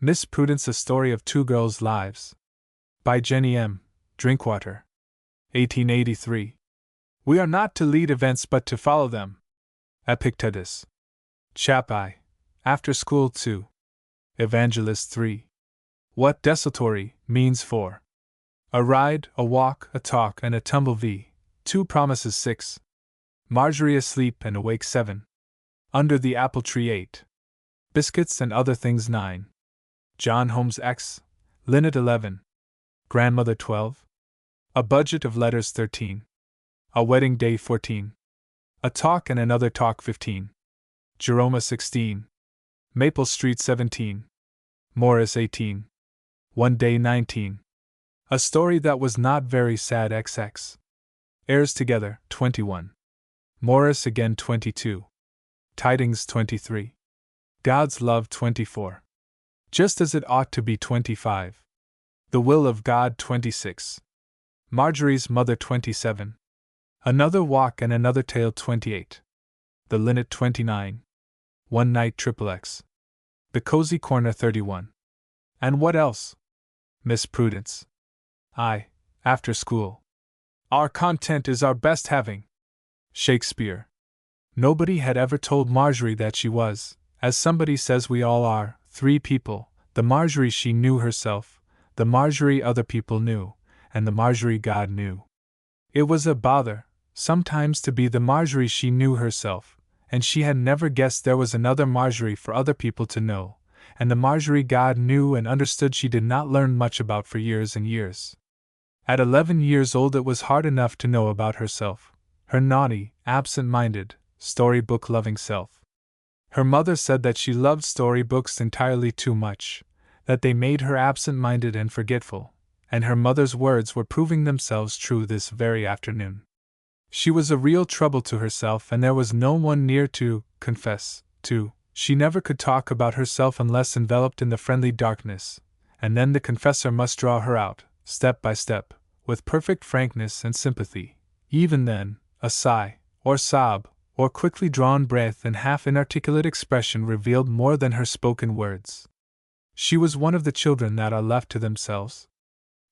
Miss Prudence, A Story of Two Girls' Lives. By Jenny M. Drinkwater. 1883. We are not to lead events but to follow them. Epictetus. Chap I. After School 2. Evangelist 3. What desultory means 4. A ride, a walk, a talk, and a tumble v. 2 promises 6. Marjorie asleep and awake 7. Under the apple tree 8. Biscuits and other things 9. John Holmes X. Linnet 11. Grandmother 12. A budget of letters 13. A wedding day 14. A talk and another talk 15. Jeroma 16. Maple Street 17. Morris 18. One day 19. A story that was not very sad XX. Heirs together 21. Morris again 22. Tidings 23. God's love 24. Just as it ought to be 25. The will of God 26. Marjorie's mother 27. Another walk and another tale 28. The linnet 29. One night XXX. The cozy corner 31. And what else? Miss Prudence. I. After school. Our content is our best having. Shakespeare. Nobody had ever told Marjorie that she was, as somebody says we all are, 3 people: the Marjorie she knew herself, the Marjorie other people knew, and the Marjorie God knew. It was a bother, sometimes, to be the Marjorie she knew herself, and she had never guessed there was another Marjorie for other people to know, and the Marjorie God knew and understood she did not learn much about for years and years. At 11 years old it was hard enough to know about herself, her naughty, absent-minded, storybook-loving self. Her mother said that she loved storybooks entirely too much, that they made her absent-minded and forgetful, and her mother's words were proving themselves true this very afternoon. She was a real trouble to herself, and there was no one near to confess to. She never could talk about herself unless enveloped in the friendly darkness, and then the confessor must draw her out, step by step, with perfect frankness and sympathy. Even then, a sigh, or sob, or quickly drawn breath and half inarticulate expression revealed more than her spoken words. She was one of the children that are left to themselves.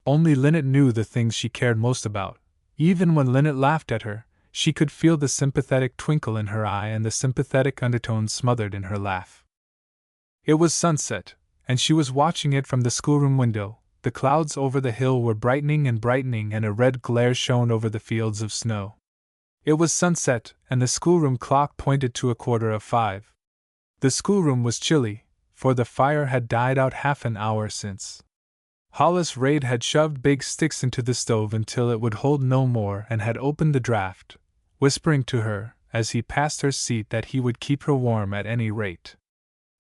Only Linnet knew the things she cared most about. Even when Linnet laughed at her, she could feel the sympathetic twinkle in her eye and the sympathetic undertones smothered in her laugh. It was sunset, and she was watching it from the schoolroom window. The clouds over the hill were brightening, and a red glare shone over the fields of snow. It was sunset, and the schoolroom clock pointed to 5:15. The schoolroom was chilly, for the fire had died out half an hour since. Hollis Raid had shoved big sticks into the stove until it would hold no more and had opened the draught, whispering to her, as he passed her seat, that he would keep her warm at any rate.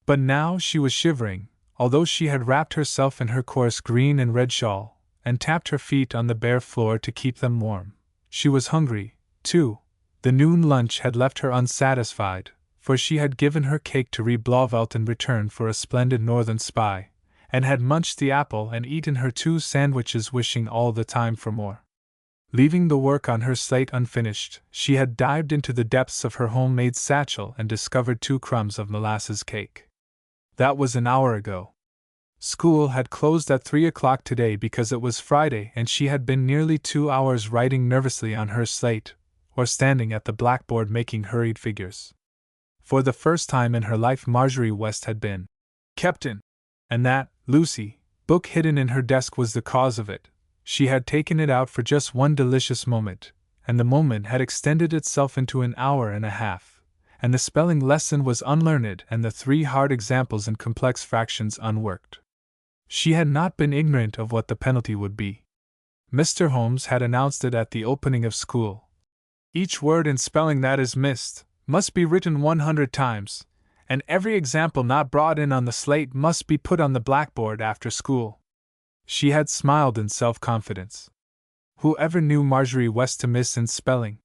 But now she was shivering, although she had wrapped herself in her coarse green and red shawl, and tapped her feet on the bare floor to keep them warm. She was hungry, too. The noon lunch had left her unsatisfied, for she had given her cake to Ree Blauvelt in return for a splendid northern spy, and had munched the apple and eaten her 2 sandwiches, wishing all the time for more. Leaving the work on her slate unfinished, she had dived into the depths of her homemade satchel and discovered 2 crumbs of molasses cake. That was an hour ago. School had closed at 3 o'clock today because it was Friday, and she had been nearly 2 hours writing nervously on her slate, or standing at the blackboard making hurried figures. For the first time in her life Marjorie West had been kept in, and that Lucy book hidden in her desk was the cause of it. She had taken it out for just one delicious moment, and the moment had extended itself into an hour and a half, and the spelling lesson was unlearned and the 3 hard examples in complex fractions unworked. She had not been ignorant of what the penalty would be. Mr. Holmes had announced it at the opening of school. Each word in spelling that is missed must be written 100 times, and every example not brought in on the slate must be put on the blackboard after school. She had smiled in self-confidence. Who ever knew Marjorie West to miss in spelling?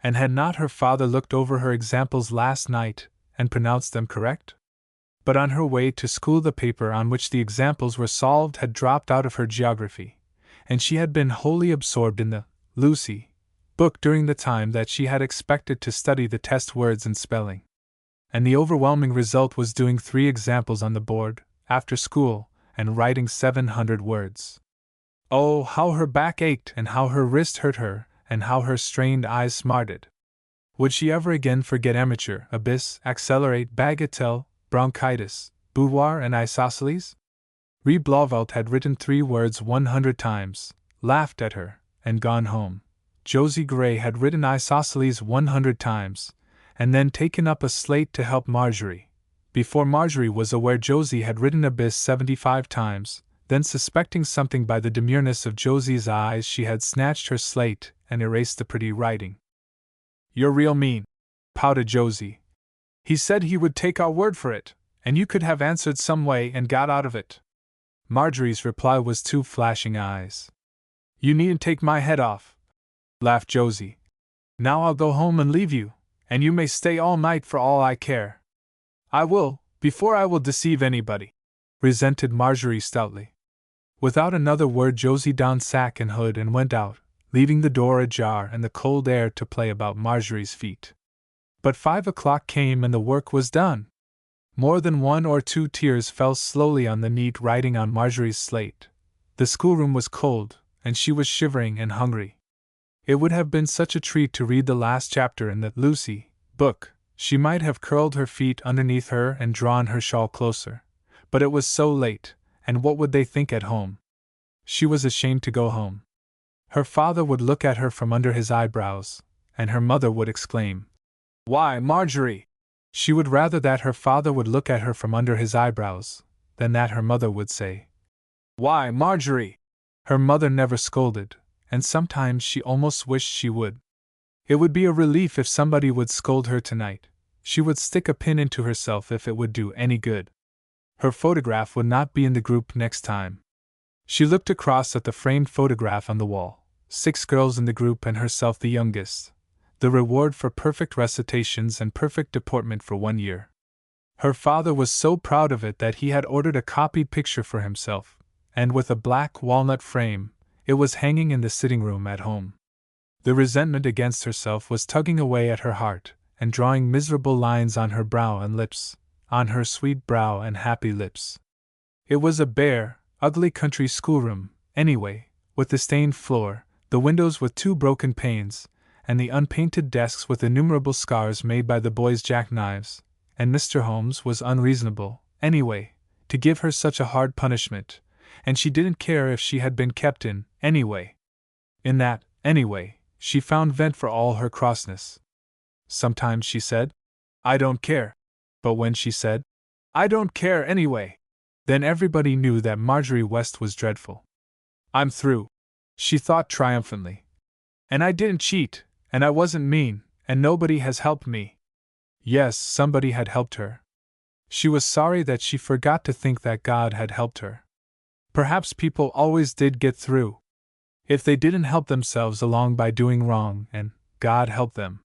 And had not her father looked over her examples last night and pronounced them correct? But on her way to school the paper on which the examples were solved had dropped out of her geography, and she had been wholly absorbed in the Lucy book during the time that she had expected to study the test words in spelling. And the overwhelming result was doing 3 examples on the board, after school, and writing 700 words. Oh, how her back ached, and how her wrist hurt her, and how her strained eyes smarted. Would she ever again forget amateur, abyss, accelerate, bagatelle, bronchitis, boudoir, and isosceles? Re Blauvelt had written 3 words 100 times, laughed at her, and gone home. Josie Gray had written isosceles 100 times, and then taken up a slate to help Marjorie. Before Marjorie was aware, Josie had written abyss 75 times, then suspecting something by the demureness of Josie's eyes, she had snatched her slate and erased the pretty writing. "You're real mean," pouted Josie. "He said he would take our word for it, and you could have answered some way and got out of it." Marjorie's reply was 2 flashing eyes. "You needn't take my head off," laughed Josie. "Now I'll go home and leave you, and you may stay all night for all I care." "I will, before I will deceive anybody," resented Marjorie stoutly. Without another word, Josie donned sack and hood and went out, leaving the door ajar and the cold air to play about Marjorie's feet. But 5 o'clock came and the work was done. More than 1 or 2 tears fell slowly on the neat writing on Marjorie's slate. The schoolroom was cold, and she was shivering and hungry. It would have been such a treat to read the last chapter in the Lucy book. She might have curled her feet underneath her and drawn her shawl closer. But it was so late, and what would they think at home? She was ashamed to go home. Her father would look at her from under his eyebrows, and her mother would exclaim, "Why, Marjorie!" She would rather that her father would look at her from under his eyebrows, than that her mother would say, "Why, Marjorie!" Her mother never scolded, and sometimes she almost wished she would. It would be a relief if somebody would scold her tonight. She would stick a pin into herself if it would do any good. Her photograph would not be in the group next time. She looked across at the framed photograph on the wall. 6 girls in the group and herself the youngest. The reward for perfect recitations and perfect deportment for 1 year. Her father was so proud of it that he had ordered a copied picture for himself, and with a black walnut frame, it was hanging in the sitting room at home. The resentment against herself was tugging away at her heart, and drawing miserable lines on her brow and lips, on her sweet brow and happy lips. It was a bare, ugly country schoolroom, anyway, with the stained floor, the windows with 2 broken panes, and the unpainted desks with innumerable scars made by the boys' jackknives, and Mr. Holmes was unreasonable, anyway, to give her such a hard punishment, and she didn't care if she had been kept in, anyway. In that, anyway, she found vent for all her crossness. Sometimes she said, "I don't care." But when she said, "I don't care anyway," then everybody knew that Marjorie West was dreadful. "I'm through," she thought triumphantly. "And I didn't cheat, and I wasn't mean, and nobody has helped me." Yes, somebody had helped her. She was sorry that she forgot to think that God had helped her. Perhaps people always did get through. If they didn't help themselves along by doing wrong, and God helped them.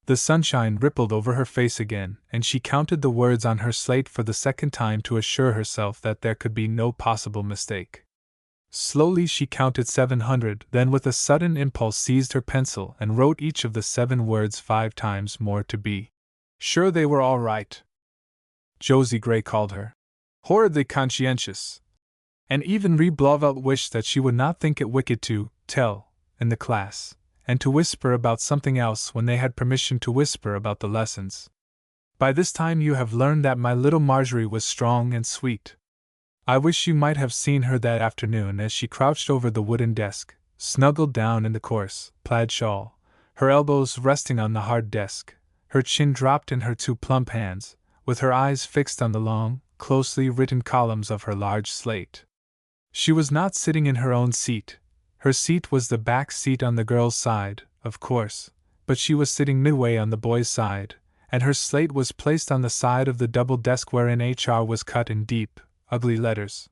The sunshine rippled over her face again, and she counted the words on her slate for the second time to assure herself that there could be no possible mistake. Slowly she counted 700, then with a sudden impulse seized her pencil and wrote each of the 7 words 5 times more to be sure they were all right. Josie Gray called her horridly conscientious. And even Re Blauvelt wished that she would not think it wicked to tell in the class, and to whisper about something else when they had permission to whisper about the lessons. By this time you have learned that my little Marjorie was strong and sweet. I wish you might have seen her that afternoon as she crouched over the wooden desk, snuggled down in the coarse, plaid shawl, her elbows resting on the hard desk, her chin dropped in her 2 plump hands, with her eyes fixed on the long, closely written columns of her large slate. She was not sitting in her own seat. Her seat was the back seat on the girl's side, of course, but she was sitting midway on the boy's side, and her slate was placed on the side of the double desk wherein HR was cut in deep, ugly letters.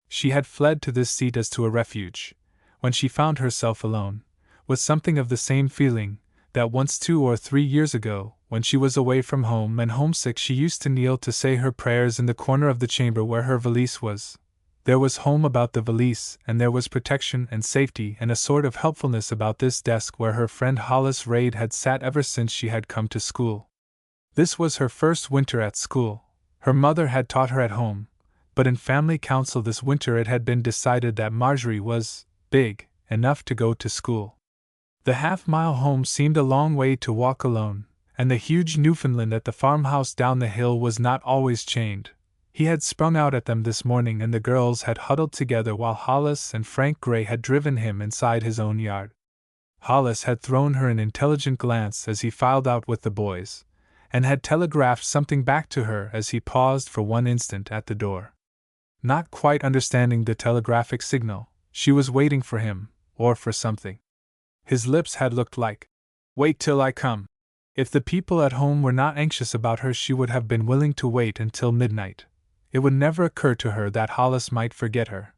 She had fled to this seat as to a refuge, when she found herself alone, with something of the same feeling that once 2 or 3 years ago, when she was away from home and homesick, she used to kneel to say her prayers in the corner of the chamber where her valise was. There was home about the valise, and there was protection and safety and a sort of helpfulness about this desk where her friend Hollis Raid had sat ever since she had come to school. This was her first winter at school. Her mother had taught her at home. but in family council this winter it had been decided that Marjorie was big enough to go to school. The half-mile home seemed a long way to walk alone, and the huge Newfoundland at the farmhouse down the hill was not always chained. He had sprung out at them this morning, and the girls had huddled together while Hollis and Frank Gray had driven him inside his own yard. Hollis had thrown her an intelligent glance as he filed out with the boys, and had telegraphed something back to her as he paused for one instant at the door. Not quite understanding the telegraphic signal, she was waiting for him, or for something. His lips had looked like, "Wait till I come." If the people at home were not anxious about her, she would have been willing to wait until midnight. It would never occur to her that Hollis might forget her.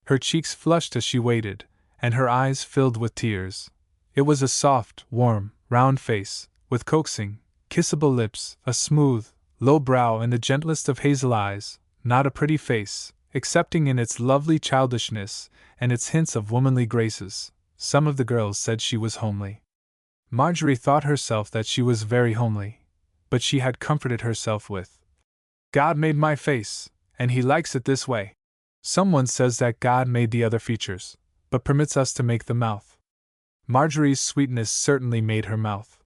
Her cheeks flushed as she waited, and her eyes filled with tears. It was a soft, warm, round face, with coaxing, kissable lips, a smooth, low brow, and the gentlest of hazel eyes, not a pretty face, excepting in its lovely childishness and its hints of womanly graces. Some of the girls said she was homely. Marjorie thought herself that she was very homely, but she had comforted herself with, "God made my face, and He likes it this way." Someone says that God made the other features, but permits us to make the mouth. Marjorie's sweetness certainly made her mouth.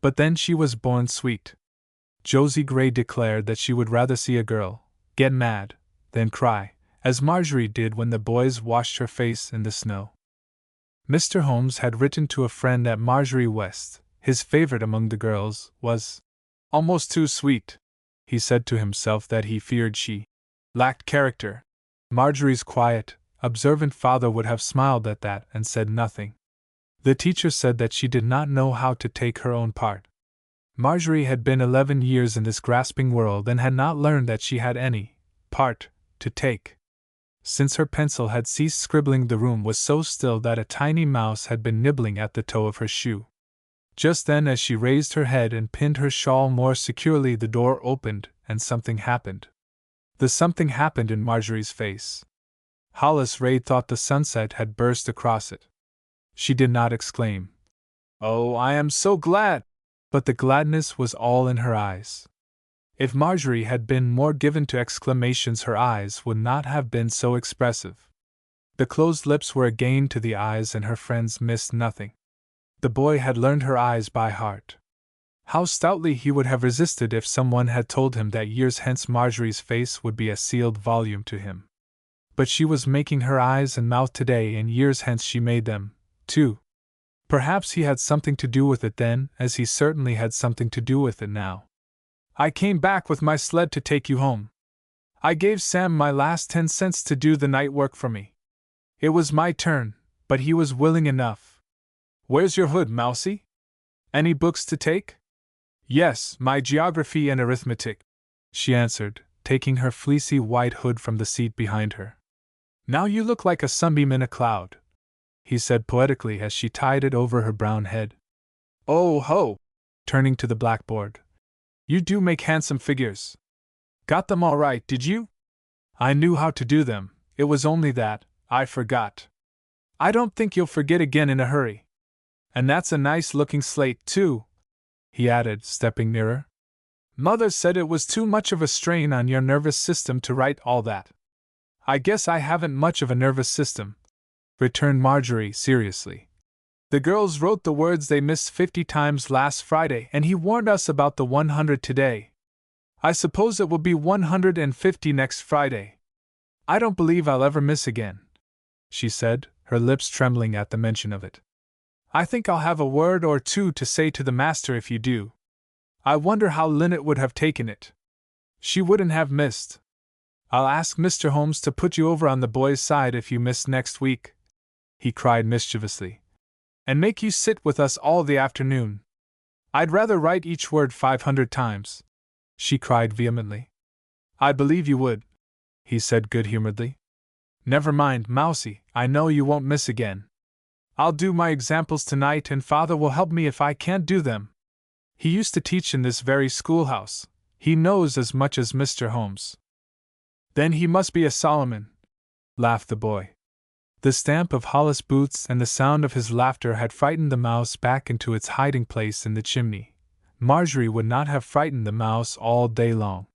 But then she was born sweet. Josie Gray declared that she would rather see a girl get mad than cry, as Marjorie did when the boys washed her face in the snow. Mr. Holmes had written to a friend that Marjorie West, his favorite among the girls, was almost too sweet. He said to himself that he feared she lacked character. Marjorie's quiet, observant father would have smiled at that and said nothing. The teacher said that she did not know how to take her own part. Marjorie had been 11 years in this grasping world and had not learned that she had any part to take. Since her pencil had ceased scribbling, the room was so still that a tiny mouse had been nibbling at the toe of her shoe. Just then, as she raised her head and pinned her shawl more securely, the door opened and something happened. The something happened in Marjorie's face. Hollis Raid thought the sunset had burst across it. She did not exclaim, "Oh, I am so glad!" but the gladness was all in her eyes. If Marjorie had been more given to exclamations, her eyes would not have been so expressive. The closed lips were a gain to the eyes, and her friends missed nothing. The boy had learned her eyes by heart. How stoutly he would have resisted if someone had told him that years hence Marjorie's face would be a sealed volume to him. But she was making her eyes and mouth today, and years hence she made them, too. Perhaps he had something to do with it then, as he certainly had something to do with it now. "I came back with my sled to take you home. I gave Sam my last 10 cents to do the night work for me. It was my turn, but he was willing enough. Where's your hood, Mousie? Any books to take?" "Yes, my geography and arithmetic," she answered, taking her fleecy white hood from the seat behind her. "Now you look like a sunbeam in a cloud," he said poetically as she tied it over her brown head. "Oh ho!" turning to the blackboard. "You do make handsome figures. Got them all right, did you?" "I knew how to do them, it was only that I forgot." "I don't think you'll forget again in a hurry. And that's a nice-looking slate, too," he added, stepping nearer. "Mother said it was too much of a strain on your nervous system to write all that." "I guess I haven't much of a nervous system," returned Marjorie seriously. "The girls wrote the words they missed 50 times last Friday, and he warned us about the 100 today. I suppose it will be 150 next Friday. I don't believe I'll ever miss again," she said, her lips trembling at the mention of it. "I think I'll have a word or two to say to the master if you do. I wonder how Lynette would have taken it. She wouldn't have missed. I'll ask Mr. Holmes to put you over on the boys' side if you miss next week," he cried mischievously, "and make you sit with us all the afternoon. I'd rather write each word 500 times," she cried vehemently. "I believe you would," he said good-humoredly. "Never mind, Mousie, I know you won't miss again. I'll do my examples tonight, and Father will help me if I can't do them. He used to teach in this very schoolhouse. He knows as much as Mr. Holmes." "Then he must be a Solomon," laughed the boy. The stamp of Hollis' boots and the sound of his laughter had frightened the mouse back into its hiding place in the chimney. Marjorie would not have frightened the mouse all day long.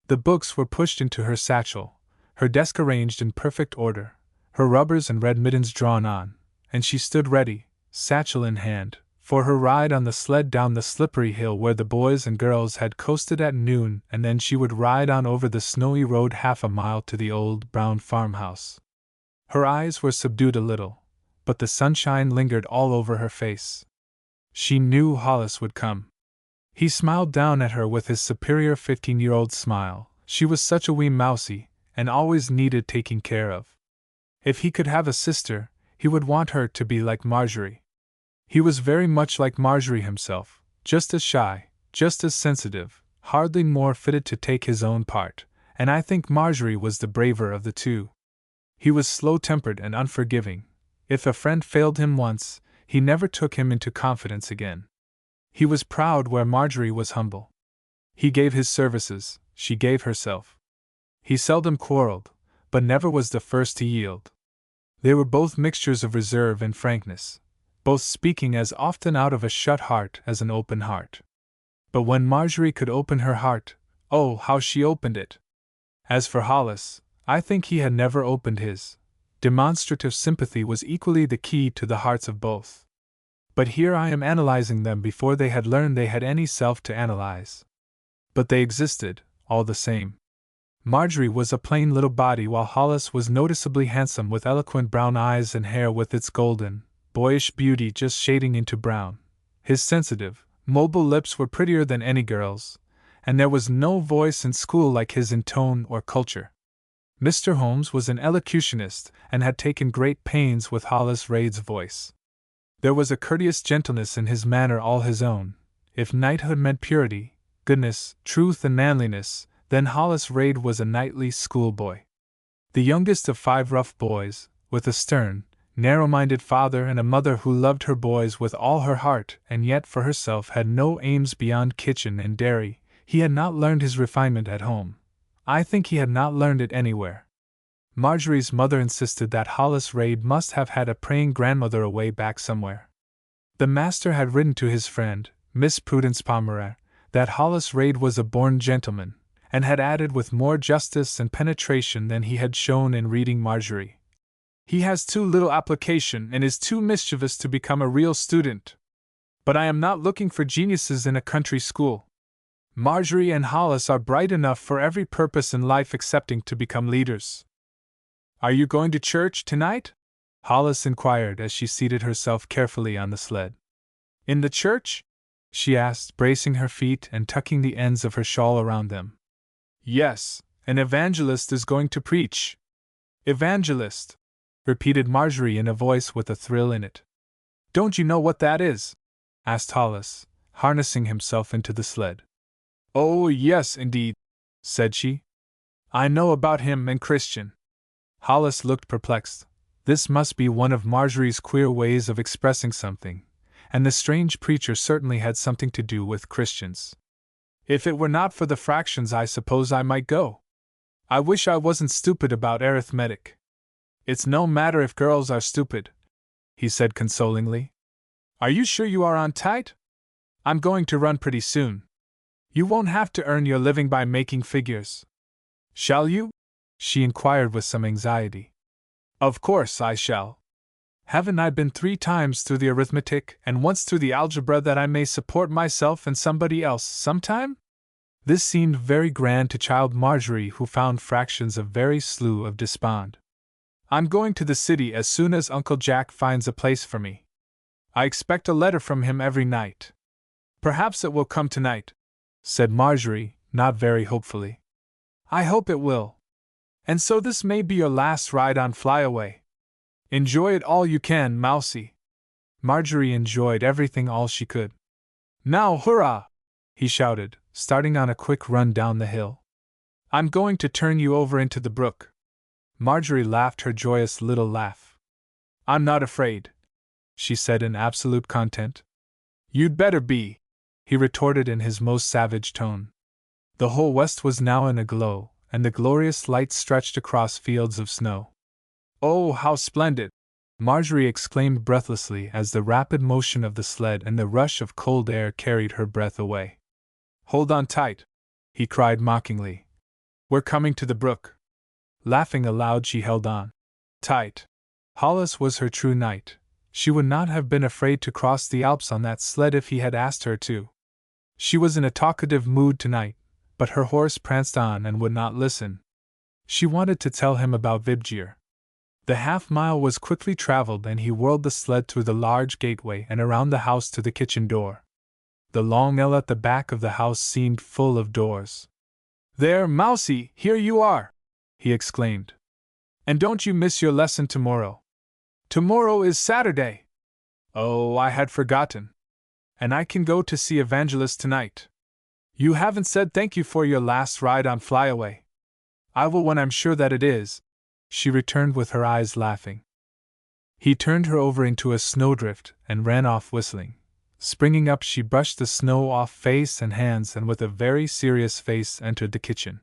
The books were pushed into her satchel, her desk arranged in perfect order, her rubbers and red mittens drawn on, and she stood ready, satchel in hand, for her ride on the sled down the slippery hill where the boys and girls had coasted at noon, and then she would ride on over the snowy road half a mile to the old brown farmhouse. Her eyes were subdued a little, but the sunshine lingered all over her face. She knew Hollis would come. He smiled down at her with his superior 15-year-old smile. She was such a wee mousie, and always needed taking care of. If he could have a sister, he would want her to be like Marjorie. He was very much like Marjorie himself, just as shy, just as sensitive, hardly more fitted to take his own part, and I think Marjorie was the braver of the two. He was slow-tempered and unforgiving. If a friend failed him once, he never took him into confidence again. He was proud where Marjorie was humble. He gave his services, she gave herself. He seldom quarreled, but never was the first to yield. They were both mixtures of reserve and frankness, both speaking as often out of a shut heart as an open heart. But when Marjorie could open her heart, oh, how she opened it! As for Hollis, I think he had never opened his. Demonstrative sympathy was equally the key to the hearts of both. But here I am analyzing them before they had learned they had any self to analyze. But they existed, all the same. Marjorie was a plain little body while Hollis was noticeably handsome with eloquent brown eyes and hair with its golden, boyish beauty just shading into brown. His sensitive, mobile lips were prettier than any girl's, and there was no voice in school like his in tone or culture. Mr. Holmes was an elocutionist and had taken great pains with Hollis Raid's voice. There was a courteous gentleness in his manner all his own. If knighthood meant purity, goodness, truth, and manliness, then Hollis Raid was a knightly schoolboy. The youngest of 5 rough boys, with a stern, narrow-minded father and a mother who loved her boys with all her heart and yet for herself had no aims beyond kitchen and dairy, he had not learned his refinement at home. I think he had not learned it anywhere. Marjorie's mother insisted that Hollis Raid must have had a praying grandmother away back somewhere. The master had written to his friend, Miss Prudence Pomeroy, that Hollis Raid was a born gentleman, and had added with more justice and penetration than he had shown in reading Marjorie. He has too little application and is too mischievous to become a real student. But I am not looking for geniuses in a country school. Marjorie and Hollis are bright enough for every purpose in life excepting to become leaders. Are you going to church tonight? Hollis inquired as she seated herself carefully on the sled. In the church? She asked, bracing her feet and tucking the ends of her shawl around them. Yes, an evangelist is going to preach. Evangelist, repeated Marjorie in a voice with a thrill in it. Don't you know what that is? Asked Hollis, harnessing himself into the sled. Oh, yes, indeed, said she. I know about him and Christian. Hollis looked perplexed. This must be one of Marjorie's queer ways of expressing something, and the strange preacher certainly had something to do with Christians. If it were not for the fractions, I suppose I might go. I wish I wasn't stupid about arithmetic. It's no matter if girls are stupid, he said consolingly. Are you sure you are on tight? I'm going to run pretty soon. You won't have to earn your living by making figures. Shall you? She inquired with some anxiety. Of course I shall. Haven't I been 3 times through the arithmetic and once through the algebra that I may support myself and somebody else sometime? This seemed very grand to child Marjorie, who found fractions a very slough of despond. I'm going to the city as soon as Uncle Jack finds a place for me. I expect a letter from him every night. Perhaps it will come tonight, said Marjorie, not very hopefully. I hope it will. And so this may be your last ride on Flyaway. Enjoy it all you can, Mousie. Marjorie enjoyed everything all she could. Now, hurrah! He shouted, starting on a quick run down the hill. I'm going to turn you over into the brook. Marjorie laughed her joyous little laugh. I'm not afraid, she said in absolute content. You'd better be, he retorted in his most savage tone. The whole west was now in a glow, and the glorious light stretched across fields of snow. Oh, how splendid! Marjorie exclaimed breathlessly as the rapid motion of the sled and the rush of cold air carried her breath away. Hold on tight, he cried mockingly. We're coming to the brook. Laughing aloud, she held on tight. Hollis was her true knight. She would not have been afraid to cross the Alps on that sled if he had asked her to. She was in a talkative mood tonight, but her horse pranced on and would not listen. She wanted to tell him about Vibgir. The half-mile was quickly traveled, and he whirled the sled through the large gateway and around the house to the kitchen door. The long L at the back of the house seemed full of doors. "There, Mousie, here you are!" he exclaimed. "And don't you miss your lesson tomorrow. Tomorrow is Saturday." "Oh, I had forgotten. And I can go to see Evangelist tonight. You haven't said thank you for your last ride on Flyaway." "I will when I'm sure that it is," she returned with her eyes laughing. He turned her over into a snowdrift and ran off whistling. Springing up, she brushed the snow off face and hands and with a very serious face entered the kitchen.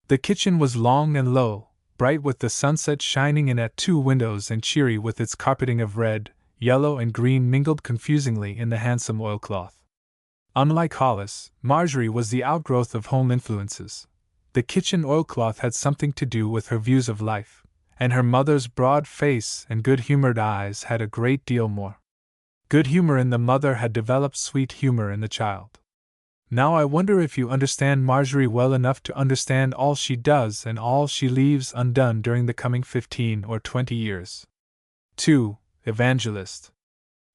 The kitchen was long and low, bright with the sunset shining in at two windows and cheery with its carpeting of red, yellow and green mingled confusingly in the handsome oilcloth. Unlike Hollis, Marjorie was the outgrowth of home influences. The kitchen oilcloth had something to do with her views of life, and her mother's broad face and good-humored eyes had a great deal more. Good humor in the mother had developed sweet humor in the child. Now I wonder if you understand Marjorie well enough to understand all she does and all she leaves undone during the coming 15 or 20 years. 2. Evangelist.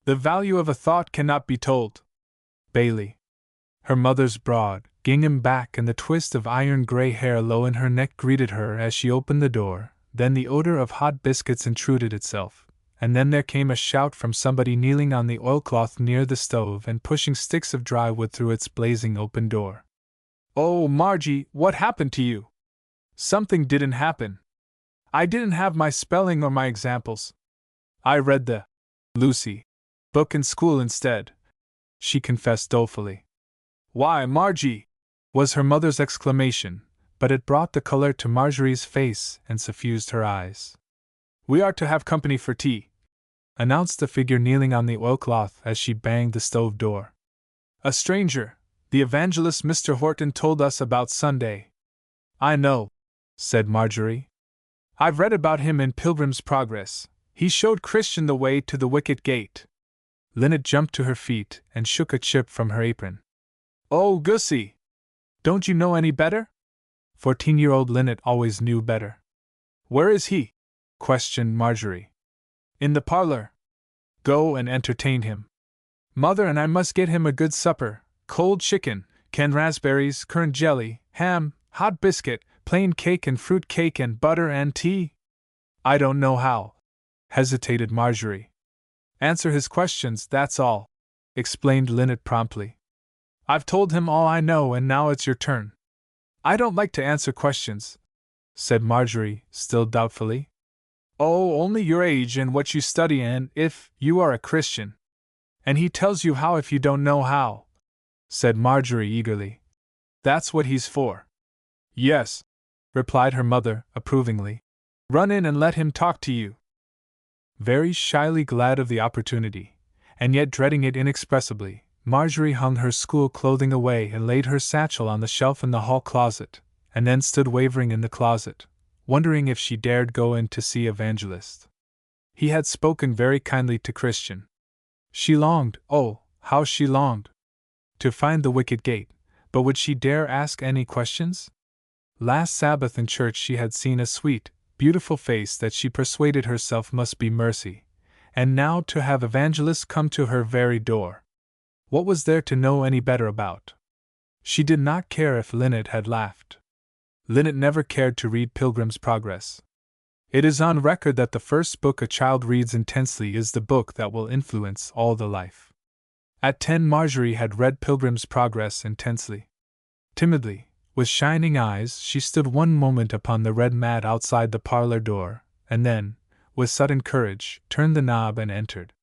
The value of a thought cannot be told. Bailey. Her mother's broad, gingham back and the twist of iron-gray hair low in her neck greeted her as she opened the door. Then the odor of hot biscuits intruded itself. And then there came a shout from somebody kneeling on the oilcloth near the stove and pushing sticks of dry wood through its blazing open door. "Oh, Margie, what happened to you?" "Something didn't happen. I didn't have my spelling or my examples. I read the Lucy book in school instead," she confessed dolefully. "Why, Margie!" was her mother's exclamation, but it brought the color to Marjorie's face and suffused her eyes. "We are to have company for tea," announced the figure kneeling on the oilcloth as she banged the stove door. "A stranger, the evangelist Mr. Horton told us about Sunday." "I know," said Marjorie. "I've read about him in Pilgrim's Progress. He showed Christian the way to the wicket gate." Linnet jumped to her feet and shook a chip from her apron. "Oh, Gussie! Don't you know any better?" 14-year-old Linnet always knew better. "Where is he?" questioned Marjorie. "In the parlor. Go and entertain him. Mother and I must get him a good supper: cold chicken, canned raspberries, currant jelly, ham, hot biscuit, plain cake and fruit cake and butter and tea." "I don't know how," hesitated Marjorie. "Answer his questions, that's all," explained Linnet promptly. "I've told him all I know and now it's your turn." "I don't like to answer questions," said Marjorie, still doubtfully. "Oh, only your age and what you study and if you are a Christian. And he tells you how if you don't know how," said Marjorie eagerly. "That's what he's for." "Yes," replied her mother, approvingly. "Run in and let him talk to you." Very shyly glad of the opportunity, and yet dreading it inexpressibly, Marjorie hung her school clothing away and laid her satchel on the shelf in the hall closet, and then stood wavering in the closet, wondering if she dared go in to see Evangelist. He had spoken very kindly to Christian. She longed, oh, how she longed, to find the wicket gate, but would she dare ask any questions? Last Sabbath in church she had seen a sweet, beautiful face that she persuaded herself must be Mercy, and now to have Evangelist come to her very door. What was there to know any better about? She did not care if Linnet had laughed. Linnet never cared to read Pilgrim's Progress. It is on record that the first book a child reads intensely is the book that will influence all the life. At 10 Marjorie had read Pilgrim's Progress intensely. Timidly, with shining eyes, she stood one moment upon the red mat outside the parlor door, and then, with sudden courage, turned the knob and entered.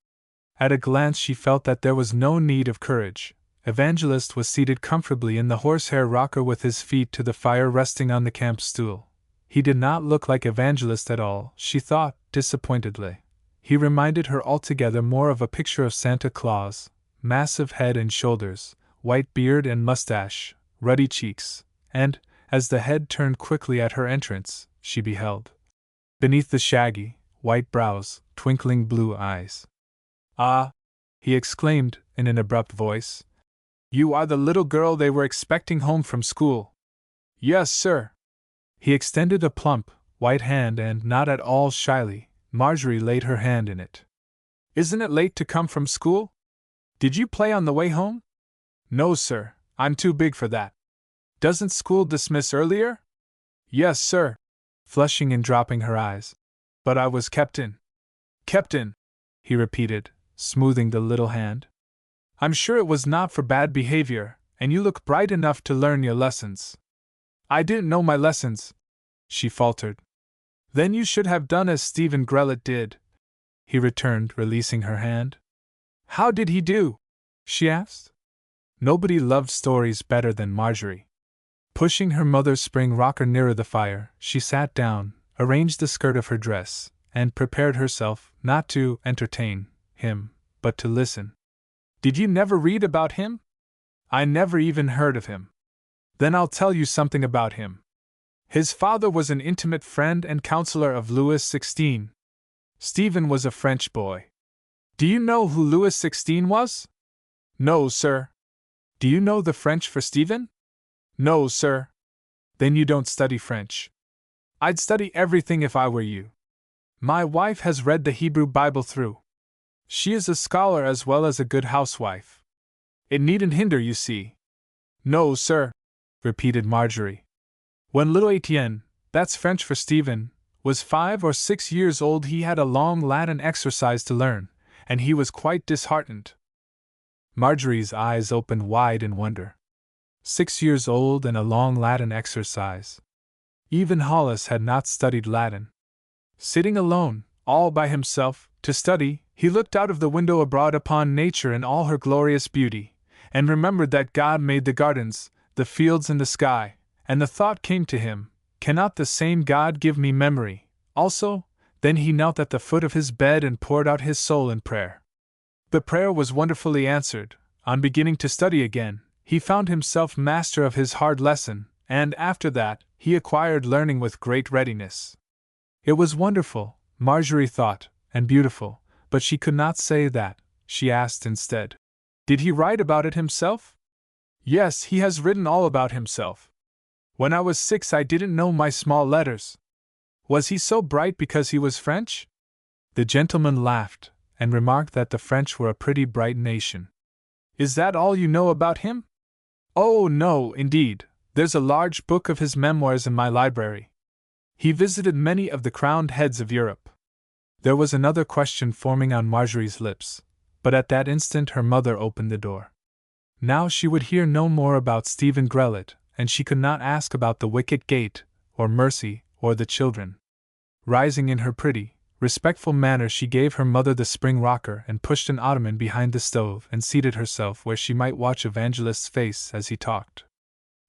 At a glance she felt that there was no need of courage. Evangelist was seated comfortably in the horsehair rocker with his feet to the fire resting on the camp stool. He did not look like Evangelist at all, she thought, disappointedly. He reminded her altogether more of a picture of Santa Claus: massive head and shoulders, white beard and mustache, ruddy cheeks, and, As the head turned quickly at her entrance, she beheld, beneath the shaggy, white brows, twinkling blue eyes. "Ah!" he exclaimed in an abrupt voice. "You are the little girl they were expecting home from school." "Yes, sir." He extended a plump, white hand and, not at all shyly, Marjorie laid her hand in it. "Isn't it late to come from school? Did you play on the way home?" "No, sir, I'm too big for that." "Doesn't school dismiss earlier?" "Yes, sir," flushing and dropping her eyes. "But I was kept in." "Kept in," he repeated, smoothing the little hand. "I'm sure it was not for bad behavior, and you look bright enough to learn your lessons." "I didn't know my lessons," she faltered. "Then you should have done as Stephen Grellet did," he returned, releasing her hand. "How did he do?" she asked. Nobody loved stories better than Marjorie. Pushing her mother's spring rocker nearer the fire, she sat down, arranged the skirt of her dress, and prepared herself, not to entertain him, but to listen. "Did you never read about him?" "I never even heard of him." "Then I'll tell you something about him. His father was an intimate friend and counselor of Louis XVI. Stephen was a French boy. Do you know who Louis XVI was?" "No, sir." "Do you know the French for Stephen?" "No, sir." "Then you don't study French." "I'd study everything if I were you. My wife has read the Hebrew Bible through. She is a scholar as well as a good housewife. It needn't hinder, you see." "No, sir," repeated Marjorie. "When little Etienne, that's French for Stephen, was 5 or 6 years old, he had a long Latin exercise to learn, and he was quite disheartened." Marjorie's eyes opened wide in wonder. 6 years old and a long Latin exercise. Even Hollis had not studied Latin. Sitting alone, all by himself, to study, he looked out of the window abroad upon nature in all her glorious beauty, and remembered that God made the gardens, the fields, and the sky, and the thought came to him, "Cannot the same God give me memory, also?" Then he knelt at the foot of his bed and poured out his soul in prayer. The prayer was wonderfully answered. On beginning to study again, he found himself master of his hard lesson, and after that, he acquired learning with great readiness. It was wonderful, Marjorie thought, and beautiful, but she could not say that. She asked instead, "Did he write about it himself?" "Yes, he has written all about himself. When I was 6 I didn't know my small letters." "Was he so bright because he was French?" The gentleman laughed, and remarked that the French were a pretty bright nation. "Is that all you know about him?" "Oh, no, indeed, there's a large book of his memoirs in my library. He visited many of the crowned heads of Europe." There was another question forming on Marjorie's lips, but at that instant her mother opened the door. Now she would hear no more about Stephen Grellet, and she could not ask about the wicket gate, or Mercy, or the children. Rising in her pretty, respectful manner, she gave her mother the spring rocker and pushed an ottoman behind the stove and seated herself where she might watch Evangelist's face as he talked.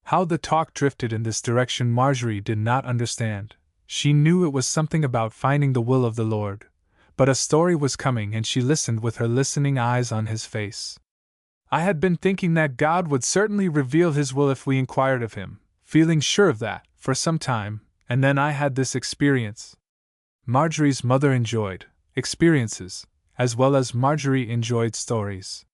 How the talk drifted in this direction Marjorie did not understand. She knew it was something about finding the will of the Lord, but a story was coming and she listened with her listening eyes on his face. "I had been thinking that God would certainly reveal His will if we inquired of Him, feeling sure of that, for some time, and then I had this experience." Marjorie's mother enjoyed experiences, as well as Marjorie enjoyed stories.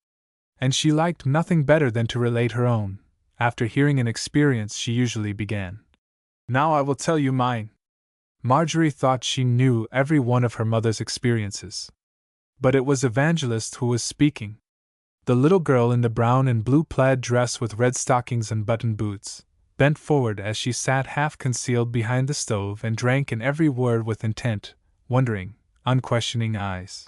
And she liked nothing better than to relate her own. After hearing an experience, she usually began, "Now I will tell you mine." Marjorie thought she knew every one of her mother's experiences. But it was Evangelist who was speaking. The little girl in the brown and blue plaid dress with red stockings and button boots bent forward as she sat half concealed behind the stove and drank in every word with intent, wondering, unquestioning eyes.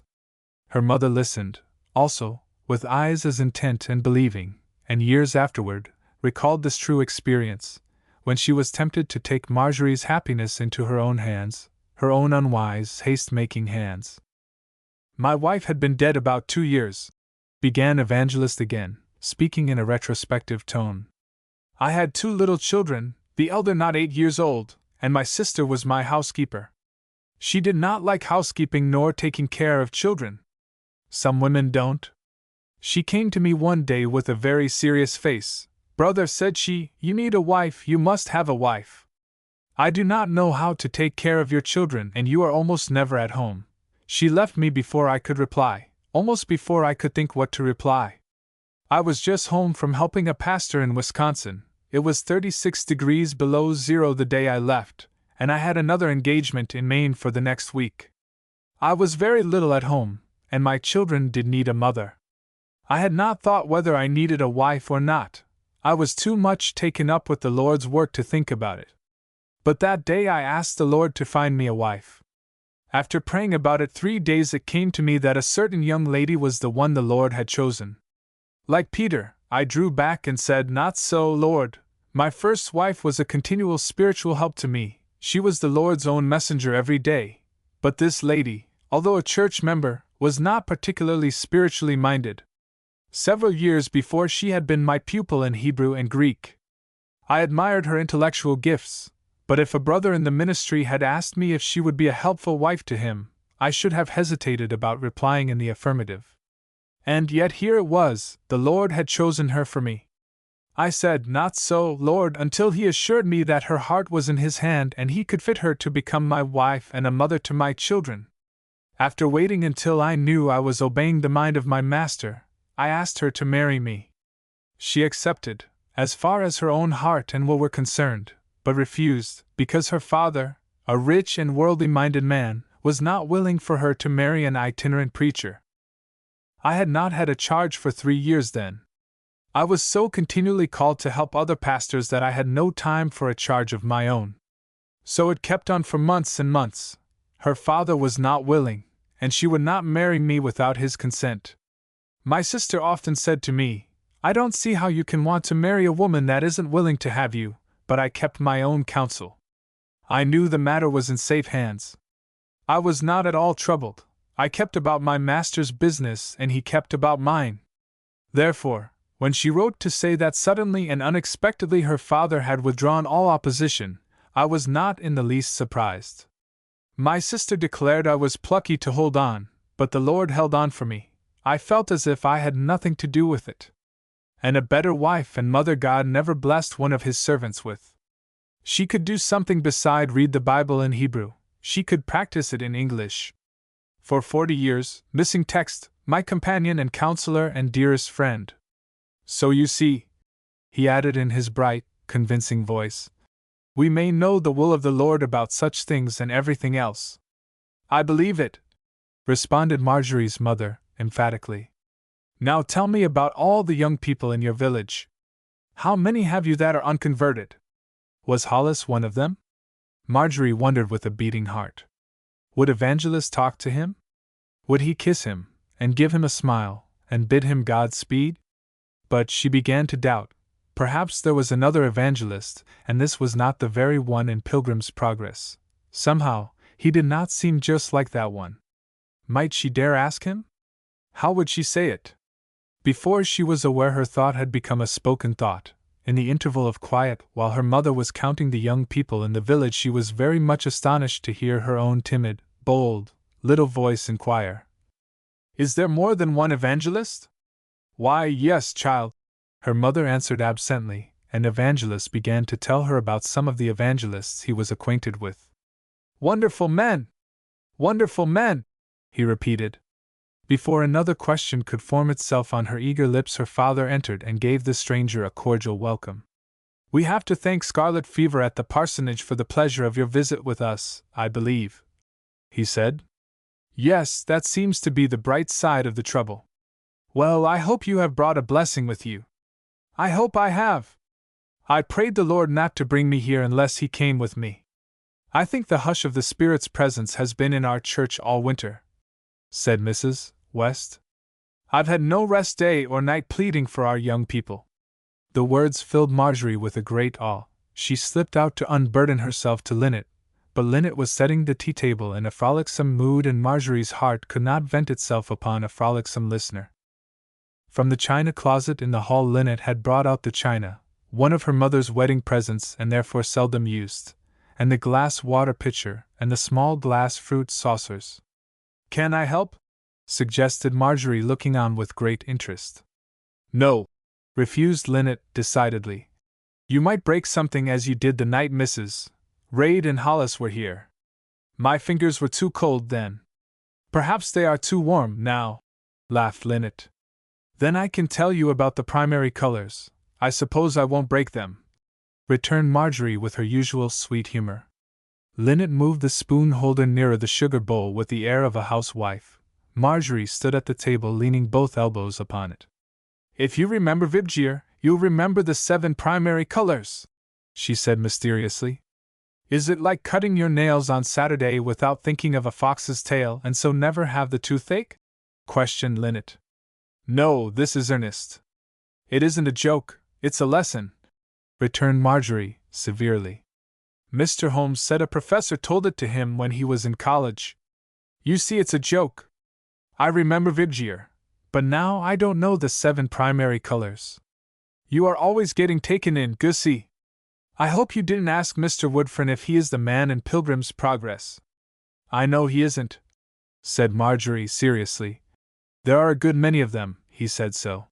Her mother listened, also, with eyes as intent and believing, and years afterward, recalled this true experience, when she was tempted to take Marjorie's happiness into her own hands, her own unwise, haste-making hands. "My wife had been dead about 2 years," began Evangelist again, speaking in a retrospective tone. "I had 2 little children, the elder not 8 years old, and my sister was my housekeeper. She did not like housekeeping nor taking care of children. Some women don't. She came to me one day with a very serious face, "Brother," said she, "you need a wife, you must have a wife. I do not know how to take care of your children, and you are almost never at home." She left me before I could reply, almost before I could think what to reply. I was just home from helping a pastor in Wisconsin. It was 36 degrees below zero the day I left, and I had another engagement in Maine for the next week. I was very little at home, and my children did need a mother. I had not thought whether I needed a wife or not. I was too much taken up with the Lord's work to think about it. But that day I asked the Lord to find me a wife. After praying about it 3 days, it came to me that a certain young lady was the one the Lord had chosen. Like Peter, I drew back and said, "Not so, Lord. My first wife was a continual spiritual help to me. She was the Lord's own messenger every day. But this lady, although a church member, was not particularly spiritually minded. Several years before, she had been my pupil in Hebrew and Greek. I admired her intellectual gifts, but if a brother in the ministry had asked me if she would be a helpful wife to him, I should have hesitated about replying in the affirmative. And yet here it was, the Lord had chosen her for me. I said, "Not so, Lord," until He assured me that her heart was in His hand and He could fit her to become my wife and a mother to my children. After waiting until I knew I was obeying the mind of my Master, I asked her to marry me. She accepted, as far as her own heart and will were concerned, but refused, because her father, a rich and worldly-minded man, was not willing for her to marry an itinerant preacher. I had not had a charge for 3 years then. I was so continually called to help other pastors that I had no time for a charge of my own. So it kept on for months and months. Her father was not willing, and she would not marry me without his consent. My sister often said to me, "I don't see how you can want to marry a woman that isn't willing to have you," but I kept my own counsel. I knew the matter was in safe hands. I was not at all troubled. I kept about my Master's business and he kept about mine. Therefore, when she wrote to say that suddenly and unexpectedly her father had withdrawn all opposition, I was not in the least surprised. My sister declared I was plucky to hold on, but the Lord held on for me. I felt as if I had nothing to do with it. And a better wife and mother God never blessed one of His servants with. She could do something beside read the Bible in Hebrew. She could practice it in English. For 40 years, missing text, my companion and counselor and dearest friend. So you see, he added in his bright, convincing voice, we may know the will of the Lord about such things and everything else. I believe it, responded Marjorie's mother, emphatically. Now tell me about all the young people in your village. How many have you that are unconverted? Was Hollis one of them? Marjorie wondered with a beating heart. Would Evangelist talk to him? Would he kiss him, and give him a smile, and bid him Godspeed? But she began to doubt. Perhaps there was another Evangelist, and this was not the very one in Pilgrim's Progress. Somehow, he did not seem just like that one. Might she dare ask him? How would she say it? Before she was aware, her thought had become a spoken thought. In the interval of quiet, while her mother was counting the young people in the village, she was very much astonished to hear her own timid, bold, little voice inquire, "Is there more than one evangelist?" "Why, yes, child," her mother answered absently, and Evangelist began to tell her about some of the evangelists he was acquainted with. "Wonderful men! Wonderful men!" he repeated. Before another question could form itself on her eager lips, her father entered and gave the stranger a cordial welcome. "We have to thank Scarlet Fever at the parsonage for the pleasure of your visit with us, I believe," he said. "Yes, that seems to be the bright side of the trouble." "Well, I hope you have brought a blessing with you." "I hope I have. I prayed the Lord not to bring me here unless He came with me. I think the hush of the Spirit's presence has been in our church all winter," said Mrs. West. "I've had no rest day or night pleading for our young people." The words filled Marjorie with a great awe. She slipped out to unburden herself to Linnet, but Linnet was setting the tea-table in a frolicsome mood, and Marjorie's heart could not vent itself upon a frolicsome listener. From the china closet in the hall Linnet had brought out the china, one of her mother's wedding presents and therefore seldom used, and the glass water pitcher and the small glass fruit saucers. "Can I help?" suggested Marjorie, looking on with great interest. "No," refused Linnet decidedly. You might break something as you did the night Mrs. Raid and Hollis were here. My fingers were too cold then. Perhaps they are too warm now, laughed Linnet. Then I can tell you about the primary colors. I suppose I won't break them, returned Marjorie with her usual sweet humor. Linnet moved the spoon holder nearer the sugar bowl with the air of a housewife. Marjorie stood at the table leaning both elbows upon it. If you remember Vibgir, you'll remember the 7 primary colors, she said mysteriously. Is it like cutting your nails on Saturday without thinking of a fox's tail and so never have the toothache? Questioned Linnet. No, this is earnest. It isn't a joke, it's a lesson, returned Marjorie, severely. Mr. Holmes said a professor told it to him when he was in college. You see, it's a joke. I remember Vibgir, but now I don't know the 7 primary colors. You are always getting taken in, Gussie. I hope you didn't ask Mr. Woodfern if he is the man in Pilgrim's Progress. I know he isn't, said Marjorie seriously. There are a good many of them, he said so.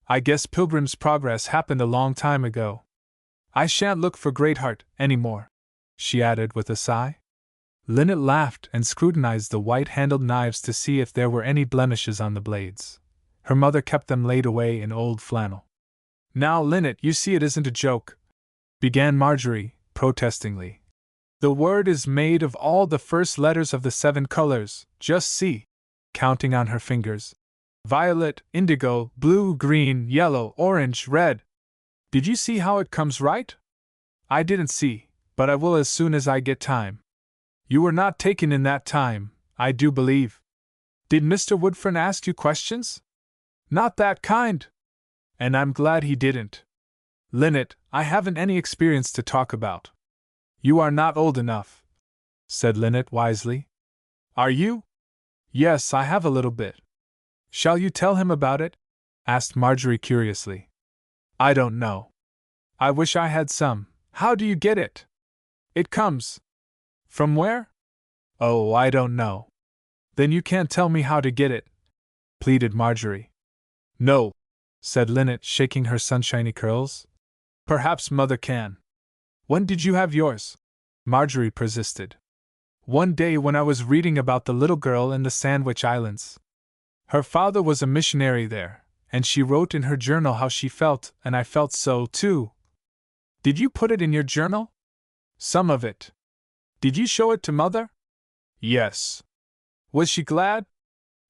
I guess Pilgrim's Progress happened a long time ago. I shan't look for Greatheart any more, she added with a sigh. Linnet laughed and scrutinized the white-handled knives to see if there were any blemishes on the blades. Her mother kept them laid away in old flannel. Now, Linnet, you see it isn't a joke, began Marjorie, protestingly. The word is made of all the first letters of the 7 colors, just see, counting on her fingers. Violet, indigo, blue, green, yellow, orange, red. Did you see how it comes right? I didn't see, but I will as soon as I get time. You were not taken in that time, I do believe. Did Mr. Woodfern ask you questions? Not that kind. And I'm glad he didn't. Linnet, I haven't any experience to talk about. You are not old enough, said Linnet wisely. Are you? Yes, I have a little bit. Shall you tell him about it? Asked Marjorie curiously. I don't know. I wish I had some. How do you get it? It comes. From where? Oh, I don't know. Then you can't tell me how to get it, pleaded Marjorie. No, said Linnet, shaking her sunshiny curls. Perhaps Mother can. When did you have yours? Marjorie persisted. One day when I was reading about the little girl in the Sandwich Islands. Her father was a missionary there, and she wrote in her journal how she felt, and I felt so, too. Did you put it in your journal? Some of it. Did you show it to Mother? Yes. Was she glad?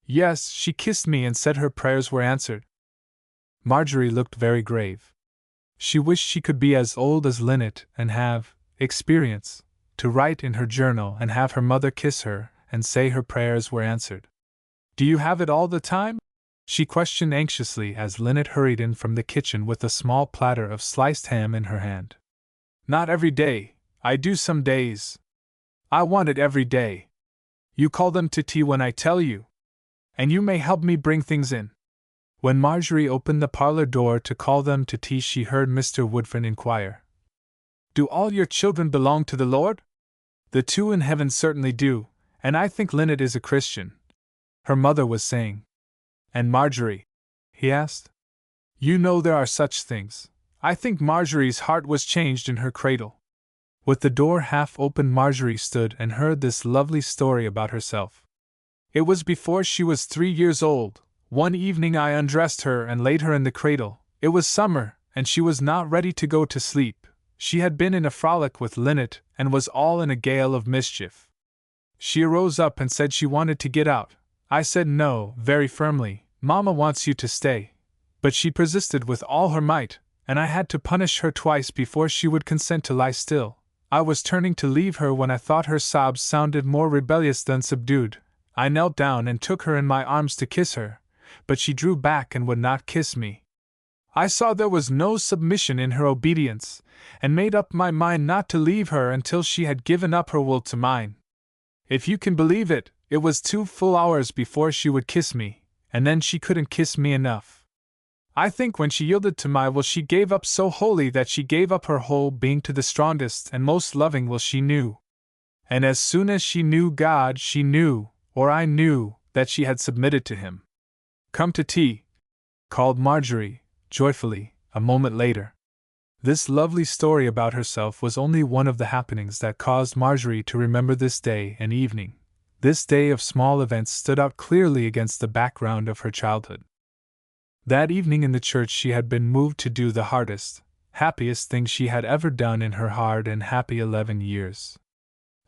Yes, she kissed me and said her prayers were answered. Marjorie looked very grave. She wished she could be as old as Linnet and have experience to write in her journal and have her mother kiss her and say her prayers were answered. Do you have it all the time? She questioned anxiously as Linnet hurried in from the kitchen with a small platter of sliced ham in her hand. Not every day. I do some days. I want it every day. You call them to tea when I tell you. And you may help me bring things in. When Marjorie opened the parlor door to call them to tea, she heard Mr. Woodfern inquire, Do all your children belong to the Lord? The 2 in heaven certainly do, and I think Linnet is a Christian, her mother was saying. And Marjorie? He asked. You know there are such things. I think Marjorie's heart was changed in her cradle. With the door half open, Marjorie stood and heard this lovely story about herself. It was before she was 3 years old. One evening I undressed her and laid her in the cradle. It was summer, and she was not ready to go to sleep. She had been in a frolic with Linnet and was all in a gale of mischief. She arose up and said she wanted to get out. I said no, very firmly. Mamma wants you to stay. But she persisted with all her might, and I had to punish her twice before she would consent to lie still. I was turning to leave her when I thought her sobs sounded more rebellious than subdued. I knelt down and took her in my arms to kiss her, but she drew back and would not kiss me. I saw there was no submission in her obedience, and made up my mind not to leave her until she had given up her will to mine. If you can believe it, it was 2 full hours before she would kiss me, and then she couldn't kiss me enough. I think when she yielded to my will she gave up so wholly that she gave up her whole being to the strongest and most loving will she knew. And as soon as she knew God, she knew, or I knew, that she had submitted to Him. Come to tea, called Marjorie, joyfully, a moment later. This lovely story about herself was only one of the happenings that caused Marjorie to remember this day and evening. This day of small events stood out clearly against the background of her childhood. That evening in the church she had been moved to do the hardest, happiest thing she had ever done in her hard and happy 11 years.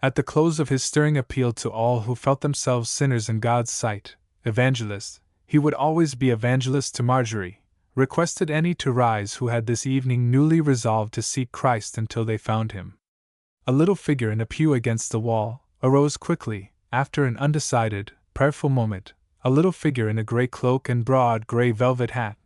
At the close of his stirring appeal to all who felt themselves sinners in God's sight, evangelist, he would always be evangelist to Marjorie, requested any to rise who had this evening newly resolved to seek Christ until they found him. A little figure in a pew against the wall arose quickly, after an undecided, prayerful moment, a little figure in a gray cloak and broad gray velvet hat,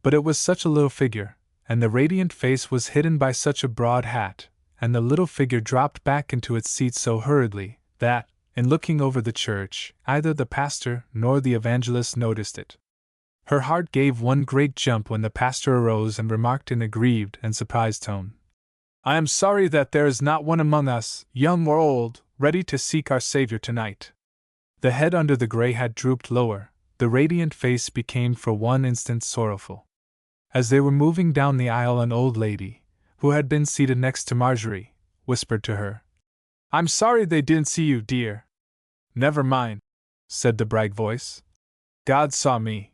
but it was such a little figure, and the radiant face was hidden by such a broad hat, and the little figure dropped back into its seat so hurriedly, that, in looking over the church, neither the pastor nor the evangelist noticed it. Her heart gave one great jump when the pastor arose and remarked in a grieved and surprised tone, "I am sorry that there is not one among us, young or old, ready to seek our Savior tonight." The head under the gray hat drooped lower, the radiant face became for one instant sorrowful. As they were moving down the aisle, an old lady, who had been seated next to Marjorie, whispered to her, "I'm sorry they didn't see you, dear." "Never mind," said the bright voice. "God saw me."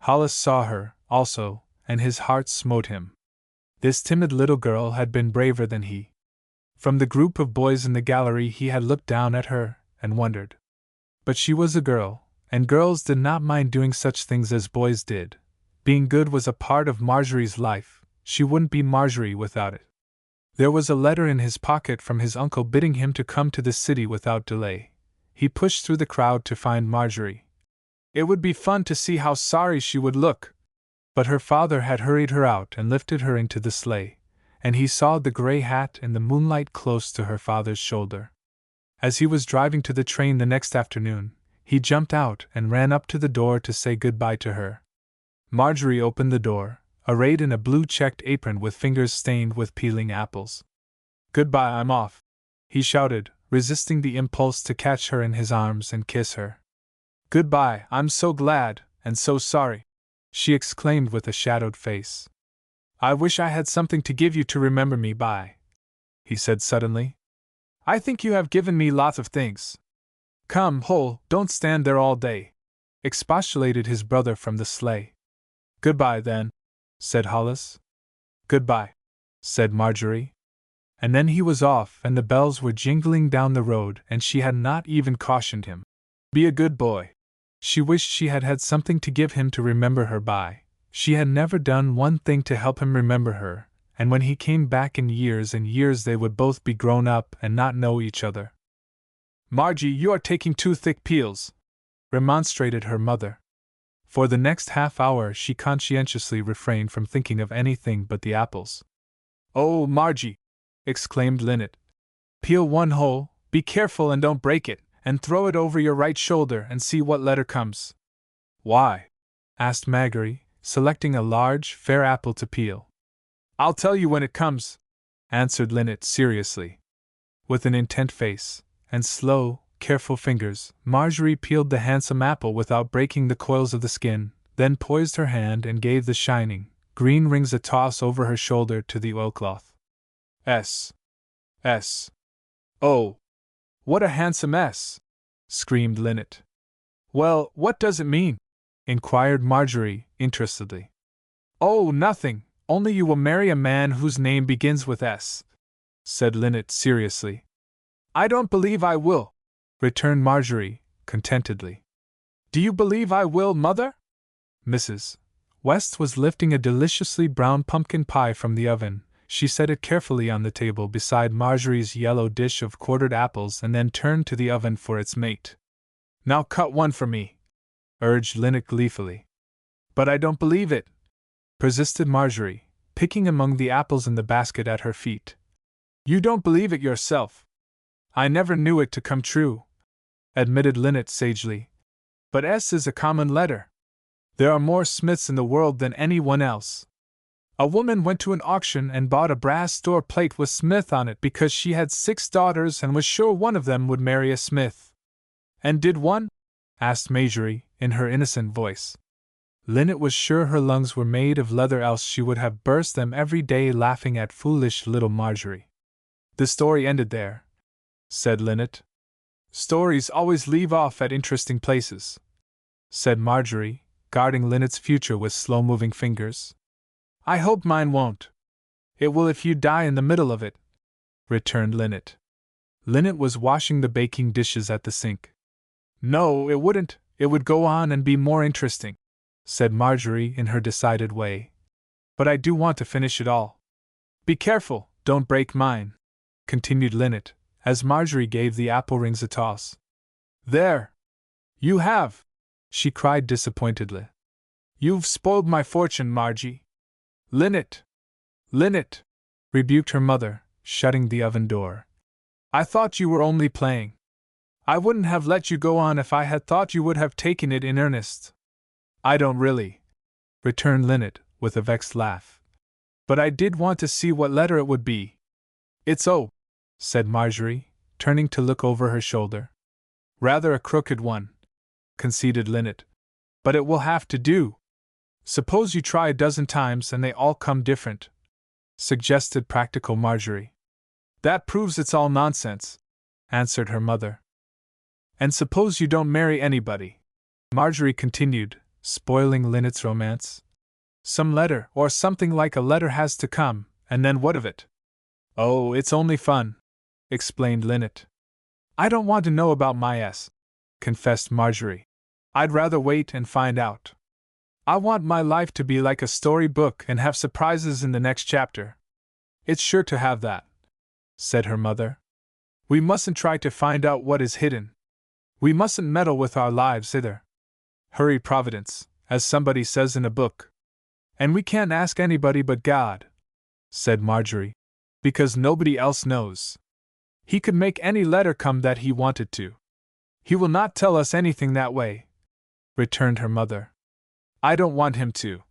Hollis saw her, also, and his heart smote him. This timid little girl had been braver than he. From the group of boys in the gallery he had looked down at her, and wondered. But she was a girl, and girls did not mind doing such things as boys did. Being good was a part of Marjorie's life, she wouldn't be Marjorie without it. There was a letter in his pocket from his uncle bidding him to come to the city without delay. He pushed through the crowd to find Marjorie. It would be fun to see how sorry she would look. But her father had hurried her out and lifted her into the sleigh, and he saw the gray hat in the moonlight close to her father's shoulder. As he was driving to the train the next afternoon, he jumped out and ran up to the door to say goodbye to her. Marjorie opened the door, arrayed in a blue checked apron with fingers stained with peeling apples. "Goodbye, I'm off," he shouted, resisting the impulse to catch her in his arms and kiss her. "Goodbye, I'm so glad, and so sorry," she exclaimed with a shadowed face. "I wish I had something to give you to remember me by," he said suddenly. "I think you have given me lots of things." "Come, Hole, don't stand there all day," expostulated his brother from the sleigh. "Goodbye, then," said Hollis. "Goodbye," said Marjorie. And then he was off, and the bells were jingling down the road, and she had not even cautioned him. Be a good boy. She wished she had had something to give him to remember her by. She had never done one thing to help him remember her, and when he came back in years and years they would both be grown up and not know each other. "Margie, you are taking too thick peels," remonstrated her mother. For the next half hour she conscientiously refrained from thinking of anything but the apples. "Oh, Margie!" exclaimed Linnet. "Peel one whole, be careful and don't break it, and throw it over your right shoulder and see what letter comes." "Why?" asked Marjorie, selecting a large, fair apple to peel. "I'll tell you when it comes," answered Linnet seriously. With an intent face, and slow, careful fingers, Marjorie peeled the handsome apple without breaking the coils of the skin, then poised her hand and gave the shining, green rings a toss over her shoulder to the oilcloth. "S. S. Oh! What a handsome S!" screamed Linnet. "Well, what does it mean?" inquired Marjorie, interestedly. "Oh, nothing, only you will marry a man whose name begins with S," said Linnet seriously. "I don't believe I will," returned Marjorie, contentedly. "Do you believe I will, Mother?" Mrs. West was lifting a deliciously brown pumpkin pie from the oven. She set it carefully on the table beside Marjorie's yellow dish of quartered apples and then turned to the oven for its mate. "Now cut one for me," urged Linnet gleefully. "But I don't believe it," persisted Marjorie, picking among the apples in the basket at her feet. "You don't believe it yourself." "I never knew it to come true," admitted Linnet sagely. "But S is a common letter. There are more Smiths in the world than anyone else. A woman went to an auction and bought a brass store plate with Smith on it because she had 6 daughters and was sure one of them would marry a Smith." "And did one?" asked Marjorie, in her innocent voice. Linnet was sure her lungs were made of leather, else she would have burst them every day laughing at foolish little Marjorie. The story ended there, said Linnet. Stories always leave off at interesting places, said Marjorie, guarding Linnet's future with slow-moving fingers. I hope mine won't. It will if you die in the middle of it, returned Linnet. Linnet was washing the baking dishes at the sink. No, it wouldn't, it would go on and be more interesting, said Marjorie in her decided way. But I do want to finish it all. Be careful, don't break mine, continued Linnet, as Marjorie gave the apple rings a toss. There! You have! She cried disappointedly. You've spoiled my fortune, Margie. Linnet! Linnet! Rebuked her mother, shutting the oven door. I thought you were only playing. I wouldn't have let you go on if I had thought you would have taken it in earnest. I don't really, returned Linnet, with a vexed laugh. But I did want to see what letter it would be. It's O, said Marjorie, turning to look over her shoulder. Rather a crooked one, conceded Linnet. But it will have to do. Suppose you try a dozen times and they all come different, suggested practical Marjorie. That proves it's all nonsense, answered her mother. And suppose you don't marry anybody, Marjorie continued, spoiling Linnet's romance. Some letter, or something like a letter, has to come, and then what of it? Oh, it's only fun, explained Linnet. I don't want to know about my S, confessed Marjorie. I'd rather wait and find out. I want my life to be like a story book and have surprises in the next chapter. It's sure to have that, said her mother. We mustn't try to find out what is hidden. We mustn't meddle with our lives either. Hurry Providence, as somebody says in a book. And we can't ask anybody but God, said Marjorie, because nobody else knows. He could make any letter come that he wanted to. He will not tell us anything that way, returned her mother. I don't want him to,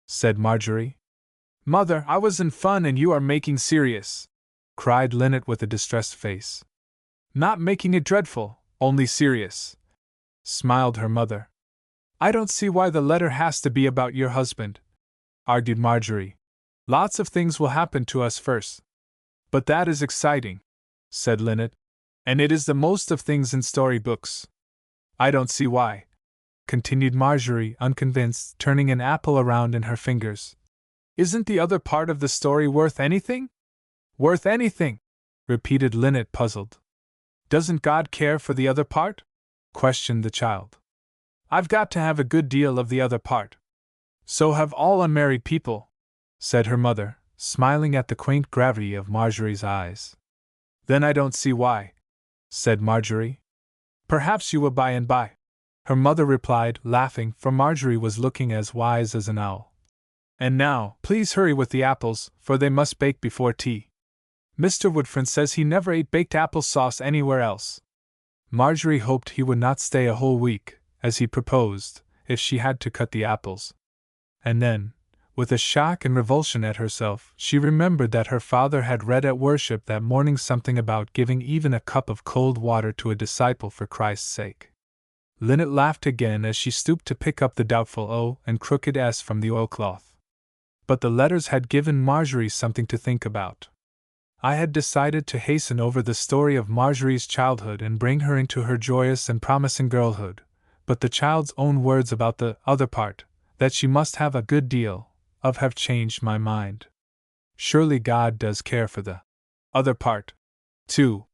said Marjorie. Mother, I was in fun and you are making serious, cried Linnet with a distressed face. Not making it dreadful, only serious, smiled her mother. I don't see why the letter has to be about your husband, argued Marjorie. Lots of things will happen to us first. But that is exciting, said Linnet, and it is the most of things in storybooks. I don't see why, continued Marjorie, unconvinced, turning an apple around in her fingers. Isn't the other part of the story worth anything? Worth anything, repeated Linnet, puzzled. Doesn't God care for the other part? Questioned the child. I've got to have a good deal of the other part. So have all unmarried people, said her mother, smiling at the quaint gravity of Marjorie's eyes. Then I don't see why, said Marjorie. Perhaps you will by and by, her mother replied, laughing, for Marjorie was looking as wise as an owl. And now, please hurry with the apples, for they must bake before tea. Mr. Woodford says he never ate baked apple sauce anywhere else. Marjorie hoped he would not stay a whole week, as he proposed, if she had to cut the apples. And then, with a shock and revulsion at herself, she remembered that her father had read at worship that morning something about giving even a cup of cold water to a disciple for Christ's sake. Linnet laughed again as she stooped to pick up the doubtful O and crooked S from the oilcloth. But the letters had given Marjorie something to think about. I had decided to hasten over the story of Marjorie's childhood and bring her into her joyous and promising girlhood, but the child's own words about the other part, that she must have a good deal of, have changed my mind. Surely God does care for the other part, too.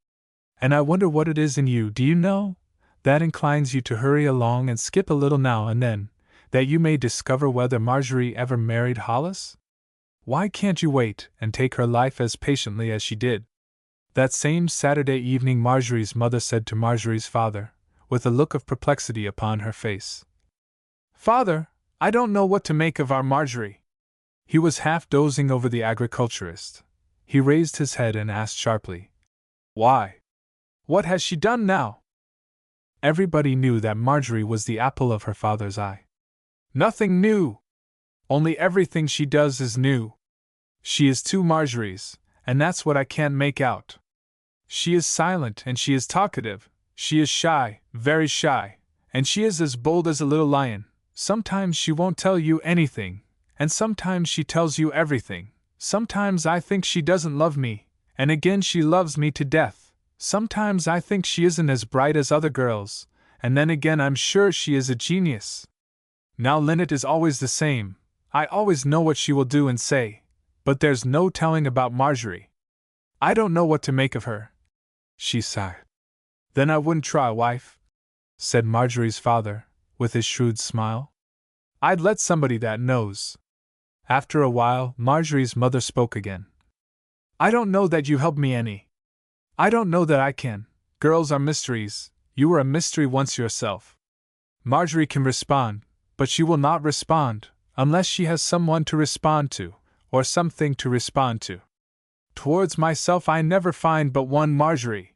And I wonder what it is in you, do you know, that inclines you to hurry along and skip a little now and then, that you may discover whether Marjorie ever married Hollis? Why can't you wait and take her life as patiently as she did? That same Saturday evening Marjorie's mother said to Marjorie's father, with a look of perplexity upon her face, Father, I don't know what to make of our Marjorie. He was half dozing over the agriculturist. He raised his head and asked sharply, Why? What has she done now? Everybody knew that Marjorie was the apple of her father's eye. Nothing new! Only everything she does is new. She is two Marjories, and that's what I can't make out. She is silent and she is talkative, she is shy, very shy, and she is as bold as a little lion, Sometimes she won't tell you anything, and sometimes she tells you everything. Sometimes I think she doesn't love me, and again she loves me to death. Sometimes I think she isn't as bright as other girls, and then again I'm sure she is a genius. Now Lynette is always the same. I always know what she will do and say, but there's no telling about Marjorie. I don't know what to make of her." She sighed. "Then I wouldn't try, wife," said Marjorie's father, with his shrewd smile. "I'd let somebody that knows." After a while, Marjorie's mother spoke again. "I don't know that you help me any. I don't know that I can. Girls are mysteries. You were a mystery once yourself. Marjorie can respond, but she will not respond unless she has someone to respond to, or something to respond to. Towards myself I never find but one Marjorie."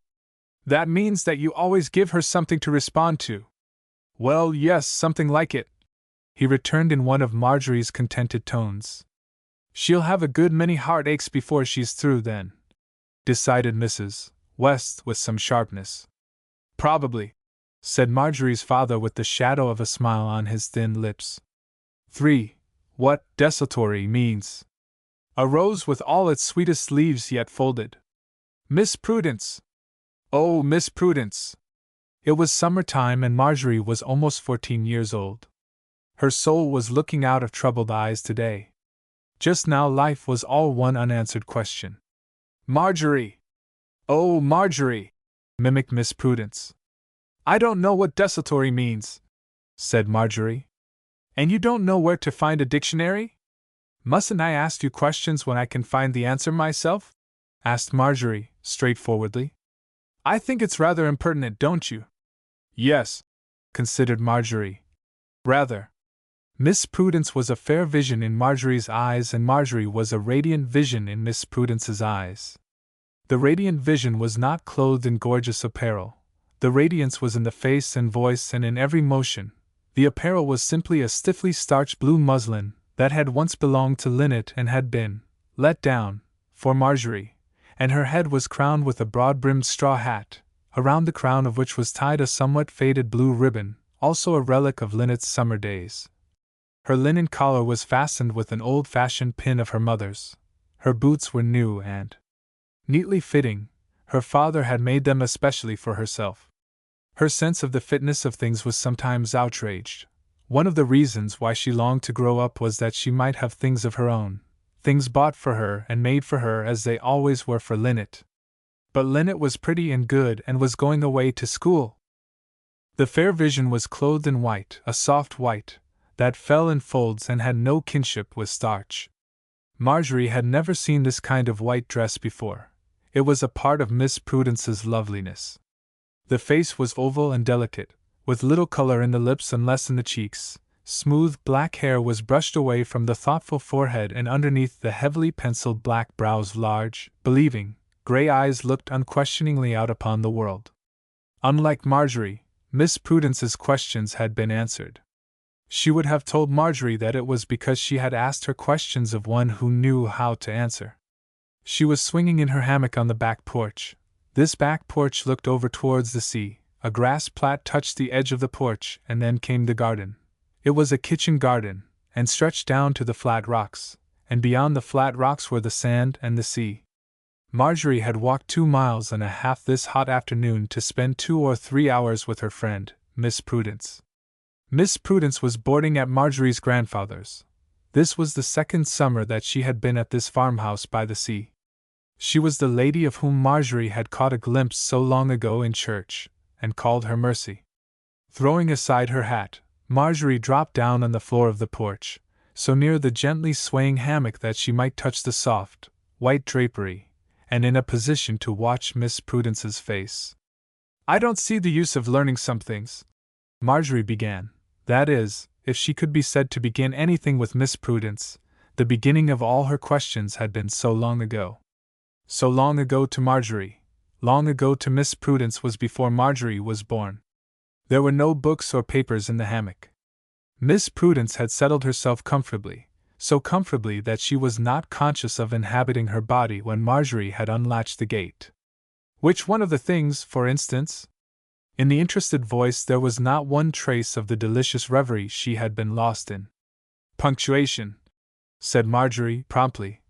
"That means that you always give her something to respond to." "Well, yes, something like it," he returned in one of Marjorie's contented tones. "She'll have a good many heartaches before she's through then," decided Mrs. West with some sharpness. "Probably," said Marjorie's father with the shadow of a smile on his thin lips. 3. What desultory means. A rose with all its sweetest leaves yet folded. Miss Prudence! Oh, Miss Prudence! It was summer time and Marjorie was almost 14 years old. Her soul was looking out of troubled eyes today. Just now life was all one unanswered question. "Marjorie! Oh, Marjorie!" mimicked Miss Prudence. "I don't know what desultory means," said Marjorie. "And you don't know where to find a dictionary? Mustn't I ask you questions when I can find the answer myself?" asked Marjorie, straightforwardly. "I think it's rather impertinent, don't you?" "Yes," considered Marjorie. "Rather." Miss Prudence was a fair vision in Marjorie's eyes, and Marjorie was a radiant vision in Miss Prudence's eyes. The radiant vision was not clothed in gorgeous apparel. The radiance was in the face and voice and in every motion. The apparel was simply a stiffly starched blue muslin that had once belonged to Lynette and had been let down for Marjorie, and her head was crowned with a broad-brimmed straw hat, around the crown of which was tied a somewhat faded blue ribbon, also a relic of Lynette's summer days. Her linen collar was fastened with an old-fashioned pin of her mother's. Her boots were new and neatly fitting. Her father had made them especially for herself. Her sense of the fitness of things was sometimes outraged. One of the reasons why she longed to grow up was that she might have things of her own, things bought for her and made for her as they always were for Lynette. But Lynette was pretty and good and was going away to school. The fair vision was clothed in white, a soft white, that fell in folds and had no kinship with starch. Marjorie had never seen this kind of white dress before. It was a part of Miss Prudence's loveliness. The face was oval and delicate, with little color in the lips and less in the cheeks. Smooth black hair was brushed away from the thoughtful forehead, and underneath the heavily penciled black brows large, believing, gray eyes looked unquestioningly out upon the world. Unlike Marjorie, Miss Prudence's questions had been answered. She would have told Marjorie that it was because she had asked her questions of one who knew how to answer. She was swinging in her hammock on the back porch. This back porch looked over towards the sea. A grass plat touched the edge of the porch, and then came the garden. It was a kitchen garden, and stretched down to the flat rocks, and beyond the flat rocks were the sand and the sea. Marjorie had walked 2 miles and a half this hot afternoon to spend 2 or 3 hours with her friend, Miss Prudence. Miss Prudence was boarding at Marjorie's grandfather's. This was the second summer that she had been at this farmhouse by the sea. She was the lady of whom Marjorie had caught a glimpse so long ago in church, and called her Mercy. Throwing aside her hat, Marjorie dropped down on the floor of the porch, so near the gently swaying hammock that she might touch the soft, white drapery, and in a position to watch Miss Prudence's face. "I don't see the use of learning some things," Marjorie began. That is, if she could be said to begin anything with Miss Prudence, the beginning of all her questions had been so long ago. So long ago to Marjorie, long ago to Miss Prudence was before Marjorie was born. There were no books or papers in the hammock. Miss Prudence had settled herself comfortably, so comfortably that she was not conscious of inhabiting her body when Marjorie had unlatched the gate. "Which one of the things, for instance?" In the interested voice there was not one trace of the delicious reverie she had been lost in. "Punctuation," said Marjorie promptly.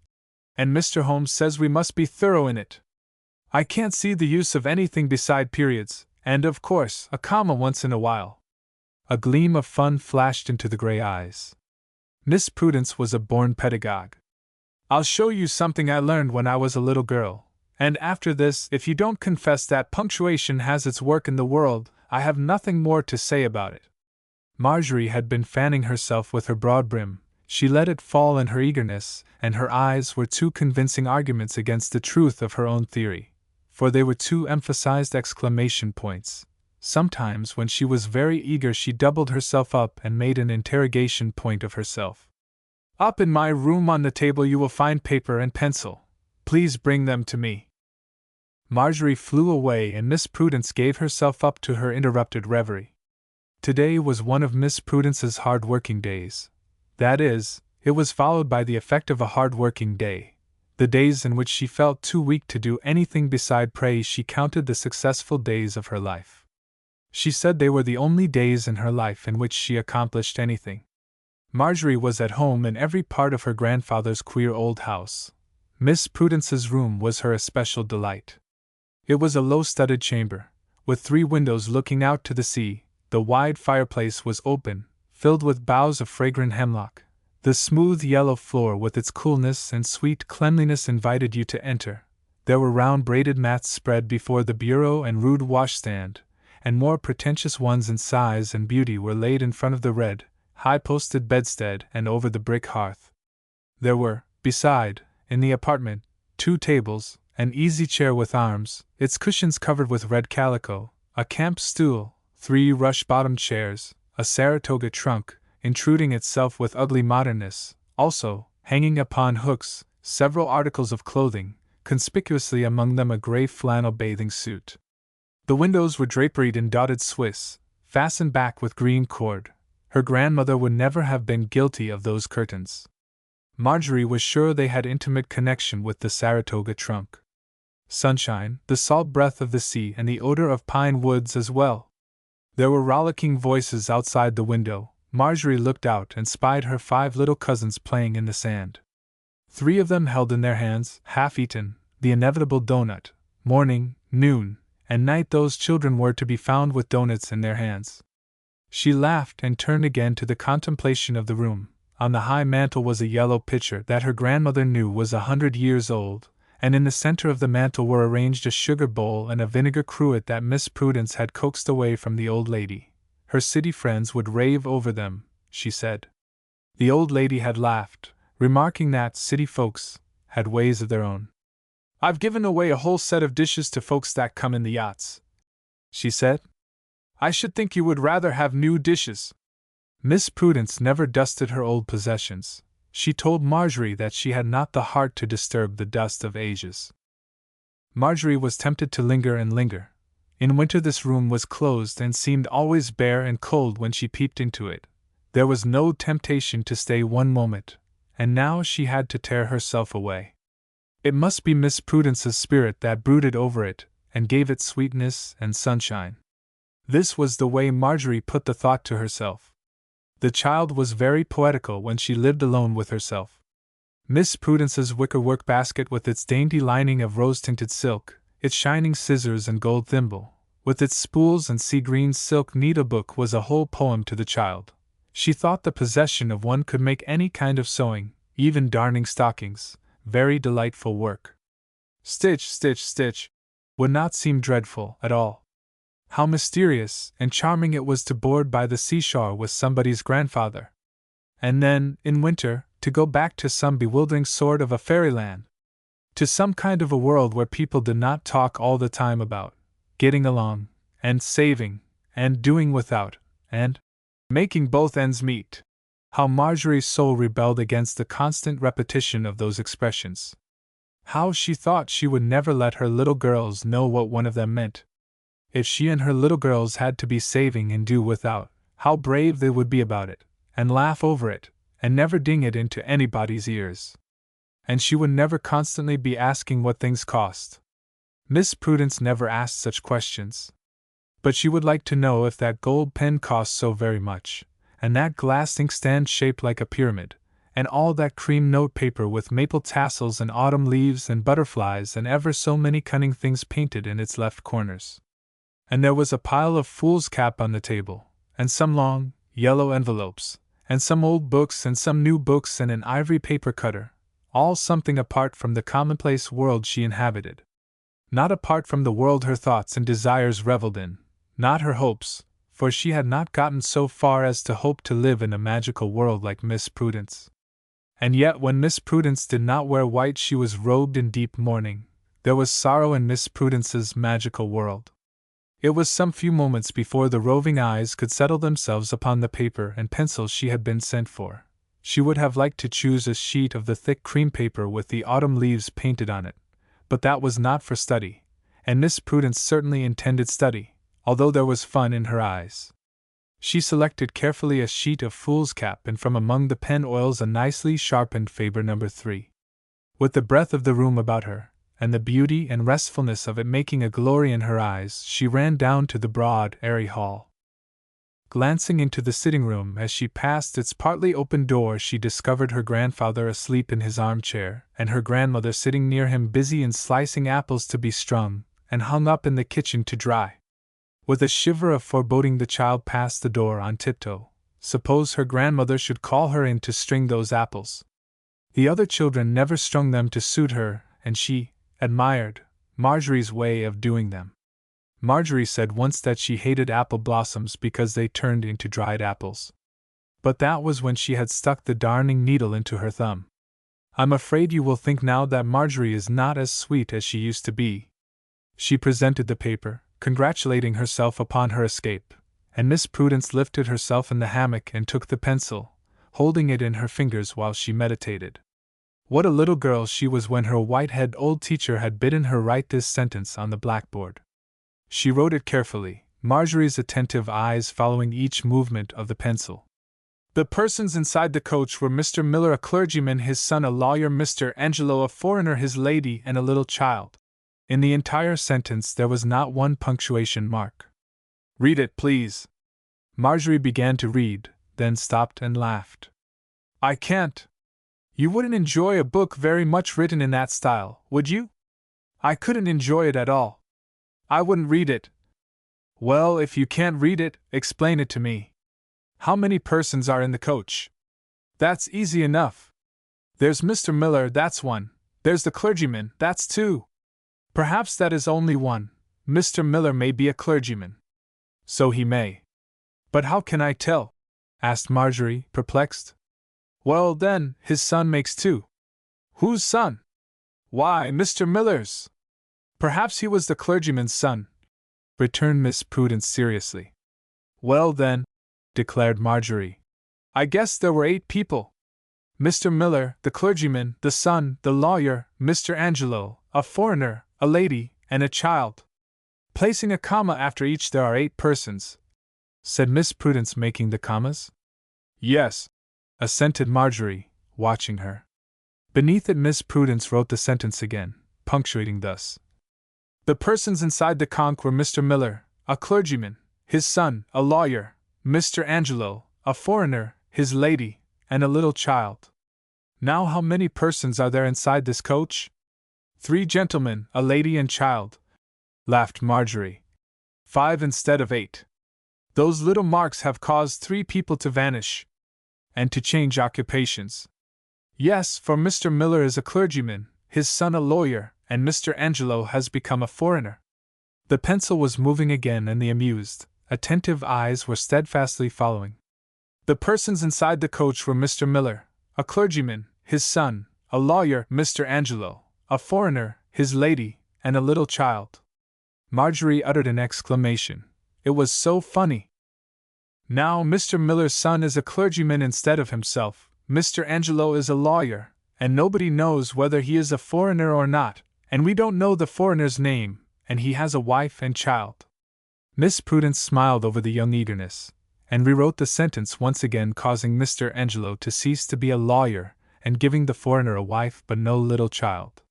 "And Mr. Holmes says we must be thorough in it. I can't see the use of anything beside periods, and of course, a comma once in a while." A gleam of fun flashed into the gray eyes. Miss Prudence was a born pedagogue. "I'll show you something I learned when I was a little girl, and after this, if you don't confess that punctuation has its work in the world, I have nothing more to say about it." Marjorie had been fanning herself with her broad brim. She let it fall in her eagerness, and her eyes were two convincing arguments against the truth of her own theory, for they were two emphasized exclamation points. Sometimes, when she was very eager, she doubled herself up and made an interrogation point of herself. "Up in my room on the table you will find paper and pencil. Please bring them to me." Marjorie flew away, and Miss Prudence gave herself up to her interrupted reverie. Today was one of Miss Prudence's hard-working days. That is, it was followed by the effect of a hard-working day. The days in which she felt too weak to do anything beside pray she counted the successful days of her life. She said they were the only days in her life in which she accomplished anything. Marjorie was at home in every part of her grandfather's queer old house. Miss Prudence's room was her especial delight. It was a low-studded chamber, with 3 windows looking out to the sea. The wide fireplace was open, filled with boughs of fragrant hemlock. The smooth yellow floor with its coolness and sweet cleanliness invited you to enter. There were round braided mats spread before the bureau and rude washstand, and more pretentious ones in size and beauty were laid in front of the red, high-posted bedstead and over the brick hearth. There were, beside, in the apartment, 2 tables, an easy-chair with arms, its cushions covered with red calico, a camp stool, 3 rush-bottomed chairs, a Saratoga trunk, intruding itself with ugly modernness, also, hanging upon hooks, several articles of clothing, conspicuously among them a gray flannel bathing suit. The windows were draperied in dotted Swiss, fastened back with green cord. Her grandmother would never have been guilty of those curtains. Marjorie was sure they had intimate connection with the Saratoga trunk. Sunshine, the salt breath of the sea, and the odor of pine woods as well. There were rollicking voices outside the window. Marjorie looked out and spied her 5 little cousins playing in the sand. 3 of them held in their hands, half-eaten, the inevitable doughnut. Morning, noon, and night those children were to be found with doughnuts in their hands. She laughed and turned again to the contemplation of the room. On the high mantel was a yellow pitcher that her grandmother knew was 100 years old, and in the center of the mantel were arranged a sugar bowl and a vinegar cruet that Miss Prudence had coaxed away from the old lady. Her city friends would rave over them, she said. The old lady had laughed, remarking that city folks had ways of their own. "I've given away a whole set of dishes to folks that come in the yachts," she said. "I should think you would rather have new dishes." Miss Prudence never dusted her old possessions. She told Marjorie that she had not the heart to disturb the dust of ages. Marjorie was tempted to linger and linger. In winter this room was closed and seemed always bare and cold when she peeped into it. There was no temptation to stay one moment, and now she had to tear herself away. It must be Miss Prudence's spirit that brooded over it and gave it sweetness and sunshine. This was the way Marjorie put the thought to herself. The child was very poetical when she lived alone with herself. Miss Prudence's wicker-work basket with its dainty lining of rose-tinted silk, its shining scissors and gold thimble, with its spools and sea-green silk needlebook was a whole poem to the child. She thought the possession of one could make any kind of sewing, even darning stockings, very delightful work. Stitch, stitch, stitch would not seem dreadful at all. How mysterious and charming it was to board by the seashore with somebody's grandfather. And then, in winter, to go back to some bewildering sort of a fairyland. To some kind of a world where people did not talk all the time about getting along, and saving, and doing without, and making both ends meet. How Marjorie's soul rebelled against the constant repetition of those expressions. How she thought she would never let her little girls know what one of them meant. If she and her little girls had to be saving and do without, how brave they would be about it, and laugh over it, and never ding it into anybody's ears. And she would never constantly be asking what things cost. Miss Prudence never asked such questions. But she would like to know if that gold pen cost so very much, and that glass inkstand shaped like a pyramid, and all that cream note paper with maple tassels and autumn leaves and butterflies and ever so many cunning things painted in its left corners. And there was a pile of foolscap on the table, and some long, yellow envelopes, and some old books and some new books and an ivory paper cutter, all something apart from the commonplace world she inhabited. Not apart from the world her thoughts and desires reveled in, not her hopes, for she had not gotten so far as to hope to live in a magical world like Miss Prudence. And yet when Miss Prudence did not wear white she was robed in deep mourning. There was sorrow in Miss Prudence's magical world. It was some few moments before the roving eyes could settle themselves upon the paper and pencil she had been sent for. She would have liked to choose a sheet of the thick cream paper with the autumn leaves painted on it, but that was not for study, and Miss Prudence certainly intended study, although there was fun in her eyes. She selected carefully a sheet of foolscap and from among the pen oils a nicely sharpened Faber No. 3. With the breath of the room about her, and the beauty and restfulness of it making a glory in her eyes, she ran down to the broad, airy hall. Glancing into the sitting-room as she passed its partly open door, she discovered her grandfather asleep in his armchair, and her grandmother sitting near him busy in slicing apples to be strung and hung up in the kitchen to dry. With a shiver of foreboding the child passed the door on tiptoe. Suppose her grandmother should call her in to string those apples. The other children never strung them to suit her, and she admired Marjorie's way of doing them. Marjorie said once that she hated apple blossoms because they turned into dried apples. But that was when she had stuck the darning needle into her thumb. I'm afraid you will think now that Marjorie is not as sweet as she used to be. She presented the paper, congratulating herself upon her escape, and Miss Prudence lifted herself in the hammock and took the pencil, holding it in her fingers while she meditated. What a little girl she was when her white-headed old teacher had bidden her write this sentence on the blackboard. She wrote it carefully, Marjorie's attentive eyes following each movement of the pencil. The persons inside the coach were Mr. Miller, a clergyman, his son, a lawyer, Mr. Angelo, a foreigner, his lady, and a little child. In the entire sentence there was not one punctuation mark. Read it, please. Marjorie began to read, then stopped and laughed. I can't. You wouldn't enjoy a book very much written in that style, would you? I couldn't enjoy it at all. I wouldn't read it. Well, if you can't read it, explain it to me. How many persons are in the coach? That's easy enough. There's Mr. Miller, that's one. There's the clergyman, that's two. Perhaps that is only one. Mr. Miller may be a clergyman. So he may. But how can I tell? Asked Marjorie, perplexed. Well, then, his son makes two. Whose son? Why, Mr. Miller's. Perhaps he was the clergyman's son, returned Miss Prudence seriously. Well, then, declared Marjorie, I guess there were 8 people. Mr. Miller, the clergyman, the son, the lawyer, Mr. Angelo, a foreigner, a lady, and a child. Placing a comma after each, there are 8 persons, said Miss Prudence, making the commas. Yes, assented Marjorie, watching her. Beneath it Miss Prudence wrote the sentence again, punctuating thus. The persons inside the conch were Mr. Miller, a clergyman, his son, a lawyer, Mr. Angelo, a foreigner, his lady, and a little child. Now how many persons are there inside this coach? 3 gentlemen, a lady and child, laughed Marjorie. 5 instead of 8. Those little marks have caused 3 people to vanish, and to change occupations. Yes, for Mr. Miller is a clergyman, his son a lawyer, and Mr. Angelo has become a foreigner. The pencil was moving again and the amused, attentive eyes were steadfastly following. The persons inside the coach were Mr. Miller, a clergyman, his son, a lawyer, Mr. Angelo, a foreigner, his lady, and a little child. Marjorie uttered an exclamation. It was so funny. Now Mr. Miller's son is a clergyman instead of himself, Mr. Angelo is a lawyer, and nobody knows whether he is a foreigner or not, and we don't know the foreigner's name, and he has a wife and child. Miss Prudence smiled over the young eagerness, and rewrote the sentence once again, causing Mr. Angelo to cease to be a lawyer, and giving the foreigner a wife but no little child.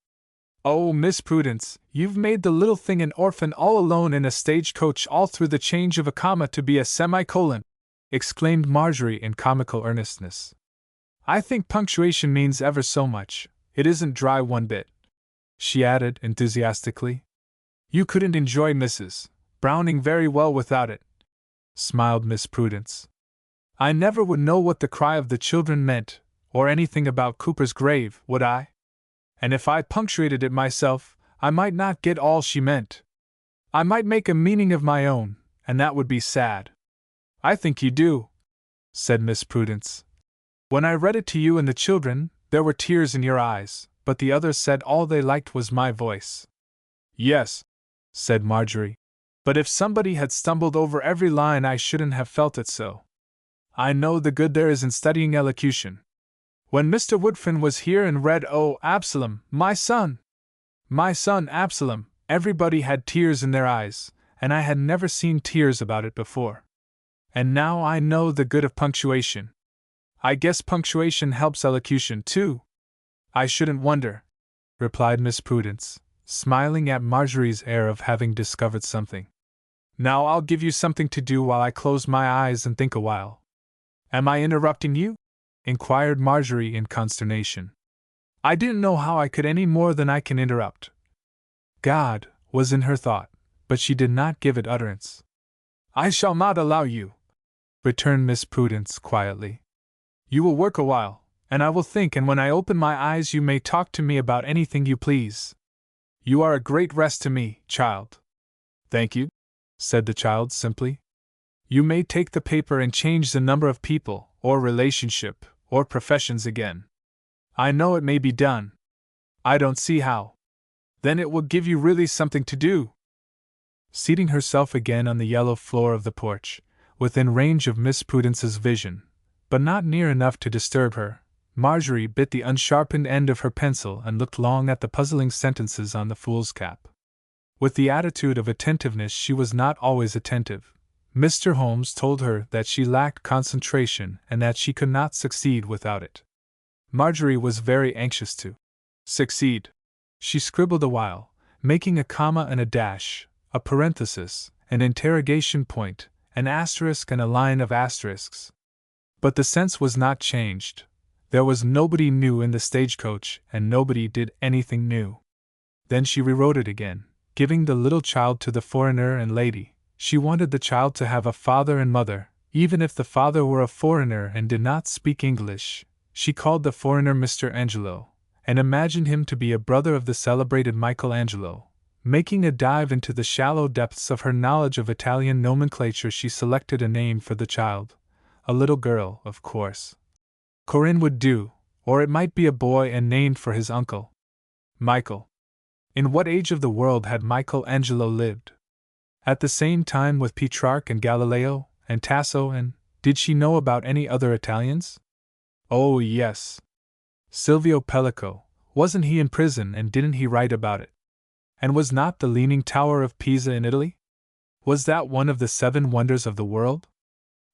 Oh, Miss Prudence, you've made the little thing an orphan all alone in a stagecoach all through the change of a comma to be a semicolon! Exclaimed Marjorie in comical earnestness. I think punctuation means ever so much. It isn't dry one bit, she added enthusiastically. You couldn't enjoy Mrs. Browning very well without it, smiled Miss Prudence. I never would know what the cry of the children meant, or anything about Cooper's grave, would I? And if I punctuated it myself, I might not get all she meant. I might make a meaning of my own, and that would be sad. I think you do, said Miss Prudence. When I read it to you and the children, there were tears in your eyes, but the others said all they liked was my voice. Yes, said Marjorie, but if somebody had stumbled over every line I shouldn't have felt it so. I know the good there is in studying elocution. When Mr. Woodfin was here and read "Oh, Absalom, my son, Absalom," everybody had tears in their eyes, and I had never seen tears about it before. And now I know the good of punctuation. I guess punctuation helps elocution, too. I shouldn't wonder, replied Miss Prudence, smiling at Marjorie's air of having discovered something. Now I'll give you something to do while I close my eyes and think a while. Am I interrupting you? Inquired Marjorie in consternation. I didn't know how I could any more than I can interrupt. God was in her thought, but she did not give it utterance. I shall not allow you, returned Miss Prudence quietly. You will work a while, and I will think, and when I open my eyes you may talk to me about anything you please. You are a great rest to me, child. Thank you, said the child simply. You may take the paper and change the number of people, or relationship, or professions again. I know it may be done. I don't see how. Then it will give you really something to do. Seating herself again on the yellow floor of the porch, within range of Miss Prudence's vision, but not near enough to disturb her, Marjorie bit the unsharpened end of her pencil and looked long at the puzzling sentences on the foolscap. With the attitude of attentiveness she was not always attentive, Mr. Holmes told her that she lacked concentration and that she could not succeed without it. Marjorie was very anxious to succeed. She scribbled a while, making a comma and a dash, a parenthesis, an interrogation point, an asterisk and a line of asterisks. But the sense was not changed. There was nobody new in the stagecoach, and nobody did anything new. Then she rewrote it again, giving the little child to the foreigner and lady. She wanted the child to have a father and mother, even if the father were a foreigner and did not speak English. She called the foreigner Mr. Angelo, and imagined him to be a brother of the celebrated Michelangelo. Making a dive into the shallow depths of her knowledge of Italian nomenclature, she selected a name for the child. A little girl, of course. Corinne would do, or it might be a boy and named for his uncle, Michael. In what age of the world had Michelangelo lived? At the same time with Petrarch and Galileo, and Tasso, and did she know about any other Italians? Oh, yes. Silvio Pellico, wasn't he in prison and didn't he write about it? And was not the Leaning Tower of Pisa in Italy? Was that one of the 7 wonders of the world?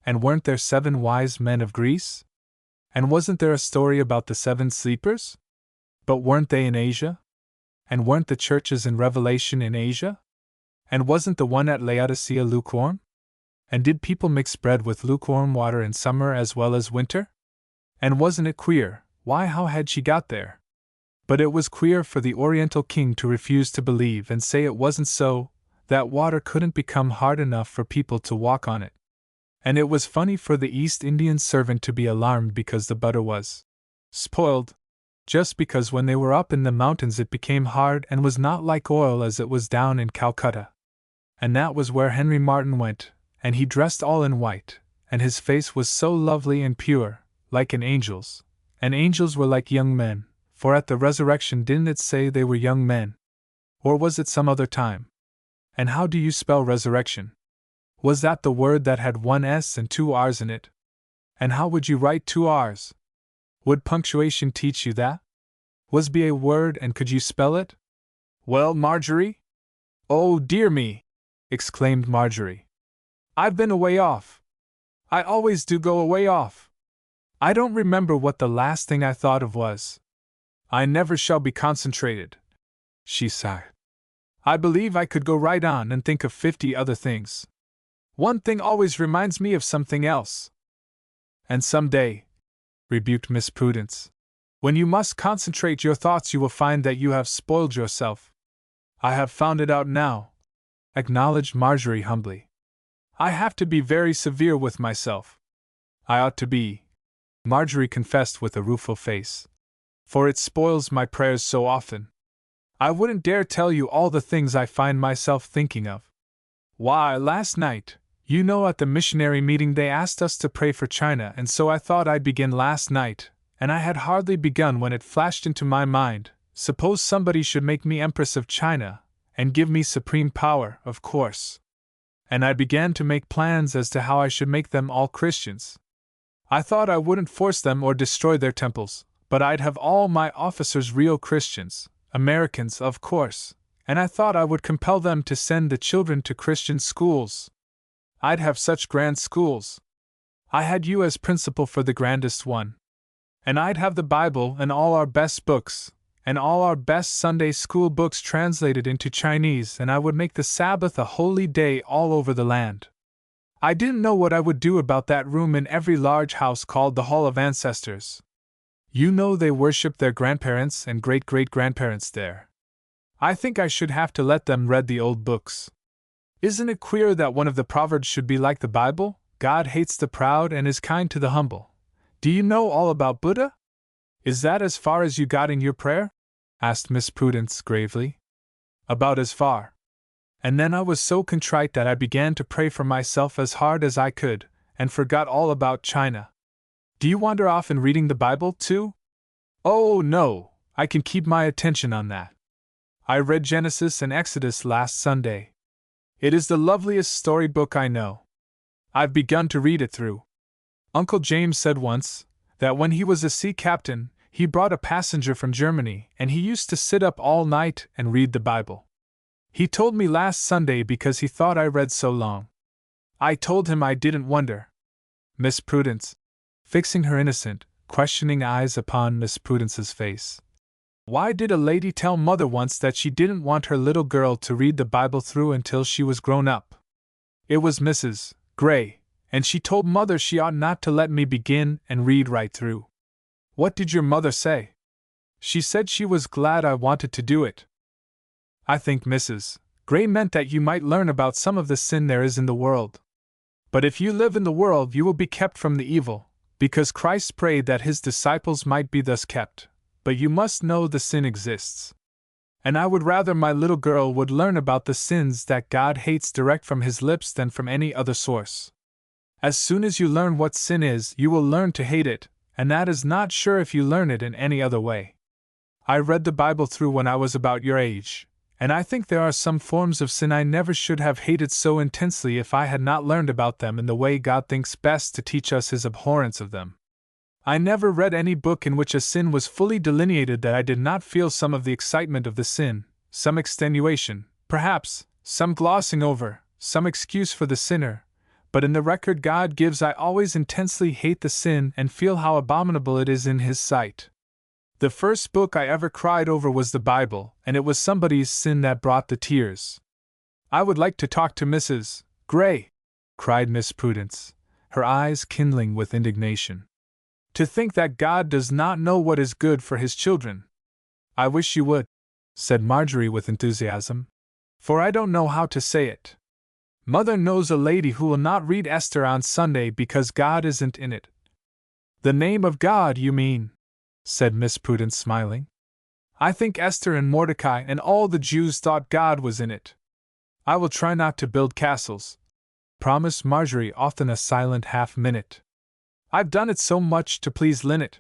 And weren't there 7 wise men of Greece? And wasn't there a story about the 7 sleepers? But weren't they in Asia? And weren't the churches in Revelation in Asia? And wasn't the one at Laodicea lukewarm? And did people mix bread with lukewarm water in summer as well as winter? And wasn't it queer? Why, how had she got there? But it was queer for the Oriental king to refuse to believe and say it wasn't so, that water couldn't become hard enough for people to walk on it. And it was funny for the East Indian servant to be alarmed because the butter was spoiled, just because when they were up in the mountains it became hard and was not like oil as it was down in Calcutta. And that was where Henry Martin went, and he dressed all in white, and his face was so lovely and pure, like an angel's, and angels were like young men, for at the resurrection didn't it say they were young men? Or was it some other time? And how do you spell resurrection? Was that the word that had 1 S and 2 R's in it? And how would you write 2 R's? Would punctuation teach you that? Was be a word and could you spell it? Well, Marjorie? Oh, dear me! Exclaimed Marjorie. I've been away off. I always do go away off. I don't remember what the last thing I thought of was. I never shall be concentrated. she sighed. I believe I could go right on and think of 50 other things. One thing always reminds me of something else. And someday, rebuked Miss Prudence, when you must concentrate your thoughts, you will find that you have spoiled yourself. I have found it out now, acknowledged Marjorie humbly. I have to be very severe with myself. I ought to be, Marjorie confessed with a rueful face, for it spoils my prayers so often. I wouldn't dare tell you all the things I find myself thinking of. Why, last night, you know, at the missionary meeting they asked us to pray for China, and so I thought I'd begin last night, and I had hardly begun when it flashed into my mind, suppose somebody should make me Empress of China, and give me supreme power, of course. And I began to make plans as to how I should make them all Christians. I thought I wouldn't force them or destroy their temples, but I'd have all my officers real Christians, Americans, of course, and I thought I would compel them to send the children to Christian schools. I'd have such grand schools. I had you as principal for the grandest one. And I'd have the Bible and all our best books, and all our best Sunday school books translated into Chinese, and I would make the Sabbath a holy day all over the land. I didn't know what I would do about that room in every large house called the Hall of Ancestors. You know they worship their grandparents and great-great-grandparents there. I think I should have to let them read the old books. Isn't it queer that one of the Proverbs should be like the Bible? God hates the proud and is kind to the humble. Do you know all about Buddha? Is that as far as you got in your prayer? Asked Miss Prudence gravely. About as far. And then I was so contrite that I began to pray for myself as hard as I could, and forgot all about China. Do you wander off in reading the Bible, too? Oh, no, I can keep my attention on that. I read Genesis and Exodus last Sunday. It is the loveliest story book I know. I've begun to read it through. Uncle James said once that when he was a sea captain, he brought a passenger from Germany, and he used to sit up all night and read the Bible. He told me last Sunday because he thought I read so long. I told him I didn't wonder. Miss Prudence, fixing her innocent, questioning eyes upon Miss Prudence's face. Why did a lady tell Mother once that she didn't want her little girl to read the Bible through until she was grown up? It was Mrs. Gray, and she told Mother she ought not to let me begin and read right through. What did your mother say? She said she was glad I wanted to do it. I think Mrs. Gray meant that you might learn about some of the sin there is in the world. But if you live in the world, you will be kept from the evil, because Christ prayed that his disciples might be thus kept. But you must know the sin exists. And I would rather my little girl would learn about the sins that God hates direct from his lips than from any other source. As soon as you learn what sin is, you will learn to hate it, and that is not sure if you learn it in any other way. I read the Bible through when I was about your age, and I think there are some forms of sin I never should have hated so intensely if I had not learned about them in the way God thinks best to teach us his abhorrence of them. I never read any book in which a sin was fully delineated that I did not feel some of the excitement of the sin, some extenuation, perhaps, some glossing over, some excuse for the sinner, but in the record God gives I always intensely hate the sin and feel how abominable it is in his sight. The first book I ever cried over was the Bible, and it was somebody's sin that brought the tears. I would like to talk to Mrs. Gray, cried Miss Prudence, her eyes kindling with indignation. To think that God does not know what is good for his children. I wish you would, said Marjorie with enthusiasm, for I don't know how to say it. Mother knows a lady who will not read Esther on Sunday because God isn't in it. The name of God, you mean, said Miss Prudence, smiling. I think Esther and Mordecai and all the Jews thought God was in it. I will try not to build castles, promised Marjorie, often a silent half-minute. I've done it so much to please Lynette.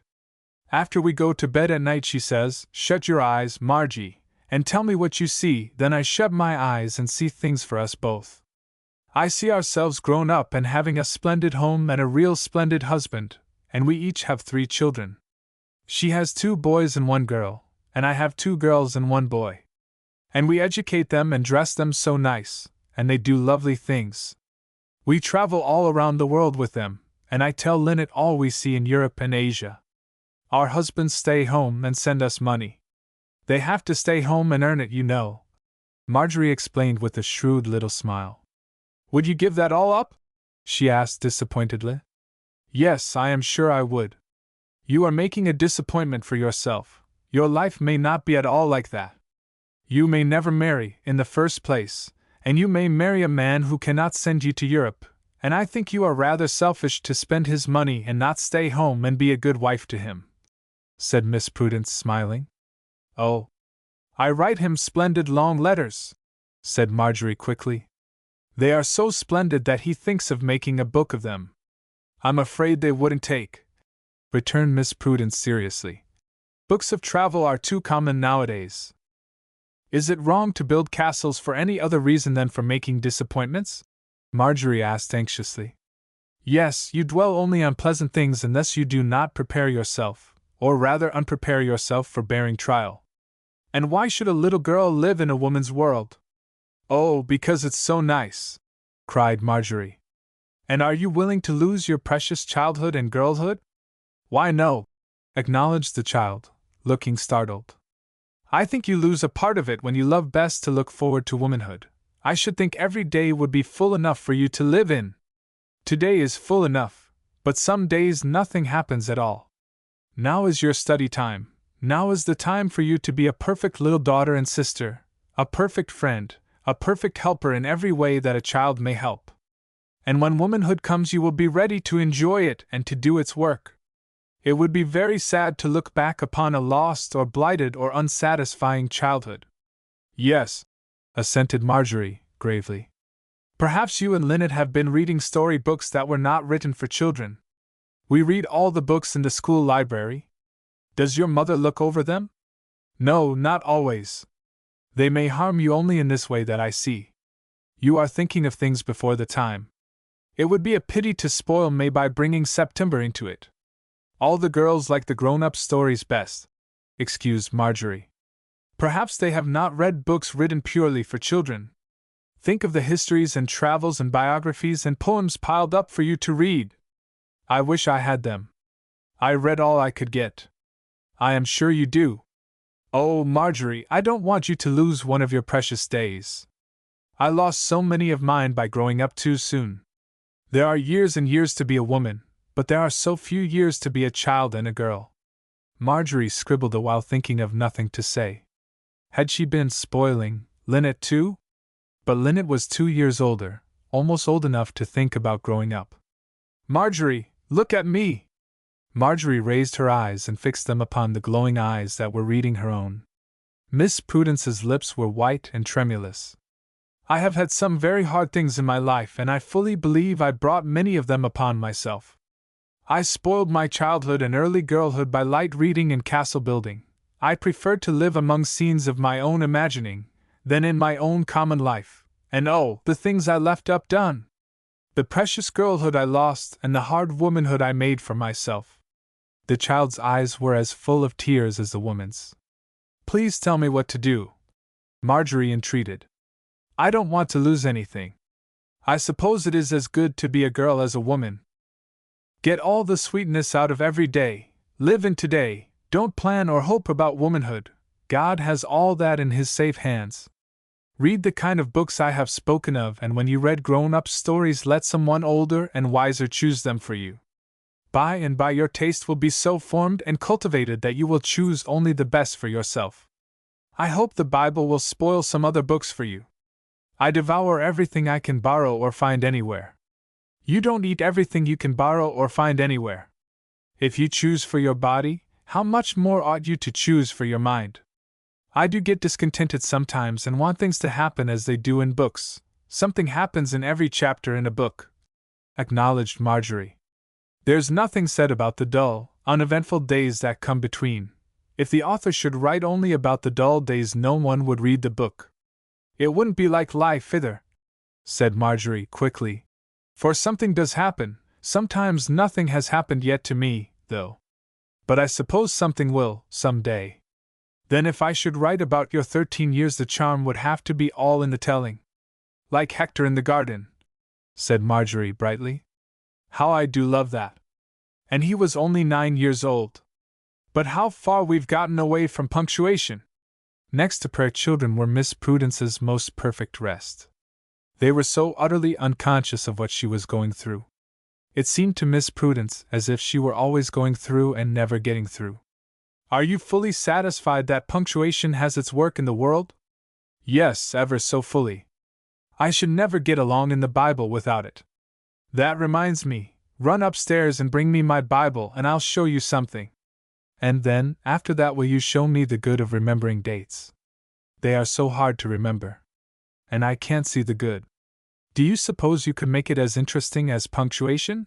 After we go to bed at night she says, "Shut your eyes, Margie, and tell me what you see." Then I shut my eyes and see things for us both. I see ourselves grown up and having a splendid home and a real splendid husband, and we each have 3 children. She has 2 boys and 1 girl, and I have 2 girls and 1 boy. And we educate them and dress them so nice, and they do lovely things. We travel all around the world with them, and I tell Lynette all we see in Europe and Asia. Our husbands stay home and send us money. They have to stay home and earn it, you know," Marjorie explained with a shrewd little smile. "Would you give that all up?" she asked disappointedly. "Yes, I am sure I would. You are making a disappointment for yourself. Your life may not be at all like that. You may never marry, in the first place, and you may marry a man who cannot send you to Europe, and I think you are rather selfish to spend his money and not stay home and be a good wife to him," said Miss Prudence, smiling. "Oh, I write him splendid long letters," said Marjorie quickly. "They are so splendid that he thinks of making a book of them." "I'm afraid they wouldn't take," returned Miss Prudence seriously. "Books of travel are too common nowadays." "Is it wrong to build castles for any other reason than for making disappointments?" Marjorie asked anxiously. "Yes, you dwell only on pleasant things unless you do not prepare yourself, or rather unprepare yourself for bearing trial. And why should a little girl live in a woman's world?" "Oh, because it's so nice!" cried Marjorie. "And are you willing to lose your precious childhood and girlhood?" "Why, no," acknowledged the child, looking startled. "I think you lose a part of it when you love best to look forward to womanhood. I should think every day would be full enough for you to live in. Today is full enough, but some days nothing happens at all. Now is your study time. Now is the time for you to be a perfect little daughter and sister, a perfect friend, a perfect helper in every way that a child may help. And when womanhood comes, you will be ready to enjoy it and to do its work. It would be very sad to look back upon a lost or blighted or unsatisfying childhood." "Yes," assented Marjorie, gravely. "Perhaps you and Lynette have been reading story books that were not written for children. We read all the books in the school library. Does your mother look over them?" "No, not always. They may harm you only in this way that I see. You are thinking of things before the time. It would be a pity to spoil May by bringing September into it. All the girls like the grown-up stories best," excused Marjorie. "Perhaps they have not read books written purely for children. Think of the histories and travels and biographies and poems piled up for you to read. I wish I had them. I read all I could get. I am sure you do. Oh, Marjorie, I don't want you to lose one of your precious days. I lost so many of mine by growing up too soon. There are years and years to be a woman, but there are so few years to be a child and a girl." Marjorie scribbled a while, thinking of nothing to say. Had she been spoiling Lynette too? But Lynette was 2 years older, almost old enough to think about growing up. "Marjorie, look at me!" Marjorie raised her eyes and fixed them upon the glowing eyes that were reading her own. Miss Prudence's lips were white and tremulous. "I have had some very hard things in my life, and I fully believe I brought many of them upon myself. I spoiled my childhood and early girlhood by light reading and castle building. I preferred to live among scenes of my own imagining than in my own common life, and oh, the things I left undone! The precious girlhood I lost and the hard womanhood I made for myself." The child's eyes were as full of tears as the woman's. "Please tell me what to do," Marjorie entreated. "I don't want to lose anything. I suppose it is as good to be a girl as a woman. Get all the sweetness out of every day, live in today, don't plan or hope about womanhood. God has all that in His safe hands. Read the kind of books I have spoken of, and when you read grown-up stories, let someone older and wiser choose them for you. By and by your taste will be so formed and cultivated that you will choose only the best for yourself. I hope the Bible will spoil some other books for you. I devour everything I can borrow or find anywhere. You don't eat everything you can borrow or find anywhere. If you choose for your body, how much more ought you to choose for your mind? I do get discontented sometimes and want things to happen as they do in books. Something happens in every chapter in a book," acknowledged Marjorie. "There's nothing said about the dull, uneventful days that come between. If the author should write only about the dull days, no one would read the book. It wouldn't be like life either," said Marjorie quickly. "For something does happen. Sometimes nothing has happened yet to me, though. But I suppose something will, some day. Then if I should write about your 13 years, the charm would have to be all in the telling. Like Hector in the garden," said Marjorie brightly. "How I do love that! And he was only 9 years old. But how far we've gotten away from punctuation! Next to prayer, children were Miss Prudence's most perfect rest. They were so utterly unconscious of what she was going through. It seemed to Miss Prudence as if she were always going through and never getting through. Are you fully satisfied that punctuation has its work in the world? Yes, ever so fully. I should never get along in the Bible without it. That reminds me, run upstairs and bring me my Bible and I'll show you something. And then, after that, will you show me the good of remembering dates? They are so hard to remember. And I can't see the good. Do you suppose you could make it as interesting as punctuation?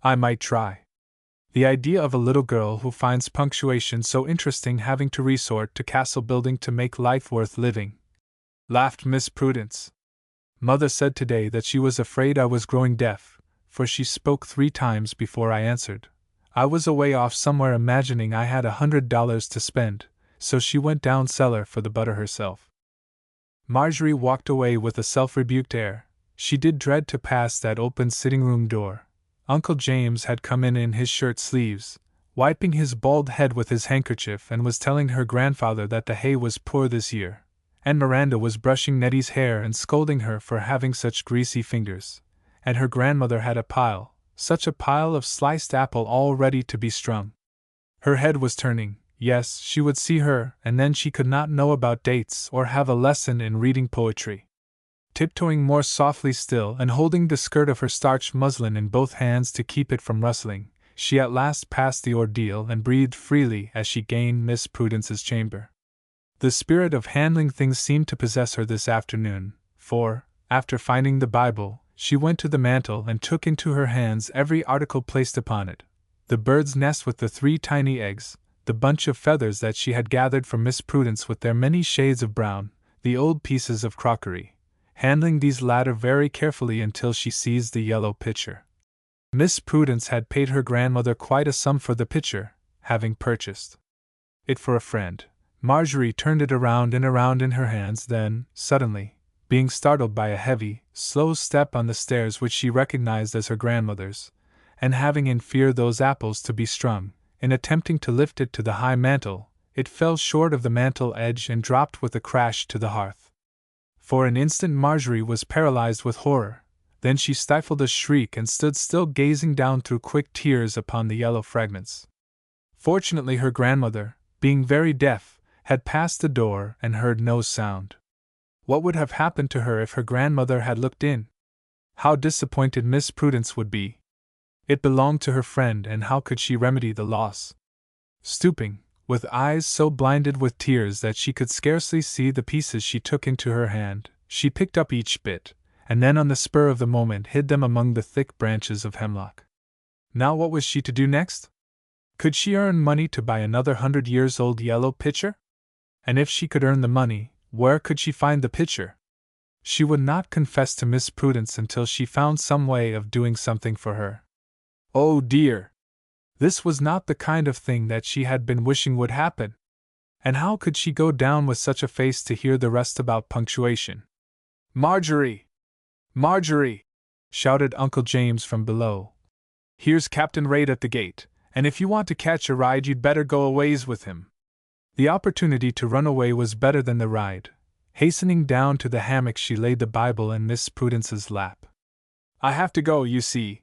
I might try. The idea of a little girl who finds punctuation so interesting having to resort to castle building to make life worth living, laughed Miss Prudence. Mother said today that she was afraid I was growing deaf, for she spoke 3 times before I answered. I was away off somewhere imagining I had $100 to spend, so she went down cellar for the butter herself. Marjorie walked away with a self-rebuked air. She did dread to pass that open sitting-room door. Uncle James had come in his shirt sleeves, wiping his bald head with his handkerchief, and was telling her grandfather that the hay was poor this year, and Miranda was brushing Nettie's hair and scolding her for having such greasy fingers, and her grandmother had such a pile of sliced apple all ready to be strung. Her head was turning. Yes, she would see her, and then she could not know about dates or have a lesson in reading poetry. Tiptoeing more softly still and holding the skirt of her starched muslin in both hands to keep it from rustling, she at last passed the ordeal and breathed freely as she gained Miss Prudence's chamber. The spirit of handling things seemed to possess her this afternoon, for, after finding the Bible, she went to the mantel and took into her hands every article placed upon it: the bird's nest with the 3 tiny eggs, the bunch of feathers that she had gathered from Miss Prudence with their many shades of brown, the old pieces of crockery, handling these latter very carefully until she seized the yellow pitcher. Miss Prudence had paid her grandmother quite a sum for the pitcher, having purchased it for a friend. Marjorie turned it around and around in her hands, then, suddenly, being startled by a heavy, slow step on the stairs which she recognized as her grandmother's, and having in fear those apples to be strung, in attempting to lift it to the high mantel, it fell short of the mantel edge and dropped with a crash to the hearth. For an instant Marjorie was paralyzed with horror, then she stifled a shriek and stood still, gazing down through quick tears upon the yellow fragments. Fortunately her grandmother, being very deaf, had passed the door and heard no sound. What would have happened to her if her grandmother had looked in? How disappointed Miss Prudence would be! It belonged to her friend, and how could she remedy the loss? Stooping, with eyes so blinded with tears that she could scarcely see the pieces she took into her hand, she picked up each bit, and then on the spur of the moment hid them among the thick branches of hemlock. Now what was she to do next? Could she earn money to buy another 100-years-old yellow pitcher? And if she could earn the money, where could she find the pitcher? She would not confess to Miss Prudence until she found some way of doing something for her. Oh dear! This was not the kind of thing that she had been wishing would happen. And how could she go down with such a face to hear the rest about punctuation? Marjorie! Marjorie! Shouted Uncle James from below. Here's Captain Raid at the gate, and if you want to catch a ride you'd better go a ways with him. The opportunity to run away was better than the ride. Hastening down to the hammock she laid the Bible in Miss Prudence's lap. I have to go, you see,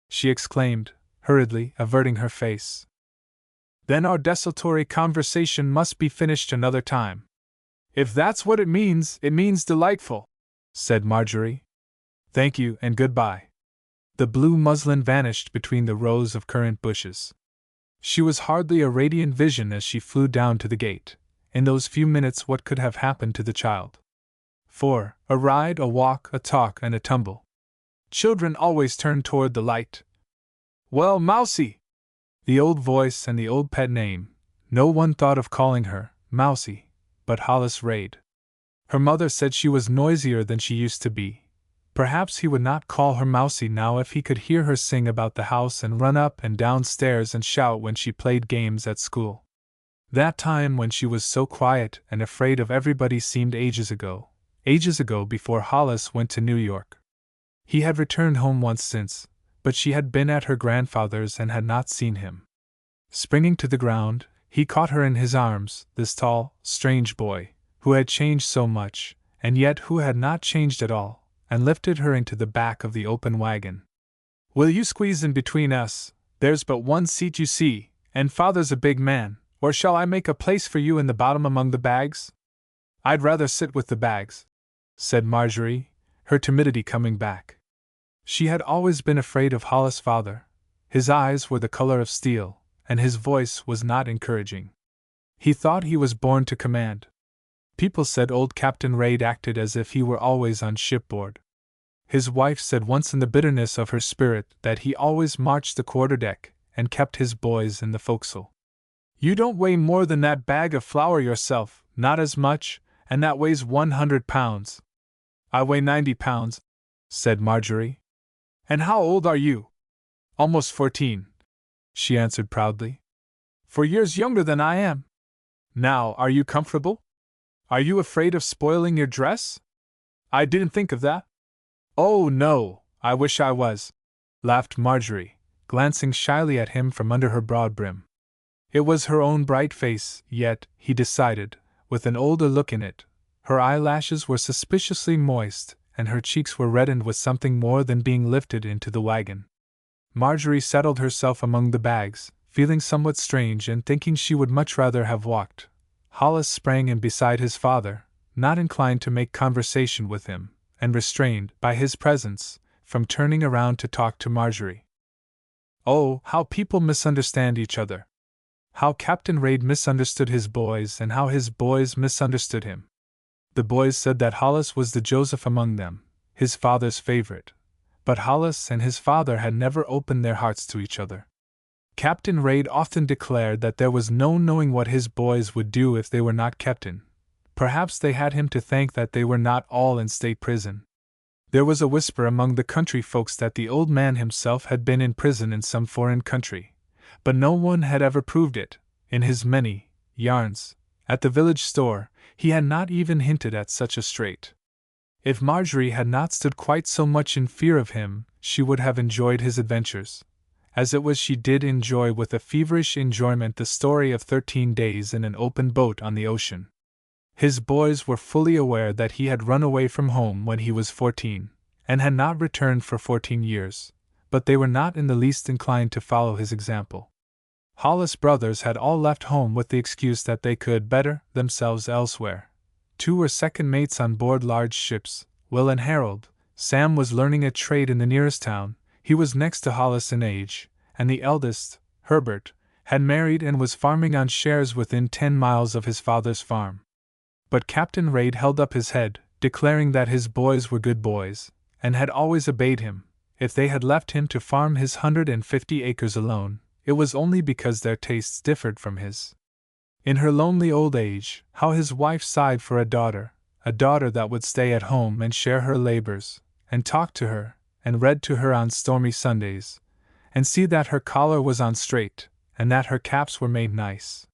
she exclaimed, hurriedly, averting her face. Then our desultory conversation must be finished another time. If that's what it means delightful, said Marjorie. Thank you, and goodbye. The blue muslin vanished between the rows of currant bushes. She was hardly a radiant vision as she flew down to the gate. In those few minutes what could have happened to the child? For, a ride, a walk, a talk, and a tumble. Children always turn toward the light. Well, Mousie! The old voice and the old pet name. No one thought of calling her Mousie, but Hollis Raid. Her mother said she was noisier than she used to be. Perhaps he would not call her Mousie now if he could hear her sing about the house and run up and down stairs and shout when she played games at school. That time when she was so quiet and afraid of everybody seemed ages ago before Hollis went to New York. He had returned home once since, but she had been at her grandfather's and had not seen him. Springing to the ground, He caught her in his arms, this tall, strange boy, who had changed so much, and yet who had not changed at all, and lifted her into the back of the open wagon. "Will you squeeze in between us? There's but one seat, you see, and Father's a big man, or shall I make a place for you in the bottom among the bags?" "I'd rather sit with the bags," said Marjorie, her timidity coming back. She had always been afraid of Hollis' father. His eyes were the color of steel, and his voice was not encouraging. He thought he was born to command. People said old Captain Raid acted as if he were always on shipboard. His wife said once in the bitterness of her spirit that he always marched the quarterdeck and kept his boys in the forecastle. "You don't weigh more than that bag of flour yourself, not as much, and that weighs 100 pounds. "I weigh 90 pounds, said Marjorie. "And how old are you?" "Almost 14, she answered proudly. "4 years younger than I am. Now, are you comfortable? Are you afraid of spoiling your dress?" "I didn't think of that." "Oh, no, I wish I was," laughed Marjorie, glancing shyly at him from under her broad brim. It was her own bright face, yet, he decided, with an older look in it. Her eyelashes were suspiciously moist, and her cheeks were reddened with something more than being lifted into the wagon. Marjorie settled herself among the bags, feeling somewhat strange and thinking she would much rather have walked. Hollis sprang in beside his father, not inclined to make conversation with him, and restrained, by his presence, from turning around to talk to Marjorie. Oh, how people misunderstand each other! How Captain Raid misunderstood his boys and how his boys misunderstood him. The boys said that Hollis was the Joseph among them, his father's favorite, but Hollis and his father had never opened their hearts to each other. Captain Raid often declared that there was no knowing what his boys would do if they were not kept in. Perhaps they had him to thank that they were not all in state prison. There was a whisper among the country folks that the old man himself had been in prison in some foreign country, but no one had ever proved it. In his many yarns at the village store, he had not even hinted at such a strait. If Marjorie had not stood quite so much in fear of him, she would have enjoyed his adventures. As it was, she did enjoy with a feverish enjoyment the story of 13 days in an open boat on the ocean. His boys were fully aware that he had run away from home when he was 14, and had not returned for 14 years, but they were not in the least inclined to follow his example. Hollis' brothers had all left home with the excuse that they could better themselves elsewhere. 2 were second mates on board large ships, Will and Harold. Sam was learning a trade in the nearest town. He was next to Hollis in age, and the eldest, Herbert, had married and was farming on shares within 10 miles of his father's farm. But Captain Raid held up his head, declaring that his boys were good boys, and had always obeyed him. If they had left him to farm his 150 acres alone, it was only because their tastes differed from his. In her lonely old age, how his wife sighed for a daughter that would stay at home and share her labors, and talk to her, and read to her on stormy Sundays, and see that her collar was on straight, and that her caps were made nice.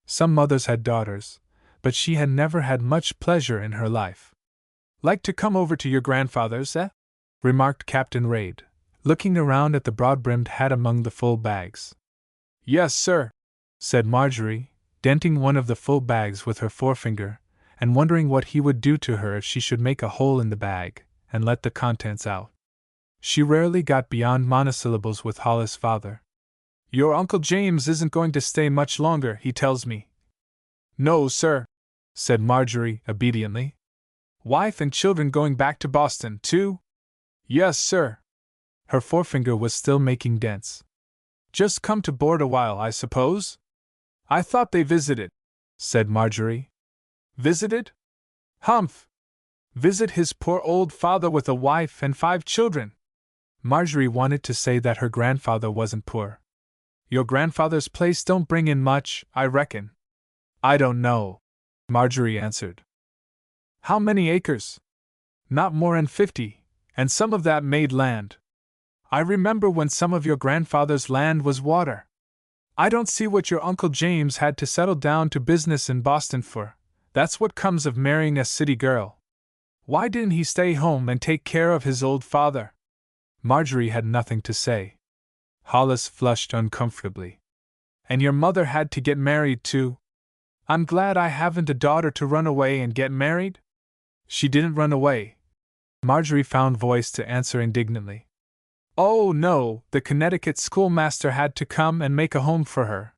Some mothers had daughters, but she had never had much pleasure in her life. "Like to come over to your grandfather's, eh?" remarked Captain Raid, looking around at the broad-brimmed hat among the full bags. "Yes, sir," said Marjorie, denting one of the full bags with her forefinger, and wondering what he would do to her if she should make a hole in the bag and let the contents out. She rarely got beyond monosyllables with Hollis' father. "Your Uncle James isn't going to stay much longer, he tells me." "No, sir," said Marjorie obediently. "Wife and children going back to Boston, too?" "Yes, sir." Her forefinger was still making dents. "Just come to board a while, I suppose?" "I thought they visited," said Marjorie. "Visited? Humph! Visit his poor old father with a wife and 5 children." Marjorie wanted to say that her grandfather wasn't poor. "Your grandfather's place don't bring in much, I reckon." "I don't know," Marjorie answered. "How many acres?" "Not more'n 50, and some of that made land. I remember when some of your grandfather's land was water. I don't see what your Uncle James had to settle down to business in Boston for. That's what comes of marrying a city girl. Why didn't he stay home and take care of his old father?" Marjorie had nothing to say. Hollis flushed uncomfortably. And your mother had to get married too. I'm glad I haven't a daughter to run away and get married. She didn't run away. Marjorie found voice to answer indignantly. Oh no, the Connecticut schoolmaster had to come and make a home for her.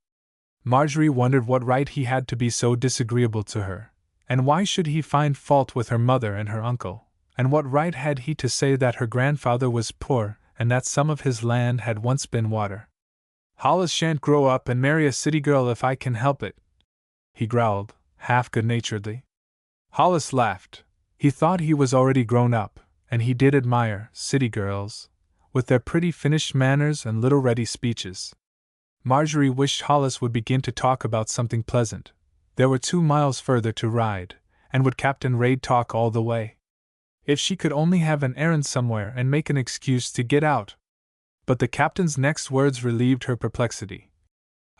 Marjorie wondered what right he had to be so disagreeable to her, and why should he find fault with her mother and her uncle, and what right had he to say that her grandfather was poor and that some of his land had once been water. Hollis shan't grow up and marry a city girl if I can help it, he growled, half good-naturedly. Hollis laughed. He thought he was already grown up, and he did admire city girls, with their pretty finished manners and little ready speeches. Marjorie wished Hollis would begin to talk about something pleasant. There were 2 miles further to ride, and would Captain Raid talk all the way? If she could only have an errand somewhere and make an excuse to get out. But the captain's next words relieved her perplexity.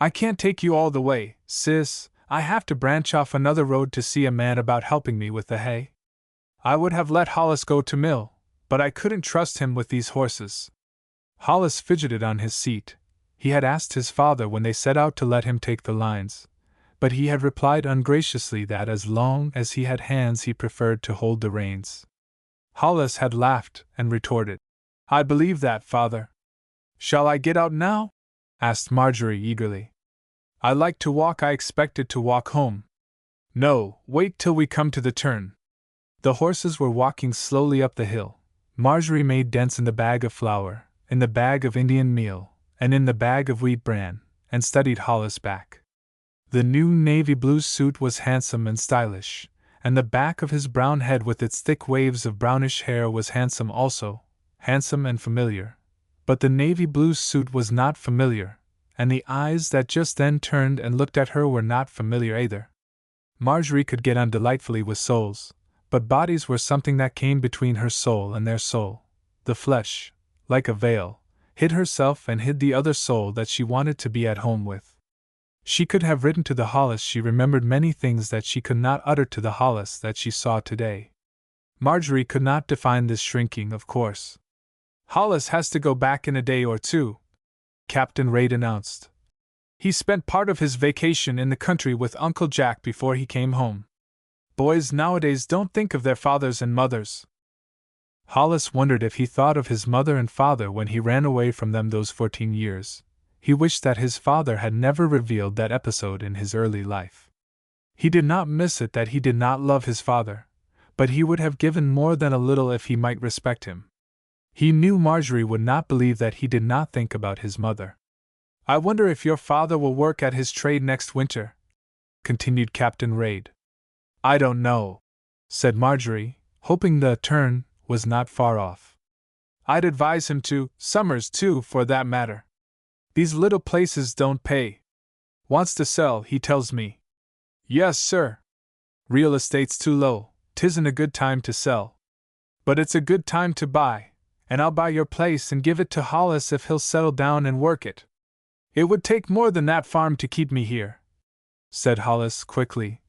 I can't take you all the way, sis. I have to branch off another road to see a man about helping me with the hay. I would have let Hollis go to mill, but I couldn't trust him with these horses. Hollis fidgeted on his seat. He had asked his father when they set out to let him take the lines, but he had replied ungraciously that as long as he had hands he preferred to hold the reins. Hollis had laughed and retorted, I believe that, father. Shall I get out now? Asked Marjorie eagerly. I like to walk. I expected to walk home. No, wait till we come to the turn. The horses were walking slowly up the hill. Marjorie made dents in the bag of flour, in the bag of Indian meal, and in the bag of wheat bran, and studied Hollis' back. The new navy blue suit was handsome and stylish, and the back of his brown head with its thick waves of brownish hair was handsome also, handsome and familiar. But the navy blue suit was not familiar, and the eyes that just then turned and looked at her were not familiar either. Marjorie could get on delightfully with souls, but bodies were something that came between her soul and their soul. The flesh, like a veil, hid herself and hid the other soul that she wanted to be at home with. She could have written to the Hollis she remembered many things that she could not utter to the Hollis that she saw today. Marjorie could not define this shrinking, of course. Hollis has to go back in a day or two, Captain Raid announced. He spent part of his vacation in the country with Uncle Jack before he came home. Boys nowadays don't think of their fathers and mothers. Hollis wondered if he thought of his mother and father when he ran away from them those 14 years. He wished that his father had never revealed that episode in his early life. He did not miss it that he did not love his father, but he would have given more than a little if he might respect him. He knew Marjorie would not believe that he did not think about his mother. I wonder if your father will work at his trade next winter, continued Captain Raid. I don't know, said Marjorie, hoping the turn was not far off. I'd advise him to, summers too, for that matter. These little places don't pay. Wants to sell, he tells me. Yes, sir. Real estate's too low, 'tisn't a good time to sell. But it's a good time to buy, and I'll buy your place and give it to Hollis if he'll settle down and work it. It would take more than that farm to keep me here, said Hollis quickly.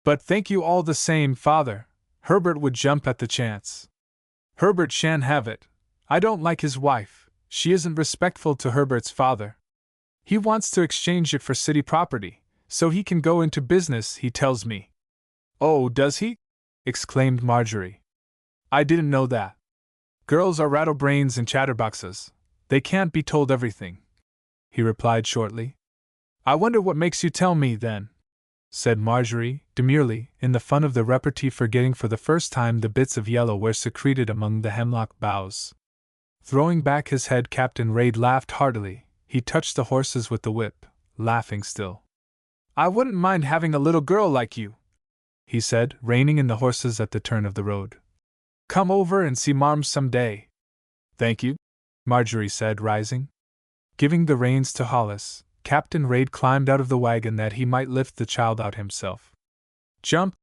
But thank you all the same, father. Herbert would jump at the chance. Herbert shan't have it. I don't like his wife. She isn't respectful to Herbert's father. He wants to exchange it for city property, so he can go into business, he tells me. Oh, does he? Exclaimed Marjorie. I didn't know that. Girls are rattlebrains and chatterboxes. They can't be told everything, he replied shortly. I wonder what makes you tell me, then, said Marjorie, demurely, in the fun of the repartee forgetting for the first time the bits of yellow were secreted among the hemlock boughs. Throwing back his head, Captain Raid laughed heartily. He touched the horses with the whip, laughing still. I wouldn't mind having a little girl like you, he said, reining in the horses at the turn of the road. Come over and see Marm some day. Thank you, Marjorie said, rising. Giving the reins to Hollis, Captain Raid climbed out of the wagon that he might lift the child out himself. Jump,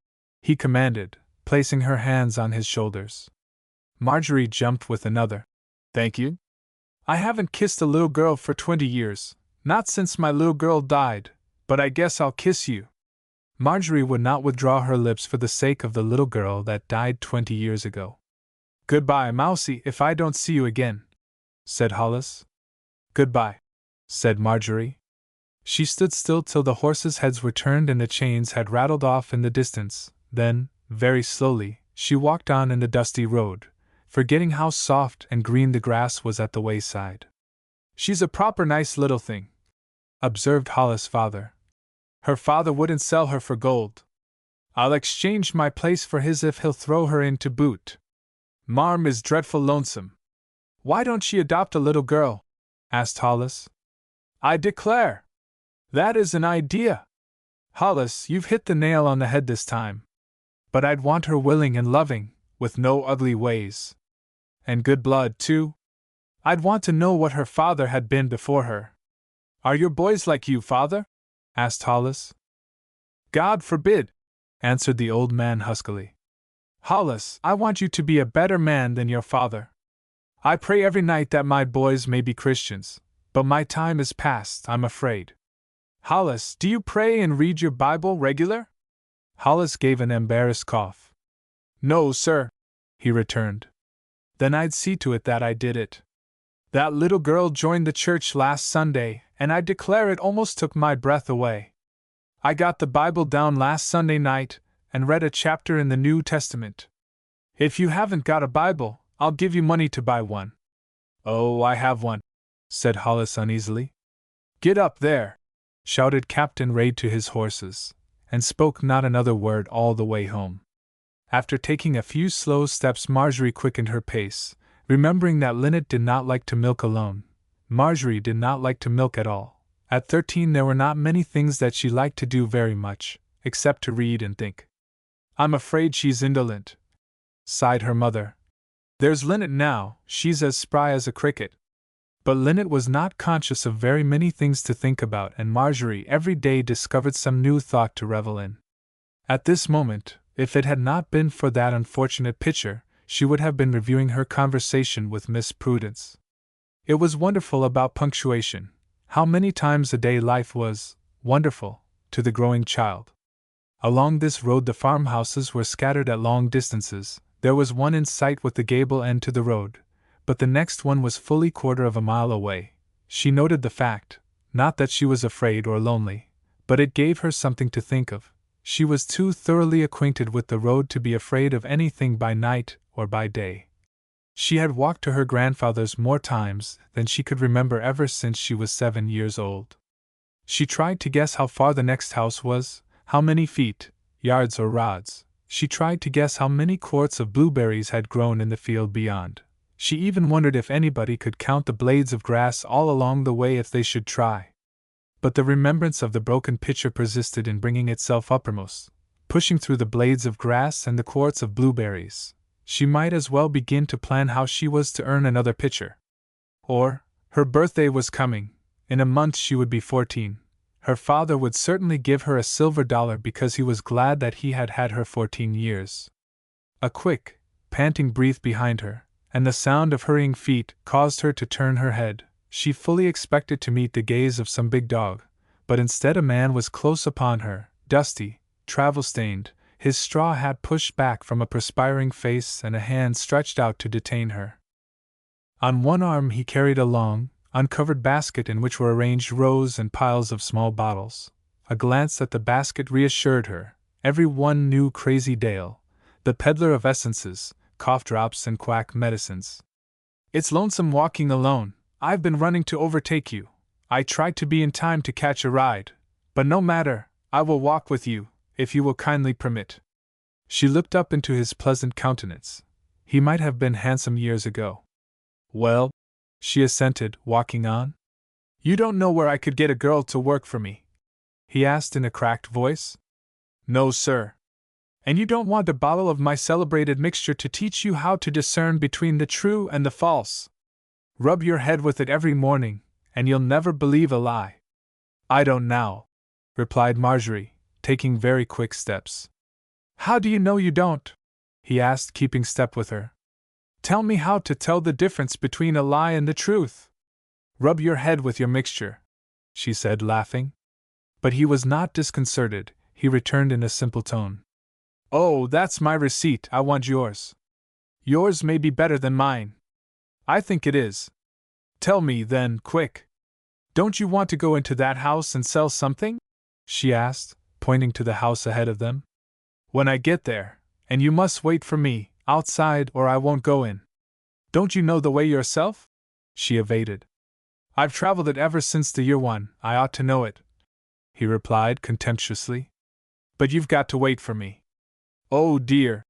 he commanded, placing her hands on his shoulders. Marjorie jumped with another. Thank you. I haven't kissed a little girl for 20 years, not since my little girl died, but I guess I'll kiss you. Marjorie would not withdraw her lips for the sake of the little girl that died 20 years ago. Goodbye, Mousie, if I don't see you again, said Hollis. Goodbye, said Marjorie. She stood still till the horses' heads were turned and the chains had rattled off in the distance. Then, very slowly, she walked on in the dusty road, forgetting how soft and green the grass was at the wayside. "She's a proper nice little thing," observed Hollis' father. "Her father wouldn't sell her for gold. I'll exchange my place for his if he'll throw her in to boot. Marm is dreadful lonesome." "Why don't she adopt a little girl?" asked Hollis. "I declare! That is an idea! Hollis, you've hit the nail on the head this time. But I'd want her willing and loving, with no ugly ways. And good blood, too. I'd want to know what her father had been before her." "Are your boys like you, father?" asked Hollis. "God forbid!" answered the old man huskily. "Hollis, I want you to be a better man than your father. I pray every night that my boys may be Christians, but my time is past, I'm afraid. Hollis, do you pray and read your Bible regular?" Hollis gave an embarrassed cough. "No, sir," he returned. "Then I'd see to it that I did it. That little girl joined the church last Sunday, and I declare it almost took my breath away. I got the Bible down last Sunday night, and read a chapter in the New Testament. If you haven't got a Bible, I'll give you money to buy one." "Oh, I have one," said Hollis uneasily. "Get up there!" shouted Captain Raid to his horses, and spoke not another word all the way home. After taking a few slow steps, Marjorie quickened her pace, remembering that Linnet did not like to milk alone. Marjorie did not like to milk at all. At 13 there were not many things that she liked to do very much, except to read and think. "I'm afraid she's indolent," sighed her mother. "There's Linnet now, she's as spry as a cricket." But Linnet was not conscious of very many things to think about, and Marjorie every day discovered some new thought to revel in. At this moment, if it had not been for that unfortunate pitcher, she would have been reviewing her conversation with Miss Prudence. It was wonderful about punctuation, how many times a day life was wonderful to the growing child. Along this road the farmhouses were scattered at long distances. There was one in sight with the gable end to the road, but the next one was fully quarter of a mile away. She noted the fact, not that she was afraid or lonely, but it gave her something to think of. She was too thoroughly acquainted with the road to be afraid of anything by night or by day. She had walked to her grandfather's more times than she could remember ever since she was 7 years old. She tried to guess how far the next house was, how many feet, yards or rods. She tried to guess how many quarts of blueberries had grown in the field beyond. She even wondered if anybody could count the blades of grass all along the way if they should try. But the remembrance of the broken pitcher persisted in bringing itself uppermost, pushing through the blades of grass and the quarts of blueberries. She might as well begin to plan how she was to earn another pitcher. Or, her birthday was coming. In a month she would be 14. Her father would certainly give her a silver dollar because he was glad that he had had her 14 years. A quick, panting breath behind her, and the sound of hurrying feet caused her to turn her head. She fully expected to meet the gaze of some big dog, but instead a man was close upon her, dusty, travel-stained, his straw hat pushed back from a perspiring face and a hand stretched out to detain her. On one arm he carried a long, uncovered basket in which were arranged rows and piles of small bottles. A glance at the basket reassured her. Every one knew Crazy Dale, the peddler of essences, cough drops and quack medicines. "It's lonesome walking alone. I've been running to overtake you. I tried to be in time to catch a ride. But no matter, I will walk with you, if you will kindly permit." She looked up into his pleasant countenance. He might have been handsome years ago. "Well," she assented, walking on. "You don't know where I could get a girl to work for me?" he asked in a cracked voice. "No, sir." "And you don't want a bottle of my celebrated mixture to teach you how to discern between the true and the false? Rub your head with it every morning, and you'll never believe a lie." "I don't now," replied Marjorie, taking very quick steps. "How do you know you don't?" he asked, keeping step with her. "Tell me how to tell the difference between a lie and the truth." "Rub your head with your mixture," she said, laughing. But he was not disconcerted. He returned in a simple tone. "Oh, that's my receipt, I want yours. Yours may be better than mine. I think it is. Tell me, then, quick." Don't you want to go into that house and sell something? She asked, pointing to the house ahead of them. When I get there, and you must wait for me, outside, or I won't go in. Don't you know the way yourself? She evaded. I've traveled it ever since the year 1, I ought to know it, he replied contemptuously. But you've got to wait for me. Oh dear,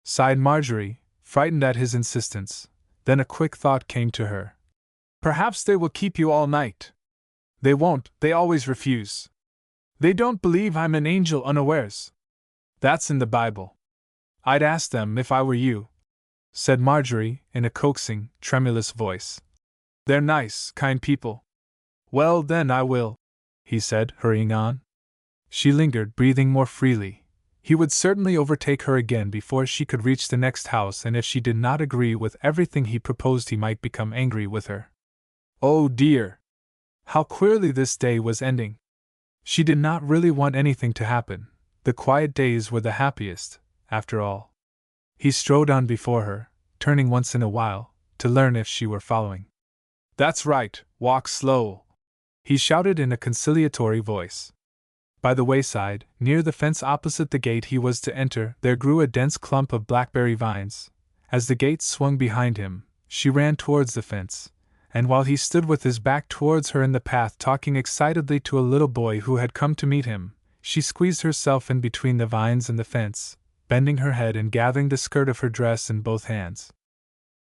sighed Marjorie, frightened at his insistence. Then a quick thought came to her. Perhaps they will keep you all night. They won't, they always refuse. They don't believe I'm an angel unawares. That's in the Bible. I'd ask them if I were you, said Marjorie in a coaxing, tremulous voice. They're nice, kind people. Well, then I will, he said, hurrying on. She lingered, breathing more freely. He would certainly overtake her again before she could reach the next house, and if she did not agree with everything he proposed, he might become angry with her. Oh dear! How queerly this day was ending! She did not really want anything to happen. The quiet days were the happiest, after all. He strode on before her, turning once in a while, to learn if she were following. That's right, walk slow, he shouted in a conciliatory voice. By the wayside, near the fence opposite the gate he was to enter, there grew a dense clump of blackberry vines. As the gate swung behind him, she ran towards the fence, and while he stood with his back towards her in the path talking excitedly to a little boy who had come to meet him, she squeezed herself in between the vines and the fence, bending her head and gathering the skirt of her dress in both hands.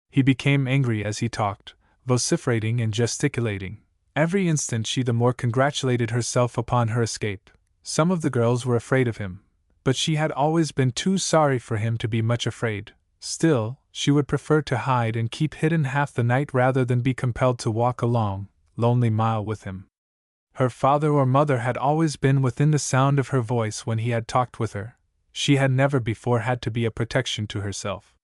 He became angry as he talked, vociferating and gesticulating. Every instant she the more congratulated herself upon her escape. Some of the girls were afraid of him, but she had always been too sorry for him to be much afraid. Still, she would prefer to hide and keep hidden half the night rather than be compelled to walk a long, lonely mile with him. Her father or mother had always been within the sound of her voice when he had talked with her. She had never before had to be a protection to herself.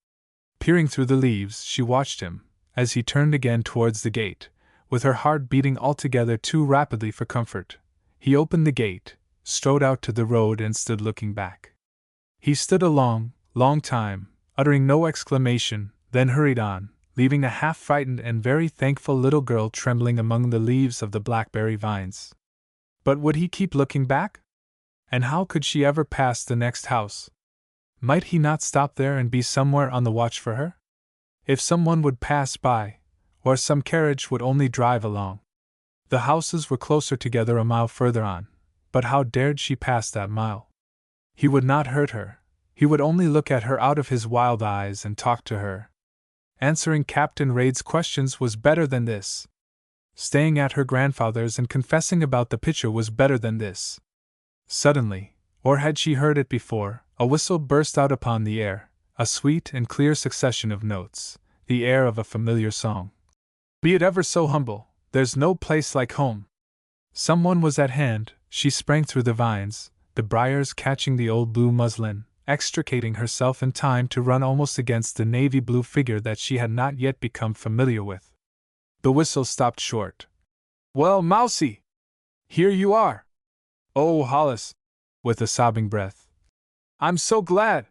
Peering through the leaves, she watched him, as he turned again towards the gate, with her heart beating altogether too rapidly for comfort. He opened the gate, strode out to the road and stood looking back. He stood a long, long time, uttering no exclamation, then hurried on, leaving the half-frightened and very thankful little girl trembling among the leaves of the blackberry vines. But would he keep looking back? And how could she ever pass the next house? Might he not stop there and be somewhere on the watch for her? If someone would pass by, or some carriage would only drive along. The houses were closer together a mile further on, but how dared she pass that mile? He would not hurt her. He would only look at her out of his wild eyes and talk to her. Answering Captain Raid's questions was better than this. Staying at her grandfather's and confessing about the picture was better than this. Suddenly, or had she heard it before, a whistle burst out upon the air, a sweet and clear succession of notes, the air of a familiar song. Be it ever so humble, there's no place like home. Someone was at hand. She sprang through the vines, the briars catching the old blue muslin, extricating herself in time to run almost against the navy blue figure that she had not yet become familiar with. The whistle stopped short. Well, Mousie! Here you are! Oh, Hollis! With a sobbing breath. I'm so glad!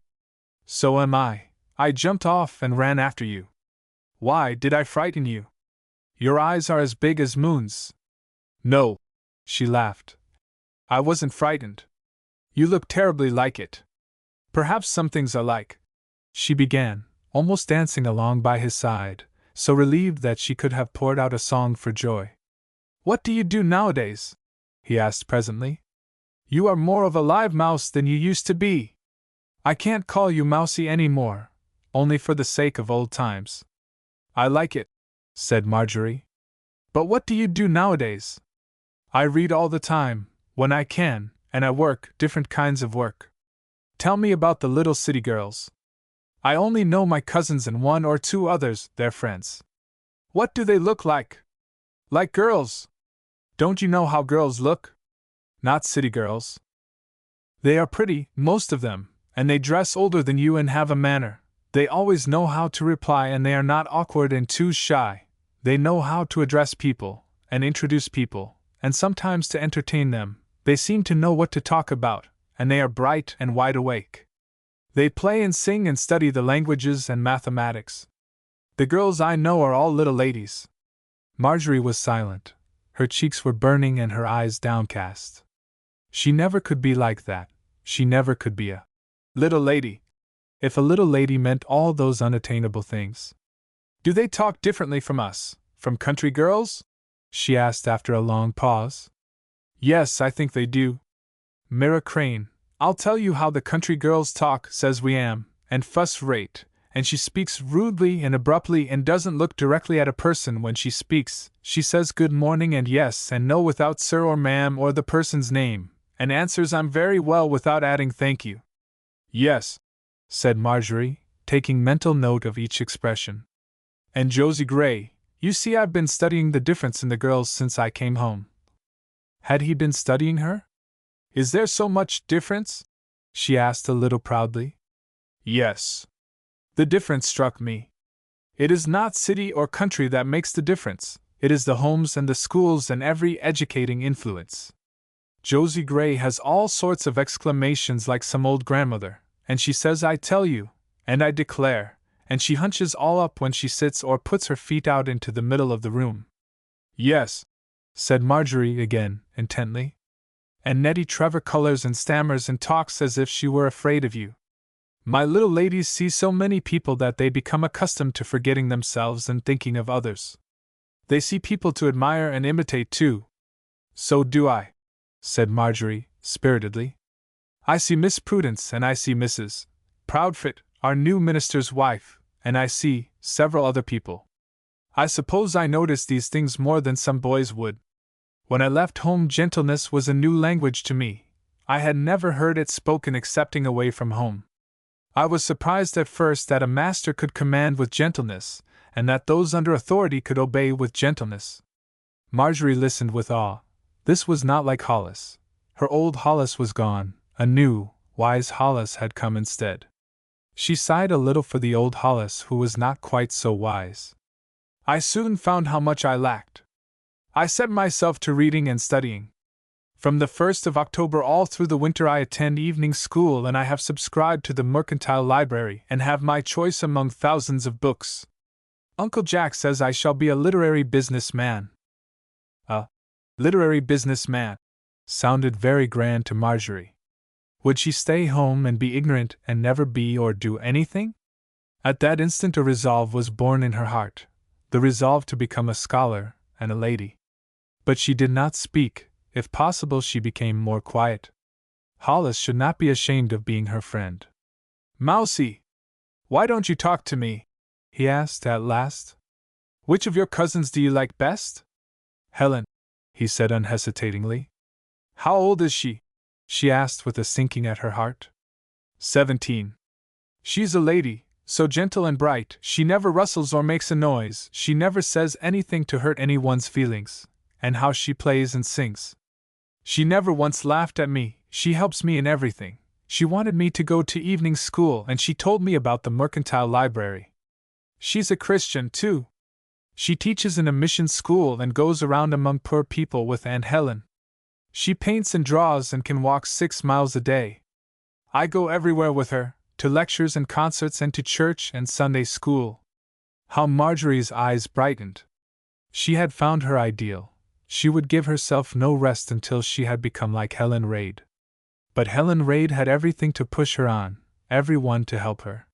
So am I. I jumped off and ran after you. Why, did I frighten you? Your eyes are as big as moons. No, she laughed. I wasn't frightened. You look terribly like it. Perhaps some things are like. She began, almost dancing along by his side, so relieved that she could have poured out a song for joy. What do you do nowadays? He asked presently. You are more of a live mouse than you used to be. I can't call you Mousie any more, only for the sake of old times. I like it, said Marjorie. But what do you do nowadays? I read all the time, when I can, and I work, different kinds of work. Tell me about the little city girls. I only know my cousins and one or two others, their friends. What do they look like? Like girls. Don't you know how girls look? Not city girls. They are pretty, most of them, and they dress older than you and have a manner. They always know how to reply and they are not awkward and too shy. They know how to address people, and introduce people, and sometimes to entertain them. They seem to know what to talk about, and they are bright and wide awake. They play and sing and study the languages and mathematics. The girls I know are all little ladies. Marjorie was silent. Her cheeks were burning and her eyes downcast. She never could be like that. She never could be a little lady. If a little lady meant all those unattainable things. Do they talk differently from us, from country girls? She asked after a long pause. Yes, I think they do. Mira Crane, I'll tell you how the country girls talk, says we am, and fuss rate, and she speaks rudely and abruptly and doesn't look directly at a person when she speaks. She says good morning and yes and no without sir or ma'am or the person's name, and answers I'm very well without adding thank you. Yes, said Marjorie, taking mental note of each expression. And Josie Gray, you see I've been studying the difference in the girls since I came home. Had he been studying her? Is there so much difference? She asked a little proudly. Yes. The difference struck me. It is not city or country that makes the difference, it is the homes and the schools and every educating influence. Josie Gray has all sorts of exclamations like some old grandmother, and she says I tell you, and I declare, and she hunches all up when she sits or puts her feet out into the middle of the room. Yes, said Marjorie again, intently. And Nettie Trevor colors and stammers and talks as if she were afraid of you. My little ladies see so many people that they become accustomed to forgetting themselves and thinking of others. They see people to admire and imitate too. So do I, said Marjorie, spiritedly. I see Miss Prudence and I see Mrs. Proudfoot, our new minister's wife, and I see several other people. I suppose I notice these things more than some boys would. When I left home, gentleness was a new language to me. I had never heard it spoken excepting away from home. I was surprised at first that a master could command with gentleness, and that those under authority could obey with gentleness. Marjorie listened with awe. This was not like Hollis. Her old Hollis was gone, a new, wise Hollis had come instead. She sighed a little for the old Hollis who was not quite so wise. I soon found how much I lacked. I set myself to reading and studying. From the 1st of October all through the winter I attend evening school and I have subscribed to the Mercantile Library and have my choice among thousands of books. Uncle Jack says I shall be a literary businessman. A literary businessman sounded very grand to Marjorie. Would she stay home and be ignorant and never be or do anything? At that instant a resolve was born in her heart, the resolve to become a scholar and a lady. But she did not speak. If possible, she became more quiet. Hollis should not be ashamed of being her friend. Mousie, why don't you talk to me? He asked at last. Which of your cousins do you like best? Helen, he said unhesitatingly. How old is she? She asked with a sinking at her heart. 17. She's a lady, so gentle and bright, she never rustles or makes a noise, she never says anything to hurt anyone's feelings, and how she plays and sings. She never once laughed at me, she helps me in everything. She wanted me to go to evening school and she told me about the Mercantile Library. She's a Christian, too. She teaches in a mission school and goes around among poor people with Aunt Helen. She paints and draws and can walk 6 miles a day. I go everywhere with her, to lectures and concerts and to church and Sunday school. How Marjorie's eyes brightened. She had found her ideal. She would give herself no rest until she had become like Helen Raid. But Helen Raid had everything to push her on, everyone to help her.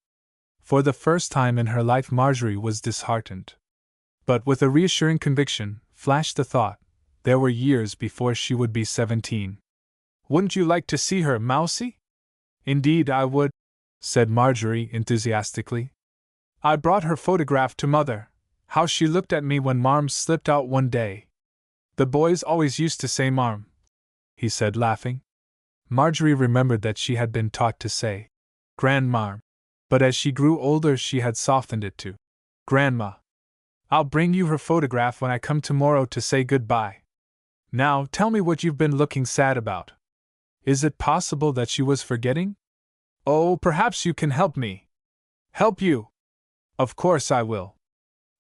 For the first time in her life Marjorie was disheartened. But with a reassuring conviction, flashed the thought, there were years before she would be 17. Wouldn't you like to see her, Mousie? Indeed I would, said Marjorie enthusiastically. I brought her photograph to Mother. How she looked at me when Marm slipped out one day. The boys always used to say Marm, he said laughing. Marjorie remembered that she had been taught to say Grandmarm, but as she grew older she had softened it to Grandma. I'll bring you her photograph when I come tomorrow to say goodbye. Now tell me what you've been looking sad about. Is it possible that she was forgetting? Oh, perhaps you can help me. Help you? Of course I will.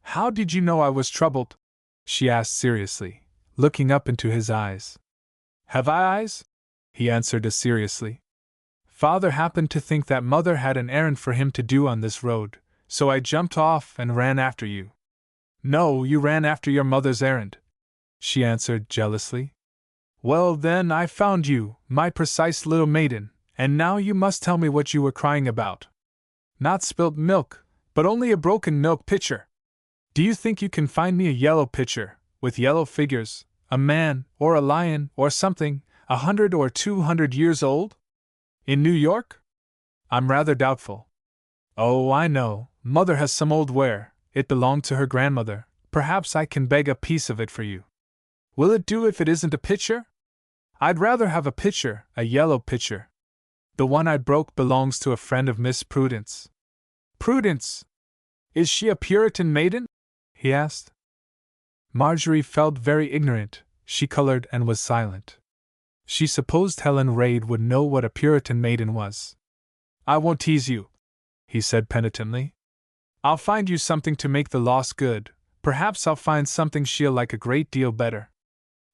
How did you know I was troubled? She asked seriously, looking up into his eyes. Have I eyes? He answered as seriously. Father happened to think that Mother had an errand for him to do on this road, so I jumped off and ran after you. No, you ran after your mother's errand. she answered jealously. Well then, I found you, my precise little maiden, and now you must tell me what you were crying about. Not spilt milk, but only a broken milk pitcher. Do you think you can find me a yellow pitcher, with yellow figures, a man, or a lion, or something, 100 or 200 years old? In New York? I'm rather doubtful. Oh, I know, Mother has some old ware, it belonged to her grandmother, perhaps I can beg a piece of it for you. Will it do if it isn't a pitcher? I'd rather have a pitcher, a yellow pitcher. The one I broke belongs to a friend of Miss Prudence. Prudence! Is she a Puritan maiden? He asked. Marjorie felt very ignorant, she colored and was silent. She supposed Helen Raid would know what a Puritan maiden was. I won't tease you, he said penitently. I'll find you something to make the loss good, perhaps I'll find something she'll like a great deal better.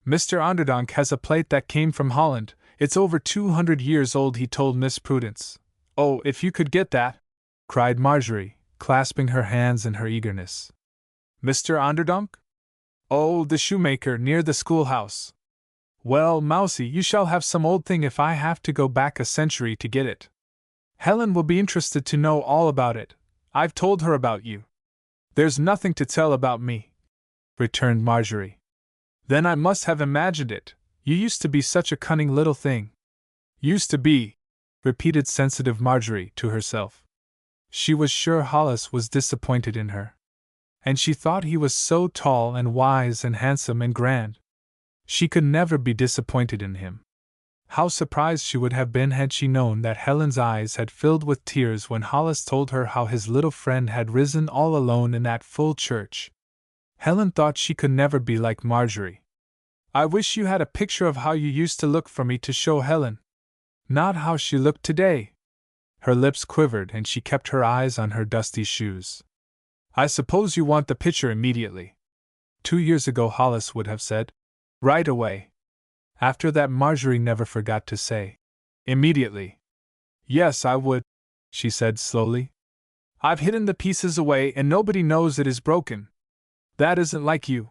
Mr. Onderdonk has a plate that came from Holland, it's over 200 years old, he told Miss Prudence. Oh, if you could get that! Cried Marjorie, clasping her hands in her eagerness. Mr. Onderdonk? Oh, the shoemaker near the schoolhouse. Well, Mousie, you shall have some old thing if I have to go back a century to get it. Helen will be interested to know all about it. I've told her about you. There's nothing to tell about me, returned Marjorie. Then I must have imagined it. You used to be such a cunning little thing. Used to be, repeated sensitive Marjorie to herself. She was sure Hollis was disappointed in her. And she thought he was so tall and wise and handsome and grand. She could never be disappointed in him. How surprised she would have been had she known that Helen's eyes had filled with tears when Hollis told her how his little friend had risen all alone in that full church. Helen thought she could never be like Marjorie. I wish you had a picture of how you used to look for me to show Helen. Not how she looked today. Her lips quivered and she kept her eyes on her dusty shoes. I suppose you want the picture immediately. 2 years ago Hollis would have said, right away. After that Marjorie never forgot to say, immediately. Yes, I would, she said slowly. I've hidden the pieces away and nobody knows it is broken. That isn't like you,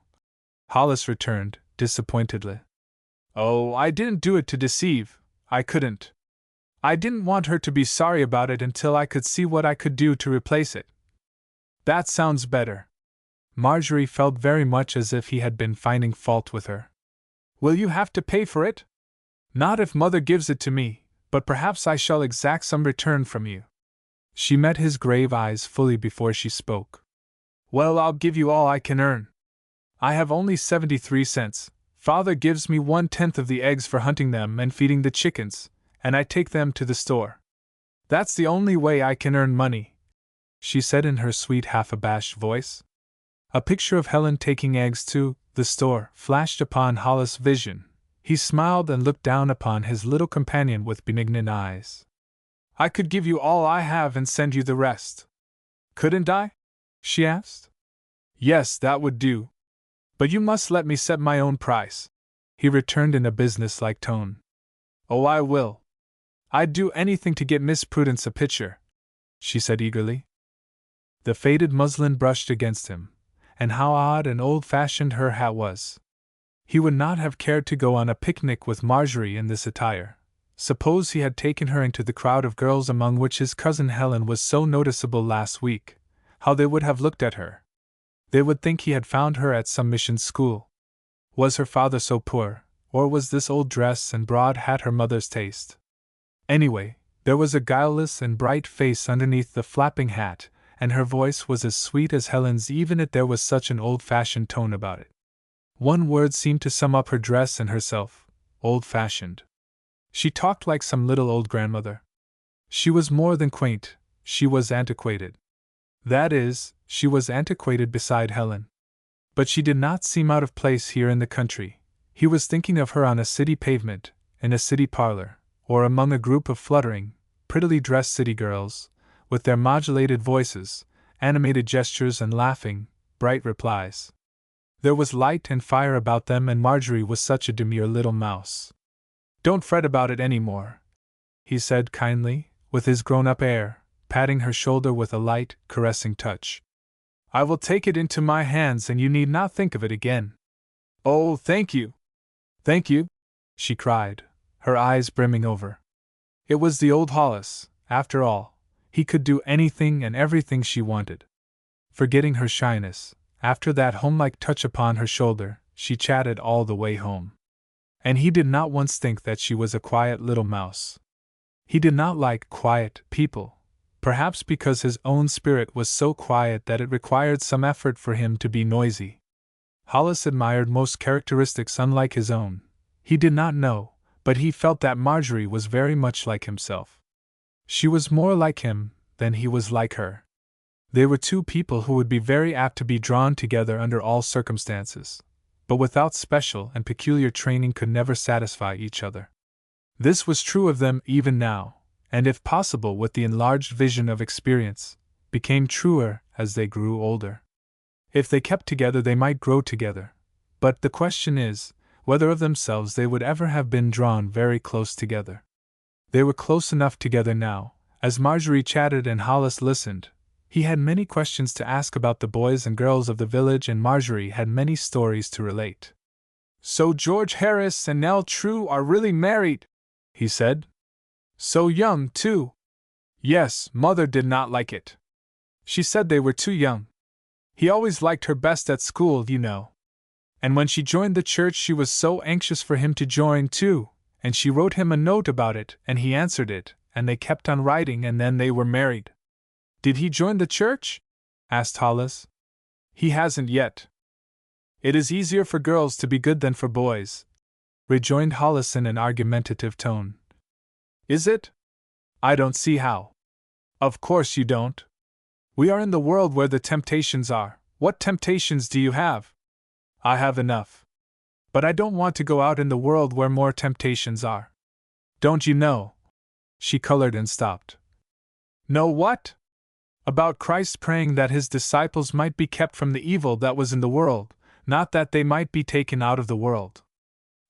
Hollis returned, disappointedly. Oh, I didn't do it to deceive, I couldn't. I didn't want her to be sorry about it until I could see what I could do to replace it. That sounds better. Marjorie felt very much as if he had been finding fault with her. Will you have to pay for it? Not if Mother gives it to me, but perhaps I shall exact some return from you. She met his grave eyes fully before she spoke. Well, I'll give you all I can earn. I have only 73 cents. Father gives me 1/10 of the eggs for hunting them and feeding the chickens, and I take them to the store. That's the only way I can earn money, she said in her sweet half-abashed voice. A picture of Helen taking eggs to the store flashed upon Hollis' vision. He smiled and looked down upon his little companion with benignant eyes. I could give you all I have and send you the rest. Couldn't I? She asked. Yes, that would do. But you must let me set my own price, he returned in a businesslike tone. Oh, I will. I'd do anything to get Miss Prudence a picture, she said eagerly. The faded muslin brushed against him, and how odd and old-fashioned her hat was. He would not have cared to go on a picnic with Marjorie in this attire. Suppose he had taken her into the crowd of girls among which his cousin Helen was so noticeable last week, how they would have looked at her. They would think he had found her at some mission school. Was her father so poor, or was this old dress and broad hat her mother's taste? Anyway, there was a guileless and bright face underneath the flapping hat, and her voice was as sweet as Helen's even if there was such an old-fashioned tone about it. One word seemed to sum up her dress and herself: old-fashioned. She talked like some little old grandmother. She was more than quaint, she was antiquated. That is, she was antiquated beside Helen. But she did not seem out of place here in the country. He was thinking of her on a city pavement, in a city parlor, or among a group of fluttering, prettily dressed city girls, with their modulated voices, animated gestures and laughing, bright replies. There was light and fire about them, and Marjorie was such a demure little mouse. Don't fret about it any more, he said kindly, with his grown-up air, patting her shoulder with a light, caressing touch. I will take it into my hands and you need not think of it again. Oh, thank you! Thank you! She cried, her eyes brimming over. It was the old Hollis, after all. He could do anything and everything she wanted. Forgetting her shyness, after that homelike touch upon her shoulder, she chatted all the way home. And he did not once think that she was a quiet little mouse. He did not like quiet people, perhaps because his own spirit was so quiet that it required some effort for him to be noisy. Hollis admired most characteristics unlike his own. He did not know, but he felt that Marjorie was very much like himself. She was more like him than he was like her. They were two people who would be very apt to be drawn together under all circumstances, but without special and peculiar training could never satisfy each other. This was true of them even now, and if possible with the enlarged vision of experience, became truer as they grew older. If they kept together they might grow together, but the question is, whether of themselves they would ever have been drawn very close together. They were close enough together now. As Marjorie chatted and Hollis listened, he had many questions to ask about the boys and girls of the village, and Marjorie had many stories to relate. "So George Harris and Nell True are really married," he said. "So young, too." "Yes, Mother did not like it. She said they were too young. He always liked her best at school, you know. And when she joined the church she was so anxious for him to join too, and she wrote him a note about it and he answered it, and they kept on writing and then they were married." "Did he join the church?" asked Hollis. "He hasn't yet. It is easier for girls to be good than for boys," rejoined Hollis in an argumentative tone. "Is it? I don't see how." "Of course you don't. We are in the world where the temptations are. What temptations do you have?" "I have enough. But I don't want to go out in the world where more temptations are." "Don't you know?" She colored and stopped. "Know what?" "About Christ praying that his disciples might be kept from the evil that was in the world, not that they might be taken out of the world.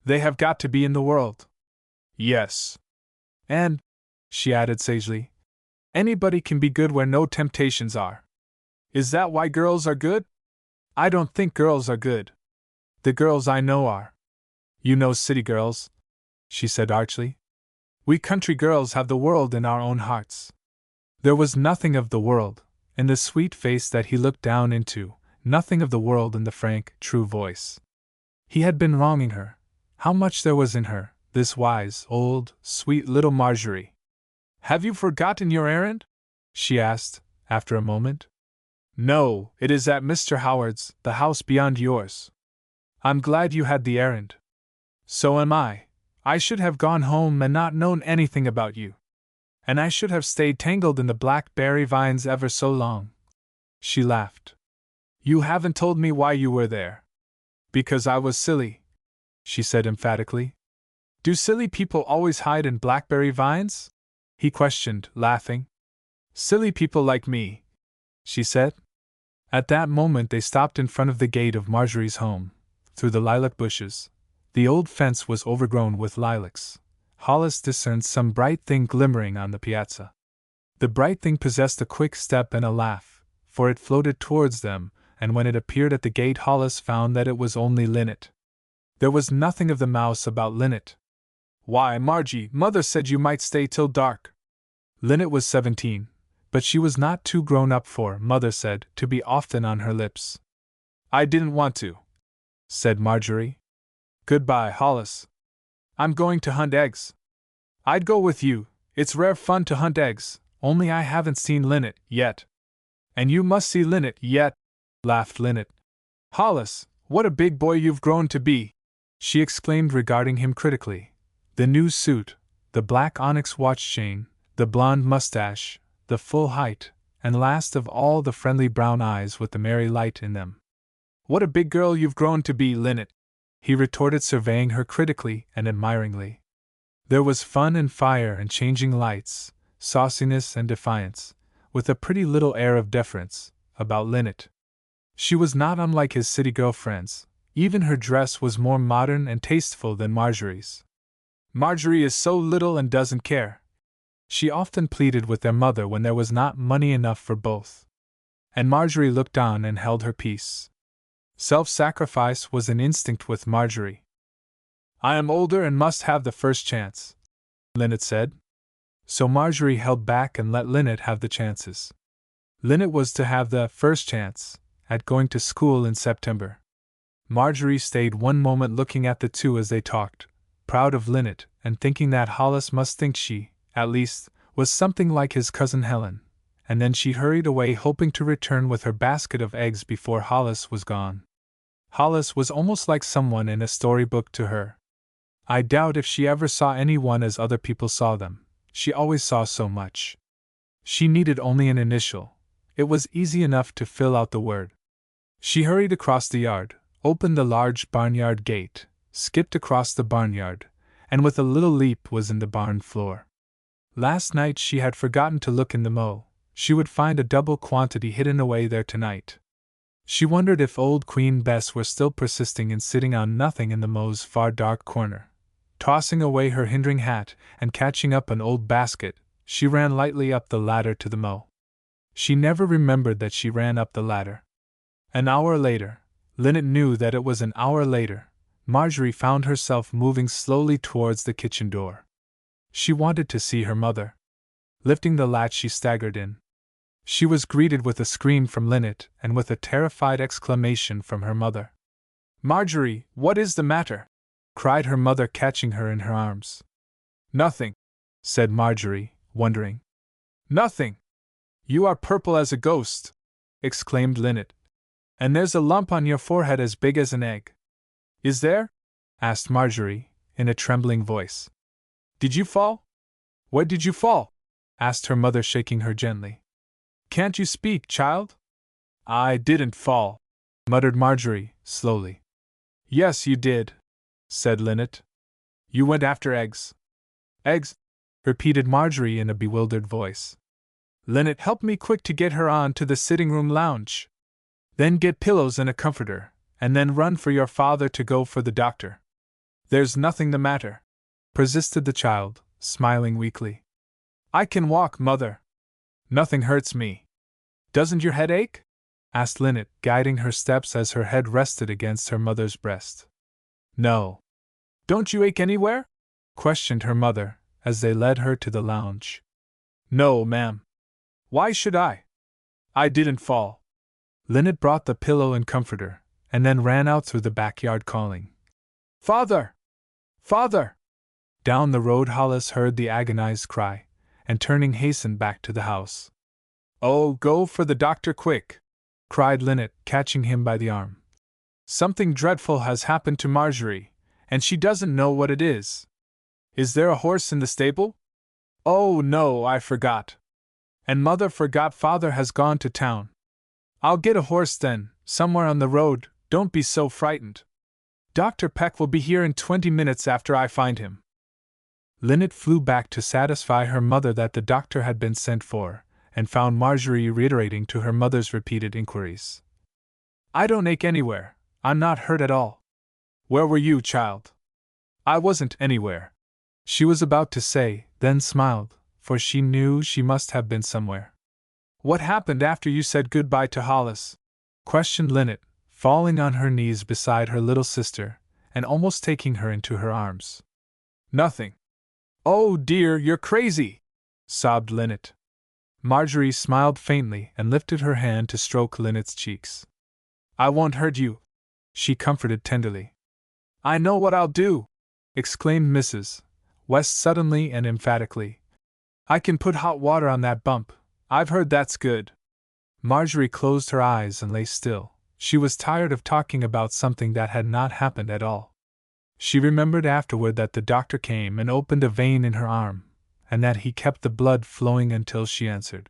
They have got to be in the world." "Yes. And," she added sagely, "anybody can be good where no temptations are. Is that why girls are good?" "I don't think girls are good. The girls I know are." "You know city girls," she said archly. "We country girls have the world in our own hearts." There was nothing of the world in the sweet face that he looked down into, nothing of the world in the frank, true voice. He had been wronging her. How much there was in her, this wise, old, sweet little Marjorie. "Have you forgotten your errand?" she asked, after a moment. "No, it is at Mr. Howard's, the house beyond yours." "I'm glad you had the errand." "So am I. I should have gone home and not known anything about you. And I should have stayed tangled in the blackberry vines ever so long." She laughed. "You haven't told me why you were there." "Because I was silly," she said emphatically. "Do silly people always hide in blackberry vines?" he questioned, laughing. "Silly people like me," she said. At that moment they stopped in front of the gate of Marjorie's home, through the lilac bushes. The old fence was overgrown with lilacs. Hollis discerned some bright thing glimmering on the piazza. The bright thing possessed a quick step and a laugh, for it floated towards them, and when it appeared at the gate Hollis found that it was only Linnet. There was nothing of the mouse about Linnet. "Why, Margie, Mother said you might stay till dark." Linnet was 17, but she was not too grown up for, Mother said, to be often on her lips. "I didn't want to," said Marjorie. "Goodbye, Hollis. I'm going to hunt eggs." "I'd go with you, it's rare fun to hunt eggs, only I haven't seen Linnet yet." "And you must see Linnet yet," laughed Linnet. "Hollis, what a big boy you've grown to be!" she exclaimed, regarding him critically. The new suit, the black onyx watch chain, the blonde mustache, the full height, and last of all the friendly brown eyes with the merry light in them. "What a big girl you've grown to be, Linnet!" he retorted, surveying her critically and admiringly. There was fun and fire and changing lights, sauciness and defiance, with a pretty little air of deference, about Linnet. She was not unlike his city girl friends. Even her dress was more modern and tasteful than Marjorie's. "Marjorie is so little and doesn't care," she often pleaded with their mother when there was not money enough for both. And Marjorie looked on and held her peace. Self-sacrifice was an instinct with Marjorie. "I am older and must have the first chance," Linnet said. So Marjorie held back and let Linnet have the chances. Linnet was to have the first chance at going to school in September. Marjorie stayed one moment looking at the two as they talked, proud of Linnet and thinking that Hollis must think she, at least, was something like his cousin Helen, and then she hurried away hoping to return with her basket of eggs before Hollis was gone. Hollis was almost like someone in a storybook to her. I doubt if she ever saw anyone as other people saw them. She always saw so much. She needed only an initial. It was easy enough to fill out the word. She hurried across the yard, opened the large barnyard gate, skipped across the barnyard, and with a little leap was in the barn floor. Last night she had forgotten to look in the mow. She would find a double quantity hidden away there tonight. She wondered if old Queen Bess were still persisting in sitting on nothing in the mow's far dark corner. Tossing away her hindering hat and catching up an old basket, she ran lightly up the ladder to the mow. She never remembered that she ran up the ladder. An hour later, Linnet knew that it was an hour later, Marjorie found herself moving slowly towards the kitchen door. She wanted to see her mother. Lifting the latch, she staggered in. She was greeted with a scream from Linnet and with a terrified exclamation from her mother. "Marjorie, what is the matter?" cried her mother, catching her in her arms. "Nothing," said Marjorie, wondering. "Nothing! You are purple as a ghost!" exclaimed Linnet. "And there's a lump on your forehead as big as an egg." "Is there?" asked Marjorie, in a trembling voice. "Did you fall?" "Where did you fall?" asked her mother, shaking her gently. "Can't you speak, child?" "I didn't fall," muttered Marjorie, slowly. "Yes, you did," said Linnet. "You went after eggs." "Eggs?" repeated Marjorie in a bewildered voice. "Linnet, help me quick to get her on to the sitting-room lounge. Then get pillows and a comforter, and then run for your father to go for the doctor." "There's nothing the matter," persisted the child, smiling weakly. "I can walk, mother. Nothing hurts me." "Doesn't your head ache?" asked Linnet, guiding her steps as her head rested against her mother's breast. "No." "Don't you ache anywhere?" questioned her mother, as they led her to the lounge. "No, ma'am. Why should I? I didn't fall." Linnet brought the pillow and comforter, and then ran out through the backyard calling, "Father! Father!" Down the road Hollis heard the agonized cry, and turning hastened back to the house. "Oh, go for the doctor quick!" cried Linnet, catching him by the arm. "Something dreadful has happened to Marjorie, and she doesn't know what it is. Is there a horse in the stable?" "Oh, no, I forgot. And Mother forgot Father has gone to town." "I'll get a horse then, somewhere on the road, don't be so frightened. Dr. Peck will be here in 20 minutes after I find him." Linnet flew back to satisfy her mother that the doctor had been sent for, and found Marjorie reiterating to her mother's repeated inquiries. "I don't ache anywhere, I'm not hurt at all." "Where were you, child?" "I wasn't anywhere," she was about to say, then smiled, for she knew she must have been somewhere. "What happened after you said goodbye to Hollis?" questioned Linnet, falling on her knees beside her little sister, and almost taking her into her arms. "Nothing." "Oh dear, you're crazy!" sobbed Linnet. Marjorie smiled faintly and lifted her hand to stroke Linnet's cheeks. "I won't hurt you," she comforted tenderly. "I know what I'll do!" exclaimed Mrs. West suddenly and emphatically. "I can put hot water on that bump. I've heard that's good." Marjorie closed her eyes and lay still. She was tired of talking about something that had not happened at all. She remembered afterward that the doctor came and opened a vein in her arm, and that he kept the blood flowing until she answered,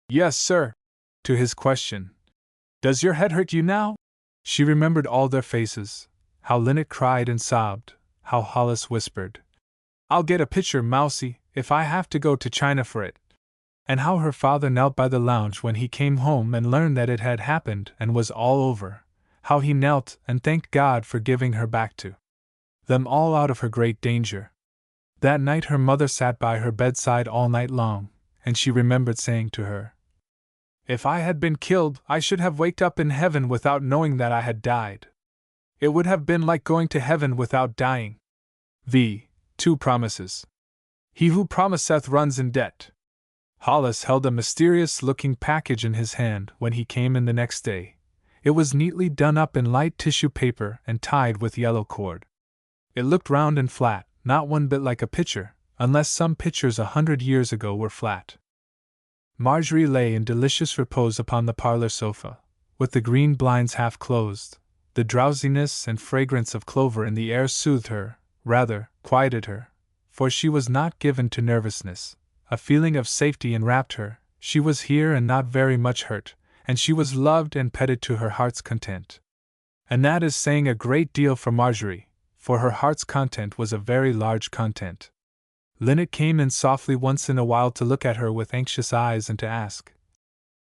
"Yes, sir," to his question. "Does your head hurt you now?" She remembered all their faces, how Linnet cried and sobbed, how Hollis whispered, "I'll get a pitcher, Mousie, if I have to go to China for it," and how her father knelt by the lounge when he came home and learned that it had happened and was all over, how he knelt and thanked God for giving her back to them all out of her great danger. That night her mother sat by her bedside all night long, and she remembered saying to her, If I had been killed, I should have waked up in heaven without knowing that I had died. It would have been like going to heaven without dying. V. 2 Promises. He who promiseth runs in debt. Hollis held a mysterious-looking package in his hand when he came in the next day. It was neatly done up in light tissue paper and tied with yellow cord. It looked round and flat, not one bit like a pitcher, unless some pitchers 100 years ago were flat. Marjorie lay in delicious repose upon the parlor sofa, with the green blinds half closed. The drowsiness and fragrance of clover in the air soothed her, rather, quieted her, for she was not given to nervousness. A feeling of safety enwrapped her. She was here and not very much hurt, and she was loved and petted to her heart's content. And that is saying a great deal for Marjorie, for her heart's content was a very large content. Linnet came in softly once in a while to look at her with anxious eyes and to ask,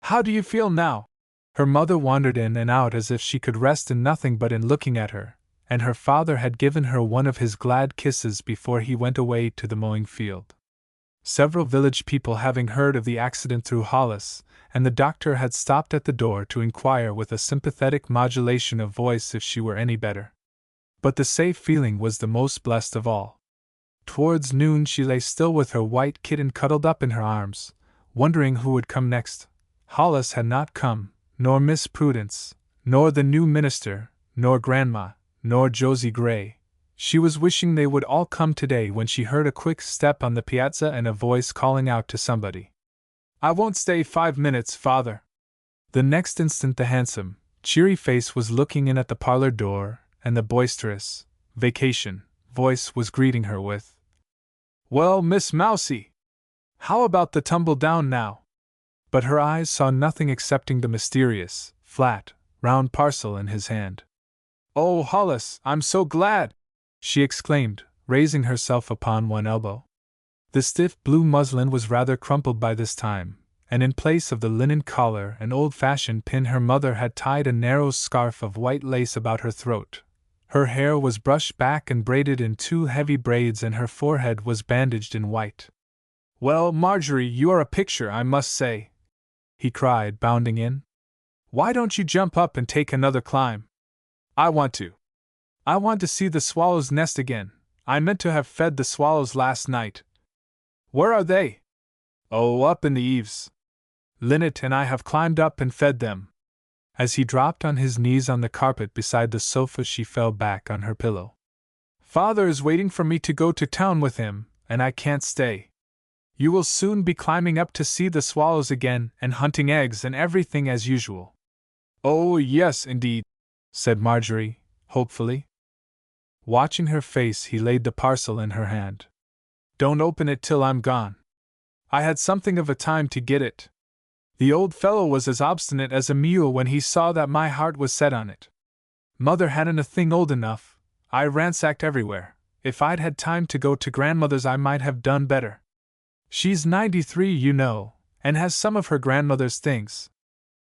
"How do you feel now?" Her mother wandered in and out as if she could rest in nothing but in looking at her, and her father had given her one of his glad kisses before he went away to the mowing field. Several village people having heard of the accident through Hollis, and the doctor had stopped at the door to inquire with a sympathetic modulation of voice if she were any better. But the safe feeling was the most blessed of all. Towards noon she lay still with her white kitten cuddled up in her arms, wondering who would come next. Hollis had not come, nor Miss Prudence, nor the new minister, nor Grandma, nor Josie Gray. She was wishing they would all come today when she heard a quick step on the piazza and a voice calling out to somebody. "I won't stay 5 minutes, Father." The next instant the handsome, cheery face was looking in at the parlor door, and the boisterous, vacation, voice was greeting her with, "Well, Miss Mousie, how about the tumble down now?" But her eyes saw nothing excepting the mysterious, flat, round parcel in his hand. "Oh, Hollis, I'm so glad!" she exclaimed, raising herself upon one elbow. The stiff blue muslin was rather crumpled by this time, and in place of the linen collar and old-fashioned pin her mother had tied a narrow scarf of white lace about her throat. Her hair was brushed back and braided in 2 heavy braids, and her forehead was bandaged in white. "Well, Marjorie, you are a picture, I must say," he cried, bounding in. "Why don't you jump up and take another climb? I want to. I want to see the swallow's nest again. I meant to have fed the swallows last night." "Where are they?" "Oh, up in the eaves. Linnet and I have climbed up and fed them." As he dropped on his knees on the carpet beside the sofa, she fell back on her pillow. "Father is waiting for me to go to town with him, and I can't stay. You will soon be climbing up to see the swallows again and hunting eggs and everything as usual." "Oh, yes, indeed," said Marjorie, hopefully. Watching her face, he laid the parcel in her hand. "Don't open it till I'm gone. I had something of a time to get it. The old fellow was as obstinate as a mule when he saw that my heart was set on it. Mother hadn't a thing old enough. I ransacked everywhere. If I'd had time to go to grandmother's I might have done better. She's 93, you know, and has some of her grandmother's things.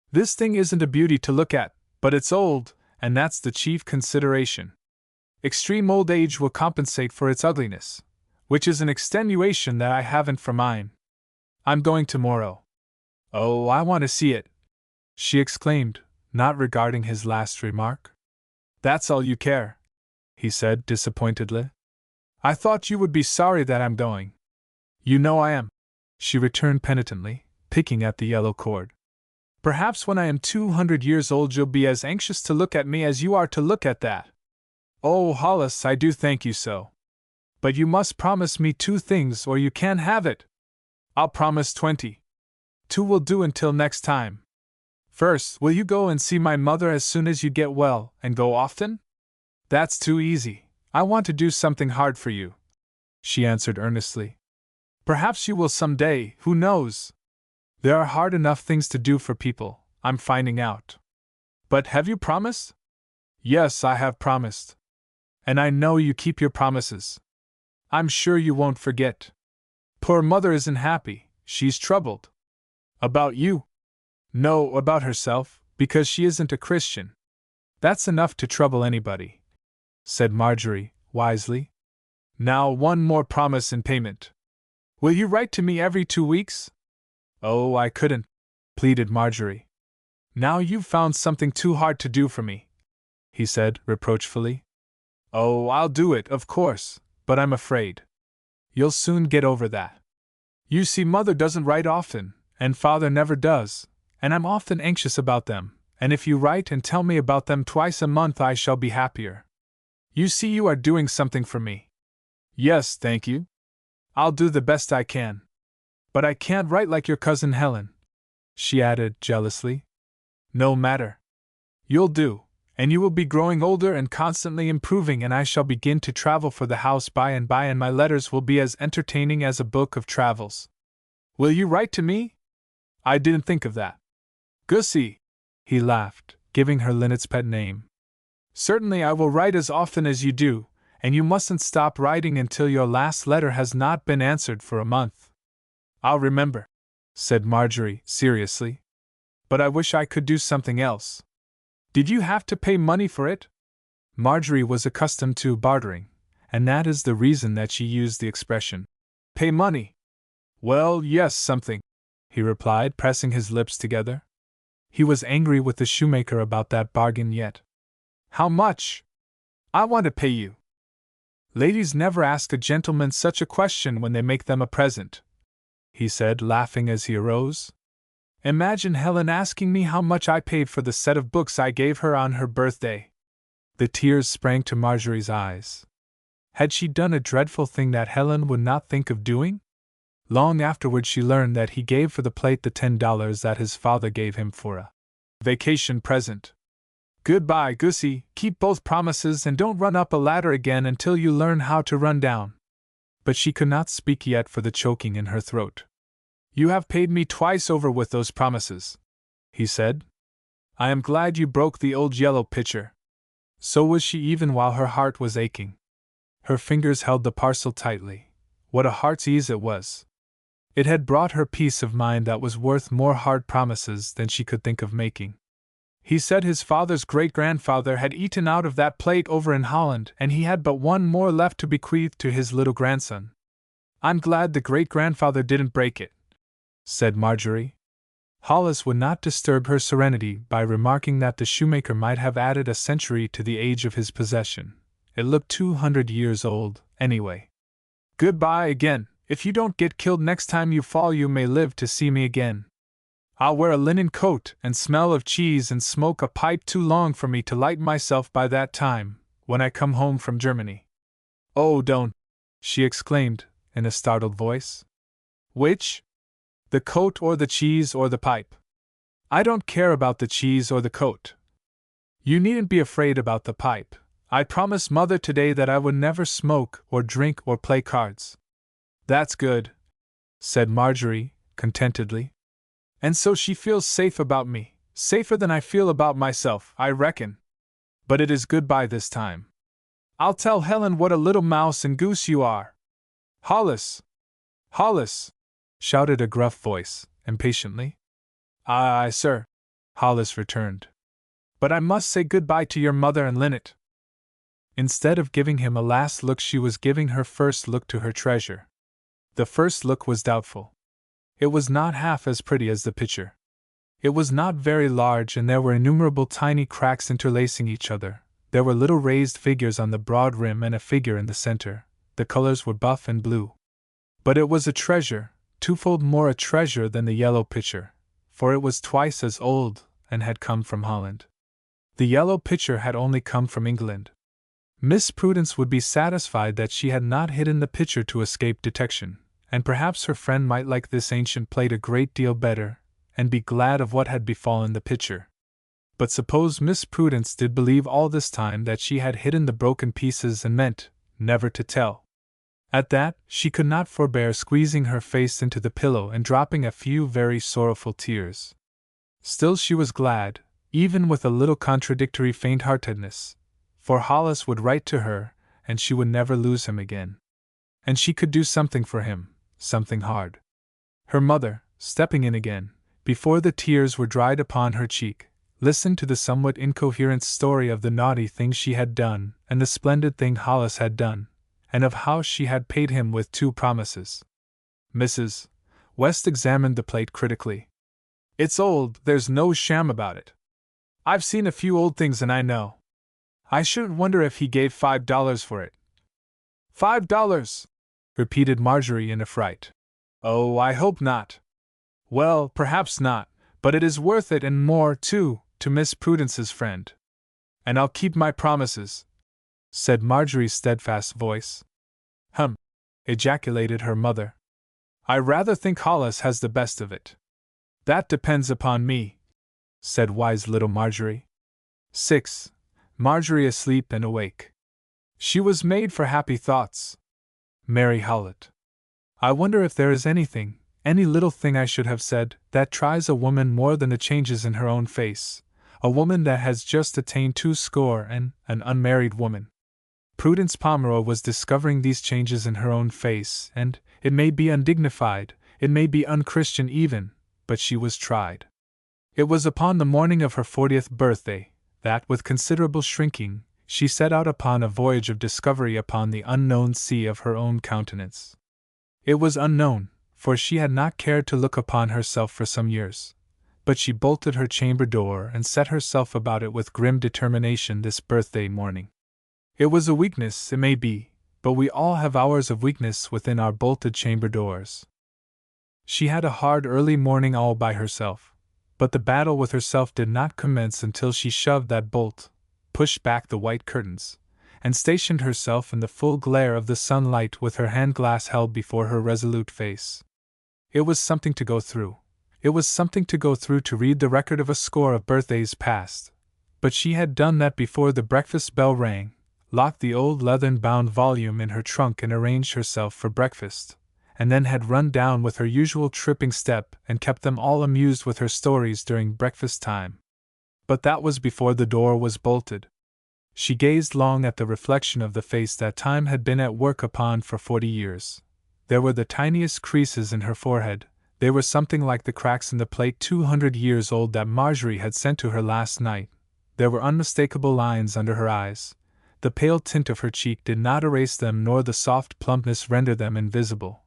This thing isn't a beauty to look at, but it's old, and that's the chief consideration. Extreme old age will compensate for its ugliness, which is an extenuation that I haven't for mine. I'm going tomorrow." "Oh, I want to see it," she exclaimed, not regarding his last remark. "That's all you care," he said disappointedly. "I thought you would be sorry that I'm going." "You know I am," she returned penitently, picking at the yellow cord. "Perhaps when I am 200 years old you'll be as anxious to look at me as you are to look at that." "Oh, Hollis, I do thank you so. But you must promise me 2 things or you can't have it." "I'll promise 20. 2 will do until next time. First, will you go and see my mother as soon as you get well, and go often?" "That's too easy. I want to do something hard for you," she answered earnestly. "Perhaps you will some day, who knows? There are hard enough things to do for people, I'm finding out." "But have you promised?" "Yes, I have promised. And I know you keep your promises. I'm sure you won't forget. Poor mother isn't happy, she's troubled." "About you?" "No, about herself, because she isn't a Christian." "That's enough to trouble anybody," said Marjorie, wisely. "Now, one more promise in payment. Will you write to me every 2 weeks?" "Oh, I couldn't," pleaded Marjorie. Now you've found something too hard to do for me, he said reproachfully. Oh, I'll do it, of course, but I'm afraid you'll soon get over that. You see, Mother doesn't write often, and Father never does, and I'm often anxious about them, and if you write and tell me about them twice a month I shall be happier. You see, you are doing something for me. Yes, thank you. I'll do the best I can. But I can't write like your cousin Helen, she added jealously. No matter. You'll do, and you will be growing older and constantly improving, and I shall begin to travel for the house by and by, and my letters will be as entertaining as a book of travels. Will you write to me? I didn't think of that. Gussie, he laughed, giving her Linnet's pet name. Certainly I will write as often as you do, and you mustn't stop writing until your last letter has not been answered for a month. I'll remember, said Marjorie seriously. But I wish I could do something else. Did you have to pay money for it? Marjorie was accustomed to bartering, and that is the reason that she used the expression, pay money. Well, yes, something, he replied, pressing his lips together. He was angry with the shoemaker about that bargain yet. How much? I want to pay you. Ladies never ask a gentleman such a question when they make them a present, he said, laughing as he arose. Imagine Helen asking me how much I paid for the set of books I gave her on her birthday. The tears sprang to Marjorie's eyes. Had she done a dreadful thing that Helen would not think of doing? Long afterward she learned that he gave for the plate the $10 that his father gave him for a vacation present. Goodbye, Gussie, keep both promises and don't run up a ladder again until you learn how to run down. But she could not speak yet for the choking in her throat. You have paid me twice over with those promises, he said. I am glad you broke the old yellow pitcher. So was she, even while her heart was aching. Her fingers held the parcel tightly. What a heart's ease it was! It had brought her peace of mind that was worth more hard promises than she could think of making. He said his father's great-grandfather had eaten out of that plate over in Holland, and he had but one more left to bequeath to his little grandson. I'm glad the great-grandfather didn't break it, said Marjorie. Hollis would not disturb her serenity by remarking that the shoemaker might have added a century to the age of his possession. It looked 200 years old, anyway. Goodbye again. If you don't get killed next time you fall, you may live to see me again. I'll wear a linen coat and smell of cheese and smoke a pipe too long for me to light myself by that time, when I come home from Germany. Oh, don't, she exclaimed, in a startled voice. Which? The coat or the cheese or the pipe? I don't care about the cheese or the coat. You needn't be afraid about the pipe. I promised Mother today that I would never smoke or drink or play cards. That's good, said Marjorie, contentedly. And so she feels safe about me, safer than I feel about myself, I reckon. But it is goodbye this time. I'll tell Helen what a little mouse and goose you are. Hollis! Hollis! Shouted a gruff voice, impatiently. Aye, sir, Hollis returned. But I must say goodbye to your mother and Linnet. Instead of giving him a last look, she was giving her first look to her treasure. The first look was doubtful. It was not half as pretty as the picture. It was not very large, and there were innumerable tiny cracks interlacing each other. There were little raised figures on the broad rim and a figure in the center. The colors were buff and blue. But it was a treasure, twofold more a treasure than the yellow pitcher, for it was twice as old and had come from Holland. The yellow pitcher had only come from England. Miss Prudence would be satisfied that she had not hidden the pitcher to escape detection, and perhaps her friend might like this ancient plate a great deal better, and be glad of what had befallen the pitcher. But suppose Miss Prudence did believe all this time that she had hidden the broken pieces and meant never to tell. At that, she could not forbear squeezing her face into the pillow and dropping a few very sorrowful tears. Still she was glad, even with a little contradictory faint-heartedness, for Hollis would write to her, and she would never lose him again. And she could do something for him, something hard. Her mother, stepping in again, before the tears were dried upon her cheek, listened to the somewhat incoherent story of the naughty thing she had done and the splendid thing Hollis had done, and of how she had paid him with 2 promises. Mrs. West examined the plate critically. It's old, there's no sham about it. I've seen a few old things and I know. I shouldn't wonder if he gave $5 for it. $5! Repeated Marjorie in a fright. Oh, I hope not. Well, perhaps not, but it is worth it and more, too, to Miss Prudence's friend. And I'll keep my promises, said Marjorie's steadfast voice. Hum! Ejaculated her mother. I rather think Hollis has the best of it. That depends upon me, said wise little Marjorie. 6. Marjorie asleep and awake. She was made for happy thoughts. Mary Howlett. I wonder if there is anything, any little thing I should have said, that tries a woman more than the changes in her own face, a woman that has just attained 20 and an unmarried woman. Prudence Pomeroy was discovering these changes in her own face, and it may be undignified, it may be unchristian even, but she was tried. It was upon the morning of her 40th birthday that, with considerable shrinking, she set out upon a voyage of discovery upon the unknown sea of her own countenance. It was unknown, for she had not cared to look upon herself for some years, but she bolted her chamber door and set herself about it with grim determination this birthday morning. It was a weakness, it may be, but we all have hours of weakness within our bolted chamber doors. She had a hard early morning all by herself, but the battle with herself did not commence until she shoved that bolt, pushed back the white curtains, and stationed herself in the full glare of the sunlight with her hand-glass held before her resolute face. It was something to go through. It was something to go through to read the record of a score of birthdays past, but she had done that before the breakfast bell rang, locked the old leathern-bound volume in her trunk and arranged herself for breakfast, and then had run down with her usual tripping step and kept them all amused with her stories during breakfast time. But that was before the door was bolted. She gazed long at the reflection of the face that time had been at work upon for 40 years. There were the tiniest creases in her forehead, they were something like the cracks in the plate 200 years old that Marjorie had sent to her last night. There were unmistakable lines under her eyes. The pale tint of her cheek did not erase them, nor the soft plumpness render them invisible.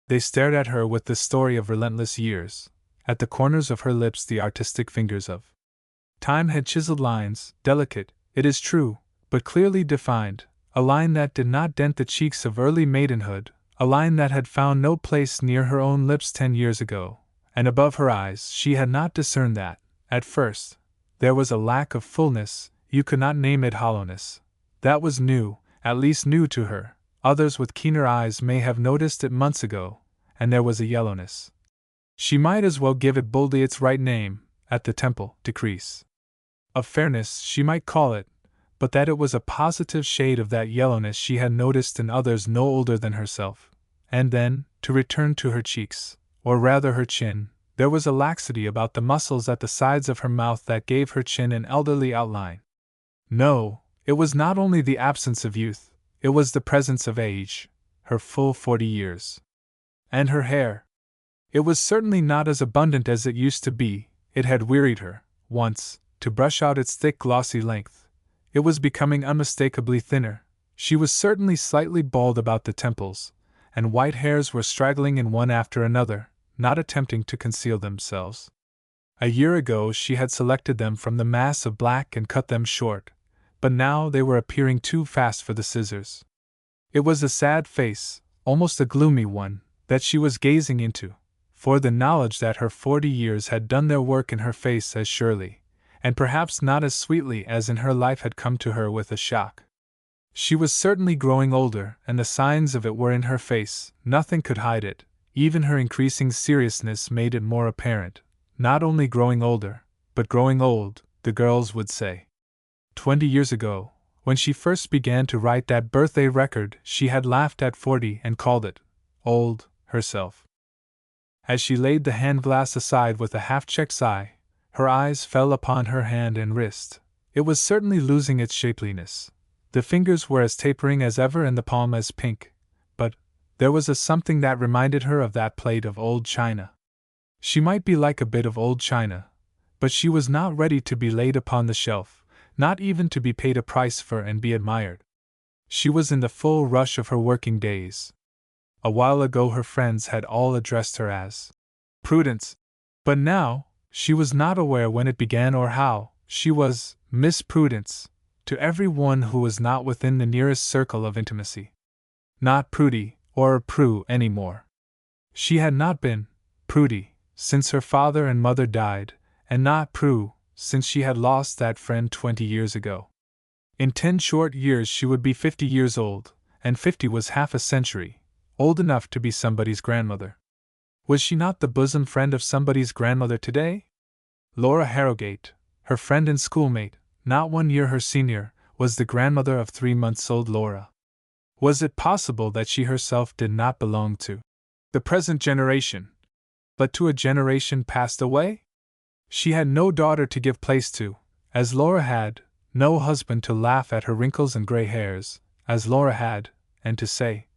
They stared at her with the story of relentless years. At the corners of her lips the artistic fingers of time had chiseled lines, delicate, it is true, but clearly defined, a line that did not dent the cheeks of early maidenhood, a line that had found no place near her own lips 10 years ago, and above her eyes she had not discerned that, at first, there was a lack of fullness, you could not name it hollowness. That was new, at least new to her. Others with keener eyes may have noticed it months ago, and there was a yellowness. She might as well give it boldly its right name, at the temple, decrease of fairness she might call it, but that it was a positive shade of that yellowness she had noticed in others no older than herself. And then, to return to her cheeks, or rather her chin, there was a laxity about the muscles at the sides of her mouth that gave her chin an elderly outline. No, it was not only the absence of youth, it was the presence of age, her full 40 years. And her hair. It was certainly not as abundant as it used to be, it had wearied her, once, to brush out its thick glossy length. It was becoming unmistakably thinner. She was certainly slightly bald about the temples, and white hairs were straggling in one after another, not attempting to conceal themselves. A year ago she had selected them from the mass of black and cut them short, but now they were appearing too fast for the scissors. It was a sad face, almost a gloomy one, that she was gazing into, for the knowledge that her 40 years had done their work in her face as surely, and perhaps not as sweetly as in her life, had come to her with a shock. She was certainly growing older, and the signs of it were in her face, nothing could hide it, even her increasing seriousness made it more apparent. Not only growing older, but growing old, the girls would say. 20 years ago, when she first began to write that birthday record, she had laughed at 40 and called it old, herself. As she laid the hand-glass aside with a half-checked sigh, her eyes fell upon her hand and wrist. It was certainly losing its shapeliness. The fingers were as tapering as ever and the palm as pink, but there was a something that reminded her of that plate of old china. She might be like a bit of old china, but she was not ready to be laid upon the shelf, not even to be paid a price for and be admired. She was in the full rush of her working days. A while ago her friends had all addressed her as Prudence, but now, She was not aware when it began or how. She was Miss Prudence to every one who was not within the nearest circle of intimacy. Not Prudy or Prue any more. She had not been Prudy since her father and mother died, and not Prue since she had lost that friend 20 years ago. In 10 short years she would be 50 years old, and 50 was half a century, old enough to be somebody's grandmother. Was she not the bosom friend of somebody's grandmother today? Laura Harrogate, her friend and schoolmate, not 1 year her senior, was the grandmother of 3-months-old Laura. Was it possible that she herself did not belong to the present generation, but to a generation passed away? She had no daughter to give place to, as Laura had, no husband to laugh at her wrinkles and gray hairs, as Laura had, and to say,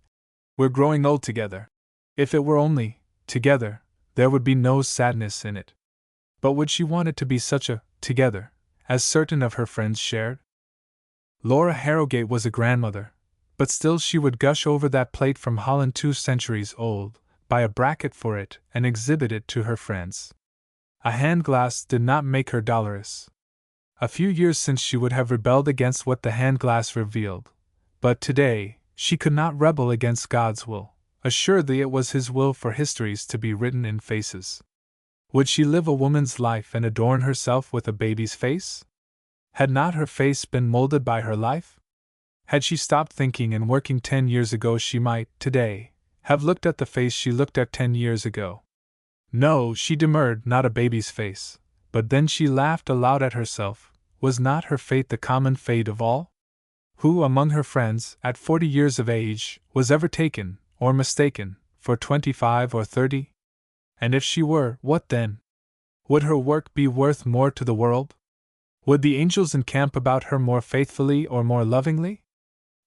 "We're growing old together." If it were only together, there would be no sadness in it. But would she want it to be such a together, as certain of her friends shared? Laura Harrogate was a grandmother, but still she would gush over that plate from Holland 2 centuries old, buy a bracket for it, and exhibit it to her friends. A hand glass did not make her dolorous. A few years since she would have rebelled against what the hand glass revealed, but today she could not rebel against God's will. Assuredly it was His will for histories to be written in faces. Would she live a woman's life and adorn herself with a baby's face? Had not her face been molded by her life? Had she stopped thinking and working 10 years ago, she might, today, have looked at the face she looked at 10 years ago. No, she demurred, not a baby's face, but then she laughed aloud at herself. Was not her fate the common fate of all? Who among her friends, at 40 years of age, was ever taken, or mistaken, for 25 or 30? And if she were, what then? Would her work be worth more to the world? Would the angels encamp about her more faithfully or more lovingly?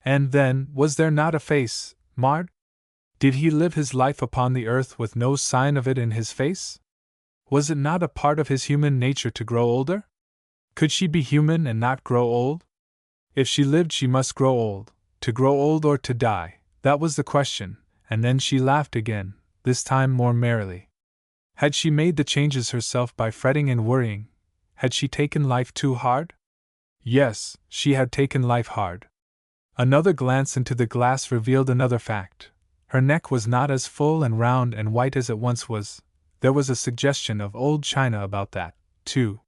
And then, was there not a face marred? Did He live His life upon the earth with no sign of it in His face? Was it not a part of His human nature to grow older? Could she be human and not grow old? If she lived, she must grow old. To grow old or to die, that was the question, and then she laughed again, this time more merrily. Had she made the changes herself by fretting and worrying? Had she taken life too hard? Yes, she had taken life hard. Another glance into the glass revealed another fact. Her neck was not as full and round and white as it once was. There was a suggestion of old china about that, too.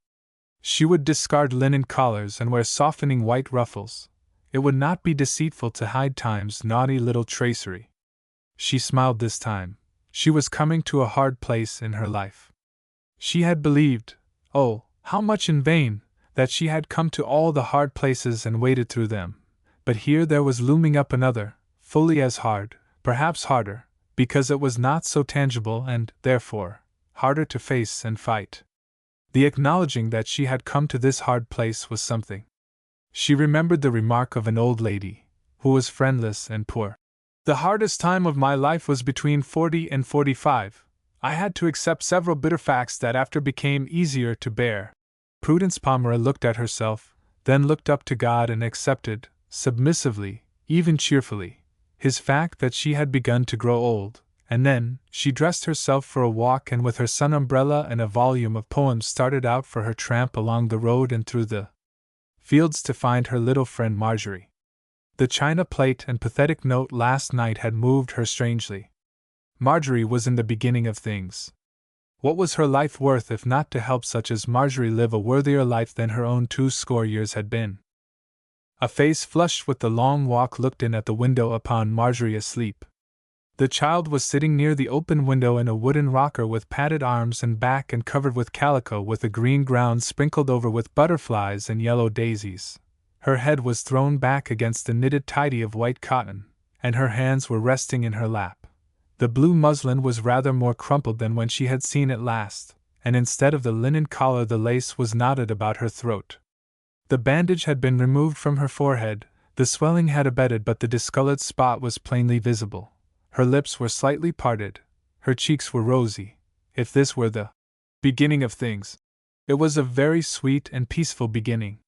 She would discard linen collars and wear softening white ruffles. It would not be deceitful to hide time's naughty little tracery. She smiled this time. She was coming to a hard place in her life. She had believed, oh, how much in vain, that she had come to all the hard places and waded through them. But here there was looming up another, fully as hard, perhaps harder, because it was not so tangible and, therefore, harder to face and fight. The acknowledging that she had come to this hard place was something. She remembered the remark of an old lady, who was friendless and poor. The hardest time of my life was between 40 and 45. I had to accept several bitter facts that after became easier to bear. Prudence Pomeroy looked at herself, then looked up to God and accepted, submissively, even cheerfully, His fact that she had begun to grow old, and then she dressed herself for a walk and with her sun umbrella and a volume of poems started out for her tramp along the road and through the fields to find her little friend Marjorie. The china plate and pathetic note last night had moved her strangely. Marjorie was in the beginning of things. What was her life worth if not to help such as Marjorie live a worthier life than her own 20 years had been? A face flushed with the long walk looked in at the window upon Marjorie asleep. The child was sitting near the open window in a wooden rocker with padded arms and back and covered with calico with a green ground sprinkled over with butterflies and yellow daisies. Her head was thrown back against the knitted tidy of white cotton, and her hands were resting in her lap. The blue muslin was rather more crumpled than when she had seen it last, and instead of the linen collar the lace was knotted about her throat. The bandage had been removed from her forehead, the swelling had abated but the discolored spot was plainly visible. Her lips were slightly parted, her cheeks were rosy. If this were the beginning of things, it was a very sweet and peaceful beginning.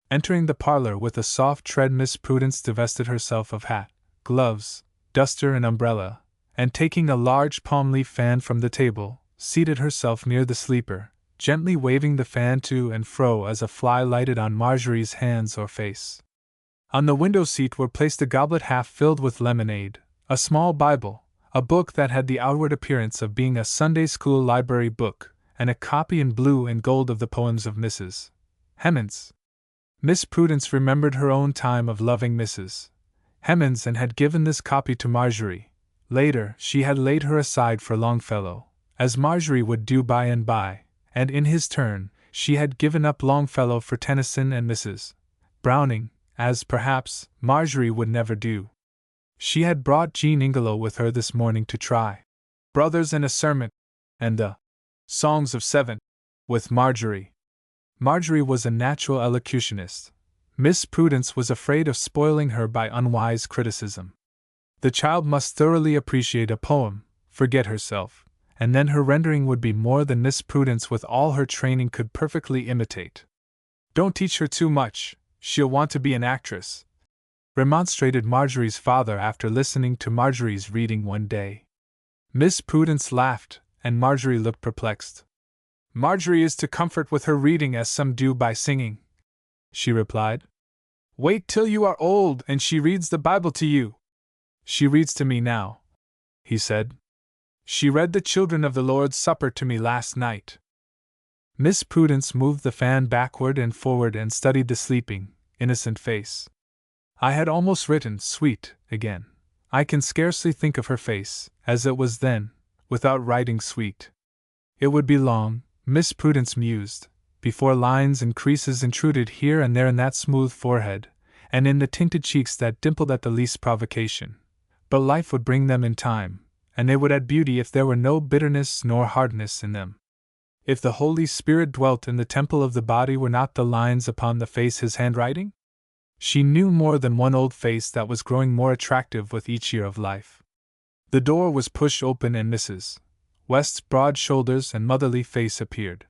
Entering the parlor with a soft tread, Miss Prudence divested herself of hat, gloves, duster and umbrella, and taking a large palm leaf fan from the table, seated herself near the sleeper, gently waving the fan to and fro as a fly lighted on Marjorie's hands or face. On the window seat were placed a goblet half filled with lemonade, a small Bible, a book that had the outward appearance of being a Sunday school library book, and a copy in blue and gold of the poems of Mrs. Hemans. Miss Prudence remembered her own time of loving Mrs. Hemans and had given this copy to Marjorie. Later, she had laid her aside for Longfellow, as Marjorie would do by and by, and in his turn, she had given up Longfellow for Tennyson and Mrs. Browning, as, perhaps, Marjorie would never do. She had brought Jean Ingelow with her this morning to try Brothers and a Sermon, and the Songs of Seven, with Marjorie. Marjorie was a natural elocutionist. Miss Prudence was afraid of spoiling her by unwise criticism. The child must thoroughly appreciate a poem, forget herself, and then her rendering would be more than Miss Prudence with all her training could perfectly imitate. "Don't teach her too much, she'll want to be an actress," remonstrated Marjorie's father after listening to Marjorie's reading one day. Miss Prudence laughed, and Marjorie looked perplexed. "Marjorie is to comfort with her reading as some do by singing," she replied. "Wait till you are old and she reads the Bible to you." "She reads to me now," he said. "She read the Children of the Lord's Supper to me last night." Miss Prudence moved the fan backward and forward and studied the sleeping, innocent face. "I had almost written 'sweet' again. I can scarcely think of her face, as it was then, without writing 'sweet.' It would be long," Miss Prudence mused, "before lines and creases intruded here and there in that smooth forehead, and in the tinted cheeks that dimpled at the least provocation. But life would bring them in time, and they would add beauty if there were no bitterness nor hardness in them. If the Holy Spirit dwelt in the temple of the body, were not the lines upon the face His handwriting?" She knew more than one old face that was growing more attractive with each year of life. The door was pushed open and Mrs. West's broad shoulders and motherly face appeared.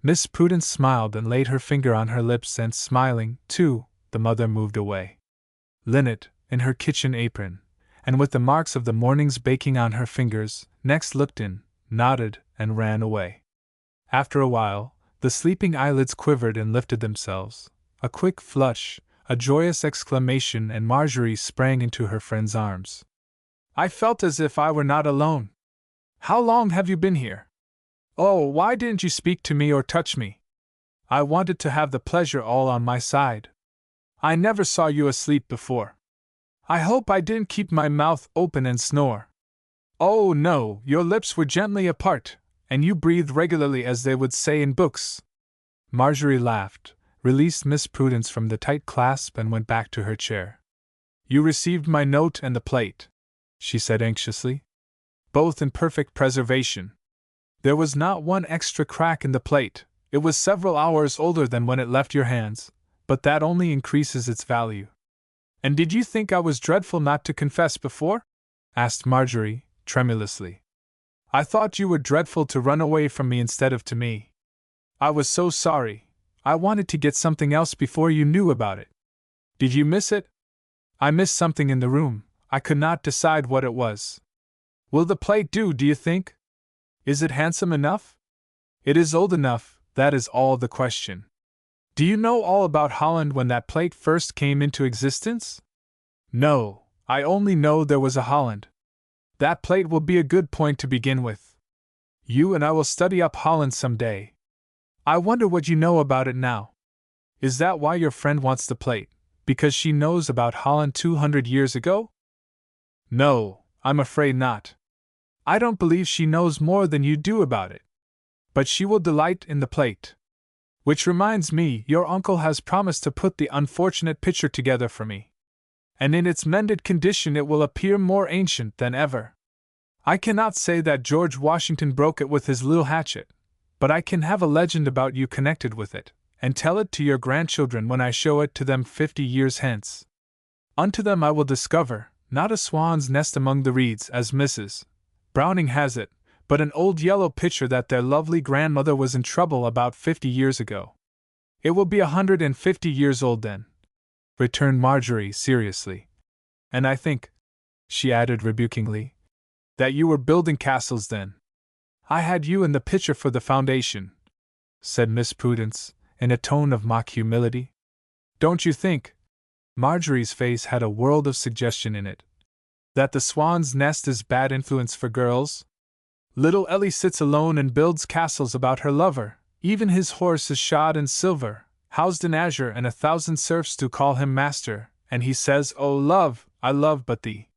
Miss Prudence smiled and laid her finger on her lips, and smiling, too, the mother moved away. Linnet, in her kitchen apron, and with the marks of the morning's baking on her fingers, next looked in, nodded, and ran away. After a while, the sleeping eyelids quivered and lifted themselves. A quick flush, a joyous exclamation, and Marjorie sprang into her friend's arms. "I felt as if I were not alone. How long have you been here? Oh, why didn't you speak to me or touch me? I wanted to have the pleasure all on my side. I never saw you asleep before. I hope I didn't keep my mouth open and snore." "Oh, no, your lips were gently apart, and you breathed regularly, as they would say in books." Marjorie laughed, released Miss Prudence from the tight clasp, and went back to her chair. "You received my note and the plate," she said anxiously. "Both in perfect preservation. There was not one extra crack in the plate. It was several hours older than when it left your hands, but that only increases its value." "And did you think I was dreadful not to confess before?" asked Marjorie, tremulously. "I thought you were dreadful to run away from me instead of to me. I was so sorry. I wanted to get something else before you knew about it." "Did you miss it?" "I missed something in the room. I could not decide what it was." "Will the plate do, do you think? Is it handsome enough?" "It is old enough, that is all the question." "Do you know all about Holland when that plate first came into existence?" "No, I only know there was a Holland." "That plate will be a good point to begin with. You and I will study up Holland some day. I wonder what you know about it now. Is that why your friend wants the plate, because she knows about Holland 200 years ago?" "No, I'm afraid not. I don't believe she knows more than you do about it. But she will delight in the plate. Which reminds me, your uncle has promised to put the unfortunate picture together for me. And in its mended condition it will appear more ancient than ever. I cannot say that George Washington broke it with his little hatchet, but I can have a legend about you connected with it, and tell it to your grandchildren when I show it to them 50 years hence. Unto them I will discover, not a swan's nest among the reeds, as Mrs. Browning has it, but an old yellow pitcher that their lovely grandmother was in trouble about 50 years ago. It will be 150 years old then," returned Marjorie seriously. "And I think," she added rebukingly, "that you were building castles then. I had you and the pitcher for the foundation. said Miss Prudence, in a tone of mock humility. Don't you think— Marjorie's face had a world of suggestion in it— that the Swan's Nest is bad influence for girls? Little Ellie sits alone and builds castles about her lover, even his horse is shod in silver, housed in azure, and 1,000 serfs do call him master, and he says, "Oh, love, I love but thee."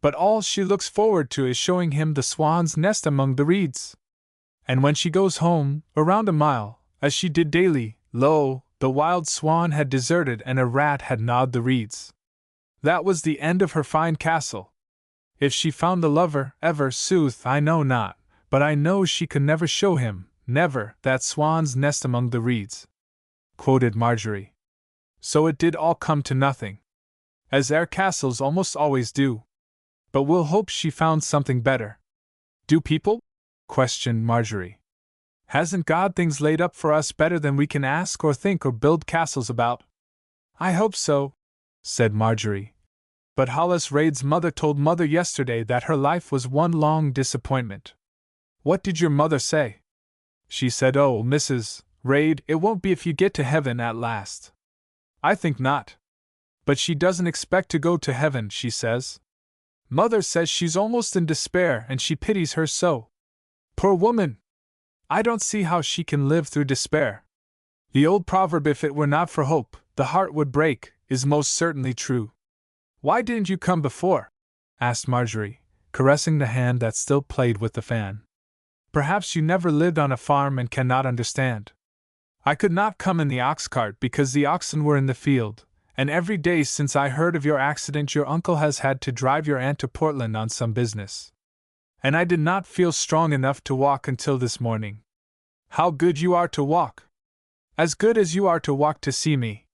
But all she looks forward to is showing him the Swan's Nest among the reeds. And when she goes home, around a mile, as she did daily, lo, the wild swan had deserted and a rat had gnawed the reeds. That was the end of her fine castle. If she found the lover, ever, sooth, I know not, but I know she could never show him, never, that swan's nest among the reeds, quoted Marjorie. So it did all come to nothing, as our castles almost always do. But we'll hope she found something better. Do people? Questioned Marjorie. Hasn't God things laid up for us better than we can ask or think or build castles about? I hope so, said Marjorie. But Hollis Raid's mother told Mother yesterday that her life was one long disappointment. What did your mother say? She said, "Oh, Mrs. Raid, it won't be if you get to heaven at last." I think not. But she doesn't expect to go to heaven, she says. Mother says she's almost in despair and she pities her so. Poor woman! I don't see how she can live through despair. The old proverb, "If it were not for hope, the heart would break," is most certainly true. Why didn't you come before? Asked Marjorie, caressing the hand that still played with the fan. Perhaps you never lived on a farm and cannot understand. I could not come in the ox cart because the oxen were in the field, and every day since I heard of your accident your uncle has had to drive your aunt to Portland on some business. And I did not feel strong enough to walk until this morning. How good you are to walk! As good as you are to walk to see me.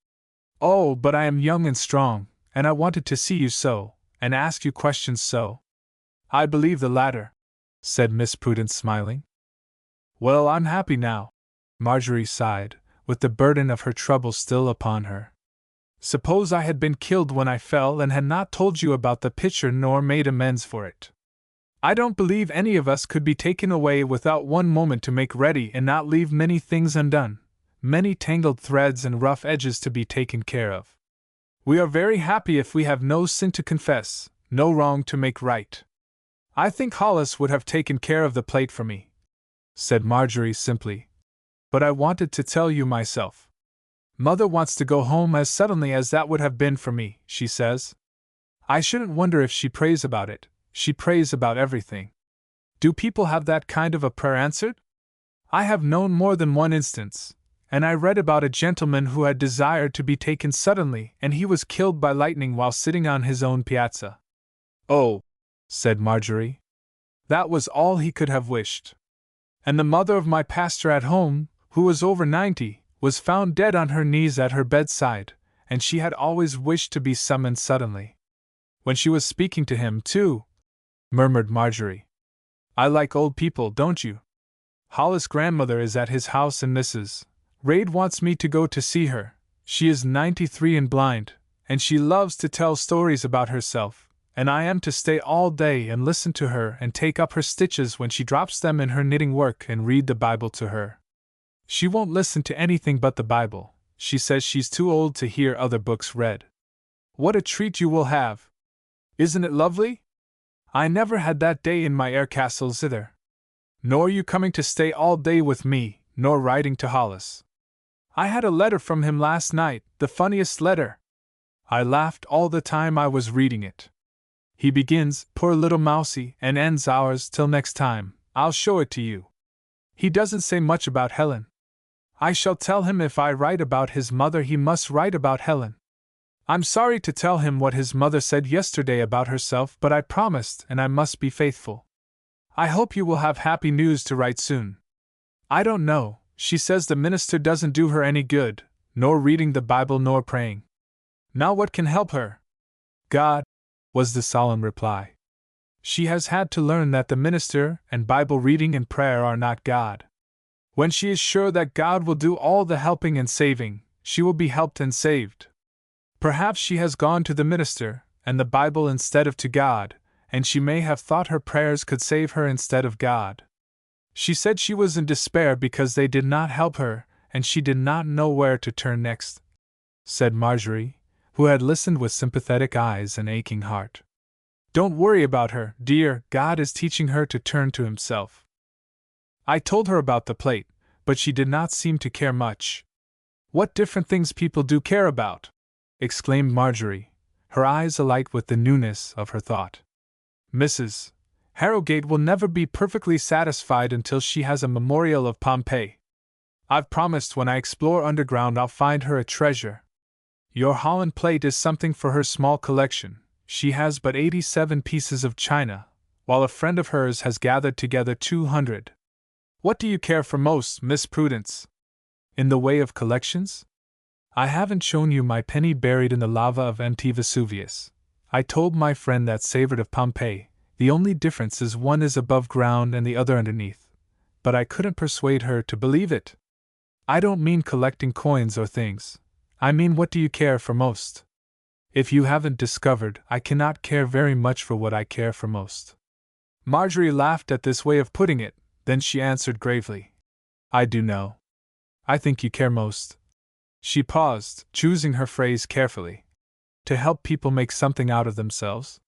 Oh, but I am young and strong, and I wanted to see you so, and ask you questions so. I believe the latter, said Miss Prudence, smiling. Well, I'm happy now. Marjorie sighed, with the burden of her trouble still upon her. Suppose I had been killed when I fell and had not told you about the pitcher nor made amends for it. I don't believe any of us could be taken away without one moment to make ready and not leave many things undone, many tangled threads and rough edges to be taken care of. We are very happy if we have no sin to confess, no wrong to make right. I think Hollis would have taken care of the plate for me, said Marjorie simply. But I wanted to tell you myself. Mother wants to go home as suddenly as that would have been for me, she says. I shouldn't wonder if she prays about it. She prays about everything. Do people have that kind of a prayer answered? I have known more than one instance, and I read about a gentleman who had desired to be taken suddenly and he was killed by lightning while sitting on his own piazza. Oh, said Marjorie. That was all he could have wished. And the mother of my pastor at home, who was over 90, was found dead on her knees at her bedside, and she had always wished to be summoned suddenly. When she was speaking to him, too, murmured Marjorie. I like old people, don't you? Hollis' grandmother is at his house and Mrs. Raid wants me to go to see her. She is 93 and blind, and she loves to tell stories about herself, and I am to stay all day and listen to her and take up her stitches when she drops them in her knitting work and read the Bible to her. She won't listen to anything but the Bible. She says she's too old to hear other books read. What a treat you will have! Isn't it lovely? I never had that day in my air castles either. Nor you coming to stay all day with me, nor writing to Hollis. I had a letter from him last night, the funniest letter. I laughed all the time I was reading it. He begins, "Poor little mousie," and ends ours till next time. I'll show it to you. He doesn't say much about Helen. I shall tell him if I write about his mother he must write about Helen. I'm sorry to tell him what his mother said yesterday about herself, but I promised and I must be faithful. I hope you will have happy news to write soon. I don't know, she says the minister doesn't do her any good, nor reading the Bible nor praying. Now what can help her? God, was the solemn reply. She has had to learn that the minister and Bible reading and prayer are not God. When she is sure that God will do all the helping and saving, she will be helped and saved. Perhaps she has gone to the minister and the Bible instead of to God, and she may have thought her prayers could save her instead of God. She said she was in despair because they did not help her, and she did not know where to turn next, said Marjorie, who had listened with sympathetic eyes and aching heart. Don't worry about her, dear, God is teaching her to turn to Himself. I told her about the plate, but she did not seem to care much. What different things people do care about! Exclaimed Marjorie, her eyes alight with the newness of her thought. Mrs. Harrogate will never be perfectly satisfied until she has a memorial of Pompeii. I've promised when I explore underground I'll find her a treasure. Your Holland plate is something for her small collection. She has but 87 pieces of china, while a friend of hers has gathered together 200. What do you care for most, Miss Prudence? In the way of collections? I haven't shown you my penny buried in the lava of empty Vesuvius. I told my friend that savored of Pompeii. The only difference is one is above ground and the other underneath. But I couldn't persuade her to believe it. I don't mean collecting coins or things. I mean, what do you care for most? If you haven't discovered, I cannot care very much for what I care for most. Marjorie laughed at this way of putting it, then she answered gravely. I do know. I think you care most. She paused, choosing her phrase carefully. To help people make something out of themselves?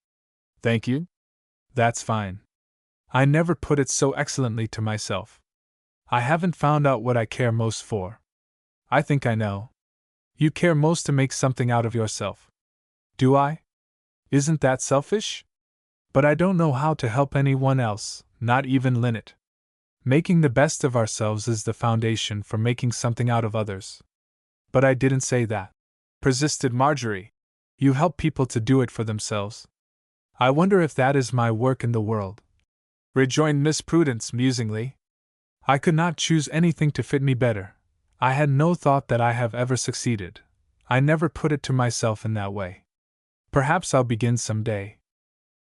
Thank you. That's fine. I never put it so excellently to myself. I haven't found out what I care most for. I think I know. You care most to make something out of yourself. Do I? Isn't that selfish? But I don't know how to help anyone else, not even Lynette. Making the best of ourselves is the foundation for making something out of others. But I didn't say that, persisted Marjorie. You help people to do it for themselves. I wonder if that is my work in the world, rejoined Miss Prudence musingly. I could not choose anything to fit me better. I had no thought that I have ever succeeded. I never put it to myself in that way. Perhaps I'll begin some day.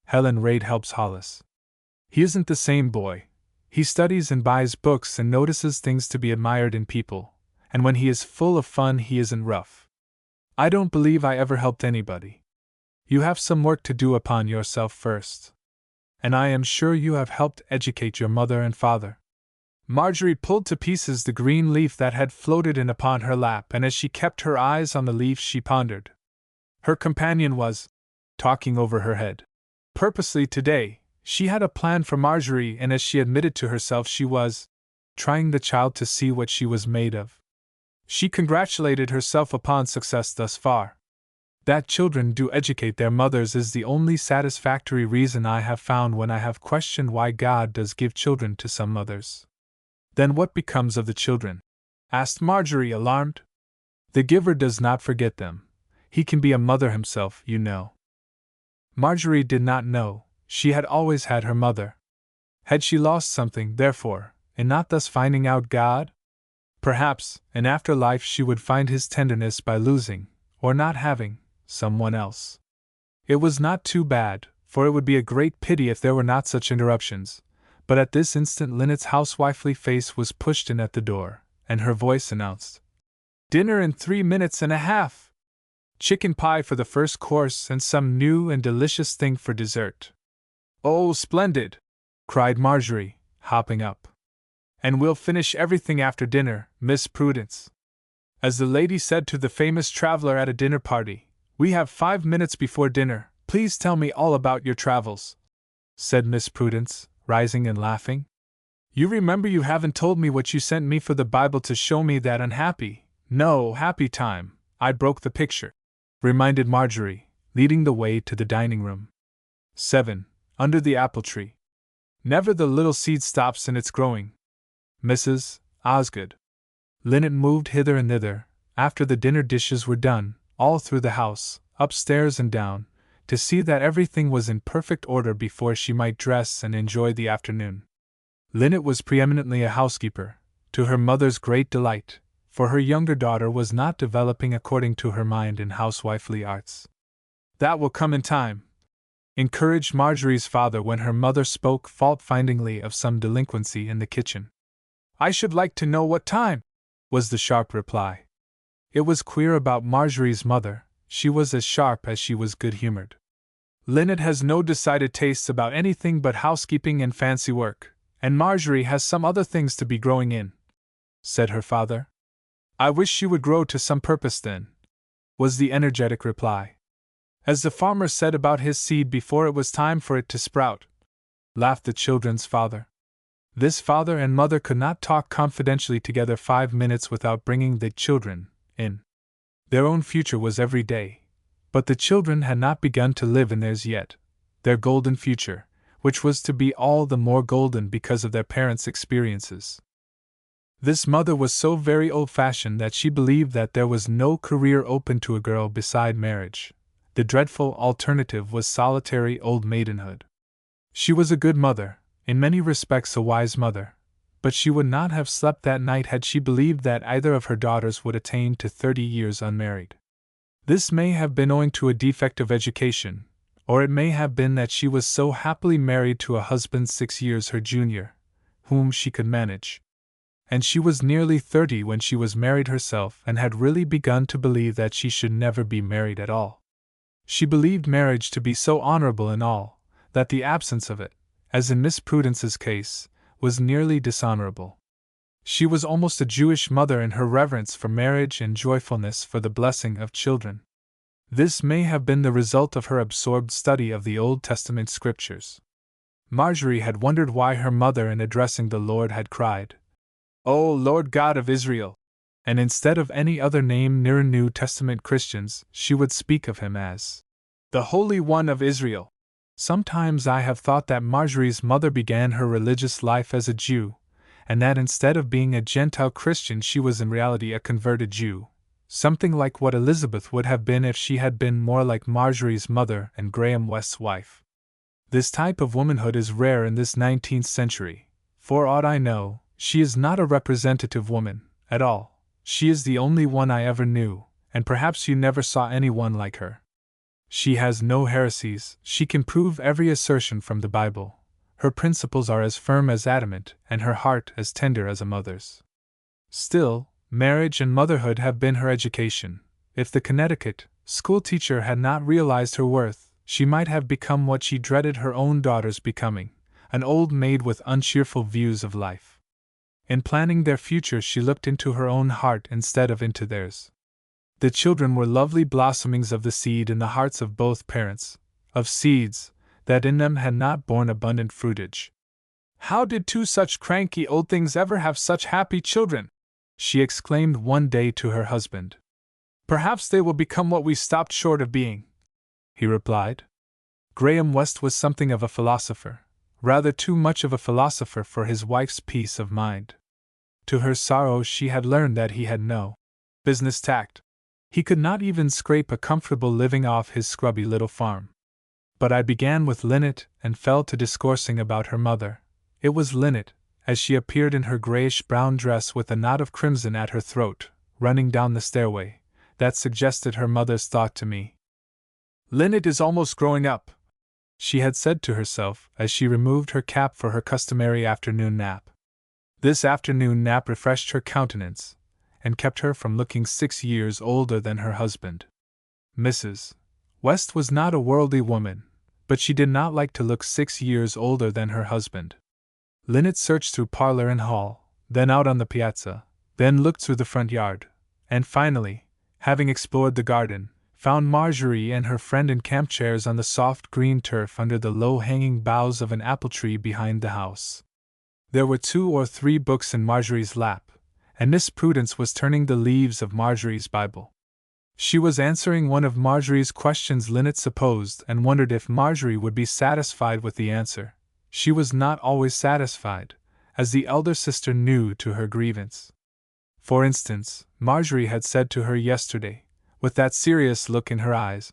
Helen Reid helps Hollis. He isn't the same boy. He studies and buys books and notices things to be admired in people, and when he is full of fun he isn't rough. I don't believe I ever helped anybody. You have some work to do upon yourself first. And I am sure you have helped educate your mother and father. Marjorie pulled to pieces the green leaf that had floated in upon her lap, and as she kept her eyes on the leaf she pondered. Her companion was talking over her head. Purposely today, she had a plan for Marjorie, and as she admitted to herself, she was trying the child to see what she was made of. She congratulated herself upon success thus far. That children do educate their mothers is the only satisfactory reason I have found when I have questioned why God does give children to some mothers. Then what becomes of the children? Asked Marjorie, alarmed. The giver does not forget them. He can be a mother himself, you know. Marjorie did not know. She had always had her mother. Had she lost something, therefore, in not thus finding out God? Perhaps, in after life she would find His tenderness by losing, or not having, someone else. It was not too bad, for it would be a great pity if there were not such interruptions, but at this instant Lynette's housewifely face was pushed in at the door, and her voice announced, "Dinner in 3 minutes and a half! Chicken pie for the first course and some new and delicious thing for dessert." "Oh, splendid!" cried Marjorie, hopping up. "And we'll finish everything after dinner, Miss Prudence." As the lady said to the famous traveler at a dinner party, "We have 5 minutes before dinner, please tell me all about your travels," said Miss Prudence, rising and laughing. "You remember you haven't told me what you sent me for the Bible to show me that happy time I broke the picture," reminded Marjorie, leading the way to the dining room. 7. Under the apple tree. Never the little seed stops in its growing. Mrs. Osgood. Lynette moved hither and thither, after the dinner dishes were done, all through the house, upstairs and down, to see that everything was in perfect order before she might dress and enjoy the afternoon. Lynette was preeminently a housekeeper, to her mother's great delight, for her younger daughter was not developing according to her mind in housewifely arts. "That will come in time," encouraged Marjorie's father when her mother spoke fault-findingly of some delinquency in the kitchen. "I should like to know what time," was the sharp reply. It was queer about Marjorie's mother, she was as sharp as she was good-humored. "Lynette has no decided tastes about anything but housekeeping and fancy work, And Marjorie has some other things to be growing in," said her father. "I wish she would grow to some purpose then," was the energetic reply. "As the farmer said about his seed before it was time for it to sprout," laughed the children's father. This father and mother could not talk confidentially together 5 minutes without bringing the children in. Their own future was every day, but the children had not begun to live in theirs yet, their golden future, which was to be all the more golden because of their parents' experiences. This mother was so very old-fashioned that she believed that there was no career open to a girl beside marriage. The dreadful alternative was solitary old maidenhood. She was a good mother, in many respects a wise mother, but she would not have slept that night had she believed that either of her daughters would attain to 30 years unmarried. This may have been owing to a defect of education, or it may have been that she was so happily married to a husband 6 years her junior, whom she could manage. And she was nearly 30 when she was married herself and had really begun to believe that she should never be married at all. She believed marriage to be so honorable and all, that the absence of it, as in Miss Prudence's case, was nearly dishonorable. She was almost a Jewish mother in her reverence for marriage and joyfulness for the blessing of children. This may have been the result of her absorbed study of the Old Testament scriptures. Marjorie had wondered why her mother, in addressing the Lord, had cried, "O Lord God of Israel," and instead of any other name near New Testament Christians, she would speak of him as the Holy One of Israel. Sometimes I have thought that Marjorie's mother began her religious life as a Jew, and that instead of being a Gentile Christian she was in reality a converted Jew, something like what Elizabeth would have been if she had been more like Marjorie's mother and Graham West's wife. This type of womanhood is rare in this 19th century. For aught I know, she is not a representative woman, at all. She is the only one I ever knew, and perhaps you never saw anyone like her. She has no heresies, she can prove every assertion from the Bible. Her principles are as firm as adamant, and her heart as tender as a mother's. Still, marriage and motherhood have been her education. If the Connecticut schoolteacher had not realized her worth, she might have become what she dreaded her own daughters becoming, an old maid with uncheerful views of life. In planning their future she looked into her own heart instead of into theirs. The children were lovely blossomings of the seed in the hearts of both parents, of seeds that in them had not borne abundant fruitage. "How did 2 such cranky old things ever have such happy children?" she exclaimed one day to her husband. "Perhaps they will become what we stopped short of being," he replied. Graham West was something of a philosopher, rather too much of a philosopher for his wife's peace of mind. To her sorrow she had learned that he had no business tact. He could not even scrape a comfortable living off his scrubby little farm. But I began with Linnet and fell to discoursing about her mother. It was Linnet, as she appeared in her grayish-brown dress with a knot of crimson at her throat, running down the stairway, that suggested her mother's thought to me. "Linnet is almost growing up," she had said to herself as she removed her cap for her customary afternoon nap. This afternoon nap refreshed her countenance, and kept her from looking 6 years older than her husband. Mrs. West was not a worldly woman, but she did not like to look 6 years older than her husband. Linnet searched through parlor and hall, then out on the piazza, then looked through the front yard, and finally, having explored the garden, found Marjorie and her friend in camp chairs on the soft green turf under the low-hanging boughs of an apple tree behind the house. There were 2 or 3 books in Marjorie's lap, and Miss Prudence was turning the leaves of Marjorie's Bible. She was answering one of Marjorie's questions, Linnet supposed, and wondered if Marjorie would be satisfied with the answer. She was not always satisfied, as the elder sister knew to her grievance. For instance, Marjorie had said to her yesterday, with that serious look in her eyes,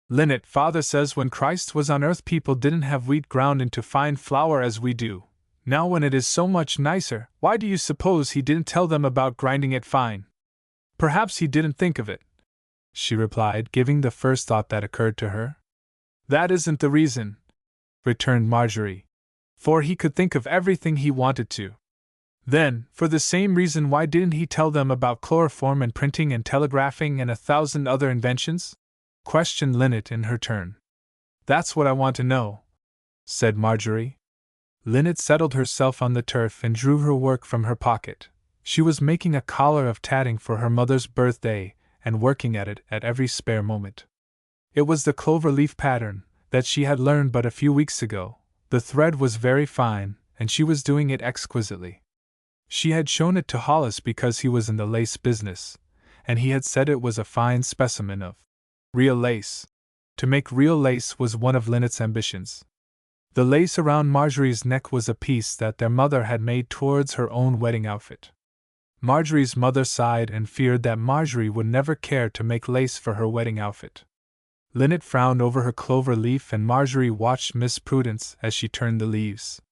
"Linnet, father says when Christ was on earth people didn't have wheat ground into fine flour as we do. Now when it is so much nicer, why do you suppose he didn't tell them about grinding it fine?" "Perhaps he didn't think of it," she replied, giving the first thought that occurred to her. "That isn't the reason," returned Marjorie, "for he could think of everything he wanted to." "Then, for the same reason, why didn't he tell them about chloroform and printing and telegraphing and 1,000 other inventions?" questioned Linnet in her turn. "That's what I want to know," said Marjorie. Lynette settled herself on the turf and drew her work from her pocket. She was making a collar of tatting for her mother's birthday, and working at it at every spare moment. It was the clover leaf pattern that she had learned but a few weeks ago. The thread was very fine, and she was doing it exquisitely. She had shown it to Hollis because he was in the lace business, and he had said it was a fine specimen of real lace. To make real lace was one of Lynette's ambitions. The lace around Marjorie's neck was a piece that their mother had made towards her own wedding outfit. Marjorie's mother sighed and feared that Marjorie would never care to make lace for her wedding outfit. Lynette frowned over her clover leaf, and Marjorie watched Miss Prudence as she turned the leaves.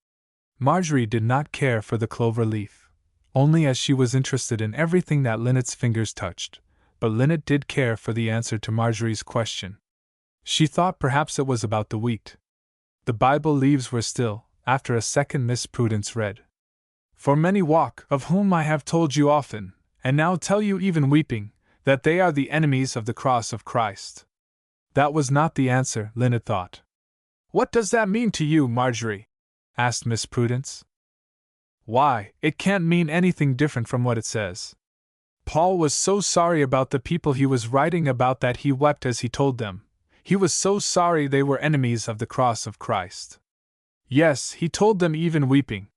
Marjorie did not care for the clover leaf, only as she was interested in everything that Lynette's fingers touched, but Lynette did care for the answer to Marjorie's question. She thought perhaps it was about the wheat. The Bible leaves were still. After a second, Miss Prudence read, "For many walk, of whom I have told you often, and now tell you even weeping, that they are the enemies of the cross of Christ." That was not the answer, Lynette thought. "What does that mean to you, Marjorie?" asked Miss Prudence. "Why, it can't mean anything different from what it says. Paul was so sorry about the people he was writing about that he wept as he told them. He was so sorry they were enemies of the cross of Christ. Yes, he told them even weeping.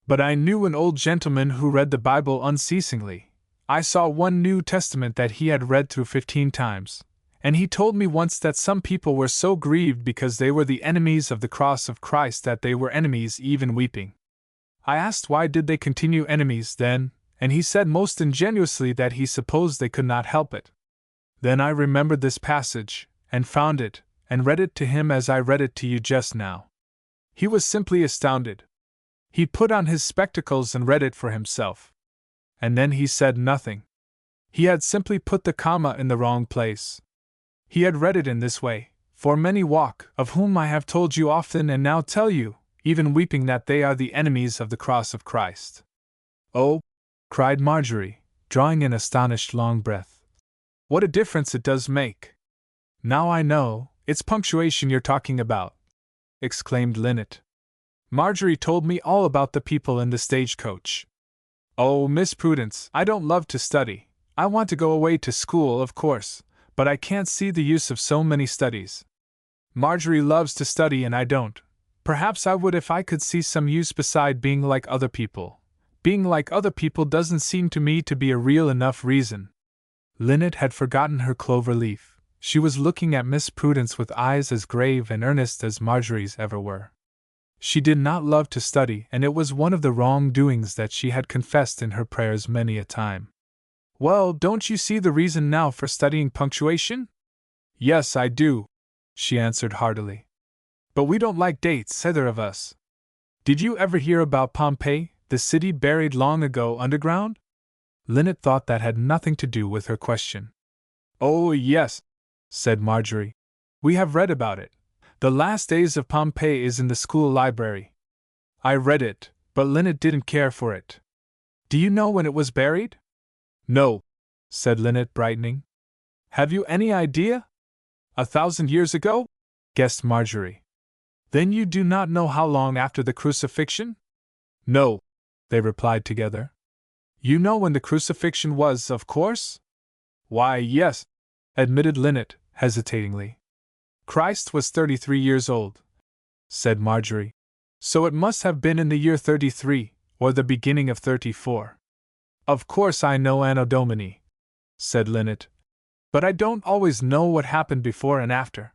But I knew an old gentleman who read the Bible unceasingly. I saw one New Testament that he had read through 15 times, and he told me once that some people were so grieved because they were the enemies of the cross of Christ that they were enemies even weeping. I asked why did they continue enemies then, and he said most ingenuously that he supposed they could not help it. Then I remembered this passage, and found it, and read it to him as I read it to you just now. He was simply astounded. He put on his spectacles and read it for himself. And then he said nothing. He had simply put the comma in the wrong place. He had read it in this way, "For many walk, of whom I have told you often and now tell you, even weeping, that they are the enemies of the cross of Christ." "Oh!" cried Marjorie, drawing an astonished long breath. "What a difference it does make! Now I know, it's punctuation you're talking about," exclaimed Lynette. "Marjorie told me all about the people in the stagecoach. Oh, Miss Prudence, I don't love to study. I want to go away to school, of course, but I can't see the use of so many studies. Marjorie loves to study and I don't. Perhaps I would if I could see some use beside being like other people. Being like other people doesn't seem to me to be a real enough reason." Lynette had forgotten her clover leaf. She was looking at Miss Prudence with eyes as grave and earnest as Marjorie's ever were. She did not love to study, and it was one of the wrongdoings that she had confessed in her prayers many a time. "Well, don't you see the reason now for studying punctuation?" "Yes, I do," she answered heartily. "But we don't like dates, either of us. Did you ever hear about Pompeii, the city buried long ago underground?" Lynette thought that had nothing to do with her question. "Oh, yes," said Marjorie. "We have read about it. The Last Days of Pompeii is in the school library. I read it, but Lynette didn't care for it. Do you know when it was buried?" "No," said Lynette, brightening. "Have you any idea?" 1,000 years ago?" guessed Marjorie. "Then you do not know how long after the crucifixion?" "No," they replied together. "You know when the crucifixion was, of course?" "Why, yes," admitted Lynette, hesitatingly. "Christ was 33 years old," said Marjorie. "So it must have been in the year 33, or the beginning of 34. "Of course I know Anno Domini," said Lynette, "but I don't always know what happened before and after.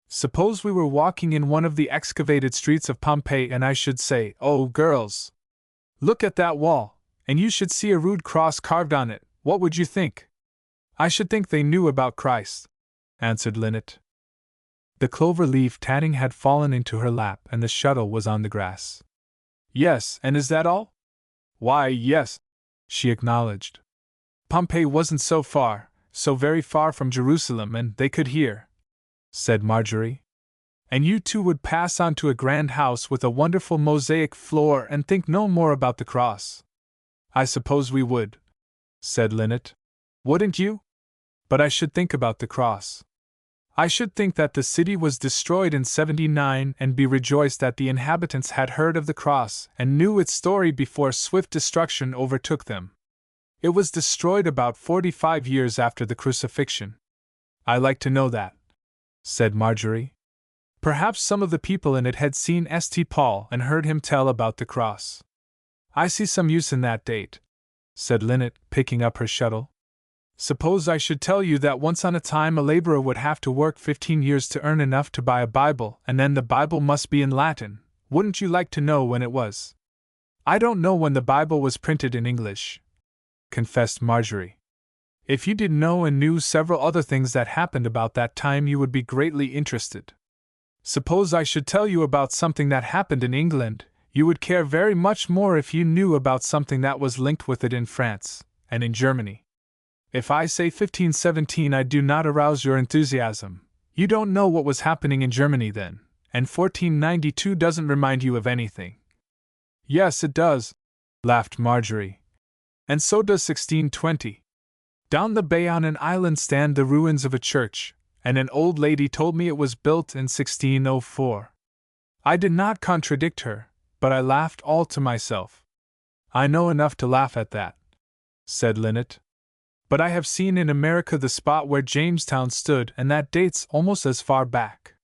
Suppose we were walking in one of the excavated streets of Pompeii and I should say, 'Oh, girls, look at that wall,' and you should see a rude cross carved on it, what would you think?" "I should think they knew about Christ," answered Lynette. The clover leaf tatting had fallen into her lap and the shuttle was on the grass. "Yes, and is that all?" "Why, yes," she acknowledged. "Pompeii wasn't so very far from Jerusalem, and they could hear," said Marjorie. "And you two would pass on to a grand house with a wonderful mosaic floor and think no more about the cross." "I suppose we would," said Lynette. "Wouldn't you?" "But I should think about the cross." I should think that the city was destroyed in 79 and be rejoiced that the inhabitants had heard of the cross and knew its story before swift destruction overtook them. It was destroyed about 45 years after the crucifixion. I like to know that, said Marjorie. Perhaps some of the people in it had seen St. Paul and heard him tell about the cross. I see some use in that date, said Linnet, picking up her shuttle. Suppose I should tell you that once on a time a laborer would have to work 15 years to earn enough to buy a Bible, and then the Bible must be in Latin. Wouldn't you like to know when it was? I don't know when the Bible was printed in English, confessed Marjorie. If you did know and knew several other things that happened about that time, you would be greatly interested. Suppose I should tell you about something that happened in England, you would care very much more if you knew about something that was linked with it in France and in Germany. If I say 1517, I do not arouse your enthusiasm. You don't know what was happening in Germany then, and 1492 doesn't remind you of anything. Yes, it does, laughed Marjorie. And so does 1620. Down the bay on an island stand the ruins of a church, and an old lady told me it was built in 1604. I did not contradict her, but I laughed all to myself. I know enough to laugh at that, said Linnet. But I have seen in America the spot where Jamestown stood, and that dates almost as far back.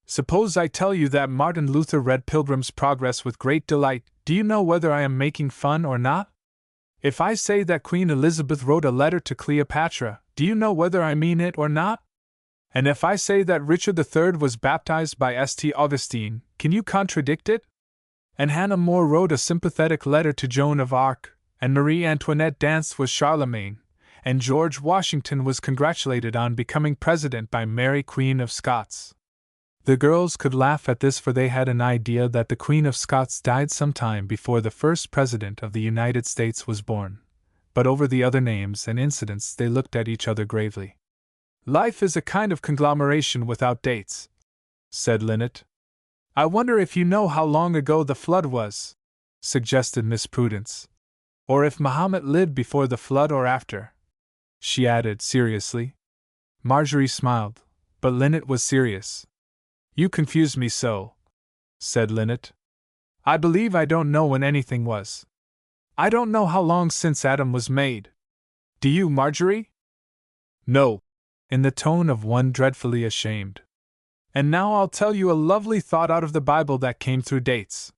Suppose I tell you that Martin Luther read Pilgrim's Progress with great delight, do you know whether I am making fun or not? If I say that Queen Elizabeth wrote a letter to Cleopatra, do you know whether I mean it or not? And if I say that Richard III was baptized by St. Augustine, can you contradict it? And Hannah More wrote a sympathetic letter to Joan of Arc, and Marie Antoinette danced with Charlemagne, and George Washington was congratulated on becoming president by Mary Queen of Scots. The girls could laugh at this, for they had an idea that the Queen of Scots died some time before the first president of the United States was born. But over the other names and incidents they looked at each other gravely. Life is a kind of conglomeration without dates, said Linnet. I wonder if you know how long ago the flood was, suggested Miss Prudence. Or if Mahomet lived before the flood or after, she added seriously. Marjorie smiled, but Linnet was serious. You confuse me so, said Linnet. I believe I don't know when anything was. I don't know how long since Adam was made. Do you, Marjorie? No, in the tone of one dreadfully ashamed. And now I'll tell you a lovely thought out of the Bible that came through dates.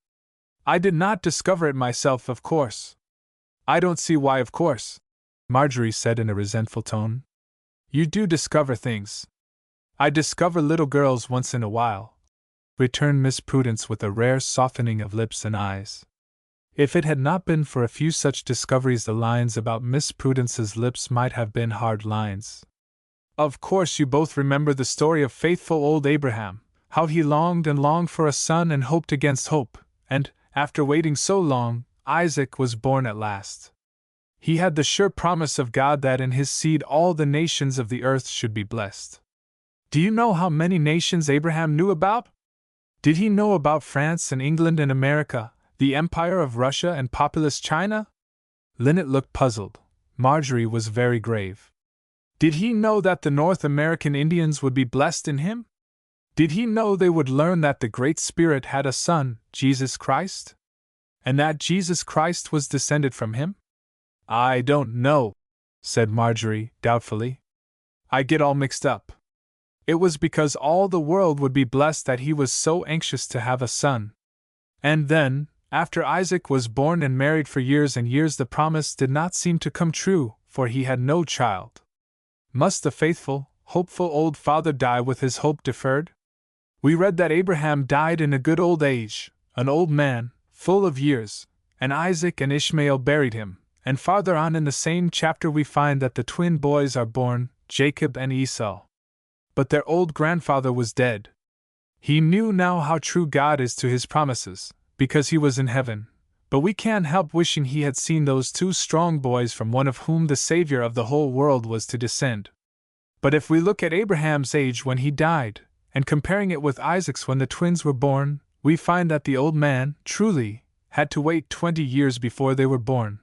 I did not discover it myself, of course. I don't see why, of course, Marjorie said in a resentful tone. You do discover things. I discover little girls once in a while, returned Miss Prudence with a rare softening of lips and eyes. If it had not been for a few such discoveries, the lines about Miss Prudence's lips might have been hard lines. Of course you both remember the story of faithful old Abraham, how he longed and longed for a son and hoped against hope, and, after waiting so long, Isaac was born at last. He had the sure promise of God that in his seed all the nations of the earth should be blessed. Do you know how many nations Abraham knew about? Did he know about France and England and America, the Empire of Russia and populous China? Linnet looked puzzled. Marjorie was very grave. Did he know that the North American Indians would be blessed in him? Did he know they would learn that the Great Spirit had a son, Jesus Christ? And that Jesus Christ was descended from him? I don't know, said Marjorie, doubtfully. I get all mixed up. It was because all the world would be blessed that he was so anxious to have a son. And then, after Isaac was born and married for years and years, the promise did not seem to come true, for he had no child. Must the faithful, hopeful old father die with his hope deferred? We read that Abraham died in a good old age, an old man, full of years, and Isaac and Ishmael buried him, and farther on in the same chapter we find that the twin boys are born, Jacob and Esau. But their old grandfather was dead. He knew now how true God is to his promises, because he was in heaven, but we can't help wishing he had seen those two strong boys from one of whom the Savior of the whole world was to descend. But if we look at Abraham's age when he died, and comparing it with Isaac's when the twins were born, we find that the old man, truly, had to wait 20 years before they were born,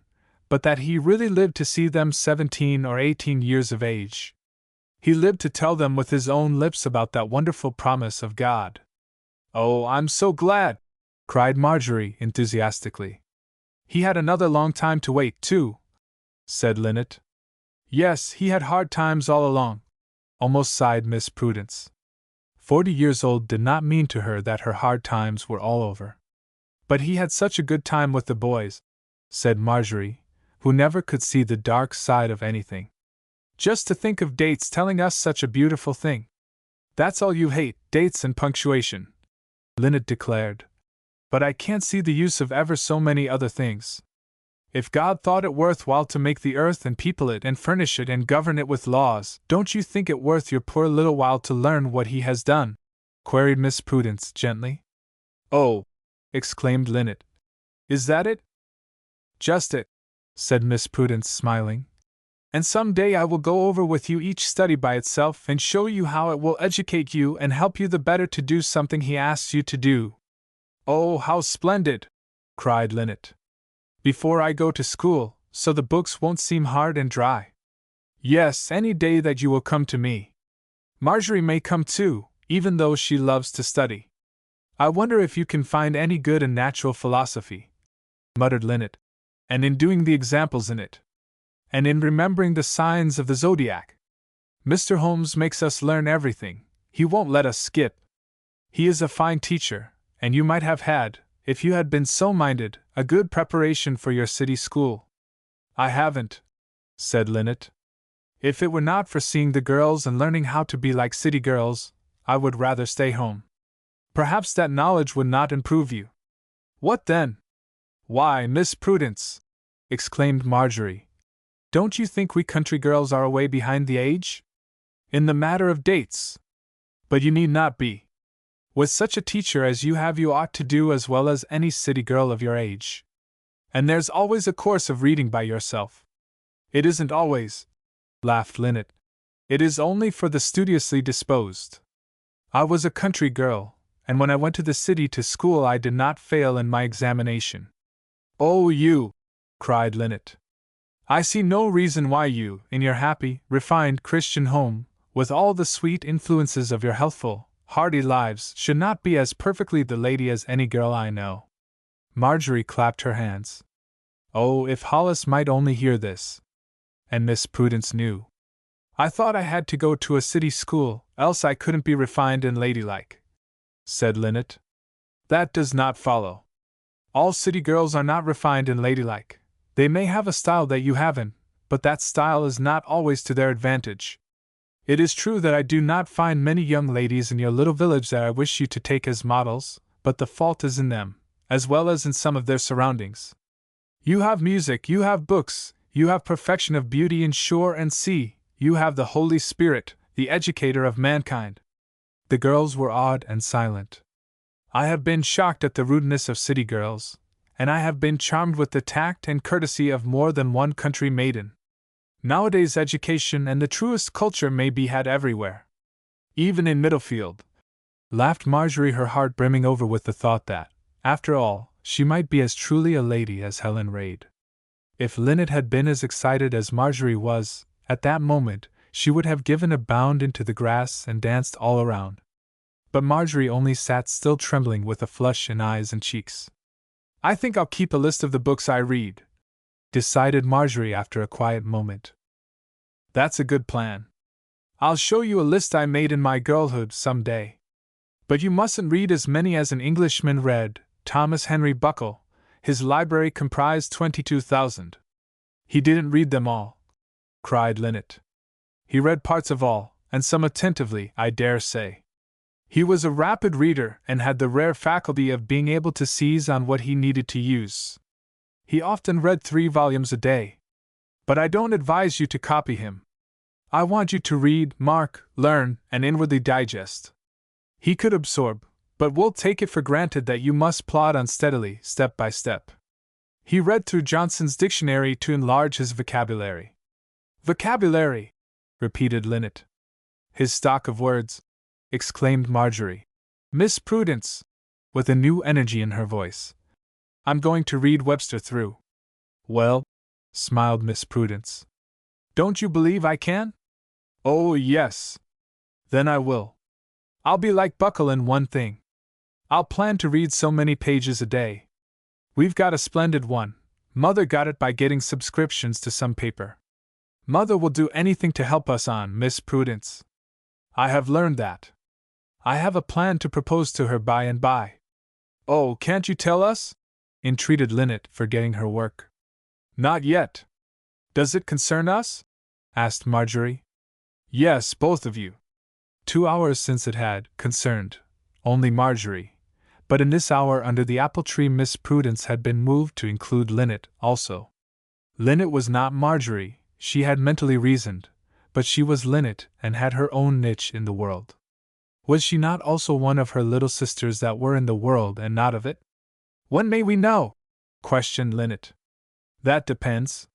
but that he really lived to see them 17 or 18 years of age. He lived to tell them with his own lips about that wonderful promise of God. "Oh, I'm so glad!" cried Marjorie enthusiastically. "He had another long time to wait, too," said Linnet. "Yes, he had hard times all along," almost sighed Miss Prudence. 40 years old did not mean to her that her hard times were all over. "But he had such a good time with the boys," said Marjorie, who never could see the dark side of anything. "Just to think of dates telling us such a beautiful thing." "That's all you hate, dates and punctuation," Linnet declared. "But I can't see the use of ever so many other things. If God thought it worthwhile to make the earth and people it and furnish it and govern it with laws, don't you think it worth your poor little while to learn what He has done?" queried Miss Prudence gently. "Oh!" exclaimed Linnet. "Is that it?" "Just it," said Miss Prudence, smiling. "And some day I will go over with you each study by itself and show you how it will educate you and help you the better to do something He asks you to do." "Oh, how splendid!" cried Linnet. "Before I go to school, so the books won't seem hard and dry." "Yes, any day that you will come to me. Marjorie may come too, even though she loves to study. I wonder if you can find any good in natural philosophy," muttered Linnet, "and in doing the examples in it, and in remembering the signs of the zodiac. Mr. Holmes makes us learn everything, he won't let us skip. He is a fine teacher, and you might have had, if you had been so minded, a good preparation for your city school." "I haven't," said Linnet. "If it were not for seeing the girls and learning how to be like city girls, I would rather stay home." "Perhaps that knowledge would not improve you." "What then?" "Why, Miss Prudence!" exclaimed Marjorie. "Don't you think we country girls are away behind the age? In the matter of dates? But you need not be. With such a teacher as you have, you ought to do as well as any city girl of your age. And there's always a course of reading by yourself." "It isn't always," laughed Linnet. "It is only for the studiously disposed. I was a country girl, and when I went to the city to school I did not fail in my examination." "Oh, you!" cried Linnet. "I see no reason why you, in your happy, refined Christian home, with all the sweet influences of your healthful, hearty lives, should not be as perfectly the lady as any girl I know." Marjorie clapped her hands. Oh, if Hollis might only hear this! And Miss Prudence knew. "I thought I had to go to a city school, else I couldn't be refined and ladylike," said Linnet. "That does not follow. All city girls are not refined and ladylike. They may have a style that you haven't, but that style is not always to their advantage. It is true that I do not find many young ladies in your little village that I wish you to take as models, but the fault is in them, as well as in some of their surroundings. You have music, you have books, you have perfection of beauty in shore and sea, you have the Holy Spirit, the educator of mankind." The girls were awed and silent. "I have been shocked at the rudeness of city girls, and I have been charmed with the tact and courtesy of more than one country maiden. Nowadays education and the truest culture may be had everywhere. Even in Middlefield," laughed Marjorie, her heart brimming over with the thought that, after all, she might be as truly a lady as Helen Raid. If Linnet had been as excited as Marjorie was, at that moment, she would have given a bound into the grass and danced all around. But Marjorie only sat still, trembling with a flush in eyes and cheeks. "I think I'll keep a list of the books I read," decided Marjorie after a quiet moment. "That's a good plan. I'll show you a list I made in my girlhood some day. But you mustn't read as many as an Englishman read. Thomas Henry Buckle, his library comprised 22,000. "He didn't read them all," cried Linnet. "He read parts of all, and some attentively, I dare say. He was a rapid reader and had the rare faculty of being able to seize on what he needed to use. He often read 3 volumes a day. But I don't advise you to copy him. I want you to read, mark, learn, and inwardly digest. He could absorb, but we'll take it for granted that you must plod on steadily, step by step. He read through Johnson's dictionary to enlarge his vocabulary." "Vocabulary!" repeated Linnet. "His stock of words," exclaimed Marjorie. "Miss Prudence," with a new energy in her voice, "I'm going to read Webster through." "Well," smiled Miss Prudence, "don't you believe I can?" Oh, yes. Then I will. I'll be like Buckle in one thing. I'll plan to read so many pages a day. We've got a splendid one. Mother got it by getting subscriptions to some paper. Mother will do anything to help us on, Miss Prudence. I have learned that. I have a plan to propose to her by and by. Oh, can't you tell us? Entreated Linnet, forgetting her work. Not yet. Does it concern us? Asked Marjorie. Yes, both of you. 2 hours since it had concerned only Marjorie, but in this hour under the apple tree Miss Prudence had been moved to include Linnet also. Linnet was not Marjorie, she had mentally reasoned, but she was Linnet and had her own niche in the world. Was she not also one of her little sisters that were in the world and not of it? When may we know? Questioned Linnet. That depends.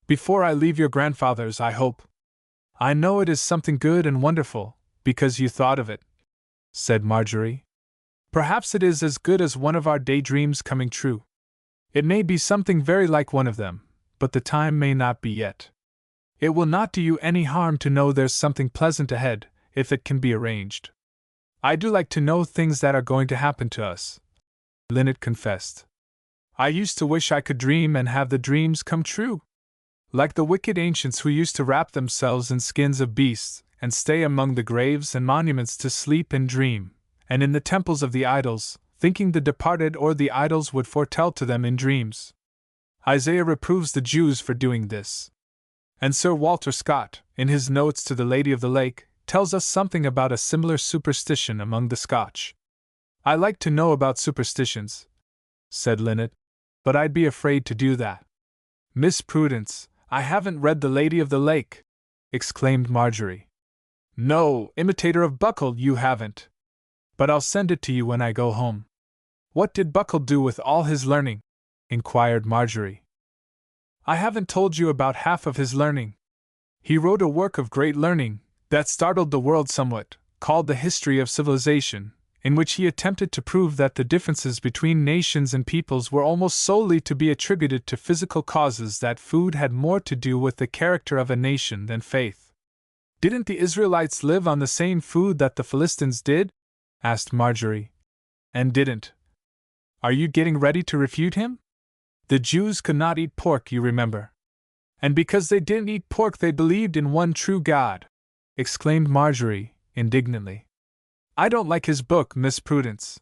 Before I leave your grandfather's, I hope. I know it is something good and wonderful, because you thought of it, said Marjorie. Perhaps it is as good as one of our daydreams coming true. It may be something very like one of them, but the time may not be yet. It will not do you any harm to know there's something pleasant ahead, if it can be arranged. I do like to know things that are going to happen to us, Linnet confessed. I used to wish I could dream and have the dreams come true. Like the wicked ancients who used to wrap themselves in skins of beasts, and stay among the graves and monuments to sleep and dream, and in the temples of the idols, thinking the departed or the idols would foretell to them in dreams. Isaiah reproves the Jews for doing this. And Sir Walter Scott, in his notes to the Lady of the Lake, tells us something about a similar superstition among the Scotch. I like to know about superstitions, said Linnet, but I'd be afraid to do that. Miss Prudence, I haven't read The Lady of the Lake, exclaimed Marjorie. No, imitator of Buckle, you haven't. But I'll send it to you when I go home. What did Buckle do with all his learning? Inquired Marjorie. I haven't told you about half of his learning. He wrote a work of great learning, that startled the world somewhat, called The History of Civilization, in which he attempted to prove that the differences between nations and peoples were almost solely to be attributed to physical causes, that food had more to do with the character of a nation than faith. Didn't the Israelites live on the same food that the Philistines did? Asked Marjorie. And didn't. Are you getting ready to refute him? The Jews could not eat pork, you remember. And because they didn't eat pork, they believed in one true God, exclaimed Marjorie, indignantly. I don't like his book, Miss Prudence.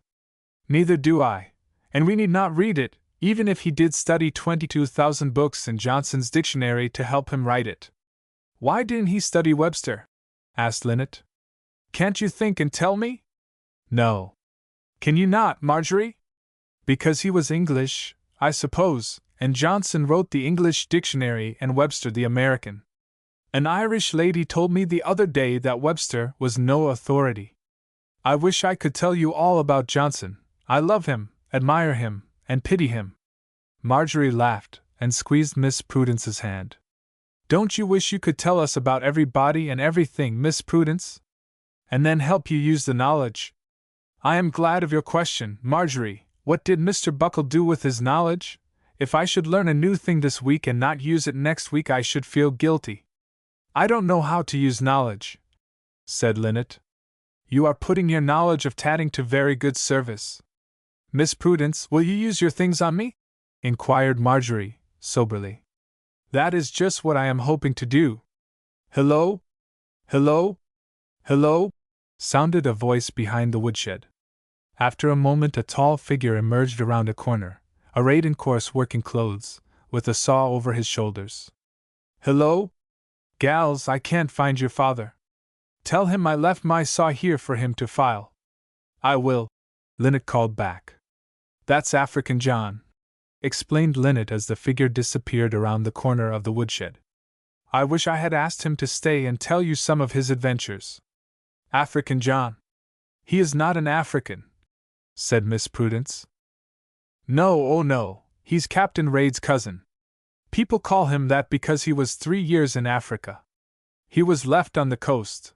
Neither do I, and we need not read it, even if he did study 22,000 books in Johnson's dictionary to help him write it. Why didn't he study Webster? Asked Linnet. Can't you think and tell me? No. Can you not, Marjorie? Because he was English, I suppose, and Johnson wrote the English dictionary and Webster the American. An Irish lady told me the other day that Webster was no authority. I wish I could tell you all about Johnson. I love him, admire him, and pity him. Marjorie laughed and squeezed Miss Prudence's hand. Don't you wish you could tell us about everybody and everything, Miss Prudence? And then help you use the knowledge? I am glad of your question, Marjorie. What did Mr. Buckle do with his knowledge? If I should learn a new thing this week and not use it next week, I should feel guilty. I don't know how to use knowledge, said Linnet. You are putting your knowledge of tatting to very good service. Miss Prudence, will you use your things on me? Inquired Marjorie, soberly. That is just what I am hoping to do. Hello? Hello? Hello? Sounded a voice behind the woodshed. After a moment, a tall figure emerged around a corner, arrayed in coarse working clothes, with a saw over his shoulders. Hello? Gals, I can't find your father. Tell him I left my saw here for him to file. I will, Linnet called back. That's African John, explained Linnet as the figure disappeared around the corner of the woodshed. I wish I had asked him to stay and tell you some of his adventures. African John. He is not an African, said Miss Prudence. No, oh no, he's Captain Raid's cousin. People call him that because he was 3 years in Africa. He was left on the coast.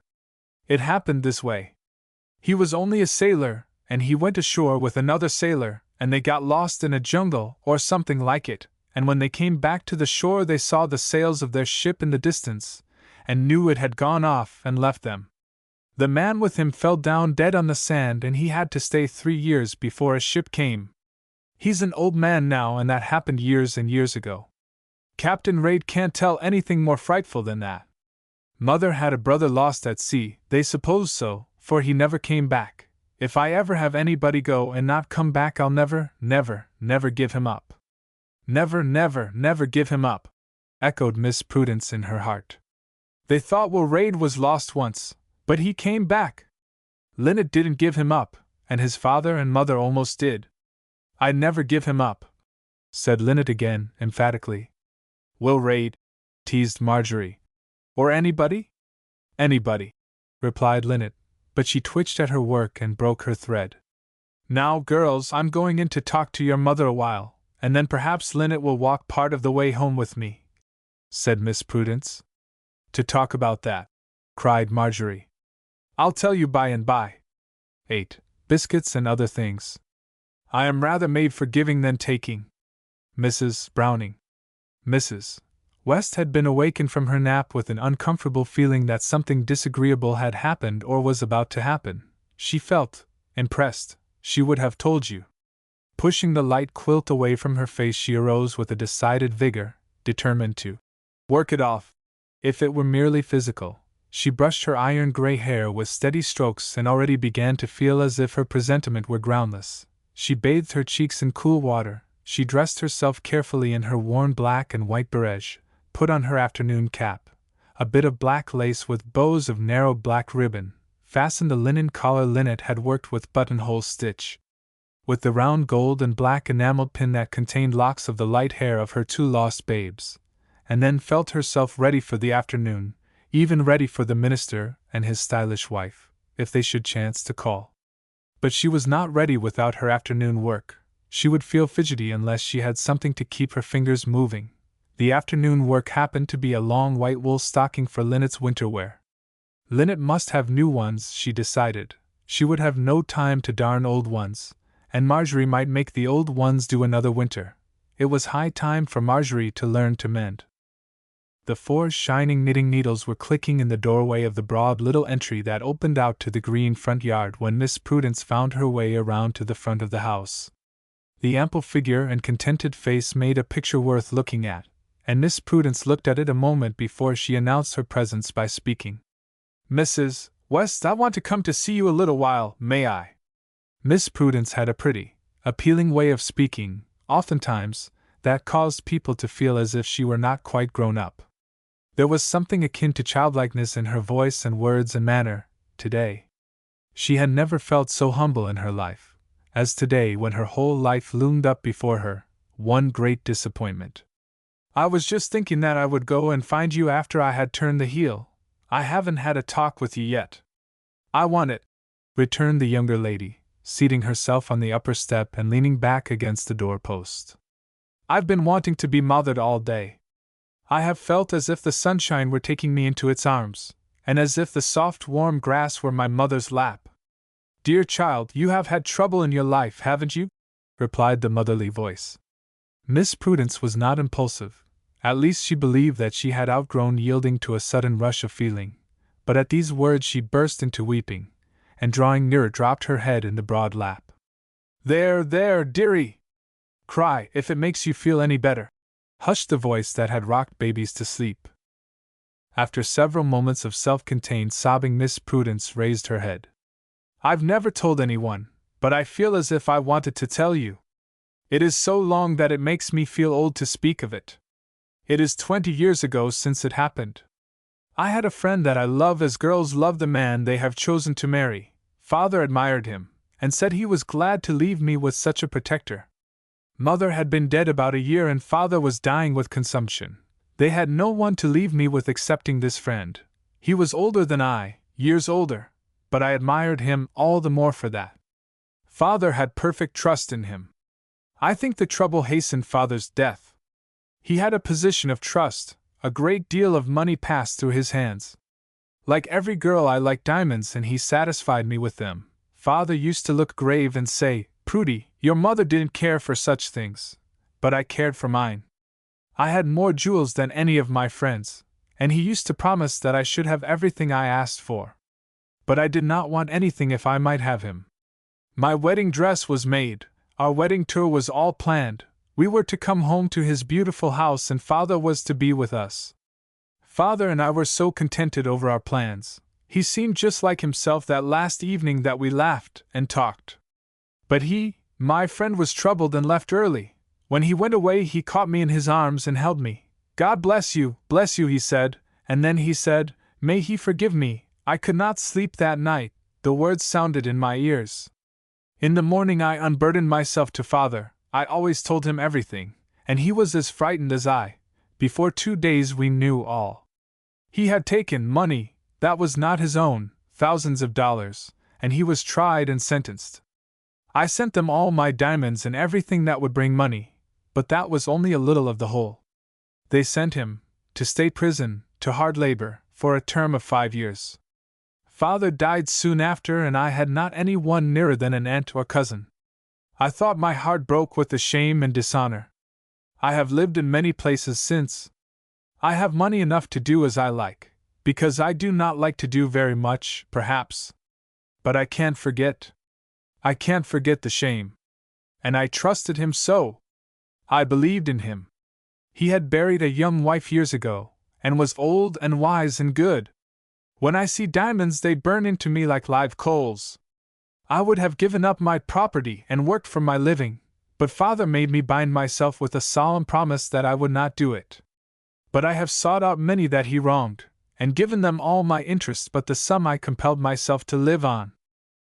It happened this way. He was only a sailor, and he went ashore with another sailor, and they got lost in a jungle or something like it, and when they came back to the shore they saw the sails of their ship in the distance, and knew it had gone off and left them. The man with him fell down dead on the sand, and he had to stay 3 years before a ship came. He's an old man now, and that happened years and years ago. Captain Reid can't tell anything more frightful than that. Mother had a brother lost at sea, they suppose so, for he never came back. If I ever have anybody go and not come back, I'll never, never, never give him up. Never, never, never give him up, echoed Miss Prudence in her heart. They thought Will Reid was lost once, but he came back. Linnet didn't give him up, and his father and mother almost did. I'd never give him up, said Linnet again, emphatically. Will Reid, teased Marjorie. Or anybody? Anybody, replied Linnet, but she twitched at her work and broke her thread. Now, girls, I'm going in to talk to your mother a while, and then perhaps Linnet will walk part of the way home with me, said Miss Prudence. To talk about that, cried Marjorie. I'll tell you by and by. 8. Biscuits and other things. I am rather made for giving than taking. Mrs. Browning. Mrs. West had been awakened from her nap with an uncomfortable feeling that something disagreeable had happened or was about to happen. She felt impressed. She would have told you. Pushing the light quilt away from her face, she arose with a decided vigor, determined to work it off. If it were merely physical, she brushed her iron gray hair with steady strokes and already began to feel as if her presentiment were groundless. She bathed her cheeks in cool water, she dressed herself carefully in her worn black and white barège, put on her afternoon cap, a bit of black lace with bows of narrow black ribbon, fastened the linen collar Linnet had worked with buttonhole stitch, with the round gold and black enameled pin that contained locks of the light hair of her 2 lost babes, and then felt herself ready for the afternoon, even ready for the minister and his stylish wife, if they should chance to call. But she was not ready without her afternoon work. She would feel fidgety unless she had something to keep her fingers moving. The afternoon work happened to be a long white wool stocking for Linnet's winter wear. Linnet must have new ones, she decided. She would have no time to darn old ones, and Marjorie might make the old ones do another winter. It was high time for Marjorie to learn to mend. The 4 shining knitting needles were clicking in the doorway of the broad little entry that opened out to the green front yard when Miss Prudence found her way around to the front of the house. The ample figure and contented face made a picture worth looking at, and Miss Prudence looked at it a moment before she announced her presence by speaking. Mrs. West, I want to come to see you a little while, may I? Miss Prudence had a pretty, appealing way of speaking, oftentimes, that caused people to feel as if she were not quite grown up. There was something akin to childlikeness in her voice and words and manner, today. She had never felt so humble in her life, as today when her whole life loomed up before her, one great disappointment. I was just thinking that I would go and find you after I had turned the heel. I haven't had a talk with you yet. I want it, returned the younger lady, seating herself on the upper step and leaning back against the door-post. I've been wanting to be mothered all day. I have felt as if the sunshine were taking me into its arms, and as if the soft warm grass were my mother's lap. Dear child, you have had trouble in your life, haven't you? Replied the motherly voice. Miss Prudence was not impulsive. At least she believed that she had outgrown yielding to a sudden rush of feeling, but at these words she burst into weeping, and drawing nearer dropped her head in the broad lap. There, there, dearie! Cry, if it makes you feel any better, hushed the voice that had rocked babies to sleep. After several moments of self-contained sobbing, Miss Prudence raised her head. I've never told anyone, but I feel as if I wanted to tell you. It is so long that it makes me feel old to speak of it. It is 20 years ago since it happened. I had a friend that I love as girls love the man they have chosen to marry. Father admired him, and said he was glad to leave me with such a protector. Mother had been dead about a year and father was dying with consumption. They had no one to leave me with excepting this friend. He was older than I, years older, but I admired him all the more for that. Father had perfect trust in him. I think the trouble hastened Father's death. He had a position of trust, a great deal of money passed through his hands. Like every girl, I liked diamonds and he satisfied me with them. Father used to look grave and say, Prudy, your mother didn't care for such things, but I cared for mine. I had more jewels than any of my friends, and he used to promise that I should have everything I asked for. But I did not want anything if I might have him. My wedding dress was made, our wedding tour was all planned, we were to come home to his beautiful house and Father was to be with us. Father and I were so contented over our plans. He seemed just like himself that last evening that we laughed and talked. But he, my friend, was troubled and left early. When he went away, he caught me in his arms and held me. God bless you, he said, and then he said, may he forgive me. I could not sleep that night, the words sounded in my ears. In the morning I unburdened myself to Father, I always told him everything, and he was as frightened as I. Before 2 days we knew all. He had taken money that was not his own, thousands of dollars, and he was tried and sentenced. I sent them all my diamonds and everything that would bring money, but that was only a little of the whole. They sent him to state prison, to hard labor, for a term of 5 years. Father died soon after, and I had not any one nearer than an aunt or cousin. I thought my heart broke with the shame and dishonor. I have lived in many places since. I have money enough to do as I like, because I do not like to do very much, perhaps. But I can't forget. I can't forget the shame. And I trusted him so. I believed in him. He had buried a young wife years ago, and was old and wise and good. When I see diamonds, they burn into me like live coals. I would have given up my property and worked for my living, but Father made me bind myself with a solemn promise that I would not do it. But I have sought out many that he wronged, and given them all my interest but the sum I compelled myself to live on.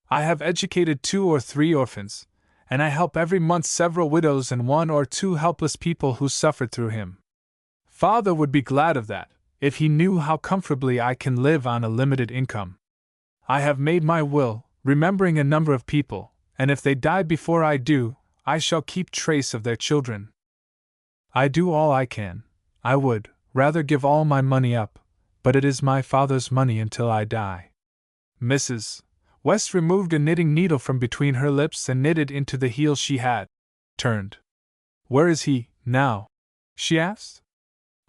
I have educated 2 or 3 orphans, and I help every month several widows and 1 or 2 helpless people who suffered through him. Father would be glad of that, if he knew how comfortably I can live on a limited income. I have made my will, remembering a number of people, and if they die before I do, I shall keep trace of their children. I do all I can. I would rather give all my money up, but it is my father's money until I die. Mrs. West removed a knitting needle from between her lips and knitted into the heel she had turned. Where is he, now? She asked.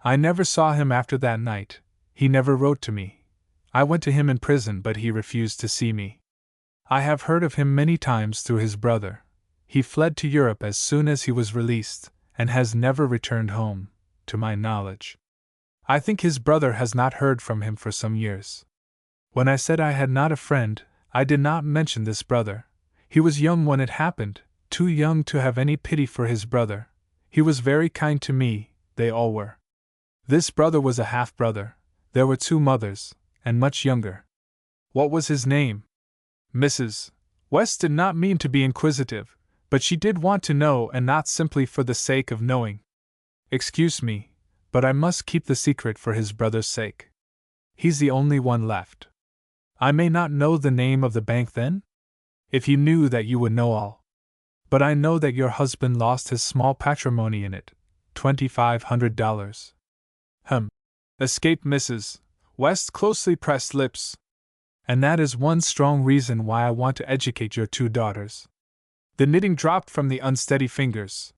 I never saw him after that night. He never wrote to me. I went to him in prison, but he refused to see me. I have heard of him many times through his brother. He fled to Europe as soon as he was released, and has never returned home, to my knowledge. I think his brother has not heard from him for some years. When I said I had not a friend, I did not mention this brother. He was young when it happened, too young to have any pity for his brother. He was very kind to me, they all were. This brother was a half-brother. There were 2 mothers, and much younger. What was his name? Mrs. West did not mean to be inquisitive, but she did want to know, and not simply for the sake of knowing. Excuse me, but I must keep the secret for his brother's sake. He's the only one left. I may not know the name of the bank then? If you knew that, you would know all. But I know that your husband lost his small patrimony in it, $2,500. Escaped Mrs. West's closely pressed lips. And that is one strong reason why I want to educate your 2 daughters. The knitting dropped from the unsteady fingers.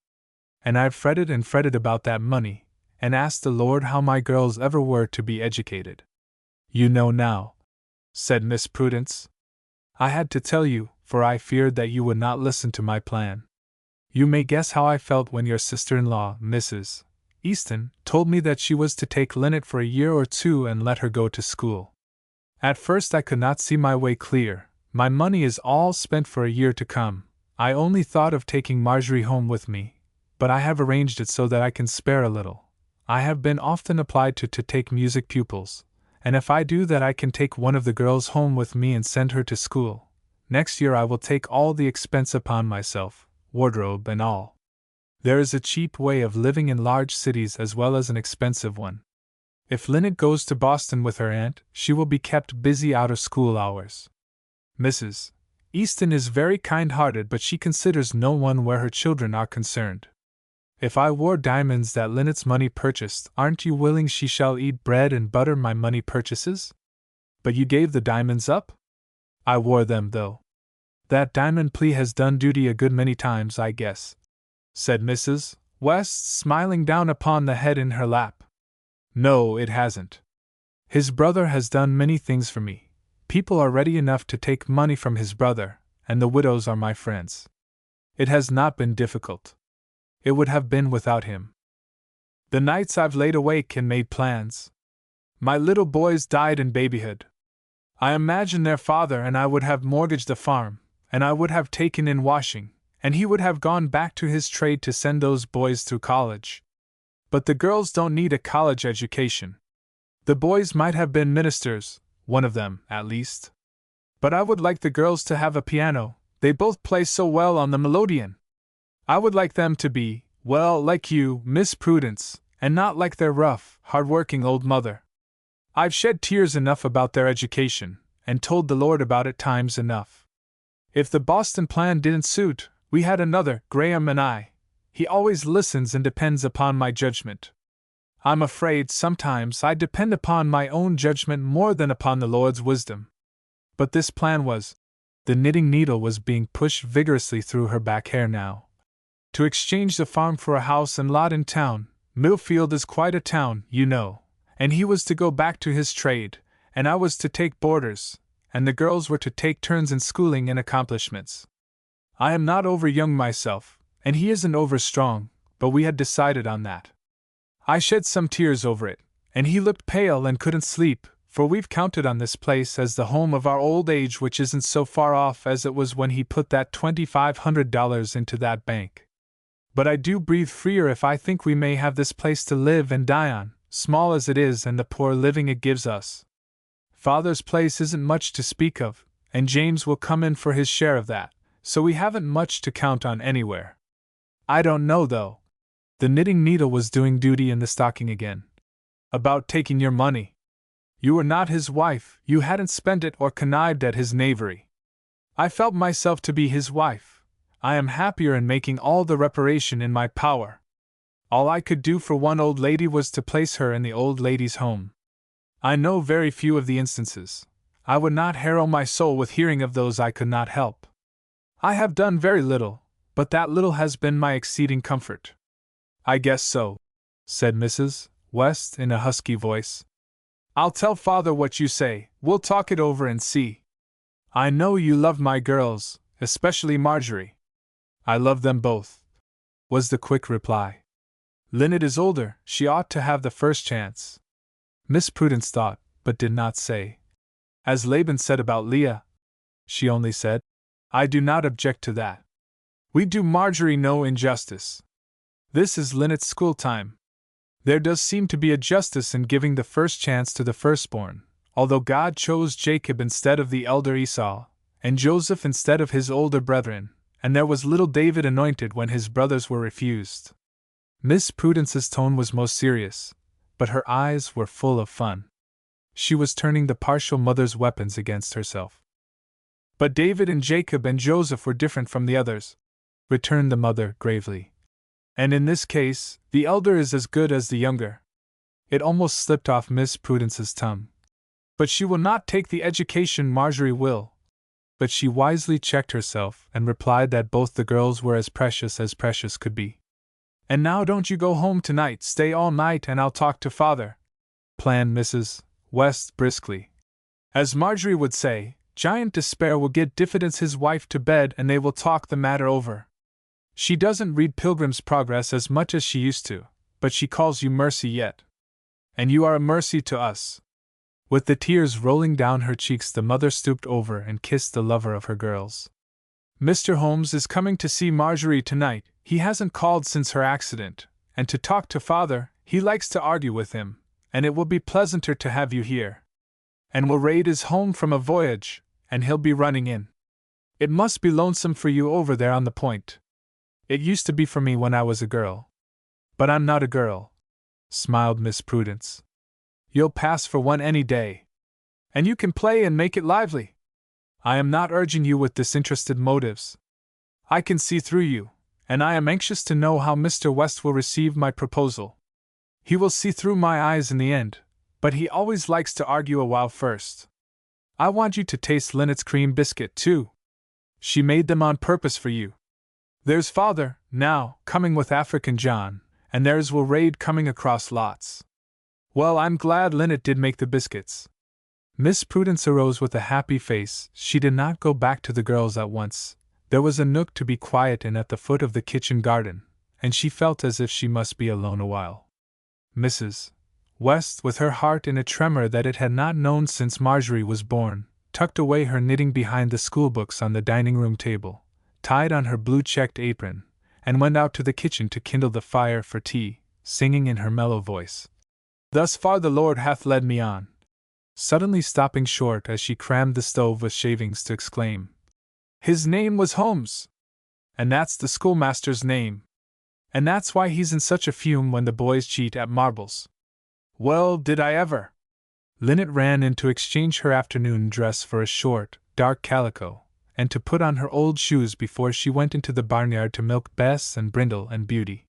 And I've fretted and fretted about that money, and asked the Lord how my girls ever were to be educated. You know now, said Miss Prudence. I had to tell you, for I feared that you would not listen to my plan. You may guess how I felt when your sister-in-law, Mrs. Easton, told me that she was to take Lynette for a year or 2 and let her go to school. At first I could not see my way clear. My money is all spent for a year to come. I only thought of taking Marjorie home with me, but I have arranged it so that I can spare a little. I have been often applied to take music pupils, and if I do that I can take one of the girls home with me and send her to school. Next year I will take all the expense upon myself, wardrobe and all. There is a cheap way of living in large cities as well as an expensive one. If Lynette goes to Boston with her aunt, she will be kept busy out of school hours. Mrs. Easton is very kind-hearted, but she considers no one where her children are concerned. If I wore diamonds that Lynette's money purchased, aren't you willing she shall eat bread and butter my money purchases? But you gave the diamonds up? I wore them, though. That diamond plea has done duty a good many times, I guess, said Mrs. West, smiling down upon the head in her lap. No, it hasn't. His brother has done many things for me. People are ready enough to take money from his brother, and the widows are my friends. It has not been difficult. It would have been without him. The nights I've laid awake and made plans. My little boys died in babyhood. I imagined their father and I would have mortgaged the farm, and I would have taken in washing, and he would have gone back to his trade to send those boys through college. But the girls don't need a college education. The boys might have been ministers, one of them, at least. But I would like the girls to have a piano, they both play so well on the melodeon. I would like them to be, well, like you, Miss Prudence, and not like their rough, hard-working old mother. I've shed tears enough about their education, and told the Lord about it times enough. If the Boston plan didn't suit, we had another, Graham and I. He always listens and depends upon my judgment. I'm afraid sometimes I depend upon my own judgment more than upon the Lord's wisdom. But this plan was— the knitting needle was being pushed vigorously through her back hair now. To exchange the farm for a house and lot in town. Millfield is quite a town, you know, and he was to go back to his trade, and I was to take boarders, and the girls were to take turns in schooling and accomplishments. I am not over young myself, and he isn't over strong, but we had decided on that. I shed some tears over it, and he looked pale and couldn't sleep, for we've counted on this place as the home of our old age, which isn't so far off as it was when he put that $2,500 into that bank. But I do breathe freer if I think we may have this place to live and die on, small as it is and the poor living it gives us. Father's place isn't much to speak of, and James will come in for his share of that, so we haven't much to count on anywhere. I don't know, though. The knitting needle was doing duty in the stocking again. About taking your money. You were not his wife, you hadn't spent it or connived at his knavery. I felt myself to be his wife. I am happier in making all the reparation in my power. All I could do for one old lady was to place her in the old lady's home. I know very few of the instances. I would not harrow my soul with hearing of those I could not help. I have done very little, but that little has been my exceeding comfort. I guess so, said Mrs. West in a husky voice. I'll tell Father what you say, we'll talk it over and see. I know you love my girls, especially Marjorie. I love them both, was the quick reply. Lynette is older, she ought to have the first chance. Miss Prudence thought, but did not say. As Laban said about Leah. She only said, I do not object to that. We do Marjorie no injustice. This is Lynette's school time. There does seem to be a justice in giving the first chance to the firstborn, although God chose Jacob instead of the elder Esau, and Joseph instead of his older brethren, and there was little David anointed when his brothers were refused. Miss Prudence's tone was most serious, but her eyes were full of fun. She was turning the partial mother's weapons against herself. But David and Jacob and Joseph were different from the others, returned the mother gravely. And in this case, the elder is as good as the younger. It almost slipped off Miss Prudence's tongue. But she will not take the education Marjorie will. But she wisely checked herself and replied that both the girls were as precious could be. And now don't you go home tonight, stay all night and I'll talk to Father, planned Mrs. West briskly. As Marjorie would say, Giant Despair will get Diffidence his wife to bed and they will talk the matter over. She doesn't read Pilgrim's Progress as much as she used to, but she calls you Mercy yet. And you are a mercy to us. With the tears rolling down her cheeks, the mother stooped over and kissed the lover of her girls. Mr. Holmes is coming to see Marjorie tonight. He hasn't called since her accident, and to talk to Father, he likes to argue with him, and it will be pleasanter to have you here. And Wade is home from a voyage, and he'll be running in. It must be lonesome for you over there on the point. It used to be for me when I was a girl. But I'm not a girl, smiled Miss Prudence. You'll pass for one any day. And you can play and make it lively. I am not urging you with disinterested motives. I can see through you, and I am anxious to know how Mr. West will receive my proposal. He will see through my eyes in the end, but he always likes to argue a while first. I want you to taste Lynette's cream biscuit, too. She made them on purpose for you. There's Father, now, coming with African John, and there's Wade coming across lots. Well, I'm glad Linnet did make the biscuits. Miss Prudence arose with a happy face. She did not go back to the girls at once. There was a nook to be quiet in at the foot of the kitchen garden, and she felt as if she must be alone a while. Mrs. West, with her heart in a tremor that it had not known since Marjorie was born, tucked away her knitting behind the schoolbooks on the dining-room table, tied on her blue-checked apron, and went out to the kitchen to kindle the fire for tea, singing in her mellow voice, "Thus far the Lord hath led me on," suddenly stopping short as she crammed the stove with shavings to exclaim, "His name was Holmes! And that's the schoolmaster's name! And that's why he's in such a fume when the boys cheat at marbles. Well, did I ever!" Linnet ran in to exchange her afternoon dress for a short, dark calico, and to put on her old shoes before she went into the barnyard to milk Bess and Brindle and Beauty.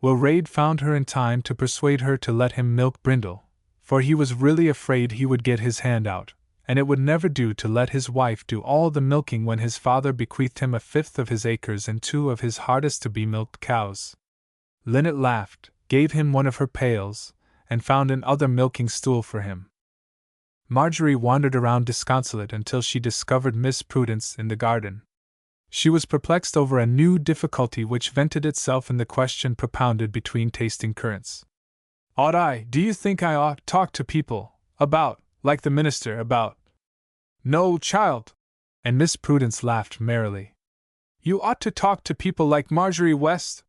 Will Raid found her in time to persuade her to let him milk Brindle, for he was really afraid he would get his hand out, and it would never do to let his wife do all the milking when his father bequeathed him 1/5 of his acres and 2 of his hardest-to-be-milked cows. Linnet laughed, gave him one of her pails, and found another milking stool for him. Marjorie wandered around disconsolate until she discovered Miss Prudence in the garden. She was perplexed over a new difficulty which vented itself in the question propounded between tasting currants. Do you think I ought to talk to people, about, like the minister, about? No, child! And Miss Prudence laughed merrily. You ought to talk to people like Marjorie West.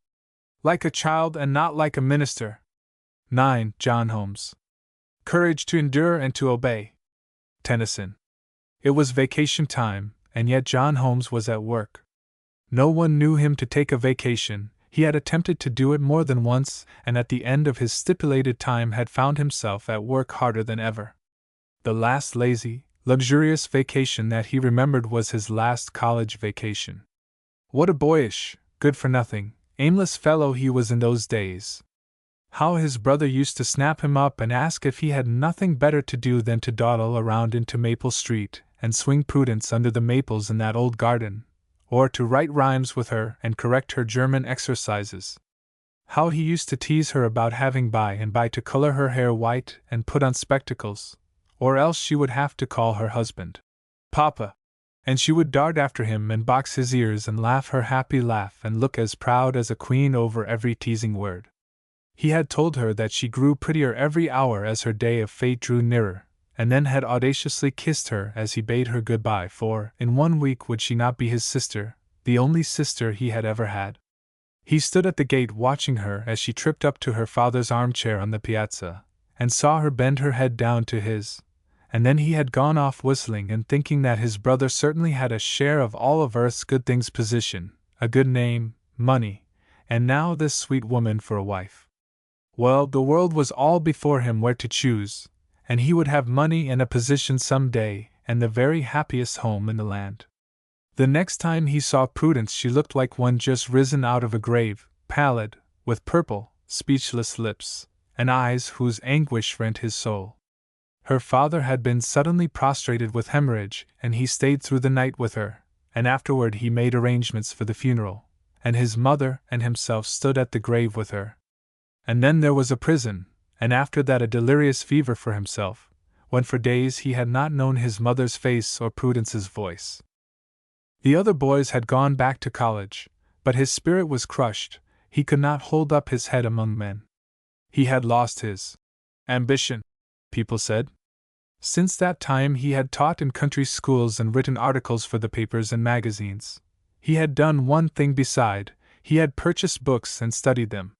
Like a child and not like a minister. 9. John Holmes. Courage to endure and to obey. Tennyson. It was vacation time, and yet John Holmes was at work. No one knew him to take a vacation. He had attempted to do it more than once, and at the end of his stipulated time had found himself at work harder than ever. The last lazy, luxurious vacation that he remembered was his last college vacation. What a boyish, good-for-nothing, aimless fellow he was in those days. How his brother used to snap him up and ask if he had nothing better to do than to dawdle around into Maple Street and swing Prudence under the maples in that old garden, or to write rhymes with her and correct her German exercises. How he used to tease her about having by and by to color her hair white and put on spectacles, or else she would have to call her husband Papa, and she would dart after him and box his ears and laugh her happy laugh and look as proud as a queen over every teasing word. He had told her that she grew prettier every hour as her day of fate drew nearer, and then had audaciously kissed her as he bade her good-bye, for in 1 week would she not be his sister, the only sister he had ever had. He stood at the gate watching her as she tripped up to her father's armchair on the piazza, and saw her bend her head down to his, and then he had gone off whistling and thinking that his brother certainly had a share of all of earth's good things: position, a good name, money, and now this sweet woman for a wife. Well, the world was all before him where to choose, and he would have money and a position some day, and the very happiest home in the land. The next time he saw Prudence she looked like one just risen out of a grave, pallid, with purple, speechless lips, and eyes whose anguish rent his soul. Her father had been suddenly prostrated with hemorrhage, and he stayed through the night with her, and afterward he made arrangements for the funeral, and his mother and himself stood at the grave with her. And then there was a prison, and after that a delirious fever for himself, when for days he had not known his mother's face or Prudence's voice. The other boys had gone back to college, but his spirit was crushed. He could not hold up his head among men. He had lost his ambition, people said. Since that time he had taught in country schools and written articles for the papers and magazines. He had done one thing beside: he had purchased books and studied them.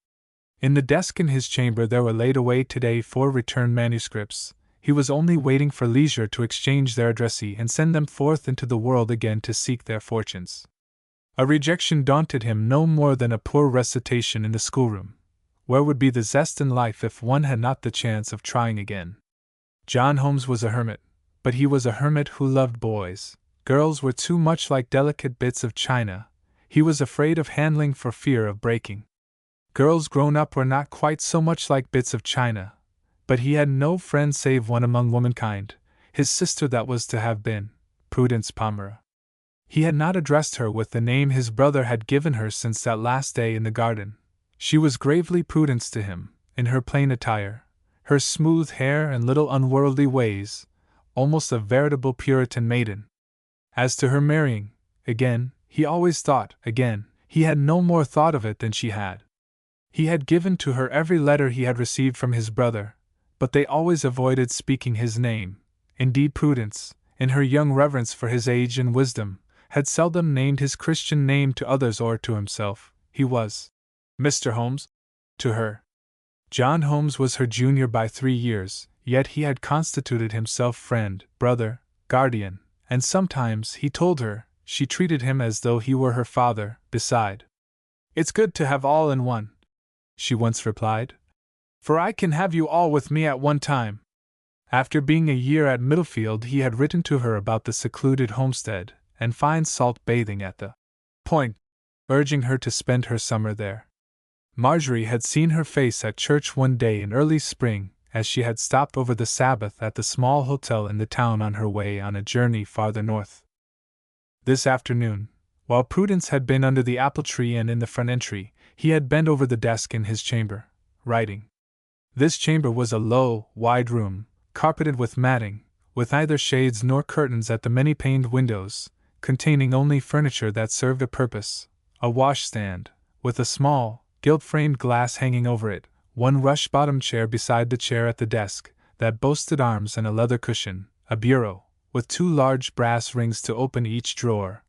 In the desk in his chamber there were laid away today 4 returned manuscripts. He was only waiting for leisure to exchange their addressee and send them forth into the world again to seek their fortunes. A rejection daunted him no more than a poor recitation in the schoolroom. Where would be the zest in life if one had not the chance of trying again? John Holmes was a hermit, but he was a hermit who loved boys. Girls were too much like delicate bits of china. He was afraid of handling for fear of breaking. Girls grown up were not quite so much like bits of china, but he had no friend save one among womankind, his sister that was to have been, Prudence Pomeroy. He had not addressed her with the name his brother had given her since that last day in the garden. She was gravely Prudence to him, in her plain attire, her smooth hair and little unworldly ways, almost a veritable Puritan maiden. As to her marrying, again, he always thought, again, he had no more thought of it than she had. He had given to her every letter he had received from his brother, but they always avoided speaking his name. Indeed, Prudence, in her young reverence for his age and wisdom, had seldom named his Christian name to others or to himself. He was Mr. Holmes to her. John Holmes was her junior by 3 years, yet he had constituted himself friend, brother, guardian, and sometimes, he told her, she treated him as though he were her father. Beside, "It's good to have all in one," she once replied, "for I can have you all with me at one time." After being a year at Middlefield, he had written to her about the secluded homestead and fine salt bathing at the Point, urging her to spend her summer there. Marjorie had seen her face at church one day in early spring, as she had stopped over the Sabbath at the small hotel in the town on her way on a journey farther north. This afternoon, while Prudence had been under the apple tree and in the front entry, he had bent over the desk in his chamber, writing. This chamber was a low, wide room, carpeted with matting, with neither shades nor curtains at the many-paned windows, containing only furniture that served a purpose, a washstand, with a small, gilt-framed glass hanging over it, one rush-bottomed chair beside the chair at the desk, that boasted arms and a leather cushion, a bureau, with 2 large brass rings to open each drawer,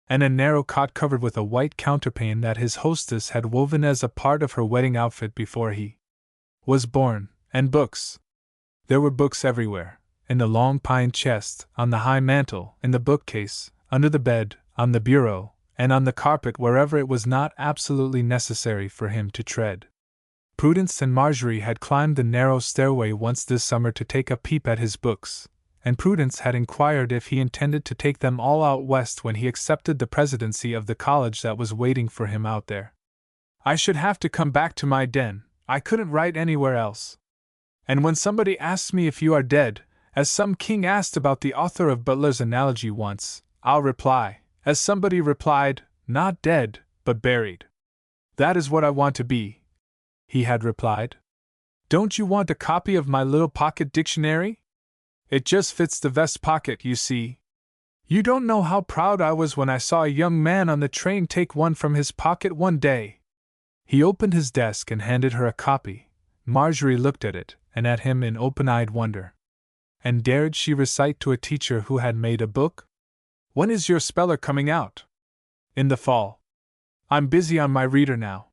and a narrow cot covered with a white counterpane that his hostess had woven as a part of her wedding outfit before he was born, and books. There were books everywhere, in the long pine chest, on the high mantel, in the bookcase, under the bed, on the bureau, and on the carpet wherever it was not absolutely necessary for him to tread. Prudence and Marjorie had climbed the narrow stairway once this summer to take a peep at his books, and Prudence had inquired if he intended to take them all out west when he accepted the presidency of the college that was waiting for him out there. "I should have to come back to my den, I couldn't write anywhere else. And when somebody asks me if you are dead, as some king asked about the author of Butler's Analogy once, I'll reply, as somebody replied, not dead, but buried. That is what I want to be," he had replied. "Don't you want a copy of my little pocket dictionary? It just fits the vest pocket, you see. You don't know how proud I was when I saw a young man on the train take one from his pocket one day." He opened his desk and handed her a copy. Marjorie looked at it, and at him in open-eyed wonder. And dared she recite to a teacher who had made a book? "When is your speller coming out?" "In the fall. I'm busy on my reader now."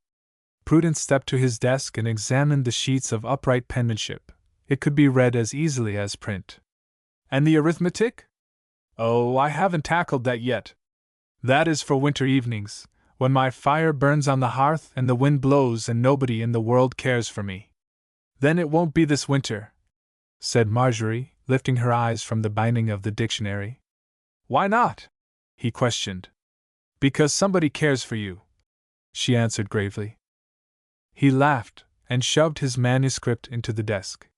Prudence stepped to his desk and examined the sheets of upright penmanship. It could be read as easily as print. "And the arithmetic?" "Oh, I haven't tackled that yet. That is for winter evenings, when my fire burns on the hearth and the wind blows and nobody in the world cares for me." "Then it won't be this winter," said Marjorie, lifting her eyes from the binding of the dictionary. "Why not?" he questioned. "Because somebody cares for you," she answered gravely. He laughed, and shoved his manuscript into the desk.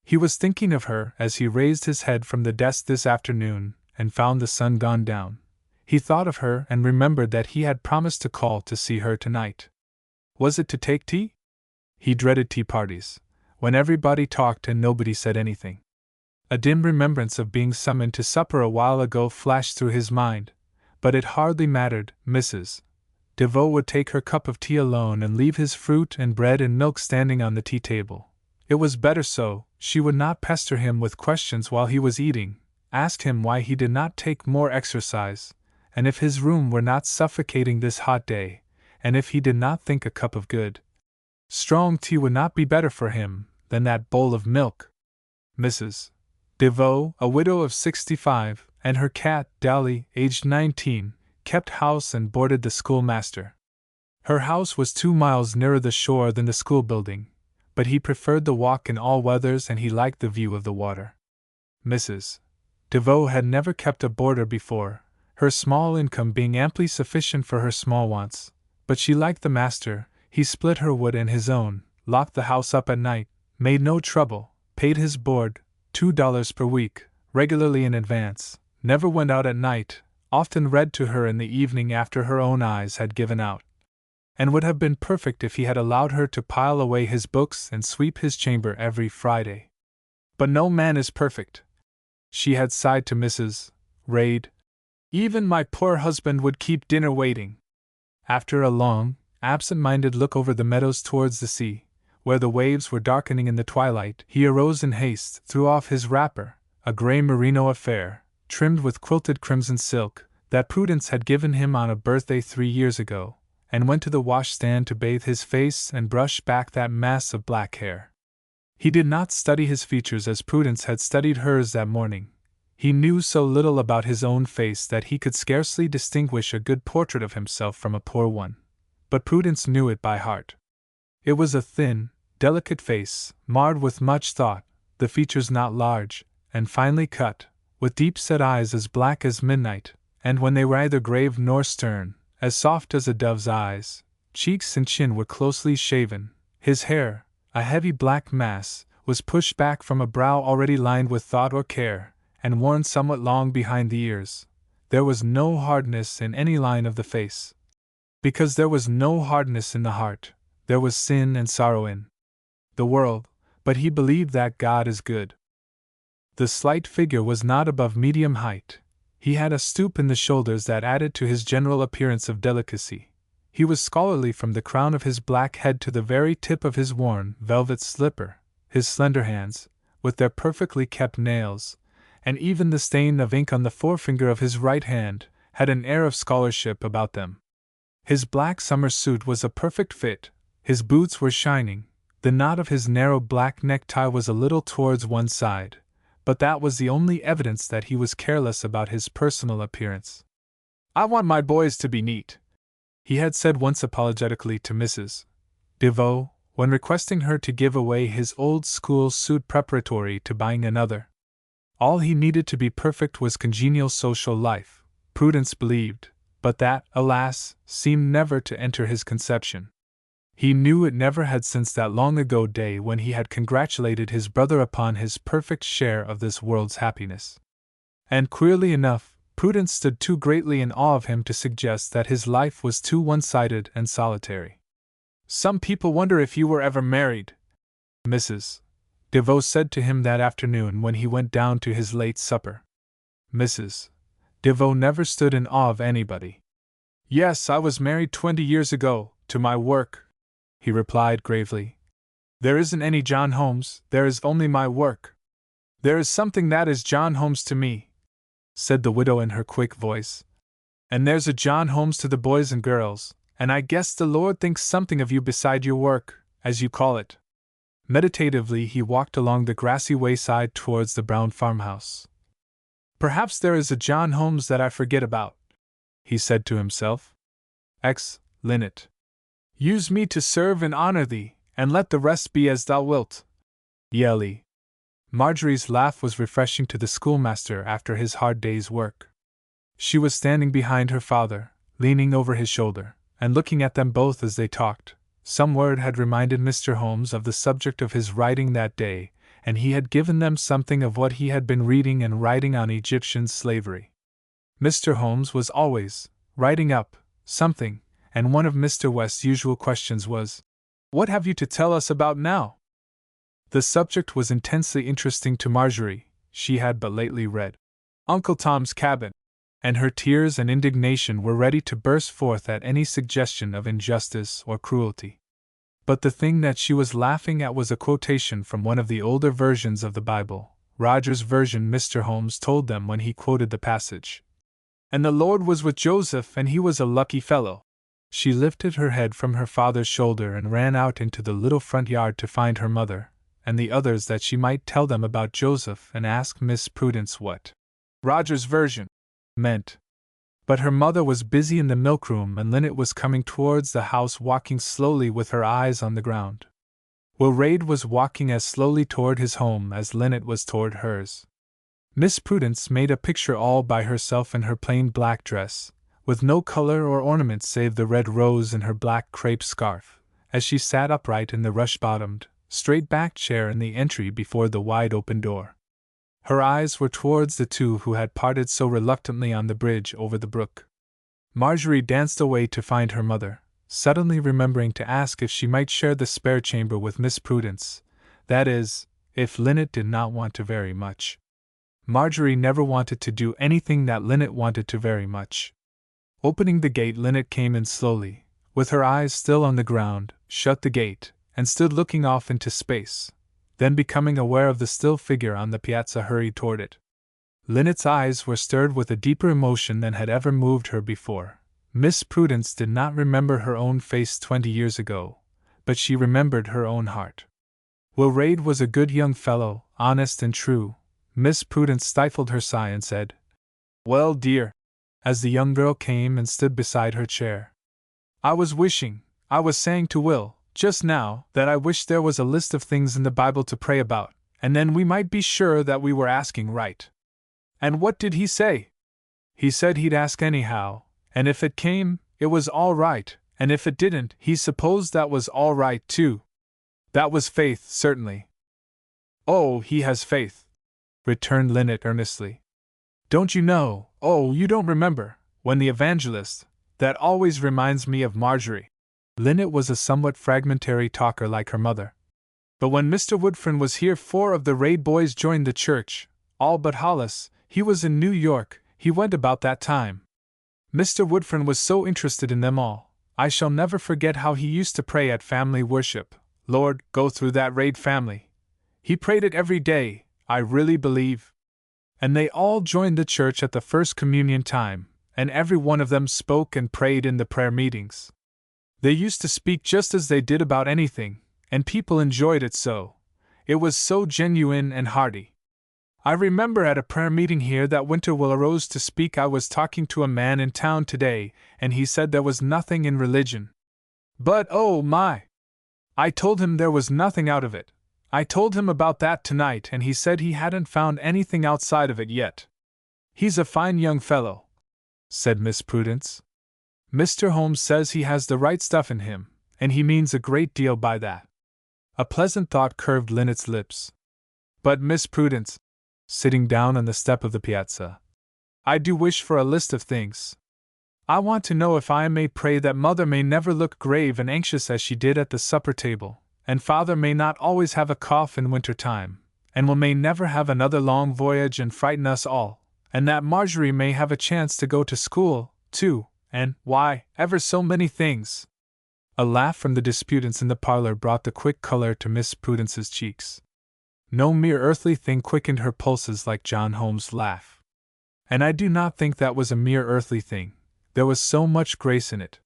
He was thinking of her as he raised his head from the desk this afternoon, and found the sun gone down. He thought of her and remembered that he had promised to call to see her tonight. Was it to take tea? He dreaded tea parties, when everybody talked and nobody said anything. A dim remembrance of being summoned to supper a while ago flashed through his mind, but it hardly mattered. Mrs. DeVoe would take her cup of tea alone and leave his fruit and bread and milk standing on the tea table. It was better so. She would not pester him with questions while he was eating, asked him why he did not take more exercise, and if his room were not suffocating this hot day, and if he did not think a cup of good, strong tea would not be better for him than that bowl of milk. Mrs. DeVoe, a widow of 65, and her cat, Dolly, aged 19, kept house and boarded the schoolmaster. Her house was 2 miles nearer the shore than the school building, but he preferred the walk in all weathers and he liked the view of the water. Mrs. DeVoe had never kept a boarder before, her small income being amply sufficient for her small wants, but she liked the master. He split her wood and his own, locked the house up at night, made no trouble, paid his board, $2 per week, regularly in advance, never went out at night, often read to her in the evening after her own eyes had given out. and would have been perfect if he had allowed her to pile away his books and sweep his chamber every Friday. But no man is perfect, she had sighed to Mrs. Reid. Even my poor husband would keep dinner waiting. After a long, absent-minded look over the meadows towards the sea, where the waves were darkening in the twilight, he arose in haste, threw off his wrapper, a grey merino affair, trimmed with quilted crimson silk, that Prudence had given him on a birthday 3 years ago, and went to the washstand to bathe his face and brush back that mass of black hair. He did not study his features as Prudence had studied hers that morning. He knew so little about his own face that he could scarcely distinguish a good portrait of himself from a poor one. But Prudence knew it by heart. It was a thin, delicate face, marred with much thought, the features not large, and finely cut, with deep-set eyes as black as midnight, and when they were neither grave nor stern, as soft as a dove's eyes. Cheeks and chin were closely shaven. His hair, a heavy black mass, was pushed back from a brow already lined with thought or care, and worn somewhat long behind the ears. There was no hardness in any line of the face. Because there was no hardness in the heart, there was sin and sorrow in the world, but he believed that God is good. The slight figure was not above medium height. He had a stoop in the shoulders that added to his general appearance of delicacy. He was scholarly from the crown of his black head to the very tip of his worn velvet slipper. His slender hands, with their perfectly kept nails, and even the stain of ink on the forefinger of his right hand, had an air of scholarship about them. His black summer suit was a perfect fit, his boots were shining, the knot of his narrow black necktie was a little towards one side, but that was the only evidence that he was careless about his personal appearance. "I want my boys to be neat," he had said once apologetically to Mrs. DeVoe, when requesting her to give away his old school suit preparatory to buying another. All he needed to be perfect was congenial social life, Prudence believed, but that, alas, seemed never to enter his conception. He knew it never had since that long-ago day when he had congratulated his brother upon his perfect share of this world's happiness. And queerly enough, Prudence stood too greatly in awe of him to suggest that his life was too one-sided and solitary. "Some people wonder if you were ever married," Mrs. DeVoe said to him that afternoon when he went down to his late supper. Mrs. DeVoe never stood in awe of anybody. "Yes, I was married 20 years ago, to my work," he replied gravely. "There isn't any John Holmes, there is only my work." "There is something that is John Holmes to me," said the widow in her quick voice. "And there's a John Holmes to the boys and girls, and I guess the Lord thinks something of you beside your work, as you call it." Meditatively he walked along the grassy wayside towards the brown farmhouse. "Perhaps there is a John Holmes that I forget about," he said to himself. Linnet. "Use me to serve and honor thee, and let the rest be as thou wilt." Yelly. Marjorie's laugh was refreshing to the schoolmaster after his hard day's work. She was standing behind her father, leaning over his shoulder, and looking at them both as they talked. Some word had reminded Mr. Holmes of the subject of his writing that day, and he had given them something of what he had been reading and writing on Egyptian slavery. Mr. Holmes was always writing up something, and one of Mr. West's usual questions was, "What have you to tell us about now?" The subject was intensely interesting to Marjorie. She had but lately read Uncle Tom's Cabin, and her tears and indignation were ready to burst forth at any suggestion of injustice or cruelty. But the thing that she was laughing at was a quotation from one of the older versions of the Bible, Roger's version. Mr. Holmes told them when he quoted the passage, "And the Lord was with Joseph, and he was a lucky fellow." She lifted her head from her father's shoulder and ran out into the little front yard to find her mother and the others that she might tell them about Joseph and ask Miss Prudence what Roger's version meant. But her mother was busy in the milkroom and Linnet was coming towards the house walking slowly with her eyes on the ground. Will Reid was walking as slowly toward his home as Linnet was toward hers. Miss Prudence made a picture all by herself in her plain black dress, with no color or ornament save the red rose in her black crepe scarf, as she sat upright in the rush-bottomed, straight-backed chair in the entry before the wide-open door. Her eyes were towards the two who had parted so reluctantly on the bridge over the brook. Marjorie danced away to find her mother, suddenly remembering to ask if she might share the spare chamber with Miss Prudence, that is, if Linnet did not want to very much. Marjorie never wanted to do anything that Linnet wanted to very much. Opening the gate, Linnet came in slowly, with her eyes still on the ground, shut the gate, and stood looking off into space. Then, becoming aware of the still figure on the piazza, hurried toward it. Linnet's eyes were stirred with a deeper emotion than had ever moved her before. Miss Prudence did not remember her own face 20 years ago, but she remembered her own heart. Will Raid was a good young fellow, honest and true. Miss Prudence stifled her sigh and said, "Well, dear," as the young girl came and stood beside her chair. I was saying to Will, just now, that I wish there was a list of things in the Bible to pray about, and then we might be sure that we were asking right." "And what did he say?" "He said he'd ask anyhow, and if it came, it was all right, and if it didn't, he supposed that was all right too." "That was faith, certainly." "Oh, he has faith," returned Linnet earnestly. "Don't you know, you don't remember, when the evangelist, that always reminds me of Marjorie." Linnet was a somewhat fragmentary talker like her mother. "But when Mr. Woodfern was here, 4 of the Raid boys joined the church, all but Hollis. He was in New York, he went about that time. Mr. Woodfern was so interested in them all. I shall never forget how he used to pray at family worship. Lord, go through that Raid family. He prayed it every day, I really believe. And they all joined the church at the first communion time, and every one of them spoke and prayed in the prayer meetings. They used to speak just as they did about anything, and people enjoyed it so. It was so genuine and hearty. I remember at a prayer meeting here that winter Will arose to speak. I was talking to a man in town today, and he said there was nothing in religion. But oh my! I told him there was nothing out of it. I told him about that tonight, and he said he hadn't found anything outside of it yet." "He's a fine young fellow," said Miss Prudence. "Mr. Holmes says he has the right stuff in him, and he means a great deal by that." A pleasant thought curved Linnet's lips. "But Miss Prudence," sitting down on the step of the piazza, "I do wish for a list of things. I want to know if I may pray that Mother may never look grave and anxious as she did at the supper table, and Father may not always have a cough in winter time, and Will may never have another long voyage and frighten us all, and that Marjorie may have a chance to go to school, too, and, why, ever so many things." A laugh from the disputants in the parlor brought the quick color to Miss Prudence's cheeks. No mere earthly thing quickened her pulses like John Holmes' laugh. And I do not think that was a mere earthly thing. There was so much grace in it.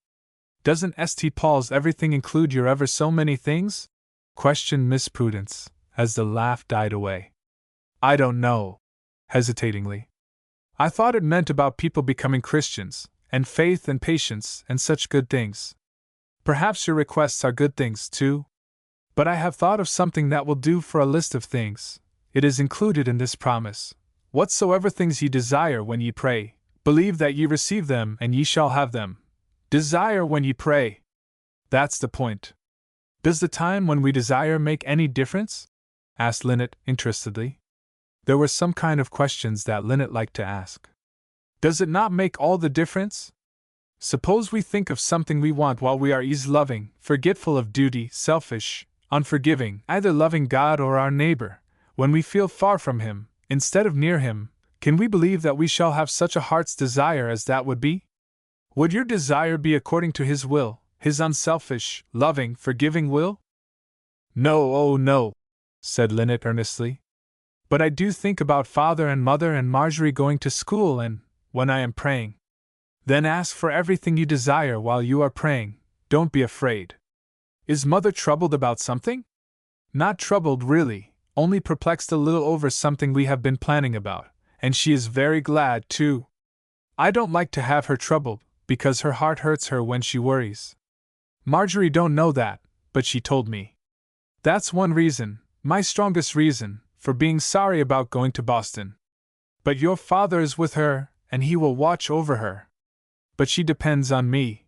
"Doesn't St. Paul's everything include your ever so many things?" questioned Miss Prudence, as the laugh died away. "I don't know," hesitatingly. "I thought it meant about people becoming Christians, and faith and patience and such good things. Perhaps your requests are good things, too? But I have thought of something that will do for a list of things. It is included in this promise. Whatsoever things ye desire when ye pray, believe that ye receive them and ye shall have them. Desire when ye pray. That's the point." "Does the time when we desire make any difference?" asked Linnet, interestedly. There were some kind of questions that Linnet liked to ask. "Does it not make all the difference? Suppose we think of something we want while we are ease-loving, forgetful of duty, selfish, unforgiving, either loving God or our neighbor, when we feel far from Him, instead of near Him. Can we believe that we shall have such a heart's desire as that would be? Would your desire be according to His will, His unselfish, loving, forgiving will?" "No, oh no," said Linnet earnestly. "But I do think about Father and Mother and Marjorie going to school, and, when I am praying." "Then ask for everything you desire while you are praying. Don't be afraid." "Is Mother troubled about something?" "Not troubled, really, only perplexed a little over something we have been planning about, and she is very glad, too. I don't like to have her troubled, because her heart hurts her when she worries. Marjorie don't know that, but she told me. That's one reason, my strongest reason, for being sorry about going to Boston. But your father is with her, and he will watch over her." "But she depends on me,"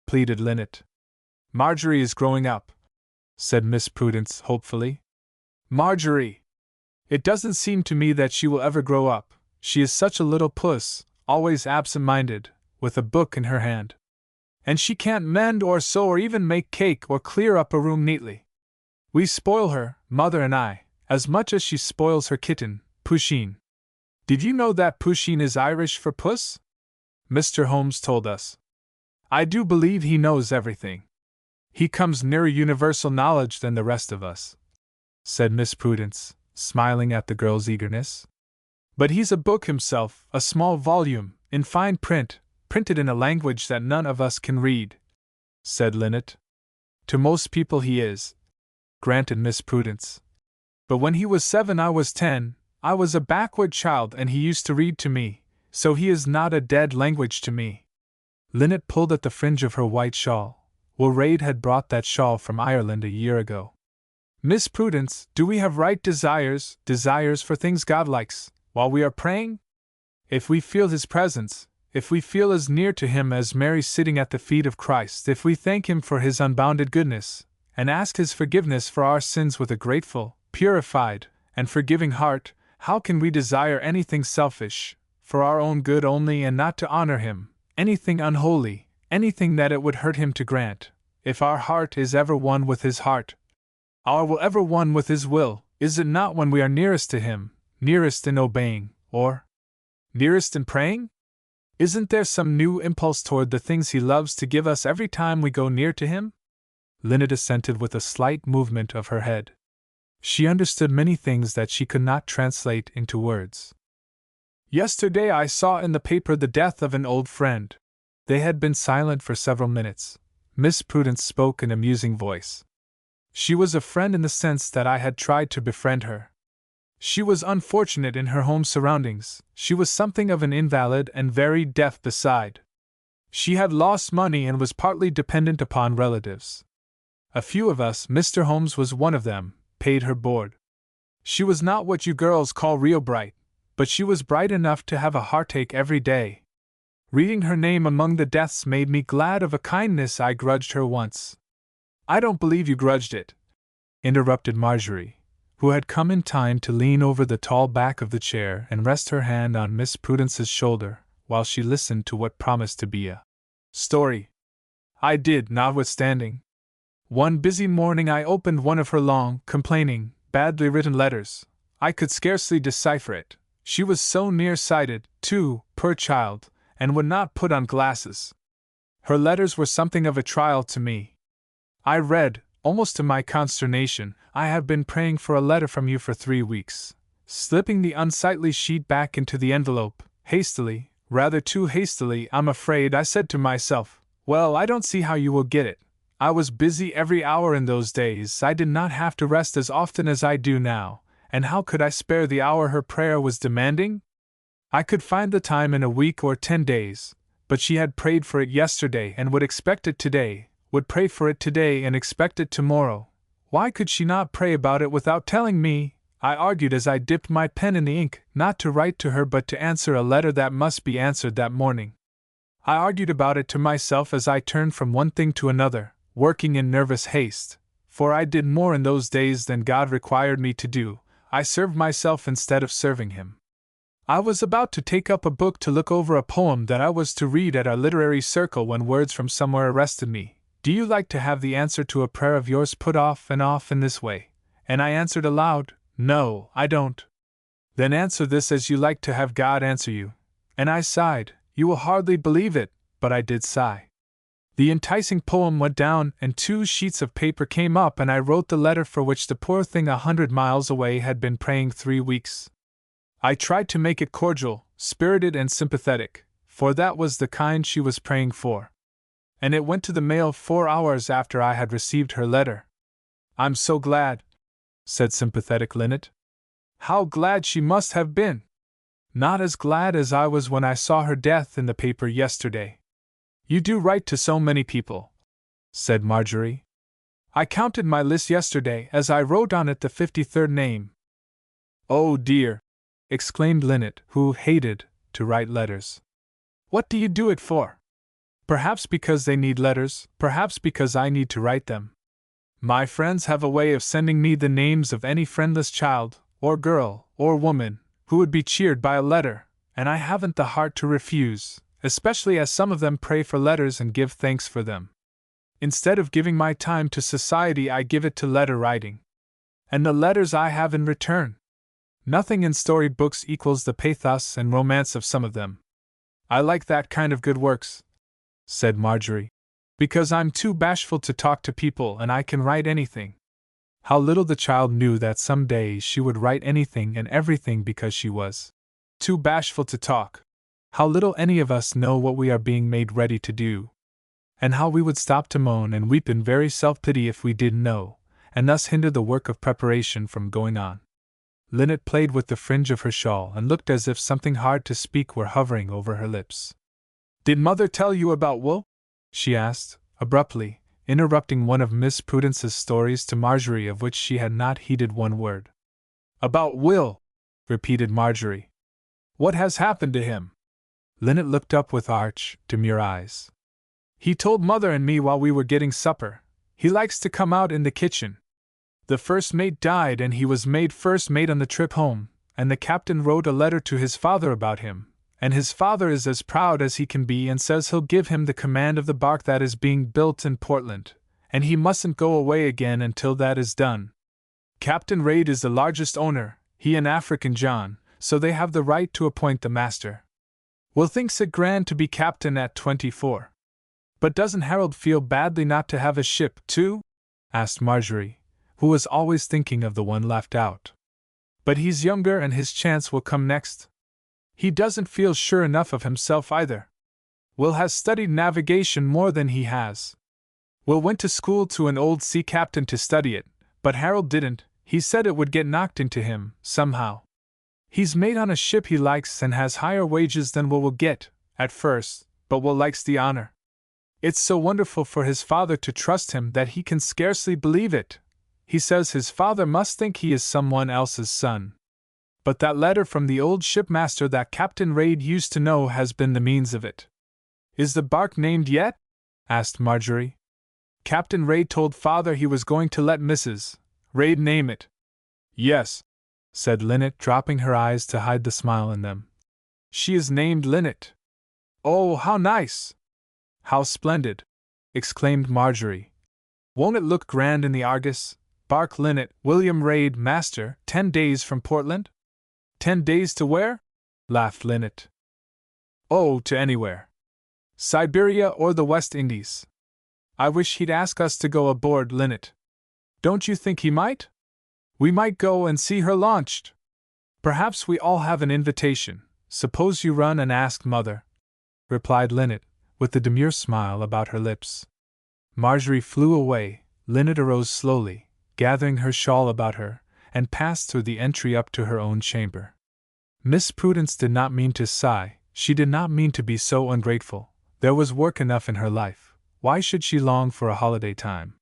pleaded Linnet. "Marjorie is growing up," said Miss Prudence hopefully. "Marjorie! It doesn't seem to me that she will ever grow up. She is such a little puss, always absent-minded, with a book in her hand." And she can't mend or sew or even make cake or clear up a room neatly. We spoil her, Mother and I, as much as she spoils her kitten, Pusheen. Did you know that Pusheen is Irish for puss? Mr. Holmes told us. I do believe he knows everything. He comes nearer universal knowledge than the rest of us, said Miss Prudence, smiling at the girl's eagerness. But he's a book himself, a small volume, in fine print, printed in a language that none of us can read, said Linnet. To most people he is, granted Miss Prudence. But when he was 7 I was 10, I was a backward child and he used to read to me, so he is not a dead language to me. Linnet pulled at the fringe of her white shawl. Wilraid had brought that shawl from Ireland a year ago. Miss Prudence, do we have right desires for things God likes, while we are praying? If we feel His presence, if we feel as near to Him as Mary sitting at the feet of Christ, if we thank Him for His unbounded goodness, and ask His forgiveness for our sins with a grateful, purified, and forgiving heart, how can we desire anything selfish, for our own good only and not to honor Him, anything unholy, anything that it would hurt Him to grant, if our heart is ever one with His heart? Our will ever one with His will, is it not when we are nearest to Him, nearest in obeying, or nearest in praying? Isn't there some new impulse toward the things He loves to give us every time we go near to Him? Linnet assented with a slight movement of her head. She understood many things that she could not translate into words. Yesterday I saw in the paper the death of an old friend. They had been silent for several minutes. Miss Prudence spoke in a musing voice. She was a friend in the sense that I had tried to befriend her. She was unfortunate in her home surroundings, she was something of an invalid and very deaf beside. She had lost money and was partly dependent upon relatives. A few of us, Mr. Holmes was one of them, paid her board. She was not what you girls call real bright, but she was bright enough to have a heartache every day. Reading her name among the deaths made me glad of a kindness I grudged her once. I don't believe you grudged it, interrupted Marjorie, who had come in time to lean over the tall back of the chair and rest her hand on Miss Prudence's shoulder while she listened to what promised to be a story. I did, notwithstanding. One busy morning I opened one of her long, complaining, badly written letters. I could scarcely decipher it. She was so near-sighted, too, poor child, and would not put on glasses. Her letters were something of a trial to me. I read, almost to my consternation, I have been praying for a letter from you for 3 weeks. Slipping the unsightly sheet back into the envelope, hastily, rather too hastily, I'm afraid, I said to myself, well, I don't see how you will get it. I was busy every hour in those days, I did not have to rest as often as I do now, and how could I spare the hour her prayer was demanding? I could find the time in a week or 10 days, but she had prayed for it yesterday and would expect it today, would pray for it today and expect it tomorrow. Why could she not pray about it without telling me? I argued as I dipped my pen in the ink, not to write to her but to answer a letter that must be answered that morning. I argued about it to myself as I turned from one thing to another, working in nervous haste, for I did more in those days than God required me to do. I served myself instead of serving Him. I was about to take up a book to look over a poem that I was to read at our literary circle when words from somewhere arrested me. Do you like to have the answer to a prayer of yours put off and off in this way? And I answered aloud, no, I don't. Then answer this as you like to have God answer you. And I sighed. You will hardly believe it, but I did sigh. The enticing poem went down and 2 sheets of paper came up and I wrote the letter for which the poor thing 100 miles away had been praying 3 weeks. I tried to make it cordial, spirited and sympathetic, for that was the kind she was praying for. And it went to the mail 4 hours after I had received her letter. I'm so glad, said sympathetic Linnet. How glad she must have been! Not as glad as I was when I saw her death in the paper yesterday. You do write to so many people, said Marjorie. I counted my list yesterday as I wrote on it the 53rd name. Oh dear! Exclaimed Linnet, who hated to write letters. What do you do it for? Perhaps because they need letters, perhaps because I need to write them. My friends have a way of sending me the names of any friendless child, or girl, or woman, who would be cheered by a letter, and I haven't the heart to refuse, especially as some of them pray for letters and give thanks for them. Instead of giving my time to society, I give it to letter writing. And the letters I have in return. Nothing in storybooks equals the pathos and romance of some of them. I like that kind of good works, said Marjorie, because I'm too bashful to talk to people and I can write anything. How little the child knew that some day she would write anything and everything because she was too bashful to talk. How little any of us know what we are being made ready to do. And how we would stop to moan and weep in very self-pity if we didn't know, and thus hinder the work of preparation from going on. Linnet played with the fringe of her shawl and looked as if something hard to speak were hovering over her lips. "Did Mother tell you about wool?" she asked, abruptly, interrupting one of Miss Prudence's stories to Marjorie of which she had not heeded one word. "About Will," repeated Marjorie. "What has happened to him?" Linnet looked up with arch, demure eyes. "He told Mother and me while we were getting supper. He likes to come out in the kitchen. The first mate died and he was made first mate on the trip home, and the captain wrote a letter to his father about him, and his father is as proud as he can be and says he'll give him the command of the bark that is being built in Portland, and he mustn't go away again until that is done. Captain Reid is the largest owner, he and African John, so they have the right to appoint the master. Will thinks it grand to be captain at 24. But doesn't Harold feel badly not to have a ship, too?" asked Marjorie, who was always thinking of the one left out. "But he's younger and his chance will come next. He doesn't feel sure enough of himself either. Will has studied navigation more than he has. Will went to school to an old sea captain to study it, but Harold didn't. He said it would get knocked into him, somehow. He's mate on a ship he likes and has higher wages than Will get, at first, but Will likes the honor. It's so wonderful for his father to trust him that he can scarcely believe it. He says his father must think he is someone else's son. But that letter from the old shipmaster that Captain Reid used to know has been the means of it." "Is the bark named yet?" asked Marjorie. "Captain Reid told father he was going to let Mrs. Reid name it." "Yes," said Linnet, dropping her eyes to hide the smile in them. "She is named Linnet." "Oh, how nice! How splendid!" exclaimed Marjorie. "Won't it look grand in the Argus? Bark Linnet, William Reid, master, 10 days from Portland?" "10 days to where?" laughed Linnet. "Oh, to anywhere. Siberia or the West Indies. I wish he'd ask us to go aboard, Linnet. Don't you think he might? We might go and see her launched. Perhaps we all have an invitation. Suppose you run and ask Mother," replied Linnet, with a demure smile about her lips. Marjorie flew away. Linnet arose slowly, gathering her shawl about her, and passed through the entry up to her own chamber. Miss Prudence did not mean to sigh, she did not mean to be so ungrateful. There was work enough in her life. Why should she long for a holiday time?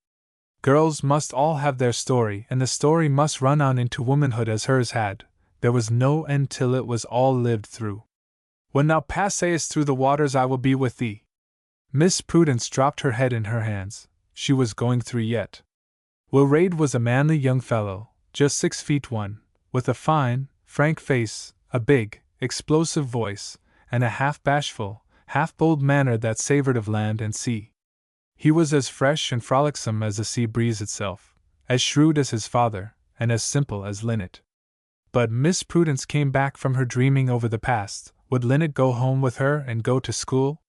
Girls must all have their story, and the story must run on into womanhood as hers had. There was no end till it was all lived through. "When thou passest through the waters I will be with thee." Miss Prudence dropped her head in her hands. She was going through yet. Will Reid was a manly young fellow, just 6'1", with a fine, frank face, a big, explosive voice, and a half-bashful, half-bold manner that savored of land and sea. He was as fresh and frolicsome as the sea breeze itself, as shrewd as his father, and as simple as Linnet. But Miss Prudence came back from her dreaming over the past. Would Linnet go home with her and go to school?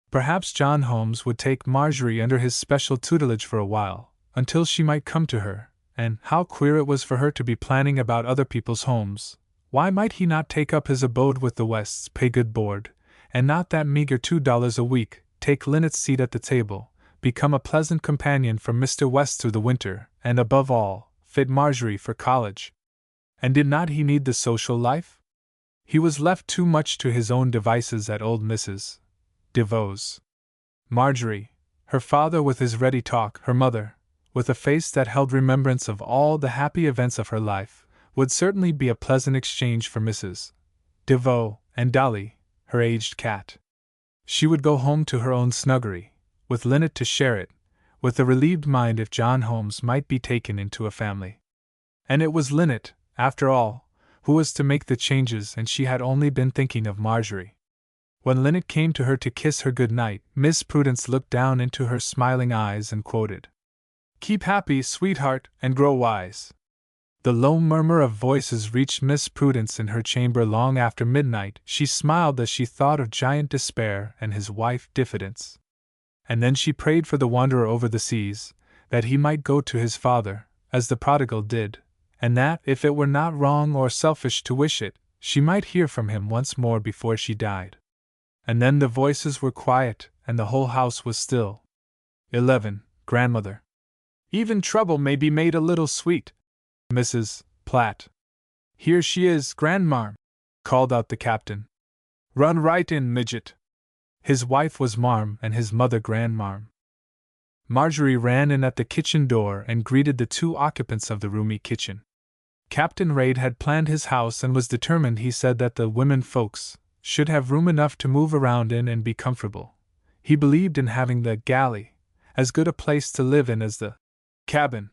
Perhaps John Holmes would take Marjorie under his special tutelage for a while, until she might come to her, and how queer it was for her to be planning about other people's homes. Why might he not take up his abode with the Wests, pay good board, and not that meager $2 a week, take Linnet's seat at the table, become a pleasant companion for Mr. West through the winter, and above all, fit Marjorie for college? And did not he need the social life? He was left too much to his own devices at old Mrs. DeVoe's. Marjorie, her father with his ready talk, her mother, with a face that held remembrance of all the happy events of her life, would certainly be a pleasant exchange for Mrs. DeVoe and Dolly, her aged cat. She would go home to her own snuggery, with Linnet to share it, with a relieved mind if John Holmes might be taken into a family. And it was Linnet, after all, who was to make the changes, and she had only been thinking of Marjorie. When Linnet came to her to kiss her good night, Miss Prudence looked down into her smiling eyes and quoted, "Keep happy, sweetheart, and grow wise." The low murmur of voices reached Miss Prudence in her chamber long after midnight. She smiled as she thought of Giant Despair and his wife Diffidence. And then she prayed for the wanderer over the seas, that he might go to his father, as the prodigal did, and that, if it were not wrong or selfish to wish it, she might hear from him once more before she died. And then the voices were quiet, and the whole house was still. 11. Grandmother. Even trouble may be made a little sweet. Mrs. Platt. Here she is, Grandmarm, called out the captain. Run right in, midget. His wife was Marm and his mother Grandmarm. Marjorie ran in at the kitchen door and greeted the two occupants of the roomy kitchen. Captain Raid had planned his house and was determined, he said, that the women folks should have room enough to move around in and be comfortable. He believed in having the galley as good a place to live in as the cabin.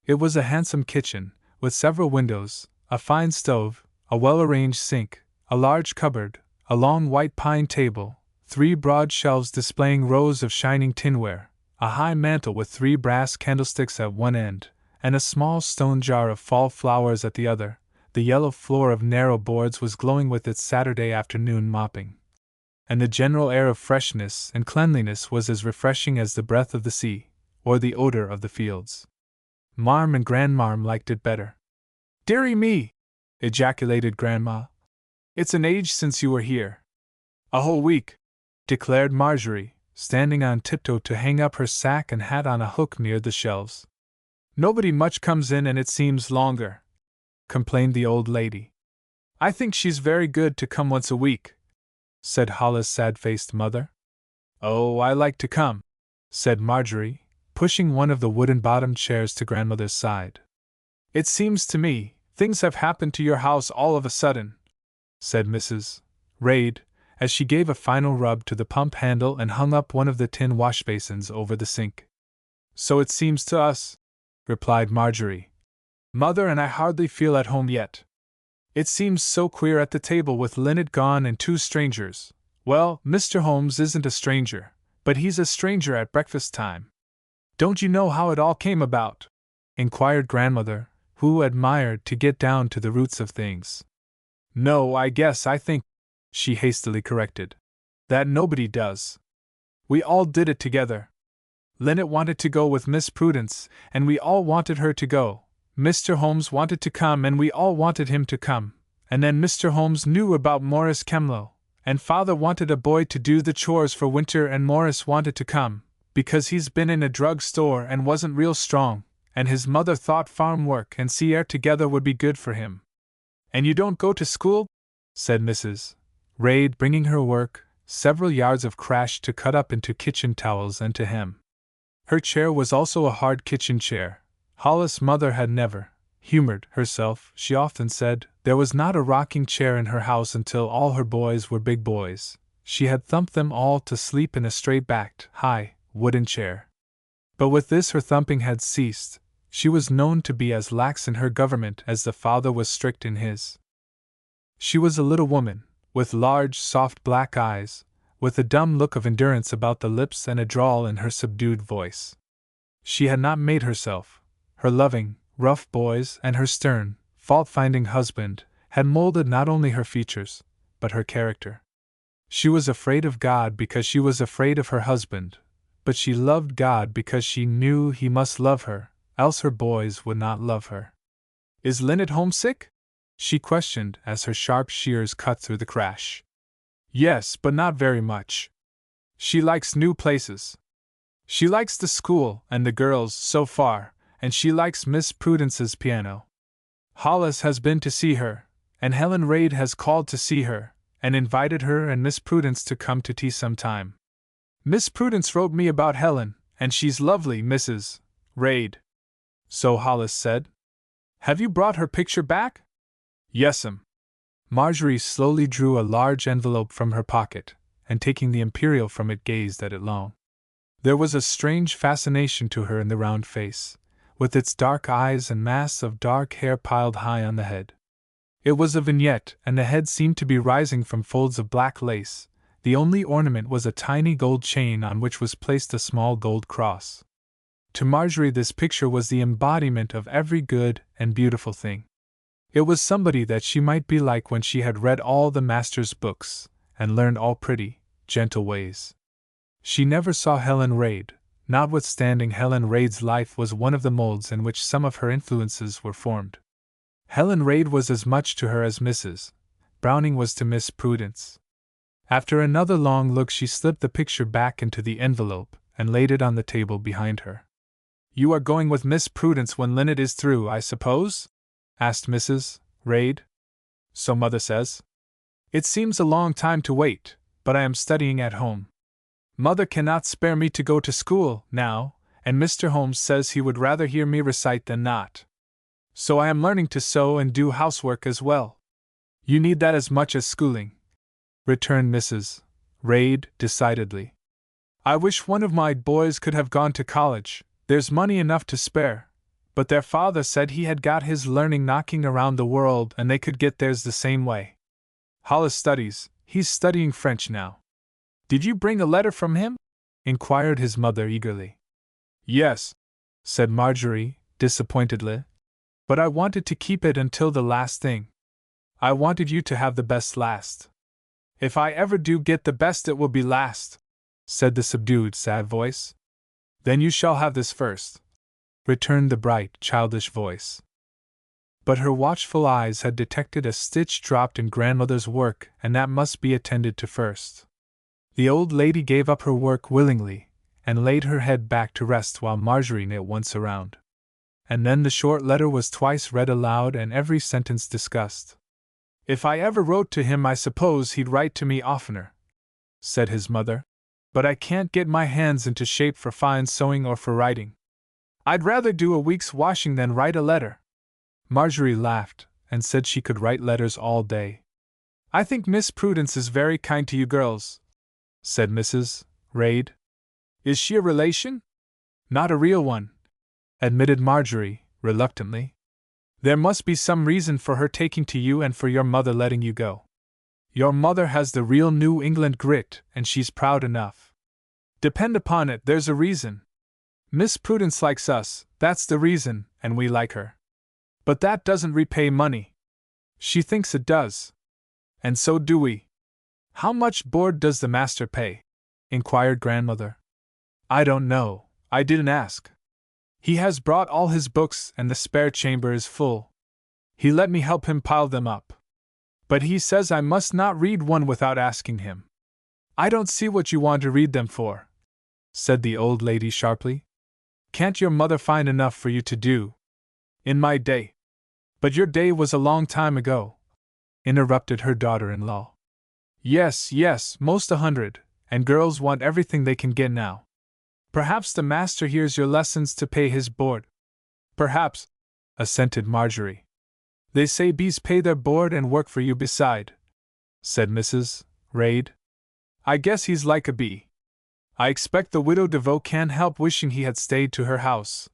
It was a handsome kitchen, with several windows, a fine stove, a well-arranged sink, a large cupboard, a long white pine table, 3 broad shelves displaying rows of shining tinware, a high mantel with 3 brass candlesticks at one end, and a small stone jar of fall flowers at the other. The yellow floor of narrow boards was glowing with its Saturday afternoon mopping, and the general air of freshness and cleanliness was as refreshing as the breath of the sea, or the odor of the fields. Marm and Grandmarm liked it better. "Dearie me!" ejaculated Grandma. "It's an age since you were here." "A whole week," declared Marjorie, standing on tiptoe to hang up her sack and hat on a hook near the shelves. "Nobody much comes in and it seems longer," complained the old lady. "I think she's very good to come once a week," said Hollis' sad-faced mother. "Oh, I like to come," said Marjorie, pushing one of the wooden-bottomed chairs to Grandmother's side. "It seems to me, things have happened to your house all of a sudden," said Mrs. Raid, as she gave a final rub to the pump handle and hung up one of the tin washbasins over the sink. "So it seems to us," replied Marjorie. "Mother and I hardly feel at home yet. It seems so queer at the table with Linnet gone and 2 strangers. Well, Mr. Holmes isn't a stranger, but he's a stranger at breakfast time." "Don't you know how it all came about?" inquired Grandmother, who admired to get down to the roots of things. "No, I think," she hastily corrected, "that nobody does. We all did it together. Linnet wanted to go with Miss Prudence, and we all wanted her to go. Mr. Holmes wanted to come, and we all wanted him to come. And then Mr. Holmes knew about Morris Kemlow, and Father wanted a boy to do the chores for winter, and Morris wanted to come, because he's been in a drug store and wasn't real strong, and his mother thought farm work and sea air together would be good for him." "And you don't go to school?" said Mrs. Raid, bringing her work, several yards of crash to cut up into kitchen towels and to hem. Her chair was also a hard kitchen chair. Hollis' mother had never humored herself. She often said there was not a rocking chair in her house until all her boys were big boys. She had thumped them all to sleep in a straight-backed, high, wooden chair. But with this her thumping had ceased. She was known to be as lax in her government as the father was strict in his. She was a little woman, with large, soft black eyes, with a dumb look of endurance about the lips and a drawl in her subdued voice. She had not made herself. Her loving, rough boys and her stern, fault-finding husband had molded not only her features, but her character. She was afraid of God because she was afraid of her husband, but she loved God because she knew he must love her, else her boys would not love her. "Is Linnet homesick?" she questioned as her sharp shears cut through the crash. "Yes, but not very much. She likes new places. She likes the school and the girls, so far, and she likes Miss Prudence's piano. Hollis has been to see her, and Helen Raid has called to see her, and invited her and Miss Prudence to come to tea sometime. Miss Prudence wrote me about Helen, and she's lovely, Mrs. Raid." "So Hollis said. Have you brought her picture back?" "Yes'm." Marjorie slowly drew a large envelope from her pocket, and taking the imperial from it gazed at it long. There was a strange fascination to her in the round face, with its dark eyes and mass of dark hair piled high on the head. It was a vignette, and the head seemed to be rising from folds of black lace, The only ornament was a tiny gold chain on which was placed a small gold cross. To Marjorie, this picture was the embodiment of every good and beautiful thing. It was somebody that she might be like when she had read all the master's books, and learned all pretty, gentle ways. She never saw Helen Reid, notwithstanding Helen Reid's life was one of the molds in which some of her influences were formed. Helen Reid was as much to her as Mrs. Browning was to Miss Prudence. After another long look, she slipped the picture back into the envelope and laid it on the table behind her. "You are going with Miss Prudence when Linnet is through, I suppose?" asked Mrs. Reid. "So Mother says. It seems a long time to wait, but I am studying at home. Mother cannot spare me to go to school now, and Mr. Holmes says he would rather hear me recite than not. So I am learning to sew and do housework as well." "You need that as much as schooling," returned Mrs. Reid decidedly. "I wish one of my boys could have gone to college. There's money enough to spare, but their father said he had got his learning knocking around the world and they could get theirs the same way. Hollis studies, he's studying French now." "Did you bring a letter from him?" inquired his mother eagerly. "Yes," said Marjorie, disappointedly. "But I wanted to keep it until the last thing. I wanted you to have the best last." "If I ever do get the best, it will be last," said the subdued, sad voice. "Then you shall have this first," returned the bright, childish voice. But her watchful eyes had detected a stitch dropped in grandmother's work, and that must be attended to first. The old lady gave up her work willingly, and laid her head back to rest while Marjorie knit once around. And then the short letter was twice read aloud and every sentence discussed. "If I ever wrote to him, I suppose he'd write to me oftener," said his mother. "But I can't get my hands into shape for fine sewing or for writing. I'd rather do a week's washing than write a letter." Marjorie laughed, and said she could write letters all day. "I think Miss Prudence is very kind to you girls," said Mrs. Reid. "Is she a relation?" "Not a real one," admitted Marjorie, reluctantly. "There must be some reason for her taking to you and for your mother letting you go. Your mother has the real New England grit, and she's proud enough. Depend upon it, there's a reason. Miss Prudence likes us, that's the reason, and we like her. But that doesn't repay money. She thinks it does. And so do we." "How much board does the master pay?" inquired grandmother. "I don't know, I didn't ask. He has brought all his books and the spare chamber is full. He let me help him pile them up. But he says I must not read one without asking him." "I don't see what you want to read them for," said the old lady sharply. "Can't your mother find enough for you to do?" "In my day." "But your day was a long time ago," interrupted her daughter-in-law. "Yes, yes, most 100, and girls want everything they can get now. Perhaps the master hears your lessons to pay his board." "Perhaps," assented Marjorie. "They say bees pay their board and work for you beside," said Mrs. Reid. "I guess he's like a bee. I expect the widow DeVoe can't help wishing he had stayed to her house."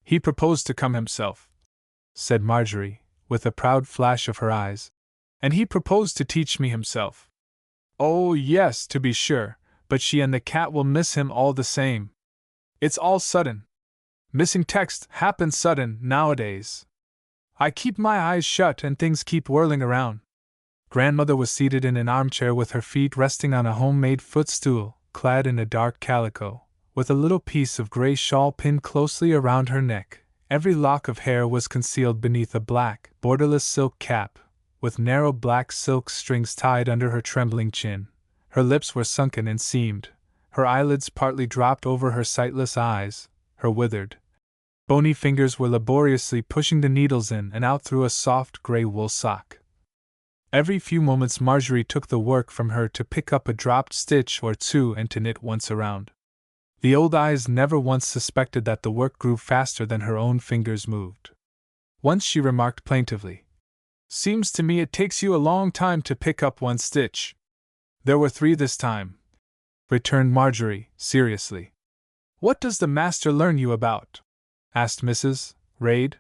"He proposed to come himself," said Marjorie, with a proud flash of her eyes. "And he proposed to teach me himself." "Oh, yes, to be sure, but she and the cat will miss him all the same. It's all sudden. Missing text happens sudden nowadays. I keep my eyes shut and things keep whirling around." Grandmother was seated in an armchair with her feet resting on a homemade footstool, clad in a dark calico, with a little piece of gray shawl pinned closely around her neck. Every lock of hair was concealed beneath a black, borderless silk cap, with narrow black silk strings tied under her trembling chin. Her lips were sunken and seamed, her eyelids partly dropped over her sightless eyes, her withered, bony fingers were laboriously pushing the needles in and out through a soft gray wool sock. Every few moments Marjorie took the work from her to pick up a dropped stitch or two and to knit once around. The old eyes never once suspected that the work grew faster than her own fingers moved. Once she remarked plaintively, "Seems to me it takes you a long time to pick up one stitch." "There were 3 this time," returned Marjorie, seriously. "What does the master learn you about?" asked Mrs. Reid.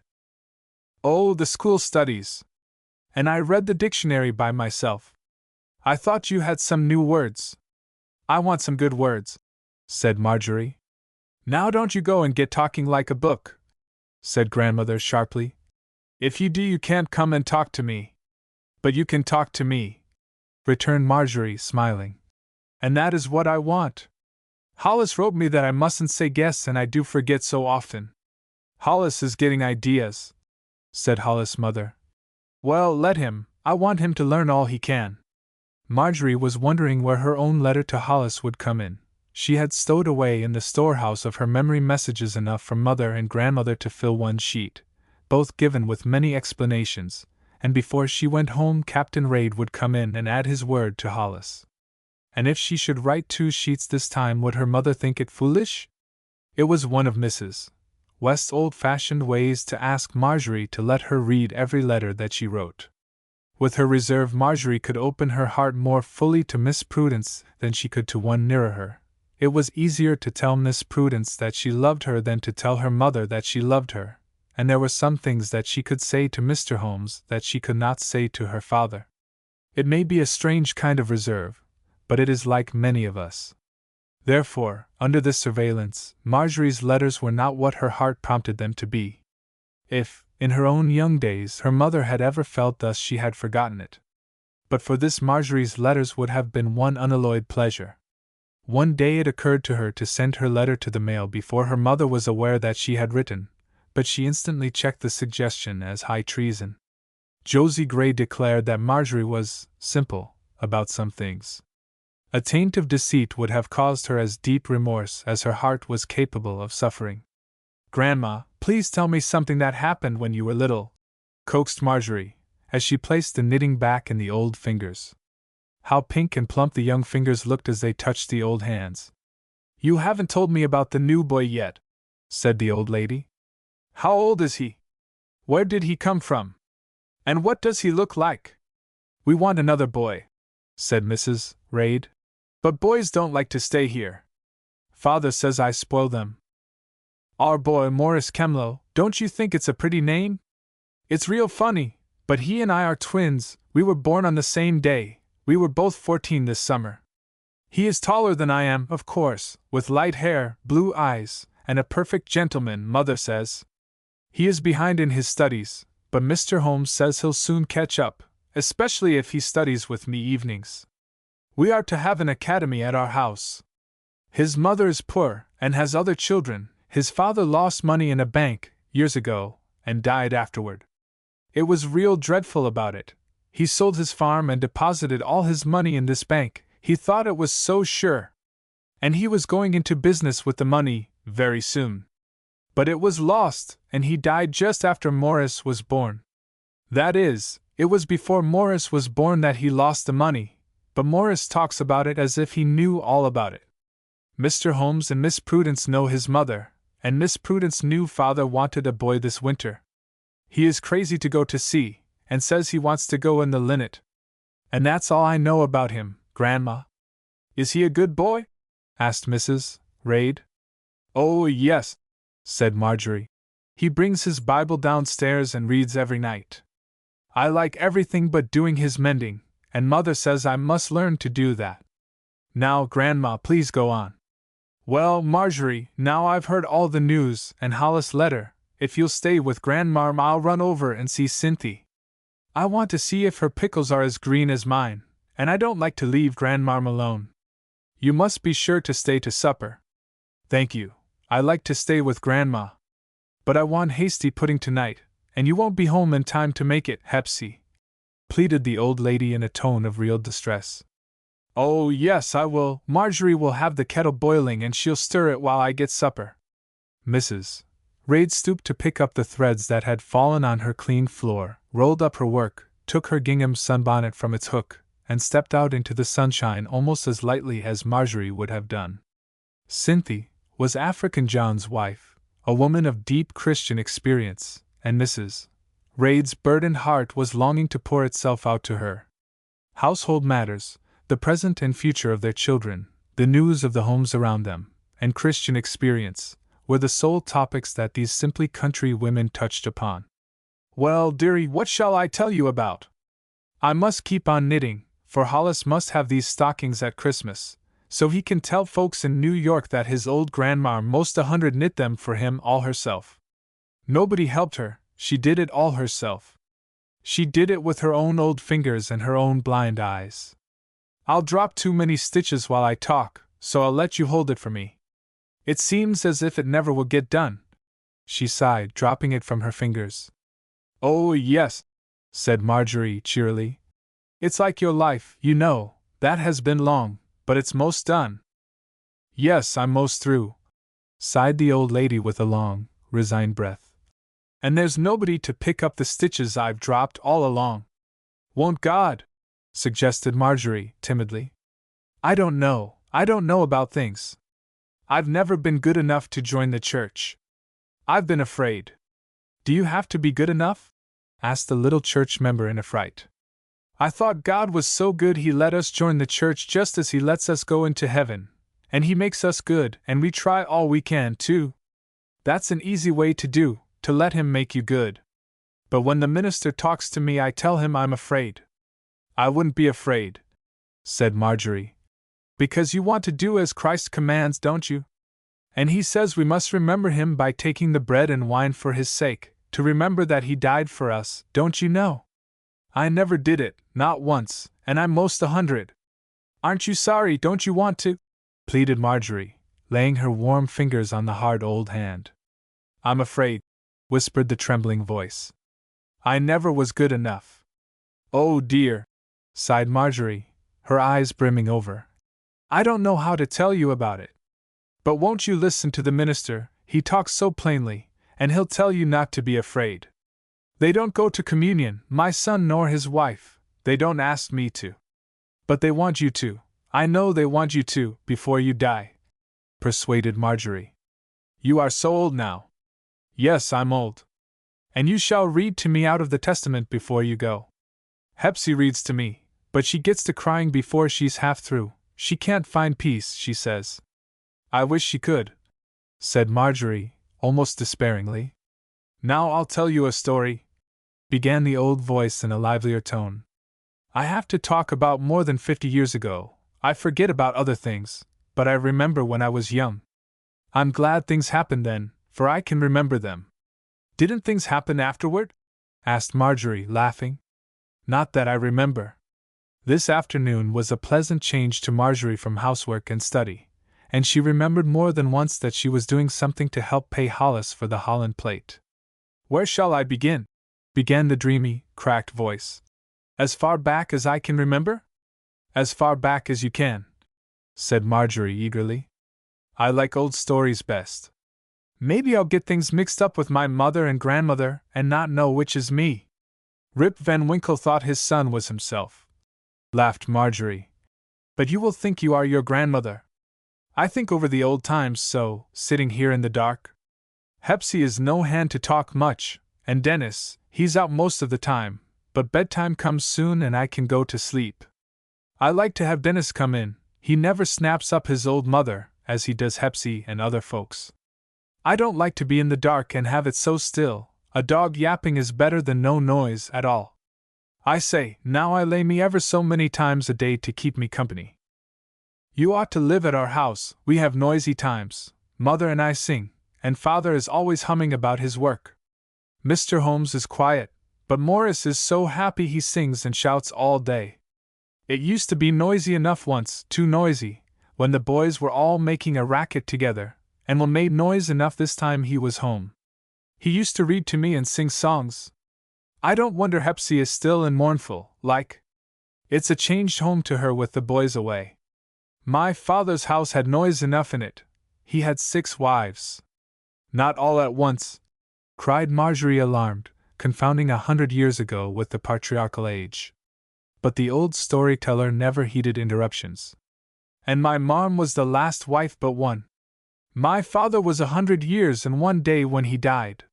"Oh, the school studies. And I read the dictionary by myself. I thought you had some new words. I want some good words, said Marjorie. Now don't you go and get talking like a book, said Grandmother sharply. If you do, you can't come and talk to me. But you can talk to me, returned Marjorie, smiling. And that is what I want. Hollis wrote me that I mustn't say guess, and I do forget so often. Hollis is getting ideas, said Hollis' mother. Well, let him. I want him to learn all he can. Marjorie was wondering where her own letter to Hollis would come in. She had stowed away in the storehouse of her memory messages enough from Mother and Grandmother to fill one sheet, both given with many explanations, and before she went home Captain Raid would come in and add his word to Hollis. And if she should write 2 sheets this time, would her mother think it foolish? It was one of Mrs. West's old-fashioned ways to ask Marjorie to let her read every letter that she wrote. With her reserve, Marjorie could open her heart more fully to Miss Prudence than she could to one nearer her. It was easier to tell Miss Prudence that she loved her than to tell her mother that she loved her, and there were some things that she could say to Mr. Holmes that she could not say to her father. It may be a strange kind of reserve, but it is like many of us. Therefore, under this surveillance, Marjorie's letters were not what her heart prompted them to be. If, in her own young days, her mother had ever felt thus, she had forgotten it. But for this, Marjorie's letters would have been one unalloyed pleasure. One day it occurred to her to send her letter to the mail before her mother was aware that she had written, but she instantly checked the suggestion as high treason. Josie Gray declared that Marjorie was simple about some things. A taint of deceit would have caused her as deep remorse as her heart was capable of suffering. Grandma, please tell me something that happened when you were little, coaxed Marjorie, as she placed the knitting back in the old fingers. How pink and plump the young fingers looked as they touched the old hands. You haven't told me about the new boy yet, said the old lady. How old is he? Where did he come from? And what does he look like? We want another boy, said Mrs. Raid. But boys don't like to stay here. Father says I spoil them. Our boy Morris Kemlow, don't you think it's a pretty name? It's real funny, but he and I are twins. We were born on the same day. We were both 14 this summer. He is taller than I am, of course, with light hair, blue eyes, and a perfect gentleman, Mother says. He is behind in his studies, but Mr. Holmes says he'll soon catch up, especially if he studies with me evenings. We are to have an academy at our house. His mother is poor and has other children. His father lost money in a bank years ago and died afterward. It was real dreadful about it. He sold his farm and deposited all his money in this bank. He thought it was so sure. And he was going into business with the money very soon. But it was lost, and he died just after Morris was born. That is, it was before Morris was born that he lost the money. But Morris talks about it as if he knew all about it. Mr. Holmes and Miss Prudence know his mother, and Miss Prudence knew Father wanted a boy this winter. He is crazy to go to sea, and says he wants to go in the Linnet. And that's all I know about him, Grandma. Is he a good boy? Asked Mrs. Raid. Oh, yes, said Marjorie. He brings his Bible downstairs and reads every night. I like everything but doing his mending, and Mother says I must learn to do that. Now, Grandma, please go on. Well, Marjorie, now I've heard all the news and Hollis' letter. If you'll stay with Grandma, I'll run over and see Cynthia. I want to see if her pickles are as green as mine, and I don't like to leave Grandma alone. You must be sure to stay to supper. Thank you. I like to stay with Grandma. But I want hasty pudding tonight, and you won't be home in time to make it, Hepsy, pleaded the old lady in a tone of real distress. Oh, yes, I will. Marjorie will have the kettle boiling and she'll stir it while I get supper. Mrs. Raid stooped to pick up the threads that had fallen on her clean floor, rolled up her work, took her gingham sunbonnet from its hook, and stepped out into the sunshine almost as lightly as Marjorie would have done. Cynthia was African John's wife, a woman of deep Christian experience, and Mrs. Raid's burdened heart was longing to pour itself out to her. Household matters, the present and future of their children, the news of the homes around them, and Christian experience, were the sole topics that these simply country women touched upon. Well, dearie, what shall I tell you about? I must keep on knitting, for Hollis must have these stockings at Christmas, so he can tell folks in New York that his old grandma most 100 knit them for him all herself. Nobody helped her, she did it all herself. She did it with her own old fingers and her own blind eyes. I'll drop too many stitches while I talk, so I'll let you hold it for me. It seems as if it never will get done, she sighed, dropping it from her fingers. Oh, yes, said Marjorie cheerily. It's like your life, you know, that has been long, but it's most done. Yes, I'm most through, sighed the old lady with a long, resigned breath. And there's nobody to pick up the stitches I've dropped all along. Won't God? Suggested Marjorie, timidly. I don't know about things. I've never been good enough to join the church. I've been afraid. Do you have to be good enough? Asked the little church member in a fright. I thought God was so good he let us join the church just as he lets us go into heaven, and he makes us good, and we try all we can too. That's an easy way to do, to let him make you good. But when the minister talks to me, I tell him I'm afraid. I wouldn't be afraid, said Marjorie. Because you want to do as Christ commands, don't you? And he says we must remember him by taking the bread and wine for his sake, to remember that he died for us, don't you know? I never did it, not once, and I'm most 100. Aren't you sorry, don't you want to? Pleaded Marjorie, laying her warm fingers on the hard old hand. I'm afraid, whispered the trembling voice. I never was good enough. Oh dear, sighed Marjorie, her eyes brimming over. I don't know how to tell you about it. But won't you listen to the minister, he talks so plainly, and he'll tell you not to be afraid. They don't go to communion, my son nor his wife, they don't ask me to. But they want you to, I know they want you to, before you die, persuaded Marjorie. You are so old now. Yes, I'm old. And you shall read to me out of the Testament before you go. Hepsy reads to me, but she gets to crying before she's half through. She can't find peace, she says. I wish she could, said Marjorie, almost despairingly. Now I'll tell you a story, began the old voice in a livelier tone. I have to talk about more than 50 years ago. I forget about other things, but I remember when I was young. I'm glad things happened then, for I can remember them. Didn't things happen afterward? Asked Marjorie, laughing. Not that I remember. This afternoon was a pleasant change to Marjorie from housework and study, and she remembered more than once that she was doing something to help pay Hollis for the Holland plate. Where shall I begin? Began the dreamy, cracked voice. As far back as I can remember? As far back as you can, said Marjorie eagerly. I like old stories best. Maybe I'll get things mixed up with my mother and grandmother and not know which is me. Rip Van Winkle thought his son was himself, laughed Marjorie. But you will think you are your grandmother. I think over the old times so, sitting here in the dark. Hepsy is no hand to talk much, and Dennis, he's out most of the time, but bedtime comes soon and I can go to sleep. I like to have Dennis come in, he never snaps up his old mother, as he does Hepsy and other folks. I don't like to be in the dark and have it so still, a dog yapping is better than no noise at all. I say, now I lay me ever so many times a day to keep me company. You ought to live at our house, we have noisy times, Mother and I sing, and Father is always humming about his work. Mr. Holmes is quiet, but Morris is so happy he sings and shouts all day. It used to be noisy enough once, too noisy, when the boys were all making a racket together, and Will made noise enough this time he was home. He used to read to me and sing songs. I don't wonder Hepsy is still and mournful, like. It's a changed home to her with the boys away. My father's house had noise enough in it. He had 6 wives. Not all at once, cried Marjorie alarmed, confounding 100 years ago with the patriarchal age. But the old storyteller never heeded interruptions. And my mom was the last wife but one. My father was 100 years and 1 day when he died.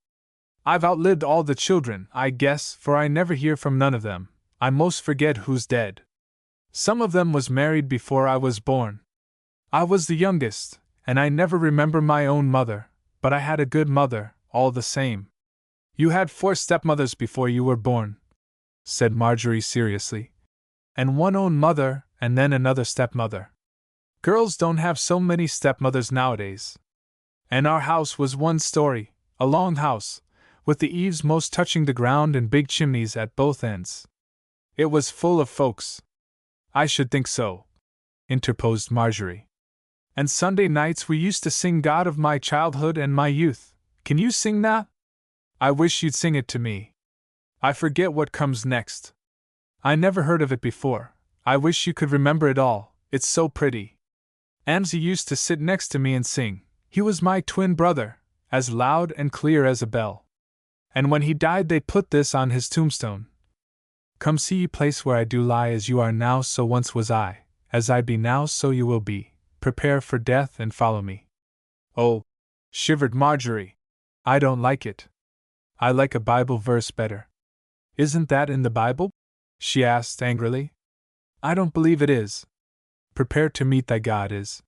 I've outlived all the children, I guess, for I never hear from none of them. I most forget who's dead. Some of them was married before I was born. I was the youngest, and I never remember my own mother, but I had a good mother, all the same. You had 4 stepmothers before you were born, said Marjorie seriously. and one own mother, and then another stepmother. Girls don't have so many stepmothers nowadays. And our house was one story, a long house, with the eaves most touching the ground and big chimneys at both ends. It was full of folks. I should think so, interposed Marjorie. And Sunday nights we used to sing God of My Childhood and My Youth. Can you sing that? I wish you'd sing it to me. I forget what comes next. I never heard of it before. I wish you could remember it all, it's so pretty. Amsey used to sit next to me and sing. He was my twin brother, as loud and clear as a bell. And when he died they put this on his tombstone. Come see ye place where I do lie, as you are now so once was I, as I be now so you will be, prepare for death and follow me. Oh, shivered Marjorie. I don't like it. I like a Bible verse better. Isn't that in the Bible? She asked angrily. I don't believe it is. Prepare to meet thy God is.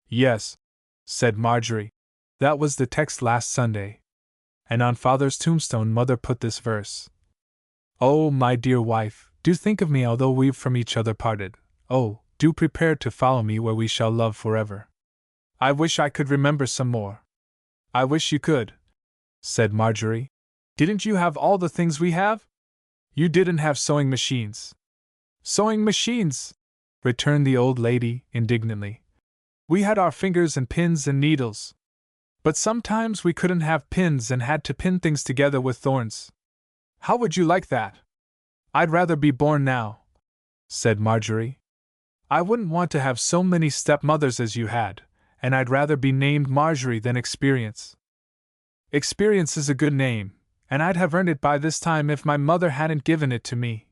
Yes, said Marjorie. That was the text last Sunday. And on Father's tombstone Mother put this verse. Oh, my dear wife, do think of me although we've from each other parted. Oh, do prepare to follow me where we shall love forever. I wish I could remember some more. I wish you could, said Marjorie. Didn't you have all the things we have? You didn't have sewing machines. Sewing machines, returned the old lady indignantly. We had our fingers and pins and needles. But sometimes we couldn't have pins and had to pin things together with thorns. How would you like that? I'd rather be born now, said Marjorie. I wouldn't want to have so many stepmothers as you had, and I'd rather be named Marjorie than Experience. Experience is a good name, and I'd have earned it by this time if my mother hadn't given it to me.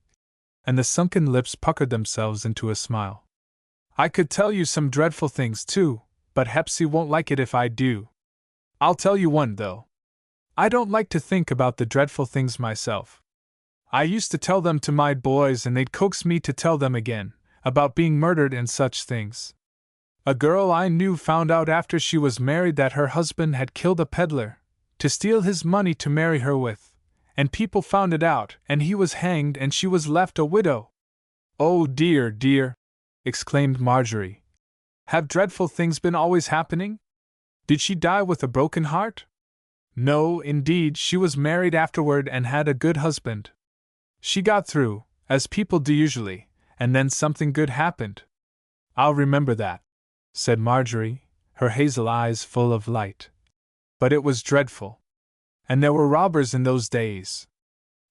And the sunken lips puckered themselves into a smile. I could tell you some dreadful things, too, but Hepsy won't like it if I do. I'll tell you one, though. I don't like to think about the dreadful things myself. I used to tell them to my boys and they'd coax me to tell them again, about being murdered and such things. A girl I knew found out after she was married that her husband had killed a peddler, to steal his money to marry her with, and people found it out and he was hanged and she was left a widow. Oh dear, dear, exclaimed Marjorie. Have dreadful things been always happening? Did she die with a broken heart? No, indeed, she was married afterward and had a good husband. She got through, as people do usually, and then something good happened. I'll remember that, said Marjorie, her hazel eyes full of light. But it was dreadful. And there were robbers in those days.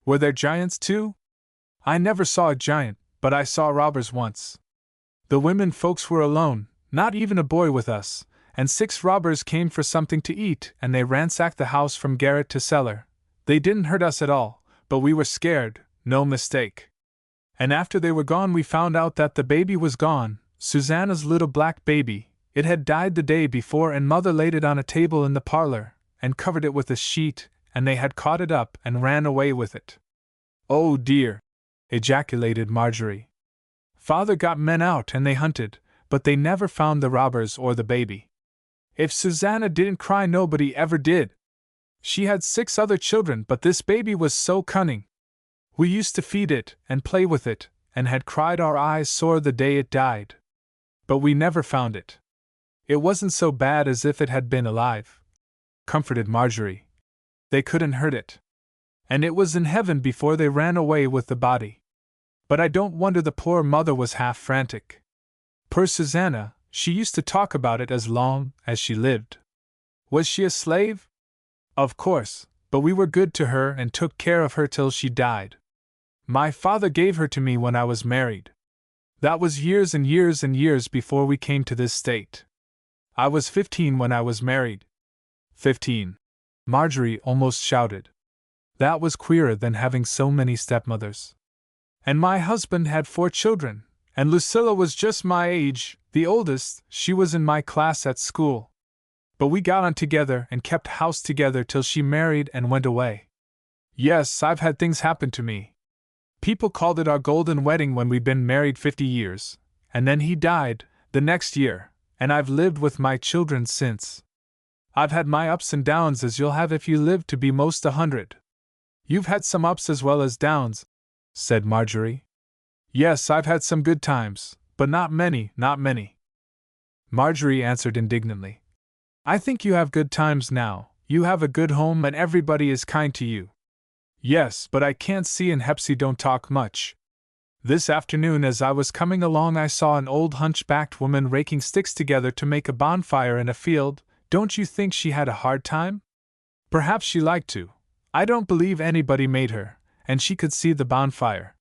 Were there giants too? I never saw a giant, but I saw robbers once. The women folks were alone, not even a boy with us, and 6 robbers came for something to eat, and they ransacked the house from garret to cellar. They didn't hurt us at all, but we were scared, no mistake. And after they were gone we found out that the baby was gone, Susanna's little black baby. It had died the day before and Mother laid it on a table in the parlor, and covered it with a sheet, and they had caught it up and ran away with it. Oh dear! Ejaculated Marjorie. Father got men out and they hunted, but they never found the robbers or the baby. If Susanna didn't cry nobody ever did. She had 6 other children, but this baby was so cunning. We used to feed it and play with it, and had cried our eyes sore the day it died. But we never found it. It wasn't so bad as if it had been alive, comforted Marjorie. They couldn't hurt it. And it was in heaven before they ran away with the body. But I don't wonder the poor mother was half frantic. Poor Susanna, she used to talk about it as long as she lived. Was she a slave? Of course, but we were good to her and took care of her till she died. My father gave her to me when I was married. That was years and years and years before we came to this state. I was 15 when I was married. 15. Marjorie almost shouted. That was queerer than having so many stepmothers. And my husband had 4 children, and Lucilla was just my age, the oldest. She was in my class at school. But we got on together and kept house together till she married and went away. Yes, I've had things happen to me. People called it our golden wedding when we'd been married 50 years, and then he died, the next year, and I've lived with my children since. I've had my ups and downs as you'll have if you live to be most 100. You've had some ups as well as downs, said Marjorie. Yes, I've had some good times, but not many, not many. Marjorie answered indignantly. I think you have good times now, you have a good home and everybody is kind to you. Yes, but I can't see and Hepsy don't talk much. This afternoon as I was coming along I saw an old hunchbacked woman raking sticks together to make a bonfire in a field. Don't you think she had a hard time? Perhaps she liked to. I don't believe anybody made her, and she could see the bonfire.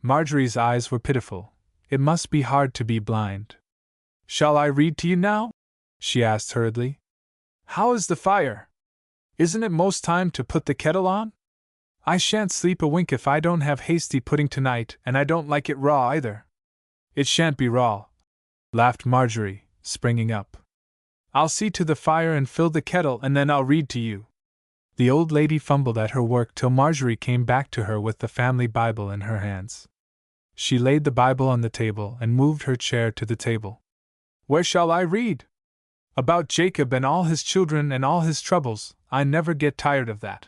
Marjorie's eyes were pitiful. It must be hard to be blind. Shall I read to you now? She asked hurriedly. How is the fire? Isn't it most time to put the kettle on? I shan't sleep a wink if I don't have hasty pudding tonight, and I don't like it raw either. It shan't be raw, laughed Marjorie, springing up. I'll see to the fire and fill the kettle and then I'll read to you. The old lady fumbled at her work till Marjorie came back to her with the family Bible in her hands. She laid the Bible on the table and moved her chair to the table. Where shall I read? About Jacob and all his children and all his troubles. I never get tired of that.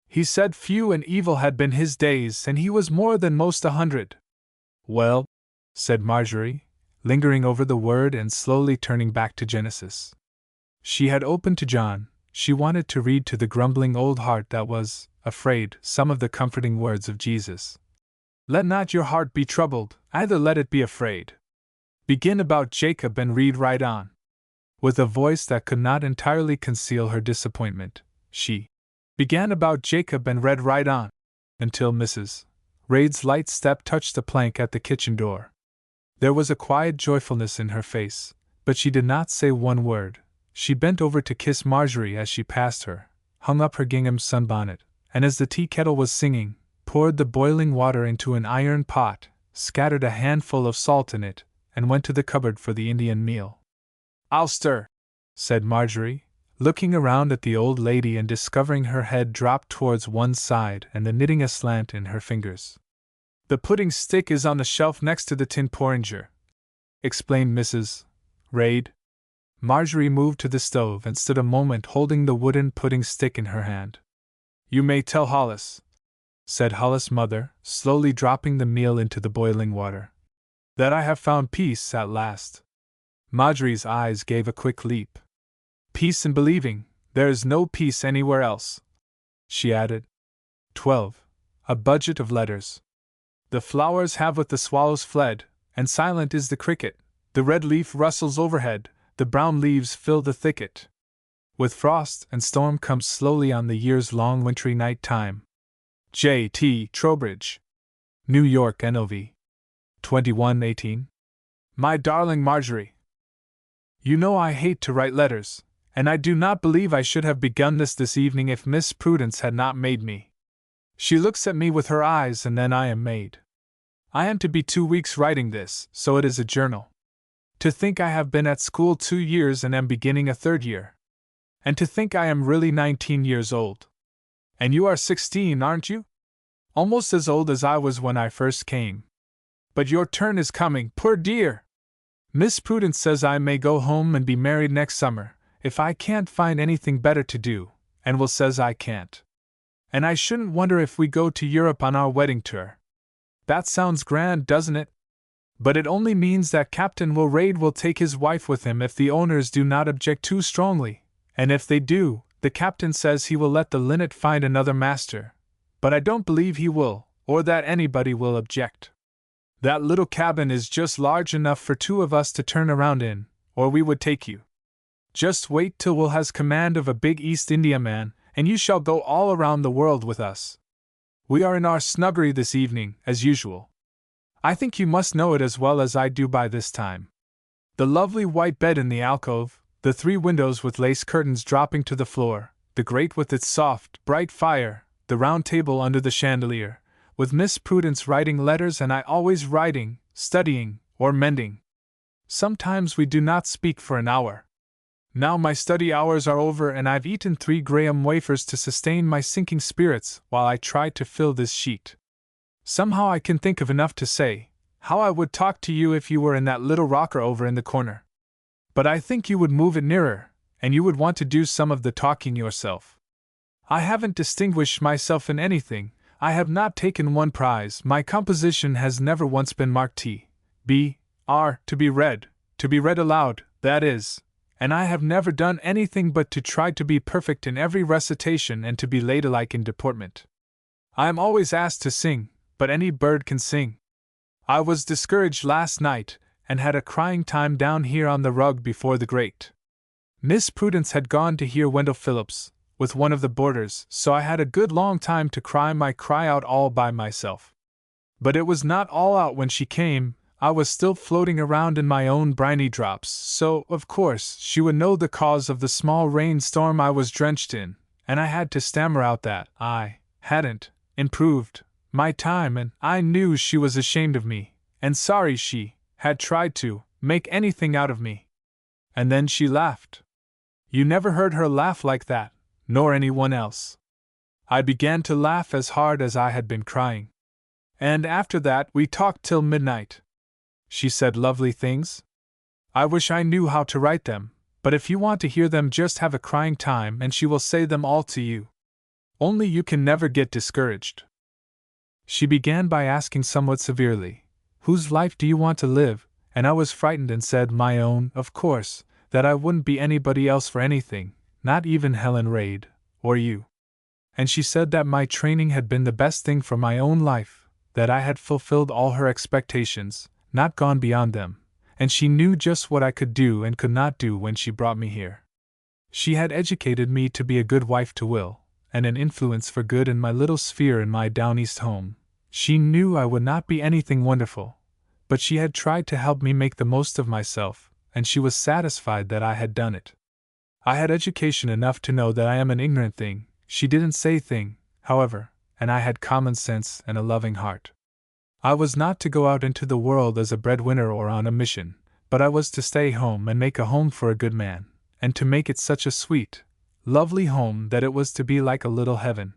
He said few and evil had been his days, and he was more than most 100. Well, said Marjorie, lingering over the word and slowly turning back to Genesis. She had opened to John. She wanted to read to the grumbling old heart that was afraid some of the comforting words of Jesus. Let not your heart be troubled, either let it be afraid. Begin about Jacob and read right on. With a voice that could not entirely conceal her disappointment, she began about Jacob and read right on, until Mrs. Raid's light step touched the plank at the kitchen door. There was a quiet joyfulness in her face, but she did not say one word. She bent over to kiss Marjorie as she passed her, hung up her gingham sunbonnet, and as the tea kettle was singing, poured the boiling water into an iron pot, scattered a handful of salt in it, and went to the cupboard for the Indian meal. I'll stir, said Marjorie, looking around at the old lady and discovering her head dropped towards one side and the knitting aslant in her fingers. The pudding stick is on the shelf next to the tin porringer, explained Mrs. Raid. Marjorie moved to the stove and stood a moment holding the wooden pudding stick in her hand. You may tell Hollis, said Hollis' mother, slowly dropping the meal into the boiling water, that I have found peace at last. Marjorie's eyes gave a quick leap. Peace in believing, there is no peace anywhere else, she added. 12. A budget of letters. The flowers have with the swallows fled, and silent is the cricket. The red leaf rustles overhead, the brown leaves fill the thicket. With frost and storm comes slowly on the year's long wintry night time. J. T. Trowbridge. New York, NOV. 2118. My darling Marjorie, you know I hate to write letters, and I do not believe I should have begun this evening if Miss Prudence had not made me. She looks at me with her eyes and then I am made. I am to be 2 weeks writing this, so it is a journal. To think I have been at school 2 years and am beginning a 3rd year. And to think I am really 19 years old. And you are 16, aren't you? Almost as old as I was when I first came. But your turn is coming, poor dear! Miss Prudence says I may go home and be married next summer, if I can't find anything better to do, and Will says I can't. And I shouldn't wonder if we go to Europe on our wedding tour. That sounds grand, doesn't it? But it only means that Captain Will Raid will take his wife with him if the owners do not object too strongly, and if they do, the captain says he will let the Linnet find another master, but I don't believe he will, or that anybody will object. That little cabin is just large enough for 2 of us to turn around in, or we would take you. Just wait till Will has command of a big East Indiaman, and you shall go all around the world with us. We are in our snuggery this evening, as usual. I think you must know it as well as I do by this time. The lovely white bed in the alcove, the 3 windows with lace curtains dropping to the floor, the grate with its soft, bright fire, the round table under the chandelier, with Miss Prudence writing letters and I always writing, studying, or mending. Sometimes we do not speak for an hour. Now my study hours are over and I've eaten 3 graham wafers to sustain my sinking spirits while I try to fill this sheet. Somehow I can think of enough to say, how I would talk to you if you were in that little rocker over in the corner. But I think you would move it nearer, and you would want to do some of the talking yourself. I haven't distinguished myself in anything, I have not taken one prize, my composition has never once been marked T.B.R. to be read aloud, that is, and I have never done anything but to try to be perfect in every recitation and to be ladylike in deportment. I am always asked to sing, but any bird can sing. I was discouraged last night, and had a crying time down here on the rug before the grate. Miss Prudence had gone to hear Wendell Phillips, with one of the boarders, so I had a good long time to cry my cry out all by myself. But it was not all out when she came. I was still floating around in my own briny drops, so, of course, she would know the cause of the small rainstorm I was drenched in, and I had to stammer out that I hadn't improved my time, and I knew she was ashamed of me, and sorry she had tried to make anything out of me. And then she laughed. You never heard her laugh like that, nor anyone else. I began to laugh as hard as I had been crying. And after that we talked till midnight. She said lovely things. I wish I knew how to write them, but if you want to hear them just have a crying time and she will say them all to you. Only you can never get discouraged. She began by asking somewhat severely, whose life do you want to live? And I was frightened and said my own, of course, that I wouldn't be anybody else for anything, not even Helen Raid, or you. And she said that my training had been the best thing for my own life, that I had fulfilled all her expectations, not gone beyond them, and she knew just what I could do and could not do when she brought me here. She had educated me to be a good wife to Will, and an influence for good in my little sphere in my Down East home. She knew I would not be anything wonderful, but she had tried to help me make the most of myself, and she was satisfied that I had done it. I had education enough to know that I am an ignorant thing, she didn't say thing, however, and I had common sense and a loving heart. I was not to go out into the world as a breadwinner or on a mission, but I was to stay home and make a home for a good man, and to make it such a sweet, lovely home that it was to be like a little heaven.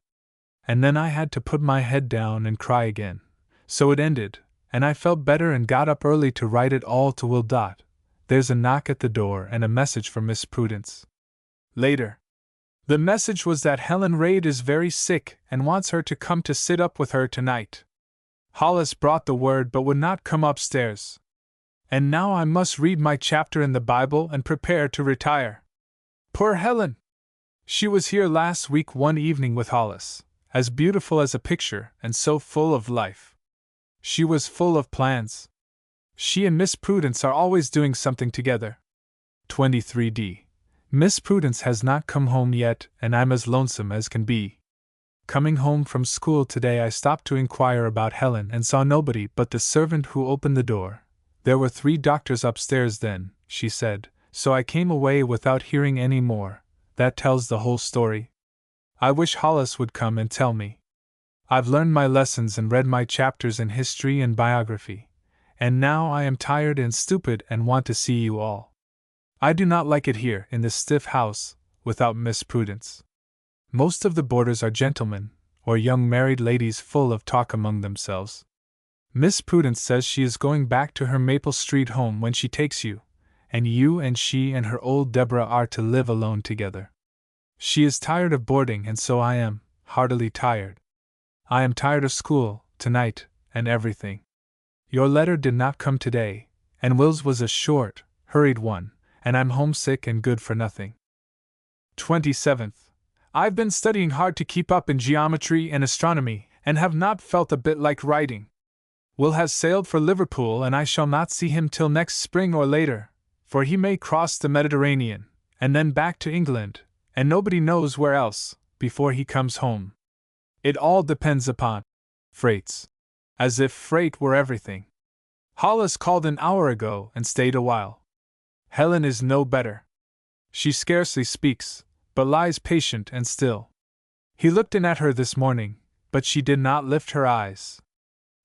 And then I had to put my head down and cry again. So it ended, and I felt better and got up early to write it all to Will. There's a knock at the door and a message for Miss Prudence. Later. The message was that Helen Raid is very sick and wants her to come to sit up with her tonight. Hollis brought the word but would not come upstairs. And now I must read my chapter in the Bible and prepare to retire. Poor Helen! She was here last week one evening with Hollis, as beautiful as a picture and so full of life. She was full of plans. She and Miss Prudence are always doing something together. 23d. Miss Prudence has not come home yet, and I'm as lonesome as can be. Coming home from school today I stopped to inquire about Helen and saw nobody but the servant who opened the door. There were 3 doctors upstairs then, she said, so I came away without hearing any more. That tells the whole story. I wish Hollis would come and tell me. I've learned my lessons and read my chapters in history and biography, and now I am tired and stupid and want to see you all. I do not like it here in this stiff house, without Miss Prudence. Most of the boarders are gentlemen, or young married ladies full of talk among themselves. Miss Prudence says she is going back to her Maple Street home when she takes you, and she and her old Deborah are to live alone together. She is tired of boarding, and so I am, heartily tired. I am tired of school, tonight, and everything. Your letter did not come today, and Will's was a short, hurried one, and I'm homesick and good for nothing. 27th. I've been studying hard to keep up in geometry and astronomy, and have not felt a bit like writing. Will has sailed for Liverpool, and I shall not see him till next spring or later, for he may cross the Mediterranean, and then back to England, and nobody knows where else, before he comes home. It all depends upon freights. As if freight were everything. Hollis called an hour ago and stayed a while. Helen is no better. She scarcely speaks, but lies patient and still. He looked in at her this morning, but she did not lift her eyes.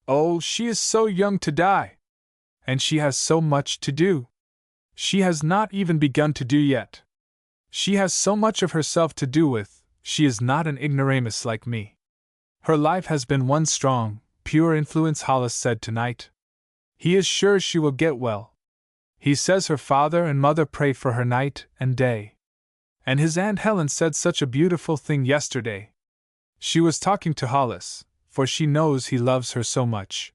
Oh, she is so young to die! And she has so much to do. She has not even begun to do yet. She has so much of herself to do with, she is not an ignoramus like me. Her life has been one strong, pure influence, Hollis said tonight. He is sure she will get well. He says her father and mother pray for her night and day. And his Aunt Helen said such a beautiful thing yesterday. She was talking to Hollis, for she knows he loves her so much.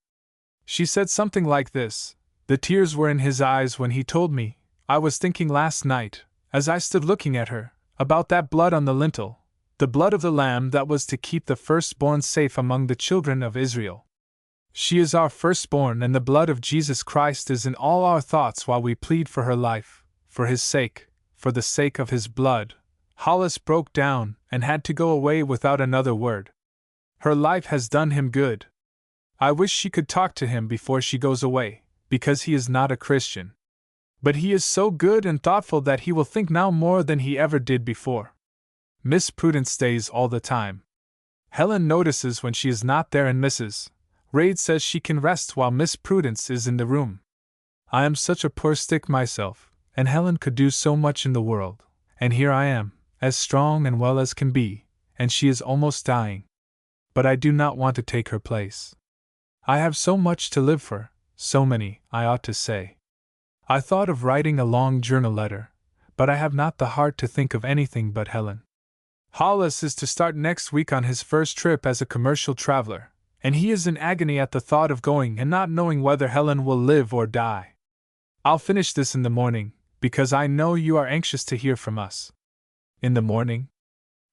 She said something like this. The tears were in his eyes when he told me, I was thinking last night, as I stood looking at her, about that blood on the lintel, the blood of the Lamb that was to keep the firstborn safe among the children of Israel. She is our firstborn, and the blood of Jesus Christ is in all our thoughts while we plead for her life, for his sake, for the sake of his blood. Hollis broke down and had to go away without another word. Her life has done him good. I wish she could talk to him before she goes away, because he is not a Christian. But he is so good and thoughtful that he will think now more than he ever did before. Miss Prudence stays all the time. Helen notices when she is not there, and Mrs. Reid says she can rest while Miss Prudence is in the room. I am such a poor stick myself, and Helen could do so much in the world, and here I am, as strong and well as can be, and she is almost dying. But I do not want to take her place. I have so much to live for, so many, I ought to say. I thought of writing a long journal letter, but I have not the heart to think of anything but Helen. Hollis is to start next week on his first trip as a commercial traveler, and he is in agony at the thought of going and not knowing whether Helen will live or die. I'll finish this in the morning, because I know you are anxious to hear from us. In the morning?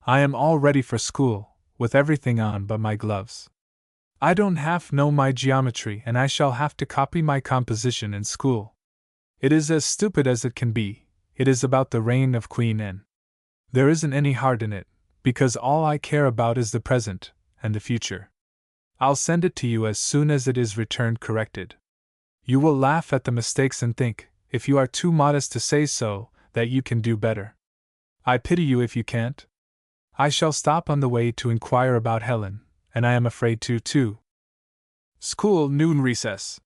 I am all ready for school, with everything on but my gloves. I don't half know my geometry, and I shall have to copy my composition in school. It is as stupid as it can be. It is about the reign of Queen Anne. There isn't any heart in it, because all I care about is the present and the future. I'll send it to you as soon as it is returned corrected. You will laugh at the mistakes and think, if you are too modest to say so, that you can do better. I pity you if you can't. I shall stop on the way to inquire about Helen, and I am afraid to, too. School noon recess.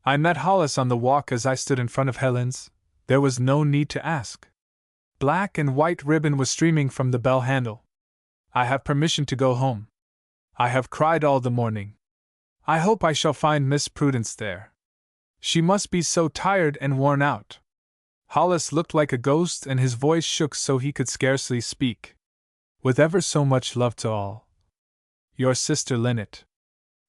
I met Hollis on the walk as I stood in front of Helen's. There was no need to ask. Black and white ribbon was streaming from the bell handle. I have permission to go home. I have cried all the morning. I hope I shall find Miss Prudence there. She must be so tired and worn out. Hollis looked like a ghost, and his voice shook so he could scarcely speak. With ever so much love to all. Your sister Lynette.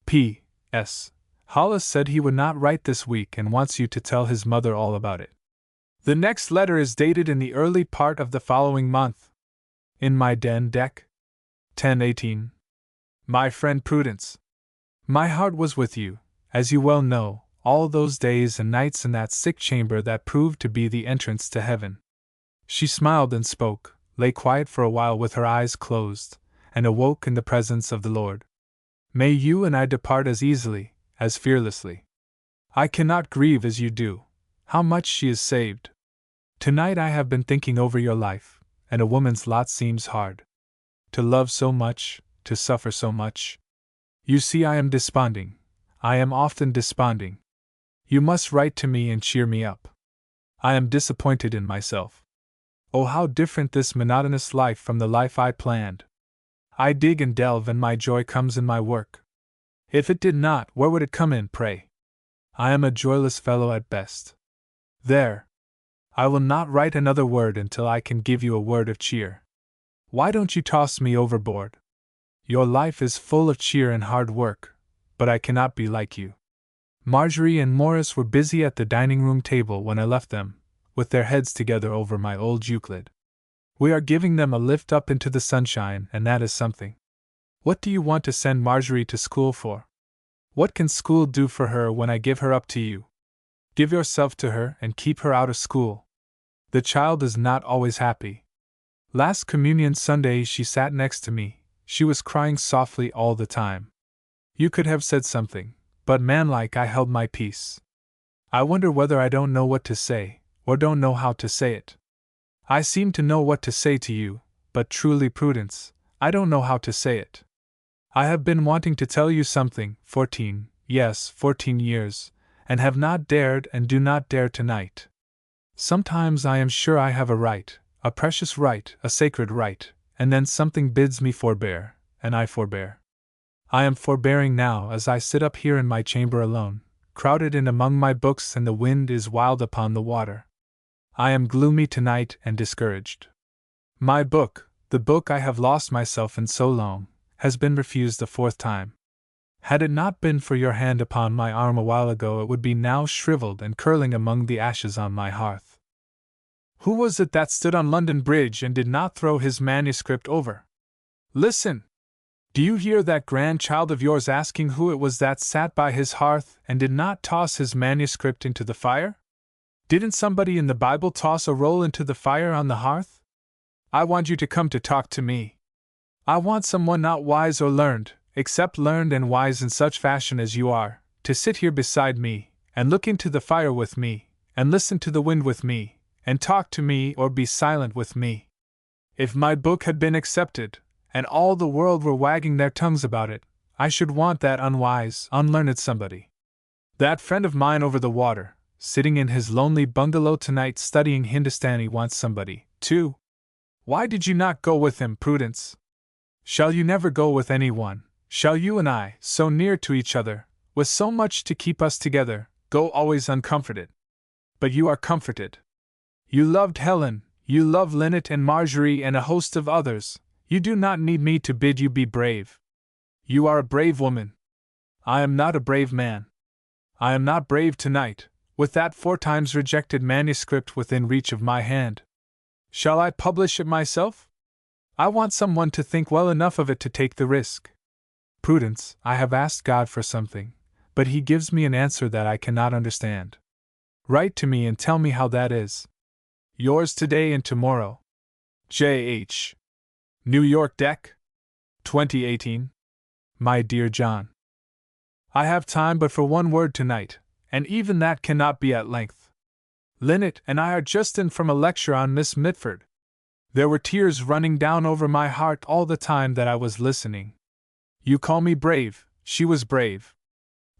P.S. Hollis said he would not write this week and wants you to tell his mother all about it. The next letter is dated in the early part of the following month. In my den deck. 10/18. My friend Prudence. My heart was with you, as you well know, all those days and nights in that sick chamber that proved to be the entrance to heaven. She smiled and spoke, lay quiet for a while with her eyes closed, and awoke in the presence of the Lord. May you and I depart as easily, as fearlessly. I cannot grieve as you do. How much she is saved. Tonight I have been thinking over your life, and a woman's lot seems hard. To love so much, to suffer so much. You see, I am desponding. I am often desponding. You must write to me and cheer me up. I am disappointed in myself. Oh, how different this monotonous life from the life I planned. I dig and delve, and my joy comes in my work. If it did not, where would it come in, pray? I am a joyless fellow at best. There. I will not write another word until I can give you a word of cheer. Why don't you toss me overboard? Your life is full of cheer and hard work, but I cannot be like you. Marjorie and Morris were busy at the dining-room table when I left them, with their heads together over my old Euclid. We are giving them a lift up into the sunshine, and that is something. What do you want to send Marjorie to school for? What can school do for her when I give her up to you? Give yourself to her and keep her out of school. The child is not always happy. Last Communion Sunday she sat next to me. She was crying softly all the time. You could have said something, but manlike I held my peace. I wonder whether I don't know what to say, or don't know how to say it. I seem to know what to say to you, but truly, Prudence, I don't know how to say it. I have been wanting to tell you something, 14 years, and have not dared and do not dare tonight. Sometimes I am sure I have a right, a precious right, a sacred right, and then something bids me forbear, and I forbear. I am forbearing now as I sit up here in my chamber alone, crowded in among my books, and the wind is wild upon the water. I am gloomy tonight and discouraged. My book, the book I have lost myself in so long, has been refused the 4th time. Had it not been for your hand upon my arm a while ago, it would be now shriveled and curling among the ashes on my hearth. Who was it that stood on London Bridge and did not throw his manuscript over? Listen! Do you hear that grandchild of yours asking who it was that sat by his hearth and did not toss his manuscript into the fire? Didn't somebody in the Bible toss a roll into the fire on the hearth? I want you to come to talk to me. I want someone not wise or learned, except learned and wise in such fashion as you are, to sit here beside me, and look into the fire with me, and listen to the wind with me, and talk to me or be silent with me. If my book had been accepted, and all the world were wagging their tongues about it, I should want that unwise, unlearned somebody. That friend of mine over the water, sitting in his lonely bungalow tonight studying Hindustani, wants somebody, too. Why did you not go with him, Prudence? Shall you never go with anyone? Shall you and I, so near to each other, with so much to keep us together, go always uncomforted? But you are comforted. You loved Helen, you love Linnet and Marjorie and a host of others. You do not need me to bid you be brave. You are a brave woman. I am not a brave man. I am not brave tonight, with that 4 times rejected manuscript within reach of my hand. Shall I publish it myself? I want someone to think well enough of it to take the risk. Prudence, I have asked God for something, but He gives me an answer that I cannot understand. Write to me and tell me how that is. Yours today and tomorrow. J.H. New York Deck, 2018. My dear John, I have time but for one word tonight, and even that cannot be at length. Linnet and I are just in from a lecture on Miss Mitford. There were tears running down over my heart all the time that I was listening. You call me brave, she was brave.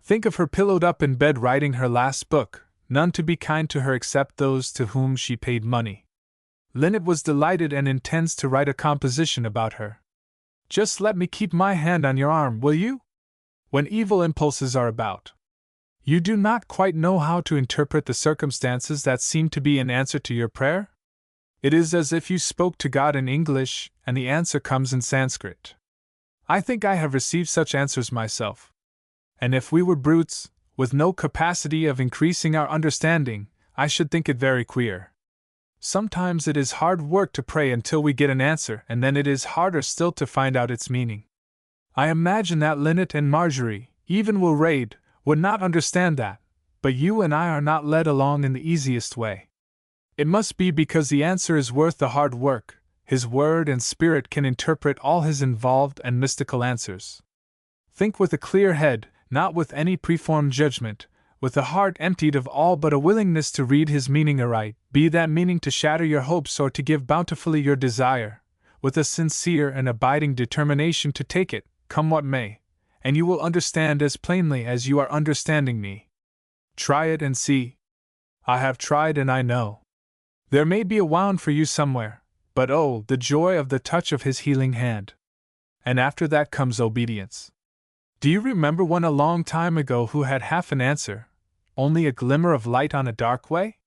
Think of her pillowed up in bed writing her last book, none to be kind to her except those to whom she paid money. Linnet was delighted and intends to write a composition about her. Just let me keep my hand on your arm, will you? When evil impulses are about. You do not quite know how to interpret the circumstances that seem to be in answer to your prayer? It is as if you spoke to God in English, and the answer comes in Sanskrit. I think I have received such answers myself. And if we were brutes, with no capacity of increasing our understanding, I should think it very queer. Sometimes it is hard work to pray until we get an answer, and then it is harder still to find out its meaning. I imagine that Linnet and Marjorie, even Will Raid, would not understand that, but you and I are not led along in the easiest way. It must be because the answer is worth the hard work. His word and spirit can interpret all his involved and mystical answers. Think with a clear head, not with any preformed judgment, with a heart emptied of all but a willingness to read his meaning aright, be that meaning to shatter your hopes or to give bountifully your desire, with a sincere and abiding determination to take it, come what may, and you will understand as plainly as you are understanding me. Try it and see. I have tried and I know. There may be a wound for you somewhere, but oh, the joy of the touch of his healing hand. And after that comes obedience. Do you remember one a long time ago who had half an answer, only a glimmer of light on a dark way?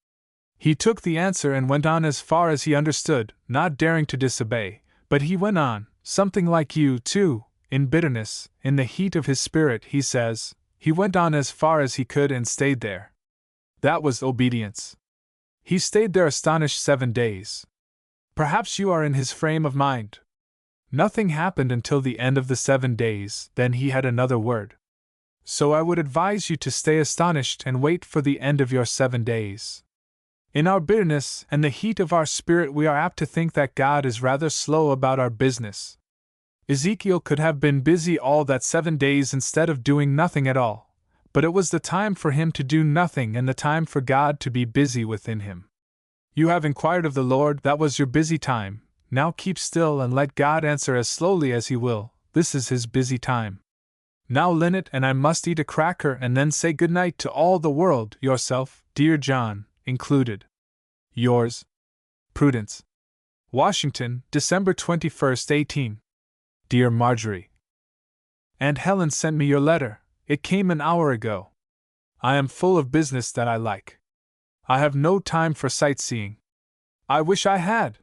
He took the answer and went on as far as he understood, not daring to disobey, but he went on, something like you, too, in bitterness, in the heat of his spirit, he says, he went on as far as he could and stayed there. That was obedience. He stayed there astonished 7 days. Perhaps you are in his frame of mind. Nothing happened until the end of the 7 days, then he had another word. So I would advise you to stay astonished and wait for the end of your 7 days. In our bitterness and the heat of our spirit we are apt to think that God is rather slow about our business. Ezekiel could have been busy all that 7 days instead of doing nothing at all, but it was the time for him to do nothing and the time for God to be busy within him. You have inquired of the Lord, that was your busy time. Now keep still and let God answer as slowly as he will. This is his busy time. Now Linnet and I must eat a cracker and then say good night to all the world, yourself, dear John, included. Yours, Prudence. Washington, December 21st, 18. Dear Marjorie. Aunt Helen sent me your letter. It came an hour ago. I am full of business that I like. I have no time for sightseeing. I wish I had.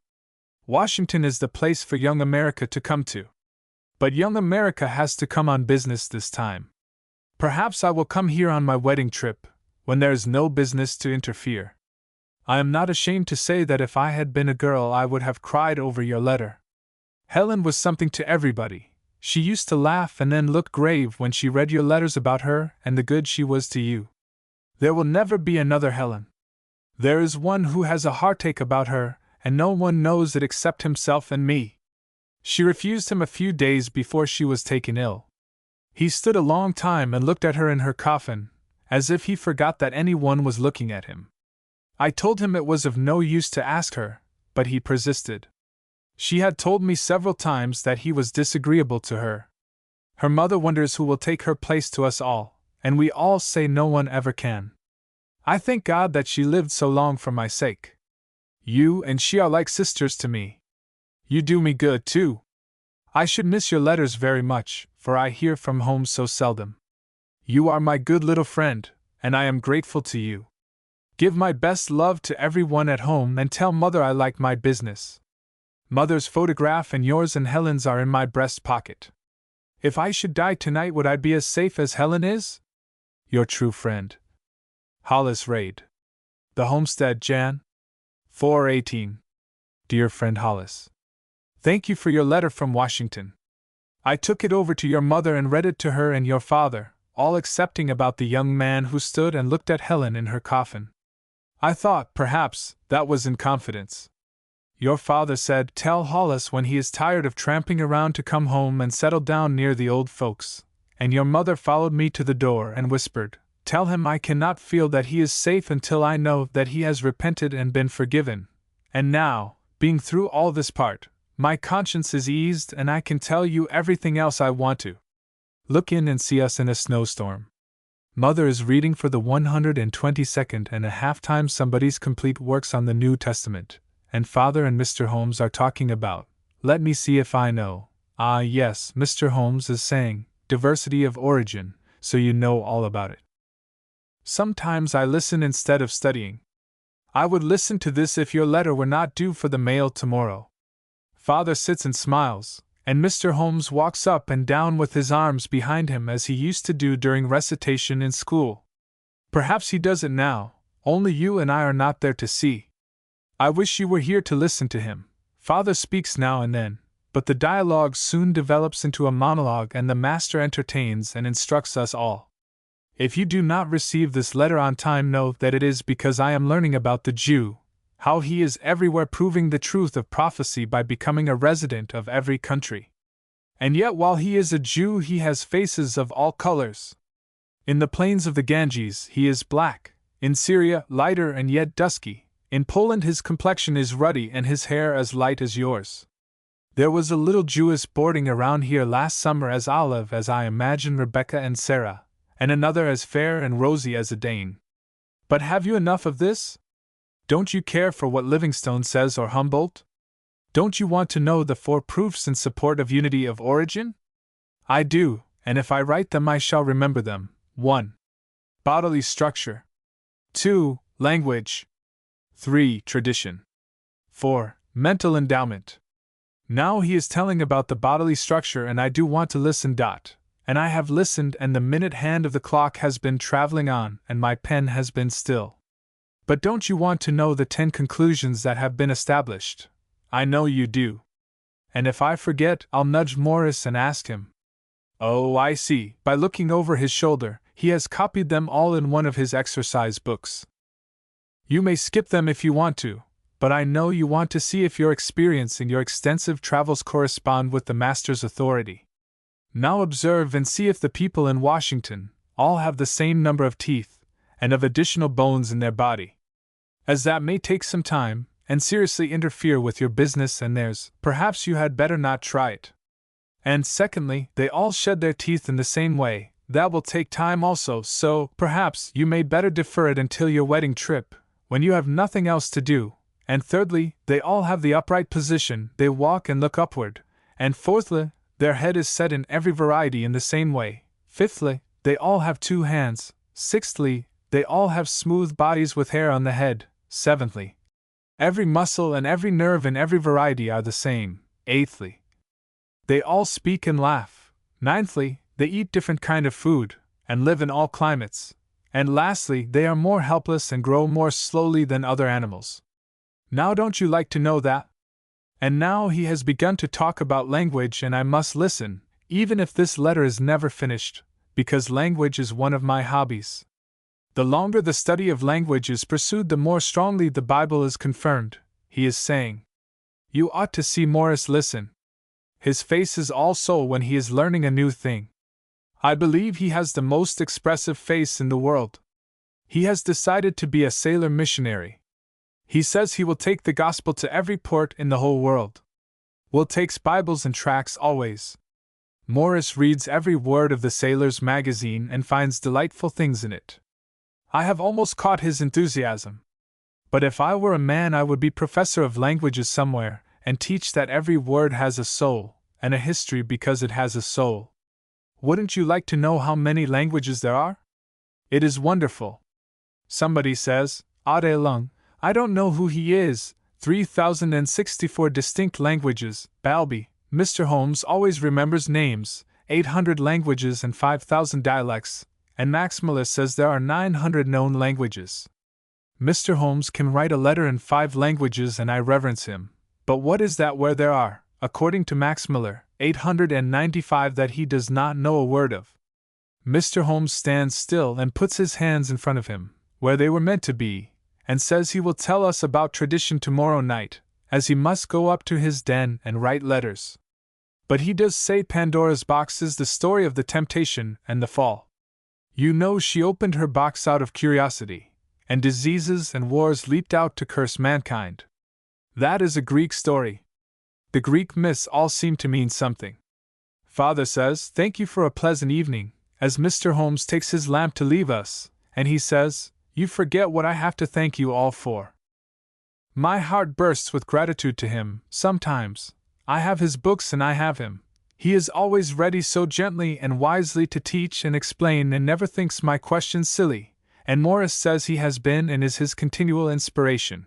Washington is the place for young America to come to. But young America has to come on business this time. Perhaps I will come here on my wedding trip, when there is no business to interfere. I am not ashamed to say that if I had been a girl I would have cried over your letter. Helen was something to everybody. She used to laugh and then look grave when she read your letters about her and the good she was to you. There will never be another Helen. There is one who has a heartache about her, and no one knows it except himself and me. She refused him a few days before she was taken ill. He stood a long time and looked at her in her coffin, as if he forgot that anyone was looking at him. I told him it was of no use to ask her, but he persisted. She had told me several times that he was disagreeable to her. Her mother wonders who will take her place to us all, and we all say no one ever can. I thank God that she lived so long for my sake. You and she are like sisters to me. You do me good, too. I should miss your letters very much, for I hear from home so seldom. You are my good little friend, and I am grateful to you. Give my best love to everyone at home and tell Mother I like my business. Mother's photograph and yours and Helen's are in my breast pocket. If I should die tonight, would I be as safe as Helen is? Your true friend, Hollis Raid. The Homestead, Jan. 4/18. Dear friend Hollis, thank you for your letter from Washington. I took it over to your mother and read it to her and your father, all excepting about the young man who stood and looked at Helen in her coffin. I thought, perhaps, that was in confidence. Your father said, tell Hollis when he is tired of tramping around to come home and settle down near the old folks, and your mother followed me to the door and whispered, tell him I cannot feel that he is safe until I know that he has repented and been forgiven. And now, being through all this part, my conscience is eased and I can tell you everything else I want to. Look in and see us in a snowstorm. Mother is reading for the 122nd and a half time somebody's complete works on the New Testament, and Father and Mr. Holmes are talking about, let me see if I know. Ah yes, Mr. Holmes is saying, diversity of origin, so you know all about it. Sometimes I listen instead of studying. I would listen to this if your letter were not due for the mail tomorrow. Father sits and smiles, and Mr. Holmes walks up and down with his arms behind him as he used to do during recitation in school. Perhaps he does it now, only you and I are not there to see. I wish you were here to listen to him. Father speaks now and then, but the dialogue soon develops into a monologue and the master entertains and instructs us all. If you do not receive this letter on time, know that it is because I am learning about the Jew, how he is everywhere proving the truth of prophecy by becoming a resident of every country. And yet while he is a Jew he has faces of all colors. In the plains of the Ganges he is black, in Syria lighter and yet dusky, in Poland his complexion is ruddy and his hair as light as yours. There was a little Jewess boarding around here last summer as olive as I imagine Rebecca and Sarah, and another as fair and rosy as a Dane. But have you enough of this? Don't you care for what Livingstone says or Humboldt? Don't you want to know the 4 proofs in support of unity of origin? I do, and if I write them I shall remember them. 1. Bodily structure. 2. Language. 3. Tradition. 4. Mental endowment. Now he is telling about the bodily structure and I do want to listen. And I have listened and the minute hand of the clock has been traveling on and my pen has been still. But don't you want to know the 10 conclusions that have been established? I know you do. And if I forget, I'll nudge Morris and ask him. Oh, I see, by looking over his shoulder, he has copied them all in one of his exercise books. You may skip them if you want to, but I know you want to see if your experience in your extensive travels correspond with the master's authority. Now observe and see if the people in Washington all have the same number of teeth, and of additional bones in their body. As that may take some time, and seriously interfere with your business and theirs, perhaps you had better not try it. And secondly, they all shed their teeth in the same way, that will take time also, so, perhaps, you may better defer it until your wedding trip, when you have nothing else to do. And thirdly, they all have the upright position, they walk and look upward. And fourthly, their head is set in every variety in the same way. Fifthly, they all have 2 hands. Sixthly, they all have smooth bodies with hair on the head. Seventhly, every muscle and every nerve in every variety are the same. Eighthly, they all speak and laugh. Ninthly, they eat different kind of food. and live in all climates, and lastly, they are more helpless and grow more slowly than other animals. Now don't you like to know that? And now he has begun to talk about language, and I must listen, even if this letter is never finished, because language is one of my hobbies. The longer the study of language is pursued, the more strongly the Bible is confirmed, he is saying. You ought to see Morris listen. His face is all soul when he is learning a new thing. I believe he has the most expressive face in the world. He has decided to be a sailor missionary. He says he will take the gospel to every port in the whole world. Will takes Bibles and tracts always. Morris reads every word of the Sailor's Magazine and finds delightful things in it. I have almost caught his enthusiasm. But if I were a man, I would be professor of languages somewhere, and teach that every word has a soul, and a history because it has a soul. Wouldn't you like to know how many languages there are? It is wonderful. Somebody says, Ade Lung, I don't know who he is, 3,064 distinct languages, Balby. Mr. Holmes always remembers names, 800 languages and 5,000 dialects, and Max Miller says there are 900 known languages. Mr. Holmes can write a letter in 5 languages and I reverence him, but what is that where there are, according to Max Miller, 895 that he does not know a word of? Mr. Holmes stands still and puts his hands in front of him, where they were meant to be, and says he will tell us about tradition tomorrow night, as he must go up to his den and write letters. But he does say Pandora's box is the story of the temptation and the fall. You know she opened her box out of curiosity, and diseases and wars leaped out to curse mankind. That is a Greek story. The Greek myths all seem to mean something. Father says, thank you for a pleasant evening, as Mr. Holmes takes his lamp to leave us, and he says, you forget what I have to thank you all for. My heart bursts with gratitude to him, sometimes. I have his books and I have him. He is always ready so gently and wisely to teach and explain and never thinks my questions silly, and Morris says he has been and is his continual inspiration.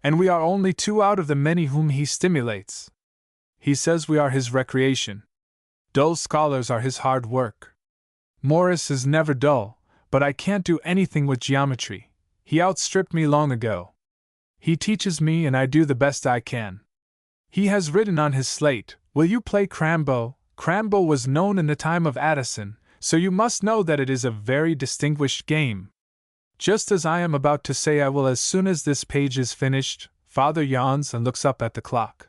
And we are only 2 out of the many whom he stimulates. He says we are his recreation. Dull scholars are his hard work. Morris is never dull, but I can't do anything with geometry. He outstripped me long ago. He teaches me and I do the best I can. He has written on his slate, will you play crambo? Crambo was known in the time of Addison, so you must know that it is a very distinguished game. Just as I am about to say I will as soon as this page is finished, Father yawns and looks up at the clock.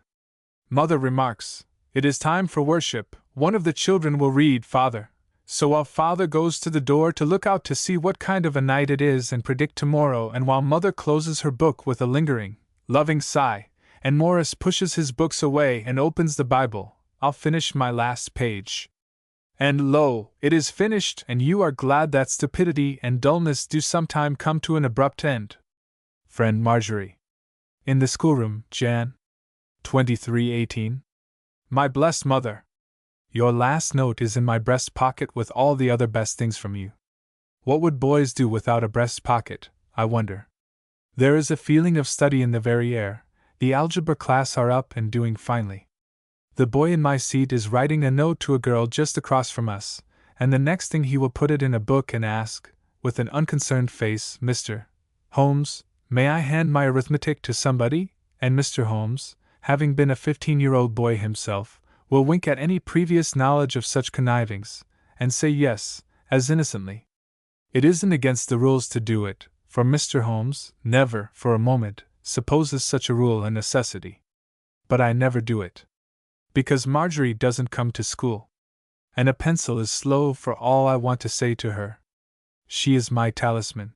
Mother remarks, it is time for worship, one of the children will read, Father. So while Father goes to the door to look out to see what kind of a night it is and predict tomorrow, and while Mother closes her book with a lingering, loving sigh, and Morris pushes his books away and opens the Bible, I'll finish my last page. And lo, it is finished, and you are glad that stupidity and dullness do sometime come to an abrupt end. Friend Marjorie. In the schoolroom, Jan. 2318. My blessed mother. Your last note is in my breast pocket with all the other best things from you. What would boys do without a breast pocket, I wonder? There is a feeling of study in the very air. The algebra class are up and doing finely. The boy in my seat is writing a note to a girl just across from us, and the next thing he will put it in a book and ask, with an unconcerned face, Mr. Holmes, may I hand my arithmetic to somebody? And Mr. Holmes, having been a 15-year-old boy himself, will wink at any previous knowledge of such connivings, and say yes, as innocently. It isn't against the rules to do it, for Mr. Holmes never, for a moment, supposes such a rule a necessity. But I never do it. Because Marjorie doesn't come to school. And a pencil is slow for all I want to say to her. She is my talisman.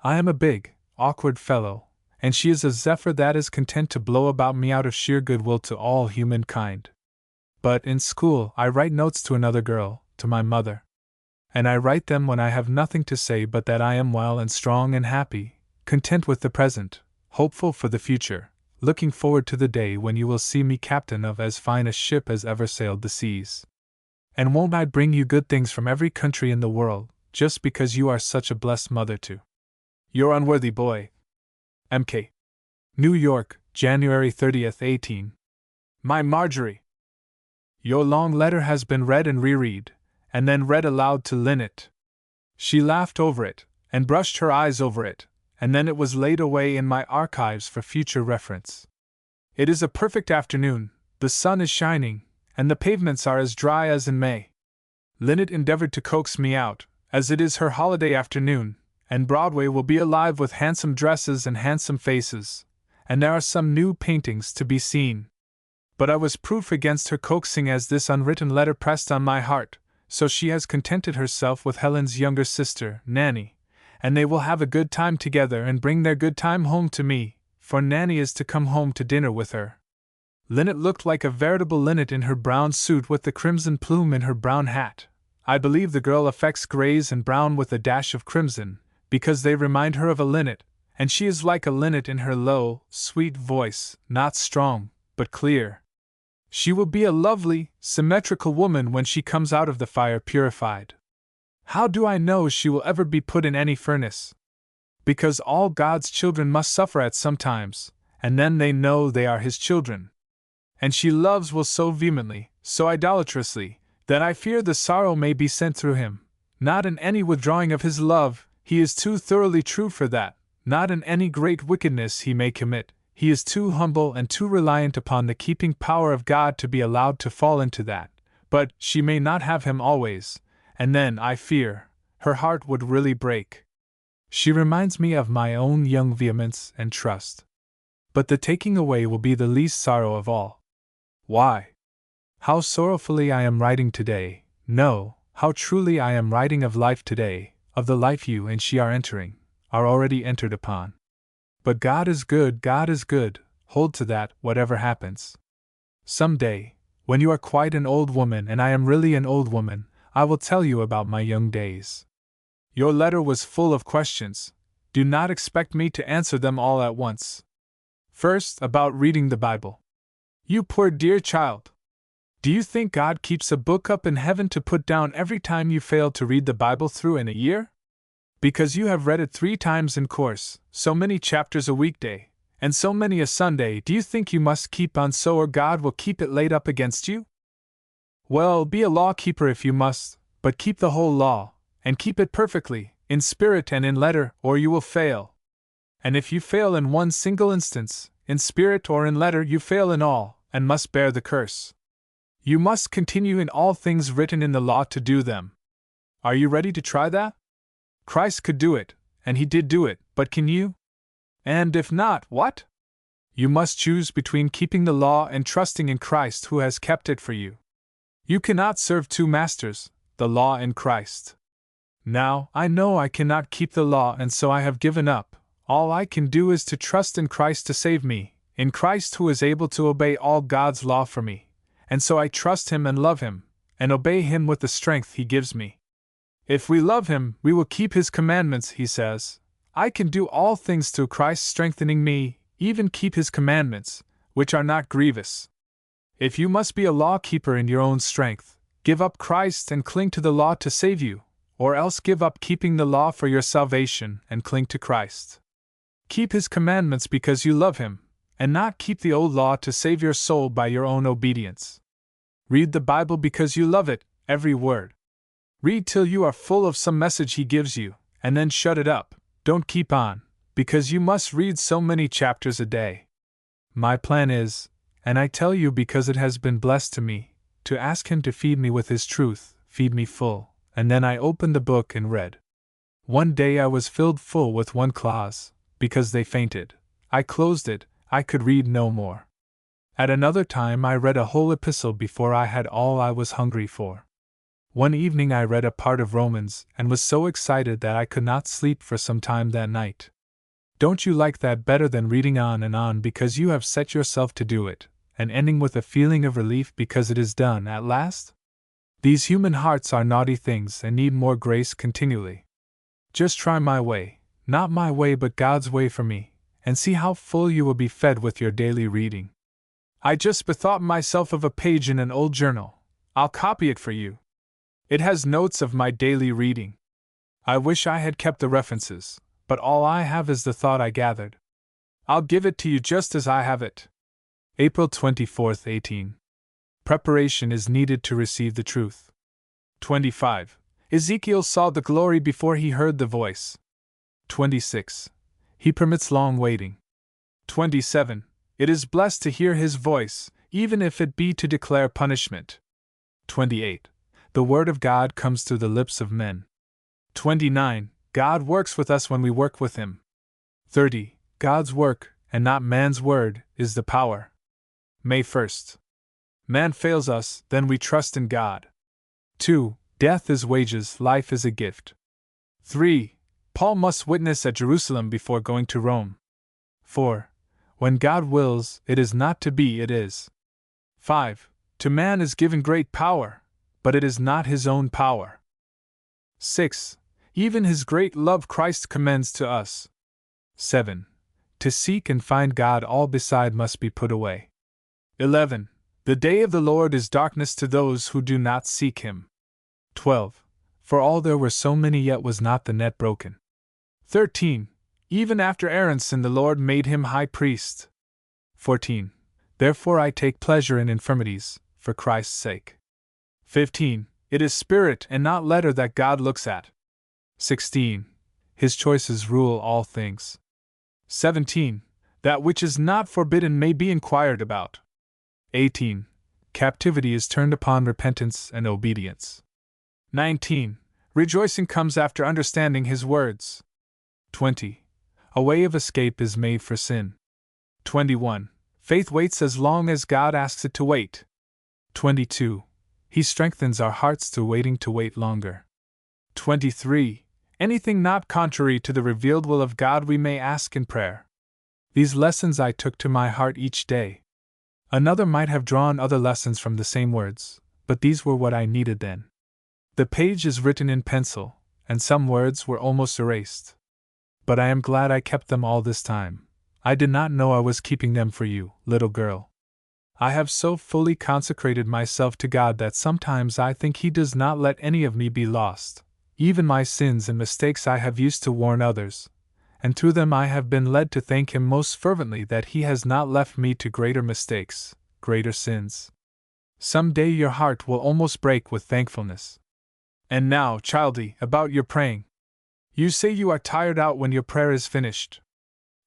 I am a big, awkward fellow, and she is a zephyr that is content to blow about me out of sheer goodwill to all humankind. But in school I write notes to another girl, to my mother. And I write them when I have nothing to say but that I am well and strong and happy, content with the present, hopeful for the future, looking forward to the day when you will see me captain of as fine a ship as ever sailed the seas. And won't I bring you good things from every country in the world, just because you are such a blessed mother to your unworthy boy, M.K. New York, January 30th, 18. My Marjorie! Your long letter has been read and reread, and then read aloud to Lynette. She laughed over it, and brushed her eyes over it, and then it was laid away in my archives for future reference. It is a perfect afternoon, the sun is shining, and the pavements are as dry as in May. Lynette endeavored to coax me out, as it is her holiday afternoon, and Broadway will be alive with handsome dresses and handsome faces, and there are some new paintings to be seen. But I was proof against her coaxing, as this unwritten letter pressed on my heart, so she has contented herself with Helen's younger sister, Nanny, and they will have a good time together and bring their good time home to me, for Nanny is to come home to dinner with her. Lynette looked like a veritable linnet in her brown suit with the crimson plume in her brown hat. I believe the girl affects grays and brown with a dash of crimson, because they remind her of a linnet, and she is like a linnet in her low, sweet voice, not strong, but clear. She will be a lovely, symmetrical woman when she comes out of the fire purified. How do I know she will ever be put in any furnace? Because all God's children must suffer at some times, and then they know they are His children. And she loves Will so vehemently, so idolatrously, that I fear the sorrow may be sent through him. Not in any withdrawing of his love, he is too thoroughly true for that, not in any great wickedness he may commit, he is too humble and too reliant upon the keeping power of God to be allowed to fall into that, but she may not have him always, and then, I fear, her heart would really break. She reminds me of my own young vehemence and trust. But the taking away will be the least sorrow of all. Why? How sorrowfully I am writing today, no, how truly I am writing of life today, of the life you and she are entering, are already entered upon. But God is good, hold to that, whatever happens. Some day, when you are quite an old woman and I am really an old woman, I will tell you about my young days. Your letter was full of questions. Do not expect me to answer them all at once. First, about reading the Bible. You poor dear child! Do you think God keeps a book up in heaven to put down every time you fail to read the Bible through in a year? Because you have read it 3 times in course, so many chapters a weekday, and so many a Sunday, do you think you must keep on so, or God will keep it laid up against you? Well, be a law keeper if you must, but keep the whole law, and keep it perfectly, in spirit and in letter, or you will fail. And if you fail in one single instance, in spirit or in letter, you fail in all, and must bear the curse. You must continue in all things written in the law to do them. Are you ready to try that? Christ could do it, and He did do it, but can you? And if not, what? You must choose between keeping the law and trusting in Christ who has kept it for you. You cannot serve 2 masters, the law and Christ. Now, I know I cannot keep the law, and so I have given up. All I can do is to trust in Christ to save me, in Christ who is able to obey all God's law for me. And so I trust Him and love Him, and obey Him with the strength He gives me. If we love Him, we will keep His commandments, He says. I can do all things through Christ strengthening me, even keep His commandments, which are not grievous. If you must be a law keeper in your own strength, give up Christ and cling to the law to save you, or else give up keeping the law for your salvation and cling to Christ. Keep His commandments because you love Him, and not keep the old law to save your soul by your own obedience. Read the Bible because you love it, every word. Read till you are full of some message He gives you, and then shut it up. Don't keep on, because you must read so many chapters a day. My plan is, and I tell you because it has been blessed to me, to ask Him to feed me with His truth, feed me full, and then I opened the book and read. One day I was filled full with one clause, because they fainted. I closed it, I could read no more. At another time I read a whole epistle before I had all I was hungry for. One evening I read a part of Romans and was so excited that I could not sleep for some time that night. Don't you like that better than reading on and on because you have set yourself to do it, and ending with a feeling of relief because it is done at last? These human hearts are naughty things and need more grace continually. Just try my way, not my way but God's way for me, and see how full you will be fed with your daily reading. I just bethought myself of a page in an old journal. I'll copy it for you. It has notes of my daily reading. I wish I had kept the references, but all I have is the thought I gathered. I'll give it to you just as I have it. April 24, 18. Preparation is needed to receive the truth. 25. Ezekiel saw the glory before he heard the voice. 26. He permits long waiting. 27. It is blessed to hear his voice, even if it be to declare punishment. 28. The word of God comes through the lips of men. 29. God works with us when we work with him. 30. God's work, and not man's word, is the power. May 1st. Man fails us, then we trust in God. 2. Death is wages, life is a gift. 3. Paul must witness at Jerusalem before going to Rome. 4. When God wills, it is not to be, it is. 5. To man is given great power, but it is not his own power. 6. Even his great love Christ commends to us. 7. To seek and find God all beside must be put away. 11. The day of the Lord is darkness to those who do not seek him. 12. For all there were so many, yet was not the net broken. 13. Even after Aaron sinned, the Lord made him high priest. 14. Therefore I take pleasure in infirmities, for Christ's sake. 15. It is spirit and not letter that God looks at. 16. His choices rule all things. 17. That which is not forbidden may be inquired about. 18. Captivity is turned upon repentance and obedience. 19. Rejoicing comes after understanding his words. 20. A way of escape is made for sin. 21. Faith waits as long as God asks it to wait. 22. He strengthens our hearts through waiting to wait longer. 23. Anything not contrary to the revealed will of God we may ask in prayer. These lessons I took to my heart each day. Another might have drawn other lessons from the same words, but these were what I needed then. The page is written in pencil, and some words were almost erased. But I am glad I kept them all this time. I did not know I was keeping them for you, little girl. I have so fully consecrated myself to God that sometimes I think He does not let any of me be lost. Even my sins and mistakes I have used to warn others, and through them I have been led to thank Him most fervently that He has not left me to greater mistakes, greater sins. Some day your heart will almost break with thankfulness. And now, childie, about your praying. You say you are tired out when your prayer is finished.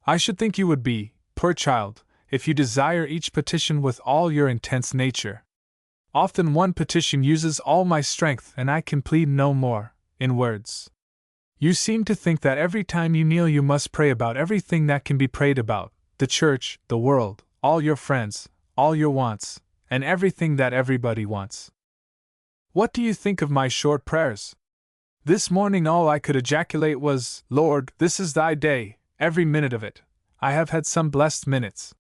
I should think you would be, poor child, if you desire each petition with all your intense nature. Often one petition uses all my strength and I can plead no more, in words. You seem to think that every time you kneel you must pray about everything that can be prayed about, the church, the world, all your friends, all your wants, and everything that everybody wants. What do you think of my short prayers? This morning all I could ejaculate was, Lord, this is thy day, every minute of it. I have had some blessed minutes.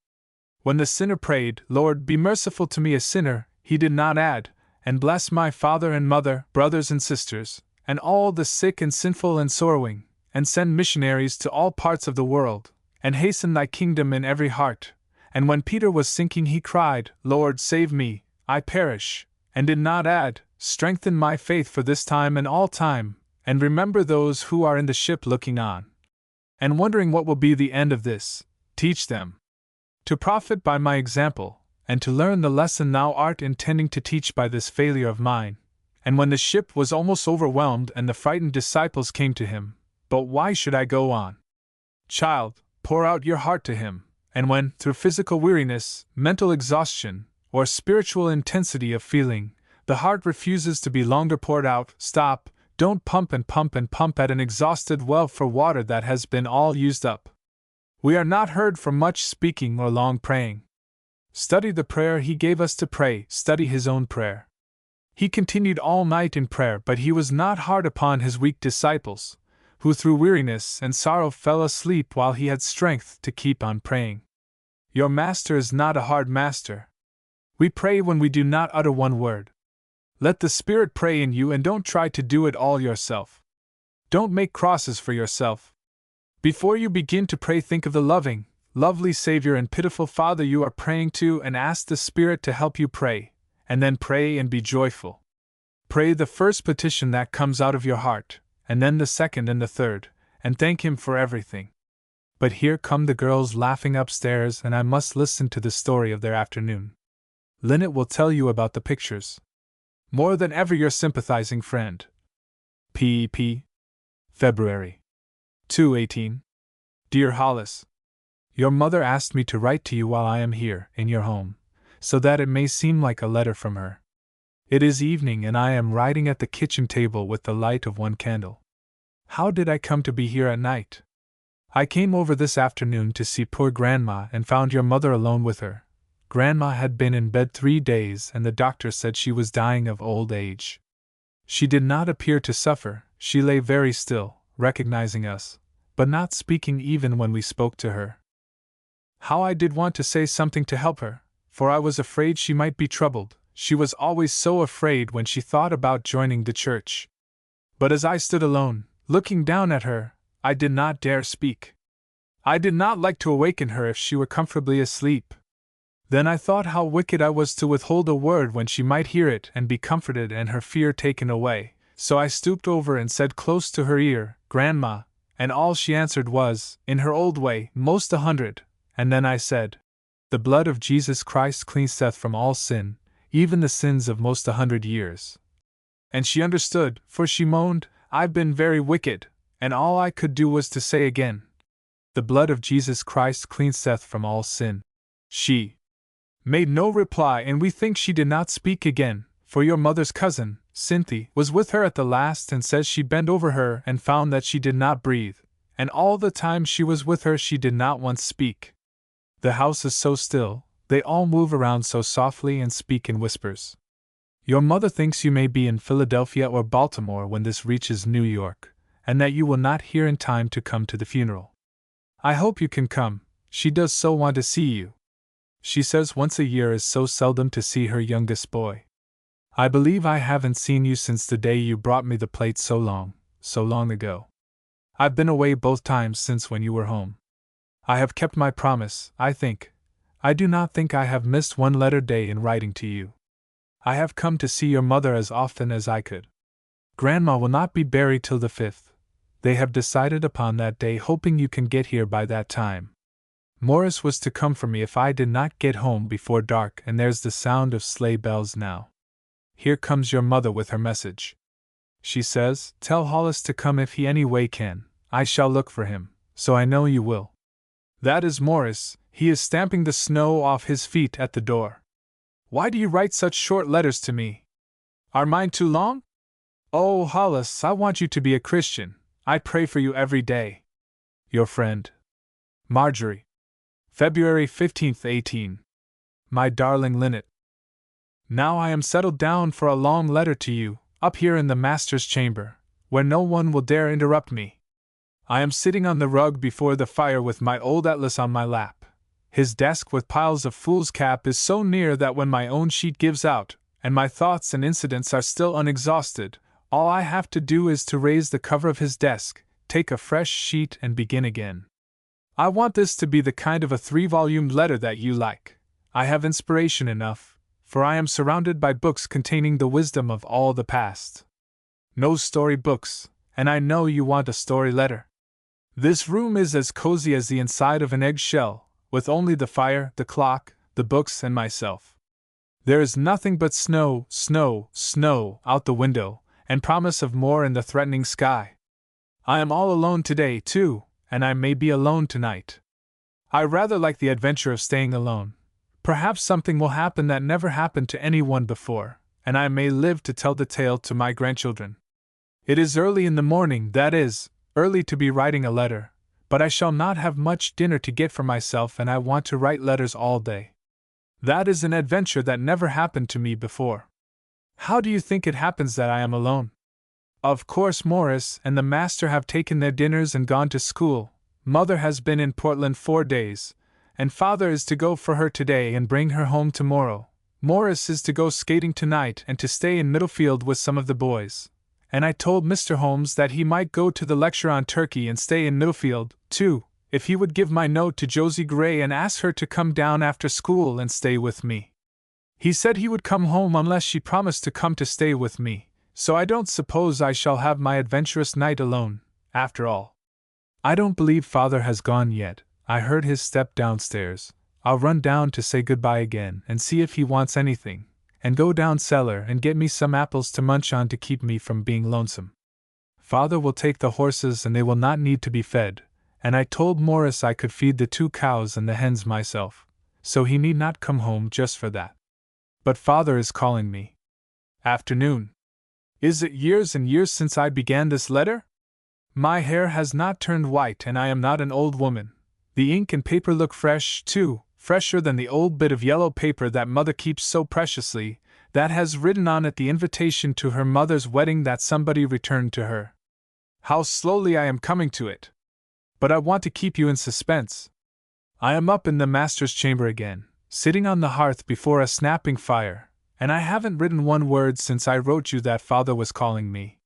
When the sinner prayed, Lord, be merciful to me a sinner, he did not add, and bless my father and mother, brothers and sisters, and all the sick and sinful and sorrowing, and send missionaries to all parts of the world, and hasten thy kingdom in every heart. And when Peter was sinking he cried, Lord, save me, I perish, and did not add, strengthen my faith for this time and all time, and remember those who are in the ship looking on, and wondering what will be the end of this. Teach them to profit by my example, and to learn the lesson thou art intending to teach by this failure of mine. And when the ship was almost overwhelmed and the frightened disciples came to him, but why should I go on? Child, pour out your heart to him, and when, through physical weariness, mental exhaustion, or spiritual intensity of feeling, the heart refuses to be longer poured out, stop. Don't pump and pump and pump at an exhausted well for water that has been all used up. We are not heard for much speaking or long praying. Study the prayer He gave us to pray, study His own prayer. He continued all night in prayer, but He was not hard upon His weak disciples, who through weariness and sorrow fell asleep while He had strength to keep on praying. Your Master is not a hard master. We pray when we do not utter one word. Let the Spirit pray in you and don't try to do it all yourself. Don't make crosses for yourself. Before you begin to pray, think of the loving, lovely Savior and pitiful Father you are praying to and ask the Spirit to help you pray, and then pray and be joyful. Pray the first petition that comes out of your heart, and then the second and the third, and thank Him for everything. But here come the girls laughing upstairs and I must listen to the story of their afternoon. Linnet will tell you about the pictures. More than ever your sympathizing friend, P.E.P. February 2, 18. Dear Hollis, your mother asked me to write to you while I am here, in your home, so that it may seem like a letter from her. It is evening and I am writing at the kitchen table with the light of one candle. How did I come to be here at night? I came over this afternoon to see poor Grandma and found your mother alone with her. Grandma had been in bed 3 days and the doctor said she was dying of old age. She did not appear to suffer, she lay very still, recognizing us, but not speaking even when we spoke to her. How I did want to say something to help her, for I was afraid she might be troubled. She was always so afraid when she thought about joining the church. But as I stood alone, looking down at her, I did not dare speak. I did not like to awaken her if she were comfortably asleep. Then I thought how wicked I was to withhold a word when she might hear it and be comforted and her fear taken away, so I stooped over and said close to her ear, "Grandma," and all she answered was, in her old way, "Most 100, and then I said, "The blood of Jesus Christ cleanseth from all sin, even the sins of most 100 years." And she understood, for she moaned, "I've been very wicked," and all I could do was to say again, "The blood of Jesus Christ cleanseth from all sin." She made no reply, and we think she did not speak again, for your mother's cousin, Cynthia, was with her at the last and says she bent over her and found that she did not breathe, and all the time she was with her she did not once speak. The house is so still, they all move around so softly and speak in whispers. Your mother thinks you may be in Philadelphia or Baltimore when this reaches New York, and that you will not hear in time to come to the funeral. I hope you can come, she does so want to see you. She says once a year is so seldom to see her youngest boy. I believe I haven't seen you since the day you brought me the plate so long ago. I've been away both times since when you were home. I have kept my promise, I think. I do not think I have missed one letter day in writing to you. I have come to see your mother as often as I could. Grandma will not be buried till the 5th. They have decided upon that day, hoping you can get here by that time. Morris was to come for me if I did not get home before dark, and there's the sound of sleigh bells now. Here comes your mother with her message. She says, "Tell Hollis to come if he any way can. I shall look for him, so I know you will." That is Morris, he is stamping the snow off his feet at the door. Why do you write such short letters to me? Are mine too long? Oh, Hollis, I want you to be a Christian. I pray for you every day. Your friend, Marjorie. February 15th, 18. My darling Linnet. Now I am settled down for a long letter to you, up here in the master's chamber, where no one will dare interrupt me. I am sitting on the rug before the fire with my old atlas on my lap. His desk with piles of foolscap is so near that when my own sheet gives out, and my thoughts and incidents are still unexhausted, all I have to do is to raise the cover of his desk, take a fresh sheet and begin again. I want this to be the kind of a 3-volumed letter that you like. I have inspiration enough, for I am surrounded by books containing the wisdom of all the past. No story books, and I know you want a story letter. This room is as cozy as the inside of an egg shell, with only the fire, the clock, the books, and myself. There is nothing but snow, snow, snow out the window, and promise of more in the threatening sky. I am all alone today, too, and I may be alone tonight. I rather like the adventure of staying alone. Perhaps something will happen that never happened to anyone before, and I may live to tell the tale to my grandchildren. It is early in the morning, that is, early to be writing a letter, but I shall not have much dinner to get for myself, and I want to write letters all day. That is an adventure that never happened to me before. How do you think it happens that I am alone? Of course Morris and the master have taken their dinners and gone to school. Mother has been in Portland 4 days, and father is to go for her today and bring her home tomorrow. Morris is to go skating tonight and to stay in Middlefield with some of the boys. And I told Mr. Holmes that he might go to the lecture on Turkey and stay in Middlefield, too, if he would give my note to Josie Gray and ask her to come down after school and stay with me. He said he would come home unless she promised to come to stay with me, so I don't suppose I shall have my adventurous night alone, after all. I don't believe father has gone yet. I heard his step downstairs. I'll run down to say goodbye again and see if he wants anything, and go down cellar and get me some apples to munch on to keep me from being lonesome. Father will take the horses and they will not need to be fed, and I told Morris I could feed the 2 cows and the hens myself, so he need not come home just for that. But Father is calling me. Afternoon. Is it years and years since I began this letter? My hair has not turned white and I am not an old woman. The ink and paper look fresh, too, fresher than the old bit of yellow paper that Mother keeps so preciously, that has written on it the invitation to her mother's wedding that somebody returned to her. How slowly I am coming to it! But I want to keep you in suspense. I am up in the master's chamber again, sitting on the hearth before a snapping fire, and I haven't written one word since I wrote you that Father was calling me.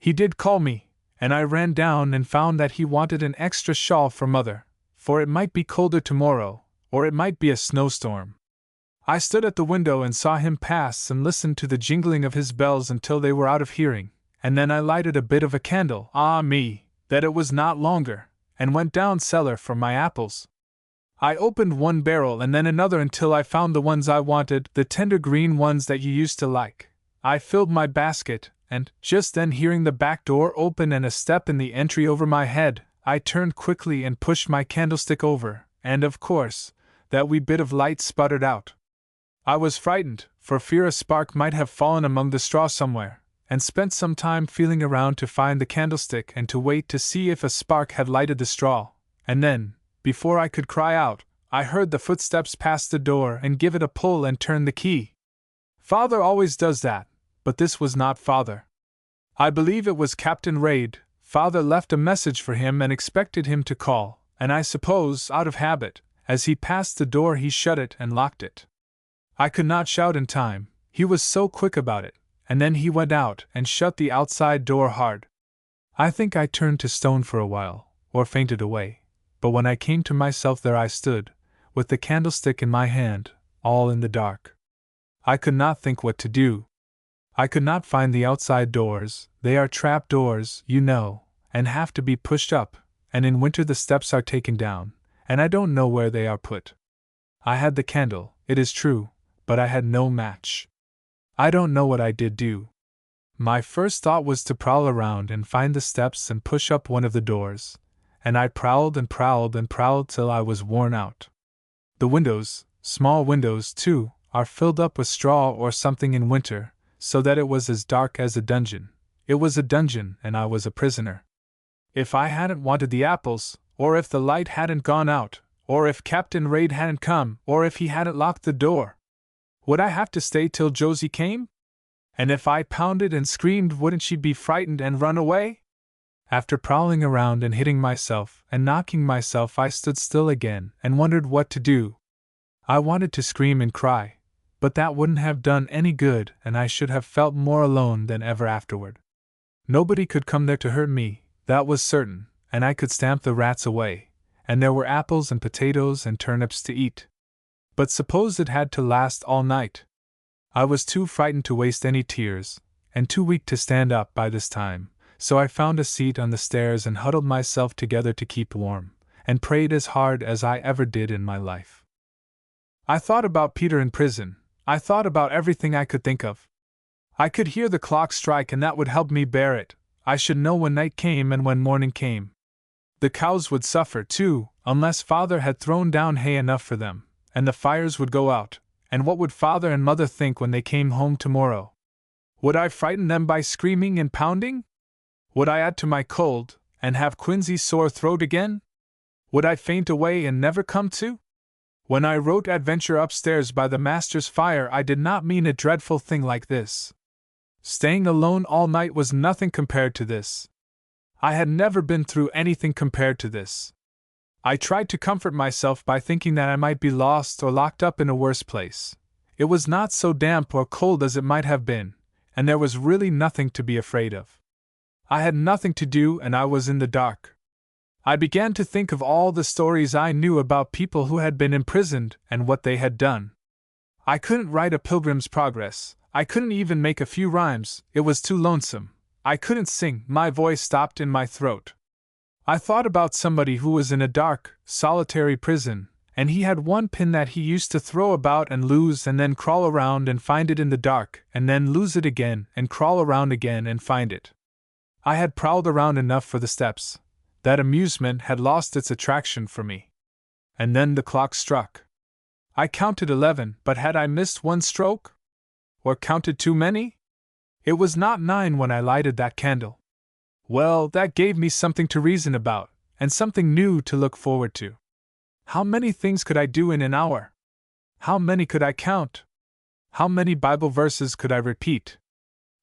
He did call me, and I ran down and found that he wanted an extra shawl for Mother, for it might be colder tomorrow, or it might be a snowstorm. I stood at the window and saw him pass and listened to the jingling of his bells until they were out of hearing, and then I lighted a bit of a candle, ah me, that it was not longer, and went down cellar for my apples. I opened one barrel and then another until I found the ones I wanted, the tender green ones that you used to like. I filled my basket, and, just then hearing the back door open and a step in the entry over my head, I turned quickly and pushed my candlestick over, and of course, that wee bit of light sputtered out. I was frightened, for fear a spark might have fallen among the straw somewhere, and spent some time feeling around to find the candlestick and to wait to see if a spark had lighted the straw, and then, before I could cry out, I heard the footsteps pass the door and give it a pull and turn the key. Father always does that, but this was not Father. I believe it was Captain Raid. Father left a message for him and expected him to call, and I suppose, out of habit, as he passed the door he shut it and locked it. I could not shout in time, he was so quick about it, and then he went out and shut the outside door hard. I think I turned to stone for a while, or fainted away, but when I came to myself there I stood, with the candlestick in my hand, all in the dark. I could not think what to do. I could not find the outside doors, they are trap doors, you know, and have to be pushed up, and in winter the steps are taken down, and I don't know where they are put. I had the candle, it is true, but I had no match. I don't know what I did do. My first thought was to prowl around and find the steps and push up one of the doors, and I prowled and prowled and prowled till I was worn out. The windows, small windows too, are filled up with straw or something in winter, so that it was as dark as a dungeon. It was a dungeon and I was a prisoner. If I hadn't wanted the apples, or if the light hadn't gone out, or if Captain Raid hadn't come, or if he hadn't locked the door, would I have to stay till Josie came? And if I pounded and screamed, wouldn't she be frightened and run away? After prowling around and hitting myself and knocking myself, I stood still again and wondered what to do. I wanted to scream and cry, but that wouldn't have done any good and I should have felt more alone than ever afterward. Nobody could come there to hurt me, that was certain, and I could stamp the rats away, and there were apples and potatoes and turnips to eat. But suppose it had to last all night? I was too frightened to waste any tears, and too weak to stand up by this time, so I found a seat on the stairs and huddled myself together to keep warm, and prayed as hard as I ever did in my life. I thought about Peter in prison, I thought about everything I could think of. I could hear the clock strike and that would help me bear it. I should know when night came and when morning came. The cows would suffer too, unless Father had thrown down hay enough for them, and the fires would go out, and what would Father and Mother think when they came home tomorrow? Would I frighten them by screaming and pounding? Would I add to my cold, and have Quincy's sore throat again? Would I faint away and never come to? When I wrote Adventure Upstairs by the Master's Fire, I did not mean a dreadful thing like this. Staying alone all night was nothing compared to this. I had never been through anything compared to this. I tried to comfort myself by thinking that I might be lost or locked up in a worse place. It was not so damp or cold as it might have been, and there was really nothing to be afraid of. I had nothing to do and I was in the dark. I began to think of all the stories I knew about people who had been imprisoned and what they had done. I couldn't write a Pilgrim's Progress. I couldn't even make a few rhymes, it was too lonesome. I couldn't sing, my voice stopped in my throat. I thought about somebody who was in a dark, solitary prison, and he had one pin that he used to throw about and lose and then crawl around and find it in the dark, and then lose it again and crawl around again and find it. I had prowled around enough for the steps. That amusement had lost its attraction for me. And then the clock struck. I counted 11, but had I missed one stroke? Or counted too many? It was not 9 when I lighted that candle. Well, that gave me something to reason about, and something new to look forward to. How many things could I do in an hour? How many could I count? How many Bible verses could I repeat?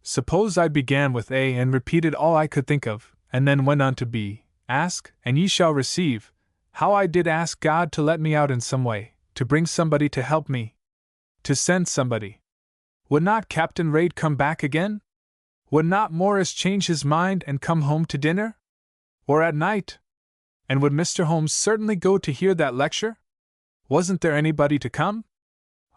Suppose I began with A and repeated all I could think of, and then went on to B. Ask, and ye shall receive. How I did ask God to let me out in some way, to bring somebody to help me. To send somebody. Would not Captain Raid come back again? Would not Morris change his mind and come home to dinner? Or at night? And would Mr. Holmes certainly go to hear that lecture? Wasn't there anybody to come?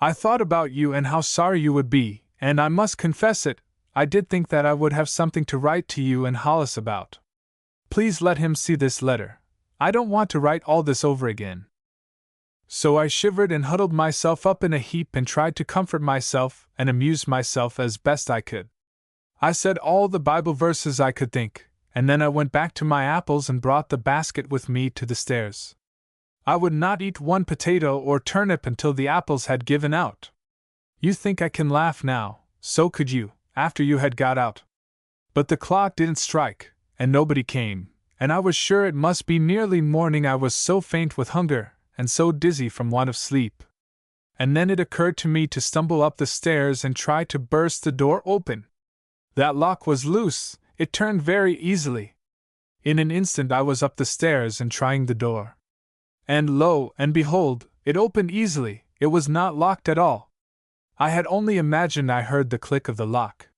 I thought about you and how sorry you would be, and I must confess it, I did think that I would have something to write to you and Hollis about. Please let him see this letter. I don't want to write all this over again. So I shivered and huddled myself up in a heap and tried to comfort myself and amuse myself as best I could. I said all the Bible verses I could think, and then I went back to my apples and brought the basket with me to the stairs. I would not eat one potato or turnip until the apples had given out. You think I can laugh now, so could you, after you had got out. But the clock didn't strike, and nobody came, and I was sure it must be nearly morning. I was so faint with hunger, and so dizzy from want of sleep. And then it occurred to me to stumble up the stairs and try to burst the door open. That lock was loose, it turned very easily. In an instant I was up the stairs and trying the door. And lo and behold, it opened easily, it was not locked at all. I had only imagined I heard the click of the lock.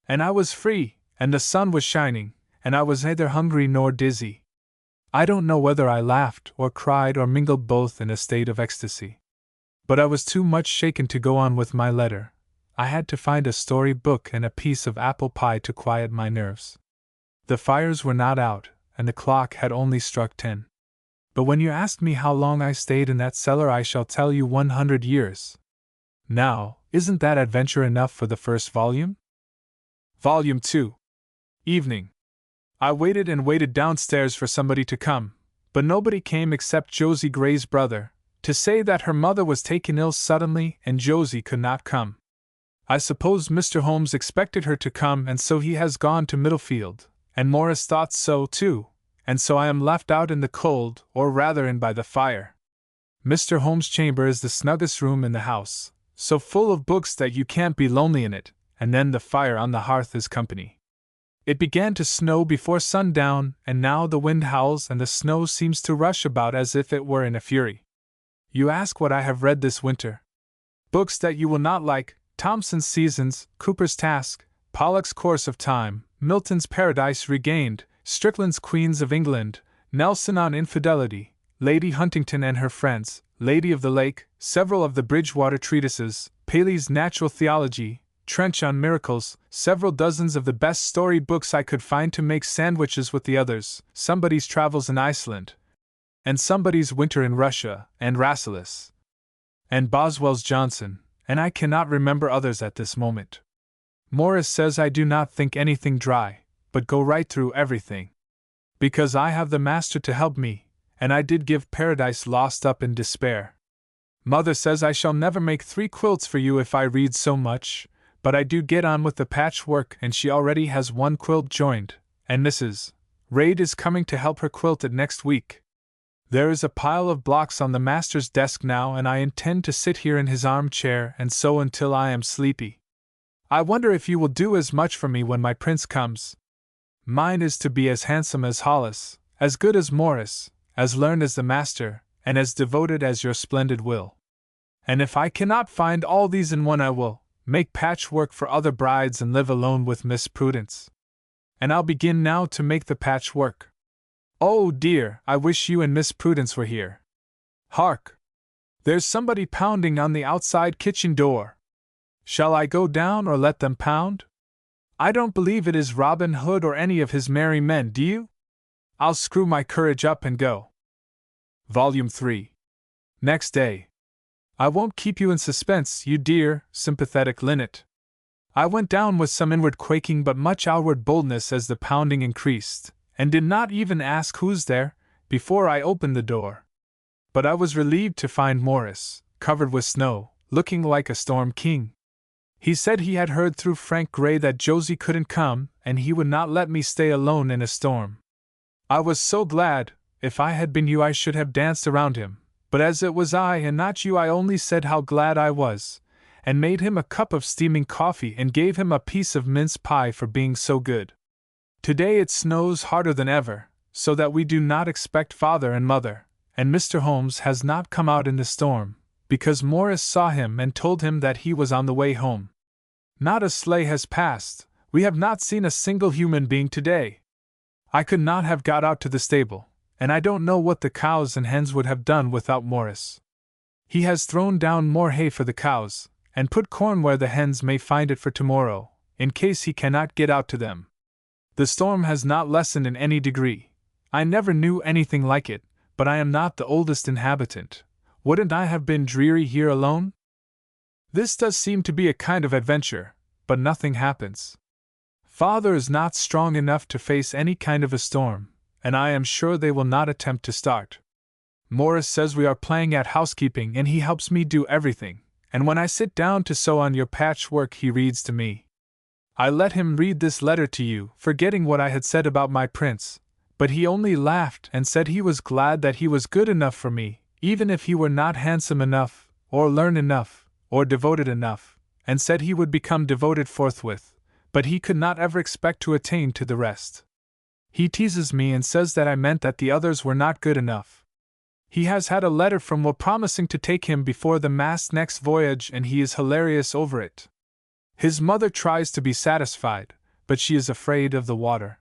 And I was free, and the sun was shining, and I was neither hungry nor dizzy. I don't know whether I laughed or cried or mingled both in a state of ecstasy. But I was too much shaken to go on with my letter. I had to find a story book and a piece of apple pie to quiet my nerves. The fires were not out, and the clock had only struck 10. But when you ask me how long I stayed in that cellar, I shall tell you 100 years. Now, isn't that adventure enough for the first volume? Volume 2. Evening. I waited and waited downstairs for somebody to come, but nobody came except Josie Gray's brother, to say that her mother was taken ill suddenly and Josie could not come. I suppose Mr. Holmes expected her to come, and so he has gone to Middlefield, and Morris thought so too, and so I am left out in the cold, or rather in by the fire. Mr. Holmes' chamber is the snuggest room in the house, so full of books that you can't be lonely in it, and then the fire on the hearth is company. It began to snow before sundown, and now the wind howls and the snow seems to rush about as if it were in a fury. You ask what I have read this winter. Books that you will not like: Thomson's Seasons, Cooper's Task, Pollock's Course of Time, Milton's Paradise Regained, Strickland's Queens of England, Nelson on Infidelity, Lady Huntington and Her Friends, Lady of the Lake, several of the Bridgewater treatises, Paley's Natural Theology, Trench on Miracles, several dozens of the best story books I could find to make sandwiches with the others, Somebody's Travels in Iceland, and Somebody's Winter in Russia, and Rasselas, and Boswell's Johnson, and I cannot remember others at this moment. Morris says I do not think anything dry, but go right through everything. Because I have the master to help me, and I did give Paradise Lost up in despair. Mother says I shall never make 3 quilts for you if I read so much, but I do get on with the patchwork, and she already has 1 quilt joined, and Mrs. Raid is coming to help her quilt it next week. There is a pile of blocks on the master's desk now, and I intend to sit here in his armchair and sew until I am sleepy. I wonder if you will do as much for me when my prince comes. Mine is to be as handsome as Hollis, as good as Morris, as learned as the master, and as devoted as your splendid Will. And if I cannot find all these in one, I will make patchwork for other brides and live alone with Miss Prudence. And I'll begin now to make the patchwork. Oh dear, I wish you and Miss Prudence were here. Hark! There's somebody pounding on the outside kitchen door. Shall I go down or let them pound? I don't believe it is Robin Hood or any of his merry men, do you? I'll screw my courage up and go. Volume 3. Next day. I won't keep you in suspense, you dear, sympathetic linnet. I went down with some inward quaking but much outward boldness as the pounding increased, and did not even ask who's there, before I opened the door. But I was relieved to find Morris, covered with snow, looking like a storm king. He said he had heard through Frank Gray that Josie couldn't come, and he would not let me stay alone in a storm. I was so glad. If I had been you I should have danced around him, but as it was I and not you I only said how glad I was, and made him a cup of steaming coffee and gave him a piece of mince pie for being so good. Today it snows harder than ever, so that we do not expect Father and Mother, and Mr. Holmes has not come out in the storm, because Morris saw him and told him that he was on the way home. Not a sleigh has passed. We have not seen a single human being today. I could not have got out to the stable, and I don't know what the cows and hens would have done without Morris. He has thrown down more hay for the cows, and put corn where the hens may find it for tomorrow, in case he cannot get out to them. The storm has not lessened in any degree. I never knew anything like it, but I am not the oldest inhabitant. Wouldn't I have been dreary here alone? This does seem to be a kind of adventure, but nothing happens. Father is not strong enough to face any kind of a storm, and I am sure they will not attempt to start. Morris says we are playing at housekeeping and he helps me do everything, and when I sit down to sew on your patchwork he reads to me. I let him read this letter to you, forgetting what I had said about my prince, but he only laughed and said he was glad that he was good enough for me, even if he were not handsome enough, or learned enough, or devoted enough, and said he would become devoted forthwith, but he could not ever expect to attain to the rest. He teases me and says that I meant that the others were not good enough. He has had a letter from Will promising to take him before the mast next voyage, and he is hilarious over it. His mother tries to be satisfied, but she is afraid of the water.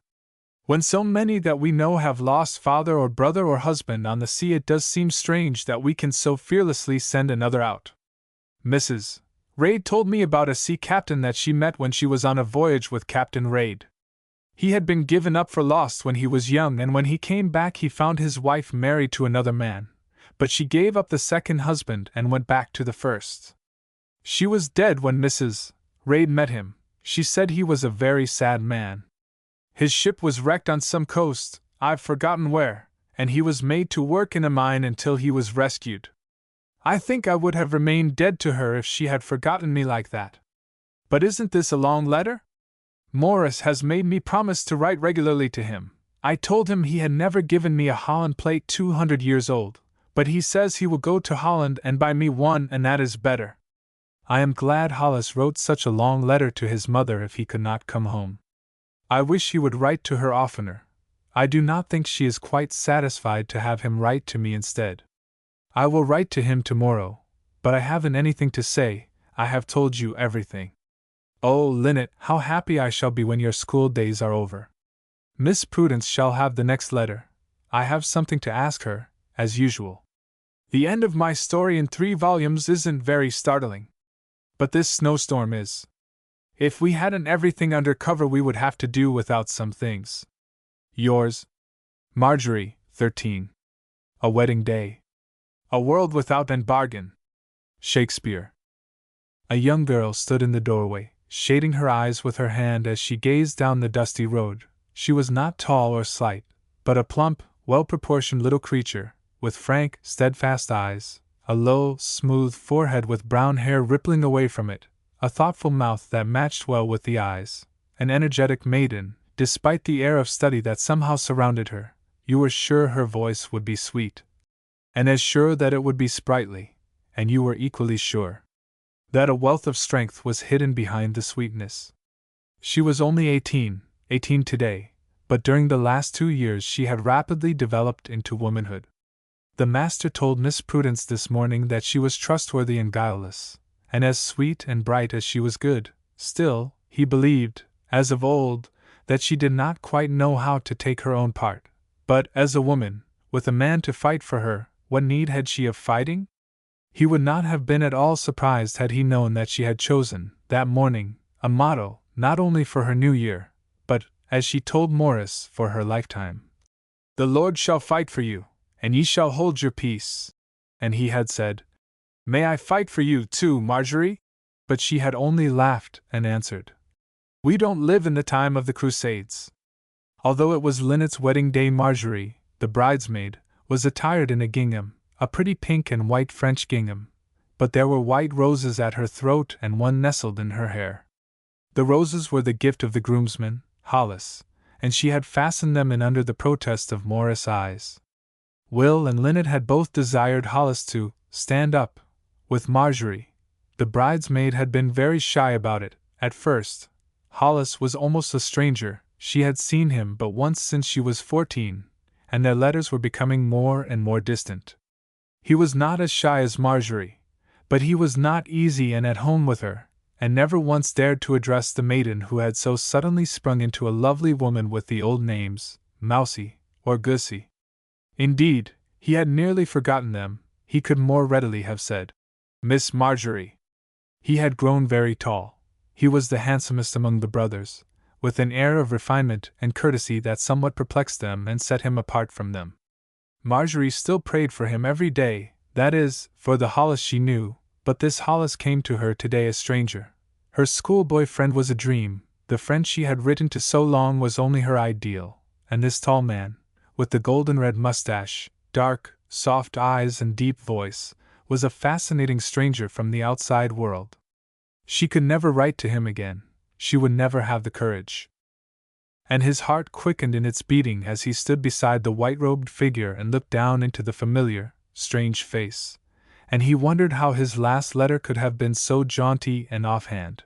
When so many that we know have lost father or brother or husband on the sea, it does seem strange that we can so fearlessly send another out. Mrs. Reid told me about a sea captain that she met when she was on a voyage with Captain Reid. He had been given up for lost when he was young, and when he came back he found his wife married to another man, but she gave up the second husband and went back to the first. She was dead when Mrs. Reid met him. She said he was a very sad man. His ship was wrecked on some coast, I've forgotten where, and he was made to work in a mine until he was rescued. I think I would have remained dead to her if she had forgotten me like that. But isn't this a long letter? Morris has made me promise to write regularly to him. I told him he had never given me a Holland plate 200 years old, but he says he will go to Holland and buy me one, and that is better. I am glad Hollis wrote such a long letter to his mother if he could not come home. I wish he would write to her oftener. I do not think she is quite satisfied to have him write to me instead. I will write to him tomorrow, but I haven't anything to say. I have told you everything. Oh, Linnet, how happy I shall be when your school days are over. Miss Prudence shall have the next letter. I have something to ask her, as usual. The end of my story in 3 volumes isn't very startling. But this snowstorm is. If we hadn't everything under cover we would have to do without some things. Yours, Marjorie, 13. A Wedding Day. A World Without End Bargain. Shakespeare. A young girl stood in the doorway, shading her eyes with her hand as she gazed down the dusty road. She was not tall or slight, but a plump, well-proportioned little creature, with frank, steadfast eyes, a low, smooth forehead with brown hair rippling away from it, a thoughtful mouth that matched well with the eyes, an energetic maiden. Despite the air of study that somehow surrounded her, you were sure her voice would be sweet, and as sure that it would be sprightly, and you were equally sure that a wealth of strength was hidden behind the sweetness. She was only 18 today, but during the last 2 years she had rapidly developed into womanhood. The master told Miss Prudence this morning that she was trustworthy and guileless, and as sweet and bright as she was good. Still, he believed, as of old, that she did not quite know how to take her own part. But, as a woman, with a man to fight for her, what need had she of fighting? He would not have been at all surprised had he known that she had chosen, that morning, a motto, not only for her new year, but, as she told Morris, for her lifetime. "The Lord shall fight for you, and ye shall hold your peace." And he had said, "May I fight for you too, Marjorie?" But she had only laughed and answered, "We don't live in the time of the Crusades." Although it was Lynette's wedding day, Marjorie, the bridesmaid, was attired in a gingham, a pretty pink and white French gingham, but there were white roses at her throat and one nestled in her hair. The roses were the gift of the groomsman, Hollis, and she had fastened them in under the protest of Morris' eyes. Will and Lynette had both desired Hollis to stand up. With Marjorie, the bridesmaid, had been very shy about it, at first. Hollis was almost a stranger, she had seen him but once since she was 14, and their letters were becoming more and more distant. He was not as shy as Marjorie, but he was not easy and at home with her, and never once dared to address the maiden who had so suddenly sprung into a lovely woman with the old names, Mousie, or Gussie. Indeed, he had nearly forgotten them. He could more readily have said, "Miss Marjorie." He had grown very tall. He was the handsomest among the brothers, with an air of refinement and courtesy that somewhat perplexed them and set him apart from them. Marjorie still prayed for him every day, that is, for the Hollis she knew, but this Hollis came to her today a stranger. Her schoolboy friend was a dream, the friend she had written to so long was only her ideal, and this tall man, with the golden red mustache, dark, soft eyes and deep voice, was a fascinating stranger from the outside world. She could never write to him again, she would never have the courage. And his heart quickened in its beating as he stood beside the white-robed figure and looked down into the familiar, strange face, and he wondered how his last letter could have been so jaunty and offhand.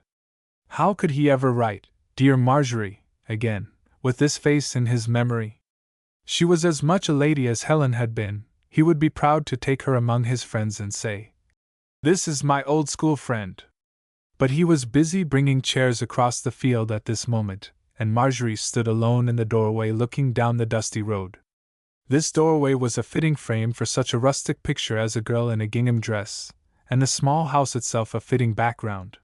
How could he ever write, "Dear Marjorie," again, with this face in his memory? She was as much a lady as Helen had been. He would be proud to take her among his friends and say, "This is my old school friend." But he was busy bringing chairs across the field at this moment, and Marjorie stood alone in the doorway looking down the dusty road. This doorway was a fitting frame for such a rustic picture as a girl in a gingham dress, and the small house itself a fitting background.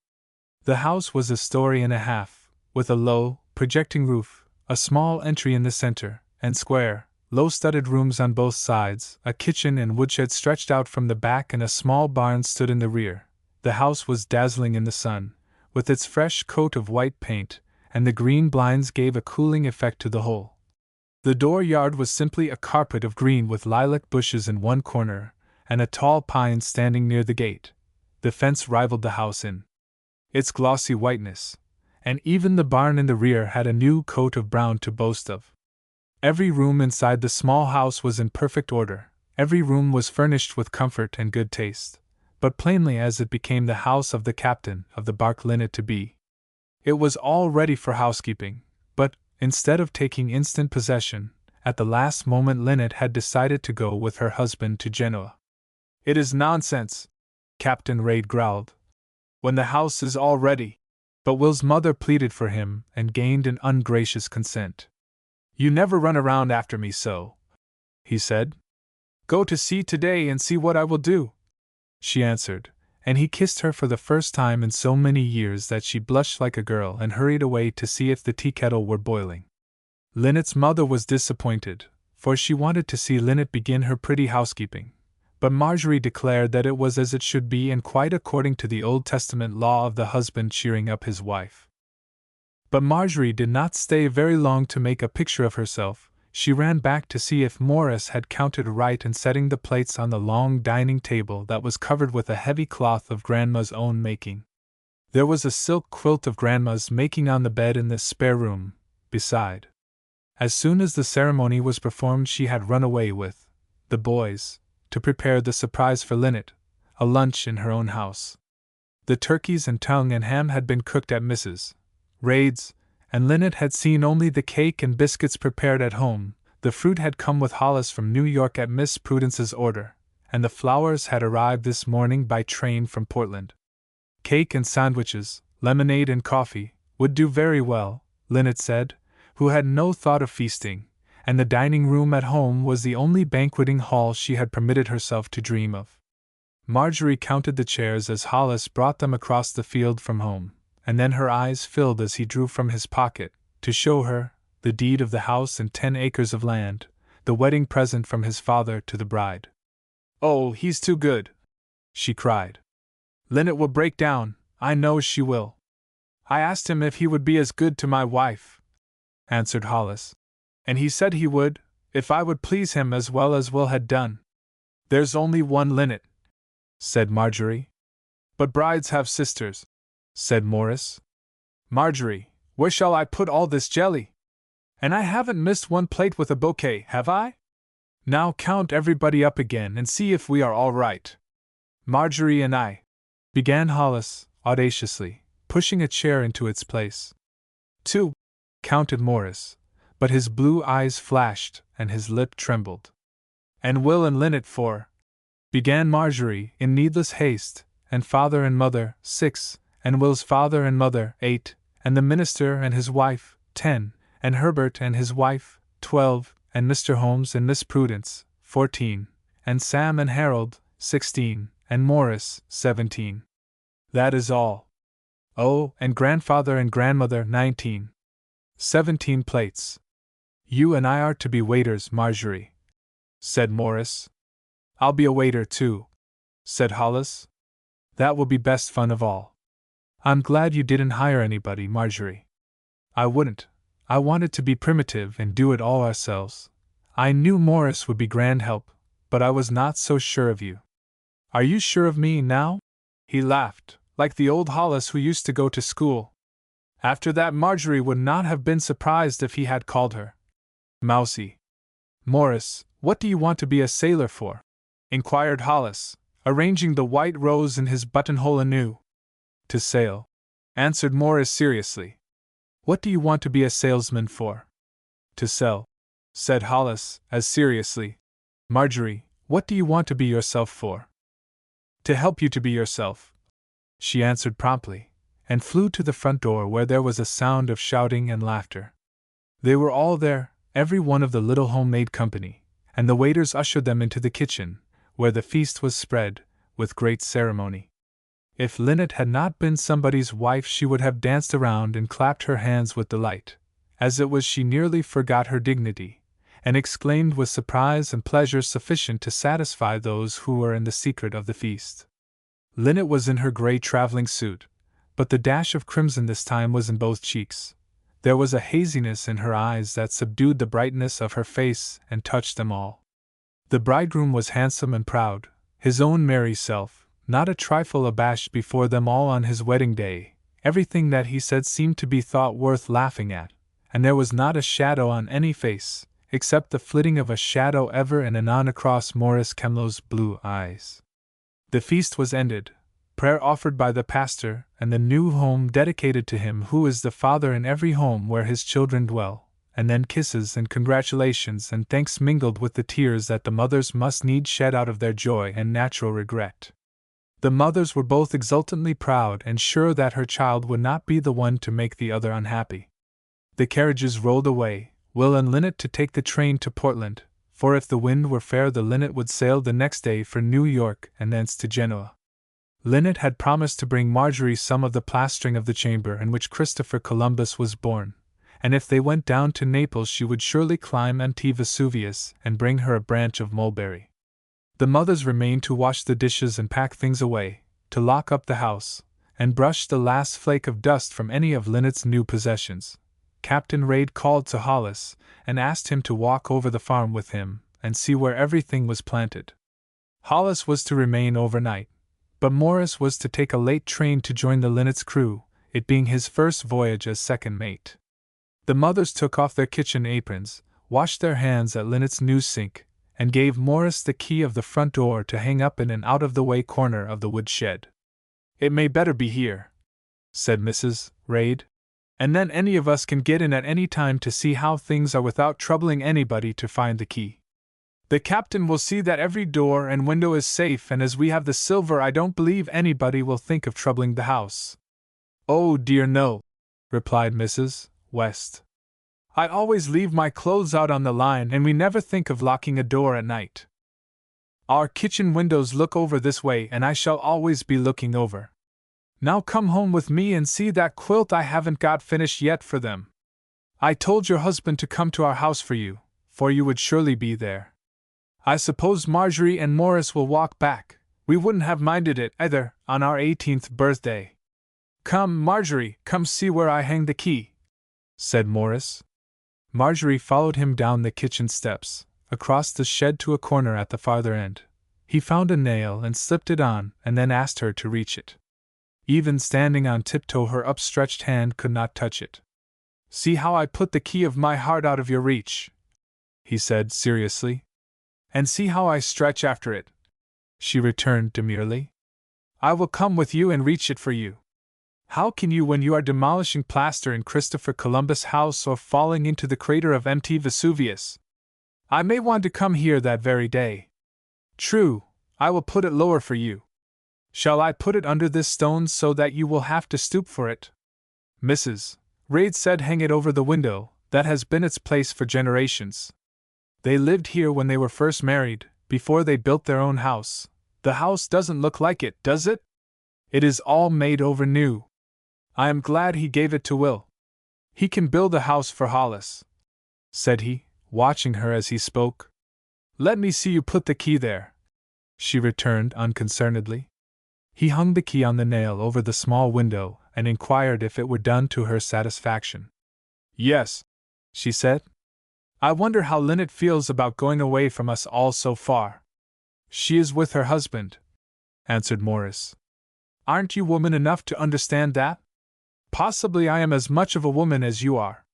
The house was a story and a half, with a low, projecting roof, a small entry in the center, and square, low-studded rooms on both sides. A kitchen and woodshed stretched out from the back and a small barn stood in the rear. The house was dazzling in the sun, with its fresh coat of white paint, and the green blinds gave a cooling effect to the whole. The dooryard was simply a carpet of green with lilac bushes in one corner, and a tall pine standing near the gate. The fence rivaled the house in its glossy whiteness, and even the barn in the rear had a new coat of brown to boast of. Every room inside the small house was in perfect order, every room was furnished with comfort and good taste, but plainly as it became the house of the captain of the bark Lynette to be. It was all ready for housekeeping, but, instead of taking instant possession, at the last moment Lynette had decided to go with her husband to Genoa. "It is nonsense," Captain Raid growled, "when the house is all ready." But Will's mother pleaded for him and gained an ungracious consent. "You never run around after me so," he said. "Go to sea today and see what I will do," she answered, and he kissed her for the first time in so many years that she blushed like a girl and hurried away to see if the tea kettle were boiling. Lynette's mother was disappointed, for she wanted to see Lynette begin her pretty housekeeping, but Marjorie declared that it was as it should be and quite according to the Old Testament law of the husband cheering up his wife. But Marjorie did not stay very long to make a picture of herself. She ran back to see if Morris had counted right in setting the plates on the long dining table that was covered with a heavy cloth of Grandma's own making. There was a silk quilt of Grandma's making on the bed in the spare room, beside. As soon as the ceremony was performed, she had run away with the boys to prepare the surprise for Lynette, a lunch in her own house. The turkeys and tongue and ham had been cooked at Mrs. Raid's, and Lynette had seen only the cake and biscuits prepared at home. The fruit had come with Hollis from New York at Miss Prudence's order, and the flowers had arrived this morning by train from Portland. Cake and sandwiches, lemonade and coffee, would do very well, Lynette said, who had no thought of feasting, and the dining room at home was the only banqueting hall she had permitted herself to dream of. Marjorie counted the chairs as Hollis brought them across the field from home, and then her eyes filled as he drew from his pocket, to show her, the deed of the house and 10 acres of land, the wedding present from his father to the bride. "Oh, he's too good!" she cried. "Lynette will break down, I know she will. I asked him if he would be as good to my wife, answered Hollis, and he said he would, if I would please him as well as Will had done. There's only one linnet, said Marjorie. But brides have sisters, said Morris. Marjorie, where shall I put all this jelly? And I haven't missed one plate with a bouquet, have I? Now count everybody up again and see if we are all right. Marjorie and I, began Hollis, audaciously, pushing a chair into its place. 2, counted Morris, but his blue eyes flashed and his lip trembled. And Will and Linnet 4, began Marjorie in needless haste, and father and mother 6, and Will's father and mother 8, and the minister and his wife 10, and Herbert and his wife 12, and Mr. Holmes and Miss Prudence 14, and Sam and Harold 16, and Morris 17. That is all. Oh, and grandfather and grandmother 19. 17 plates. You and I are to be waiters, Marjorie, said Morris. I'll be a waiter too, said Hollis. That will be best fun of all. I'm glad you didn't hire anybody, Marjorie. I wouldn't. I wanted to be primitive and do it all ourselves. I knew Morris would be grand help, but I was not so sure of you. Are you sure of me now? He laughed, like the old Hollis who used to go to school. After that, Marjorie would not have been surprised if he had called her Mousie. Morris, what do you want to be a sailor for? Inquired Hollis, arranging the white rose in his buttonhole anew. To sail, answered Morris seriously. What do you want to be a salesman for? To sell, said Hollis, as seriously. Marjorie, what do you want to be yourself for? To help you to be yourself, she answered promptly, and flew to the front door where there was a sound of shouting and laughter. They were all there, every one of the little homemade company, and the waiters ushered them into the kitchen, where the feast was spread, with great ceremony. If Linnet had not been somebody's wife, she would have danced around and clapped her hands with delight. As it was, she nearly forgot her dignity, and exclaimed with surprise and pleasure sufficient to satisfy those who were in the secret of the feast. Linnet was in her gray traveling suit, but the dash of crimson this time was in both cheeks. There was a haziness in her eyes that subdued the brightness of her face and touched them all. The bridegroom was handsome and proud, his own merry self, not a trifle abashed before them all on his wedding day. Everything that he said seemed to be thought worth laughing at, and there was not a shadow on any face, except the flitting of a shadow ever and anon across Morris Kemlow's blue eyes. The feast was ended, prayer offered by the pastor, and the new home dedicated to him who is the father in every home where his children dwell, and then kisses and congratulations and thanks mingled with the tears that the mothers must needs shed out of their joy and natural regret. The mothers were both exultantly proud and sure that her child would not be the one to make the other unhappy. The carriages rolled away, Will and Linnet to take the train to Portland, for if the wind were fair the Linnet would sail the next day for New York and thence to Genoa. Linnet had promised to bring Marjorie some of the plastering of the chamber in which Christopher Columbus was born, and if they went down to Naples she would surely climb Mt. Vesuvius and bring her a branch of mulberry. The mothers remained to wash the dishes and pack things away, to lock up the house, and brush the last flake of dust from any of Linnet's new possessions. Captain Raid called to Hollis, and asked him to walk over the farm with him, and see where everything was planted. Hollis was to remain overnight, but Morris was to take a late train to join the Linnet's crew, it being his first voyage as second mate. The mothers took off their kitchen aprons, washed their hands at Linnet's new sink, and gave Morris the key of the front door to hang up in an out-of-the-way corner of the woodshed. "It may better be here," said Mrs. Raid, "and then any of us can get in at any time to see how things are without troubling anybody to find the key. The captain will see that every door and window is safe, and as we have the silver I don't believe anybody will think of troubling the house." "Oh dear no," replied Mrs. West. "I always leave my clothes out on the line and we never think of locking a door at night. Our kitchen windows look over this way and I shall always be looking over. Now come home with me and see that quilt I haven't got finished yet for them. I told your husband to come to our house for you, for you would surely be there. I suppose Marjorie and Morris will walk back. We wouldn't have minded it either on our 18th birthday." Come, Marjorie, come see where I hang the key, said Morris. Marjorie followed him down the kitchen steps, across the shed to a corner at the farther end. He found a nail and slipped it on, and then asked her to reach it. Even standing on tiptoe, her upstretched hand could not touch it. See how I put the key of my heart out of your reach, he said seriously. And see how I stretch after it, she returned demurely. I will come with you and reach it for you. How can you when you are demolishing plaster in Christopher Columbus House or falling into the crater of empty Vesuvius? I may want to come here that very day. True, I will put it lower for you. Shall I put it under this stone so that you will have to stoop for it? Mrs. Reid said hang it over the window, that has been its place for generations. They lived here when they were first married, before they built their own house. The house doesn't look like it, does it? It is all made over new. I am glad he gave it to Will. He can build a house for Hollis, said he, watching her as he spoke. Let me see you put the key there, she returned unconcernedly. He hung the key on the nail over the small window and inquired if it were done to her satisfaction. Yes, she said. I wonder how Lynette feels about going away from us all so far. She is with her husband, answered Morris. Aren't you woman enough to understand that? Possibly I am as much of a woman as you are.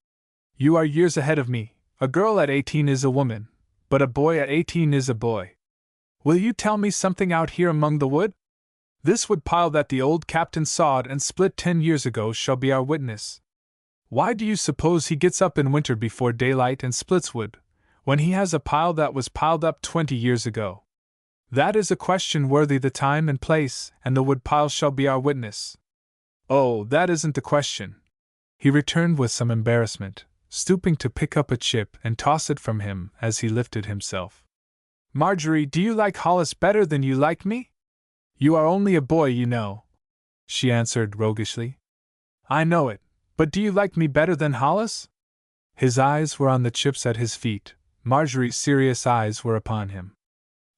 You are years ahead of me. A girl at 18 is a woman, but a boy at 18 is a boy. Will you tell me something out here among the wood? This wood pile that the old captain sawed and split 10 years ago shall be our witness. Why do you suppose he gets up in winter before daylight and splits wood, when he has a pile that was piled up 20 years ago? That is a question worthy the time and place, and the wood pile shall be our witness. Oh, that isn't the question, he returned with some embarrassment, stooping to pick up a chip and toss it from him as he lifted himself. Marjorie, do you like Hollis better than you like me? You are only a boy, you know, she answered roguishly. I know it, but do you like me better than Hollis? His eyes were on the chips at his feet. Marjorie's serious eyes were upon him.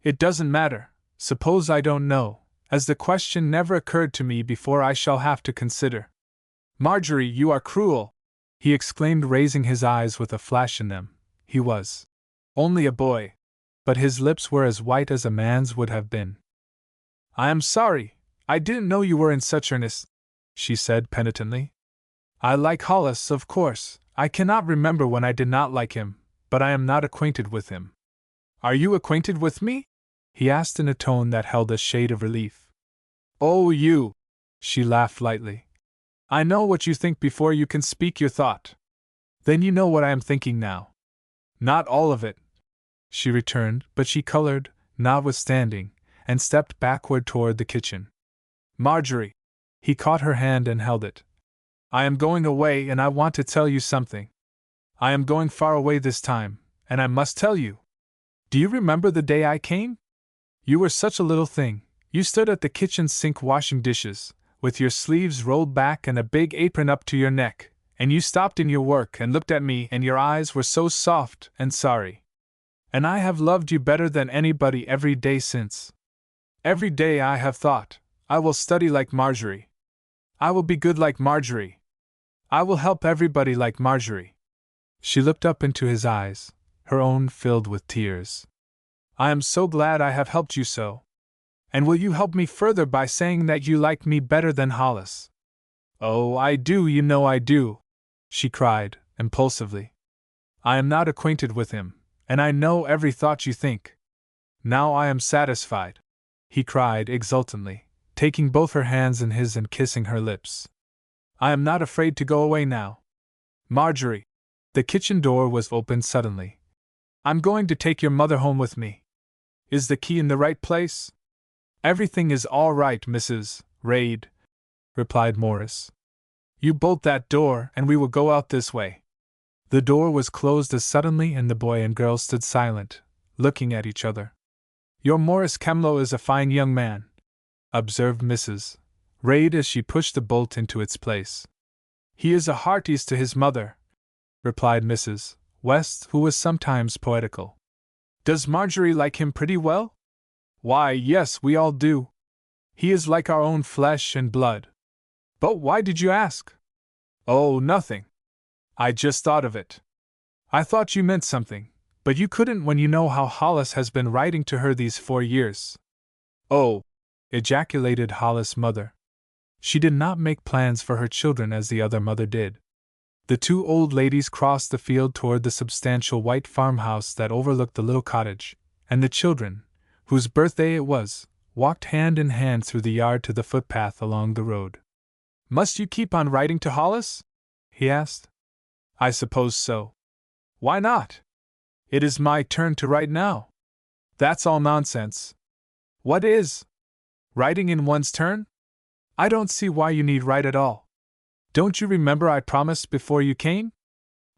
It doesn't matter. Suppose I don't know, as the question never occurred to me before. I shall have to consider. Marjorie, you are cruel, he exclaimed, raising his eyes with a flash in them. He was only a boy, but his lips were as white as a man's would have been. I am sorry, I didn't know you were in such earnest, she said penitently. I like Hollis, of course. I cannot remember when I did not like him, but I am not acquainted with him. Are you acquainted with me? He asked in a tone that held a shade of relief. Oh, you! She laughed lightly. I know what you think before you can speak your thought. Then you know what I am thinking now. Not all of it, she returned, but she colored, notwithstanding, and stepped backward toward the kitchen. Marjorie! He caught her hand and held it. I am going away, and I want to tell you something. I am going far away this time, and I must tell you. Do you remember the day I came? You were such a little thing. You stood at the kitchen sink washing dishes, with your sleeves rolled back and a big apron up to your neck, and you stopped in your work and looked at me, and your eyes were so soft and sorry. And I have loved you better than anybody every day since. Every day I have thought, I will study like Marjorie. I will be good like Marjorie. I will help everybody like Marjorie. She looked up into his eyes, her own filled with tears. I am so glad I have helped you so. And will you help me further by saying that you like me better than Hollis? Oh, I do, you know I do, she cried, impulsively. I am not acquainted with him, and I know every thought you think. Now I am satisfied, he cried exultantly, taking both her hands in his and kissing her lips. I am not afraid to go away now. Marjorie! The kitchen door was opened suddenly. I'm going to take your mother home with me. Is the key in the right place? Everything is all right, Mrs. Reid, replied Morris. You bolt that door, and we will go out this way. The door was closed as suddenly, and the boy and girl stood silent, looking at each other. Your Morris Kemlow is a fine young man, observed Mrs. Reid as she pushed the bolt into its place. He is a hearties to his mother, replied Mrs. West, who was sometimes poetical. Does Marjorie like him pretty well? Why, yes, we all do. He is like our own flesh and blood. But why did you ask? Oh, nothing. I just thought of it. I thought you meant something, but you couldn't when you know how Hollis has been writing to her these 4 years. Oh! Ejaculated Hollis' mother. She did not make plans for her children as the other mother did. The two old ladies crossed the field toward the substantial white farmhouse that overlooked the little cottage, and the children, whose birthday it was, walked hand in hand through the yard to the footpath along the road. Must you keep on writing to Hollis? He asked. I suppose so. Why not? It is my turn to write now. That's all nonsense. What is? Writing in one's turn? I don't see why you need write at all. Don't you remember I promised before you came?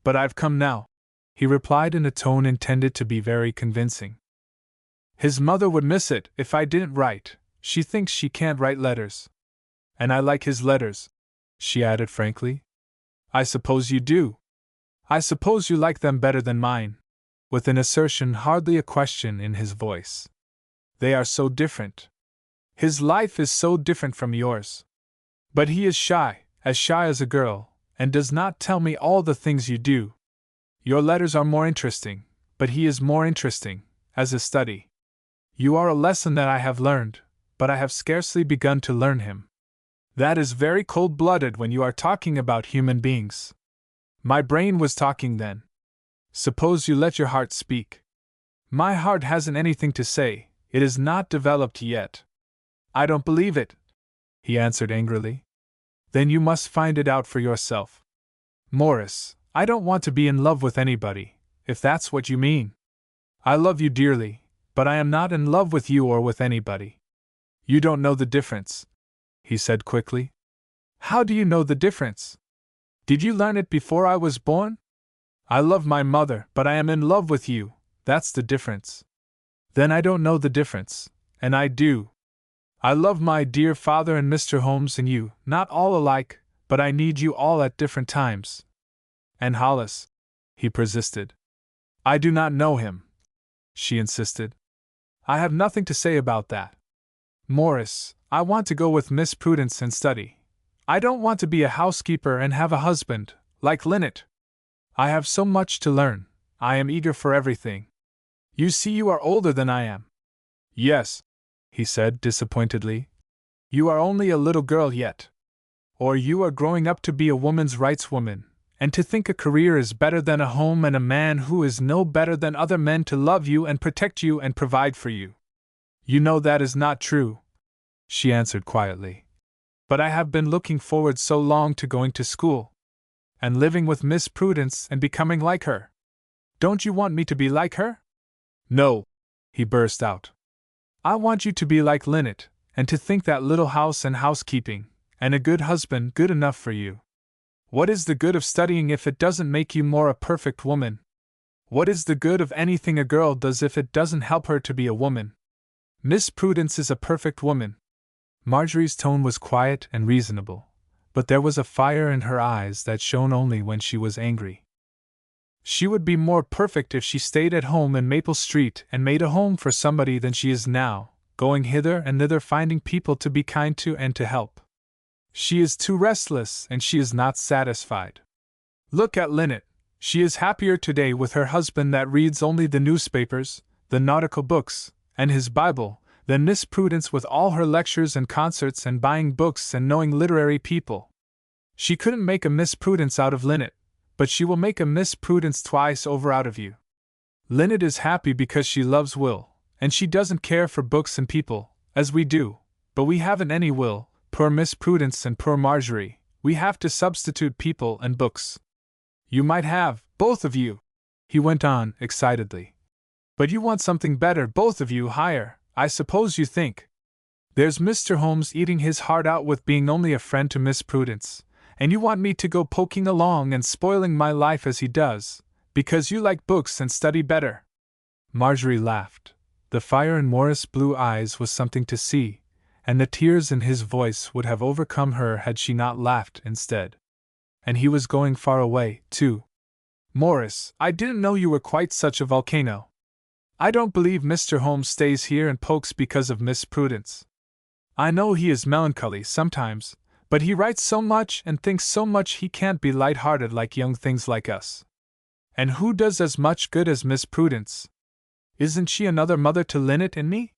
But I've come now, he replied in a tone intended to be very convincing. His mother would miss it if I didn't write. She thinks she can't write letters. And I like his letters, she added frankly. I suppose you do. I suppose you like them better than mine, with an assertion hardly a question in his voice. They are so different. His life is so different from yours. But he is shy as a girl, and does not tell me all the things you do. Your letters are more interesting, but he is more interesting, as a study. You are a lesson that I have learned, but I have scarcely begun to learn him. That is very cold-blooded when you are talking about human beings. My brain was talking then. Suppose you let your heart speak. My heart hasn't anything to say, it is not developed yet. I don't believe it, he answered angrily. Then you must find it out for yourself. Morris, I don't want to be in love with anybody, if that's what you mean. I love you dearly, but I am not in love with you or with anybody. You don't know the difference, he said quickly. How do you know the difference? Did you learn it before I was born? I love my mother, but I am in love with you, that's the difference. Then I don't know the difference, and I do. I love my dear father and Mr. Holmes and you, not all alike, but I need you all at different times. And Hollis, he persisted. I do not know him, she insisted. I have nothing to say about that. Morris, I want to go with Miss Prudence and study. I don't want to be a housekeeper and have a husband, like Linnet. I have so much to learn, I am eager for everything. You see, you are older than I am. Yes, he said disappointedly. You are only a little girl yet. Or you are growing up to be a woman's rights woman, and to think a career is better than a home and a man who is no better than other men to love you and protect you and provide for you. You know that is not true, she answered quietly. But I have been looking forward so long to going to school, and living with Miss Prudence and becoming like her. Don't you want me to be like her? No, he burst out. I want you to be like Linnet, and to think that little house and housekeeping, and a good husband good enough for you. What is the good of studying if it doesn't make you more a perfect woman? What is the good of anything a girl does if it doesn't help her to be a woman? Miss Prudence is a perfect woman. Marjorie's tone was quiet and reasonable, but there was a fire in her eyes that shone only when she was angry. She would be more perfect if she stayed at home in Maple Street and made a home for somebody than she is now, going hither and thither finding people to be kind to and to help. She is too restless and she is not satisfied. Look at Linnet, she is happier today with her husband that reads only the newspapers, the nautical books, and his Bible, than Miss Prudence with all her lectures and concerts and buying books and knowing literary people. She couldn't make a Miss Prudence out of Linnet, but she will make a Miss Prudence twice over out of you. Linnet is happy because she loves Will, and she doesn't care for books and people, as we do, but we haven't any Will, poor Miss Prudence and poor Marjorie, we have to substitute people and books. You might have, both of you, he went on, excitedly. But you want something better, both of you, higher, I suppose you think. There's Mr. Holmes eating his heart out with being only a friend to Miss Prudence, and you want me to go poking along and spoiling my life as he does, because you like books and study better. Marjorie laughed. The fire in Morris' blue eyes was something to see, and the tears in his voice would have overcome her had she not laughed instead. And he was going far away, too. Morris, I didn't know you were quite such a volcano. I don't believe Mr. Holmes stays here and pokes because of Miss Prudence. I know he is melancholy sometimes, But he writes so much and thinks so much he can't be light-hearted like young things like us. And who does as much good as Miss Prudence? Isn't she another mother to Linnet and me?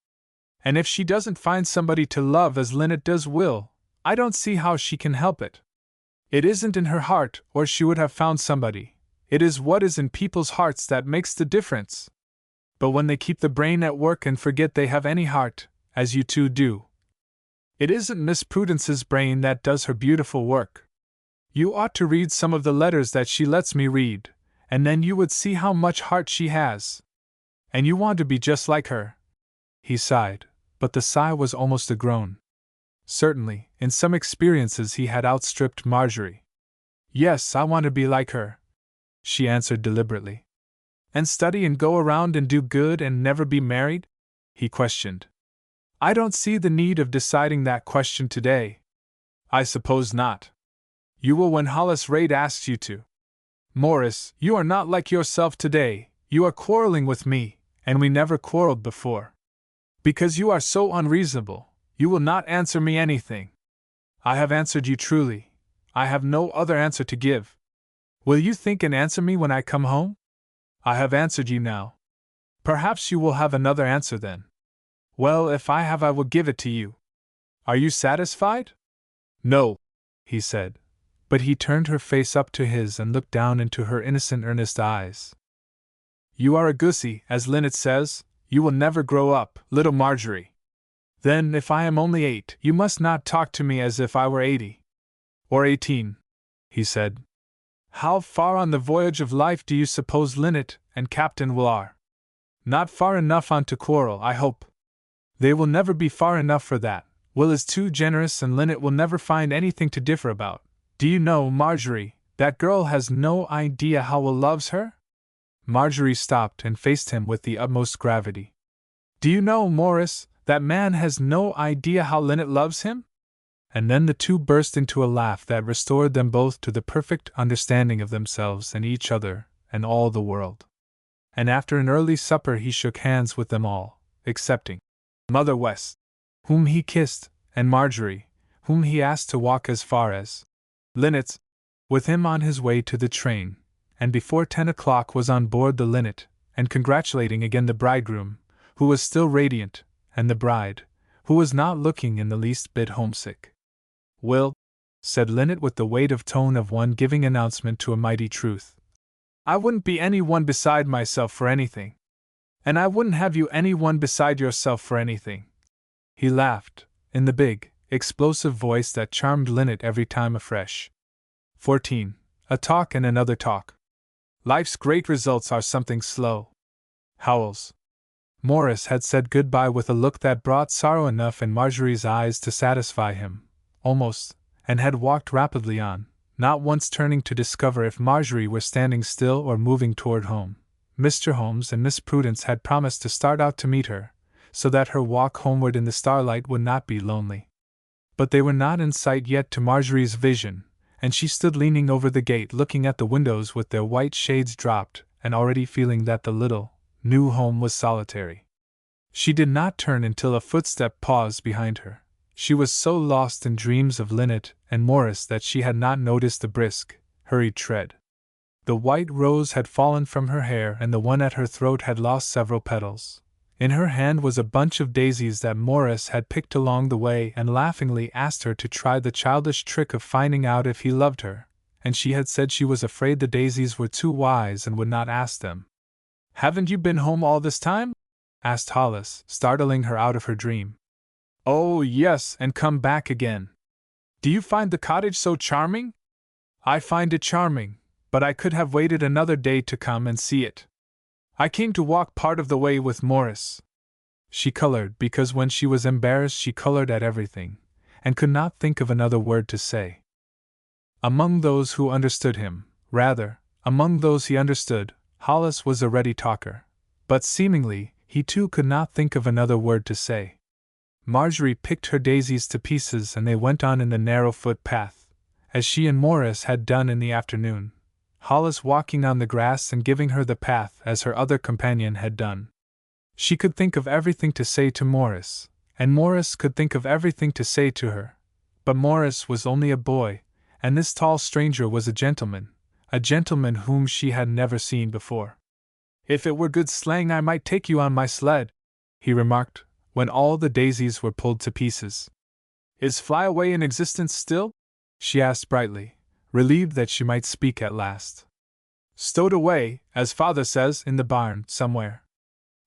And if she doesn't find somebody to love as Linnet does Will, I don't see how she can help it. It isn't in her heart, or she would have found somebody. It is what is in people's hearts that makes the difference. But when they keep the brain at work and forget they have any heart, as you two do, it isn't Miss Prudence's brain that does her beautiful work. You ought to read some of the letters that she lets me read, and then you would see how much heart she has. And you want to be just like her. He sighed, but the sigh was almost a groan. Certainly, in some experiences he had outstripped Marjorie. Yes, I want to be like her, she answered deliberately. And study and go around and do good and never be married? He questioned. I don't see the need of deciding that question today. I suppose not. You will when Hollis Raid asks you to. Morris, you are not like yourself today. You are quarreling with me, and we never quarreled before. Because you are so unreasonable, you will not answer me anything. I have answered you truly. I have no other answer to give. Will you think and answer me when I come home? I have answered you now. Perhaps you will have another answer then. Well, if I have, I will give it to you. Are you satisfied? No, he said, but he turned her face up to his and looked down into her innocent, earnest eyes. You are a goosie, as Linnet says. You will never grow up, little Marjorie. Then, if I am only 8, you must not talk to me as if I were 80. Or 18, he said. How far on the voyage of life do you suppose Linnet and Captain Will are? Not far enough on to quarrel, I hope. They will never be far enough for that. Will is too generous and Linnet will never find anything to differ about. Do you know, Marjorie, that girl has no idea how Will loves her? Marjorie stopped and faced him with the utmost gravity. Do you know, Morris, that man has no idea how Linnet loves him? And then the two burst into a laugh that restored them both to the perfect understanding of themselves and each other and all the world. And after an early supper he shook hands with them all, excepting Mother West, whom he kissed, and Marjorie, whom he asked to walk as far as Linnet's, with him on his way to the train, and before 10 o'clock was on board the Linnet, and congratulating again the bridegroom, who was still radiant, and the bride, who was not looking in the least bit homesick. Will, said Linnet with the weight of tone of one giving announcement to a mighty truth, I wouldn't be any one beside myself for anything. And I wouldn't have you any one beside yourself for anything. He laughed, in the big, explosive voice that charmed Linnet every time afresh. 14. A talk and another talk. Life's great results are something slow. Howells. Morris had said goodbye with a look that brought sorrow enough in Marjorie's eyes to satisfy him, almost, and had walked rapidly on, not once turning to discover if Marjorie were standing still or moving toward home. Mr. Holmes and Miss Prudence had promised to start out to meet her, so that her walk homeward in the starlight would not be lonely. But they were not in sight yet to Marjorie's vision, and she stood leaning over the gate looking at the windows with their white shades dropped, and already feeling that the little, new home was solitary. She did not turn until a footstep paused behind her. She was so lost in dreams of Linnet and Morris that she had not noticed the brisk, hurried tread. The white rose had fallen from her hair and the one at her throat had lost several petals. In her hand was a bunch of daisies that Morris had picked along the way and laughingly asked her to try the childish trick of finding out if he loved her, and she had said she was afraid the daisies were too wise and would not ask them. Haven't you been home all this time? Asked Hollis, startling her out of her dream. Oh, yes, and come back again. Do you find the cottage so charming? I find it charming, but I could have waited another day to come and see it. I came to walk part of the way with Morris. She colored because when she was embarrassed she colored at everything, and could not think of another word to say. Among those who understood him, rather, among those he understood, Hollis was a ready talker, but seemingly, he too could not think of another word to say. Marjorie picked her daisies to pieces and they went on in the narrow footpath, as she and Morris had done in the afternoon, Hollis walking on the grass and giving her the path as her other companion had done. She could think of everything to say to Morris, and Morris could think of everything to say to her, But Morris was only a boy, and this tall stranger was a gentleman whom she had never seen before. "If it were good sleighing, I might take you on my sled," he remarked, when all the daisies were pulled to pieces. "Is Flyaway in existence still?" she asked brightly, relieved that she might speak at last. "Stowed away, as father says, in the barn, somewhere."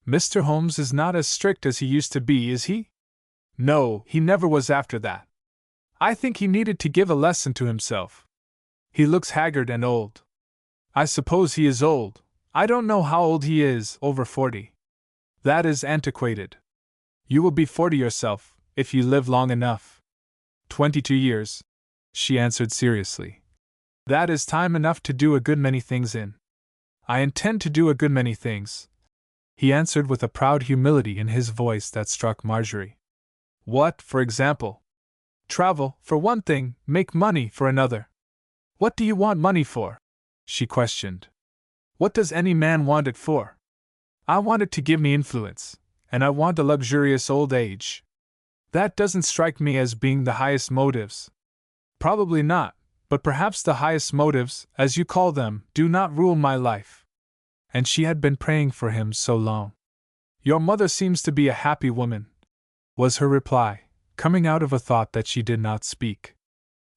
"Mr. Holmes is not as strict as he used to be, is he?" "No, he never was after that. I think he needed to give a lesson to himself. He looks haggard and old." "I suppose he is old. I don't know how old he is, over 40. That is antiquated. You will be 40 yourself, if you live long enough." 22 years, she answered seriously. "That is time enough to do a good many things in." "I intend to do a good many things," he answered with a proud humility in his voice that struck Marjorie. "What, for example?" "Travel, for one thing, make money for another." "What do you want money for?" she questioned. "What does any man want it for?" "I want it to give me influence, and I want a luxurious old age." "That doesn't strike me as being the highest motives." "Probably not, but perhaps the highest motives, as you call them, do not rule my life." And she had been praying for him so long. "Your mother seems to be a happy woman," was her reply, coming out of a thought that she did not speak.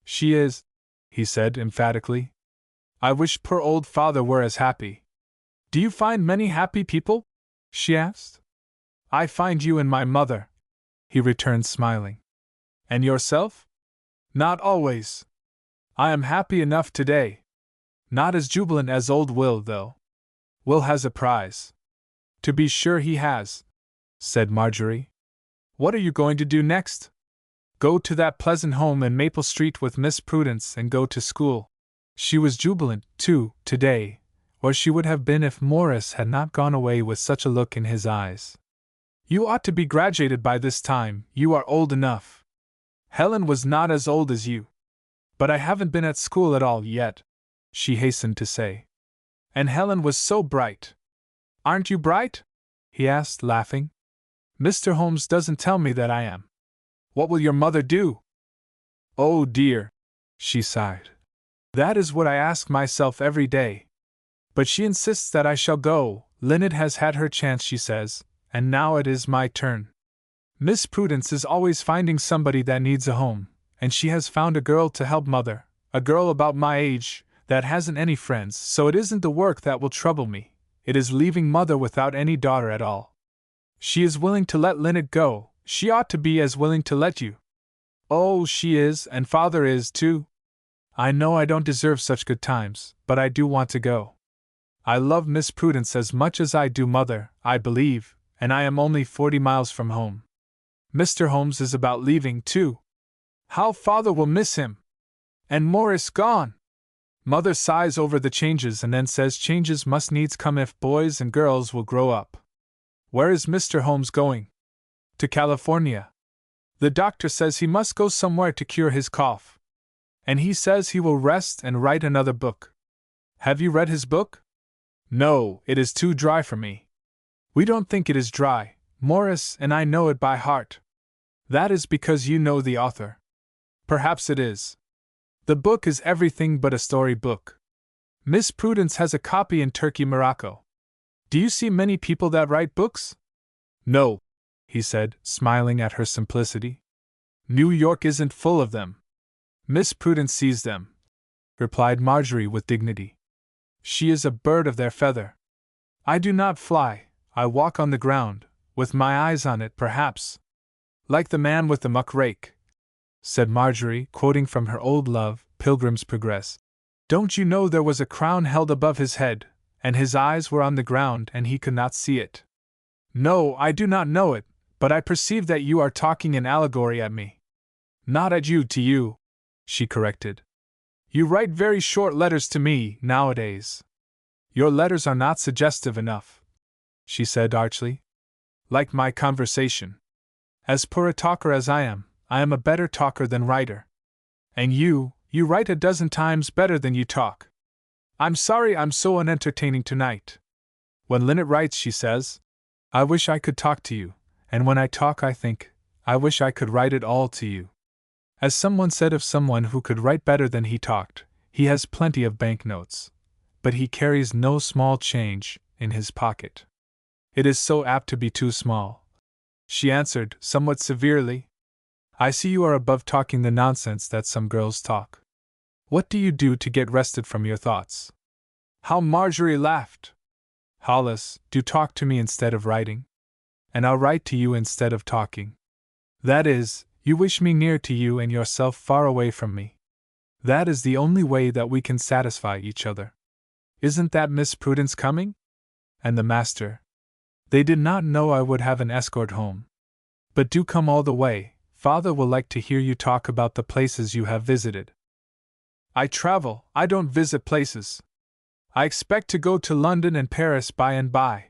"She is," he said emphatically. "I wish poor old father were as happy." "Do you find many happy people?" she asked. "I find you and my mother," he returned smiling. "And yourself?" "Not always. I am happy enough today. Not as jubilant as old Will, though. Will has a prize." "To be sure he has," said Marjorie. "What are you going to do next?" "Go to that pleasant home in Maple Street with Miss Prudence and go to school." She was jubilant, too, today, or she would have been if Morris had not gone away with such a look in his eyes. "You ought to be graduated by this time, you are old enough." "Helen was not as old as you." "But I haven't been at school at all yet," she hastened to say. "And Helen was so bright." "Aren't you bright?" he asked, laughing. "Mr. Holmes doesn't tell me that I am." "What will your mother do?" "Oh dear," she sighed. "That is what I ask myself every day. But she insists that I shall go. Lynette has had her chance, she says, and now it is my turn. Miss Prudence is always finding somebody that needs a home, and she has found a girl to help mother, a girl about my age, that hasn't any friends, so it isn't the work that will trouble me, it is leaving mother without any daughter at all. She is willing to let Lynette go, she ought to be as willing to let you." "Oh, she is, and father is, too. I know I don't deserve such good times, but I do want to go. I love Miss Prudence as much as I do mother, I believe, and I am only 40 miles from home. Mr. Holmes is about leaving, too. How father will miss him! And Morris gone! Mother sighs over the changes and then says changes must needs come if boys and girls will grow up. Where is Mr. Holmes going? To California. The doctor says he must go somewhere to cure his cough. And he says he will rest and write another book. Have you read his book? No, it is too dry for me. We don't think it is dry, Morris and I know it by heart. That is because you know the author. Perhaps it is. The book is everything but a story book. Miss Prudence has a copy in Turkey, Morocco. Do you see many people that write books? No, he said, smiling at her simplicity. New York isn't full of them. Miss Prudence sees them, replied Marjorie with dignity. She is a bird of their feather. I do not fly, I walk on the ground, with my eyes on it, perhaps. Like the man with the muck rake, said Marjorie, quoting from her old love, Pilgrim's Progress. Don't you know there was a crown held above his head, and his eyes were on the ground and he could not see it? No, I do not know it, but I perceive that you are talking in allegory at me. Not at you, to you, she corrected. You write very short letters to me, nowadays. Your letters are not suggestive enough, she said archly. Like my conversation. As poor a talker as I am a better talker than writer. And you write a dozen times better than you talk. I'm sorry I'm so unentertaining tonight. When Lynette writes, she says, I wish I could talk to you, and when I talk I think, I wish I could write it all to you. As someone said of someone who could write better than he talked, he has plenty of banknotes, but he carries no small change in his pocket. It is so apt to be too small. She answered, somewhat severely. I see you are above talking the nonsense that some girls talk. What do you do to get rested from your thoughts? How Marjorie laughed! Hollis, do talk to me instead of writing. And I'll write to you instead of talking. That is, you wish me near to you and yourself far away from me. That is the only way that we can satisfy each other. Isn't that Miss Prudence coming? And the master? They did not know I would have an escort home. But do come all the way, Father will like to hear you talk about the places you have visited. I travel, I don't visit places. I expect to go to London and Paris by and by.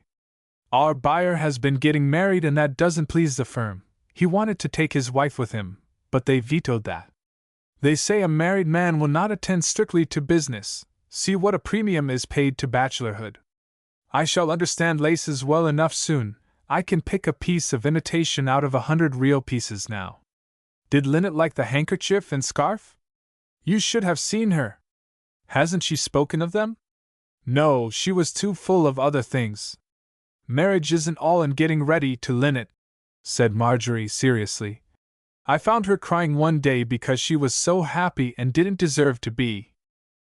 Our buyer has been getting married and that doesn't please the firm. He wanted to take his wife with him, but they vetoed that. They say a married man will not attend strictly to business. See what a premium is paid to bachelorhood. I shall understand laces well enough soon. I can pick a piece of imitation out of 100 real pieces now. Did Lynette like the handkerchief and scarf? You should have seen her. Hasn't she spoken of them? No, she was too full of other things. Marriage isn't all in getting ready to Lynette, said Marjorie seriously. I found her crying one day because she was so happy and didn't deserve to be.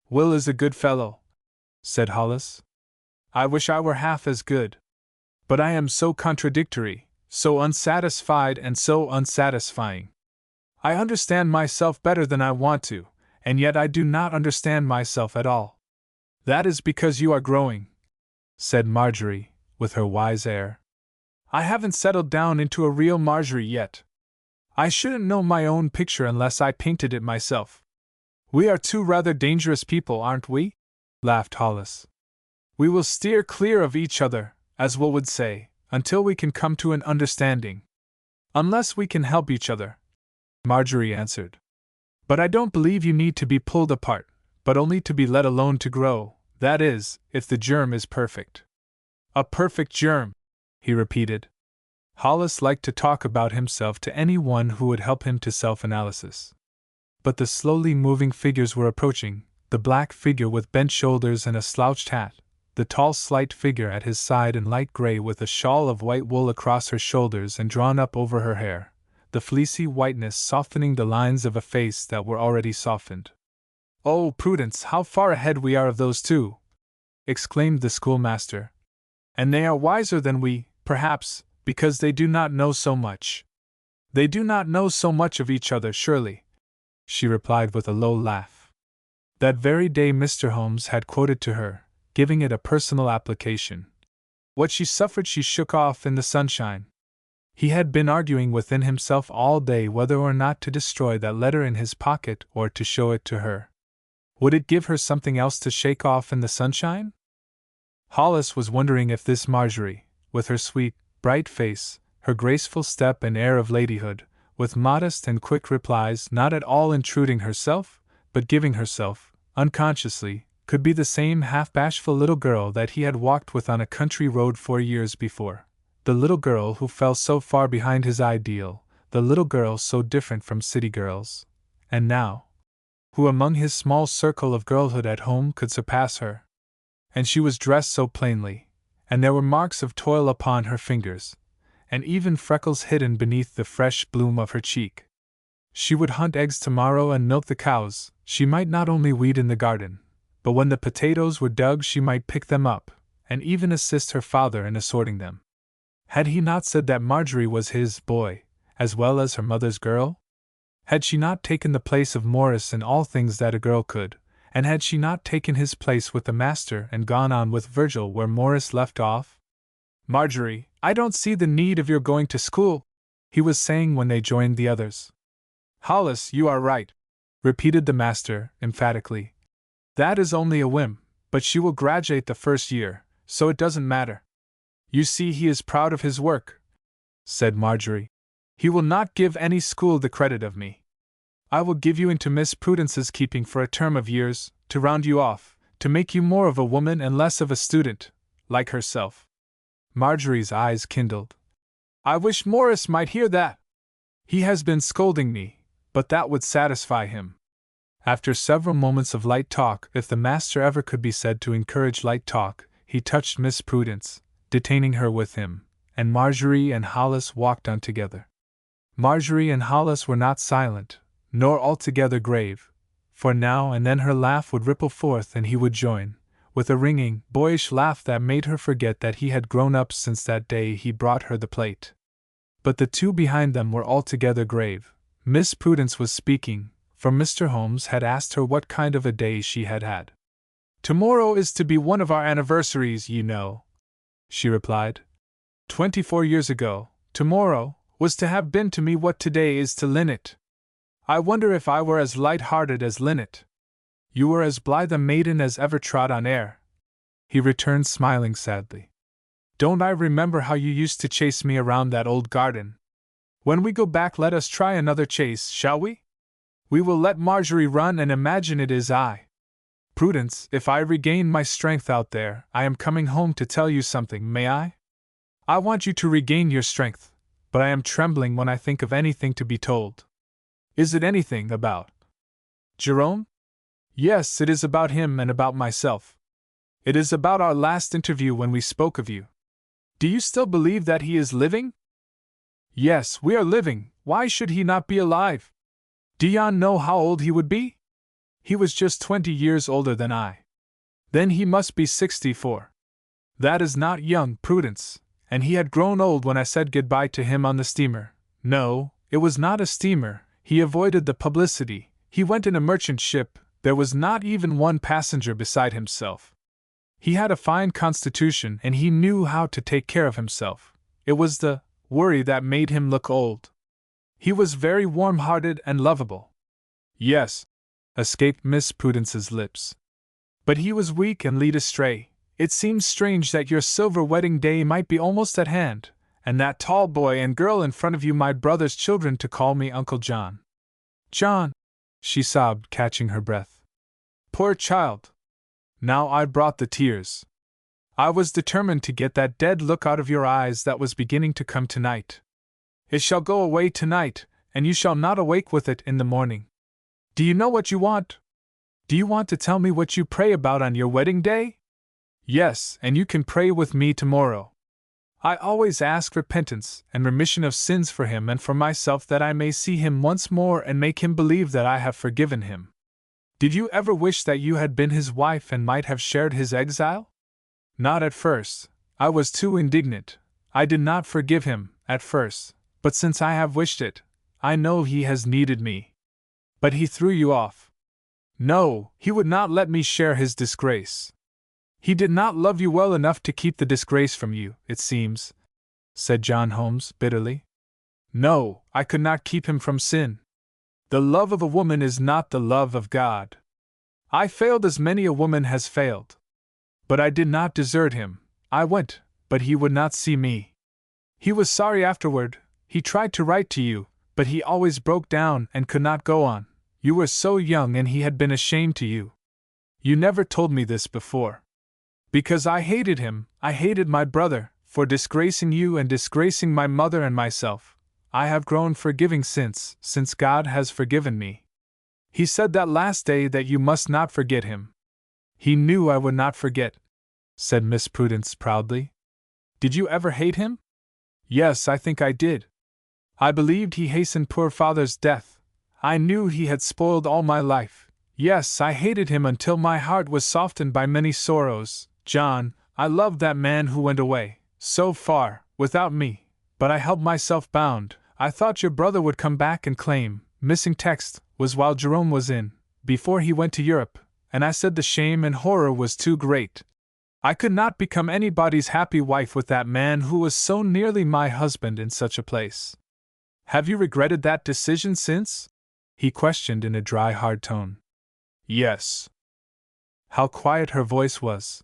Will is a good fellow, said Hollis. I wish I were half as good. But I am so contradictory, so unsatisfied and so unsatisfying. I understand myself better than I want to, and yet I do not understand myself at all. That is because you are growing, said Marjorie, with her wise air. I haven't settled down into a real Marjorie yet. I shouldn't know my own picture unless I painted it myself. We are two rather dangerous people, aren't we? Laughed Hollis. We will steer clear of each other, as Will would say, until we can come to an understanding. Unless we can help each other, Marjorie answered. But I don't believe you need to be pulled apart, but only to be let alone to grow, that is, if the germ is perfect. A perfect germ, he repeated. Hollis liked to talk about himself to anyone who would help him to self-analysis. But the slowly moving figures were approaching, the black figure with bent shoulders and a slouched hat, the tall slight figure at his side in light gray with a shawl of white wool across her shoulders and drawn up over her hair, the fleecy whiteness softening the lines of a face that were already softened. Oh, Prudence, how far ahead we are of those two! Exclaimed the schoolmaster. And they are wiser than we, perhaps, because they do not know so much. They do not know so much of each other, surely, she replied with a low laugh. That very day Mr. Holmes had quoted to her, giving it a personal application. What she suffered she shook off in the sunshine. He had been arguing within himself all day whether or not to destroy that letter in his pocket or to show it to her. Would it give her something else to shake off in the sunshine? Hollis was wondering if this Marjorie, with her sweet, bright face, her graceful step and air of ladyhood, with modest and quick replies, not at all intruding herself, but giving herself, unconsciously, could be the same half-bashful little girl that he had walked with on a country road 4 years before, the little girl who fell so far behind his ideal, the little girl so different from city girls, and now, who among his small circle of girlhood at home could surpass her. And she was dressed so plainly, and there were marks of toil upon her fingers, and even freckles hidden beneath the fresh bloom of her cheek. She would hunt eggs tomorrow and milk the cows, she might not only weed in the garden, but when the potatoes were dug she might pick them up, and even assist her father in assorting them. Had he not said that Marjorie was his boy, as well as her mother's girl? Had she not taken the place of Morris in all things that a girl could, and had she not taken his place with the master and gone on with Virgil where Morris left off? Marjorie, I don't see the need of your going to school, he was saying when they joined the others. Hollis, you are right, repeated the master, emphatically. That is only a whim, but she will graduate the first year, so it doesn't matter. You see he is proud of his work, said Marjorie. He will not give any school the credit of me. I will give you into Miss Prudence's keeping for a term of years, to round you off, to make you more of a woman and less of a student, like herself. Marjorie's eyes kindled. I wish Morris might hear that. He has been scolding me, but that would satisfy him. After several moments of light talk, if the master ever could be said to encourage light talk, he touched Miss Prudence, detaining her with him, and Marjorie and Hollis walked on together. Marjorie and Hollis were not silent, nor altogether grave, for now and then her laugh would ripple forth and he would join, with a ringing, boyish laugh that made her forget that he had grown up since that day he brought her the plate. But the two behind them were altogether grave. Miss Prudence was speaking, for Mr. Holmes had asked her what kind of a day she had had. "Tomorrow is to be one of our anniversaries, you know," she replied. 24 years ago, tomorrow was to have been to me what today is to Linnet. I wonder if I were as light-hearted as Linnet. You were as blithe a maiden as ever trod on air, he returned, smiling sadly. Don't I remember how you used to chase me around that old garden? When we go back, let us try another chase, shall we? We will let Marjorie run and imagine it is I. Prudence, if I regain my strength out there, I am coming home to tell you something, may I? I want you to regain your strength, but I am trembling when I think of anything to be told. Is it anything about Jerome? Yes, it is about him and about myself. It is about our last interview when we spoke of you. Do you still believe that he is living? Yes, we are living. Why should he not be alive? Do you know how old he would be? He was just 20 years older than I. Then he must be 64. That is not young, Prudence, and he had grown old when I said goodbye to him on the steamer. No, it was not a steamer. He avoided the publicity. He went in a merchant ship. There was not even one passenger beside himself. He had a fine constitution and he knew how to take care of himself. It was the worry that made him look old. He was very warm-hearted and lovable. Yes, escaped Miss Prudence's lips. But he was weak and led astray. It seems strange that your silver wedding day might be almost at hand, and that tall boy and girl in front of you my brother's children to call me Uncle John. John, she sobbed, catching her breath. Poor child! Now I brought the tears. I was determined to get that dead look out of your eyes that was beginning to come tonight. It shall go away tonight, and you shall not awake with it in the morning. Do you know what you want? Do you want to tell me what you pray about on your wedding day? Yes, and you can pray with me tomorrow. I always ask repentance and remission of sins for him and for myself that I may see him once more and make him believe that I have forgiven him. Did you ever wish that you had been his wife and might have shared his exile? Not at first. I was too indignant. I did not forgive him, at first, but since I have wished it, I know he has needed me. But he threw you off. No, he would not let me share his disgrace. He did not love you well enough to keep the disgrace from you, it seems, said John Holmes bitterly. No, I could not keep him from sin. The love of a woman is not the love of God. I failed as many a woman has failed. But I did not desert him. I went, but he would not see me. He was sorry afterward. He tried to write to you, but he always broke down and could not go on. You were so young and he had been ashamed to you. You never told me this before. Because I hated him, I hated my brother, for disgracing you and disgracing my mother and myself. I have grown forgiving since God has forgiven me. He said that last day that you must not forget him. He knew I would not forget, said Miss Prudence proudly. Did you ever hate him? Yes, I think I did. I believed he hastened poor father's death. I knew he had spoiled all my life. Yes, I hated him until my heart was softened by many sorrows. John, I loved that man who went away, so far, without me, but I held myself bound. I thought your brother would come back and claim. Missing text was while Jerome was in, before he went to Europe, and I said the shame and horror was too great. I could not become anybody's happy wife with that man who was so nearly my husband in such a place. Have you regretted that decision since? He questioned in a dry, hard tone. Yes. How quiet her voice was.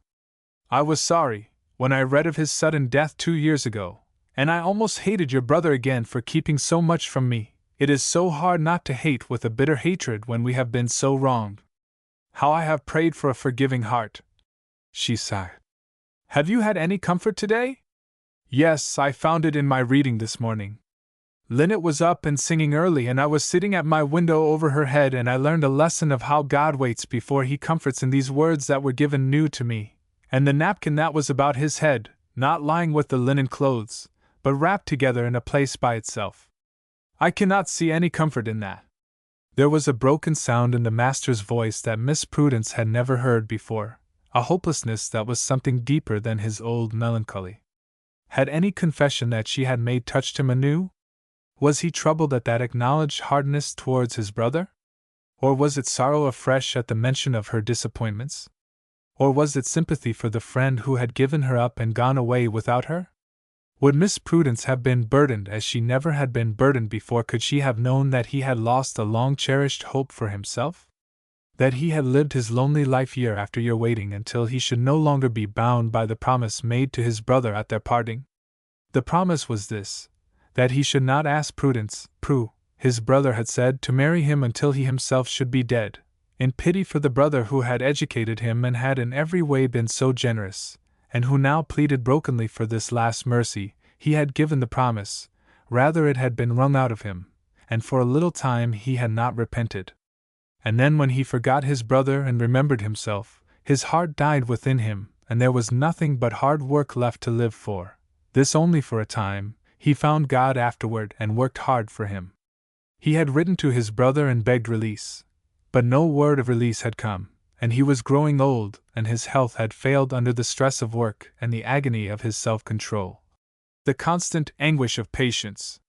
I was sorry, when I read of his sudden death 2 years ago, and I almost hated your brother again for keeping so much from me. It is so hard not to hate with a bitter hatred when we have been so wronged. How I have prayed for a forgiving heart. She sighed. Have you had any comfort today? Yes, I found it in my reading this morning. Linnet was up and singing early, and I was sitting at my window over her head, and I learned a lesson of how God waits before He comforts in these words that were given new to me. And the napkin that was about his head, not lying with the linen clothes, but wrapped together in a place by itself. I cannot see any comfort in that. There was a broken sound in the master's voice that Miss Prudence had never heard before, a hopelessness that was something deeper than his old melancholy. Had any confession that she had made touched him anew? Was he troubled at that acknowledged hardness towards his brother? Or was it sorrow afresh at the mention of her disappointments? Or was it sympathy for the friend who had given her up and gone away without her? Would Miss Prudence have been burdened as she never had been burdened before could she have known that he had lost a long-cherished hope for himself? That he had lived his lonely life year after year waiting until he should no longer be bound by the promise made to his brother at their parting? The promise was this, that he should not ask Prudence, his brother had said, to marry him until he himself should be dead, in pity for the brother who had educated him and had in every way been so generous, and who now pleaded brokenly for this last mercy. He had given the promise, rather it had been wrung out of him, and for a little time he had not repented. And then when he forgot his brother and remembered himself, his heart died within him, and there was nothing but hard work left to live for. This only for a time. He found God afterward and worked hard for him. He had written to his brother and begged release, but no word of release had come, and he was growing old, and his health had failed under the stress of work and the agony of his self-control, the constant anguish of patience.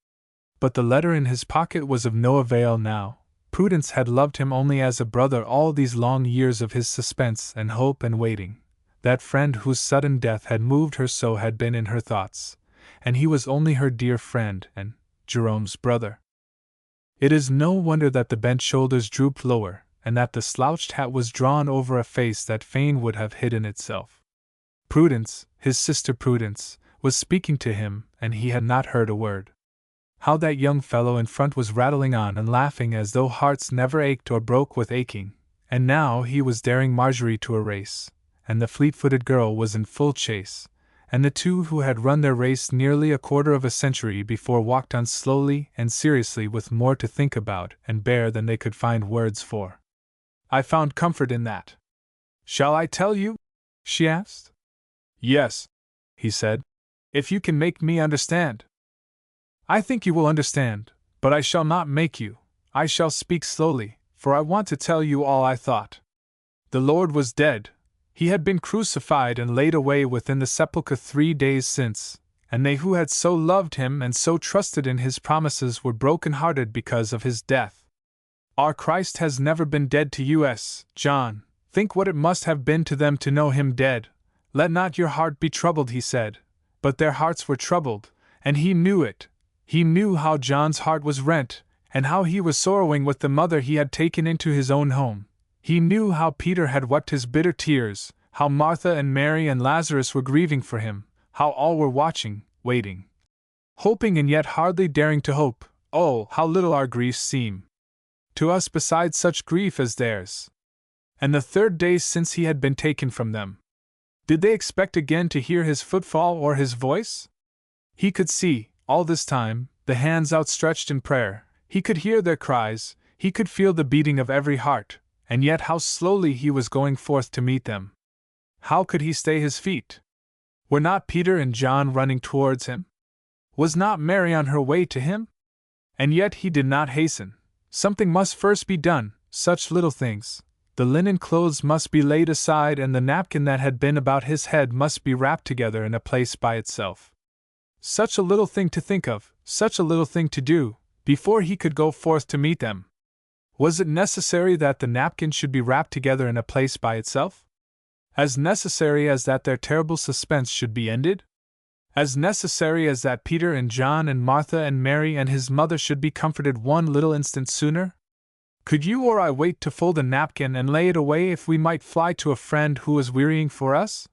But the letter in his pocket was of no avail now. Prudence had loved him only as a brother all these long years of his suspense and hope and waiting. That friend whose sudden death had moved her so had been in her thoughts, and he was only her dear friend and Jerome's brother. It is no wonder that the bent shoulders drooped lower, and that the slouched hat was drawn over a face that fain would have hidden itself. Prudence, his sister Prudence, was speaking to him, and he had not heard a word. How that young fellow in front was rattling on and laughing as though hearts never ached or broke with aching, and now he was daring Marjorie to a race, and the fleet-footed girl was in full chase, and the two who had run their race nearly a quarter of a century before walked on slowly and seriously with more to think about and bear than they could find words for. I found comfort in that. Shall I tell you? She asked. Yes, he said, if you can make me understand. I think you will understand, but I shall not make you. I shall speak slowly, for I want to tell you all I thought. The Lord was dead. He had been crucified and laid away within the sepulchre 3 days since, and they who had so loved him and so trusted in his promises were broken-hearted because of his death. Our Christ has never been dead to you, John. Think what it must have been to them to know him dead. Let not your heart be troubled, he said. But their hearts were troubled, and he knew it. He knew how John's heart was rent, and how he was sorrowing with the mother he had taken into his own home. He knew how Peter had wept his bitter tears, how Martha and Mary and Lazarus were grieving for him, how all were watching, waiting, hoping and yet hardly daring to hope. Oh, how little our griefs seem to us beside such grief as theirs. And the 3rd day since he had been taken from them. Did they expect again to hear his footfall or his voice? He could see, all this time, the hands outstretched in prayer. He could hear their cries, he could feel the beating of every heart, and yet how slowly he was going forth to meet them. How could he stay his feet? Were not Peter and John running towards him? Was not Mary on her way to him? And yet he did not hasten. Something must first be done, such little things. The linen clothes must be laid aside, and the napkin that had been about his head must be wrapped together in a place by itself. Such a little thing to think of, such a little thing to do, before he could go forth to meet them. Was it necessary that the napkin should be wrapped together in a place by itself? As necessary as that their terrible suspense should be ended? As necessary as that Peter and John and Martha and Mary and his mother should be comforted one little instant sooner? Could you or I wait to fold a napkin and lay it away if we might fly to a friend who is wearying for us?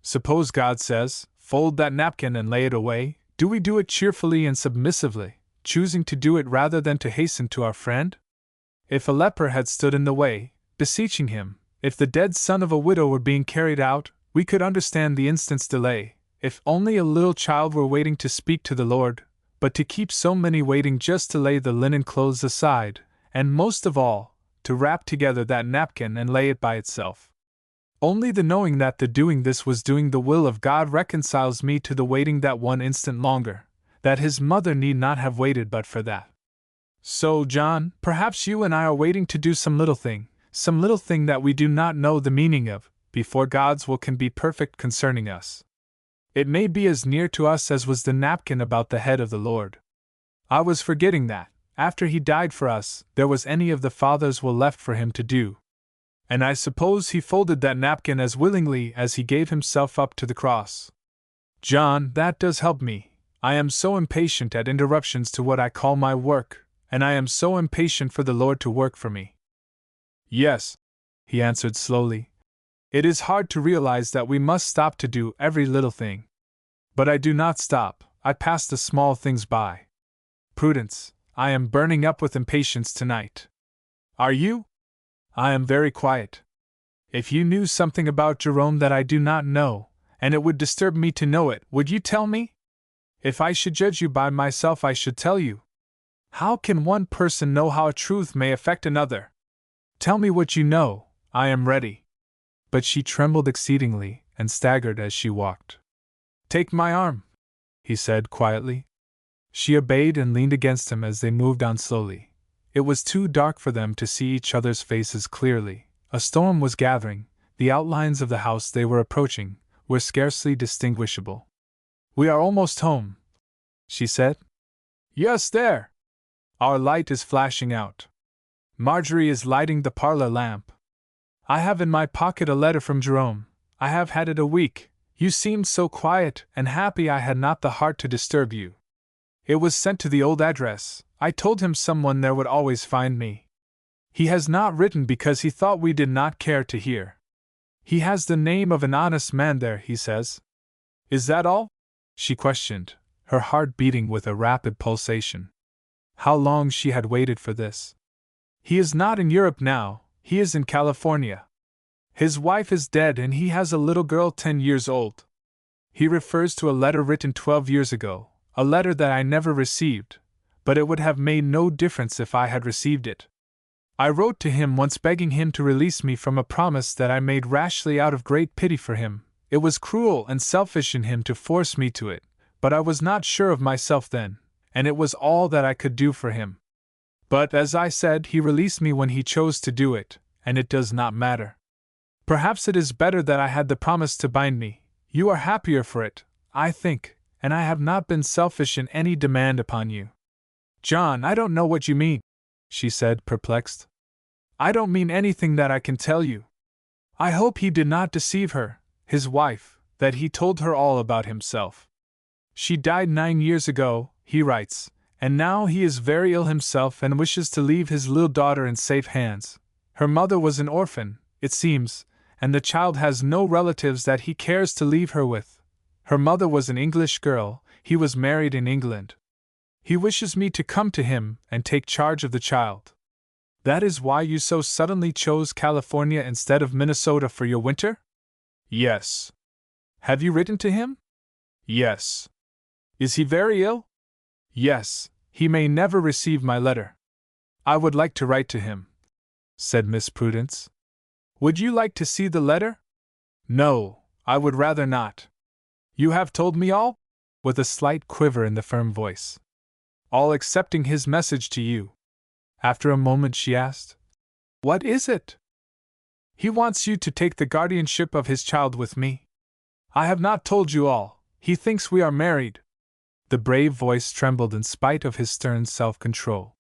Suppose God says, fold that napkin and lay it away, do we do it cheerfully and submissively, choosing to do it rather than to hasten to our friend? If a leper had stood in the way, beseeching him, if the dead son of a widow were being carried out, we could understand the instant's delay. If only a little child were waiting to speak to the Lord, but to keep so many waiting just to lay the linen clothes aside, and most of all, to wrap together that napkin and lay it by itself. Only the knowing that the doing this was doing the will of God reconciles me to the waiting that one instant longer, that his mother need not have waited but for that. So, John, perhaps you and I are waiting to do some little thing that we do not know the meaning of, before God's will can be perfect concerning us. It may be as near to us as was the napkin about the head of the Lord. I was forgetting that, after he died for us, there was any of the Father's will left for him to do. And I suppose he folded that napkin as willingly as he gave himself up to the cross. John, that does help me. I am so impatient at interruptions to what I call my work, and I am so impatient for the Lord to work for me. Yes, he answered slowly. It is hard to realize that we must stop to do every little thing. But I do not stop, I pass the small things by. Prudence, I am burning up with impatience tonight. Are you? I am very quiet. If you knew something about Jerome that I do not know, and it would disturb me to know it, would you tell me? If I should judge you by myself, I should tell you. How can one person know how a truth may affect another? Tell me what you know, I am ready. But she trembled exceedingly, and staggered as she walked. Take my arm, he said quietly. She obeyed and leaned against him as they moved on slowly. It was too dark for them to see each other's faces clearly. A storm was gathering, the outlines of the house they were approaching were scarcely distinguishable. We are almost home, she said. Yes, there. Our light is flashing out. Marjorie is lighting the parlor lamp. I have in my pocket a letter from Jerome. I have had it a week. You seemed so quiet and happy I had not the heart to disturb you. It was sent to the old address. I told him someone there would always find me. He has not written because he thought we did not care to hear. He has the name of an honest man there, he says. Is that all? She questioned, her heart beating with a rapid pulsation. How long she had waited for this. He is not in Europe now, he is in California. His wife is dead and he has a little girl 10 years old. He refers to a letter written 12 years ago, a letter that I never received, but it would have made no difference if I had received it. I wrote to him once begging him to release me from a promise that I made rashly out of great pity for him. It was cruel and selfish in him to force me to it, but I was not sure of myself then, and it was all that I could do for him. But as I said, he released me when he chose to do it, and it does not matter. Perhaps it is better that I had the promise to bind me. You are happier for it, I think, and I have not been selfish in any demand upon you. John, I don't know what you mean, she said, perplexed. I don't mean anything that I can tell you. I hope he did not deceive her, his wife, that he told her all about himself. She died 9 years ago, he writes, and now he is very ill himself and wishes to leave his little daughter in safe hands. Her mother was an orphan, it seems, and the child has no relatives that he cares to leave her with. Her mother was an English girl, he was married in England. He wishes me to come to him and take charge of the child. That is why you so suddenly chose California instead of Minnesota for your winter? Yes. Have you written to him? Yes. Is he very ill? Yes, he may never receive my letter. I would like to write to him, said Miss Prudence. Would you like to see the letter? No, I would rather not. You have told me all? With a slight quiver in the firm voice. All excepting his message to you. After a moment she asked, What is it? He wants you to take the guardianship of his child with me. I have not told you all. He thinks we are married. The brave voice trembled in spite of his stern self-control.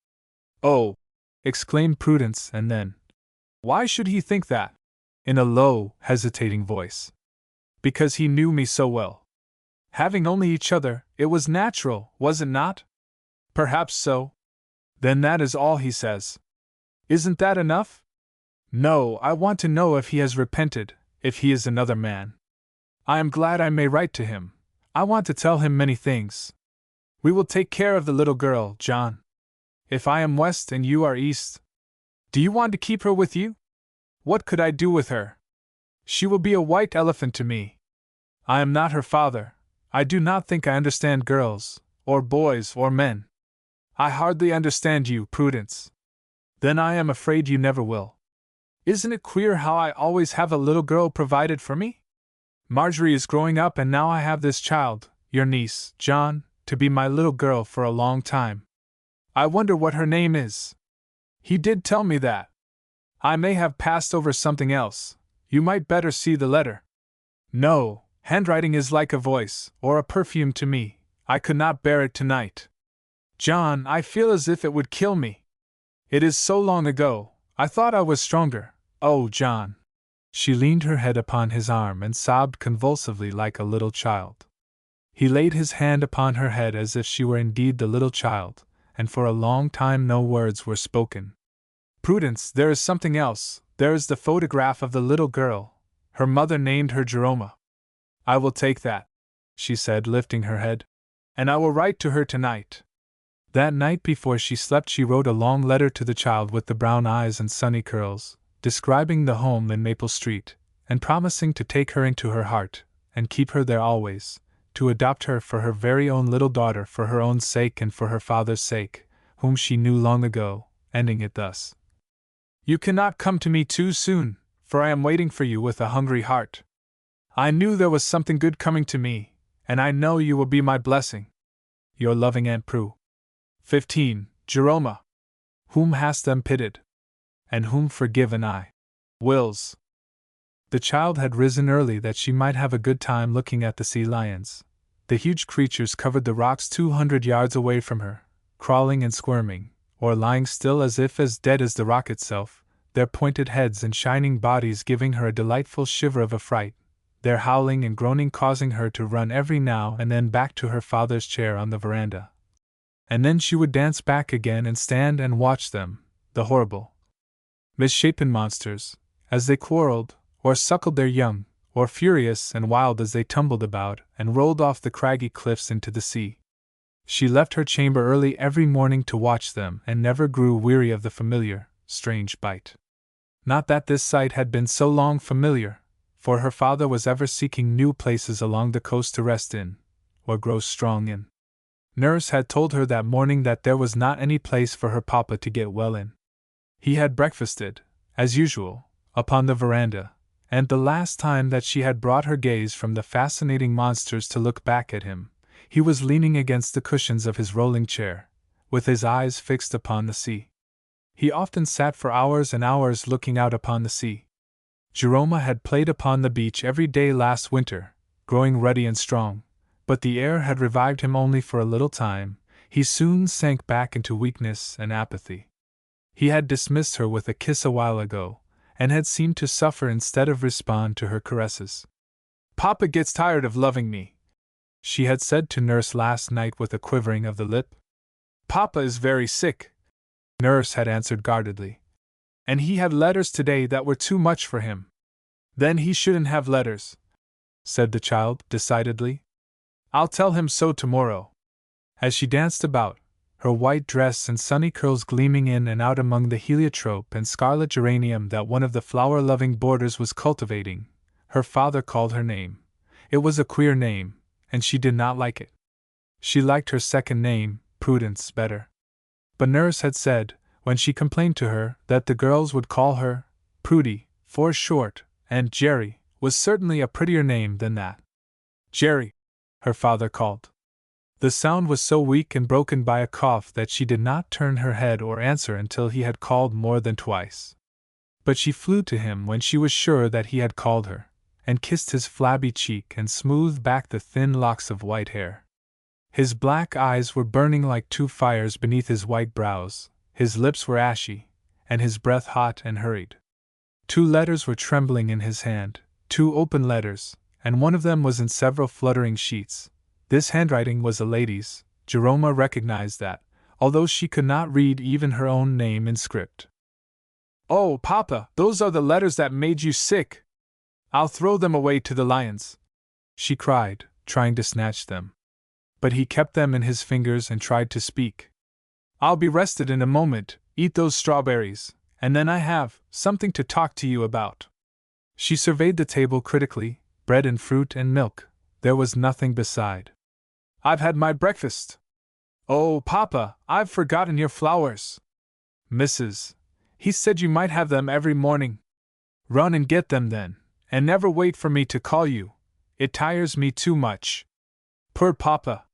Oh! Exclaimed Prudence, and then, Why should he think that? In a low, hesitating voice. Because he knew me so well. Having only each other, it was natural, was it not? Perhaps so. Then that is all he says. Isn't that enough? No, I want to know if he has repented, if he is another man. I am glad I may write to him. I want to tell him many things. We will take care of the little girl, John. If I am west and you are east. Do you want to keep her with you? What could I do with her? She will be a white elephant to me. I am not her father. I do not think I understand girls, or boys, or men. I hardly understand you, Prudence. Then I am afraid you never will. Isn't it queer how I always have a little girl provided for me? Marjorie is growing up, and now I have this child, your niece, John, to be my little girl for a long time. I wonder what her name is. He did tell me that. I may have passed over something else. You might better see the letter. No, handwriting is like a voice, or a perfume to me. I could not bear it tonight. John, I feel as if it would kill me. It is so long ago. I thought I was stronger. Oh, John. She leaned her head upon his arm and sobbed convulsively like a little child. He laid his hand upon her head as if she were indeed the little child, and for a long time no words were spoken. Prudence, there is something else. There is the photograph of the little girl. Her mother named her Jeroma. I will take that, she said, lifting her head. And I will write to her tonight. That night before she slept she wrote a long letter to the child with the brown eyes and sunny curls, describing the home in Maple Street, and promising to take her into her heart, and keep her there always, to adopt her for her very own little daughter for her own sake and for her father's sake, whom she knew long ago, ending it thus. You cannot come to me too soon, for I am waiting for you with a hungry heart. I knew there was something good coming to me, and I know you will be my blessing. Your loving Aunt Prue. 15. Jeroma. Whom hast them pitied? And whom forgiven I? Wills. The child had risen early that she might have a good time looking at the sea lions. The huge creatures covered the rocks 200 yards away from her, crawling and squirming, or lying still as if as dead as the rock itself, their pointed heads and shining bodies giving her a delightful shiver of affright, their howling and groaning causing her to run every now and then back to her father's chair on the veranda. And then she would dance back again and stand and watch them, the horrible, misshapen monsters, as they quarreled, or suckled their young, or furious and wild as they tumbled about and rolled off the craggy cliffs into the sea. She left her chamber early every morning to watch them and never grew weary of the familiar, strange bite. Not that this sight had been so long familiar, for her father was ever seeking new places along the coast to rest in, or grow strong in. Nurse had told her that morning that there was not any place for her papa to get well in. He had breakfasted, as usual, upon the veranda, and the last time that she had brought her gaze from the fascinating monsters to look back at him, he was leaning against the cushions of his rolling chair, with his eyes fixed upon the sea. He often sat for hours and hours looking out upon the sea. Jeroma had played upon the beach every day last winter, growing ruddy and strong, but the air had revived him only for a little time. He soon sank back into weakness and apathy. He had dismissed her with a kiss a while ago, and had seemed to suffer instead of respond to her caresses. Papa gets tired of loving me, she had said to Nurse last night with a quivering of the lip. Papa is very sick, Nurse had answered guardedly. And he had letters today that were too much for him. Then he shouldn't have letters, said the child decidedly. I'll tell him so tomorrow. As she danced about, her white dress and sunny curls gleaming in and out among the heliotrope and scarlet geranium that one of the flower-loving boarders was cultivating, her father called her name. It was a queer name, and she did not like it. She liked her second name, Prudence, better. But Nurse had said, when she complained to her, that the girls would call her Prudy, for short, and Jerry was certainly a prettier name than that. Jerry, her father called. The sound was so weak and broken by a cough that she did not turn her head or answer until he had called more than twice. But she flew to him when she was sure that he had called her, and kissed his flabby cheek and smoothed back the thin locks of white hair. His black eyes were burning like two fires beneath his white brows, his lips were ashy, and his breath hot and hurried. 2 letters were trembling in his hand, 2 open letters, and one of them was in several fluttering sheets. This handwriting was a lady's. Jeroma recognized that, although she could not read even her own name in script. Oh, Papa, those are the letters that made you sick! I'll throw them away to the lions, she cried, trying to snatch them. But he kept them in his fingers and tried to speak. I'll be rested in a moment, eat those strawberries, and then I have something to talk to you about. She surveyed the table critically, bread and fruit and milk. There was nothing beside. I've had my breakfast, Oh, Papa, I've forgotten your flowers. Mrs. He said you might have them every morning. Run and get them then, and never wait for me to call you. It tires me too much. Purred Papa.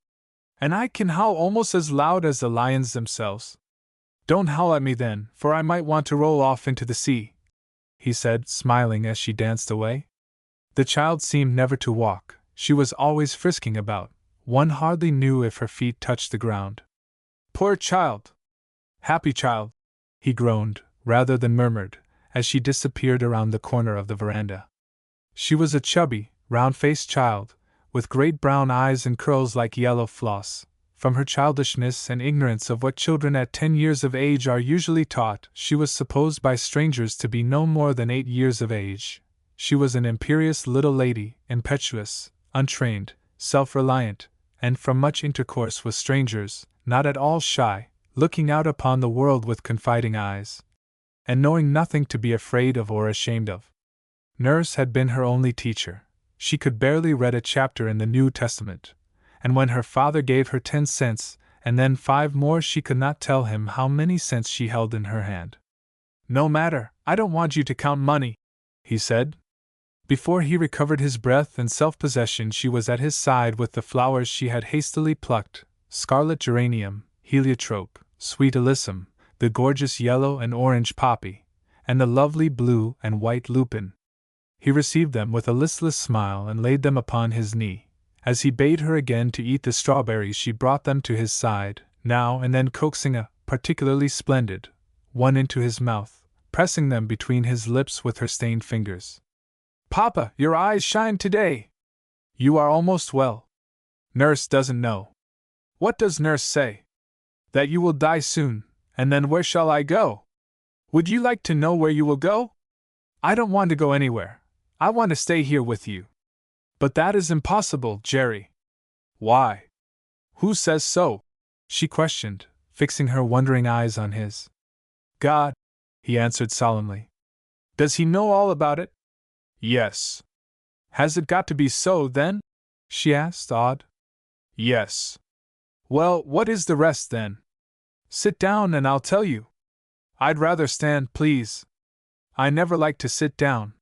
And I can howl almost as loud as the lions themselves. Don't howl at me then, for I might want to roll off into the sea, he said, smiling as she danced away. The child seemed never to walk, she was always frisking about, one hardly knew if her feet touched the ground. Poor child! Happy child! He groaned, rather than murmured, as she disappeared around the corner of the veranda. She was a chubby, round-faced child, with great brown eyes and curls like yellow floss. From her childishness and ignorance of what children at 10 years of age are usually taught, she was supposed by strangers to be no more than 8 years of age. She was an imperious little lady, impetuous, untrained, self-reliant, and from much intercourse with strangers, not at all shy, looking out upon the world with confiding eyes, and knowing nothing to be afraid of or ashamed of. Nurse had been her only teacher. She could barely read a chapter in the New Testament, and when her father gave her 10 cents, and then 5 more, she could not tell him how many cents she held in her hand. No matter, I don't want you to count money, he said. Before he recovered his breath and self-possession, she was at his side with the flowers she had hastily plucked: scarlet geranium, heliotrope, sweet alyssum, the gorgeous yellow and orange poppy, and the lovely blue and white lupin. He received them with a listless smile and laid them upon his knee. As he bade her again to eat the strawberries, she brought them to his side, now and then coaxing a particularly splendid one into his mouth, pressing them between his lips with her stained fingers. Papa, your eyes shine today. You are almost well. Nurse doesn't know. What does nurse say? That you will die soon, and then where shall I go? Would you like to know where you will go? I don't want to go anywhere. I want to stay here with you. But that is impossible, Jerry. Why? Who says so? She questioned, fixing her wondering eyes on his. God, he answered solemnly. Does he know all about it? Yes. Has it got to be so, then? She asked, awed. Yes. Well, what is the rest, then? Sit down and I'll tell you. I'd rather stand, please. I never like to sit down.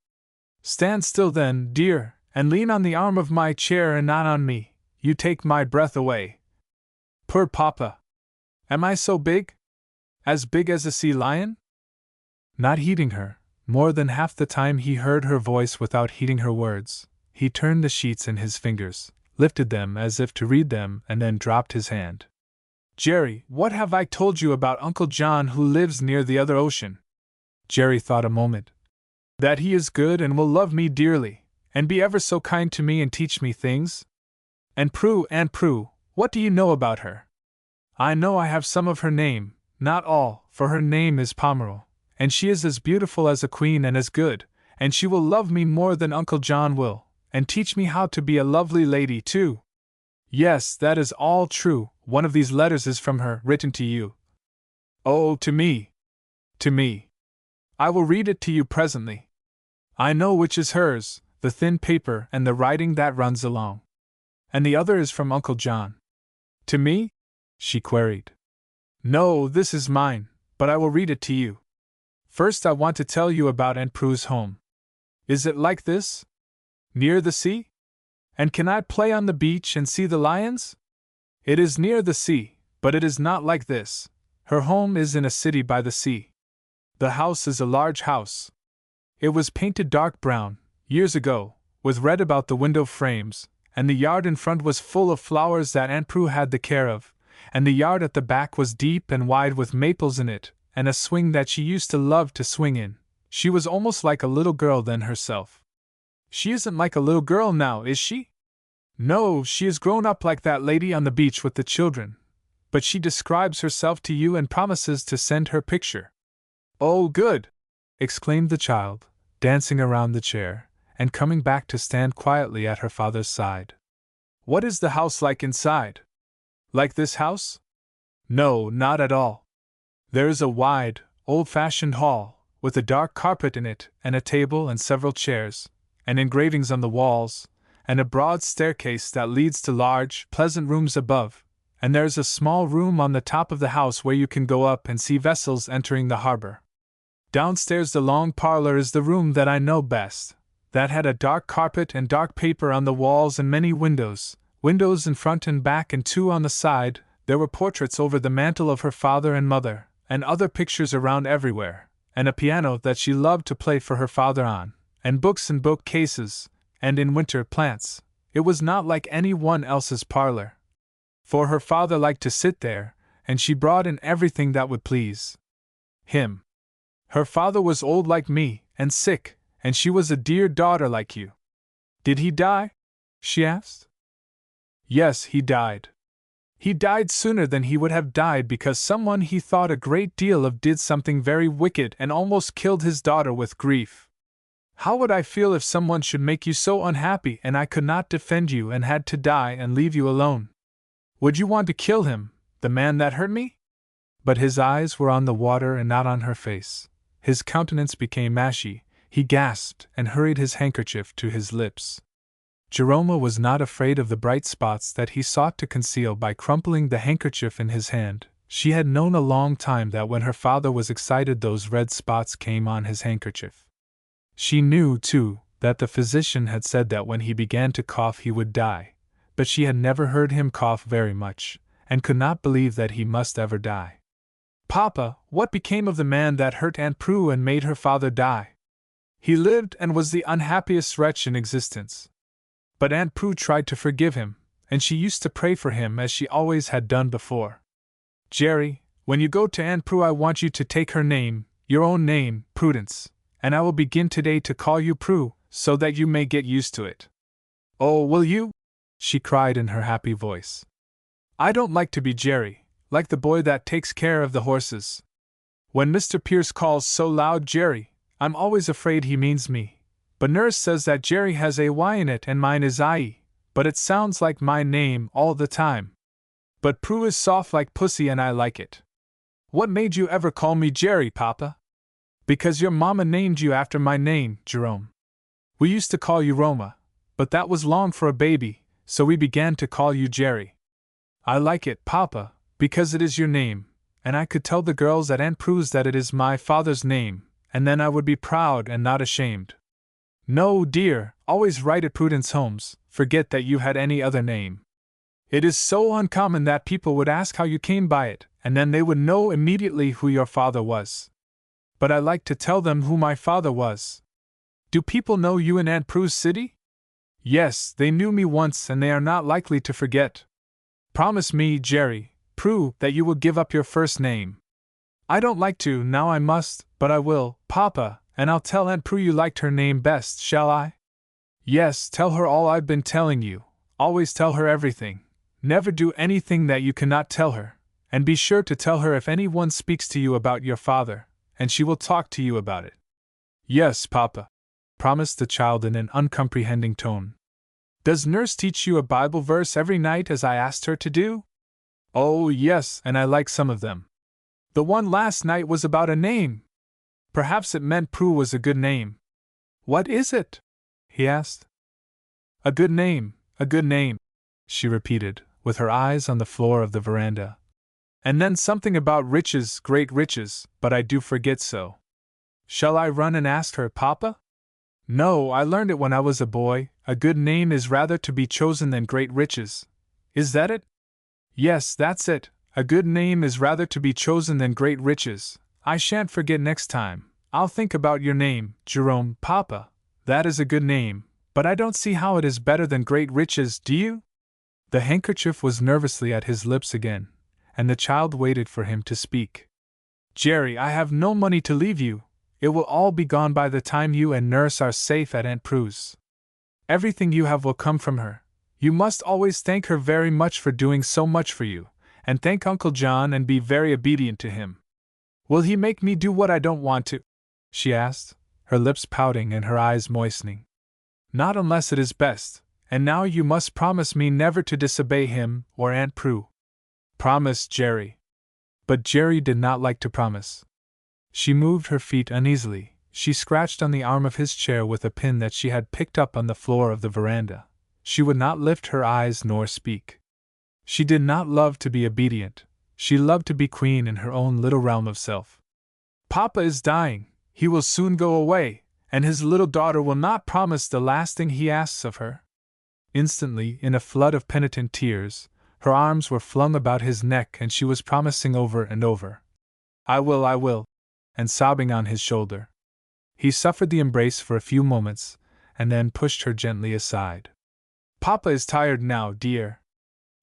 Stand still then, dear, and lean on the arm of my chair and not on me. You take my breath away. Purred Papa. Am I so big? As big as a sea lion? Not heeding her, more than half the time he heard her voice without heeding her words, he turned the sheets in his fingers, lifted them as if to read them, and then dropped his hand. Jerry, what have I told you about Uncle John who lives near the other ocean? Jerry thought a moment. That he is good and will love me dearly, and be ever so kind to me and teach me things? And Aunt Prue, what do you know about her? I know I have some of her name, not all, for her name is Pomerol, and she is as beautiful as a queen and as good, and she will love me more than Uncle John will, and teach me how to be a lovely lady, too. Yes, that is all true. One of these letters is from her, written to you. Oh, to me. To me. I will read it to you presently. I know which is hers, the thin paper and the writing that runs along. And the other is from Uncle John. To me? She queried. No, this is mine, but I will read it to you. First I want to tell you about Aunt Prue's home. Is it like this? Near the sea? And can I play on the beach and see the lions? It is near the sea, but it is not like this. Her home is in a city by the sea. The house is a large house. It was painted dark brown, years ago, with red about the window frames, and the yard in front was full of flowers that Aunt Prue had the care of, and the yard at the back was deep and wide with maples in it, and a swing that she used to love to swing in. She was almost like a little girl then herself. She isn't like a little girl now, is she? No, she is grown up like that lady on the beach with the children. But she describes herself to you and promises to send her picture. Oh, good! Exclaimed the child, dancing around the chair, and coming back to stand quietly at her father's side. What is the house like inside? Like this house? No, not at all. There is a wide, old-fashioned hall, with a dark carpet in it, and a table and several chairs, and engravings on the walls, and a broad staircase that leads to large, pleasant rooms above, and there's a small room on the top of the house where you can go up and see vessels entering the harbor. Downstairs the long parlor is the room that I know best. That had a dark carpet and dark paper on the walls and many windows in front and back and 2 on the side. There were portraits over the mantel of her father and mother, and other pictures around everywhere, and a piano that she loved to play for her father on, and books in bookcases, and in winter plants. It was not like any one else's parlor. For her father liked to sit there, and she brought in everything that would please him. Her father was old like me, and sick, and she was a dear daughter like you. Did he die? She asked. Yes, he died. He died sooner than he would have died because someone he thought a great deal of did something very wicked and almost killed his daughter with grief. How would I feel if someone should make you so unhappy and I could not defend you and had to die and leave you alone? Would you want to kill him, the man that hurt me? But his eyes were on the water and not on her face. His countenance became ashy, he gasped and hurried his handkerchief to his lips. Jerome was not afraid of the bright spots that he sought to conceal by crumpling the handkerchief in his hand. She had known a long time that when her father was excited those red spots came on his handkerchief. She knew, too, that the physician had said that when he began to cough he would die, but she had never heard him cough very much, and could not believe that he must ever die. Papa, what became of the man that hurt Aunt Prue and made her father die? He lived and was the unhappiest wretch in existence. But Aunt Prue tried to forgive him, and she used to pray for him as she always had done before. Jerry, when you go to Aunt Prue I want you to take her name, your own name, Prudence, and I will begin today to call you Prue, so that you may get used to it. Oh, will you? She cried in her happy voice. I don't like to be Jerry, like the boy that takes care of the horses. When Mr. Pierce calls so loud Jerry, I'm always afraid he means me. But nurse says that Jerry has a Y in it and mine is I-E, but it sounds like my name all the time. But Prue is soft like pussy and I like it. What made you ever call me Jerry, Papa? Because your mama named you after my name, Jerome. We used to call you Roma, but that was long for a baby, so we began to call you Jerry. I like it, Papa, because it is your name, and I could tell the girls at Aunt Prue's that it is my father's name, and then I would be proud and not ashamed. No, dear, always write at Prudence Holmes, forget that you had any other name. It is so uncommon that people would ask how you came by it, and then they would know immediately who your father was. But I like to tell them who my father was. Do people know you in Aunt Prue's city? Yes, they knew me once and they are not likely to forget. Promise me, Jerry, Prue, that you will give up your first name. I don't like to, now I must, but I will, Papa, and I'll tell Aunt Prue you liked her name best, shall I? Yes, tell her all I've been telling you, always tell her everything. Never do anything that you cannot tell her, and be sure to tell her if anyone speaks to you about your father, and she will talk to you about it. Yes, Papa, promised the child in an uncomprehending tone. Does nurse teach you a Bible verse every night as I asked her to do? Oh, yes, and I like some of them. The one last night was about a name. Perhaps it meant Prue was a good name. What is it? He asked. A good name, she repeated, with her eyes on the floor of the veranda. And then something about riches, great riches, but I do forget so. Shall I run and ask her, Papa? No, I learned it when I was a boy. A good name is rather to be chosen than great riches. Is that it? Yes, that's it. A good name is rather to be chosen than great riches. I shan't forget next time. I'll think about your name, Jerome, Papa. That is a good name, but I don't see how it is better than great riches, do you? The handkerchief was nervously at his lips again, and the child waited for him to speak. Jerry, I have no money to leave you. It will all be gone by the time you and nurse are safe at Aunt Prue's. Everything you have will come from her. You must always thank her very much for doing so much for you, and thank Uncle John and be very obedient to him. Will he make me do what I don't want to? She asked, her lips pouting and her eyes moistening. Not unless it is best, and now you must promise me never to disobey him or Aunt Prue. Promise, Jerry. But Jerry did not like to promise. She moved her feet uneasily. She scratched on the arm of his chair with a pin that she had picked up on the floor of the veranda. She would not lift her eyes nor speak. She did not love to be obedient, she loved to be queen in her own little realm of self. Papa is dying, he will soon go away, and his little daughter will not promise the last thing he asks of her. Instantly, in a flood of penitent tears, her arms were flung about his neck and she was promising over and over, I will, and sobbing on his shoulder. He suffered the embrace for a few moments, and then pushed her gently aside. Papa is tired now, dear.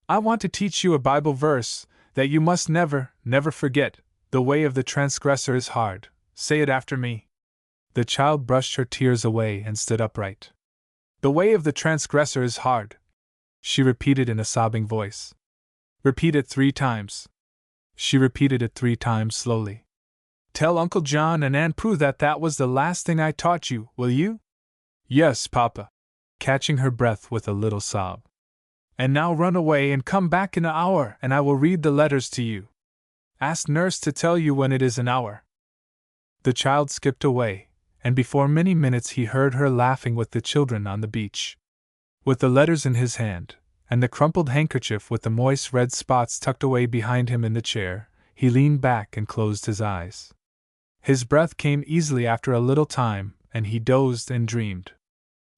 I want to teach you a Bible verse, that you must never, never forget. The way of the transgressor is hard. Say it after me. The child brushed her tears away and stood upright. The way of the transgressor is hard, she repeated in a sobbing voice. Repeat it 3 times. She repeated it 3 times slowly. Tell Uncle John and Aunt Prue that that was the last thing I taught you, will you? Yes, Papa, catching her breath with a little sob. And now run away and come back in an hour and I will read the letters to you. Ask Nurse to tell you when it is an hour. The child skipped away, and before many minutes he heard her laughing with the children on the beach. With the letters in his hand, and the crumpled handkerchief with the moist red spots tucked away behind him in the chair, he leaned back and closed his eyes. His breath came easily after a little time, and he dozed and dreamed.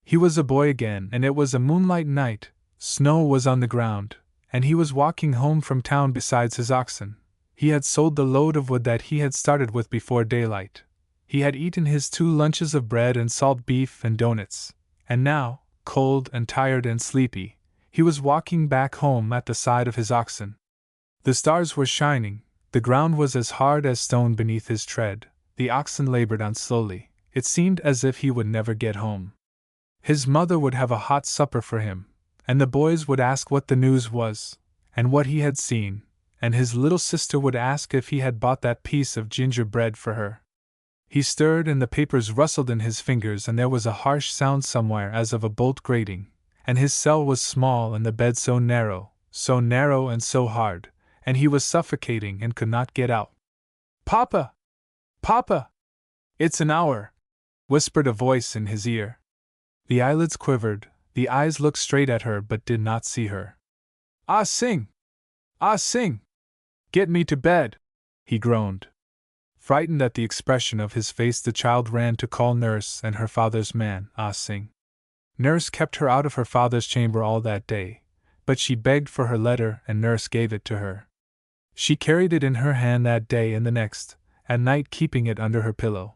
He was a boy again, and it was a moonlight night, snow was on the ground, and he was walking home from town besides his oxen. He had sold the load of wood that he had started with before daylight. He had eaten his 2 lunches of bread and salt beef and doughnuts, and now, cold and tired and sleepy, he was walking back home at the side of his oxen. The stars were shining, the ground was as hard as stone beneath his tread, the oxen labored on slowly, it seemed as if he would never get home. His mother would have a hot supper for him, and the boys would ask what the news was, and what he had seen, and his little sister would ask if he had bought that piece of gingerbread for her. He stirred and the papers rustled in his fingers and there was a harsh sound somewhere as of a bolt grating, and his cell was small and the bed so narrow and so hard, and he was suffocating and could not get out. Papa! Papa! It's an hour! Whispered a voice in his ear. The eyelids quivered, the eyes looked straight at her but did not see her. Ah, sing! Ah, sing! Get me to bed! He groaned. Frightened at the expression of his face, the child ran to call Nurse and her father's man, Ah Sing. Nurse kept her out of her father's chamber all that day, but she begged for her letter and Nurse gave it to her. She carried it in her hand that day and the next, at night keeping it under her pillow.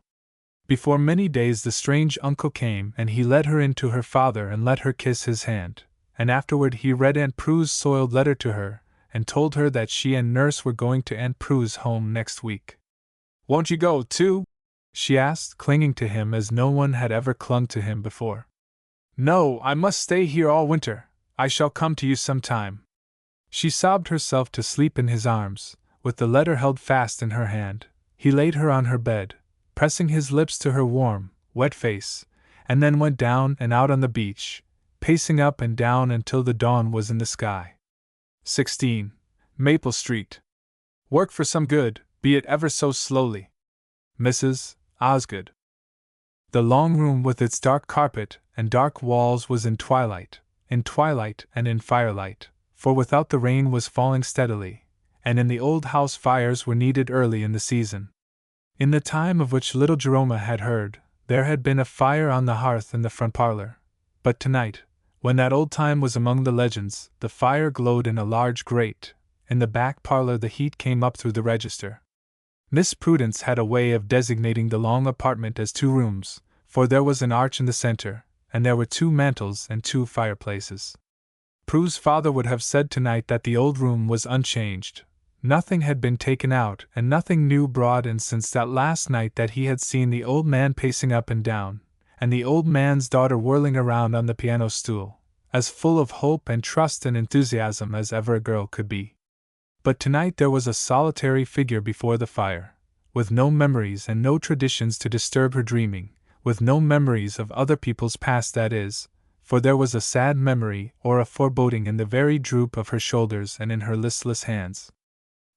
Before many days the strange uncle came and he led her in to her father and let her kiss his hand, and afterward he read Aunt Prue's soiled letter to her, and told her that she and Nurse were going to Aunt Prue's home next week. Won't you go, too? She asked, clinging to him as no one had ever clung to him before. No, I must stay here all winter. I shall come to you sometime. She sobbed herself to sleep in his arms, with the letter held fast in her hand. He laid her on her bed, pressing his lips to her warm, wet face, and then went down and out on the beach, pacing up and down until the dawn was in the sky. 16. Maple Street. Work for some good, be it ever so slowly. Mrs. Osgood. The long room with its dark carpet and dark walls was in twilight and in firelight, for without the rain was falling steadily, and in the old house fires were needed early in the season. In the time of which little Jeroma had heard, there had been a fire on the hearth in the front parlor, but tonight, when that old time was among the legends, the fire glowed in a large grate. In the back parlor the heat came up through the register. Miss Prudence had a way of designating the long apartment as 2 rooms, for there was an arch in the center, and there were 2 mantels and 2 fireplaces. Prue's father would have said tonight that the old room was unchanged. Nothing had been taken out and nothing new brought in since that last night that he had seen the old man pacing up and down, and the old man's daughter whirling around on the piano stool, as full of hope and trust and enthusiasm as ever a girl could be. But tonight there was a solitary figure before the fire, with no memories and no traditions to disturb her dreaming, with no memories of other people's past, that is, for there was a sad memory or a foreboding in the very droop of her shoulders and in her listless hands.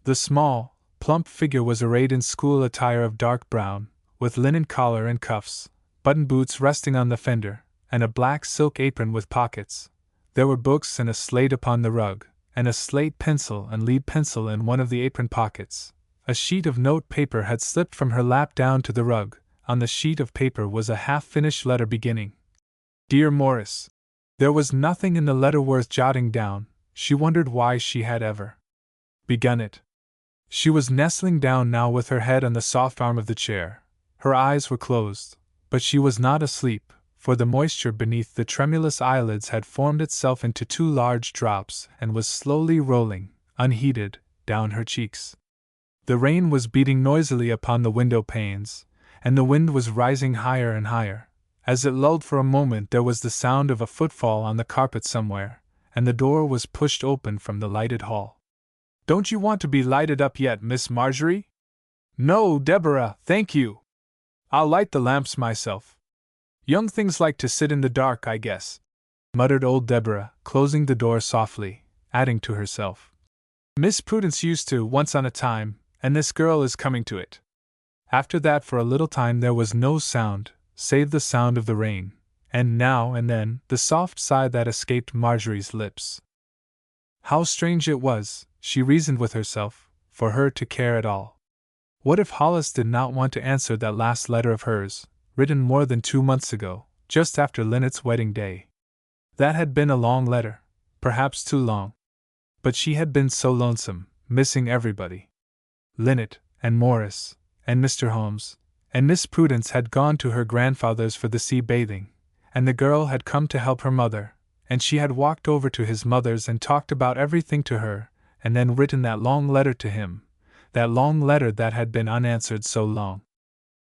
The small, plump figure was arrayed in school attire of dark brown, with linen collar and cuffs, button boots resting on the fender, and a black silk apron with pockets. There were books and a slate upon the rug, and a slate pencil and lead pencil in one of the apron pockets. A sheet of note paper had slipped from her lap down to the rug. On the sheet of paper was a half-finished letter beginning, "Dear Morris." There was nothing in the letter worth jotting down. She wondered why she had ever begun it. She was nestling down now with her head on the soft arm of the chair. Her eyes were closed, but she was not asleep, for the moisture beneath the tremulous eyelids had formed itself into 2 large drops and was slowly rolling, unheeded, down her cheeks. The rain was beating noisily upon the window panes, and the wind was rising higher and higher. As it lulled for a moment, there was the sound of a footfall on the carpet somewhere, and the door was pushed open from the lighted hall. "Don't you want to be lighted up yet, Miss Marjorie?" "No, Deborah, thank you. I'll light the lamps myself. Young things like to sit in the dark, I guess," muttered old Deborah, closing the door softly, adding to herself, "Miss Prudence used to, once on a time, and this girl is coming to it." After that, for a little time there was no sound, save the sound of the rain, and now and then the soft sigh that escaped Marjorie's lips. How strange it was, she reasoned with herself, for her to care at all. What if Hollis did not want to answer that last letter of hers, written more than 2 months ago, just after Linnet's wedding day? That had been a long letter, perhaps too long. But she had been so lonesome, missing everybody. Linnet, and Morris, and Mr. Holmes, and Miss Prudence had gone to her grandfather's for the sea bathing, and the girl had come to help her mother, and she had walked over to his mother's and talked about everything to her, and then written that long letter to him, that long letter that had been unanswered so long.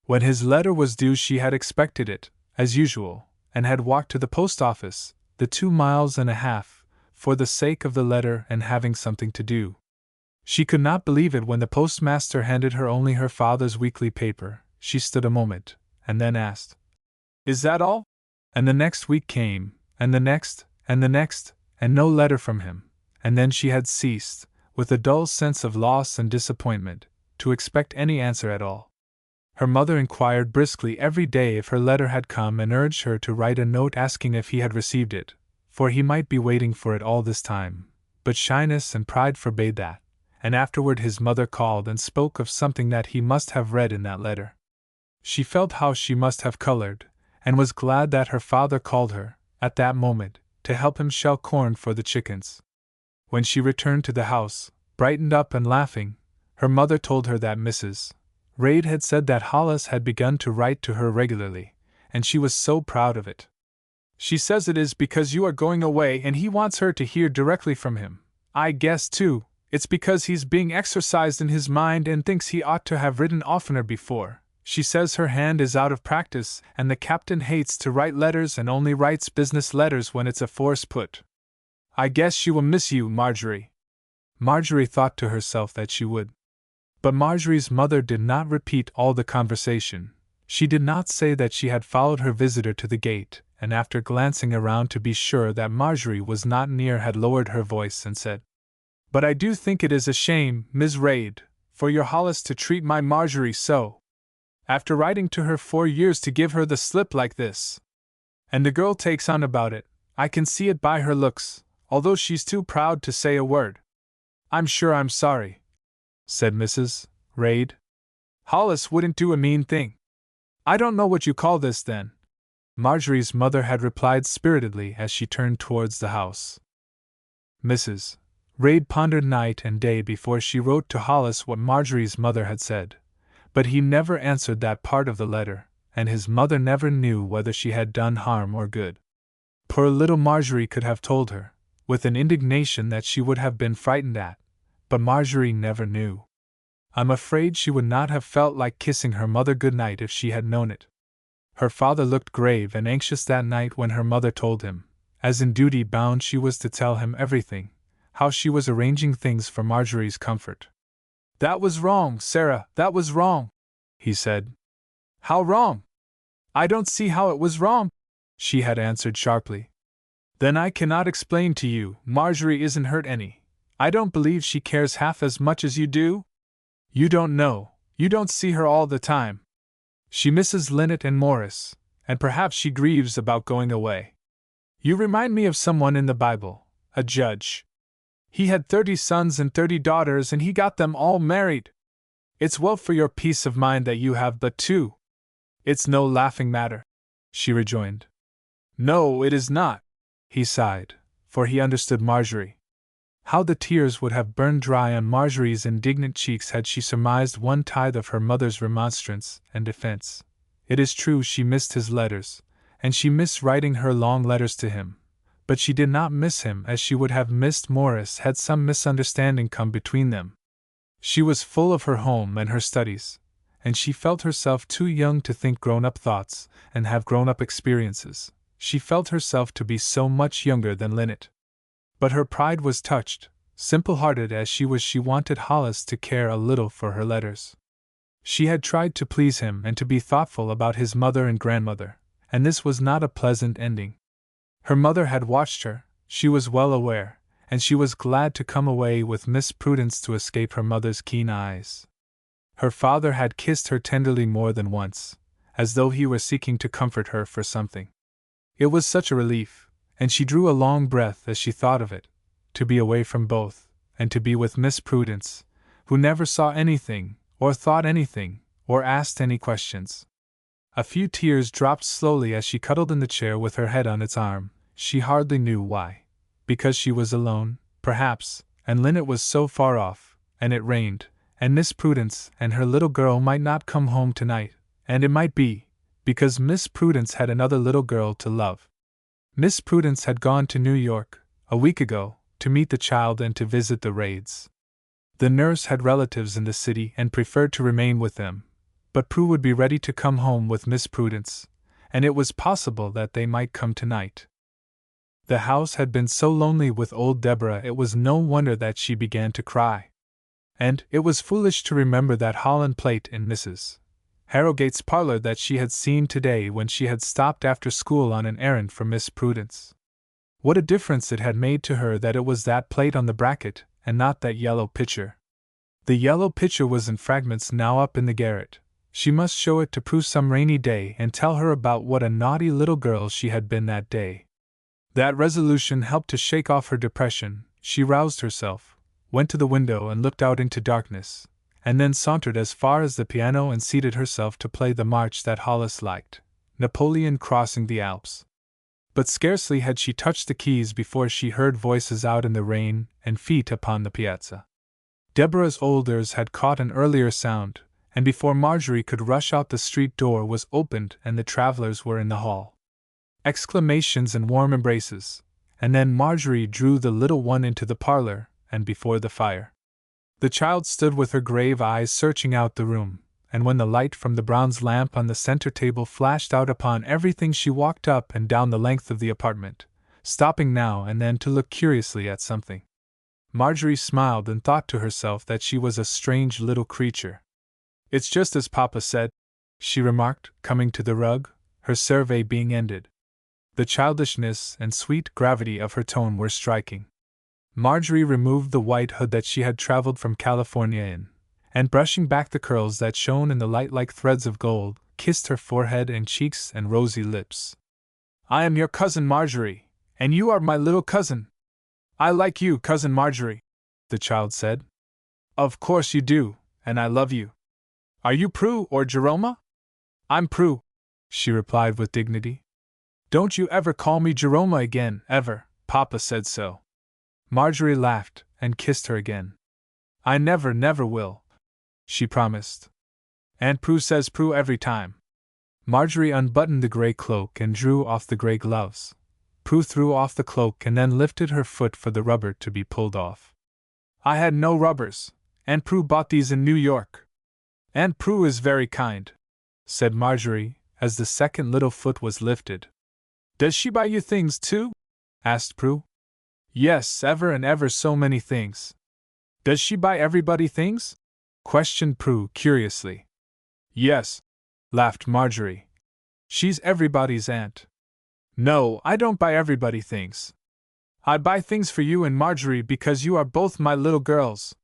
When his letter was due, she had expected it, as usual, and had walked to the post office, the 2.5 miles, for the sake of the letter and having something to do. She could not believe it when the postmaster handed her only her father's weekly paper. She stood a moment, and then asked, "Is that all?" And the next week came, and the next, and the next, and no letter from him, and then she had ceased, with a dull sense of loss and disappointment, to expect any answer at all. Her mother inquired briskly every day if her letter had come and urged her to write a note asking if he had received it, for he might be waiting for it all this time, but shyness and pride forbade that, and afterward his mother called and spoke of something that he must have read in that letter. She felt how she must have colored, and was glad that her father called her, at that moment, to help him shell corn for the chickens. When she returned to the house, brightened up and laughing, her mother told her that Mrs. Reid had said that Hollis had begun to write to her regularly, and she was so proud of it. "She says it is because you are going away and he wants her to hear directly from him. I guess, too, it's because he's being exercised in his mind and thinks he ought to have written oftener before. She says her hand is out of practice, and the captain hates to write letters and only writes business letters when it's a force put. I guess she will miss you, Marjorie." Marjorie thought to herself that she would. But Marjorie's mother did not repeat all the conversation. She did not say that she had followed her visitor to the gate, and after glancing around to be sure that Marjorie was not near had lowered her voice and said, "But I do think it is a shame, Miss Reid, for your Hollis to treat my Marjorie so. After writing to her 4 years to give her the slip like this. And the girl takes on about it, I can see it by her looks, although she's too proud to say a word." "I'm sure I'm sorry," said Mrs. Reid. "Hollis wouldn't do a mean thing." "I don't know what you call this, then," Marjorie's mother had replied spiritedly as she turned towards the house. Mrs. Reid pondered night and day before she wrote to Hollis what Marjorie's mother had said, but he never answered that part of the letter, and his mother never knew whether she had done harm or good. Poor little Marjorie could have told her, with an indignation that she would have been frightened at, but Marjorie never knew. I'm afraid she would not have felt like kissing her mother good night if she had known it. Her father looked grave and anxious that night when her mother told him, as in duty bound she was to tell him everything, how she was arranging things for Marjorie's comfort. "That was wrong, Sarah, that was wrong," he said. "How wrong?" "I don't see how it was wrong," she had answered sharply. "Then I cannot explain to you. Marjorie isn't hurt any. I don't believe she cares half as much as you do. You don't know, you don't see her all the time. She misses Linnet and Morris, and perhaps she grieves about going away. You remind me of someone in the Bible, a judge. He had 30 sons and 30 daughters, and he got them all married. It's well for your peace of mind that you have but 2. It's no laughing matter, she rejoined. No, it is not, he sighed, for he understood Marjorie. How the tears would have burned dry on Marjorie's indignant cheeks had she surmised 1/10 of her mother's remonstrance and defense. It is true she missed his letters, and she missed writing her long letters to him, but she did not miss him as she would have missed Morris had some misunderstanding come between them. She was full of her home and her studies, and she felt herself too young to think grown-up thoughts and have grown-up experiences. She felt herself to be so much younger than Linnet. But her pride was touched. Simple-hearted as she was, she wanted Hollis to care a little for her letters. She had tried to please him and to be thoughtful about his mother and grandmother, and this was not a pleasant ending. Her mother had watched her, she was well aware, and she was glad to come away with Miss Prudence to escape her mother's keen eyes. Her father had kissed her tenderly more than once, as though he were seeking to comfort her for something. It was such a relief, and she drew a long breath as she thought of it, to be away from both, and to be with Miss Prudence, who never saw anything, or thought anything, or asked any questions. A few tears dropped slowly as she cuddled in the chair with her head on its arm. She hardly knew why. Because she was alone, perhaps, and Linnet was so far off, and it rained, and Miss Prudence and her little girl might not come home tonight, and it might be, because Miss Prudence had another little girl to love. Miss Prudence had gone to New York, a week ago, to meet the child and to visit the Raids. The nurse had relatives in the city and preferred to remain with them, but Prue would be ready to come home with Miss Prudence, and it was possible that they might come tonight. The house had been so lonely with old Deborah it was no wonder that she began to cry. And it was foolish to remember that Holland plate in Mrs. Harrowgate's parlor that she had seen today when she had stopped after school on an errand for Miss Prudence. What a difference it had made to her that it was that plate on the bracket, and not that yellow pitcher. The yellow pitcher was in fragments now up in the garret. She must show it to Prue some rainy day and tell her about what a naughty little girl she had been that day. That resolution helped to shake off her depression. She roused herself, went to the window and looked out into darkness, and then sauntered as far as the piano and seated herself to play the march that Hollis liked, Napoleon Crossing the Alps. But scarcely had she touched the keys before she heard voices out in the rain and feet upon the piazza. Deborah's old ears had caught an earlier sound, and before Marjorie could rush out the street door was opened and the travelers were in the hall. Exclamations and warm embraces, and then Marjorie drew the little one into the parlor and before the fire. The child stood with her grave eyes searching out the room, and when the light from the bronze lamp on the center table flashed out upon everything she walked up and down the length of the apartment, stopping now and then to look curiously at something. Marjorie smiled and thought to herself that she was a strange little creature. "It's just as Papa said," she remarked, coming to the rug, her survey being ended. The childishness and sweet gravity of her tone were striking. Marjorie removed the white hood that she had traveled from California in, and brushing back the curls that shone in the light like threads of gold, kissed her forehead and cheeks and rosy lips. "I am your cousin Marjorie, and you are my little cousin." "I like you, Cousin Marjorie," the child said. "Of course you do, and I love you. Are you Prue or Jeroma?" "I'm Prue," she replied with dignity. "Don't you ever call me Jeroma again, ever, Papa said so." Marjorie laughed and kissed her again. "I never will," she promised. "Aunt Prue says Prue every time." Marjorie unbuttoned the gray cloak and drew off the gray gloves. Prue threw off the cloak and then lifted her foot for the rubber to be pulled off. "I had no rubbers. Aunt Prue bought these in New York." "Aunt Prue is very kind," said Marjorie, as the second little foot was lifted. "Does she buy you things too?" asked Prue. "Yes, ever and ever so many things." "Does she buy everybody things?" questioned Prue curiously. "Yes," laughed Marjorie. "She's everybody's aunt." "No, I don't buy everybody things. I buy things for you and Marjorie because you are both my little girls."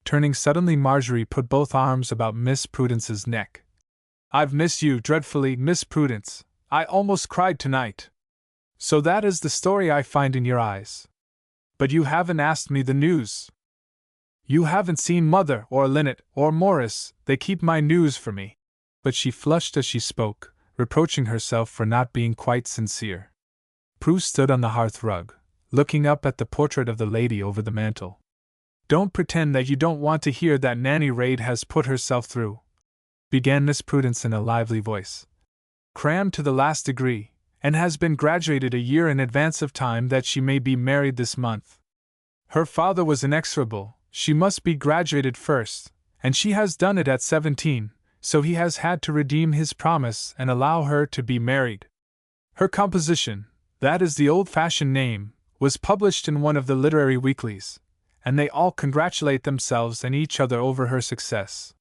Turning suddenly, Marjorie put both arms about Miss Prudence's neck. "I've missed you dreadfully, Miss Prudence. I almost cried tonight." "So that is the story I find in your eyes." But you haven't asked me the news. You haven't seen Mother or Linnet or Morris, they keep my news for me. But she flushed as she spoke, reproaching herself for not being quite sincere. Prue stood on the hearth rug, looking up at the portrait of the lady over the mantel. Don't pretend that you don't want to hear that Nanny Raid has put herself through, began Miss Prudence in a lively voice. Crammed to the last degree, and has been graduated a year in advance of time that she may be married this month. Her father was inexorable, she must be graduated first, and she has done it at 17, so he has had to redeem his promise and allow her to be married. Her composition, that is the old-fashioned name, was published in one of the literary weeklies, and they all congratulate themselves and each other over her success.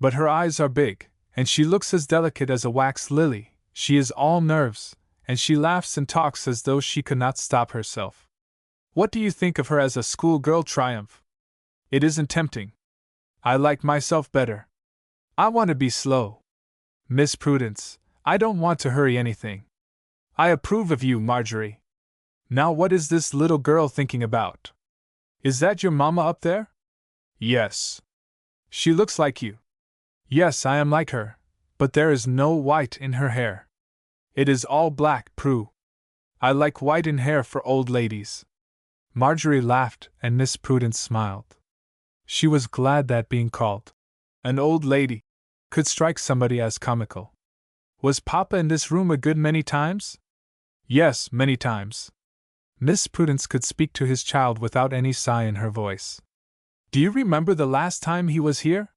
But her eyes are big, and she looks as delicate as a wax lily, she is all nerves, and she laughs and talks as though she could not stop herself. What do you think of her as a schoolgirl triumph? It isn't tempting. I like myself better. I want to be slow. Miss Prudence, I don't want to hurry anything. I approve of you, Marjorie. Now what is this little girl thinking about? Is that your mamma up there? Yes. She looks like you. Yes, I am like her, but there is no white in her hair. It is all black, Prue. I like white in hair for old ladies. Marjorie laughed, and Miss Prudence smiled. She was glad that being called an old lady could strike somebody as comical. Was Papa in this room a good many times? Yes, many times. Miss Prudence could speak to his child without any sigh in her voice. Do you remember the last time he was here?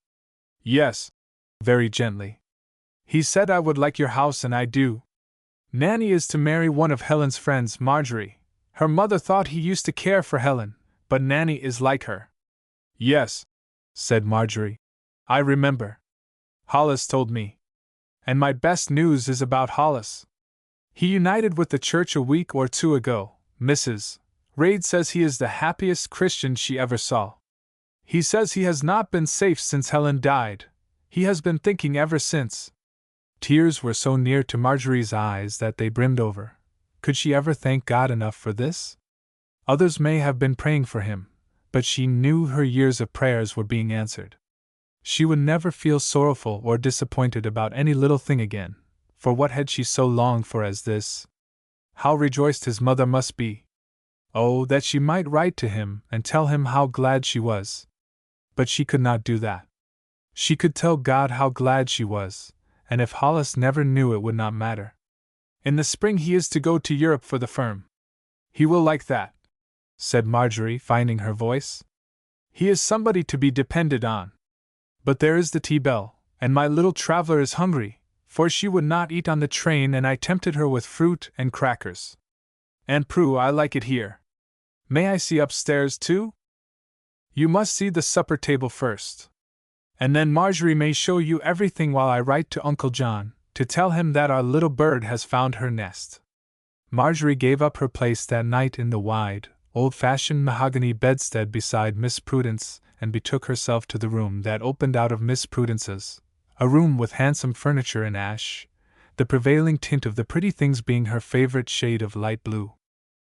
Yes, very gently. He said I would like your house, and I do. Nanny is to marry one of Helen's friends, Marjorie. Her mother thought he used to care for Helen, but Nanny is like her. Yes, said Marjorie. I remember. Hollis told me. And my best news is about Hollis. He united with the church a week or two ago. Mrs. Raid says he is the happiest Christian she ever saw. He says he has not been safe since Helen died. He has been thinking ever since. Tears were so near to Marjorie's eyes that they brimmed over. Could she ever thank God enough for this? Others may have been praying for him, but she knew her years of prayers were being answered. She would never feel sorrowful or disappointed about any little thing again, for what had she so longed for as this? How rejoiced his mother must be! Oh, that she might write to him and tell him how glad she was! But she could not do that. She could tell God how glad she was, and if Hollis never knew it would not matter. In the spring he is to go to Europe for the firm. He will like that, said Marjorie, finding her voice. He is somebody to be depended on. But there is the tea bell, and my little traveler is hungry, for she would not eat on the train and I tempted her with fruit and crackers. And Prue, I like it here. May I see upstairs too? You must see the supper table first. And then Marjorie may show you everything while I write to Uncle John, to tell him that our little bird has found her nest. Marjorie gave up her place that night in the wide, old-fashioned mahogany bedstead beside Miss Prudence and betook herself to the room that opened out of Miss Prudence's, a room with handsome furniture in ash, the prevailing tint of the pretty things being her favorite shade of light blue.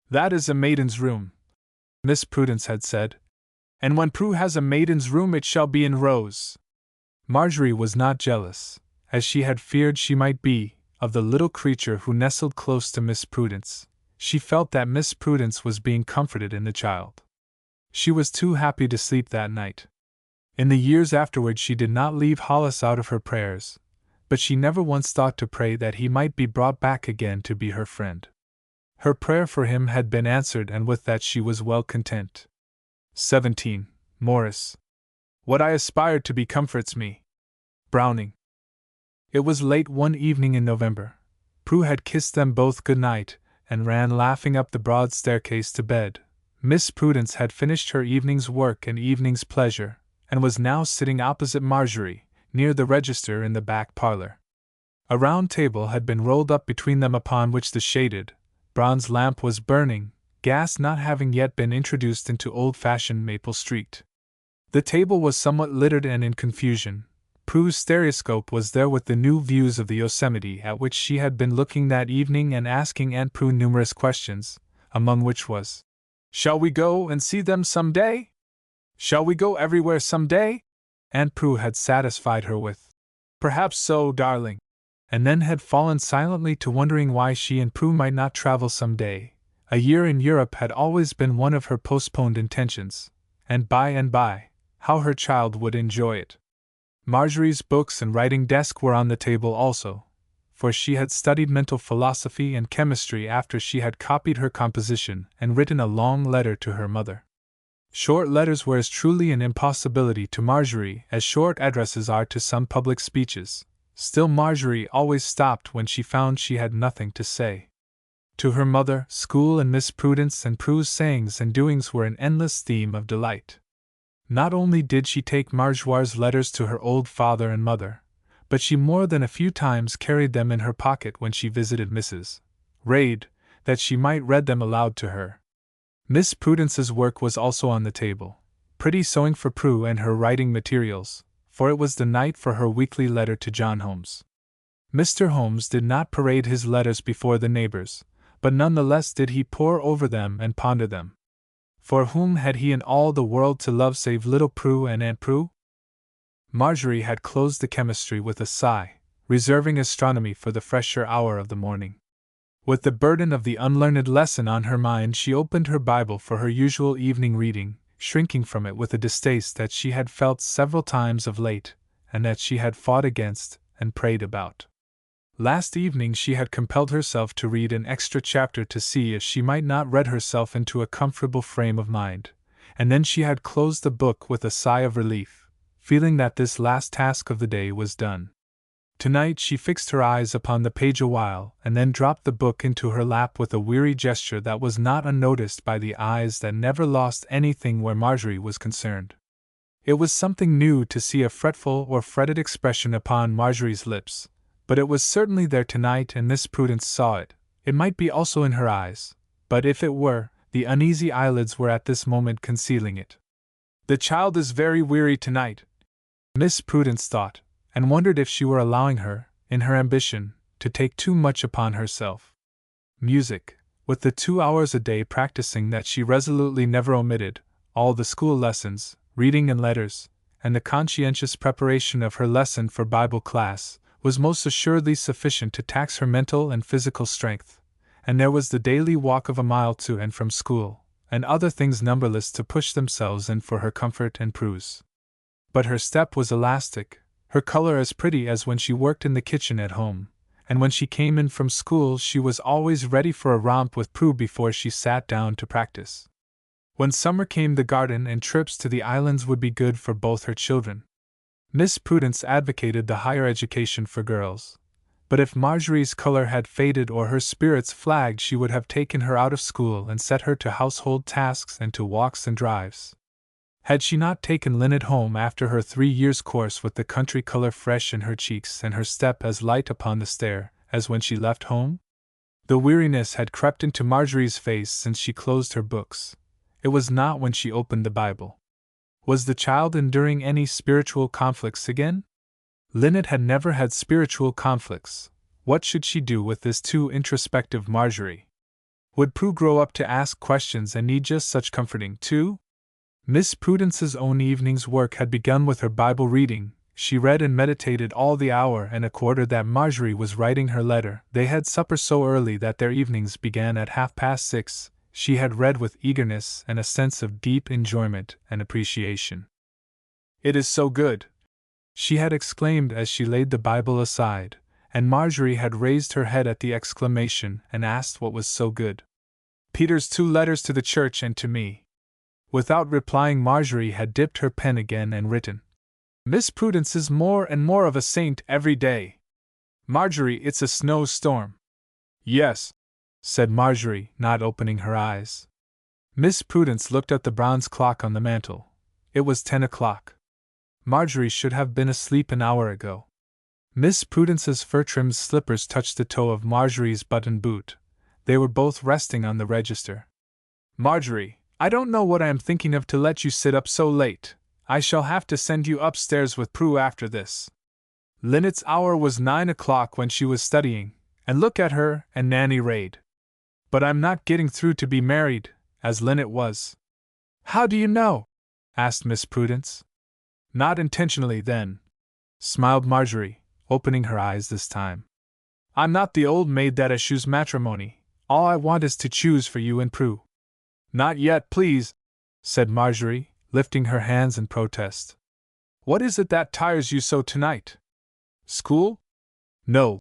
That is a maiden's room, Miss Prudence had said, and when Prue has a maiden's room it shall be in rose. Marjorie was not jealous, as she had feared she might be, of the little creature who nestled close to Miss Prudence. She felt that Miss Prudence was being comforted in the child. She was too happy to sleep that night. In the years afterward she did not leave Hollis out of her prayers, but she never once thought to pray that he might be brought back again to be her friend. Her prayer for him had been answered, and with that she was well content. 17. Morris. What I aspire to be comforts me. Browning. It was late one evening in November. Prue had kissed them both good night, and ran laughing up the broad staircase to bed. Miss Prudence had finished her evening's work and evening's pleasure, and was now sitting opposite Marjorie, near the register in the back parlor. A round table had been rolled up between them upon which the shaded, bronze lamp was burning, gas not having yet been introduced into old-fashioned Maple Street. The table was somewhat littered and in confusion. Prue's stereoscope was there with the new views of the Yosemite at which she had been looking that evening and asking Aunt Prue numerous questions, among which was, Shall we go and see them some day? Shall we go everywhere some day? Aunt Prue had satisfied her with, "Perhaps so, darling," and then had fallen silently to wondering why she and Prue might not travel some day. A year in Europe had always been one of her postponed intentions, and by, how her child would enjoy it. Marjorie's books and writing desk were on the table also, for she had studied mental philosophy and chemistry after she had copied her composition and written a long letter to her mother. Short letters were as truly an impossibility to Marjorie as short addresses are to some public speeches. Still, Marjorie always stopped when she found she had nothing to say. To her mother, school and Miss Prudence and Prue's sayings and doings were an endless theme of delight. Not only did she take Marjoie's letters to her old father and mother, but she more than a few times carried them in her pocket when she visited Mrs. Reid, that she might read them aloud to her. Miss Prudence's work was also on the table, pretty sewing for Prue and her writing materials, for it was the night for her weekly letter to John Holmes. Mr. Holmes did not parade his letters before the neighbors, but none the less did he pore over them and ponder them. For whom had he in all the world to love save little Prue and Aunt Prue? Marjorie had closed the chemistry with a sigh, reserving astronomy for the fresher hour of the morning. With the burden of the unlearned lesson on her mind, she opened her Bible for her usual evening reading, shrinking from it with a distaste that she had felt several times of late, and that she had fought against and prayed about. Last evening she had compelled herself to read an extra chapter to see if she might not read herself into a comfortable frame of mind, and then she had closed the book with a sigh of relief, feeling that this last task of the day was done. Tonight she fixed her eyes upon the page a while and then dropped the book into her lap with a weary gesture that was not unnoticed by the eyes that never lost anything where Marjorie was concerned. It was something new to see a fretful or fretted expression upon Marjorie's lips, but it was certainly there tonight and Miss Prudence saw it. It might be also in her eyes, but if it were, the uneasy eyelids were at this moment concealing it. The child is very weary tonight, Miss Prudence thought, and wondered if she were allowing her, in her ambition, to take too much upon herself. Music, with the 2 hours a day practicing that she resolutely never omitted, all the school lessons, reading and letters, and the conscientious preparation of her lesson for Bible class, was most assuredly sufficient to tax her mental and physical strength, and there was the daily walk of a mile to and from school, and other things numberless to push themselves in for her comfort and Prue's. But her step was elastic, her color as pretty as when she worked in the kitchen at home, and when she came in from school she was always ready for a romp with Prue before she sat down to practice. When summer came, the garden and trips to the islands would be good for both her children. Miss Prudence advocated the higher education for girls, but if Marjorie's color had faded or her spirits flagged, she would have taken her out of school and set her to household tasks and to walks and drives. Had she not taken Lynette home after her 3 years' course with the country color fresh in her cheeks and her step as light upon the stair as when she left home? The weariness had crept into Marjorie's face since she closed her books. It was not when she opened the Bible. Was the child enduring any spiritual conflicts again? Lynette had never had spiritual conflicts. What should she do with this too introspective Marjorie? Would Prue grow up to ask questions and need just such comforting too? Miss Prudence's own evening's work had begun with her Bible reading. She read and meditated all the hour and a quarter that Marjorie was writing her letter. They had supper so early that their evenings began at 6:30. She had read with eagerness and a sense of deep enjoyment and appreciation. "It is so good!" she had exclaimed as she laid the Bible aside, and Marjorie had raised her head at the exclamation and asked what was so good. "Peter's 2 letters to the church and to me." Without replying, Marjorie had dipped her pen again and written, "Miss Prudence is more and more of a saint every day. Marjorie, it's a snowstorm." "Yes," said Marjorie, not opening her eyes. Miss Prudence looked at the bronze clock on the mantel. It was 10 o'clock. Marjorie should have been asleep an hour ago. Miss Prudence's fur-trimmed slippers touched the toe of Marjorie's button boot. They were both resting on the register. "Marjorie, I don't know what I am thinking of to let you sit up so late. I shall have to send you upstairs with Prue after this. Lynette's hour was 9 o'clock when she was studying, and look at her and Nanny Reid. But I'm not getting through to be married, as Linnet was. How do you know? Asked Miss Prudence. Not intentionally, then, smiled Marjorie, opening her eyes this time. I'm not the old maid that eschews matrimony. All I want is to choose for you and Prue. Not yet, please, said Marjorie, lifting her hands in protest. What is it that tires you so tonight? School? No,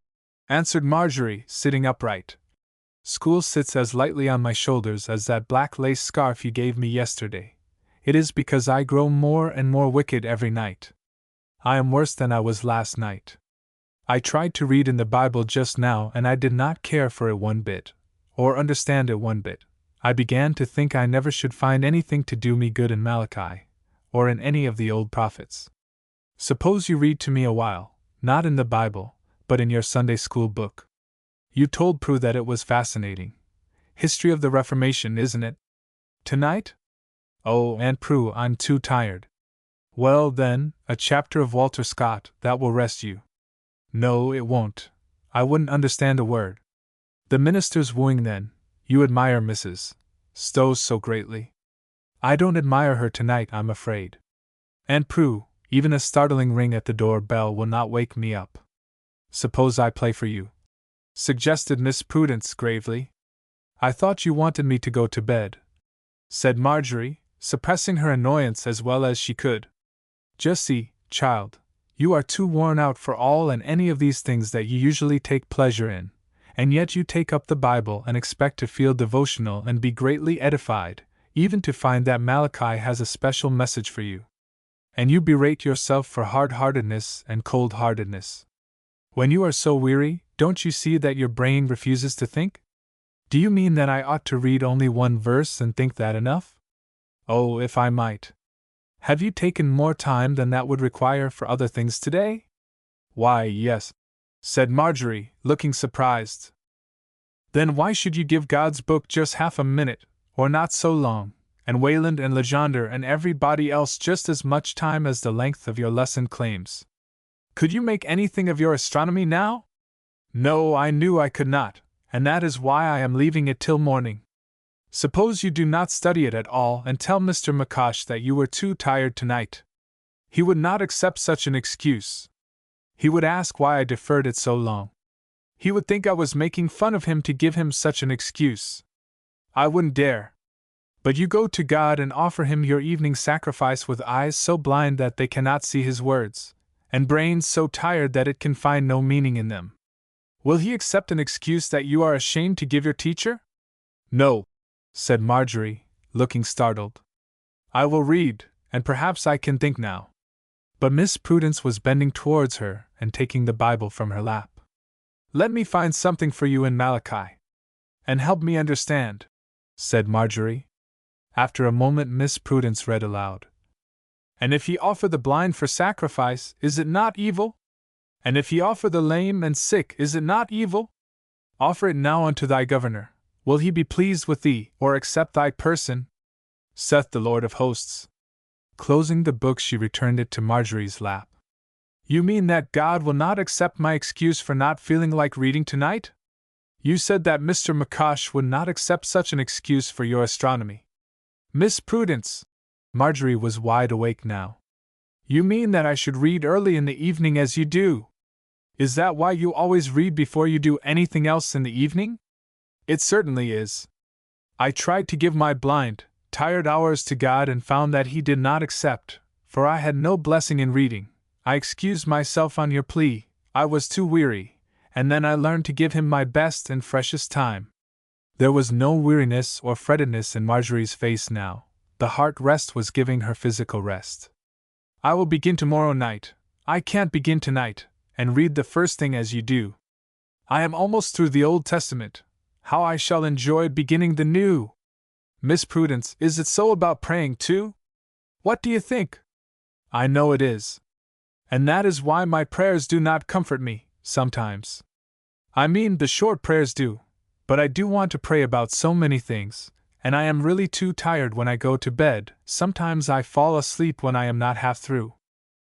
answered Marjorie, sitting upright. School sits as lightly on my shoulders as that black lace scarf you gave me yesterday. It is because I grow more and more wicked every night. I am worse than I was last night. I tried to read in the Bible just now and I did not care for it one bit, or understand it one bit. I began to think I never should find anything to do me good in Malachi, or in any of the old prophets. Suppose you read to me a while, not in the Bible, but in your Sunday school book. You told Prue that it was fascinating. History of the Reformation, isn't it? Tonight? Oh, Aunt Prue, I'm too tired. Well, then, a chapter of Walter Scott, that will rest you. No, it won't. I wouldn't understand a word. The minister's wooing then. You admire Mrs. Stowe so greatly. I don't admire her tonight, I'm afraid. Aunt Prue, even a startling ring at the door bell will not wake me up. Suppose I play for you, suggested Miss Prudence gravely. I thought you wanted me to go to bed, said Marjorie, suppressing her annoyance as well as she could. Just see, child, you are too worn out for all and any of these things that you usually take pleasure in, and yet you take up the Bible and expect to feel devotional and be greatly edified, even to find that Malachi has a special message for you. And you berate yourself for hard-heartedness and cold-heartedness. When you are so weary, don't you see that your brain refuses to think? Do you mean that I ought to read only one verse and think that enough? Oh, if I might. Have you taken more time than that would require for other things today? Why, yes, said Marjorie, looking surprised. Then why should you give God's book just half a minute, or not so long, and Wayland and Legendre and everybody else just as much time as the length of your lesson claims? Could you make anything of your astronomy now? No, I knew I could not, and that is why I am leaving it till morning. Suppose you do not study it at all and tell Mr. McCosh that you were too tired tonight. He would not accept such an excuse. He would ask why I deferred it so long. He would think I was making fun of him to give him such an excuse. I wouldn't dare. But you go to God and offer Him your evening sacrifice with eyes so blind that they cannot see His words, and brains so tired that it can find no meaning in them. Will He accept an excuse that you are ashamed to give your teacher? No, said Marjorie, looking startled. I will read, and perhaps I can think now. But Miss Prudence was bending towards her and taking the Bible from her lap. Let me find something for you in Malachi. And help me understand, said Marjorie. After a moment Miss Prudence read aloud. And if ye offer the blind for sacrifice, is it not evil? And if ye offer the lame and sick, is it not evil? Offer it now unto thy governor. Will he be pleased with thee, or accept thy person? Saith the Lord of hosts. Closing the book, she returned it to Marjorie's lap. You mean that God will not accept my excuse for not feeling like reading tonight? You said that Mr. McCosh would not accept such an excuse for your astronomy. Miss Prudence! Marjorie was wide awake now. You mean that I should read early in the evening as you do? Is that why you always read before you do anything else in the evening? It certainly is. I tried to give my blind, tired hours to God and found that He did not accept, for I had no blessing in reading. I excused myself on your plea, I was too weary, and then I learned to give Him my best and freshest time. There was no weariness or frettedness in Marjorie's face now. The heart rest was giving her physical rest. I will begin tomorrow night. I can't begin tonight, and read the first thing as you do. I am almost through the Old Testament. How I shall enjoy beginning the New! Miss Prudence, is it so about praying too? What do you think? I know it is. And that is why my prayers do not comfort me, sometimes. I mean, the short prayers do, but I do want to pray about so many things, and I am really too tired when I go to bed. Sometimes I fall asleep when I am not half through.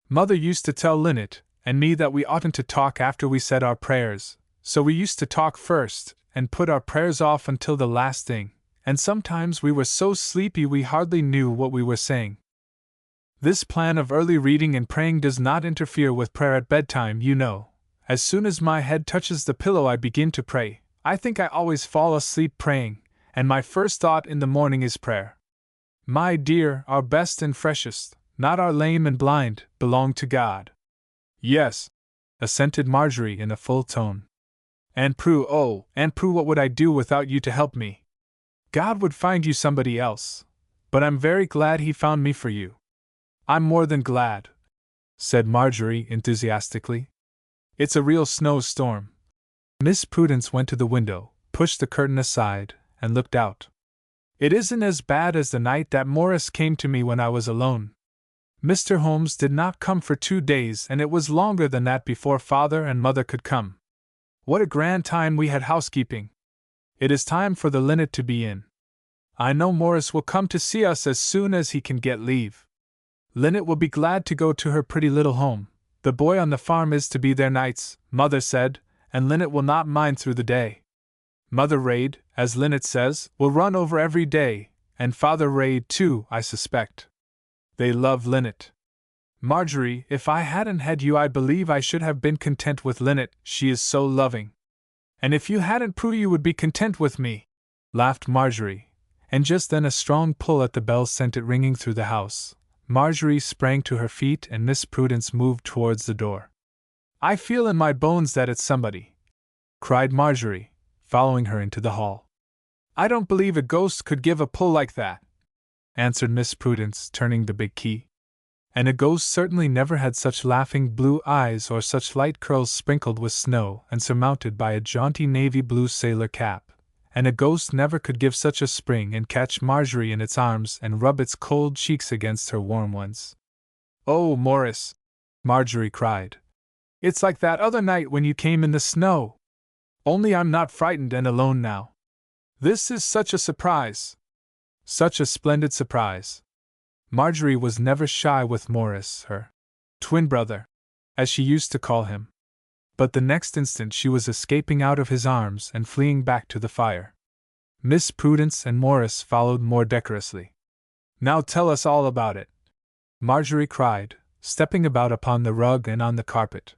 Mother used to tell Linnet and me that we oughtn't to talk after we said our prayers, so we used to talk first, and put our prayers off until the last thing, and sometimes we were so sleepy we hardly knew what we were saying. This plan of early reading and praying does not interfere with prayer at bedtime, you know. As soon as my head touches the pillow I begin to pray. I think I always fall asleep praying, and my first thought in the morning is prayer. My dear, our best and freshest, not our lame and blind, belong to God. Yes, assented Marjorie in a full tone. Aunt Prue, oh, Aunt Prue, what would I do without you to help me? God would find you somebody else, but I'm very glad He found me for you. I'm more than glad, said Marjorie enthusiastically. It's a real snowstorm. Miss Prudence went to the window, pushed the curtain aside, and looked out. It isn't as bad as the night that Morris came to me when I was alone. Mr. Holmes did not come for 2 days, and it was longer than that before Father and Mother could come. What a grand time we had housekeeping! It is time for the linnet to be in. I know Morris will come to see us as soon as he can get leave. Linnet will be glad to go to her pretty little home. The boy on the farm is to be there nights, Mother said, and Linnet will not mind through the day. Mother Raid, as Linnet says, will run over every day, and Father Raid too, I suspect. They love Linnet. Marjorie, if I hadn't had you I believe I should have been content with Linnet, she is so loving. And if you hadn't Prue you would be content with me, laughed Marjorie, and just then a strong pull at the bell sent it ringing through the house. Marjorie sprang to her feet and Miss Prudence moved towards the door. I feel in my bones that it's somebody, cried Marjorie, following her into the hall. I don't believe a ghost could give a pull like that, answered Miss Prudence, turning the big key. And a ghost certainly never had such laughing blue eyes or such light curls sprinkled with snow and surmounted by a jaunty navy blue sailor cap. And a ghost never could give such a spring and catch Marjorie in its arms and rub its cold cheeks against her warm ones. Oh, Morris, Marjorie cried. It's like that other night when you came in the snow. Only I'm not frightened and alone now. This is such a surprise. Such a splendid surprise. Marjorie was never shy with Morris, her twin brother, as she used to call him. But the next instant she was escaping out of his arms and fleeing back to the fire. Miss Prudence and Morris followed more decorously. Now tell us all about it, Marjorie cried, stepping about upon the rug and on the carpet.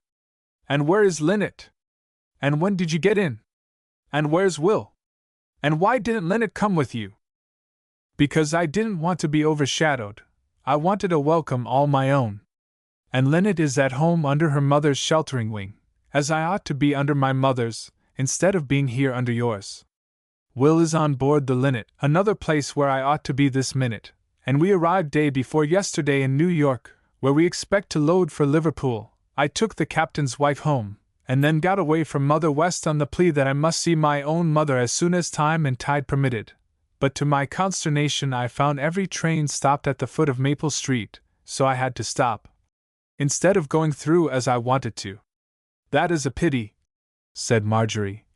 And where is Linnet? And when did you get in? And where's Will? And why didn't Linnet come with you? Because I didn't want to be overshadowed. I wanted a welcome all my own. And Linnet is at home under her mother's sheltering wing, as I ought to be under my mother's, instead of being here under yours. Will is on board the Linnet, another place where I ought to be this minute, and we arrived day before yesterday in New York, where we expect to load for Liverpool. I took the captain's wife home, and then got away from Mother West on the plea that I must see my own mother as soon as time and tide permitted. But to my consternation I found every train stopped at the foot of Maple Street, so I had to stop, instead of going through as I wanted to. That is a pity, said Marjorie.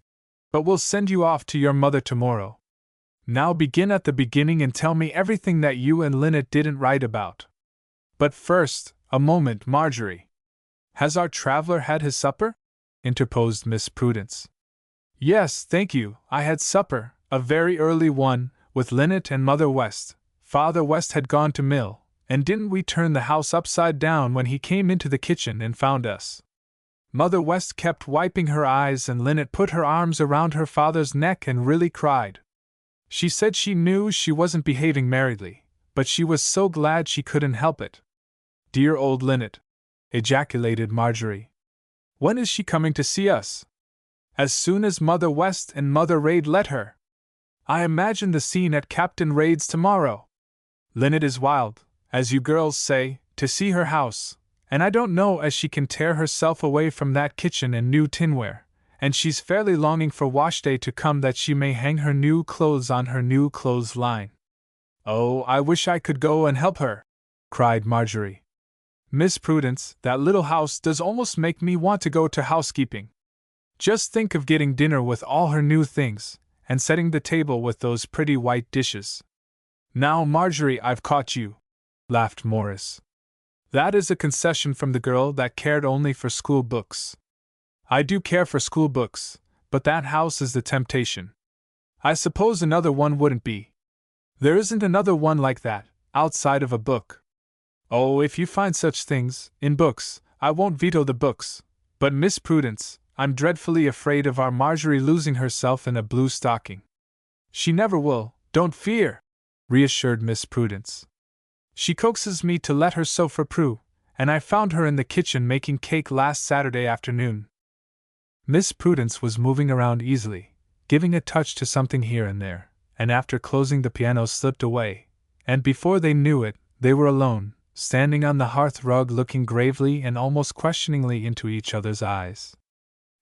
But we'll send you off to your mother tomorrow. Now begin at the beginning and tell me everything that you and Linnet didn't write about. But first, a moment, Marjorie. Has our traveler had his supper? Interposed Miss Prudence. Yes, thank you, I had supper, a very early one, with Linnet and Mother West. Father West had gone to mill, and didn't we turn the house upside down when he came into the kitchen and found us? Mother West kept wiping her eyes and Linnet put her arms around her father's neck and really cried. She said she knew she wasn't behaving merrily, but she was so glad she couldn't help it. Dear old Linnet, ejaculated Marjorie. When is she coming to see us? As soon as Mother West and Mother Raid let her. I imagine the scene at Captain Raid's tomorrow. Linnet is wild, as you girls say, to see her house, and I don't know as she can tear herself away from that kitchen and new tinware, and she's fairly longing for wash day to come that she may hang her new clothes on her new clothes line. Oh, I wish I could go and help her, cried Marjorie. Miss Prudence, that little house does almost make me want to go to housekeeping. Just think of getting dinner with all her new things, and setting the table with those pretty white dishes. Now, Marjorie, I've caught you, laughed Morris. That is a concession from the girl that cared only for school books. I do care for school books, but that house is the temptation. I suppose another one wouldn't be. There isn't another one like that, outside of a book. Oh, if you find such things, in books, I won't veto the books. But Miss Prudence, I'm dreadfully afraid of our Marjorie losing herself in a blue stocking. She never will, don't fear, reassured Miss Prudence. She coaxes me to let her sew for Prue, and I found her in the kitchen making cake last Saturday afternoon. Miss Prudence was moving around easily, giving a touch to something here and there, and after closing the piano slipped away, and before they knew it, they were alone, standing on the hearth rug looking gravely and almost questioningly into each other's eyes.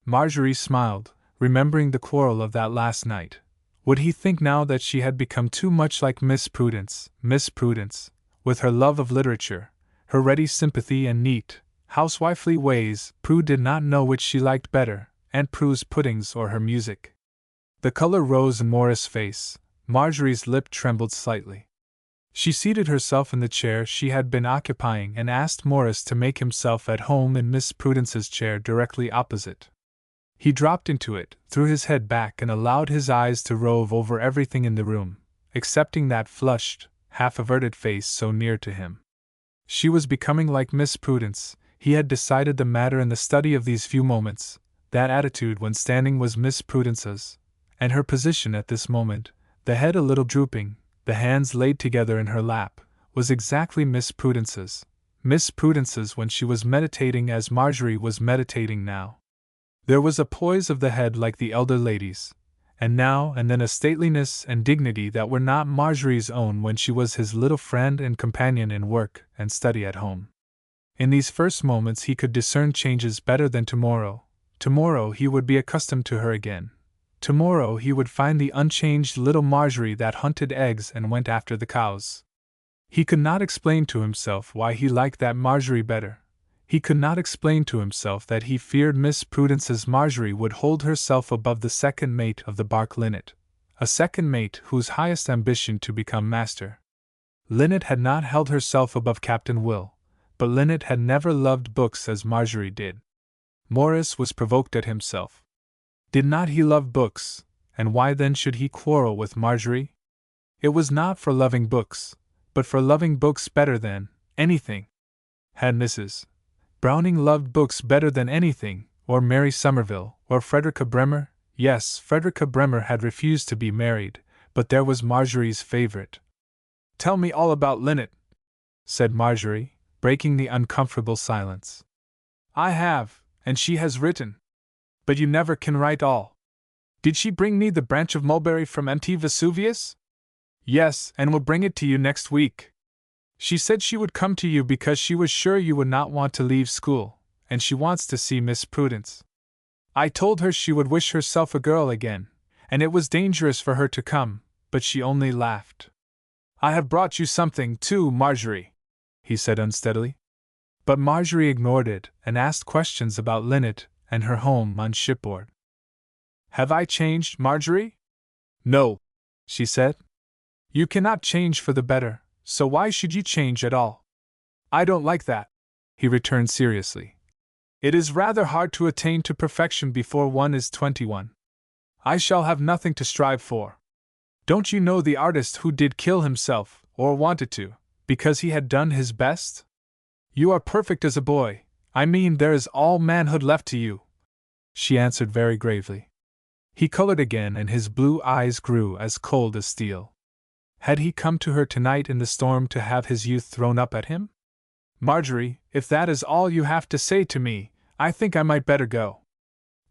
Marjorie smiled, remembering the quarrel of that last night. Would he think now that she had become too much like Miss Prudence, with her love of literature, her ready sympathy and neat, housewifely ways? Prue did not know which she liked better, Aunt Prue's puddings or her music. The color rose in Morris' face. Marjorie's lip trembled slightly. She seated herself in the chair she had been occupying and asked Morris to make himself at home in Miss Prudence's chair directly opposite. He dropped into it, threw his head back and allowed his eyes to rove over everything in the room, excepting that flushed, half-averted face so near to him. She was becoming like Miss Prudence. He had decided the matter in the study of these few moments. That attitude when standing was Miss Prudence's, and her position at this moment, the head a little drooping, the hands laid together in her lap, was exactly Miss Prudence's. Miss Prudence's when she was meditating as Marjorie was meditating now. There was a poise of the head like the elder lady's, and now and then a stateliness and dignity that were not Marjorie's own when she was his little friend and companion in work and study at home. In these first moments he could discern changes better than tomorrow. Tomorrow he would be accustomed to her again. Tomorrow he would find the unchanged little Marjorie that hunted eggs and went after the cows. He could not explain to himself why he liked that Marjorie better. He could not explain to himself that he feared Miss Prudence's Marjorie would hold herself above the second mate of the bark Linnet, a second mate whose highest ambition to become master. Linnet had not held herself above Captain Will, but Linnet had never loved books as Marjorie did. Morris was provoked at himself. Did not he love books, and why then should he quarrel with Marjorie? It was not for loving books, but for loving books better than anything. Had Mrs. Browning loved books better than anything, or Mary Somerville, or Frederica Bremer? Yes, Frederica Bremer had refused to be married, but there was Marjorie's favorite. "Tell me all about Linnet," said Marjorie, breaking the uncomfortable silence. "I have, and she has written. But you never can write all. Did she bring me the branch of mulberry from Mt. Vesuvius?" "Yes, and will bring it to you next week. She said she would come to you because she was sure you would not want to leave school, and she wants to see Miss Prudence. I told her she would wish herself a girl again, and it was dangerous for her to come, but she only laughed. I have brought you something, too, Marjorie," he said unsteadily. But Marjorie ignored it and asked questions about Linnet and her home on shipboard. "Have I changed, Marjorie?" "No," she said. "You cannot change for the better, so why should you change at all?" "I don't like that," he returned seriously. "It is rather hard to attain to perfection before one is 21. I shall have nothing to strive for. Don't you know the artist who did kill himself, or wanted to, because he had done his best? You are perfect as a boy, I mean there is all manhood left to you," she answered very gravely. He colored again and his blue eyes grew as cold as steel. Had he come to her tonight in the storm to have his youth thrown up at him? "Marjorie, if that is all you have to say to me, I think I might better go."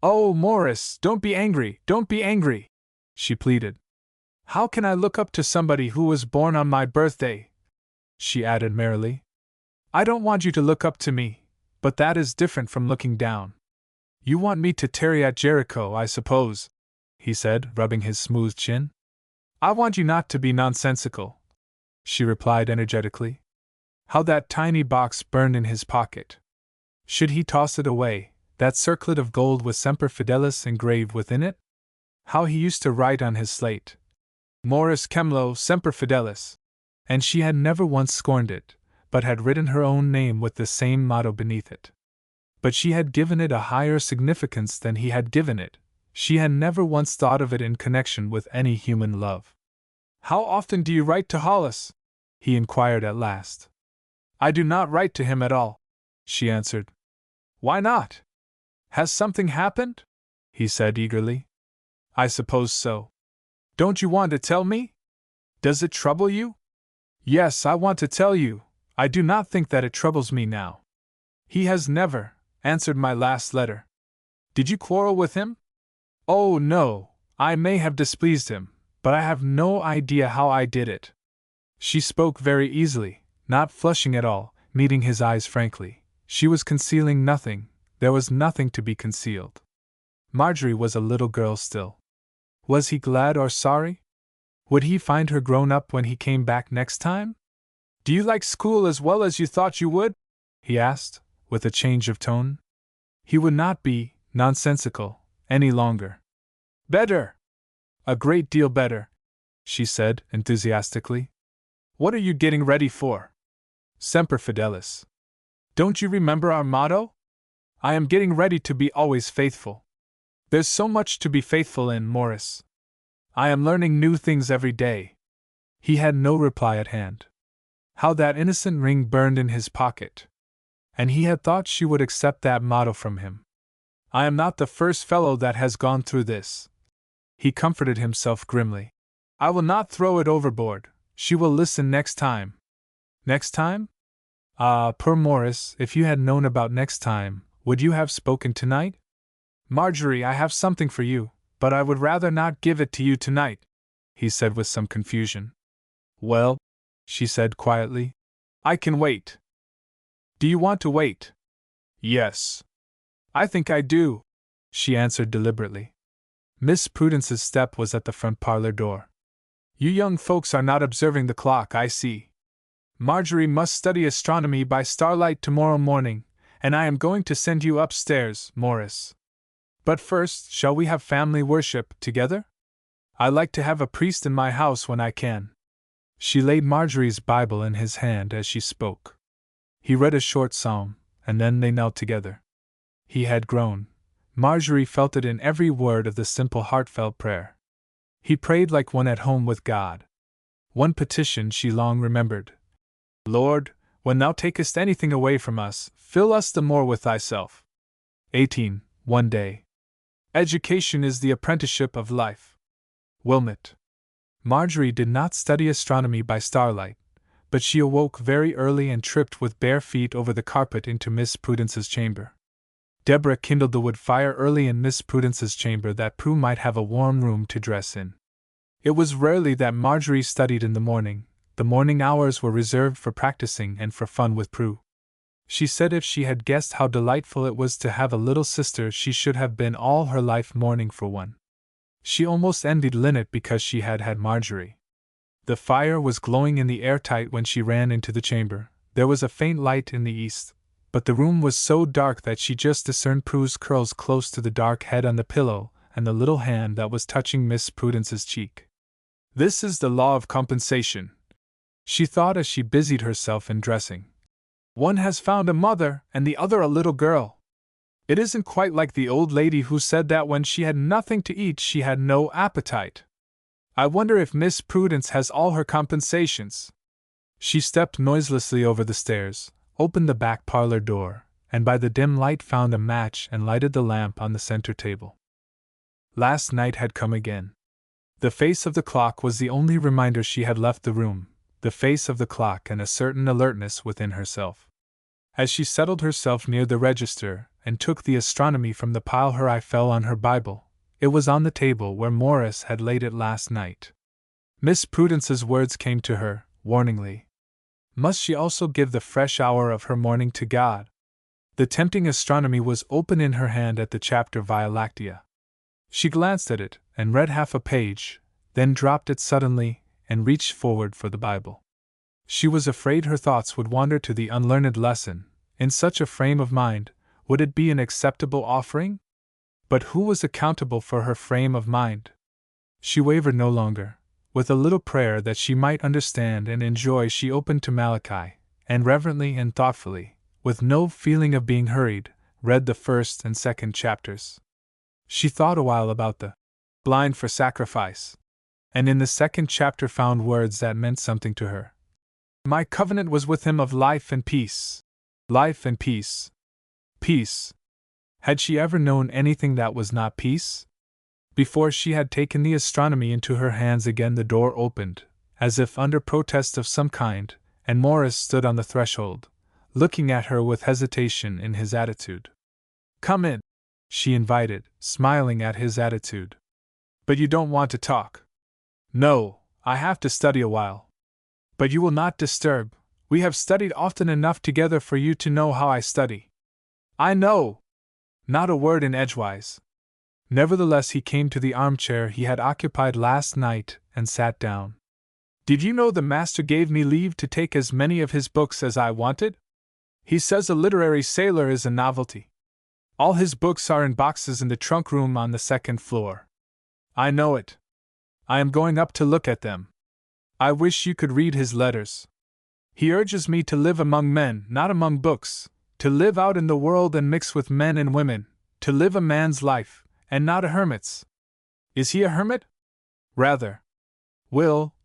"Oh, Morris, don't be angry, she pleaded. "How can I look up to somebody who was born on my birthday?" she added merrily. "I don't want you to look up to me, but that is different from looking down. You want me to tarry at Jericho, I suppose," he said, rubbing his smooth chin. "I want you not to be nonsensical," she replied energetically. How that tiny box burned in his pocket. Should he toss it away, that circlet of gold with Semper Fidelis engraved within it? How he used to write on his slate, "Morris Kemlow, Semper Fidelis," and she had never once scorned it, but had written her own name with the same motto beneath it. But she had given it a higher significance than he had given it, She had never once thought of it in connection with any human love. "How often do you write to Hollis?" he inquired at last. "I do not write to him at all," she answered. "Why not? Has something happened?" he said eagerly. "I suppose so. Don't you want to tell me? Does it trouble you?" "Yes, I want to tell you. I do not think that it troubles me now. He has never answered my last letter." "Did you quarrel with him?" "Oh, no, I may have displeased him, but I have no idea how I did it." She spoke very easily, not flushing at all, meeting his eyes frankly. She was concealing nothing, there was nothing to be concealed. Marjorie was a little girl still. Was he glad or sorry? Would he find her grown up when he came back next time? "Do you like school as well as you thought you would?" he asked, with a change of tone. He would not be nonsensical any longer. "Better! A great deal better," she said enthusiastically. "What are you getting ready for?" "Semper Fidelis. Don't you remember our motto? I am getting ready to be always faithful. There's so much to be faithful in, Morris. I am learning new things every day." He had no reply at hand. How that innocent ring burned in his pocket! And he had thought she would accept that motto from him. "I am not the first fellow that has gone through this," he comforted himself grimly. "I will not throw it overboard. She will listen next time." Next time? Ah, poor Morris, if you had known about next time, would you have spoken tonight? "Marjorie, I have something for you, but I would rather not give it to you tonight," he said with some confusion. "Well," she said quietly, "I can wait." "Do you want to wait?" "Yes. I think I do," she answered deliberately. Miss Prudence's step was at the front parlor door. "You young folks are not observing the clock, I see. Marjorie must study astronomy by starlight tomorrow morning, and I am going to send you upstairs, Morris. But first, shall we have family worship together? I like to have a priest in my house when I can." She laid Marjorie's Bible in his hand as she spoke. He read a short psalm, and then they knelt together. He had grown. Marjorie felt it in every word of the simple heartfelt prayer. He prayed like one at home with God. One petition she long remembered. "Lord, when thou takest anything away from us, fill us the more with thyself." 18. One day. Education is the apprenticeship of life. Wilmot. Marjorie did not study astronomy by starlight, but she awoke very early and tripped with bare feet over the carpet into Miss Prudence's chamber. Deborah kindled the wood fire early in Miss Prudence's chamber that Prue might have a warm room to dress in. It was rarely that Marjorie studied in the morning. The morning hours were reserved for practicing and for fun with Prue. She said if she had guessed how delightful it was to have a little sister, she should have been all her life mourning for one. She almost envied Linnet because she had had Marjorie. The fire was glowing in the airtight when she ran into the chamber. There was a faint light in the east, but the room was so dark that she just discerned Prue's curls close to the dark head on the pillow and the little hand that was touching Miss Prudence's cheek. "This is the law of compensation," she thought as she busied herself in dressing. "One has found a mother and the other a little girl. It isn't quite like the old lady who said that when she had nothing to eat she had no appetite. I wonder if Miss Prudence has all her compensations." She stepped noiselessly over the stairs, opened the back parlor door, and by the dim light found a match and lighted the lamp on the center table. Last night had come again. The face of the clock was the only reminder she had left the room, the face of the clock and a certain alertness within herself. As she settled herself near the register and took the astronomy from the pile, her eye fell on her Bible. It was on the table where Morris had laid it last night. Miss Prudence's words came to her, warningly. Must she also give the fresh hour of her morning to God? The tempting astronomy was open in her hand at the chapter Via Lactea. She glanced at it and read half a page, then dropped it suddenly and reached forward for the Bible. She was afraid her thoughts would wander to the unlearned lesson. In such a frame of mind, would it be an acceptable offering? But who was accountable for her frame of mind? She wavered no longer. With a little prayer that she might understand and enjoy, she opened to Malachi, and reverently and thoughtfully, with no feeling of being hurried, read the first and second chapters. She thought a while about the blind for sacrifice, and in the second chapter found words that meant something to her. My covenant was with him of life and peace. Life and peace. Peace. Had she ever known anything that was not peace? Before she had taken the astronomy into her hands again, the door opened, as if under protest of some kind, and Morris stood on the threshold, looking at her with hesitation in his attitude. Come in, she invited, smiling at his attitude. But you don't want to talk. No, I have to study a while. But you will not disturb. We have studied often enough together for you to know how I study. I know. Not a word in edgewise. Nevertheless, he came to the armchair he had occupied last night and sat down. Did you know the master gave me leave to take as many of his books as I wanted? He says a literary sailor is a novelty. All his books are in boxes in the trunk room on the second floor. I know it. I am going up to look at them. I wish you could read his letters. He urges me to live among men, not among books, to live out in the world and mix with men and women, to live a man's life, and not a hermit's. Is he a hermit? Rather.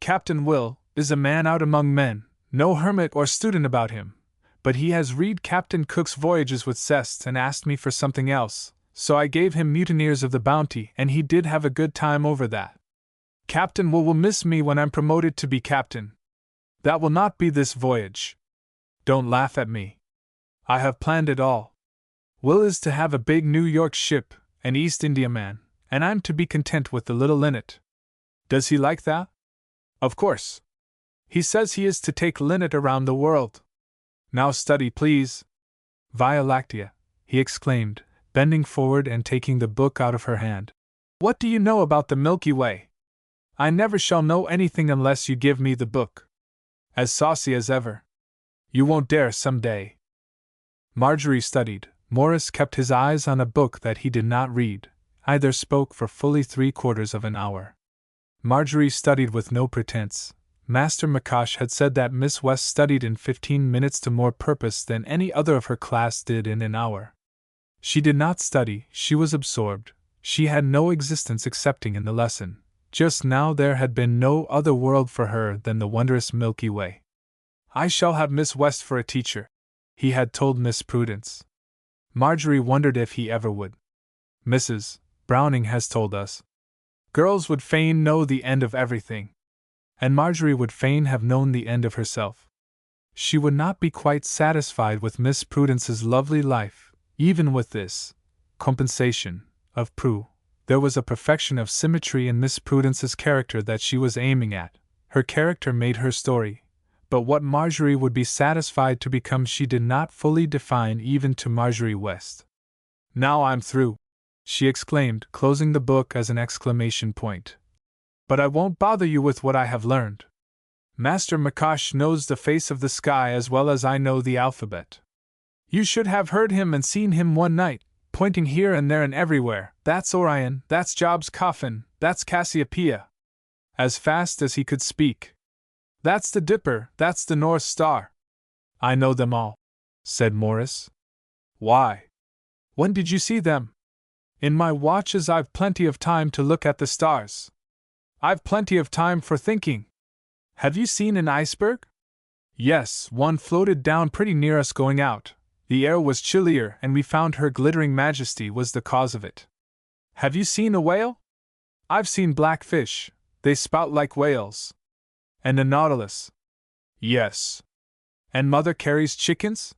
Captain Will, is a man out among men, no hermit or student about him, but he has read Captain Cook's Voyages with zest and asked me for something else, so I gave him Mutineers of the Bounty, and he did have a good time over that. Captain Will miss me when I'm promoted to be captain. That will not be this voyage. Don't laugh at me. I have planned it all. Will is to have a big New York ship, an East Indiaman, and I'm to be content with the little linnet. Does he like that? Of course. He says he is to take linnet around the world. Now study, please. Via Lactea, he exclaimed, bending forward and taking the book out of her hand. What do you know about the Milky Way? I never shall know anything unless you give me the book. As saucy as ever. You won't dare some day. Marjorie studied. Morris kept his eyes on a book that he did not read. Either spoke for fully 3/4 of an hour. Marjorie studied with no pretense. Master McCosh had said that Miss West studied in 15 minutes to more purpose than any other of her class did in an hour. She did not study, she was absorbed. She had no existence excepting in the lesson. Just now there had been no other world for her than the wondrous Milky Way. I shall have Miss West for a teacher, he had told Miss Prudence. Marjorie wondered if he ever would. Mrs. Browning has told us. Girls would fain know the end of everything. And Marjorie would fain have known the end of herself. She would not be quite satisfied with Miss Prudence's lovely life, even with this compensation of Prue. There was a perfection of symmetry in Miss Prudence's character that she was aiming at. Her character made her story, but what Marjorie would be satisfied to become she did not fully define even to Marjorie West. Now I'm through, she exclaimed, closing the book as an exclamation point. But I won't bother you with what I have learned. Master McCosh knows the face of the sky as well as I know the alphabet. You should have heard him and seen him one night, pointing here and there and everywhere. That's Orion, that's Job's coffin, that's Cassiopeia. As fast as he could speak. That's the Dipper, that's the North Star. I know them all, said Morris. Why? When did you see them? In my watches I've plenty of time to look at the stars. I've plenty of time for thinking. Have you seen an iceberg? Yes, one floated down pretty near us going out. The air was chillier and we found her glittering majesty was the cause of it. Have you seen a whale? I've seen blackfish. They spout like whales. And a nautilus? Yes. And Mother carries chickens?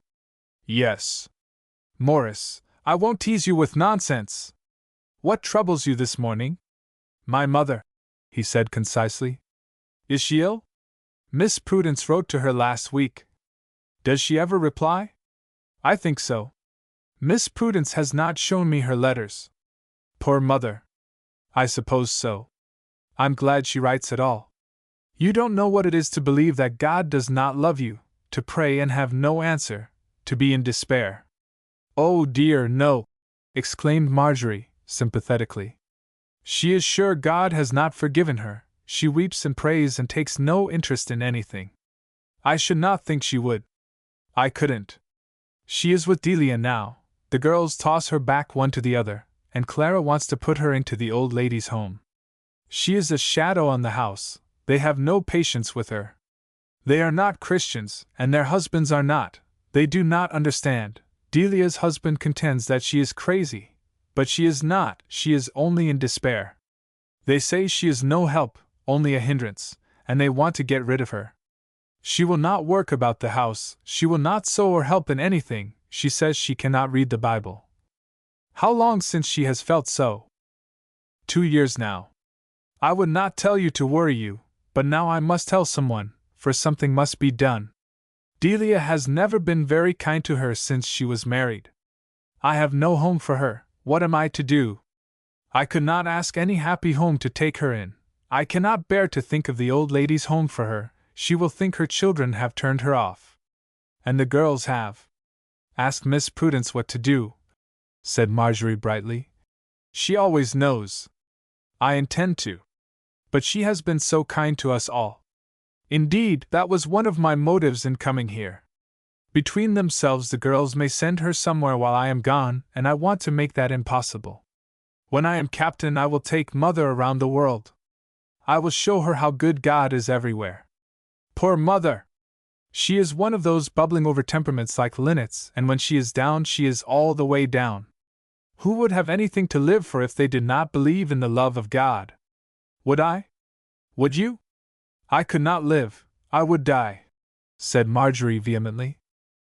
Yes. Morris, I won't tease you with nonsense. What troubles you this morning? My mother, he said concisely. Is she ill? Miss Prudence wrote to her last week. Does she ever reply? I think so. Miss Prudence has not shown me her letters. Poor mother. I suppose so. I'm glad she writes at all. You don't know what it is to believe that God does not love you, to pray and have no answer, to be in despair. Oh dear, no, exclaimed Marjorie, sympathetically. She is sure God has not forgiven her. She weeps and prays and takes no interest in anything. I should not think she would. I couldn't. She is with Delia now. The girls toss her back one to the other, and Clara wants to put her into the old lady's home. She is a shadow on the house. They have no patience with her. They are not Christians, and their husbands are not. They do not understand. Delia's husband contends that she is crazy, but she is not, she is only in despair. They say she is no help, only a hindrance, and they want to get rid of her. She will not work about the house, she will not sew or help in anything, she says she cannot read the Bible. How long since she has felt so? 2 years now. I would not tell you to worry you, but now I must tell someone, for something must be done. Delia has never been very kind to her since she was married. I have no home for her. What am I to do? I could not ask any happy home to take her in. I cannot bear to think of the old lady's home for her. She will think her children have turned her off. And the girls have. Ask Miss Prudence what to do, said Marjorie brightly. She always knows. I intend to. But she has been so kind to us all. Indeed, that was one of my motives in coming here. Between themselves the girls may send her somewhere while I am gone, and I want to make that impossible. When I am captain I will take Mother around the world. I will show her how good God is everywhere. Poor Mother! She is one of those bubbling over temperaments like linnets, and when she is down she is all the way down. Who would have anything to live for if they did not believe in the love of God? Would I? Would you? I could not live, I would die, said Marjorie vehemently.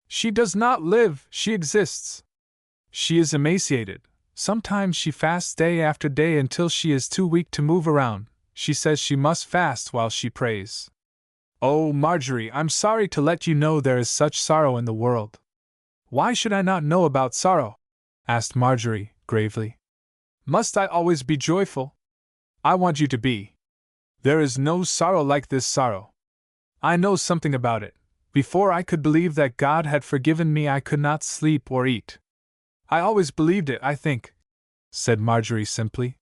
She does not live, she exists. She is emaciated. Sometimes she fasts day after day until she is too weak to move around. She says she must fast while she prays. Oh, Marjorie, I'm sorry to let you know there is such sorrow in the world. Why should I not know about sorrow? Asked Marjorie, gravely. Must I always be joyful? I want you to be. There is no sorrow like this sorrow. I know something about it. Before I could believe that God had forgiven me I could not sleep or eat. I always believed it, I think, said Marjorie simply.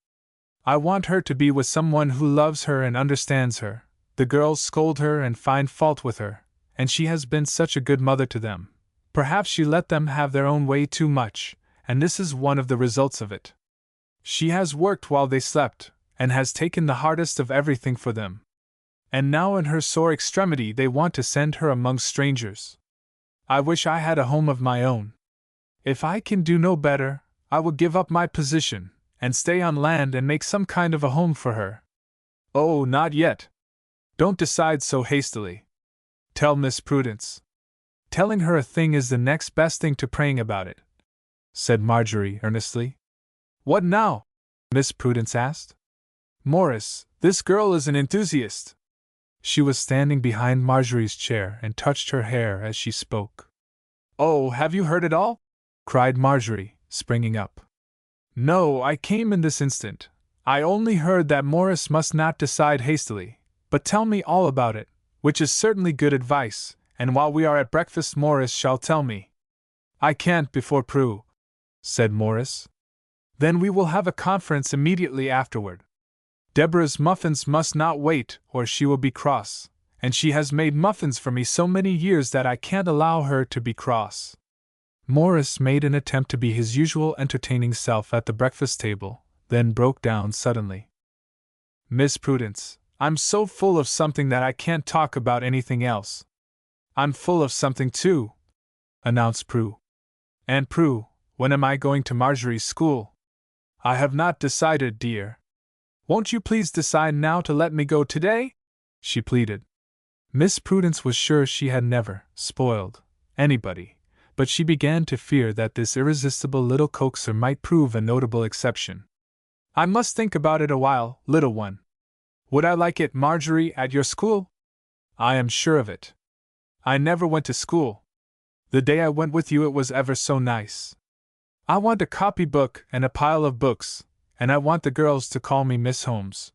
I want her to be with someone who loves her and understands her. The girls scold her and find fault with her, and she has been such a good mother to them. Perhaps she let them have their own way too much, and this is one of the results of it. She has worked while they slept, and has taken the hardest of everything for them. And now in her sore extremity they want to send her among strangers. I wish I had a home of my own. If I can do no better, I will give up my position, and stay on land and make some kind of a home for her. Oh, not yet. Don't decide so hastily. Tell Miss Prudence. Telling her a thing is the next best thing to praying about it, said Marjorie earnestly. What now? Miss Prudence asked. Morris, this girl is an enthusiast. She was standing behind Marjorie's chair and touched her hair as she spoke. Oh, have you heard it all? Cried Marjorie, springing up. No, I came in this instant. I only heard that Morris must not decide hastily, but tell me all about it, which is certainly good advice, and while we are at breakfast Morris shall tell me. I can't before Prue, said Morris. Then we will have a conference immediately afterward. Deborah's muffins must not wait, or she will be cross, and she has made muffins for me so many years that I can't allow her to be cross. Morris made an attempt to be his usual entertaining self at the breakfast table, then broke down suddenly. Miss Prudence, I'm so full of something that I can't talk about anything else. I'm full of something too, announced Prue. Aunt Prue, when am I going to Marjorie's school? I have not decided, dear. Won't you please decide now to let me go today? She pleaded. Miss Prudence was sure she had never spoiled anybody, but she began to fear that this irresistible little coaxer might prove a notable exception. I must think about it a while, little one. Would I like it, Marjorie, at your school? I am sure of it. I never went to school. The day I went with you it was ever so nice. I want a copybook and a pile of books, and I want the girls to call me Miss Holmes.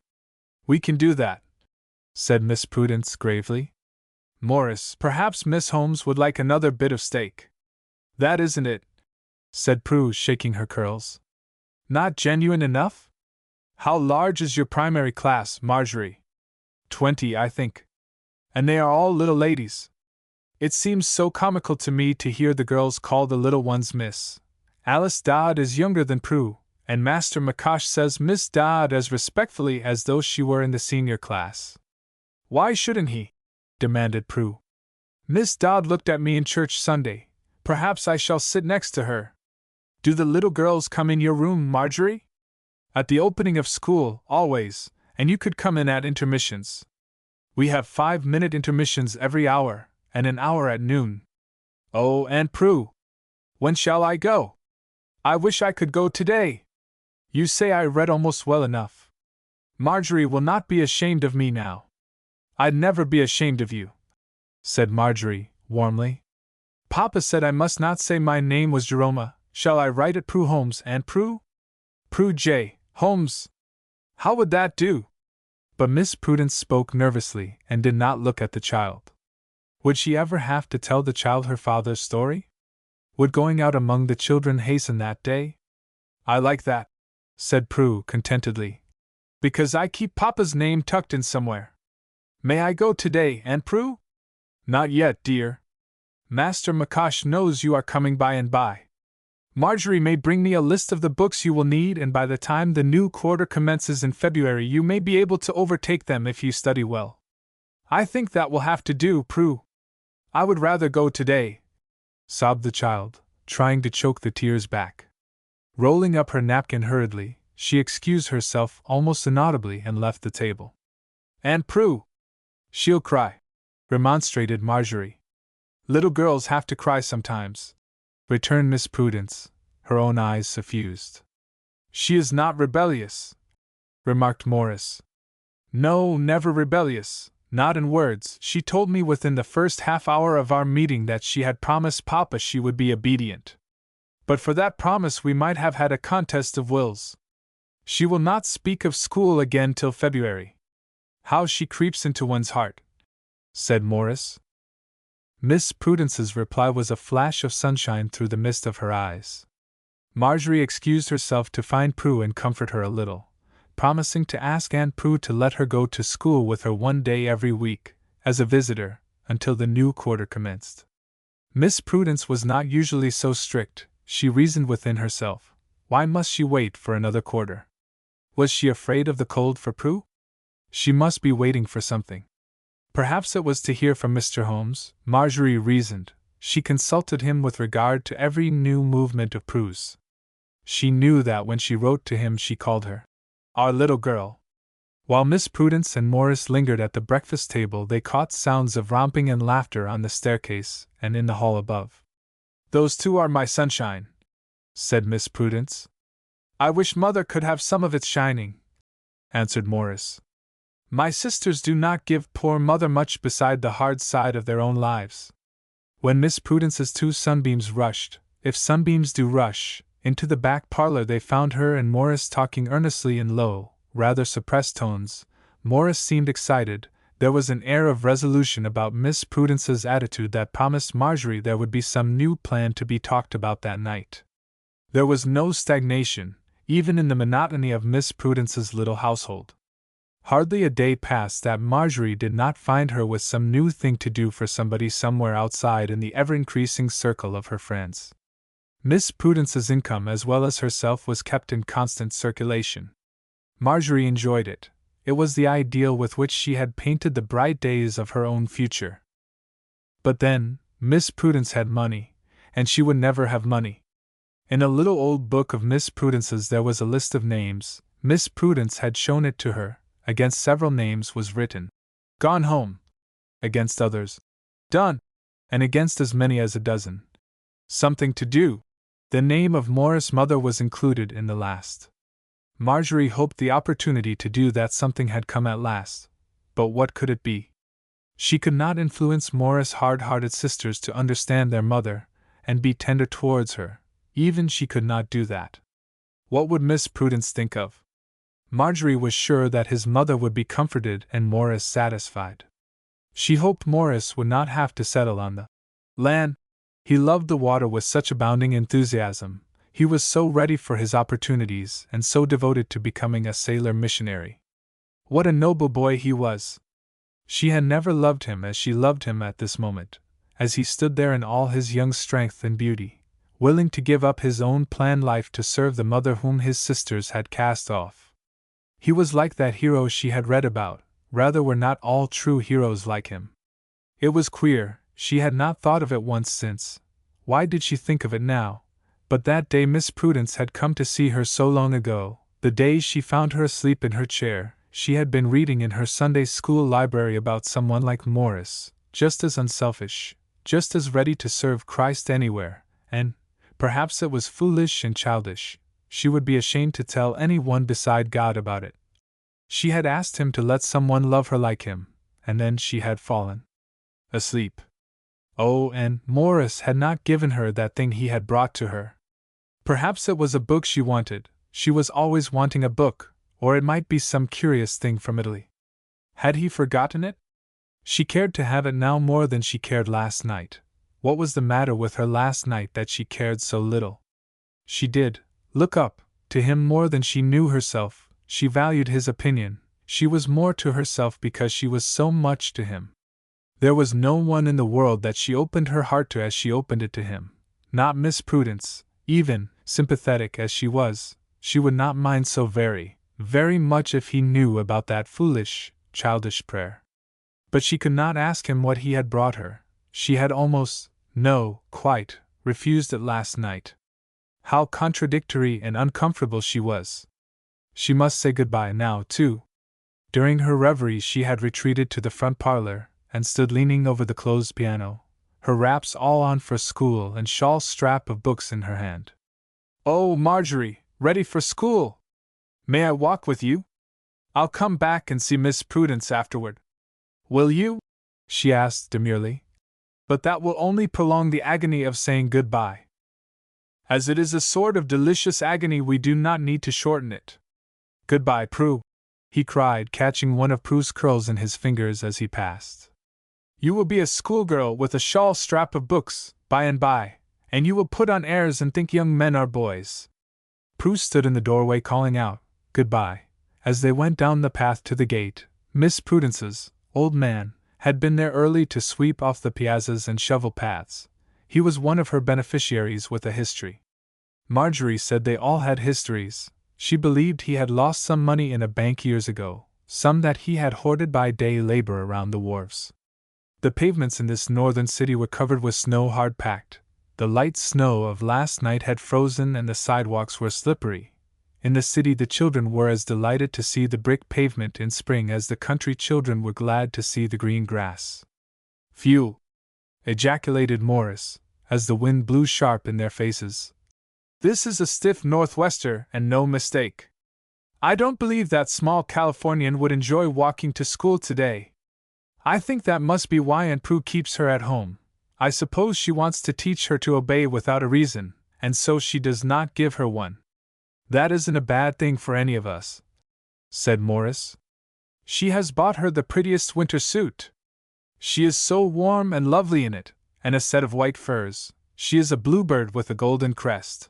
We can do that, said Miss Prudence gravely. Morris, perhaps Miss Holmes would like another bit of steak. That isn't it, said Prue, shaking her curls. Not genuine enough? How large is your primary class, Marjorie? 20, I think. And they are all little ladies. It seems so comical to me to hear the girls call the little ones Miss. Alice Dodd is younger than Prue, And Master McCosh says Miss Dodd as respectfully as though she were in the senior class. Why shouldn't he? Demanded Prue. Miss Dodd looked at me in church Sunday. Perhaps I shall sit next to her. Do the little girls come in your room, Marjorie? At the opening of school, always, and you could come in at intermissions. We have 5-minute intermissions every hour, and an hour at noon. Oh, Aunt Prue! When shall I go? I wish I could go today. You say I read almost well enough. Marjorie will not be ashamed of me now. I'd never be ashamed of you, said Marjorie, warmly. Papa said I must not say my name was Jeroma. Shall I write it Prue Holmes, Aunt Prue? Prue J. Holmes. How would that do? But Miss Prudence spoke nervously and did not look at the child. Would she ever have to tell the child her father's story? Would going out among the children hasten that day? I like that, said Prue contentedly, because I keep Papa's name tucked in somewhere. May I go today, Aunt Prue? Not yet, dear. Master McCosh knows you are coming by and by. Marjorie may bring me a list of the books you will need, and by the time the new quarter commences in February you may be able to overtake them if you study well. I think that will have to do, Prue. I would rather go today, sobbed the child, trying to choke the tears back. Rolling up her napkin hurriedly, she excused herself almost inaudibly and left the table. Aunt Prue! She'll cry, remonstrated Marjorie. Little girls have to cry sometimes, returned Miss Prudence, her own eyes suffused. She is not rebellious, remarked Morris. No, never rebellious, not in words. She told me within the first half hour of our meeting that she had promised Papa she would be obedient. But for that promise we might have had a contest of wills. She will not speak of school again till February. How she creeps into one's heart, said Morris. Miss Prudence's reply was a flash of sunshine through the mist of her eyes. Marjorie excused herself to find Prue and comfort her a little, promising to ask Aunt Prue to let her go to school with her one day every week, as a visitor, until the new quarter commenced. Miss Prudence was not usually so strict, she reasoned within herself. Why must she wait for another quarter? Was she afraid of the cold for Prue? She must be waiting for something. Perhaps it was to hear from Mr. Holmes, Marjorie reasoned. She consulted him with regard to every new movement of Prue's. She knew that when she wrote to him she called her our little girl. While Miss Prudence and Morris lingered at the breakfast table they caught sounds of romping and laughter on the staircase and in the hall above. Those two are my sunshine, said Miss Prudence. I wish Mother could have some of its shining, answered Morris. My sisters do not give poor Mother much beside the hard side of their own lives. When Miss Prudence's two sunbeams rushed, if sunbeams do rush, into the back parlor they found her and Morris talking earnestly in low, rather suppressed tones. Morris seemed excited. There was an air of resolution about Miss Prudence's attitude that promised Marjorie there would be some new plan to be talked about that night. There was no stagnation, even in the monotony of Miss Prudence's little household. Hardly a day passed that Marjorie did not find her with some new thing to do for somebody somewhere outside in the ever-increasing circle of her friends. Miss Prudence's income as well as herself was kept in constant circulation. Marjorie enjoyed it. It was the ideal with which she had painted the bright days of her own future. But then, Miss Prudence had money, and she would never have money. In a little old book of Miss Prudence's there was a list of names. Miss Prudence had shown it to her. Against several names was written, "Gone home." Against others, "Done," and against as many as a dozen, "Something to do." The name of Morris' mother was included in the last. Marjorie hoped the opportunity to do that something had come at last, but what could it be? She could not influence Morris' hard-hearted sisters to understand their mother and be tender towards her. Even she could not do that. What would Miss Prudence think of? Marjorie was sure that his mother would be comforted and Morris satisfied. She hoped Morris would not have to settle on the land. He loved the water with such abounding enthusiasm, he was so ready for his opportunities and so devoted to becoming a sailor missionary. What a noble boy he was! She had never loved him as she loved him at this moment, as he stood there in all his young strength and beauty, willing to give up his own planned life to serve the mother whom his sisters had cast off. He was like that hero she had read about, rather were not all true heroes like him. It was queer, she had not thought of it once since. Why did she think of it now? But that day Miss Prudence had come to see her so long ago, the day she found her asleep in her chair, she had been reading in her Sunday school library about someone like Morris, just as unselfish, just as ready to serve Christ anywhere, and, perhaps it was foolish and childish, she would be ashamed to tell any one beside God about it. She had asked him to let someone love her like him, and then she had fallen asleep. Oh, and Morris had not given her that thing he had brought to her. Perhaps it was a book she wanted, she was always wanting a book, or it might be some curious thing from Italy. Had he forgotten it? She cared to have it now more than she cared last night. What was the matter with her last night that she cared so little? She did look up to him more than she knew herself, she valued his opinion, she was more to herself because she was so much to him. There was no one in the world that she opened her heart to as she opened it to him, not Miss Prudence, even, sympathetic as she was, she would not mind so very, very much if he knew about that foolish, childish prayer. But she could not ask him what he had brought her, she had almost, no, quite, refused it last night. How contradictory and uncomfortable she was. She must say goodbye now, too. During her reverie she had retreated to the front parlor, and stood leaning over the closed piano, her wraps all on for school and shawl strap of books in her hand. "Oh, Marjorie, ready for school! May I walk with you? I'll come back and see Miss Prudence afterward." "Will you?" she asked demurely. "But that will only prolong the agony of saying goodbye. As it is a sort of delicious agony, we do not need to shorten it. Goodbye, Prue," he cried, catching one of Prue's curls in his fingers as he passed. "You will be a schoolgirl with a shawl strap of books, by and by, and you will put on airs and think young men are boys." Prue stood in the doorway calling out, "Goodbye." As they went down the path to the gate, Miss Prudence's old man had been there early to sweep off the piazzas and shovel paths. He was one of her beneficiaries with a history. Marjorie said they all had histories. She believed he had lost some money in a bank years ago, some that he had hoarded by day labor around the wharves. The pavements in this northern city were covered with snow hard packed. The light snow of last night had frozen and the sidewalks were slippery. In the city the children were as delighted to see the brick pavement in spring as the country children were glad to see the green grass. "Phew!" ejaculated Morris, as the wind blew sharp in their faces. "This is a stiff northwester and no mistake. I don't believe that small Californian would enjoy walking to school today. I think that must be why Aunt Prue keeps her at home. I suppose she wants to teach her to obey without a reason, and so she does not give her one." "That isn't a bad thing for any of us," said Morris. "She has bought her the prettiest winter suit. She is so warm and lovely in it, and a set of white furs. She is a bluebird with a golden crest."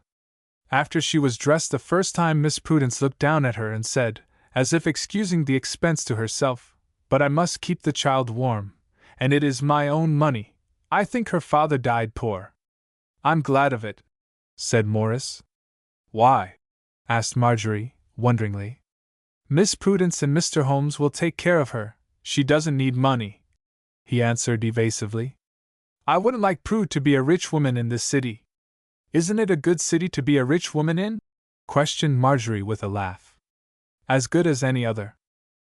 After she was dressed the first time, Miss Prudence looked down at her and said, as if excusing the expense to herself, "But I must keep the child warm, and it is my own money. I think her father died poor." "I'm glad of it," said Morris. "Why?" asked Marjorie, wonderingly. "Miss Prudence and Mr. Holmes will take care of her. She doesn't need money," he answered evasively. "I wouldn't like Prue to be a rich woman in this city." "Isn't it a good city to be a rich woman in?" questioned Marjorie with a laugh. "As good as any other."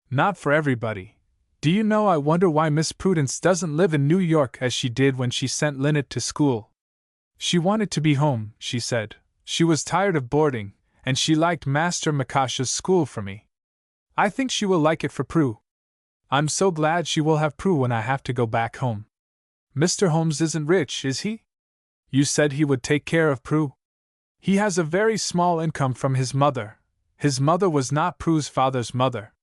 "Not for everybody. Do you know, I wonder why Miss Prudence doesn't live in New York as she did when she sent Lynette to school. She wanted to be home, she said. She was tired of boarding, and she liked Master Makasha's school for me. I think she will like it for Prue. I'm so glad she will have Prue when I have to go back home." "Mr. Holmes isn't rich, is he? You said he would take care of Prue." "He has a very small income from his mother. His mother was not Prue's father's mother."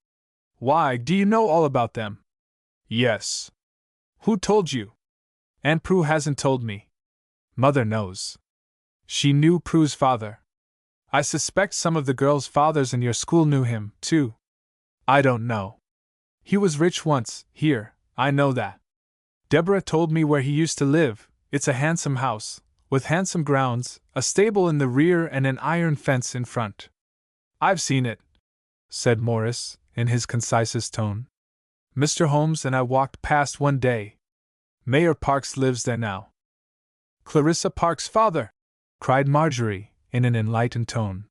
"Why, do you know all about them?" "Yes." "Who told you?" "Aunt Prue hasn't told me." "Mother knows." "She knew Prue's father." "I suspect some of the girls' fathers in your school knew him, too." "I don't know. He was rich once, here, I know that. Deborah told me where he used to live. It's a handsome house, with handsome grounds, a stable in the rear and an iron fence in front. I've seen it, said Morris, in his concisest tone. Mr. Holmes and I walked past one day. Mayor Parks lives there now. Clarissa Parks' father, cried Marjorie, in an enlightened tone.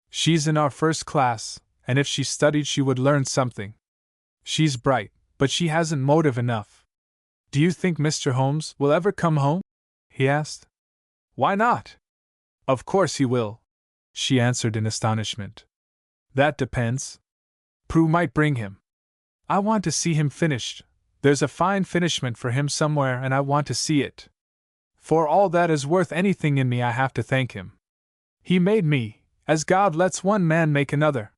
She's in our first class, and if she studied she would learn something. She's bright, but she hasn't motive enough. Do you think Mr. Holmes will ever come home? He asked. Why not? Of course he will, she answered in astonishment. That depends. Prue might bring him. I want to see him finished. There's a fine finishment for him somewhere and I want to see it. For all that is worth anything in me I have to thank him. He made me, as God lets one man make another.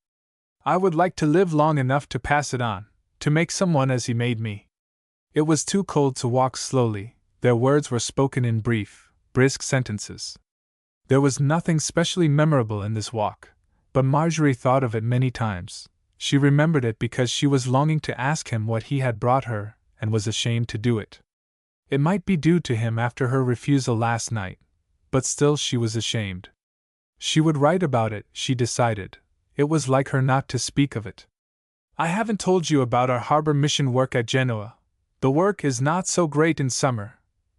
I would like to live long enough to pass it on, to make someone as he made me. It was too cold to walk slowly, their words were spoken in brief, brisk sentences. There was nothing specially memorable in this walk, but Marjorie thought of it many times. She remembered it because she was longing to ask him what he had brought her, and was ashamed to do it. It might be due to him after her refusal last night, but still she was ashamed. She would write about it, she decided. It was like her not to speak of it. I haven't told you about our harbor mission work at Genoa. The work is not so great in summer,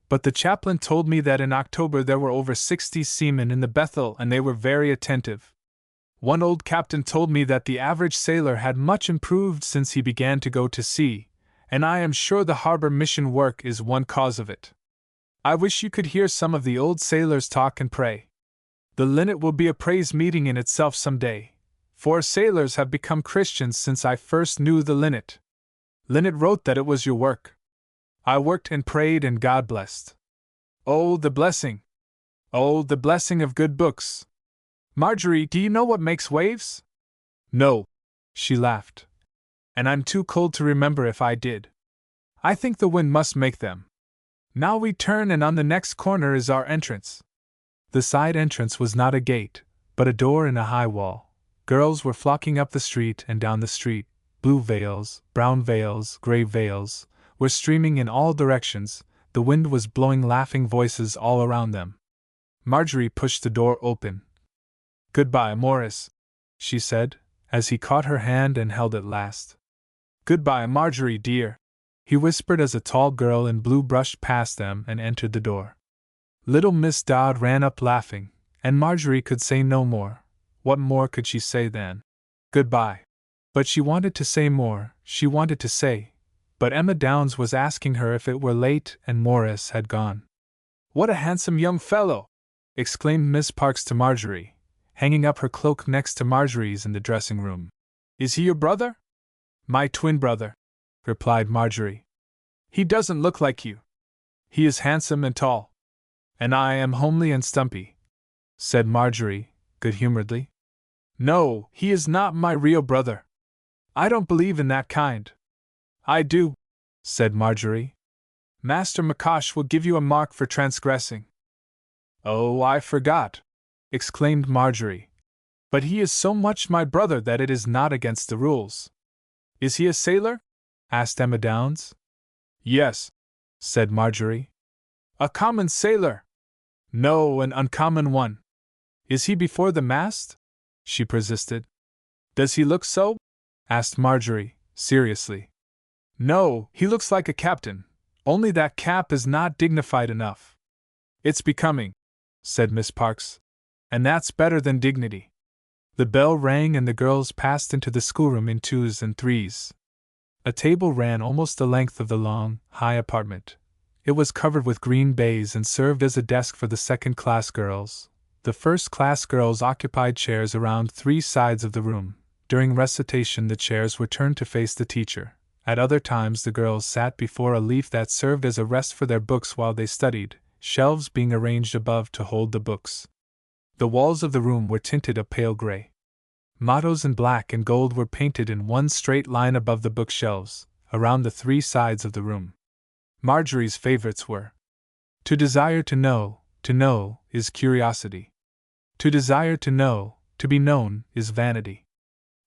but the chaplain told me that in October there were over 60 seamen in the Bethel and they were very attentive. One old captain told me that the average sailor had much improved since he began to go to sea, and I am sure the harbor mission work is one cause of it. I wish you could hear some of the old sailors talk and pray. The Linnet will be a praise meeting in itself some day, for sailors have become Christians since I first knew the Linnet. Linnet wrote that it was your work. I worked and prayed and God blessed. Oh, the blessing! Oh, the blessing of good books! Marjorie, do you know what makes waves? No, she laughed. And I'm too cold to remember if I did. I think the wind must make them. Now we turn and on the next corner is our entrance. The side entrance was not a gate, but a door in a high wall. Girls were flocking up the street and down the street. Blue veils, brown veils, gray veils, were streaming in all directions. The wind was blowing laughing voices all around them. Marjorie pushed the door open. Goodbye, Morris, she said, as he caught her hand and held it last. Goodbye, Marjorie, dear, he whispered as a tall girl in blue brushed past them and entered the door. Little Miss Dodd ran up laughing, and Marjorie could say no more. What more could she say then? Goodbye. But she wanted to say more, but Emma Downs was asking her if it were late and Morris had gone. What a handsome young fellow! Exclaimed Miss Parks to Marjorie, hanging up her cloak next to Marjorie's in the dressing room. Is he your brother? My twin brother, replied Marjorie. He doesn't look like you. He is handsome and tall. And I am homely and stumpy, said Marjorie, good-humoredly. No, he is not my real brother. I don't believe in that kind. I do, said Marjorie. Master Macosh will give you a mark for transgressing. Oh, I forgot, exclaimed Marjorie. But he is so much my brother that it is not against the rules. Is he a sailor? Asked Emma Downs. Yes, said Marjorie. A common sailor? No, an uncommon one. Is he before the mast? She persisted. Does he look so? Asked Marjorie, seriously. No, he looks like a captain, only that cap is not dignified enough. It's becoming, said Miss Parks, and that's better than dignity. The bell rang and the girls passed into the schoolroom in twos and threes. A table ran almost the length of the long, high apartment. It was covered with green baize and served as a desk for the second-class girls. The first-class girls occupied chairs around three sides of the room. During recitation the chairs were turned to face the teacher. At other times the girls sat before a leaf that served as a rest for their books while they studied, shelves being arranged above to hold the books. The walls of the room were tinted a pale gray. Mottos in black and gold were painted in one straight line above the bookshelves, around the three sides of the room. Marjorie's favorites were: To desire to know is curiosity. To desire to know, to be known, is vanity.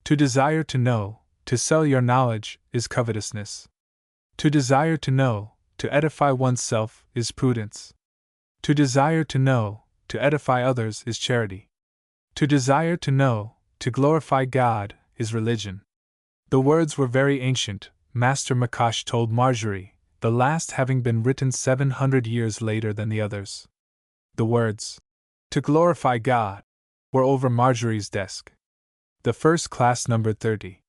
To desire to know, to sell your knowledge, is covetousness. To desire to know, to edify oneself, is prudence. To desire to know, to edify others, is charity. To desire to know, to glorify God, is religion. The words were very ancient, Master Macash told Marjorie, the last having been written 700 years later than the others. The words, to glorify God, were over Marjorie's desk. The first class numbered 30.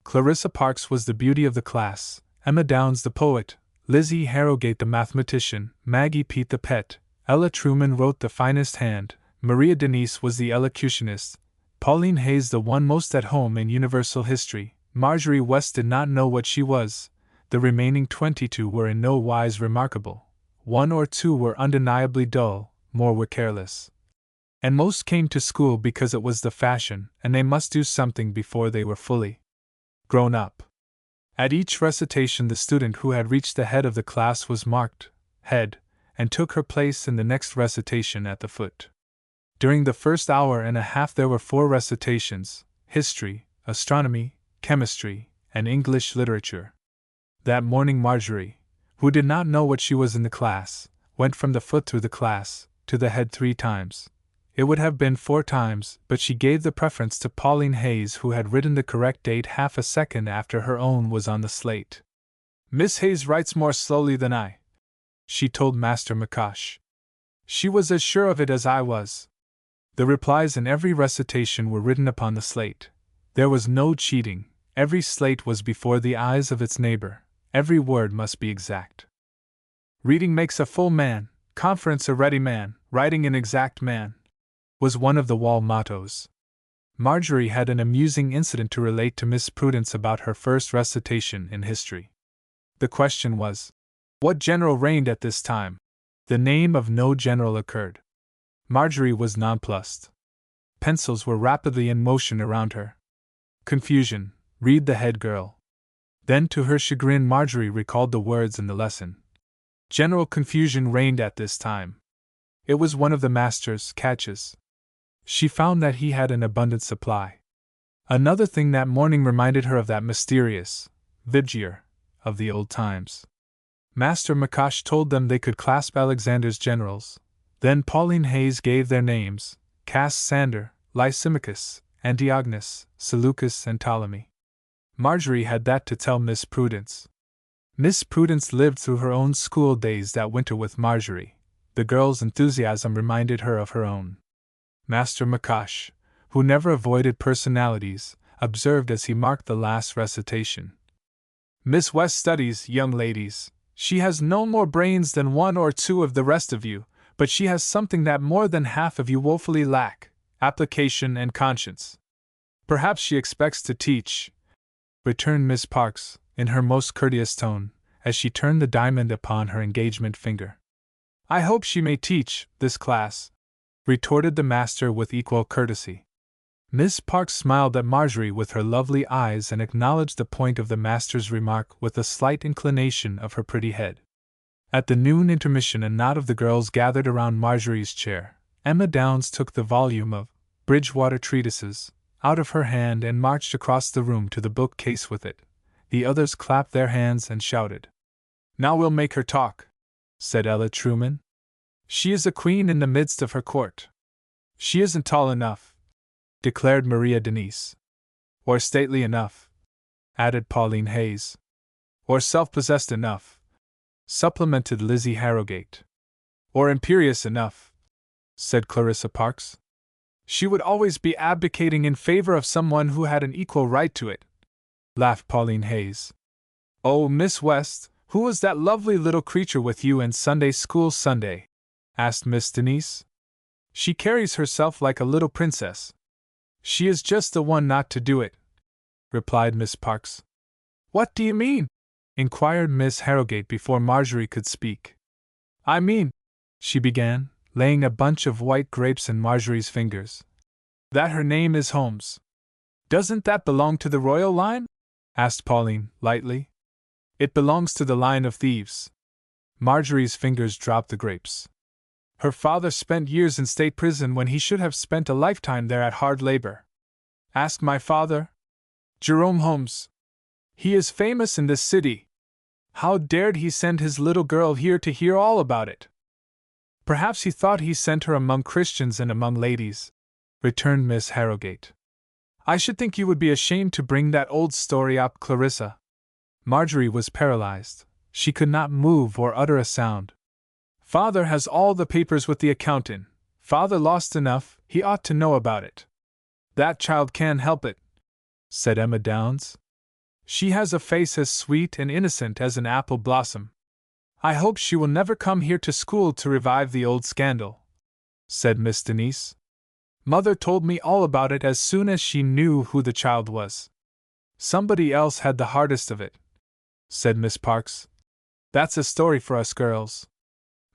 Clarissa Parks was the beauty of the class, Emma Downs the poet, Lizzie Harrogate the mathematician, Maggie Pete the pet, Ella Truman wrote the finest hand, Maria Denise was the elocutionist, Pauline Hayes the one most at home in universal history. Marjorie West did not know what she was. The remaining 22 were in no wise remarkable. 1 or 2 were undeniably dull, more were careless. And most came to school because it was the fashion, and they must do something before they were fully grown up. At each recitation the student who had reached the head of the class was marked head, and took her place in the next recitation at the foot. During the first hour and a half there were 4 recitations: history, astronomy, chemistry, and English literature. That morning Marjorie, who did not know what she was in the class, went from the foot through the class, to the head 3 times. It would have been 4 times, but she gave the preference to Pauline Hayes, who had written the correct date half a second after her own was on the slate. Miss Hayes writes more slowly than I, she told Master Macash. She was as sure of it as I was. The replies in every recitation were written upon the slate. There was no cheating. Every slate was before the eyes of its neighbor. Every word must be exact. Reading makes a full man, conference a ready man, writing an exact man, was one of the wall mottos. Marjorie had an amusing incident to relate to Miss Prudence about her first recitation in history. The question was, what general reigned at this time? The name of no general occurred. Marjorie was nonplussed. Pencils were rapidly in motion around her. Confusion, read the head girl. Then to her chagrin Marjorie recalled the words in the lesson. General confusion reigned at this time. It was one of the master's catches. She found that he had an abundant supply. Another thing that morning reminded her of that mysterious vizier of the old times. Master Macash told them they could clasp Alexander's generals. Then Pauline Hayes gave their names: Cassander, Lysimachus, Antiochus, Seleucus, and Ptolemy. Marjorie had that to tell Miss Prudence. Miss Prudence lived through her own school days that winter with Marjorie. The girl's enthusiasm reminded her of her own. Master Macash, who never avoided personalities, observed as he marked the last recitation. Miss West studies, young ladies. She has no more brains than 1 or 2 of the rest of you, but she has something that more than half of you woefully lack: application and conscience. Perhaps she expects to teach, returned Miss Parks, in her most courteous tone, as she turned the diamond upon her engagement finger. I hope she may teach this class, retorted the master with equal courtesy. Miss Parks smiled at Marjorie with her lovely eyes and acknowledged the point of the master's remark with a slight inclination of her pretty head. At the noon intermission a knot of the girls gathered around Marjorie's chair. Emma Downs took the volume of Bridgewater Treatises out of her hand and marched across the room to the bookcase with it. The others clapped their hands and shouted. Now we'll make her talk, said Ella Truman. She is a queen in the midst of her court. She isn't tall enough, declared Maria Denise. Or stately enough, added Pauline Hayes. Or self-possessed enough, supplemented Lizzie Harrogate. Or imperious enough, said Clarissa Parks. She would always be abdicating in favor of someone who had an equal right to it, laughed Pauline Hayes. Oh, Miss West, who was that lovely little creature with you in Sunday school Sunday? Asked Miss Denise. She carries herself like a little princess. She is just the one not to do it, replied Miss Parks. What do you mean? Inquired Miss Harrogate before Marjorie could speak. I mean, she began, laying a bunch of white grapes in Marjorie's fingers, that her name is Holmes. Doesn't that belong to the royal line? Asked Pauline, lightly. It belongs to the line of thieves. Marjorie's fingers dropped the grapes. Her father spent years in state prison when he should have spent a lifetime there at hard labor. Ask my father, Jerome Holmes. He is famous in this city. How dared he send his little girl here to hear all about it? Perhaps he thought he sent her among Christians and among ladies, returned Miss Harrogate. I should think you would be ashamed to bring that old story up, Clarissa. Marjorie was paralyzed. She could not move or utter a sound. Father has all the papers with the account in. Father lost enough, he ought to know about it. That child can't help it, said Emma Downs. She has a face as sweet and innocent as an apple blossom. I hope she will never come here to school to revive the old scandal, said Miss Denise. Mother told me all about it as soon as she knew who the child was. Somebody else had the hardest of it, said Miss Parks. That's a story for us girls.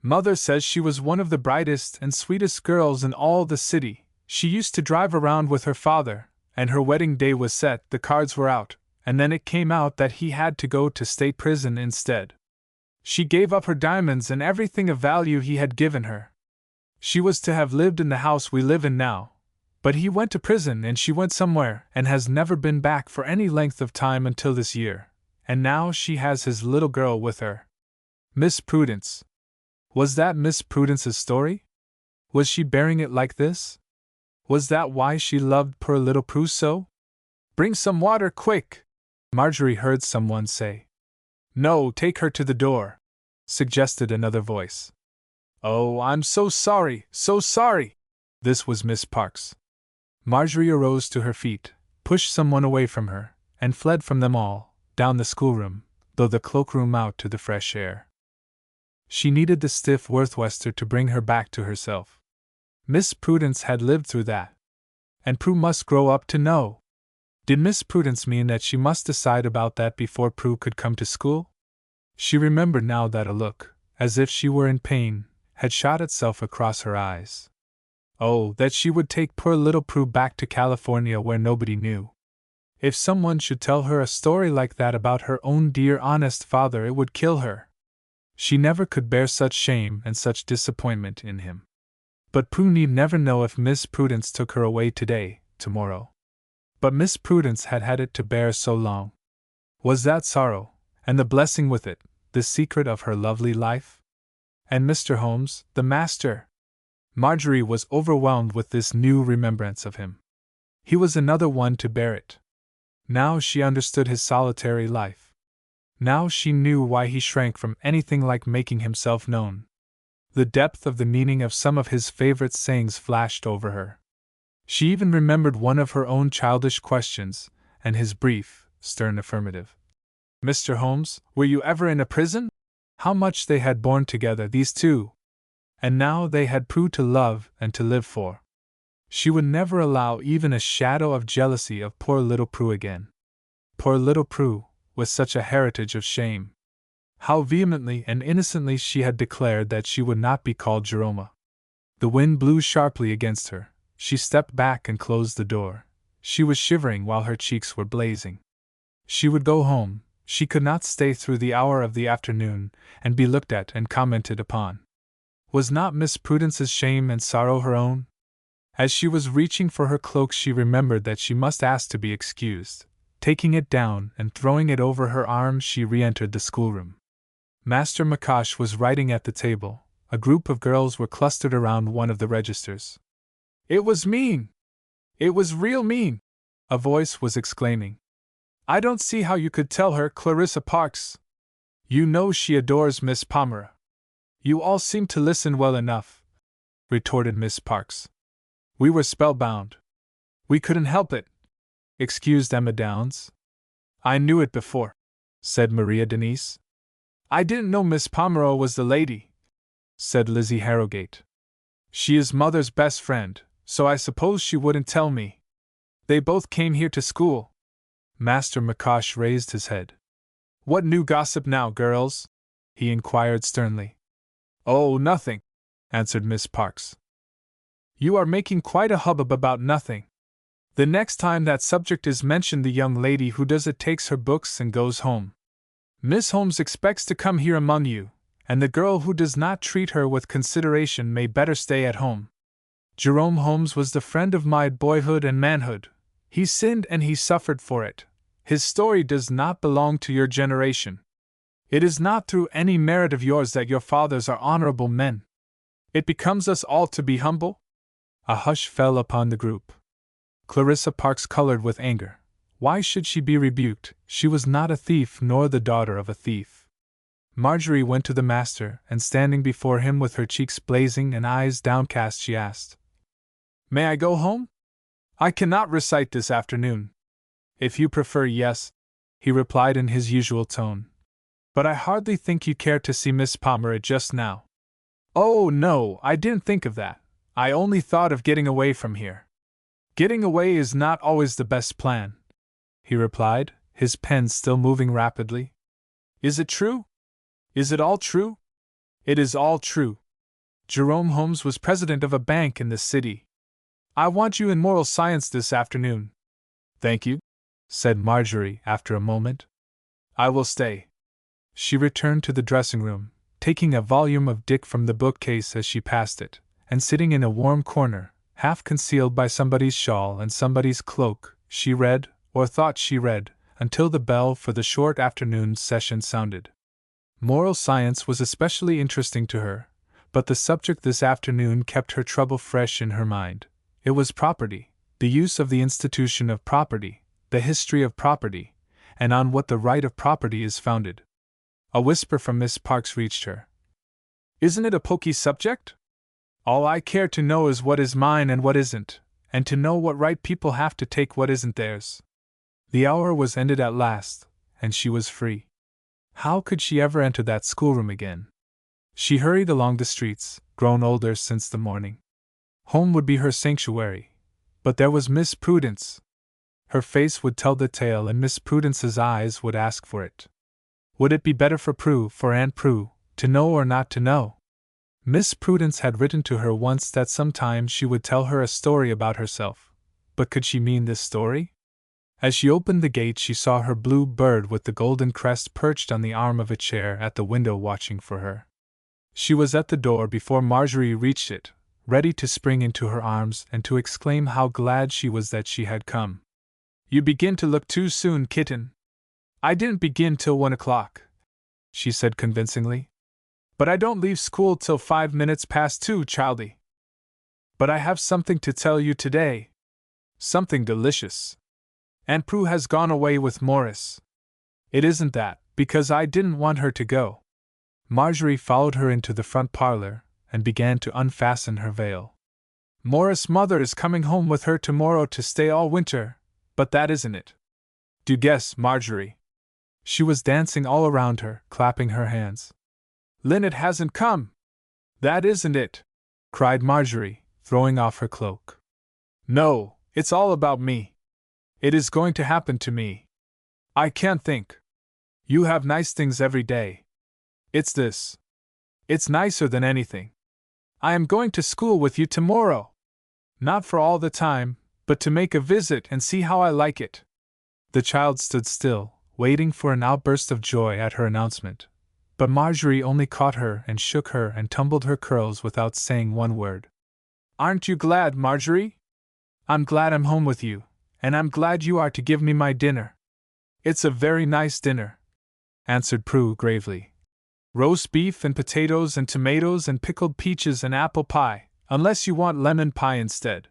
Mother says she was one of the brightest and sweetest girls in all the city. She used to drive around with her father, and her wedding day was set, the cards were out, and then it came out that he had to go to state prison instead. She gave up her diamonds and everything of value he had given her. She was to have lived in the house we live in now, but he went to prison and she went somewhere and has never been back for any length of time until this year, and now she has his little girl with her. Miss Prudence. Was that Miss Prudence's story? Was she bearing it like this? Was that why she loved poor little Prue so? Bring some water, quick! Marjorie heard someone say. No, take her to the door, suggested another voice. Oh, I'm so sorry, so sorry! This was Miss Parks. Marjorie arose to her feet, pushed someone away from her, and fled from them all, down the schoolroom, though the cloakroom out to the fresh air. She needed the stiff Worthwester to bring her back to herself. Miss Prudence had lived through that. And Prue must grow up to know. Did Miss Prudence mean that she must decide about that before Prue could come to school? She remembered now that a look, as if she were in pain, had shot itself across her eyes. Oh, that she would take poor little Prue back to California where nobody knew. If someone should tell her a story like that about her own dear honest father, it would kill her. She never could bear such shame and such disappointment in him. But Prue need never know if Miss Prudence took her away today, tomorrow. But Miss Prudence had had it to bear so long. Was that sorrow, and the blessing with it, the secret of her lovely life? And Mr. Holmes, the master? Marjorie was overwhelmed with this new remembrance of him. He was another one to bear it. Now she understood his solitary life. Now she knew why he shrank from anything like making himself known. The depth of the meaning of some of his favorite sayings flashed over her. She even remembered one of her own childish questions, and his brief, stern affirmative. Mr. Holmes, were you ever in a prison? How much they had borne together, these two! And now they had Prue to love and to live for. She would never allow even a shadow of jealousy of poor little Prue again. Poor little Prue, with such a heritage of shame. How vehemently and innocently she had declared that she would not be called Jeroma. The wind blew sharply against her. She stepped back and closed the door. She was shivering while her cheeks were blazing. She would go home. She could not stay through the hour of the afternoon and be looked at and commented upon. Was not Miss Prudence's shame and sorrow her own? As she was reaching for her cloak, she remembered that she must ask to be excused. Taking it down and throwing it over her arm, she re-entered the schoolroom. Master McCosh was writing at the table. A group of girls were clustered around one of the registers. It was mean! It was real mean! A voice was exclaiming. I don't see how you could tell her, Clarissa Parks. You know she adores Miss Pomeroy. You all seem to listen well enough, retorted Miss Parks. We were spellbound. We couldn't help it, excused Emma Downs. I knew it before, said Maria Denise. I didn't know Miss Pomeroy was the lady, said Lizzie Harrogate. She is Mother's best friend, so I suppose she wouldn't tell me. They both came here to school. Master McCosh raised his head. What new gossip now, girls? He inquired sternly. Oh, nothing, answered Miss Parks. You are making quite a hubbub about nothing. The next time that subject is mentioned, the young lady who does it takes her books and goes home. Miss Holmes expects to come here among you, and the girl who does not treat her with consideration may better stay at home. Jerome Holmes was the friend of my boyhood and manhood. He sinned and he suffered for it. His story does not belong to your generation. It is not through any merit of yours that your fathers are honorable men. It becomes us all to be humble? A hush fell upon the group. Clarissa Parks colored with anger. Why should she be rebuked? She was not a thief nor the daughter of a thief. Marjorie went to the master, and standing before him with her cheeks blazing and eyes downcast, she asked, "May I go home? I cannot recite this afternoon." "If you prefer, yes," he replied in his usual tone. "But I hardly think you care to see Miss Pomeroy just now." "Oh, no, I didn't think of that. I only thought of getting away from here." "Getting away is not always the best plan," he replied, his pen still moving rapidly. "Is it true? Is it all true?" "It is all true. Jerome Holmes was president of a bank in this city. I want you in moral science this afternoon." "Thank you," said Marjorie after a moment. "I will stay." She returned to the dressing room, taking a volume of Dick from the bookcase as she passed it, and sitting in a warm corner, half concealed by somebody's shawl and somebody's cloak, she read, or thought she read, until the bell for the short afternoon session sounded. Moral science was especially interesting to her, but the subject this afternoon kept her trouble fresh in her mind. It was property, the use of the institution of property, the history of property, and on what the right of property is founded. A whisper from Miss Parks reached her. "Isn't it a poky subject? All I care to know is what is mine and what isn't, and to know what right people have to take what isn't theirs." The hour was ended at last, and she was free. How could she ever enter that schoolroom again? She hurried along the streets, grown older since the morning. Home would be her sanctuary, but there was Miss Prudence. Her face would tell the tale and Miss Prudence's eyes would ask for it. Would it be better for Aunt Prue, to know or not to know? Miss Prudence had written to her once that sometime she would tell her a story about herself, but could she mean this story? As she opened the gate she saw her blue bird with the golden crest perched on the arm of a chair at the window watching for her. She was at the door before Marjorie reached it, ready to spring into her arms and to exclaim how glad she was that she had come. "You begin to look too soon, kitten." "I didn't begin till 1 o'clock," she said convincingly. "But I don't leave school till 5 minutes past 2, childie." "But I have something to tell you today. Something delicious. Aunt Prue has gone away with Morris." "It isn't that, because I didn't want her to go." Marjorie followed her into the front parlor, and began to unfasten her veil. "Morris' mother is coming home with her tomorrow to stay all winter, but that isn't it. Do guess, Marjorie." She was dancing all around her, clapping her hands. "Linnet hasn't come." "That isn't it," cried Marjorie, throwing off her cloak. "No, it's all about me. It is going to happen to me. I can't think. You have nice things every day. It's this. It's nicer than anything. I am going to school with you tomorrow. Not for all the time, but to make a visit and see how I like it." The child stood still, waiting for an outburst of joy at her announcement, but Marjorie only caught her and shook her and tumbled her curls without saying one word. "Aren't you glad, Marjorie?" "I'm glad I'm home with you, and I'm glad you are to give me my dinner." "It's a very nice dinner," answered Prue gravely. "Roast beef and potatoes and tomatoes and pickled peaches and apple pie, unless you want lemon pie instead."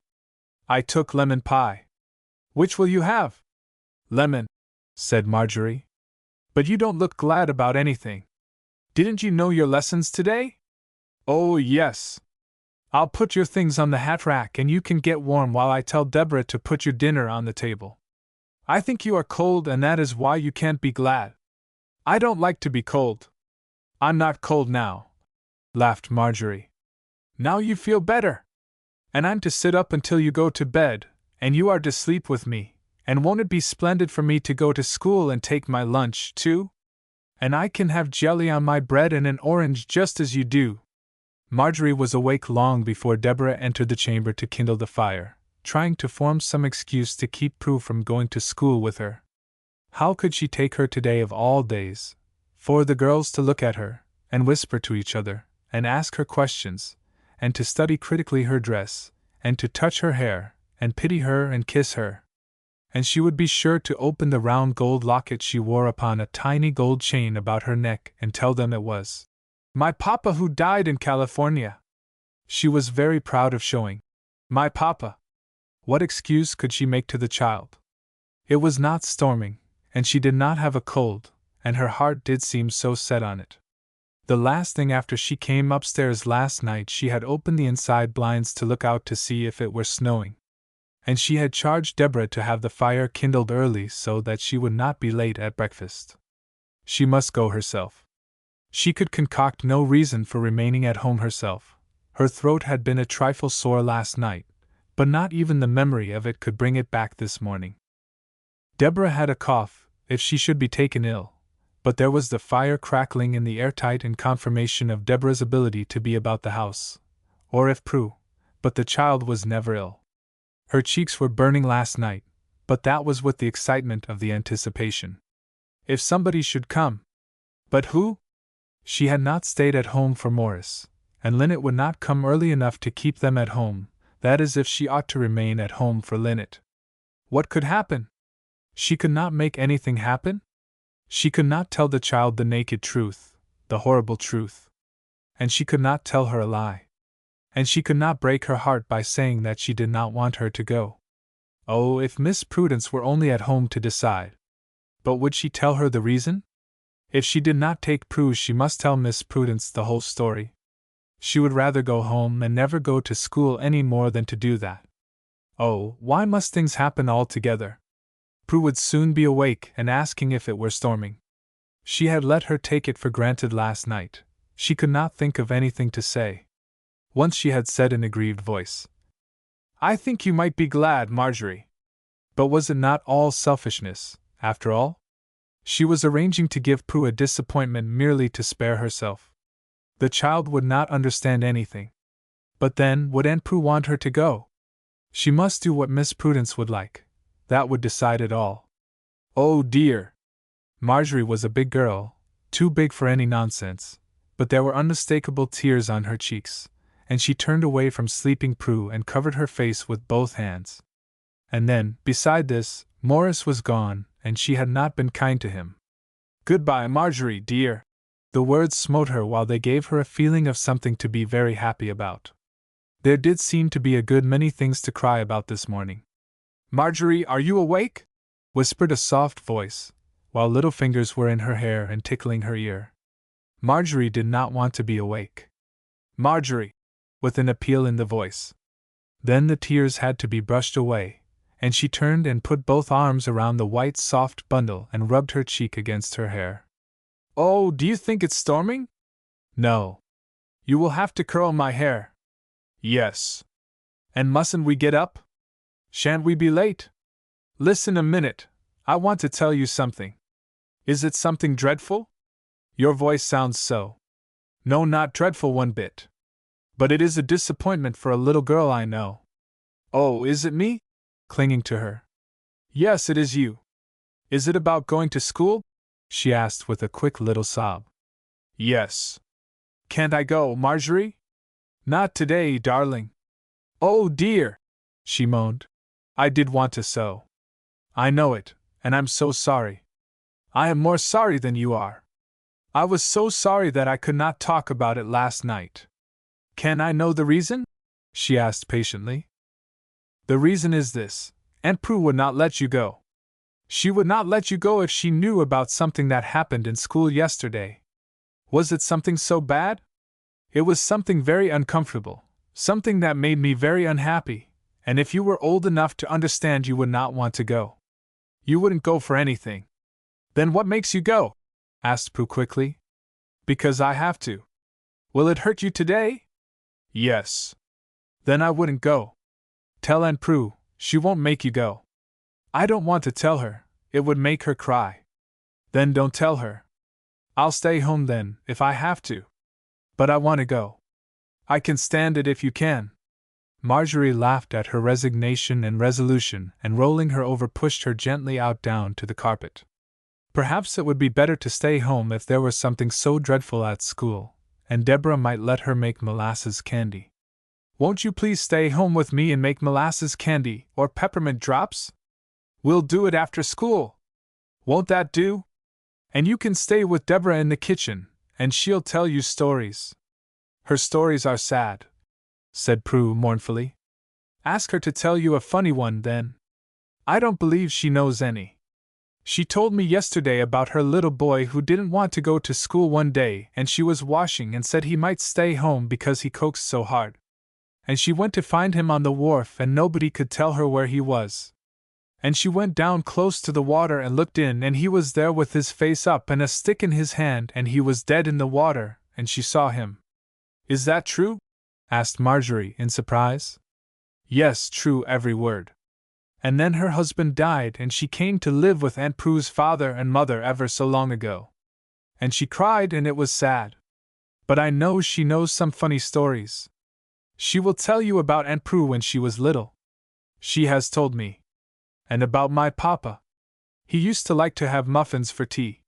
"I took lemon pie." "Which will you have?" "Lemon," said Marjorie. "But you don't look glad about anything. Didn't you know your lessons today?" "Oh, yes. I'll put your things on the hat rack and you can get warm while I tell Deborah to put your dinner on the table. I think you are cold and that is why you can't be glad." "I don't like to be cold." "I'm not cold now," laughed Marjorie. "Now you feel better. And I'm to sit up until you go to bed, and you are to sleep with me, and won't it be splendid for me to go to school and take my lunch, too? And I can have jelly on my bread and an orange just as you do." Marjorie was awake long before Deborah entered the chamber to kindle the fire, trying to form some excuse to keep Prue from going to school with her. How could she take her today of all days? For the girls to look at her, and whisper to each other, and ask her questions, and to study critically her dress, and to touch her hair, and pity her and kiss her. And she would be sure to open the round gold locket she wore upon a tiny gold chain about her neck and tell them it was my papa who died in California. She was very proud of showing. My papa! What excuse could she make to the child? It was not storming, and she did not have a cold, and her heart did seem so set on it. The last thing after she came upstairs last night, she had opened the inside blinds to look out to see if it were snowing. And she had charged Deborah to have the fire kindled early so that she would not be late at breakfast. She must go herself. She could concoct no reason for remaining at home herself. Her throat had been a trifle sore last night, but not even the memory of it could bring it back this morning. Deborah had a cough, if she should be taken ill, but there was the fire crackling in the airtight in confirmation of Deborah's ability to be about the house, or if Prue, but the child was never ill. Her cheeks were burning last night, but that was with the excitement of the anticipation. If somebody should come. But who? She had not stayed at home for Morris, and Linnet would not come early enough to keep them at home, that is if she ought to remain at home for Linnet. What could happen? She could not make anything happen? She could not tell the child the naked truth, the horrible truth. And she could not tell her a lie. And she could not break her heart by saying that she did not want her to go. Oh, if Miss Prudence were only at home to decide. But would she tell her the reason? If she did not take Prue, she must tell Miss Prudence the whole story. She would rather go home and never go to school any more than to do that. Oh, why must things happen all together? Prue would soon be awake and asking if it were storming. She had let her take it for granted last night. She could not think of anything to say. Once she had said in a grieved voice, "I think you might be glad, Marjorie." But was it not all selfishness, after all? She was arranging to give Prue a disappointment merely to spare herself. The child would not understand anything. But then, would Aunt Prue want her to go? She must do what Miss Prudence would like. That would decide it all. Oh dear! Marjorie was a big girl, too big for any nonsense, but there were unmistakable tears on her cheeks, and she turned away from sleeping Prue and covered her face with both hands. And then, beside this, Morris was gone, and she had not been kind to him. "Goodbye, Marjorie, dear." The words smote her while they gave her a feeling of something to be very happy about. There did seem to be a good many things to cry about this morning. "Marjorie, are you awake?" whispered a soft voice, while little fingers were in her hair and tickling her ear. Marjorie did not want to be awake. "Marjorie!" with an appeal in the voice. Then the tears had to be brushed away, and she turned and put both arms around the white soft bundle and rubbed her cheek against her hair. "Oh, do you think it's storming?" "No." "You will have to curl my hair." "Yes." "And mustn't we get up? Shan't we be late?" "Listen a minute, I want to tell you something." "Is it something dreadful?" "Your voice sounds so." "No, not dreadful one bit. But it is a disappointment for a little girl I know." "Oh, is it me?" clinging to her. "Yes, it is you." "Is it about going to school?" she asked with a quick little sob. "Yes." "Can't I go, Marjorie?" "Not today, darling." "Oh dear!" she moaned. "I did want to so." "I know it, and I'm so sorry." "I am more sorry than you are." "I was so sorry that I could not talk about it last night." "Can I know the reason?" she asked patiently. "The reason is this: Aunt Prue would not let you go. She would not let you go if she knew about something that happened in school yesterday." "Was it something so bad?" "It was something very uncomfortable, something that made me very unhappy, and if you were old enough to understand you would not want to go. You wouldn't go for anything." "Then what makes you go?" asked Prue quickly. "Because I have to." "Will it hurt you today?" "Yes." "Then I wouldn't go." "Tell Aunt Prue, she won't make you go." "I don't want to tell her, it would make her cry." "Then don't tell her." "I'll stay home then, if I have to." "But I want to go." "I can stand it if you can." Marjorie laughed at her resignation and resolution, and rolling her over pushed her gently out down to the carpet. Perhaps it would be better to stay home if there was something so dreadful at school, and Deborah might let her make molasses candy. "Won't you please stay home with me and make molasses candy or peppermint drops? We'll do it after school. Won't that do? And you can stay with Deborah in the kitchen, and she'll tell you stories. Her stories are sad." said Prue mournfully. Ask her to tell you a funny one, then. I don't believe she knows any. She told me yesterday about her little boy who didn't want to go to school one day, and she was washing and said he might stay home because he coaxed so hard. And she went to find him on the wharf and nobody could tell her where he was. And she went down close to the water and looked in, and he was there with his face up and a stick in his hand, and he was dead in the water, and she saw him. Is that true? Asked Marjorie in surprise. Yes, true, every word. And then her husband died, and she came to live with Aunt Prue's father and mother ever so long ago. And she cried, and it was sad. But I know she knows some funny stories. She will tell you about Aunt Prue when she was little. She has told me. And about my papa. He used to like to have muffins for tea.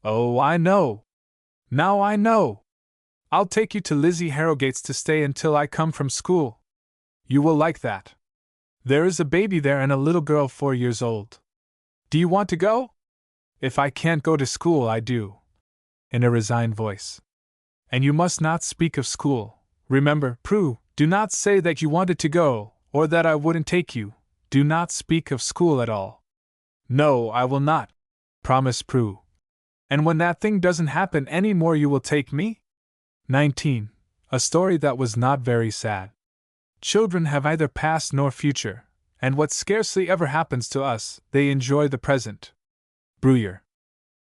Oh, I know. Now I know. I'll take you to Lizzie Harrogate's to stay until I come from school. You will like that. There is a baby there and a little girl 4 years old. Do you want to go? If I can't go to school, I do. In a resigned voice. And you must not speak of school. Remember, Prue, do not say that you wanted to go, or that I wouldn't take you. Do not speak of school at all. No, I will not, promised Prue. And when that thing doesn't happen any more, you will take me? 19. A story that was not very sad. Children have neither past nor future, and what scarcely ever happens to us, they enjoy the present. Bruyere.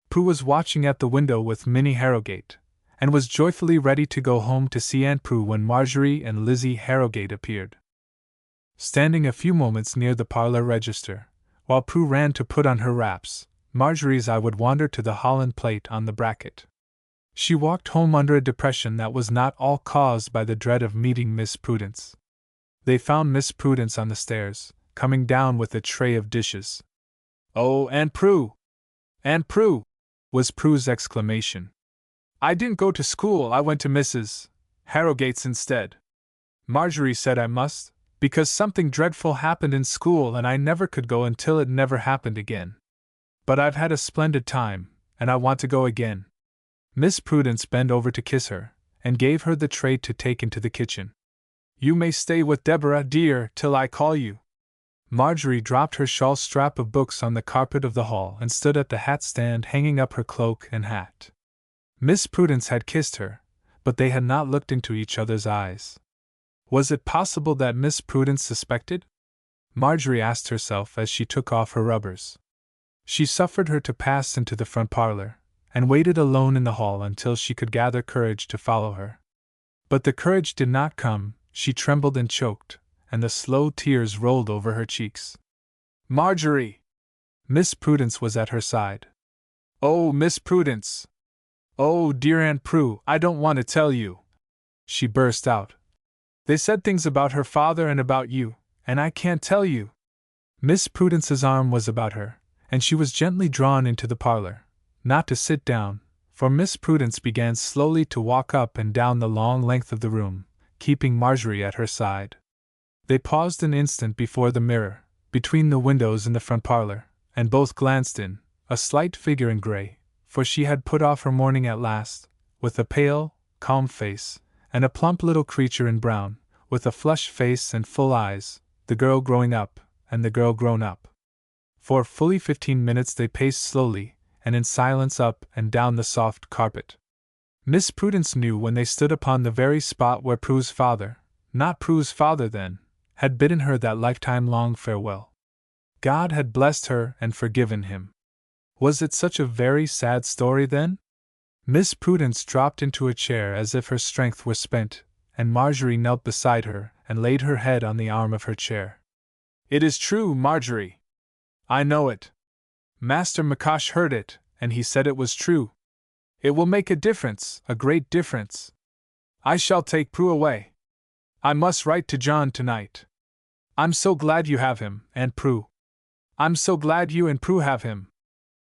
Prue was watching at the window with Minnie Harrogate, and was joyfully ready to go home to see Aunt Prue when Marjorie and Lizzie Harrogate appeared. Standing a few moments near the parlor register, while Prue ran to put on her wraps, Marjorie's eye would wander to the Holland plate on the bracket. She walked home under a depression that was not all caused by the dread of meeting Miss Prudence. They found Miss Prudence on the stairs, coming down with a tray of dishes. "Oh, Aunt Prue! Aunt Prue!" was Prue's exclamation. "I didn't go to school, I went to Mrs. Harrogate's instead. Marjorie said I must, because something dreadful happened in school and I never could go until it never happened again. But I've had a splendid time, and I want to go again." Miss Prudence bent over to kiss her, and gave her the tray to take into the kitchen. "You may stay with Deborah, dear, till I call you." Marjorie dropped her shawl strap of books on the carpet of the hall and stood at the hat stand hanging up her cloak and hat. Miss Prudence had kissed her, but they had not looked into each other's eyes. Was it possible that Miss Prudence suspected? Marjorie asked herself as she took off her rubbers. She suffered her to pass into the front parlor, and waited alone in the hall until she could gather courage to follow her. But the courage did not come. She trembled and choked, and the slow tears rolled over her cheeks. "Marjorie!" Miss Prudence was at her side. "Oh, Miss Prudence! Oh, dear Aunt Prue, I don't want to tell you!" she burst out. "They said things about her father and about you, and I can't tell you." Miss Prudence's arm was about her, and she was gently drawn into the parlor, not to sit down, for Miss Prudence began slowly to walk up and down the long length of the room, keeping Marjorie at her side. They paused an instant before the mirror, between the windows in the front parlor, and both glanced in, a slight figure in gray, for she had put off her mourning at last, with a pale, calm face, and a plump little creature in brown, with a flushed face and full eyes, the girl growing up, and the girl grown up. For fully 15 minutes they paced slowly, and in silence up and down the soft carpet. Miss Prudence knew when they stood upon the very spot where Prue's father, not Prue's father then, had bidden her that lifetime-long farewell. God had blessed her and forgiven him. Was it such a very sad story then? Miss Prudence dropped into a chair as if her strength were spent, and Marjorie knelt beside her and laid her head on the arm of her chair. "It is true, Marjorie. I know it. Master McCosh heard it, and he said it was true. It will make a difference, a great difference. I shall take Prue away. I must write to John tonight. I'm so glad you have him, Aunt Prue. I'm so glad you and Prue have him."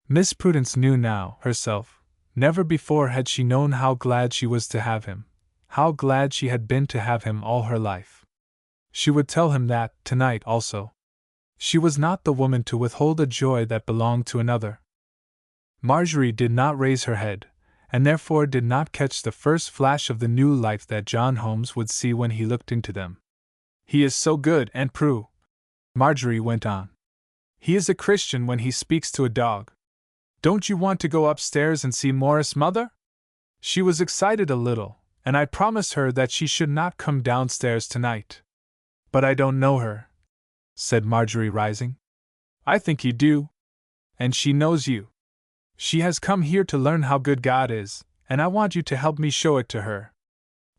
Miss Prudence knew now, herself. Never before had she known how glad she was to have him, how glad she had been to have him all her life. She would tell him that, tonight also. She was not the woman to withhold a joy that belonged to another. Marjorie did not raise her head, and therefore did not catch the first flash of the new life that John Holmes would see when he looked into them. "He is so good, Aunt Prue," Marjorie went on. "He is a Christian when he speaks to a dog. Don't you want to go upstairs and see Morris, Mother?" She was excited a little, and I promised her that she should not come downstairs tonight. "But I don't know her," said Marjorie, rising. "I think you do. And she knows you. She has come here to learn how good God is, and I want you to help me show it to her.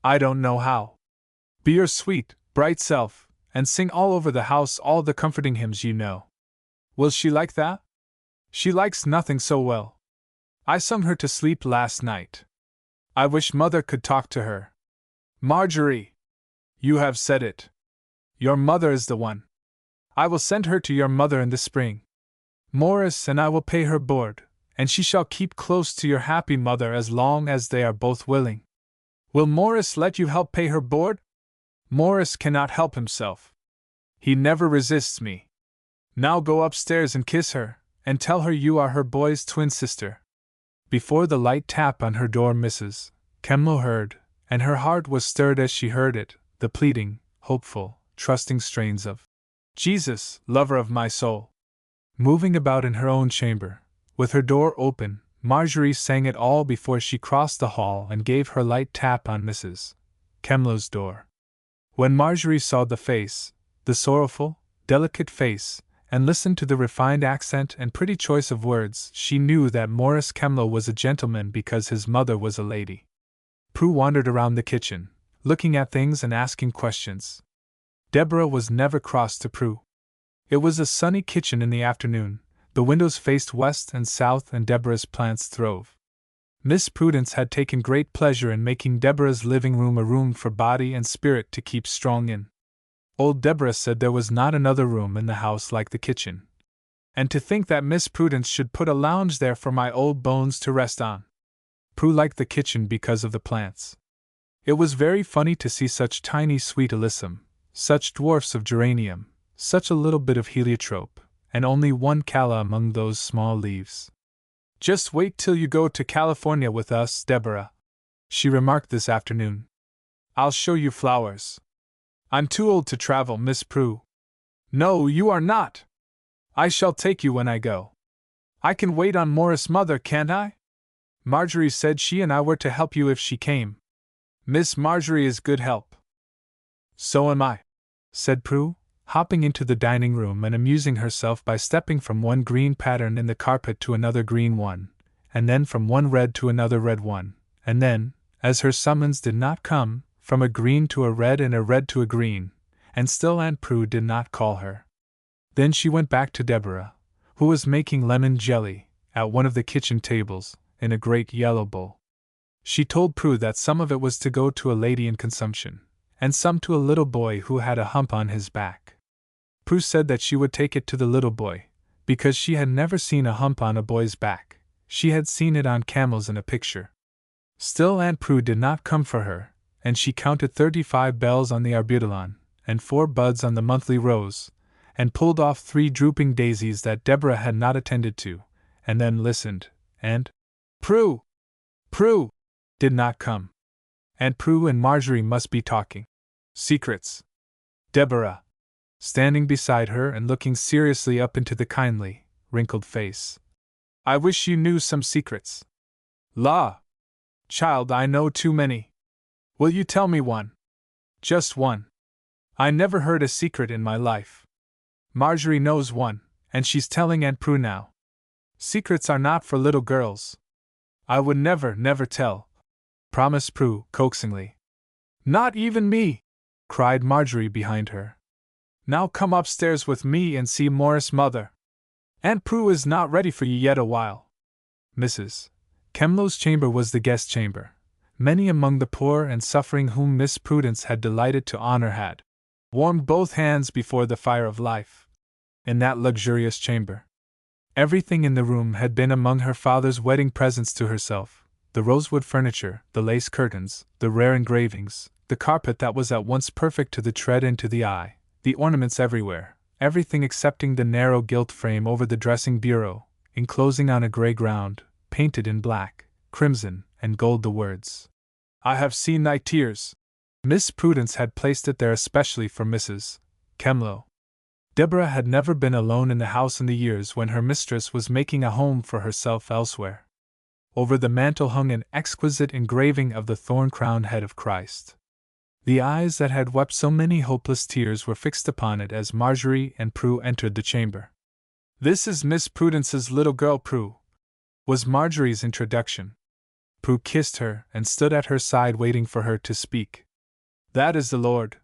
I don't know how. Be your sweet, bright self, and sing all over the house all the comforting hymns you know. Will she like that? She likes nothing so well. I sung her to sleep last night. I wish Mother could talk to her." "Marjorie! You have said it. Your mother is the one. I will send her to your mother in the spring. Morris and I will pay her board, and she shall keep close to your happy mother as long as they are both willing." "Will Morris let you help pay her board?" "Morris cannot help himself. He never resists me. Now go upstairs and kiss her, and tell her you are her boy's twin sister." Before the light tap on her door Mrs. Kemlow heard, and her heart was stirred as she heard it, the pleading, hopeful, trusting strains of "Jesus, lover of my soul." Moving about in her own chamber, with her door open, Marjorie sang it all before she crossed the hall and gave her light tap on Mrs. Kemlow's door. When Marjorie saw the face, the sorrowful, delicate face, and listened to the refined accent and pretty choice of words, she knew that Morris Kemlow was a gentleman because his mother was a lady. Prue wandered around the kitchen, looking at things and asking questions. Deborah was never cross to Prue. It was a sunny kitchen in the afternoon, the windows faced west and south and Deborah's plants throve. Miss Prudence had taken great pleasure in making Deborah's living room a room for body and spirit to keep strong in. Old Deborah said there was not another room in the house like the kitchen. "And to think that Miss Prudence should put a lounge there for my old bones to rest on." Prue liked the kitchen because of the plants. It was very funny to see such tiny sweet alyssum, such dwarfs of geranium, such a little bit of heliotrope, and only one calla among those small leaves. "Just wait till you go to California with us, Deborah," she remarked this afternoon. "I'll show you flowers." "I'm too old to travel, Miss Prue." "No, you are not. I shall take you when I go. I can wait on Morris' mother, can't I? Marjorie said she and I were to help you if she came. Miss Marjorie is good help." "So am I," said Prue, hopping into the dining room and amusing herself by stepping from one green pattern in the carpet to another green one, and then from one red to another red one, and then, as her summons did not come, from a green to a red and a red to a green, and still Aunt Prue did not call her. Then she went back to Deborah, who was making lemon jelly, at one of the kitchen tables, in a great yellow bowl. She told Prue that some of it was to go to a lady in consumption, and some to a little boy who had a hump on his back. Prue said that she would take it to the little boy, because she had never seen a hump on a boy's back, she had seen it on camels in a picture. Still Aunt Prue did not come for her, and she counted 35 bells on the arbutelon, and 4 buds on the monthly rose, and pulled off 3 drooping daisies that Deborah had not attended to, and then listened, and Prue did not come. Aunt Prue and Marjorie must be talking. Secrets. Deborah, standing beside her and looking seriously up into the kindly, wrinkled face. "I wish you knew some secrets." "La! Child, I know too many. Will you tell me one? Just one. I never heard a secret in my life." Marjorie knows one, and she's telling Aunt Prue now. "Secrets are not for little girls." "I would never tell," promised Prue coaxingly. "Not even me!" cried Marjorie behind her. "Now come upstairs with me and see Morris' mother. Aunt Prue is not ready for you yet awhile." Mrs. Kemlow's chamber was the guest chamber. Many among the poor and suffering whom Miss Prudence had delighted to honor had warmed both hands before the fire of life. In that luxurious chamber, everything in the room had been among her father's wedding presents to herself: the rosewood furniture, the lace curtains, the rare engravings, the carpet that was at once perfect to the tread and to the eye, the ornaments everywhere, everything excepting the narrow gilt frame over the dressing bureau, enclosing on a gray ground, painted in black, crimson, and gold the words, "I have seen thy tears." Miss Prudence had placed it there especially for Mrs. Kemlow. Deborah had never been alone in the house in the years when her mistress was making a home for herself elsewhere. Over the mantel hung an exquisite engraving of the thorn-crowned head of Christ. The eyes that had wept so many hopeless tears were fixed upon it as Marjorie and Prue entered the chamber. "This is Miss Prudence's little girl, Prue," was Marjorie's introduction. Prue kissed her and stood at her side waiting for her to speak. "That is the Lord,"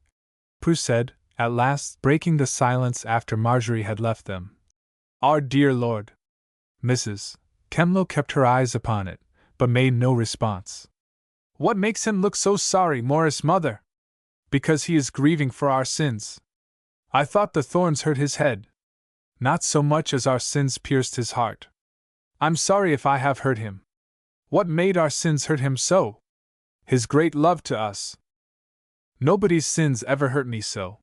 Prue said, at last breaking the silence after Marjorie had left them. "Our dear Lord." Mrs. Kemlow kept her eyes upon it, but made no response. "What makes him look so sorry, Morris, mother?" "Because he is grieving for our sins." "I thought the thorns hurt his head." "Not so much as our sins pierced his heart." "I'm sorry if I have hurt him." "What made our sins hurt him so?" "His great love to us." "Nobody's sins ever hurt me so."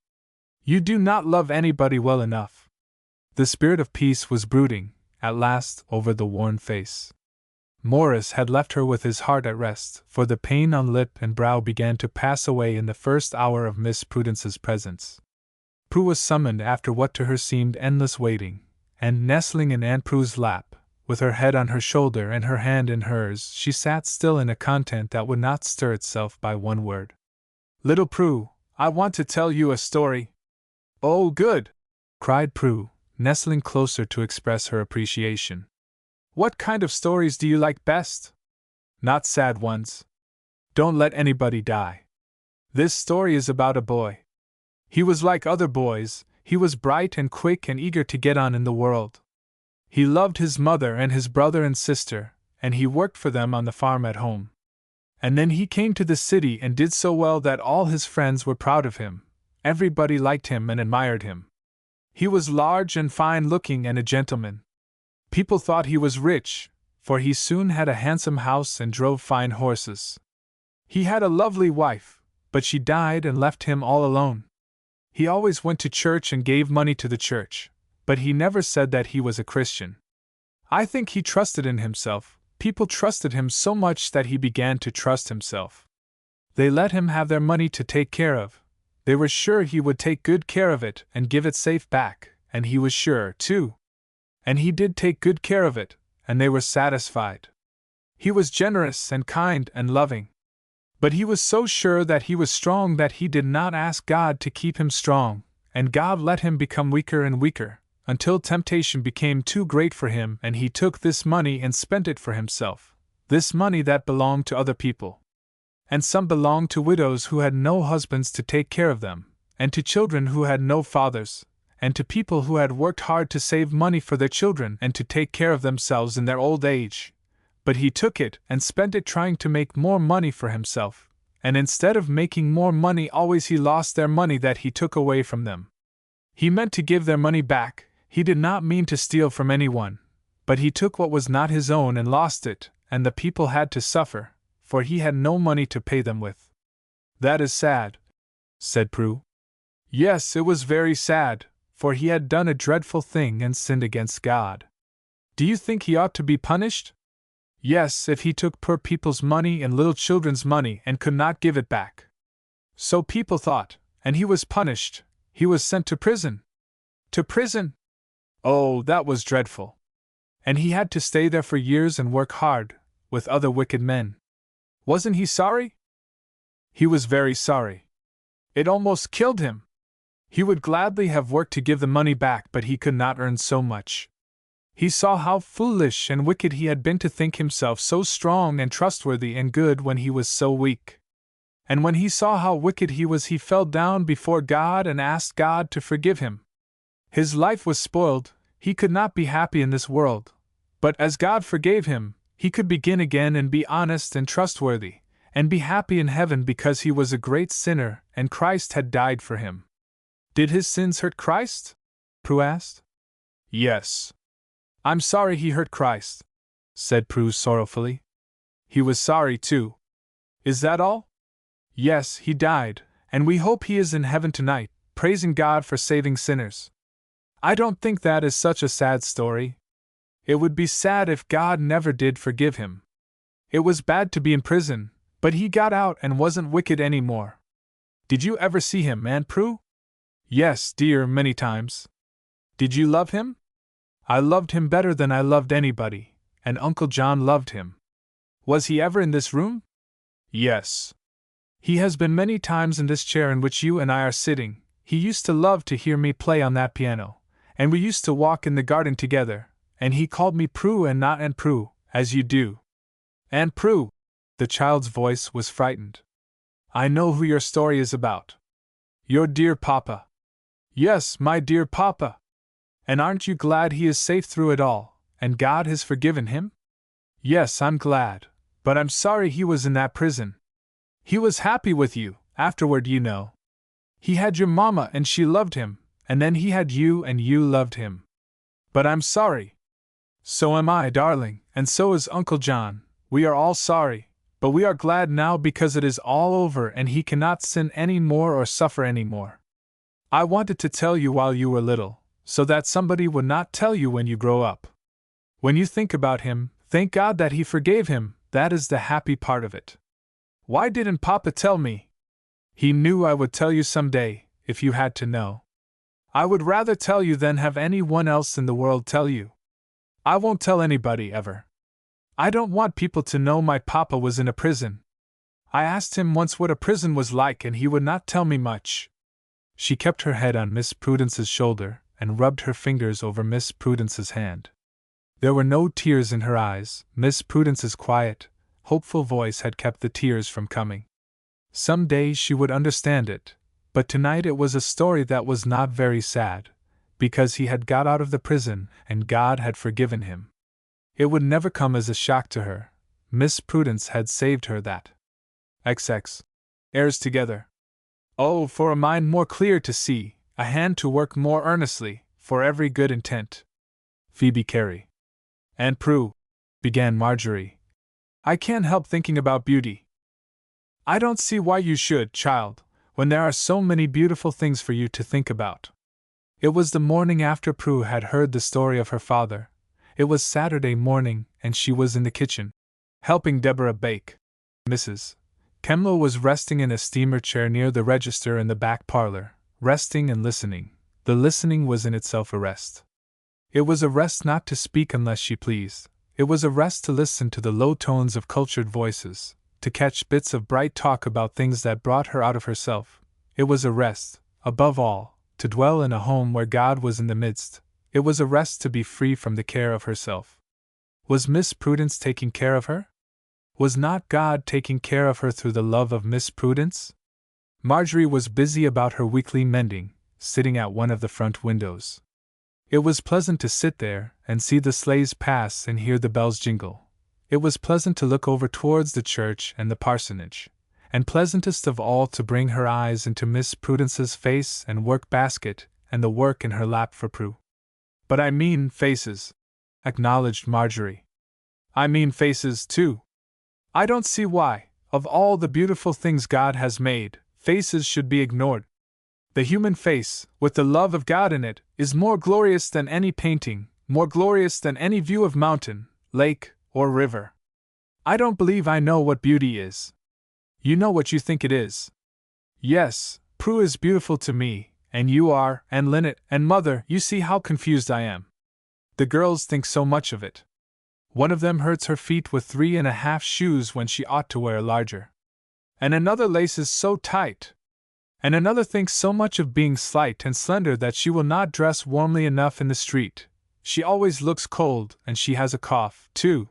"You do not love anybody well enough." The spirit of peace was brooding, at last, over the worn face. Morris had left her with his heart at rest, for the pain on lip and brow began to pass away in the first hour of Miss Prudence's presence. Prue was summoned after what to her seemed endless waiting, and nestling in Aunt Prue's lap, with her head on her shoulder and her hand in hers, she sat still in a content that would not stir itself by one word. "Little Prue, I want to tell you a story." "Oh, good!" cried Prue, nestling closer to express her appreciation. "What kind of stories do you like best?" "Not sad ones. Don't let anybody die. This story is about a boy. He was like other boys, he was bright and quick and eager to get on in the world. He loved his mother and his brother and sister, and he worked for them on the farm at home. And then he came to the city and did so well that all his friends were proud of him. Everybody liked him and admired him. He was large and fine-looking and a gentleman. People thought he was rich, for he soon had a handsome house and drove fine horses. He had a lovely wife, but she died and left him all alone. He always went to church and gave money to the church, but he never said that he was a Christian. I think he trusted in himself. People trusted him so much that he began to trust himself. They let him have their money to take care of. They were sure he would take good care of it and give it safe back, and he was sure, too. And he did take good care of it, and they were satisfied. He was generous and kind and loving. But he was so sure that he was strong that he did not ask God to keep him strong, and God let him become weaker and weaker, until temptation became too great for him and he took this money and spent it for himself, this money that belonged to other people. And some belonged to widows who had no husbands to take care of them, and to children who had no fathers, and to people who had worked hard to save money for their children and to take care of themselves in their old age. But he took it and spent it trying to make more money for himself, and instead of making more money always he lost their money that he took away from them. He meant to give their money back, he did not mean to steal from anyone, but he took what was not his own and lost it, and the people had to suffer, for he had no money to pay them with. "That is sad," said Prue. "Yes, it was very sad, for he had done a dreadful thing and sinned against God." "Do you think he ought to be punished?" "Yes, if he took poor people's money and little children's money and could not give it back." "So people thought, and he was punished. He was sent to prison." "To prison? Oh, that was dreadful. And he had to stay there for years and work hard, with other wicked men. Wasn't he sorry?" "He was very sorry. It almost killed him. He would gladly have worked to give the money back, but he could not earn so much. He saw how foolish and wicked he had been to think himself so strong and trustworthy and good when he was so weak. And when he saw how wicked he was, he fell down before God and asked God to forgive him. His life was spoiled, he could not be happy in this world, but as God forgave him, he could begin again and be honest and trustworthy, and be happy in heaven because he was a great sinner and Christ had died for him." "Did his sins hurt Christ?" Prue asked. "Yes. I'm sorry he hurt Christ," said Prue sorrowfully. "He was sorry too." "Is that all?" "Yes, he died, and we hope he is in heaven tonight, praising God for saving sinners. I don't think that is such a sad story. It would be sad if God never did forgive him." It was bad to be in prison, but he got out and wasn't wicked any more. Did you ever see him, Aunt Prue? Yes, dear, many times. Did you love him? I loved him better than I loved anybody, and Uncle John loved him. Was he ever in this room? Yes. He has been many times in this chair in which you and I are sitting. He used to love to hear me play on that piano, and we used to walk in the garden together, and he called me Prue and not Aunt Prue, as you do. Aunt Prue! The child's voice was frightened. I know who your story is about. Your dear papa. Yes, my dear papa. And aren't you glad he is safe through it all, and God has forgiven him? Yes, I'm glad, but I'm sorry he was in that prison. He was happy with you, afterward, you know. He had your mama and she loved him, and then he had you and you loved him. But I'm sorry. So am I, darling, and so is Uncle John. We are all sorry, but we are glad now because it is all over and he cannot sin any more or suffer any more. I wanted to tell you while you were little, so that somebody would not tell you when you grow up. When you think about him, thank God that he forgave him, that is the happy part of it. Why didn't Papa tell me? He knew I would tell you someday, if you had to know. I would rather tell you than have anyone else in the world tell you. I won't tell anybody ever. I don't want people to know my papa was in a prison. I asked him once what a prison was like and he would not tell me much. She kept her head on Miss Prudence's shoulder and rubbed her fingers over Miss Prudence's hand. There were no tears in her eyes. Miss Prudence's quiet, hopeful voice had kept the tears from coming. Some day she would understand it, but tonight it was a story that was not very sad, because he had got out of the prison and God had forgiven him. It would never come as a shock to her. Miss Prudence had saved her that. XX. Heirs together. Oh, for a mind more clear to see, a hand to work more earnestly, for every good intent. Phoebe Cary. Aunt Prue, began Marjorie, I can't help thinking about beauty. I don't see why you should, child, when there are so many beautiful things for you to think about. It was the morning after Prue had heard the story of her father. It was Saturday morning, and she was in the kitchen, helping Deborah bake. Mrs. Kemlow was resting in a steamer chair near the register in the back parlor, resting and listening. The listening was in itself a rest. It was a rest not to speak unless she pleased. It was a rest to listen to the low tones of cultured voices, to catch bits of bright talk about things that brought her out of herself. It was a rest, above all, to dwell in a home where God was in the midst. It was a rest to be free from the care of herself. Was Miss Prudence taking care of her? Was not God taking care of her through the love of Miss Prudence? Marjorie was busy about her weekly mending, sitting at one of the front windows. It was pleasant to sit there and see the sleighs pass and hear the bells jingle. It was pleasant to look over towards the church and the parsonage, and pleasantest of all to bring her eyes into Miss Prudence's face and work basket and the work in her lap for Prue. But I mean faces, acknowledged Marjorie. I mean faces, too. I don't see why, of all the beautiful things God has made, faces should be ignored. The human face, with the love of God in it, is more glorious than any painting, more glorious than any view of mountain, lake, or river. I don't believe I know what beauty is. You know what you think it is. Yes, Prue is beautiful to me, and you are, and Lynette, and Mother. You see how confused I am. The girls think so much of it. One of them hurts her feet with 3½ shoes when she ought to wear larger. And another laces so tight. And another thinks so much of being slight and slender that she will not dress warmly enough in the street. She always looks cold, and she has a cough, too.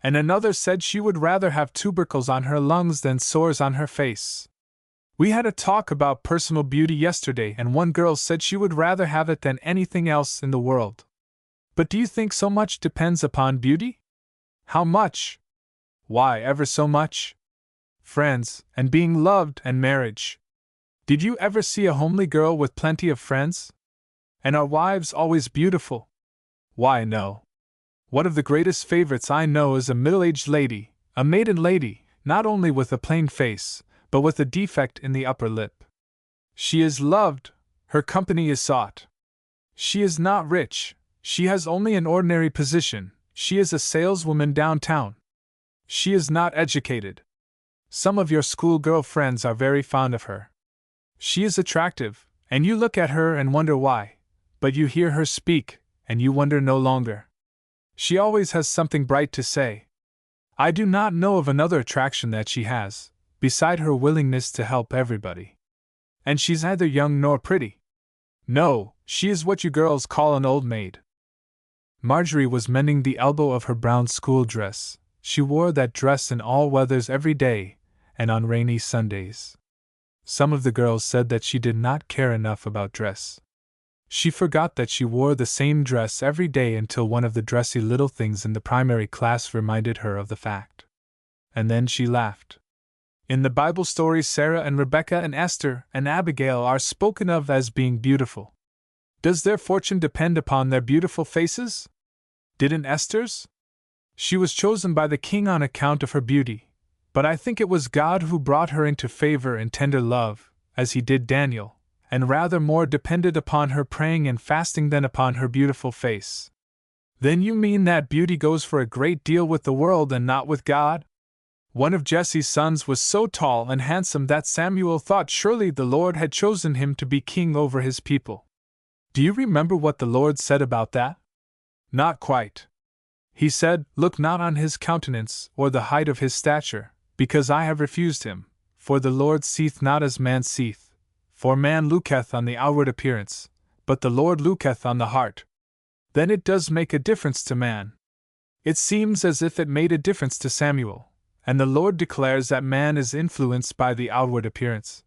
And another said she would rather have tubercles on her lungs than sores on her face. We had a talk about personal beauty yesterday, and one girl said she would rather have it than anything else in the world. But do you think so much depends upon beauty? How much? Why, ever so much. Friends, and being loved, and marriage. Did you ever see a homely girl with plenty of friends? And are wives always beautiful? Why, no. One of the greatest favorites I know is a middle-aged lady, a maiden lady, not only with a plain face, but with a defect in the upper lip. She is loved, her company is sought. She is not rich, she has only an ordinary position, she is a saleswoman downtown. She is not educated. Some of your schoolgirl friends are very fond of her. She is attractive, and you look at her and wonder why, but you hear her speak, and you wonder no longer. She always has something bright to say. I do not know of another attraction that she has, beside her willingness to help everybody. And she's neither young nor pretty. No, she is what you girls call an old maid. Marjorie was mending the elbow of her brown school dress. She wore that dress in all weathers every day, and on rainy Sundays. Some of the girls said that she did not care enough about dress. She forgot that she wore the same dress every day until one of the dressy little things in the primary class reminded her of the fact. And then she laughed. In the Bible stories, Sarah and Rebecca and Esther and Abigail are spoken of as being beautiful. Does their fortune depend upon their beautiful faces? Didn't Esther's? She was chosen by the king on account of her beauty, but I think it was God who brought her into favor and tender love, as he did Daniel, and rather more depended upon her praying and fasting than upon her beautiful face. Then you mean that beauty goes for a great deal with the world and not with God? One of Jesse's sons was so tall and handsome that Samuel thought surely the Lord had chosen him to be king over his people. Do you remember what the Lord said about that? Not quite. He said, "Look not on his countenance or the height of his stature, because I have refused him, for the Lord seeth not as man seeth. For man looketh on the outward appearance, but the Lord looketh on the heart." Then it does make a difference to man. It seems as if it made a difference to Samuel, and the Lord declares that man is influenced by the outward appearance.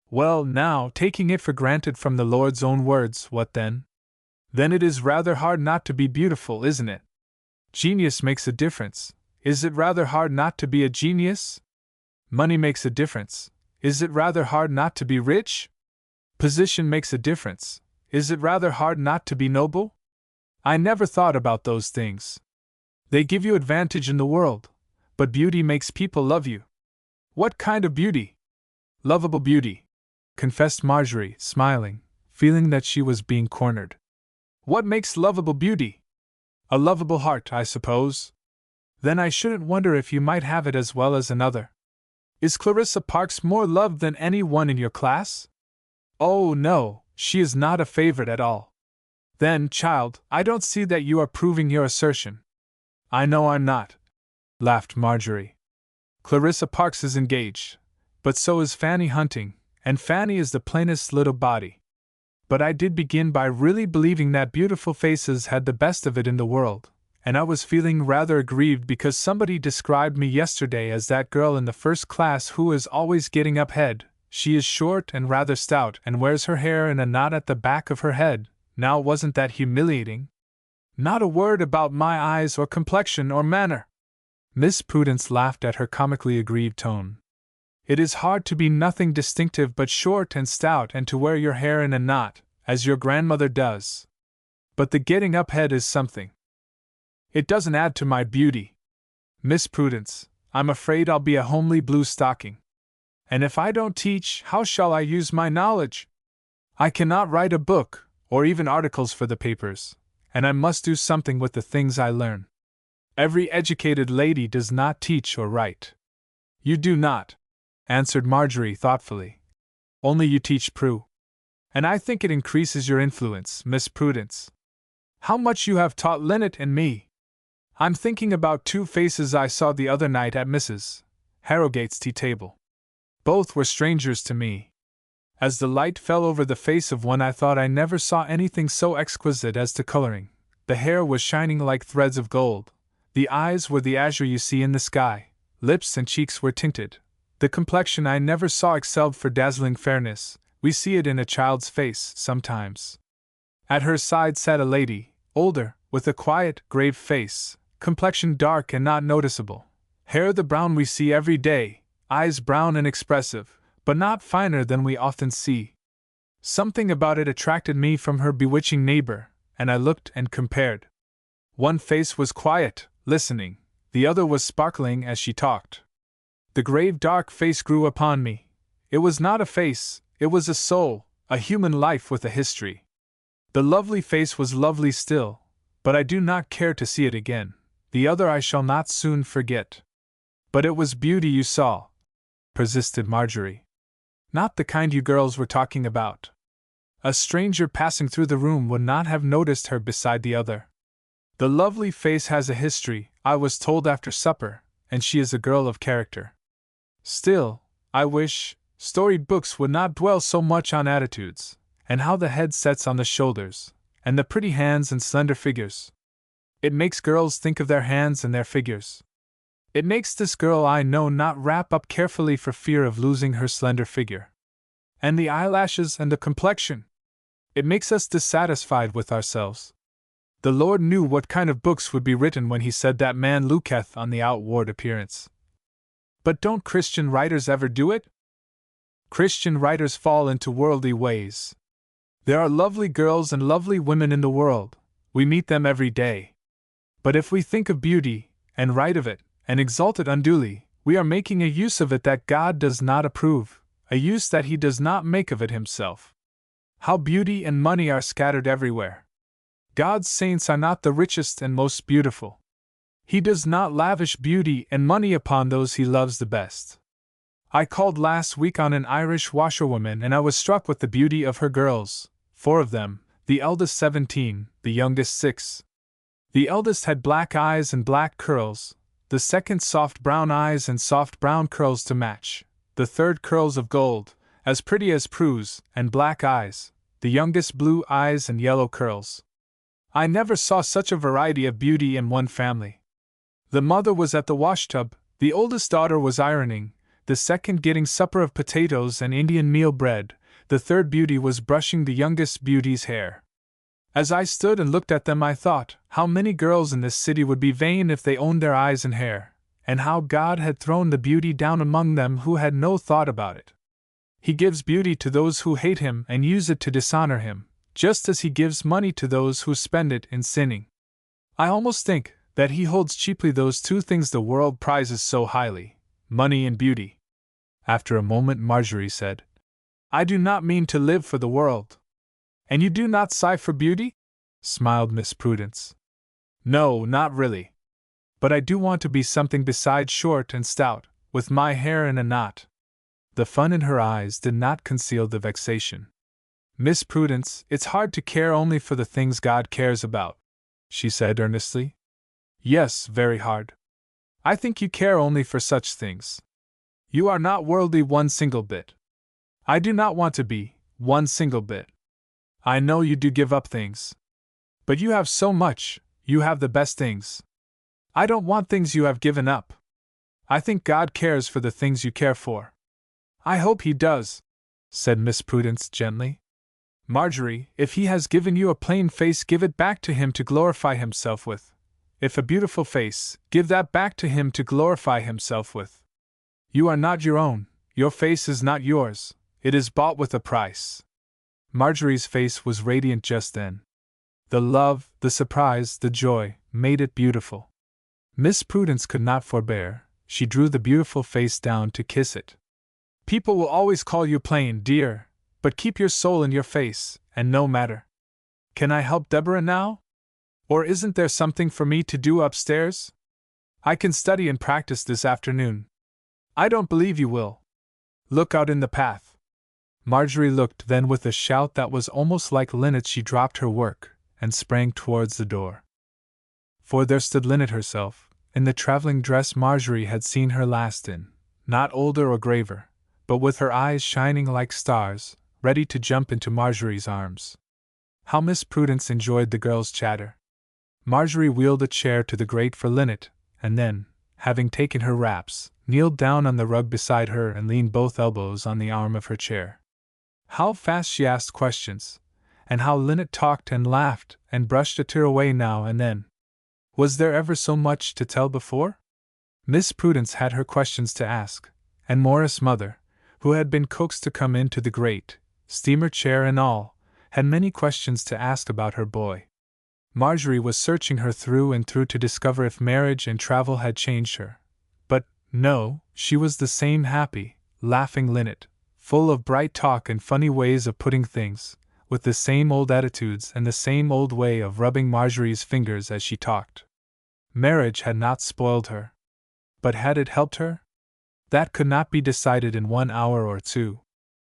Well, now, taking it for granted from the Lord's own words, what then? Then it is rather hard not to be beautiful, isn't it? Genius makes a difference. Is it rather hard not to be a genius? Money makes a difference. Is it rather hard not to be rich? Position makes a difference. Is it rather hard not to be noble? I never thought about those things. They give you advantage in the world, but beauty makes people love you. What kind of beauty? Lovable beauty, confessed Marjorie, smiling, feeling that she was being cornered. What makes lovable beauty? A lovable heart, I suppose. Then I shouldn't wonder if you might have it as well as another. Is Clarissa Parks more loved than any one in your class? Oh, no, she is not a favorite at all. Then, child, I don't see that you are proving your assertion. I know I'm not, laughed Marjorie. Clarissa Parks is engaged, but so is Fanny Hunting, and Fanny is the plainest little body. But I did begin by really believing that beautiful faces had the best of it in the world, and I was feeling rather aggrieved because somebody described me yesterday as that girl in the first class who is always getting up head. She is short and rather stout and wears her hair in a knot at the back of her head. Now, wasn't that humiliating? Not a word about my eyes or complexion or manner. Miss Prudence laughed at her comically aggrieved tone. It is hard to be nothing distinctive but short and stout and to wear your hair in a knot, as your grandmother does. But the getting up head is something. It doesn't add to my beauty. Miss Prudence, I'm afraid I'll be a homely blue stocking. And if I don't teach, how shall I use my knowledge? I cannot write a book, or even articles for the papers, and I must do something with the things I learn. Every educated lady does not teach or write. You do not, answered Marjorie thoughtfully. Only you teach, Prue. And I think it increases your influence, Miss Prudence. How much you have taught Linnet and me! I'm thinking about two faces I saw the other night at Mrs. Harrogate's tea table. Both were strangers to me. As the light fell over the face of one, I thought I never saw anything so exquisite as to coloring. The hair was shining like threads of gold. The eyes were the azure you see in the sky. Lips and cheeks were tinted. The complexion I never saw excelled for dazzling fairness. We see it in a child's face, sometimes. At her side sat a lady, older, with a quiet, grave face, complexion dark and not noticeable. Hair the brown we see every day, eyes brown and expressive, but not finer than we often see. Something about it attracted me from her bewitching neighbor, and I looked and compared. One face was quiet, listening, the other was sparkling as she talked. The grave dark face grew upon me. It was not a face, it was a soul, a human life with a history. The lovely face was lovely still, but I do not care to see it again. The other I shall not soon forget. But it was beauty you saw, persisted Marjorie. Not the kind you girls were talking about. A stranger passing through the room would not have noticed her beside the other. The lovely face has a history, I was told after supper, and she is a girl of character. Still, I wish storied books would not dwell so much on attitudes, and how the head sets on the shoulders, and the pretty hands and slender figures. It makes girls think of their hands and their figures. It makes this girl I know not wrap up carefully for fear of losing her slender figure. And the eyelashes and the complexion. It makes us dissatisfied with ourselves. The Lord knew what kind of books would be written when he said that man looketh on the outward appearance. But don't Christian writers ever do it? Christian writers fall into worldly ways. There are lovely girls and lovely women in the world, we meet them every day. But if we think of beauty, and write of it, and exalt it unduly, we are making a use of it that God does not approve, a use that he does not make of it himself. How beauty and money are scattered everywhere! God's saints are not the richest and most beautiful. He does not lavish beauty and money upon those he loves the best. I called last week on an Irish washerwoman and I was struck with the beauty of her girls, 4 of them, the eldest 17, the youngest 6. The eldest had black eyes and black curls, the second soft brown eyes and soft brown curls to match, the third curls of gold, as pretty as Prudence, and black eyes, the youngest blue eyes and yellow curls. I never saw such a variety of beauty in one family. The mother was at the washtub, the oldest daughter was ironing, the second getting supper of potatoes and Indian meal bread, the third beauty was brushing the youngest beauty's hair. As I stood and looked at them I thought, how many girls in this city would be vain if they owned their eyes and hair, and how God had thrown the beauty down among them who had no thought about it. He gives beauty to those who hate him and use it to dishonor him, just as he gives money to those who spend it in sinning. I almost think that he holds cheaply those 2 things the world prizes so highly, money and beauty. After a moment Marjorie said, I do not mean to live for the world. And you do not sigh for beauty? Smiled Miss Prudence. No, not really. But I do want to be something besides short and stout, with my hair in a knot. The fun in her eyes did not conceal the vexation. Miss Prudence, it's hard to care only for the things God cares about, she said earnestly. Yes, very hard. I think you care only for such things. You are not worldly one single bit. I do not want to be, one single bit. I know you do give up things. But you have so much, you have the best things. I don't want things you have given up. I think God cares for the things you care for. I hope he does, said Miss Prudence gently. Marjorie, if he has given you a plain face, give it back to him to glorify himself with. If a beautiful face, give that back to him to glorify himself with. You are not your own, your face is not yours, it is bought with a price. Marjorie's face was radiant just then. The love, the surprise, the joy, made it beautiful. Miss Prudence could not forbear, she drew the beautiful face down to kiss it. People will always call you plain, dear, but keep your soul in your face, and no matter. Can I help Deborah now? Or isn't there something for me to do upstairs? I can study and practice this afternoon. I don't believe you will. Look out in the path. Marjorie looked, then with a shout that was almost like Lynette she dropped her work, and sprang towards the door. For there stood Lynette herself, in the traveling dress Marjorie had seen her last in, not older or graver, but with her eyes shining like stars, ready to jump into Marjorie's arms. How Miss Prudence enjoyed the girls' chatter! Marjorie wheeled a chair to the grate for Lynette, and then, having taken her wraps, kneeled down on the rug beside her and leaned both elbows on the arm of her chair. How fast she asked questions, and how Lynette talked and laughed and brushed a tear away now and then. Was there ever so much to tell before? Miss Prudence had her questions to ask, and Morris' mother, who had been coaxed to come into the great steamer chair and all, had many questions to ask about her boy. Marjorie was searching her through and through to discover if marriage and travel had changed her. But, no, she was the same happy, laughing Lynette, full of bright talk and funny ways of putting things, with the same old attitudes and the same old way of rubbing Marjorie's fingers as she talked. Marriage had not spoiled her. but had it helped her? That could not be decided in 1 hour or 2.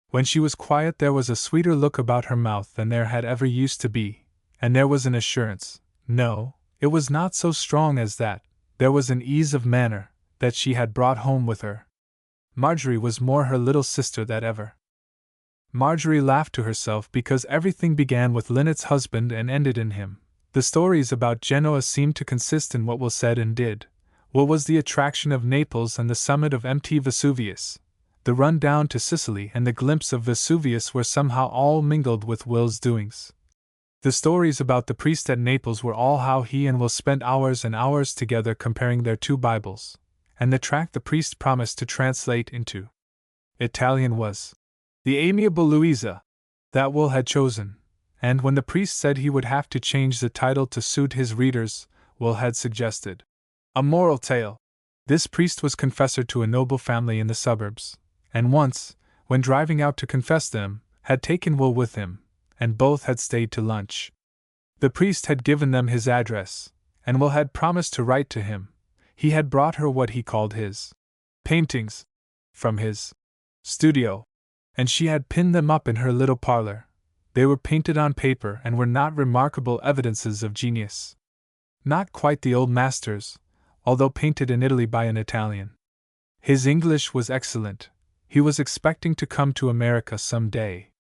When she was quiet, there was a sweeter look about her mouth than there had ever used to be, and there was an assurance, no, it was not so strong as that, there was an ease of manner, that she had brought home with her. Marjorie was more her little sister than ever. Marjorie laughed to herself because everything began with Linnet's husband and ended in him. The stories about Genoa seemed to consist in what was said and did. What was the attraction of Naples and the summit of Mt. Vesuvius? The run down to Sicily and the glimpse of Vesuvius were somehow all mingled with Will's doings. The stories about the priest at Naples were all how he and Will spent hours and hours together comparing their 2 Bibles, and the tract the priest promised to translate into Italian was The Amiable Louisa, that Will had chosen, and when the priest said he would have to change the title to suit his readers, Will had suggested A Moral Tale. This priest was confessor to a noble family in the suburbs, and once, when driving out to confess them, had taken Will with him, and both had stayed to lunch. The priest had given them his address, and Will had promised to write to him. He had brought her what he called his paintings from his studio, and she had pinned them up in her little parlor. They were painted on paper and were not remarkable evidences of genius. Not quite the old masters, although painted in Italy by an Italian. His English was excellent. He was expecting to come to America some day.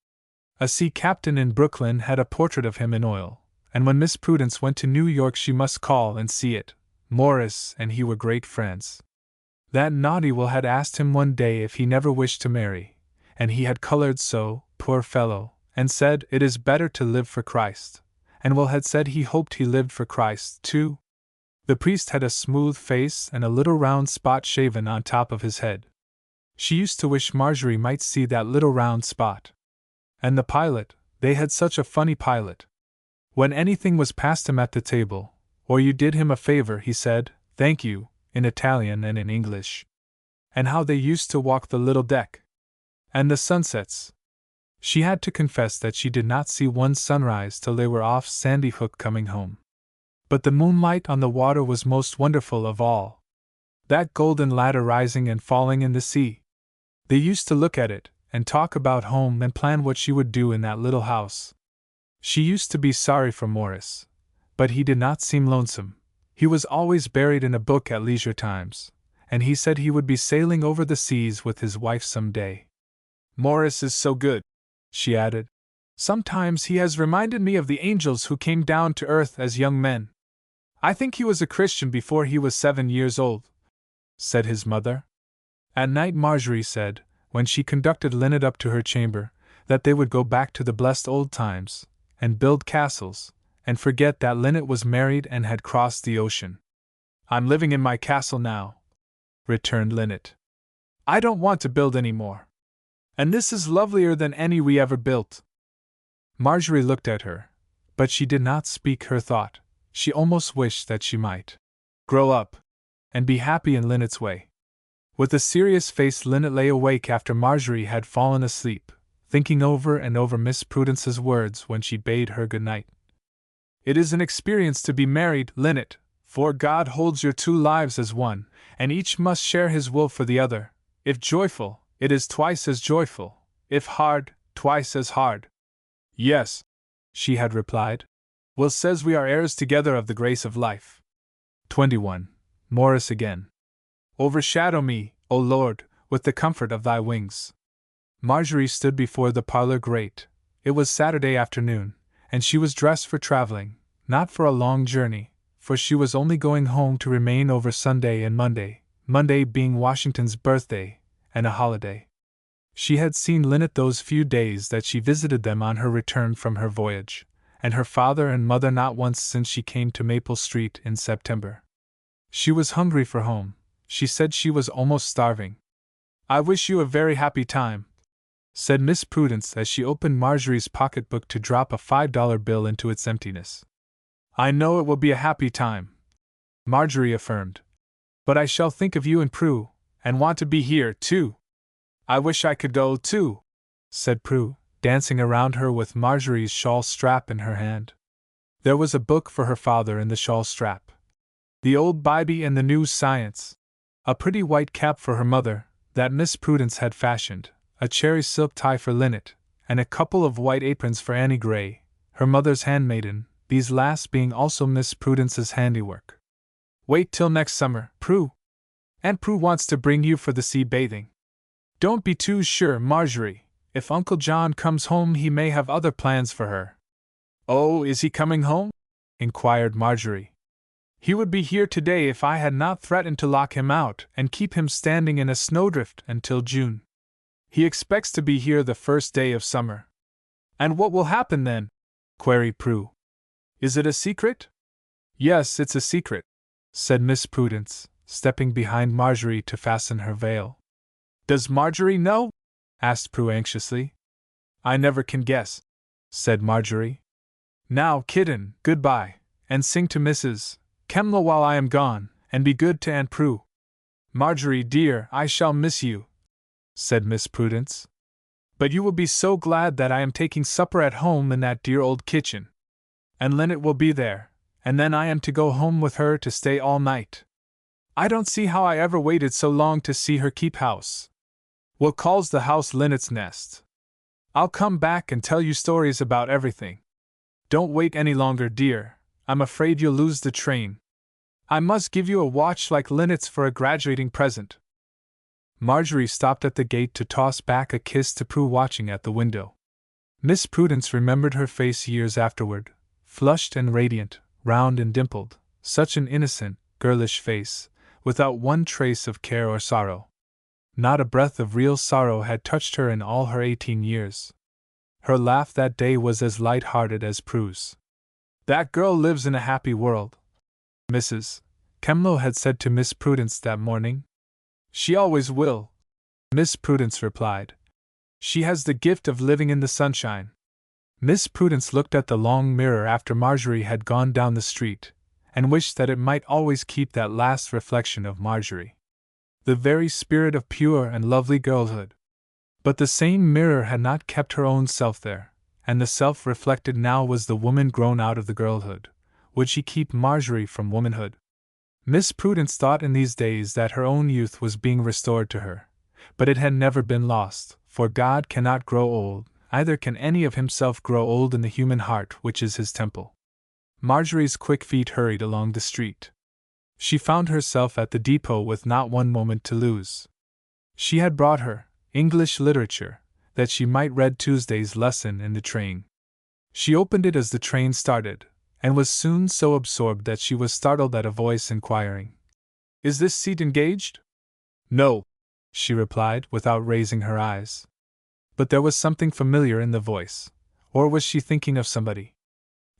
A sea captain in Brooklyn had a portrait of him in oil, and when Miss Prudence went to New York she must call and see it. Morris and he were great friends. That naughty Will had asked him one day if he never wished to marry, and he had colored so, poor fellow, and said, "It is better to live for Christ," and Will had said he hoped he lived for Christ, too. The priest had a smooth face and a little round spot shaven on top of his head. She used to wish Marjorie might see that little round spot. And the pilot, they had such a funny pilot. When anything was passed him at the table, or you did him a favor, he said, "Thank you," in Italian and in English. And how they used to walk the little deck! And the sunsets! She had to confess that she did not see one sunrise till they were off Sandy Hook coming home. But the moonlight on the water was most wonderful of all. That golden ladder rising and falling in the sea. They used to look at it, and talk about home and plan what she would do in that little house. She used to be sorry for Morris, but he did not seem lonesome. He was always buried in a book at leisure times, and he said he would be sailing over the seas with his wife some day. Morris is so good, she added. Sometimes he has reminded me of the angels who came down to earth as young men. I think he was a Christian before he was 7 years old, said his mother. At night Marjorie said, when she conducted Linnet up to her chamber, that they would go back to the blessed old times, and build castles, and forget that Linnet was married and had crossed the ocean. "I'm living in my castle now," returned Linnet. "I don't want to build any more. And this is lovelier than any we ever built." Marjorie looked at her, but she did not speak her thought. She almost wished that she might grow up and be happy in Linnet's way. With a serious face Linnet lay awake after Marjorie had fallen asleep, thinking over and over Miss Prudence's words when she bade her good night. "It is an experience to be married, Linnet, for God holds your 2 lives as one, and each must share his will for the other. If joyful, it is twice as joyful; if hard, twice as hard." "Yes," she had replied. "Will says we are heirs together of the grace of life." 21. Morris again. "Overshadow me, O Lord, with the comfort of thy wings." Marjorie stood before the parlor grate. It was Saturday afternoon, and she was dressed for traveling, not for a long journey, for she was only going home to remain over Sunday and Monday, Monday being Washington's birthday, and a holiday. She had seen Linnet those few days that she visited them on her return from her voyage, and her father and mother not once since she came to Maple Street in September. She was hungry for home. She said she was almost starving. "I wish you a very happy time," said Miss Prudence as she opened Marjorie's pocketbook to drop a $5 bill into its emptiness. "I know it will be a happy time," Marjorie affirmed. "But I shall think of you and Prue, and want to be here, too." "I wish I could go, too," said Prue, dancing around her with Marjorie's shawl strap in her hand. There was a book for her father in the shawl strap. The old Bible and the New Science. A pretty white cap for her mother, that Miss Prudence had fashioned, a cherry silk tie for Linnet, and a couple of white aprons for Annie Gray, her mother's handmaiden, these last being also Miss Prudence's handiwork. Wait till next summer, Prue. Aunt Prue wants to bring you for the sea bathing. Don't be too sure, Marjorie. If Uncle John comes home, he may have other plans for her. Oh, is he coming home? Inquired Marjorie. He would be here today if I had not threatened to lock him out and keep him standing in a snowdrift until June. He expects to be here the first day of summer. And what will happen then? Queried Prue. Is it a secret? Yes, it's a secret, said Miss Prudence, stepping behind Marjorie to fasten her veil. Does Marjorie know? Asked Prue anxiously. I never can guess, said Marjorie. Now, kitten, goodbye, and sing to Mrs. Kemlow while I am gone, and be good to Aunt Prue. Marjorie, dear, I shall miss you, said Miss Prudence. But you will be so glad that I am taking supper at home in that dear old kitchen. And Linnet will be there, and then I am to go home with her to stay all night. I don't see how I ever waited so long to see her keep house. We'll calls the house Linnet's Nest. I'll come back and tell you stories about everything. Don't wait any longer, dear. I'm afraid you'll lose the train. I must give you a watch like Linnet's for a graduating present. Marjorie stopped at the gate to toss back a kiss to Prue watching at the window. Miss Prudence remembered her face years afterward, flushed and radiant, round and dimpled, such an innocent, girlish face, without one trace of care or sorrow. Not a breath of real sorrow had touched her in all her 18 years. Her laugh that day was as light-hearted as Prue's. That girl lives in a happy world, Mrs. Kemlow had said to Miss Prudence that morning. She always will, Miss Prudence replied. She has the gift of living in the sunshine. Miss Prudence looked at the long mirror after Marjorie had gone down the street, and wished that it might always keep that last reflection of Marjorie. The very spirit of pure and lovely girlhood. But the same mirror had not kept her own self there, and the self reflected now was the woman grown out of the girlhood. Would she keep Marjorie from womanhood? Miss Prudence thought in these days that her own youth was being restored to her, but it had never been lost, for God cannot grow old, neither can any of himself grow old in the human heart which is his temple. Marjorie's quick feet hurried along the street. She found herself at the depot with not one moment to lose. She had brought her English literature, that she might read Tuesday's lesson in the train. She opened it as the train started, and was soon so absorbed that she was startled at a voice inquiring, "Is this seat engaged?" "No," she replied, without raising her eyes. But there was something familiar in the voice, or was she thinking of somebody?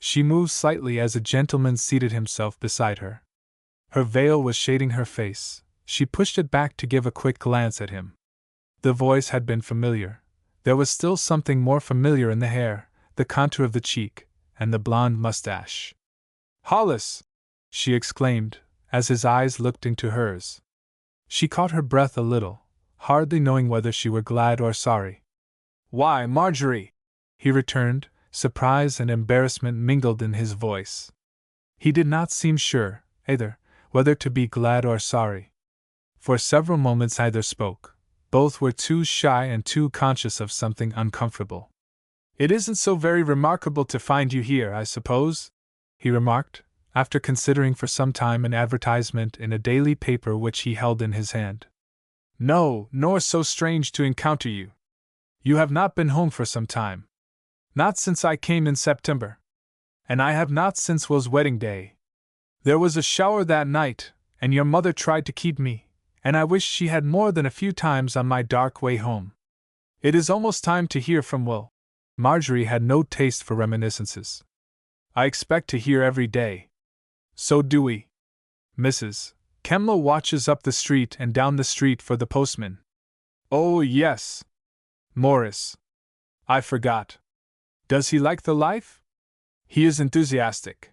She moved slightly as a gentleman seated himself beside her. Her veil was shading her face. She pushed it back to give a quick glance at him. The voice had been familiar. There was still something more familiar in the hair, the contour of the cheek, and the blonde mustache. "Hollis!" she exclaimed, as his eyes looked into hers. She caught her breath a little, hardly knowing whether she were glad or sorry. "Why, Marjorie!" he returned, surprise and embarrassment mingled in his voice. He did not seem sure, either, whether to be glad or sorry. For several moments neither spoke. Both were too shy and too conscious of something uncomfortable. "It isn't so very remarkable to find you here, I suppose?" he remarked, after considering for some time an advertisement in a daily paper which he held in his hand. "No, nor so strange to encounter you. You have not been home for some time. Not since I came in September. And I have not since Will's wedding day. There was a shower that night, and your mother tried to keep me, and I wished she had more than a few times on my dark way home. It is almost time to hear from Will." Marjorie had no taste for reminiscences. "I expect to hear every day." "So do we. Mrs. Kemlow watches up the street and down the street for the postman." "Oh, yes. Morris. I forgot. Does he like the life?" "He is enthusiastic."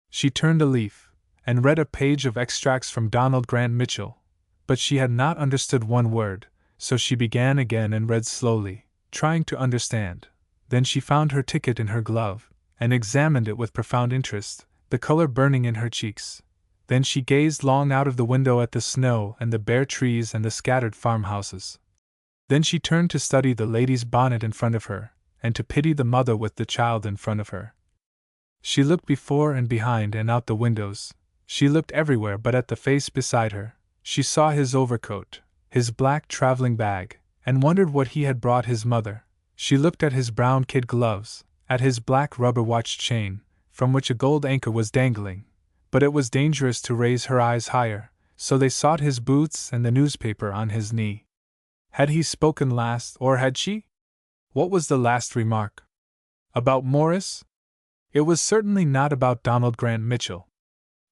She turned a leaf, and read a page of extracts from Donald Grant Mitchell, but she had not understood one word, so she began again and read slowly, trying to understand. Then she found her ticket in her glove, and examined it with profound interest, the color burning in her cheeks. Then she gazed long out of the window at the snow and the bare trees and the scattered farmhouses. Then she turned to study the lady's bonnet in front of her, and to pity the mother with the child in front of her. She looked before and behind and out the windows. She looked everywhere but at the face beside her. She saw his overcoat, his black traveling bag, and wondered what he had brought his mother. She looked at his brown kid gloves, at his black rubber watch chain, from which a gold anchor was dangling, but it was dangerous to raise her eyes higher, so they sought his boots and the newspaper on his knee. Had he spoken last, or had she? What was the last remark? About Morris? It was certainly not about Donald Grant Mitchell.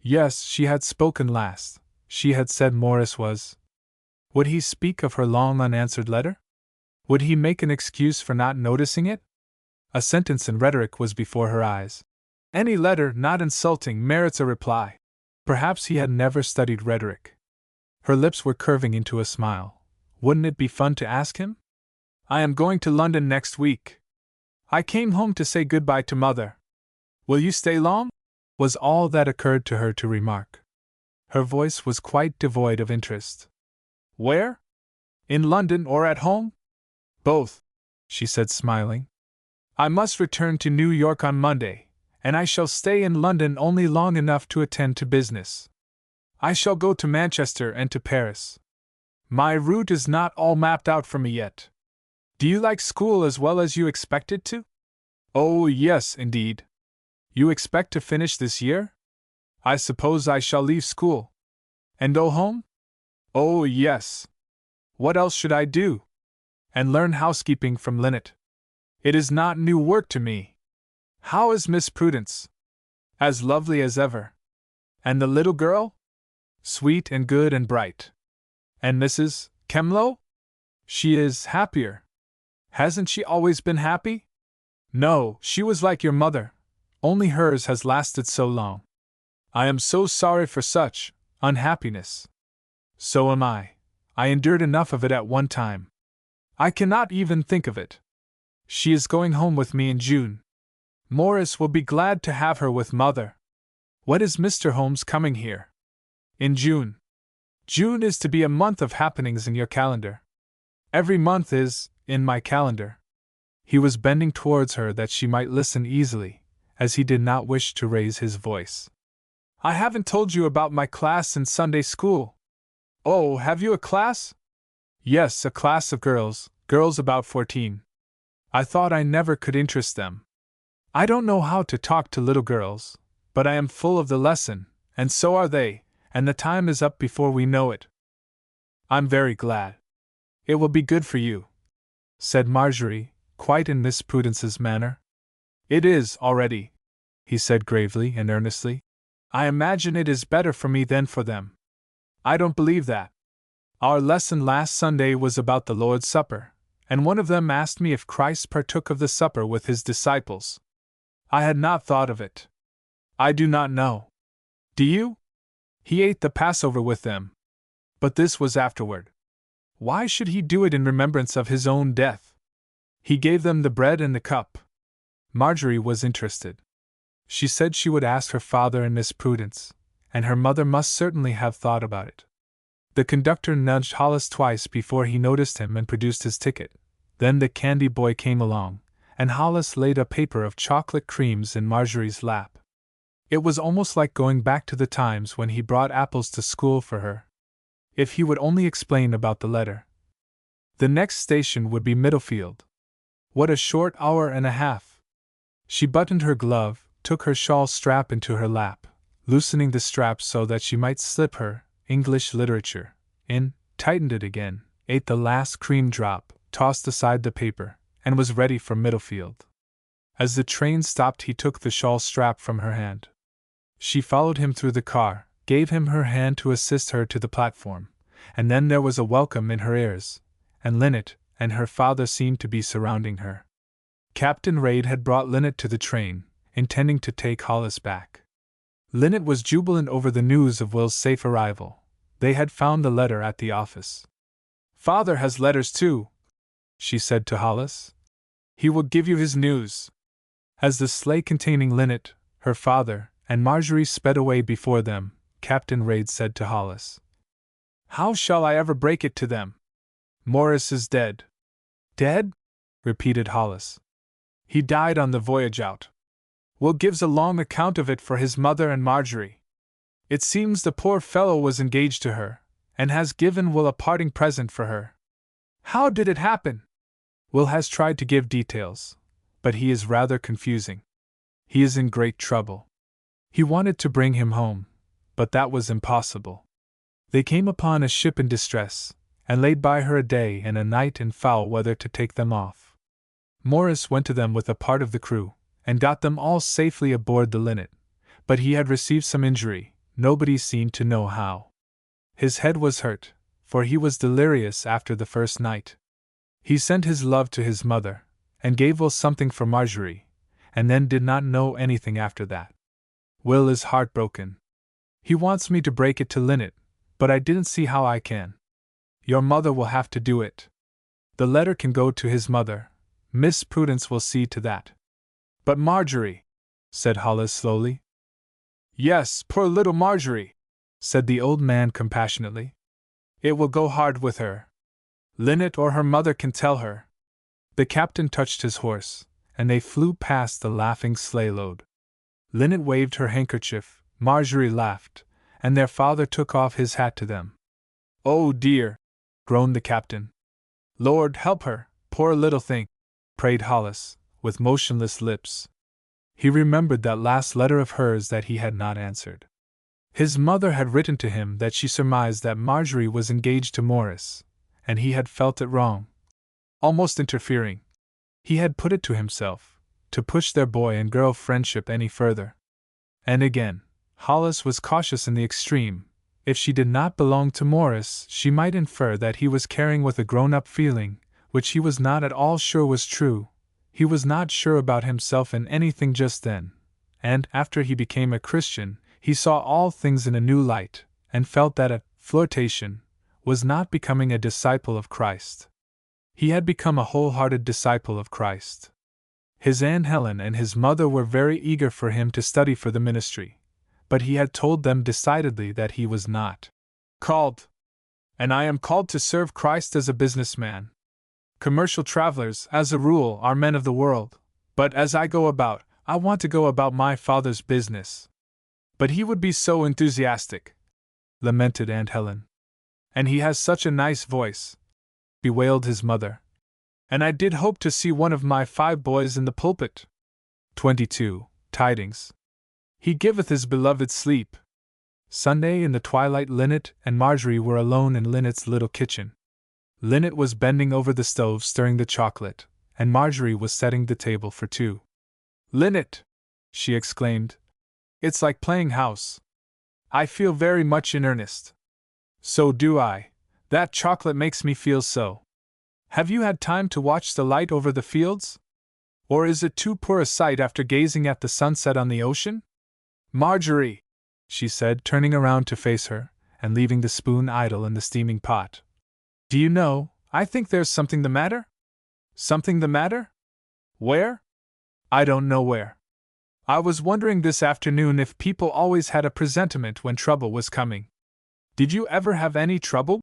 Yes, she had spoken last. She had said Morris was. Would he speak of her long unanswered letter? Would he make an excuse for not noticing it? A sentence in rhetoric was before her eyes. Any letter not insulting merits a reply. Perhaps he had never studied rhetoric. Her lips were curving into a smile. Wouldn't it be fun to ask him? I am going to London next week. I came home to say goodbye to Mother. Will you stay long? Was all that occurred to her to remark. Her voice was quite devoid of interest. Where? In London or at home? Both, she said, smiling. I must return to New York on Monday, and I shall stay in London only long enough to attend to business. I shall go to Manchester and to Paris. My route is not all mapped out for me yet. Do you like school as well as you expected to? Oh, yes, indeed. You expect to finish this year? I suppose I shall leave school. And go home? Oh, yes. What else should I do? And learn housekeeping from Linnet. It is not new work to me. How is Miss Prudence? As lovely as ever. And the little girl? Sweet and good and bright. And Mrs. Kemlow? She is happier. Hasn't she always been happy? No, she was like your mother, only hers has lasted so long. I am so sorry for such unhappiness. So am I. I endured enough of it at one time. I cannot even think of it. She is going home with me in June. Morris will be glad to have her with Mother. When is Mr. Holmes coming here? In June. June is to be a month of happenings in your calendar. Every month is, in my calendar. He was bending towards her that she might listen easily, as he did not wish to raise his voice. I haven't told you about my class in Sunday school. Oh, have you a class? Yes, a class of girls about 14. I thought I never could interest them. I don't know how to talk to little girls, but I am full of the lesson, and so are they, and the time is up before we know it. I'm very glad. It will be good for you, said Marjorie, quite in Miss Prudence's manner. It is, already, he said gravely and earnestly. I imagine it is better for me than for them. I don't believe that. Our lesson last Sunday was about the Lord's Supper, and one of them asked me if Christ partook of the supper with his disciples. I had not thought of it. I do not know. Do you? He ate the Passover with them. But this was afterward. Why should he do it in remembrance of his own death? He gave them the bread and the cup. Marjorie was interested. She said she would ask her father and Miss Prudence, and her mother must certainly have thought about it. The conductor nudged Hollis twice before he noticed him and produced his ticket. Then the candy boy came along, and Hollis laid a paper of chocolate creams in Marjorie's lap. It was almost like going back to the times when he brought apples to school for her. If he would only explain about the letter. The next station would be Middlefield. What a short hour and a half! She buttoned her glove, took her shawl strap into her lap, loosening the strap so that she might slip her English literature in, tightened it again, ate the last cream drop, tossed aside the paper, and was ready for Middlefield. As the train stopped, he took the shawl strap from her hand. She followed him through the car, gave him her hand to assist her to the platform, and then there was a welcome in her ears, and Linnet and her father seemed to be surrounding her. Captain Raid had brought Linnet to the train, intending to take Hollis back. Linnet was jubilant over the news of Will's safe arrival. They had found the letter at the office. Father has letters too, she said to Hollis. He will give you his news. As the sleigh containing Linnet, her father, and Marjorie sped away before them, Captain Raid said to Hollis. How shall I ever break it to them? Morris is dead. Dead? Repeated Hollis. He died on the voyage out. Will gives a long account of it for his mother and Marjorie. It seems the poor fellow was engaged to her, and has given Will a parting present for her. How did it happen? Will has tried to give details, but he is rather confusing. He is in great trouble. He wanted to bring him home, but that was impossible. They came upon a ship in distress, and laid by her a day and a night in foul weather to take them off. Morris went to them with a part of the crew, and got them all safely aboard the Linnet, but he had received some injury, nobody seemed to know how. His head was hurt, for he was delirious after the first night. He sent his love to his mother, and gave Will something for Marjorie, and then did not know anything after that. Will is heartbroken. He wants me to break it to Linnet, but I didn't see how I can. Your mother will have to do it. The letter can go to his mother. Miss Prudence will see to that. But Marjorie, said Hollis slowly. Yes, poor little Marjorie, said the old man compassionately. It will go hard with her. Linnet or her mother can tell her. The captain touched his horse, and they flew past the laughing sleigh load. Linnet waved her handkerchief, Marjorie laughed, and their father took off his hat to them. Oh dear, groaned the captain. Lord help her, poor little thing, prayed Hollis, with motionless lips. He remembered that last letter of hers that he had not answered. His mother had written to him that she surmised that Marjorie was engaged to Morris, and he had felt it wrong, almost interfering. He had put it to himself, to push their boy and girl friendship any further. And again, Hollis was cautious in the extreme. If she did not belong to Morris, she might infer that he was caring with a grown-up feeling, which he was not at all sure was true. He was not sure about himself in anything just then, and, after he became a Christian, he saw all things in a new light, and felt that a flirtation was not becoming a disciple of Christ. He had become a wholehearted disciple of Christ. His Aunt Helen and his mother were very eager for him to study for the ministry, but he had told them decidedly that he was not called. And I am called to serve Christ as a businessman. Commercial travelers, as a rule, are men of the world, but as I go about, I want to go about my Father's business. But he would be so enthusiastic, lamented Aunt Helen. And he has such a nice voice, bewailed his mother. And I did hope to see one of my 5 boys in the pulpit. 22. Tidings. He giveth his beloved sleep. Sunday in the twilight, Linnet and Marjorie were alone in Linnet's little kitchen. Linnet was bending over the stove stirring the chocolate, and Marjorie was setting the table for 2. Linnet, she exclaimed, it's like playing house. I feel very much in earnest. So do I. That chocolate makes me feel so. Have you had time to watch the light over the fields? Or is it too poor a sight after gazing at the sunset on the ocean? Marjorie, she said, turning around to face her, and leaving the spoon idle in the steaming pot. Do you know, I think there's something the matter? Something the matter? Where? I don't know where. I was wondering this afternoon if people always had a presentiment when trouble was coming. Did you ever have any trouble?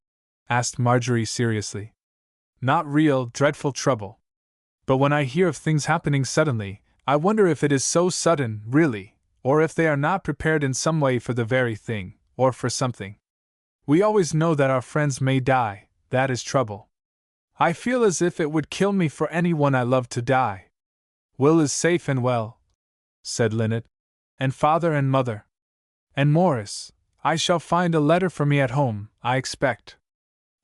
Asked Marjorie seriously. Not real, dreadful trouble. But when I hear of things happening suddenly, I wonder if it is so sudden, really, or if they are not prepared in some way for the very thing, or for something. We always know that our friends may die. That is trouble. I feel as if it would kill me for anyone I love to die. Will is safe and well, said Linnet, and father and mother. And Morris, I shall find a letter for me at home, I expect.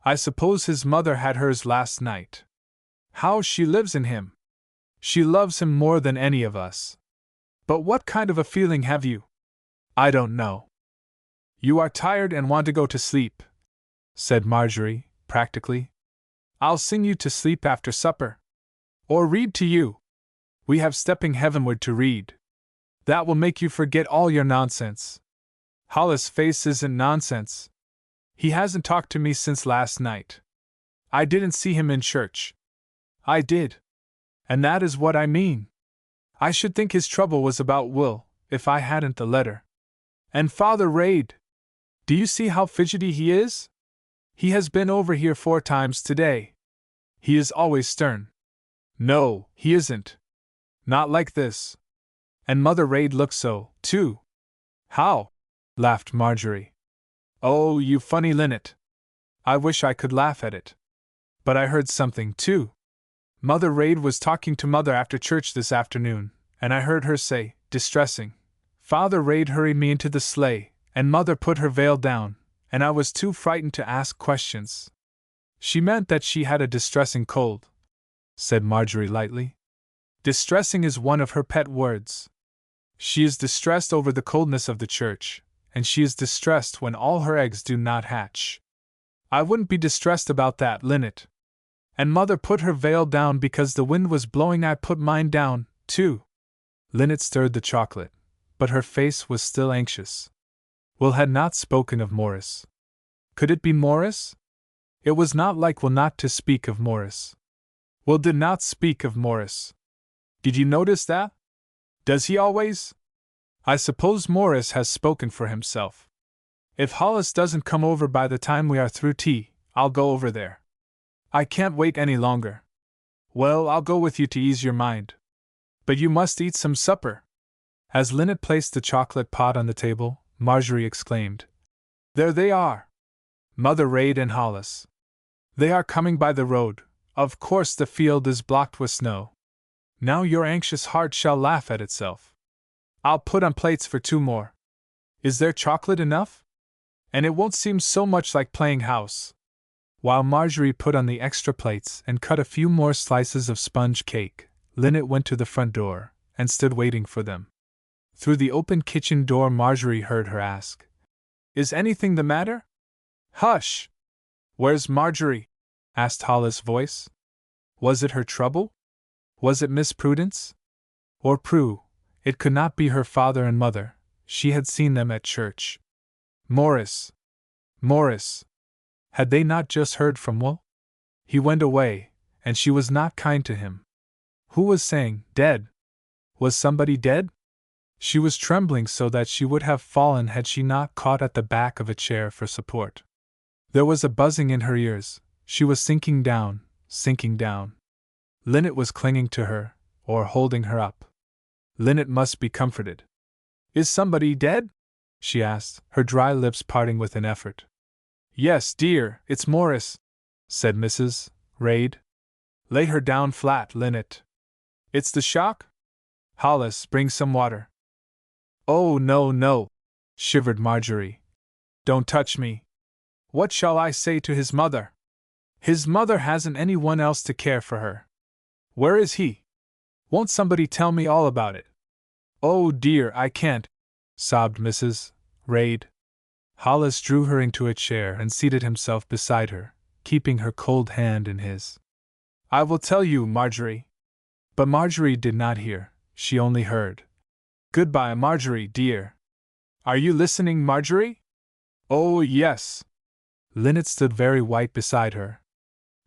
I suppose his mother had hers last night. How she lives in him! She loves him more than any of us. But what kind of a feeling have you? I don't know. You are tired and want to go to sleep, said Marjorie, practically. I'll sing you to sleep after supper. Or read to you. We have Stepping Heavenward to read. That will make you forget all your nonsense. Hollis' face isn't nonsense. He hasn't talked to me since last night. I didn't see him in church. I did. And that is what I mean. I should think his trouble was about Will, if I hadn't the letter. And Father Raid, Do you see how fidgety he is? He has been over here 4 times today. He is always stern. No, he isn't. Not like this. And Mother Raid looks so, too. How? Laughed Marjorie. Oh, you funny linnet. I wish I could laugh at it. But I heard something, too. Mother Raid was talking to Mother after church this afternoon, and I heard her say, distressing. Father Raid hurried me into the sleigh, and Mother put her veil down, and I was too frightened to ask questions. She meant that she had a distressing cold, said Marjorie lightly. Distressing is one of her pet words. She is distressed over the coldness of the church, and she is distressed when all her eggs do not hatch. I wouldn't be distressed about that, linnet. And Mother put her veil down because the wind was blowing. I put mine down, too. Linnet stirred the chocolate, but her face was still anxious. Will had not spoken of Morris. Could it be Morris? It was not like Will not to speak of Morris. Will did not speak of Morris. Did you notice that? Does he always? I suppose Morris has spoken for himself. If Hollis doesn't come over by the time we are through tea, I'll go over there. I can't wait any longer. Well, I'll go with you to ease your mind. But you must eat some supper. As Linnet placed the chocolate pot on the table, Marjorie exclaimed, There they are! Mother Raid and Hollis. They are coming by the road. Of course the field is blocked with snow. Now your anxious heart shall laugh at itself. I'll put on plates for 2 more. Is there chocolate enough? And it won't seem so much like playing house. While Marjorie put on the extra plates and cut a few more slices of sponge cake, Linnet went to the front door and stood waiting for them. Through the open kitchen door Marjorie heard her ask, Is anything the matter? Hush! Where's Marjorie? Asked Hollis' voice. Was it her trouble? Was it Miss Prudence? Or Prue? It could not be her father and mother. She had seen them at church. Morris! Morris! Had they not just heard from Will? He went away, and she was not kind to him. Who was saying, dead? Was somebody dead? She was trembling so that she would have fallen had she not caught at the back of a chair for support. There was a buzzing in her ears. She was sinking down, sinking down. Linnet was clinging to her, or holding her up. Linnet must be comforted. Is somebody dead? She asked, her dry lips parting with an effort. Yes, dear, it's Morris, said Mrs. Raid. Lay her down flat, Linnet. It's the shock? Hollis, bring some water. Oh, no, no, shivered Marjorie. Don't touch me. What shall I say to his mother? His mother hasn't anyone else to care for her. Where is he? Won't somebody tell me all about it? Oh dear, I can't, sobbed Mrs. Raid. Hollis drew her into a chair and seated himself beside her, keeping her cold hand in his. I will tell you, Marjorie. But Marjorie did not hear, she only heard. Goodbye, Marjorie, dear. Are you listening, Marjorie? Oh, yes. Linnet stood very white beside her.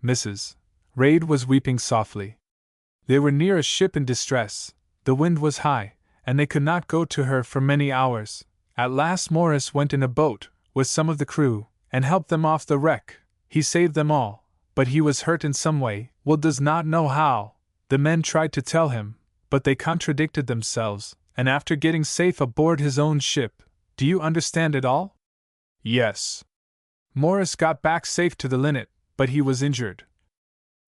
Mrs. Raid was weeping softly. They were near a ship in distress, the wind was high, and they could not go to her for many hours. At last Morris went in a boat, with some of the crew, and helped them off the wreck. He saved them all, but he was hurt in some way, Will does not know how. The men tried to tell him, but they contradicted themselves, and after getting safe aboard his own ship, do you understand it all? Yes. Morris got back safe to the Linnet, but he was injured.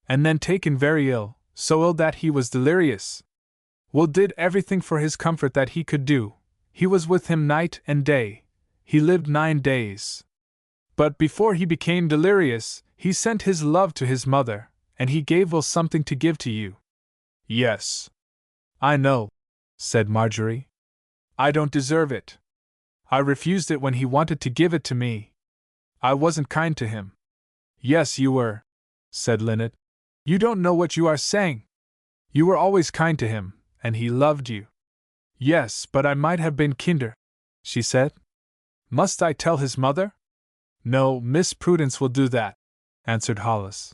And then taken very ill, so ill that he was delirious. Will did everything for his comfort that he could do. He was with him night and day. He lived 9 days. But before he became delirious, he sent his love to his mother, and he gave Will something to give to you. Yes. I know, said Marjorie. I don't deserve it. I refused it when he wanted to give it to me. I wasn't kind to him. Yes, you were, said Linnet. You don't know what you are saying. You were always kind to him, and he loved you. Yes, but I might have been kinder, she said. Must I tell his mother? No, Miss Prudence will do that, answered Hollis.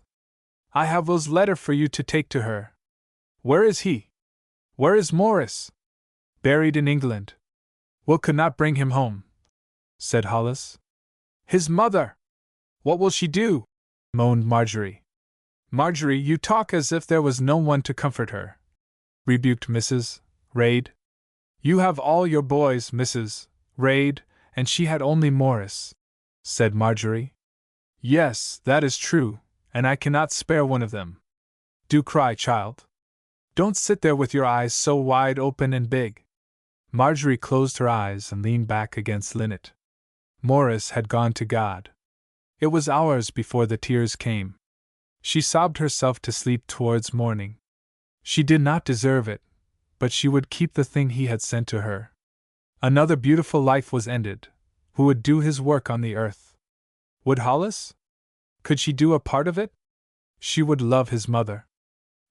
I have Will's letter for you to take to her. Where is he? Where is Morris? Buried in England. Will could not bring him home, said Hollis. His mother! What will she do? Moaned Marjorie. Marjorie, you talk as if there was no one to comfort her, rebuked Mrs. Reid. You have all your boys, Mrs. Reid, and she had only Morris, said Marjorie. Yes, that is true, and I cannot spare one of them. Do cry, child. Don't sit there with your eyes so wide open and big. Marjorie closed her eyes and leaned back against Linnet. Morris had gone to God. It was hours before the tears came. She sobbed herself to sleep towards morning. She did not deserve it, but she would keep the thing he had sent to her. Another beautiful life was ended. Who would do his work on the earth? Would Hollis? Could she do a part of it? She would love his mother.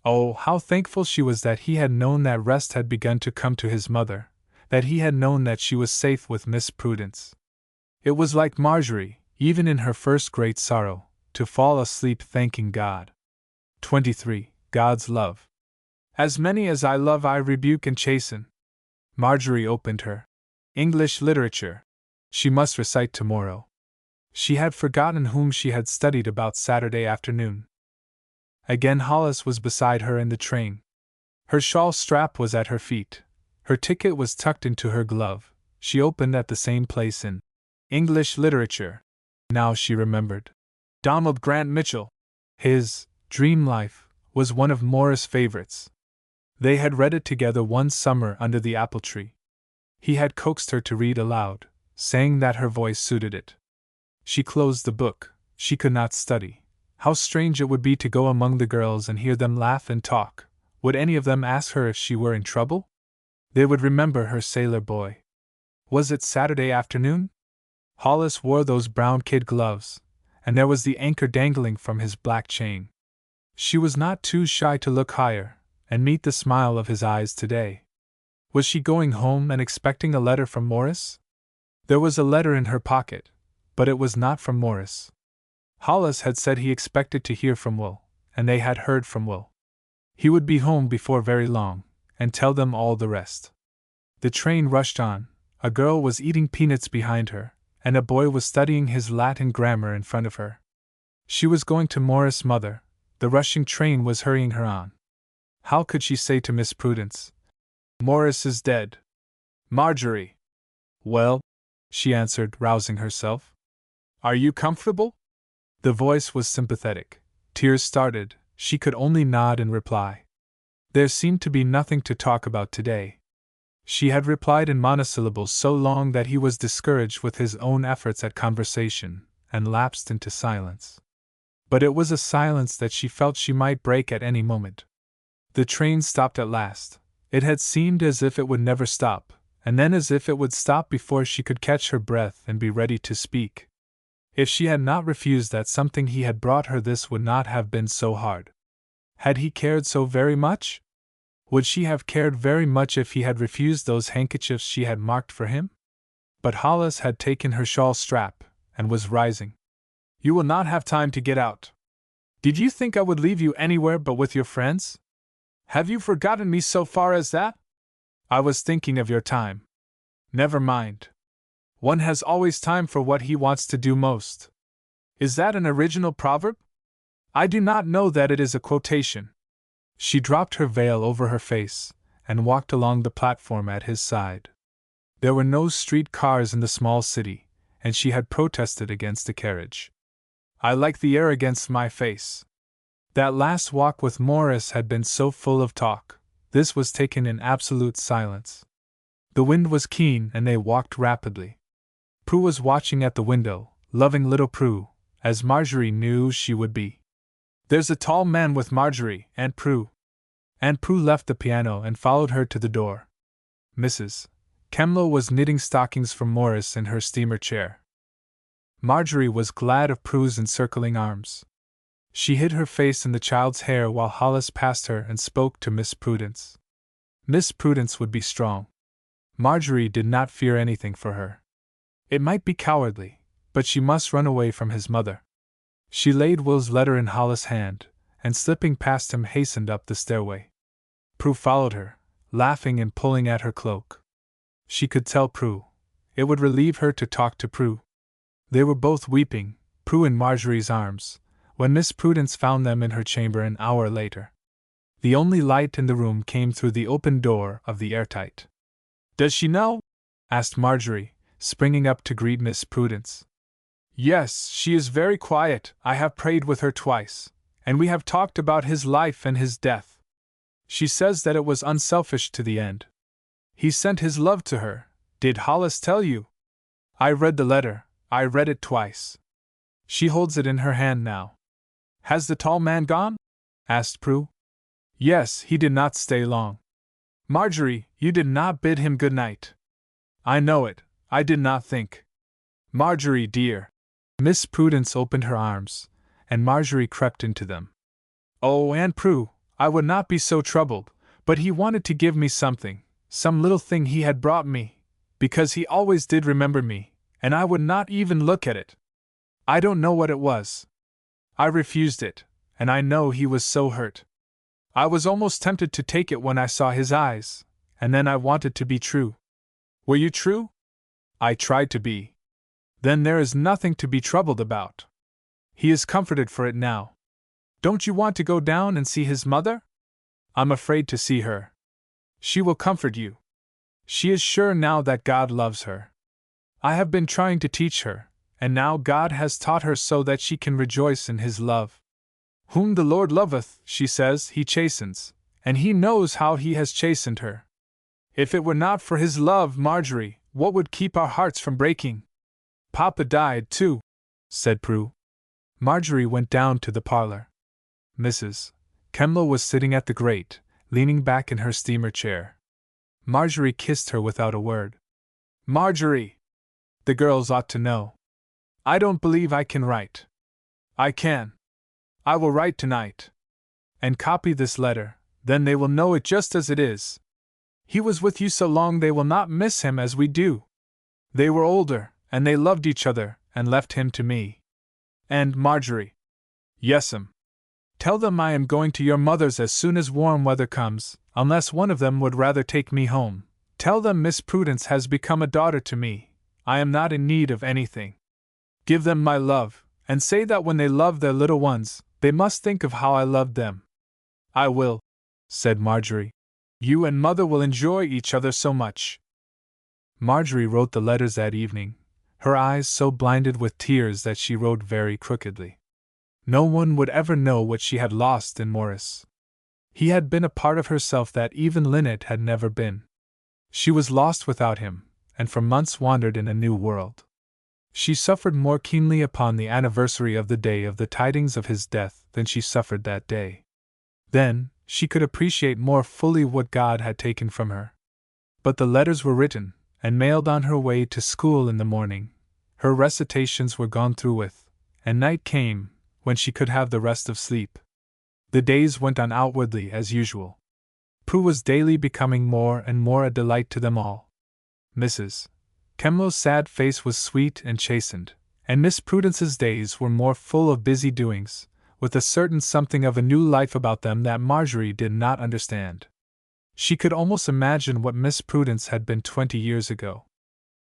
Oh, how thankful she was that he had known that rest had begun to come to his mother, that he had known that she was safe with Miss Prudence. It was like Marjorie, even in her first great sorrow, to fall asleep thanking God. 23. God's love. As many as I love I rebuke and chasten. Marjorie opened her English literature. She must recite tomorrow. She had forgotten whom she had studied about Saturday afternoon. Again Hollis was beside her in the train. Her shawl strap was at her feet. Her ticket was tucked into her glove. She opened at the same place in English literature. Now she remembered. Donald Grant Mitchell. His Dream Life was one of Morris' favorites. They had read it together one summer under the apple tree. He had coaxed her to read aloud, saying that her voice suited it. She closed the book. She could not study. How strange it would be to go among the girls and hear them laugh and talk. Would any of them ask her if she were in trouble? They would remember her sailor boy. Was it Saturday afternoon? Hollis wore those brown kid gloves, and there was the anchor dangling from his black chain. She was not too shy to look higher, and meet the smile of his eyes today. Was she going home and expecting a letter from Morris? There was a letter in her pocket, but it was not from Morris. Hollis had said he expected to hear from Will, and they had heard from Will. He would be home before very long, and tell them all the rest. The train rushed on. A girl was eating peanuts behind her, and a boy was studying his Latin grammar in front of her. She was going to Morris' mother. The rushing train was hurrying her on. How could she say to Miss Prudence, "Morris is dead"? Marjorie. Well, she answered, rousing herself. Are you comfortable? The voice was sympathetic. Tears started. She could only nod in reply. There seemed to be nothing to talk about today. She had replied in monosyllables so long that he was discouraged with his own efforts at conversation, and lapsed into silence. But it was a silence that she felt she might break at any moment. The train stopped at last. It had seemed as if it would never stop, and then as if it would stop before she could catch her breath and be ready to speak. If she had not refused that something he had brought her, this would not have been so hard. Had he cared so very much? Would she have cared very much if he had refused those handkerchiefs she had marked for him? But Hollis had taken her shawl strap, and was rising. You will not have time to get out. Did you think I would leave you anywhere but with your friends? Have you forgotten me so far as that? I was thinking of your time. Never mind. One has always time for what he wants to do most. Is that an original proverb? I do not know that it is a quotation. She dropped her veil over her face, and walked along the platform at his side. There were no street cars in the small city, and she had protested against the carriage. I like the air against my face. That last walk with Morris had been so full of talk. This was taken in absolute silence. The wind was keen and they walked rapidly. Prue was watching at the window, loving little Prue, as Marjorie knew she would be. There's a tall man with Marjorie, Aunt Prue. Aunt Prue left the piano and followed her to the door. Mrs. Kemlow was knitting stockings for Morris in her steamer chair. Marjorie was glad of Prue's encircling arms. She hid her face in the child's hair while Hollis passed her and spoke to Miss Prudence. Miss Prudence would be strong. Marjorie did not fear anything for her. It might be cowardly, but she must run away from his mother. She laid Will's letter in Hollis' hand, and slipping past him hastened up the stairway. Prue followed her, laughing and pulling at her cloak. She could tell Prue. It would relieve her to talk to Prue. They were both weeping, Prue in Marjorie's arms, when Miss Prudence found them in her chamber an hour later. The only light in the room came through the open door of the airtight. "Does she know?" asked Marjorie, springing up to greet Miss Prudence. "Yes, she is very quiet. I have prayed with her twice, and we have talked about his life and his death. She says that it was unselfish to the end. He sent his love to her. Did Hollis tell you?" "I read the letter. I read it twice." She holds it in her hand now. "Has the tall man gone?" asked Prue. "Yes, he did not stay long." "Marjorie, you did not bid him good night." "I know it. I did not think." "Marjorie, dear." Miss Prudence opened her arms, and Marjorie crept into them. "Oh, Aunt Prue, I would not be so troubled, but he wanted to give me something, some little thing he had brought me, because he always did remember me, and I would not even look at it. I don't know what it was. I refused it, and I know he was so hurt. I was almost tempted to take it when I saw his eyes, and then I wanted to be true." "Were you true?" "I tried to be." "Then there is nothing to be troubled about. He is comforted for it now. Don't you want to go down and see his mother?" "I'm afraid to see her." "She will comfort you. She is sure now that God loves her. I have been trying to teach her, and now God has taught her so that she can rejoice in his love. 'Whom the Lord loveth,' she says, 'he chastens,' and he knows how he has chastened her. If it were not for his love, Marjorie, what would keep our hearts from breaking?" "Papa died, too," said Prue. Marjorie went down to the parlor. Mrs. Kemlow was sitting at the grate, leaning back in her steamer chair. Marjorie kissed her without a word. "Marjorie! The girls ought to know. I don't believe I can write." "I can. I will write tonight. And copy this letter, then they will know it just as it is. He was with you so long they will not miss him as we do. They were older, and they loved each other, and left him to me. And, Marjorie." "Yes'm." "Tell them I am going to your mother's as soon as warm weather comes, unless one of them would rather take me home. Tell them Miss Prudence has become a daughter to me. I am not in need of anything. Give them my love, and say that when they love their little ones, they must think of how I loved them." "I will," said Marjorie. "You and Mother will enjoy each other so much." Marjorie wrote the letters that evening, her eyes so blinded with tears that she wrote very crookedly. No one would ever know what she had lost in Morris. He had been a part of herself that even Lynette had never been. She was lost without him, and for months wandered in a new world. She suffered more keenly upon the anniversary of the day of the tidings of his death than she suffered that day. Then, she could appreciate more fully what God had taken from her. But the letters were written, and mailed on her way to school in the morning. Her recitations were gone through with, and night came, when she could have the rest of sleep. The days went on outwardly as usual. Prue was daily becoming more and more a delight to them all. Mrs. Kemlow's sad face was sweet and chastened, and Miss Prudence's days were more full of busy doings, with a certain something of a new life about them that Marjorie did not understand. She could almost imagine what Miss Prudence had been 20 years ago.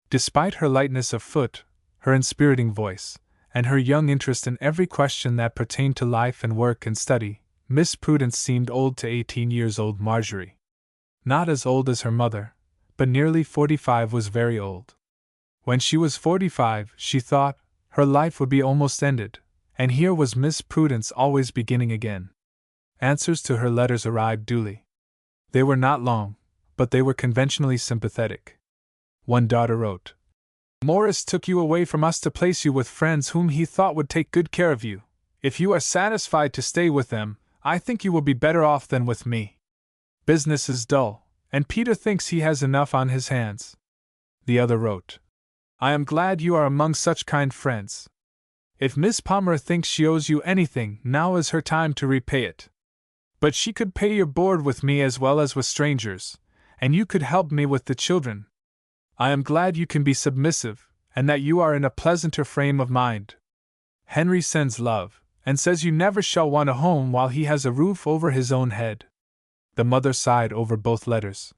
Despite her lightness of foot, her inspiriting voice, and her young interest in every question that pertained to life and work and study, Miss Prudence seemed old to 18-years-old Marjorie. Not as old as her mother, but nearly 45 was very old. When she was 45, she thought, her life would be almost ended, and here was Miss Prudence always beginning again. Answers to her letters arrived duly. They were not long, but they were conventionally sympathetic. One daughter wrote, "Morris took you away from us to place you with friends whom he thought would take good care of you. If you are satisfied to stay with them, I think you will be better off than with me. Business is dull, and Peter thinks he has enough on his hands." The other wrote, "I am glad you are among such kind friends. If Miss Palmer thinks she owes you anything, now is her time to repay it. But she could pay your board with me as well as with strangers, and you could help me with the children. I am glad you can be submissive, and that you are in a pleasanter frame of mind. Henry sends love, and says you never shall want a home while he has a roof over his own head." The mother sighed over both letters.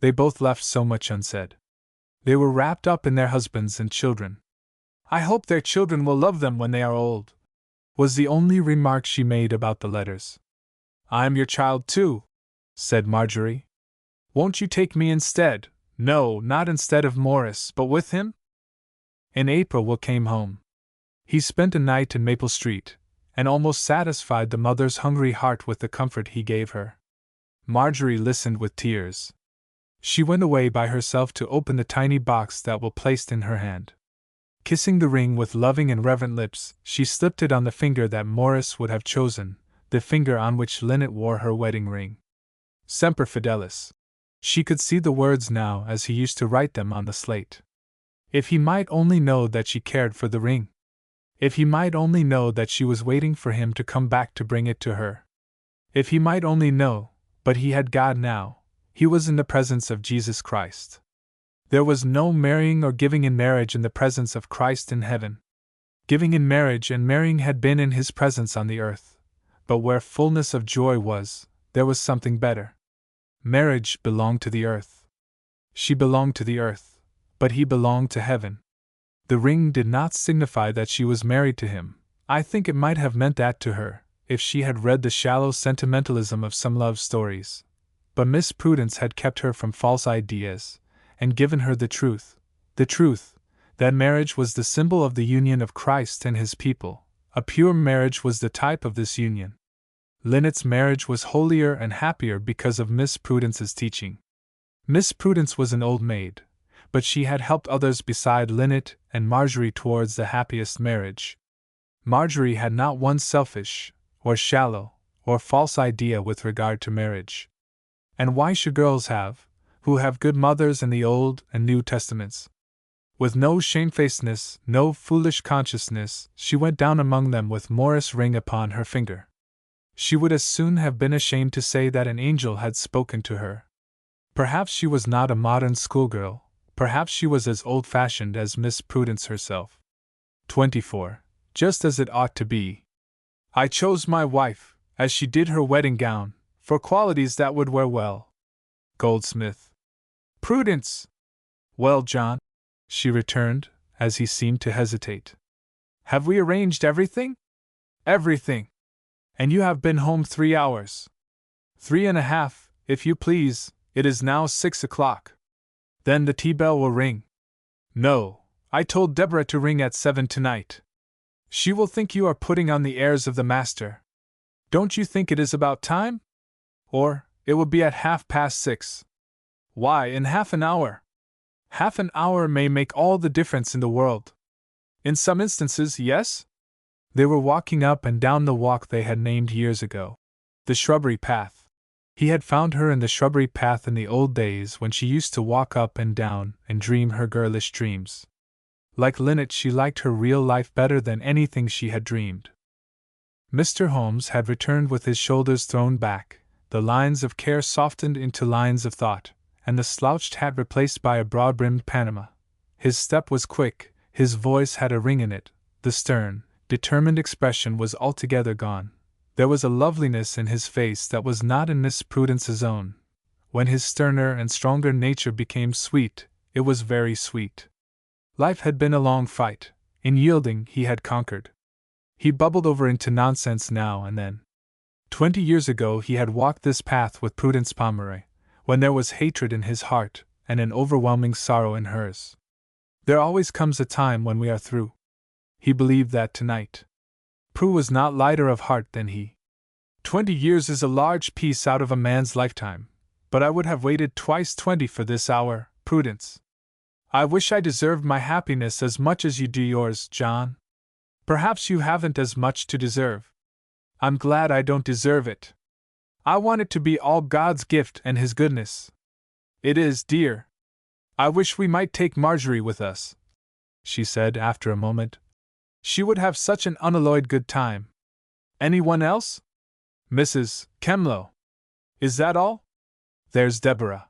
They both left so much unsaid. They were wrapped up in their husbands and children. I hope their children will love them when they are old, was the only remark she made about the letters. I'm your child too, said Marjorie. Won't you take me instead? No, not instead of Morris, but with him? In April Will came home. He spent a night in Maple Street, and almost satisfied the mother's hungry heart with the comfort he gave her. Marjorie listened with tears. She went away by herself to open the tiny box that Will placed in her hand. Kissing the ring with loving and reverent lips, she slipped it on the finger that Morris would have chosen, the finger on which Lynette wore her wedding ring. Semper Fidelis. She could see the words now as he used to write them on the slate. If he might only know that she cared for the ring! If he might only know that she was waiting for him to come back to bring it to her! If he might only know, but he had God now, he was in the presence of Jesus Christ. There was no marrying or giving in marriage in the presence of Christ in heaven. Giving in marriage and marrying had been in his presence on the earth, but where fullness of joy was, there was something better. Marriage belonged to the earth. She belonged to the earth, but he belonged to heaven. The ring did not signify that she was married to him. I think it might have meant that to her, if she had read the shallow sentimentalism of some love stories. But Miss Prudence had kept her from false ideas, and given her the truth, that marriage was the symbol of the union of Christ and his people. A pure marriage was the type of this union. Lynette's marriage was holier and happier because of Miss Prudence's teaching. Miss Prudence was an old maid, but she had helped others beside Lynette and Marjorie towards the happiest marriage. Marjorie had not one selfish, or shallow, or false idea with regard to marriage. And why should girls have, who have good mothers in the Old and New Testaments? With no shamefacedness, no foolish consciousness, she went down among them with Morris' ring upon her finger. She would as soon have been ashamed to say that an angel had spoken to her. Perhaps she was not a modern schoolgirl, perhaps she was as old-fashioned as Miss Prudence herself. 24. Just as it ought to be. I chose my wife, as she did her wedding gown, for qualities that would wear well. Goldsmith. Prudence! Well, John, she returned, as he seemed to hesitate. Have we arranged everything? Everything. And you have been home 3 hours. 3.5, if you please. It is now 6 o'clock. Then the tea bell will ring. No, I told Deborah to ring at 7 tonight. She will think you are putting on the airs of the master. Don't you think it is about time? Or, it will be at 6:30. Why, in half an hour? Half an hour may make all the difference in the world. In some instances, yes? They were walking up and down the walk they had named years ago. The shrubbery path. He had found her in the shrubbery path in the old days when she used to walk up and down and dream her girlish dreams. Like Lynette, she liked her real life better than anything she had dreamed. Mr. Holmes had returned with his shoulders thrown back, the lines of care softened into lines of thought, and the slouched hat replaced by a broad-brimmed Panama. His step was quick, his voice had a ring in it, the stern, determined expression was altogether gone. There was a loveliness in his face that was not in Miss Prudence's own. When his sterner and stronger nature became sweet, it was very sweet. Life had been a long fight. In yielding, he had conquered. He bubbled over into nonsense now and then. 20 years ago he had walked this path with Prudence Pomeroy, when there was hatred in his heart and an overwhelming sorrow in hers. There always comes a time when we are through. He believed that tonight. Prue was not lighter of heart than he. 20 years is a large piece out of a man's lifetime, but I would have waited twice 20 for this hour, Prudence. I wish I deserved my happiness as much as you do yours, John. Perhaps you haven't as much to deserve. I'm glad I don't deserve it. I want it to be all God's gift and His goodness. It is, dear. I wish we might take Marjorie with us, she said after a moment. She would have such an unalloyed good time. Anyone else? Mrs. Kemlow. Is that all? There's Deborah.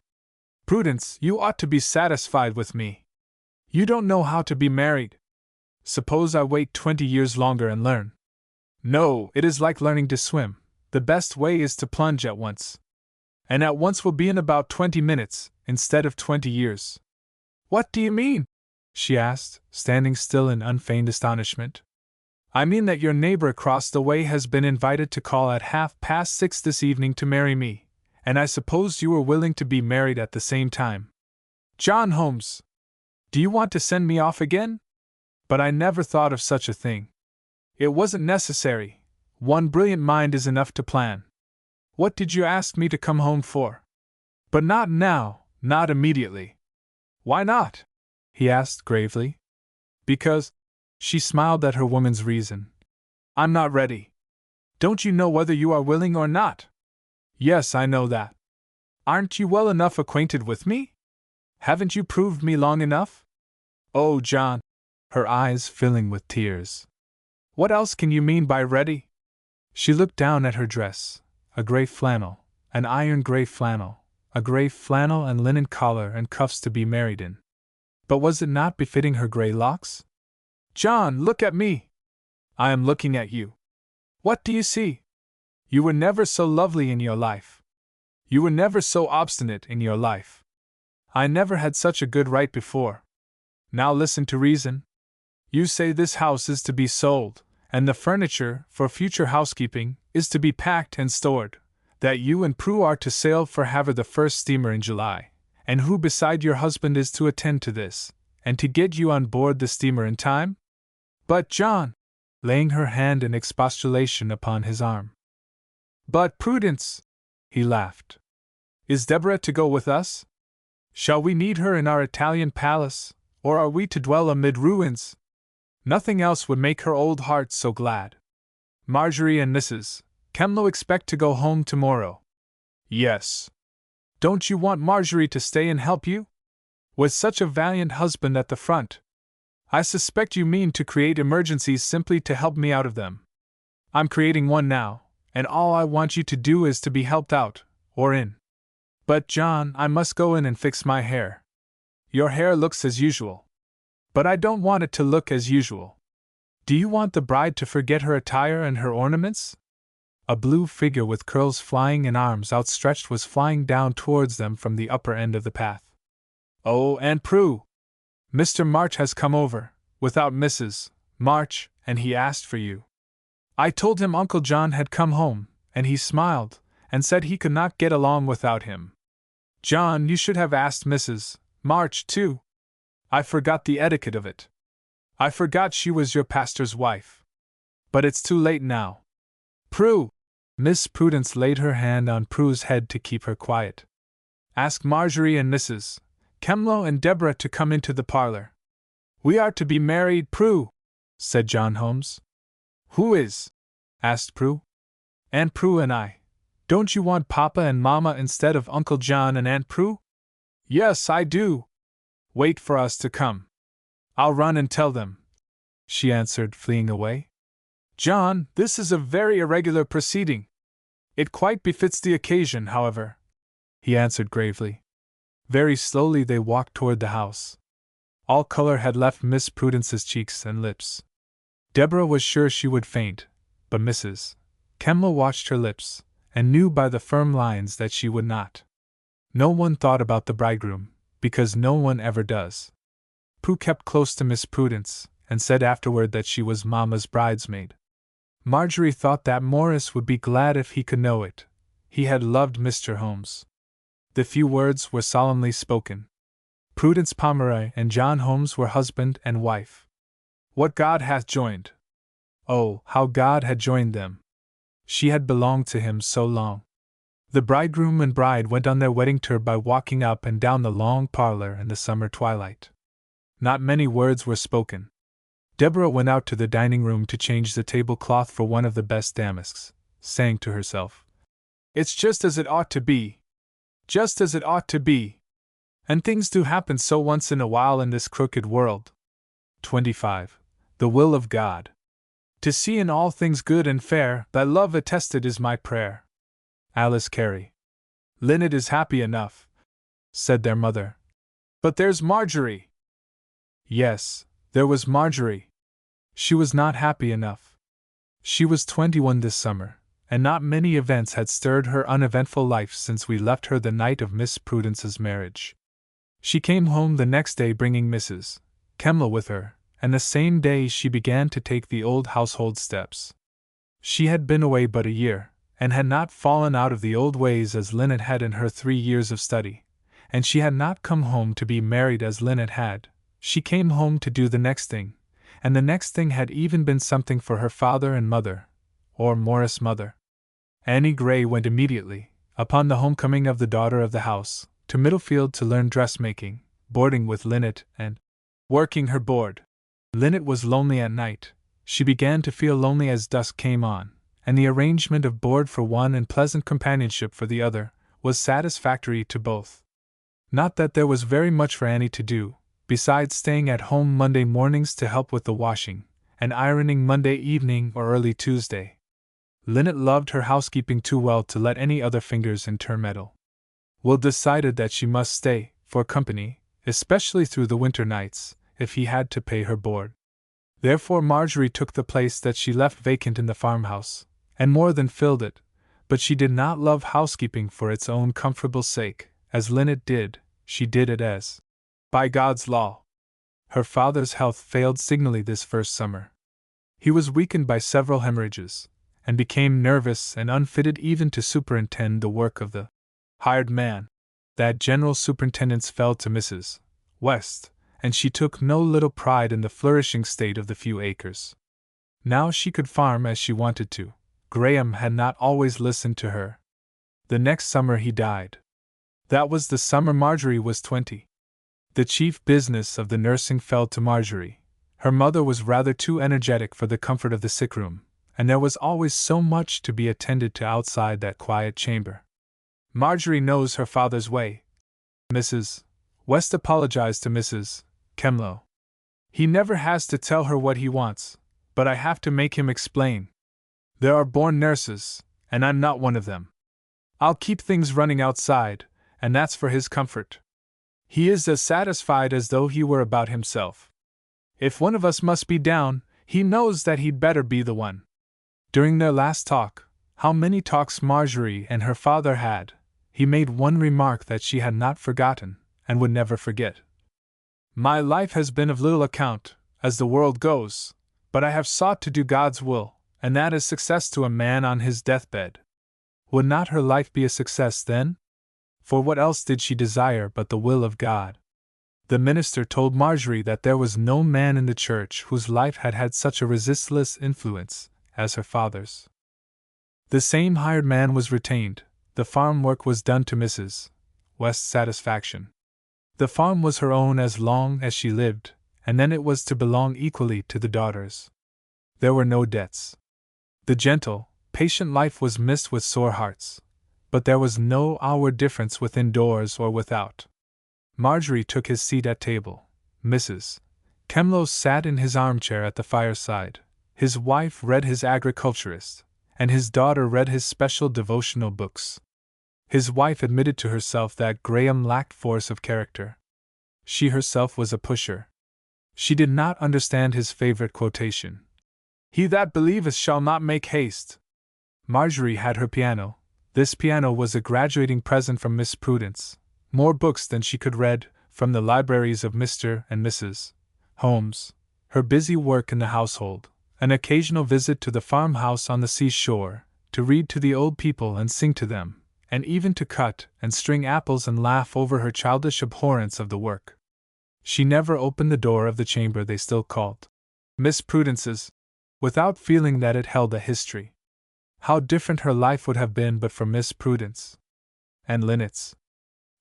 Prudence, you ought to be satisfied with me. You don't know how to be married. Suppose I wait 20 years longer and learn. No, it is like learning to swim. The best way is to plunge at once. And at once will be in about 20 minutes, instead of 20 years. What do you mean? she asked, standing still in unfeigned astonishment. I mean that your neighbor across the way has been invited to call at 6:30 this evening to marry me, and I supposed you were willing to be married at the same time. John Holmes! Do you want to send me off again? But I never thought of such a thing. It wasn't necessary. One brilliant mind is enough to plan. What did you ask me to come home for? But not now, not immediately. Why not? He asked gravely. Because, she smiled at her woman's reason. I'm not ready. Don't you know whether you are willing or not? Yes, I know that. Aren't you well enough acquainted with me? Haven't you proved me long enough? Oh, John, her eyes filling with tears. What else can you mean by ready? She looked down at her dress, a gray flannel, an iron gray flannel, a gray flannel and linen collar and cuffs to be married in. But was it not befitting her gray locks? John, look at me! I am looking at you. What do you see? You were never so lovely in your life. You were never so obstinate in your life. I never had such a good right before. Now listen to reason. You say this house is to be sold, and the furniture, for future housekeeping, is to be packed and stored, that you and Prue are to sail for Havre the first steamer in July, and who beside your husband is to attend to this, and to get you on board the steamer in time? But John, laying her hand in expostulation upon his arm. But Prudence, he laughed. Is Deborah to go with us? Shall we need her in our Italian palace, or are we to dwell amid ruins? Nothing else would make her old heart so glad. Marjorie and Mrs. Kemlow expect to go home tomorrow. Yes. Don't you want Marjorie to stay and help you? With such a valiant husband at the front. I suspect you mean to create emergencies simply to help me out of them. I'm creating one now, and all I want you to do is to be helped out, or in. But John, I must go in and fix my hair. Your hair looks as usual. But I don't want it to look as usual. Do you want the bride to forget her attire and her ornaments? A blue figure with curls flying and arms outstretched was flying down towards them from the upper end of the path. Oh, Aunt Prue! Mr. March has come over, without Mrs. March, and he asked for you. I told him Uncle John had come home, and he smiled, and said he could not get along without him. John, you should have asked Mrs. March, too. I forgot the etiquette of it. I forgot she was your pastor's wife. But it's too late now. Prue! Miss Prudence laid her hand on Prue's head to keep her quiet. Ask Marjorie and Mrs. Kemlow and Deborah to come into the parlor. We are to be married, Prue, said John Holmes. Who is? Asked Prue. Aunt Prue and I. Don't you want Papa and Mama instead of Uncle John and Aunt Prue? Yes, I do. Wait for us to come. I'll run and tell them, she answered, fleeing away. John, this is a very irregular proceeding. It quite befits the occasion, however, he answered gravely. Very slowly they walked toward the house. All color had left Miss Prudence's cheeks and lips. Deborah was sure she would faint, but Mrs. Kemlow watched her lips, and knew by the firm lines that she would not. No one thought about the bridegroom, because no one ever does. Prue kept close to Miss Prudence, and said afterward that she was Mamma's bridesmaid. Marjorie thought that Morris would be glad if he could know it. He had loved Mr. Holmes. The few words were solemnly spoken. Prudence Pomeroy and John Holmes were husband and wife. What God hath joined. Oh, how God had joined them. She had belonged to him so long. The bridegroom and bride went on their wedding tour by walking up and down the long parlor in the summer twilight. Not many words were spoken. Deborah went out to the dining room to change the tablecloth for one of the best damasks, saying to herself, It's just as it ought to be. Just as it ought to be. And things do happen so once in a while in this crooked world. 25. The will of God. To see in all things good and fair, thy love attested is my prayer. Alice Carey. Linnet is happy enough, said their mother. But there's Marjorie. Yes, there was Marjorie. She was not happy enough. She was 21 this summer, and not many events had stirred her uneventful life since we left her the night of Miss Prudence's marriage. She came home the next day bringing Mrs. Kemlo with her, and the same day she began to take the old household steps. She had been away but a year, and had not fallen out of the old ways as Linnet had in her 3 years of study, and she had not come home to be married as Linnet had. She came home to do the next thing, and the next thing had even been something for her father and mother, or Morris' mother. Annie Gray went immediately, upon the homecoming of the daughter of the house, to Middlefield to learn dressmaking, boarding with Linnet, and working her board. Linnet was lonely at night. She began to feel lonely as dusk came on, and the arrangement of board for one and pleasant companionship for the other was satisfactory to both. Not that there was very much for Annie to do, besides staying at home Monday mornings to help with the washing, and ironing Monday evening or early Tuesday. Linnet loved her housekeeping too well to let any other fingers intermeddle. Will decided that she must stay, for company, especially through the winter nights, if he had to pay her board. Therefore Marjorie took the place that she left vacant in the farmhouse, and more than filled it, but she did not love housekeeping for its own comfortable sake, as Linnet did. She did it as by God's law. Her father's health failed signally this first summer. He was weakened by several hemorrhages, and became nervous and unfitted even to superintend the work of the hired man. That general superintendence fell to Mrs. West, and she took no little pride in the flourishing state of the few acres. Now she could farm as she wanted to. Graham had not always listened to her. The next summer he died. That was the summer Marjorie was 20. The chief business of the nursing fell to Marjorie. Her mother was rather too energetic for the comfort of the sick room, and there was always so much to be attended to outside that quiet chamber. Marjorie knows her father's way. Mrs. West apologized to Mrs. Kemlo. He never has to tell her what he wants, but I have to make him explain. There are born nurses, and I'm not one of them. I'll keep things running outside, and that's for his comfort. He is as satisfied as though he were about himself. If one of us must be down, he knows that he'd better be the one. During their last talk, how many talks Marjorie and her father had, he made one remark that she had not forgotten, and would never forget. My life has been of little account, as the world goes, but I have sought to do God's will, and that is success to a man on his deathbed. Would not her life be a success then? For what else did she desire but the will of God? The minister told Marjorie that there was no man in the church whose life had had such a resistless influence as her father's. The same hired man was retained. The farm work was done to Mrs. West's satisfaction. The farm was her own as long as she lived, and then it was to belong equally to the daughters. There were no debts. The gentle, patient life was missed with sore hearts, but there was no outward difference within doors or without. Marjorie took his seat at table. Mrs. Kemlo sat in his armchair at the fireside. His wife read his agriculturist, and his daughter read his special devotional books. His wife admitted to herself that Graham lacked force of character. She herself was a pusher. She did not understand his favorite quotation. "He that believeth shall not make haste." Marjorie had her piano. This piano was a graduating present from Miss Prudence. More books than she could read, from the libraries of Mr. and Mrs. Holmes. Her busy work in the household. An occasional visit to the farmhouse on the seashore, to read to the old people and sing to them, and even to cut and string apples and laugh over her childish abhorrence of the work. She never opened the door of the chamber they still called Miss Prudence's, without feeling that it held a history. How different her life would have been but for Miss Prudence, and Linnet's,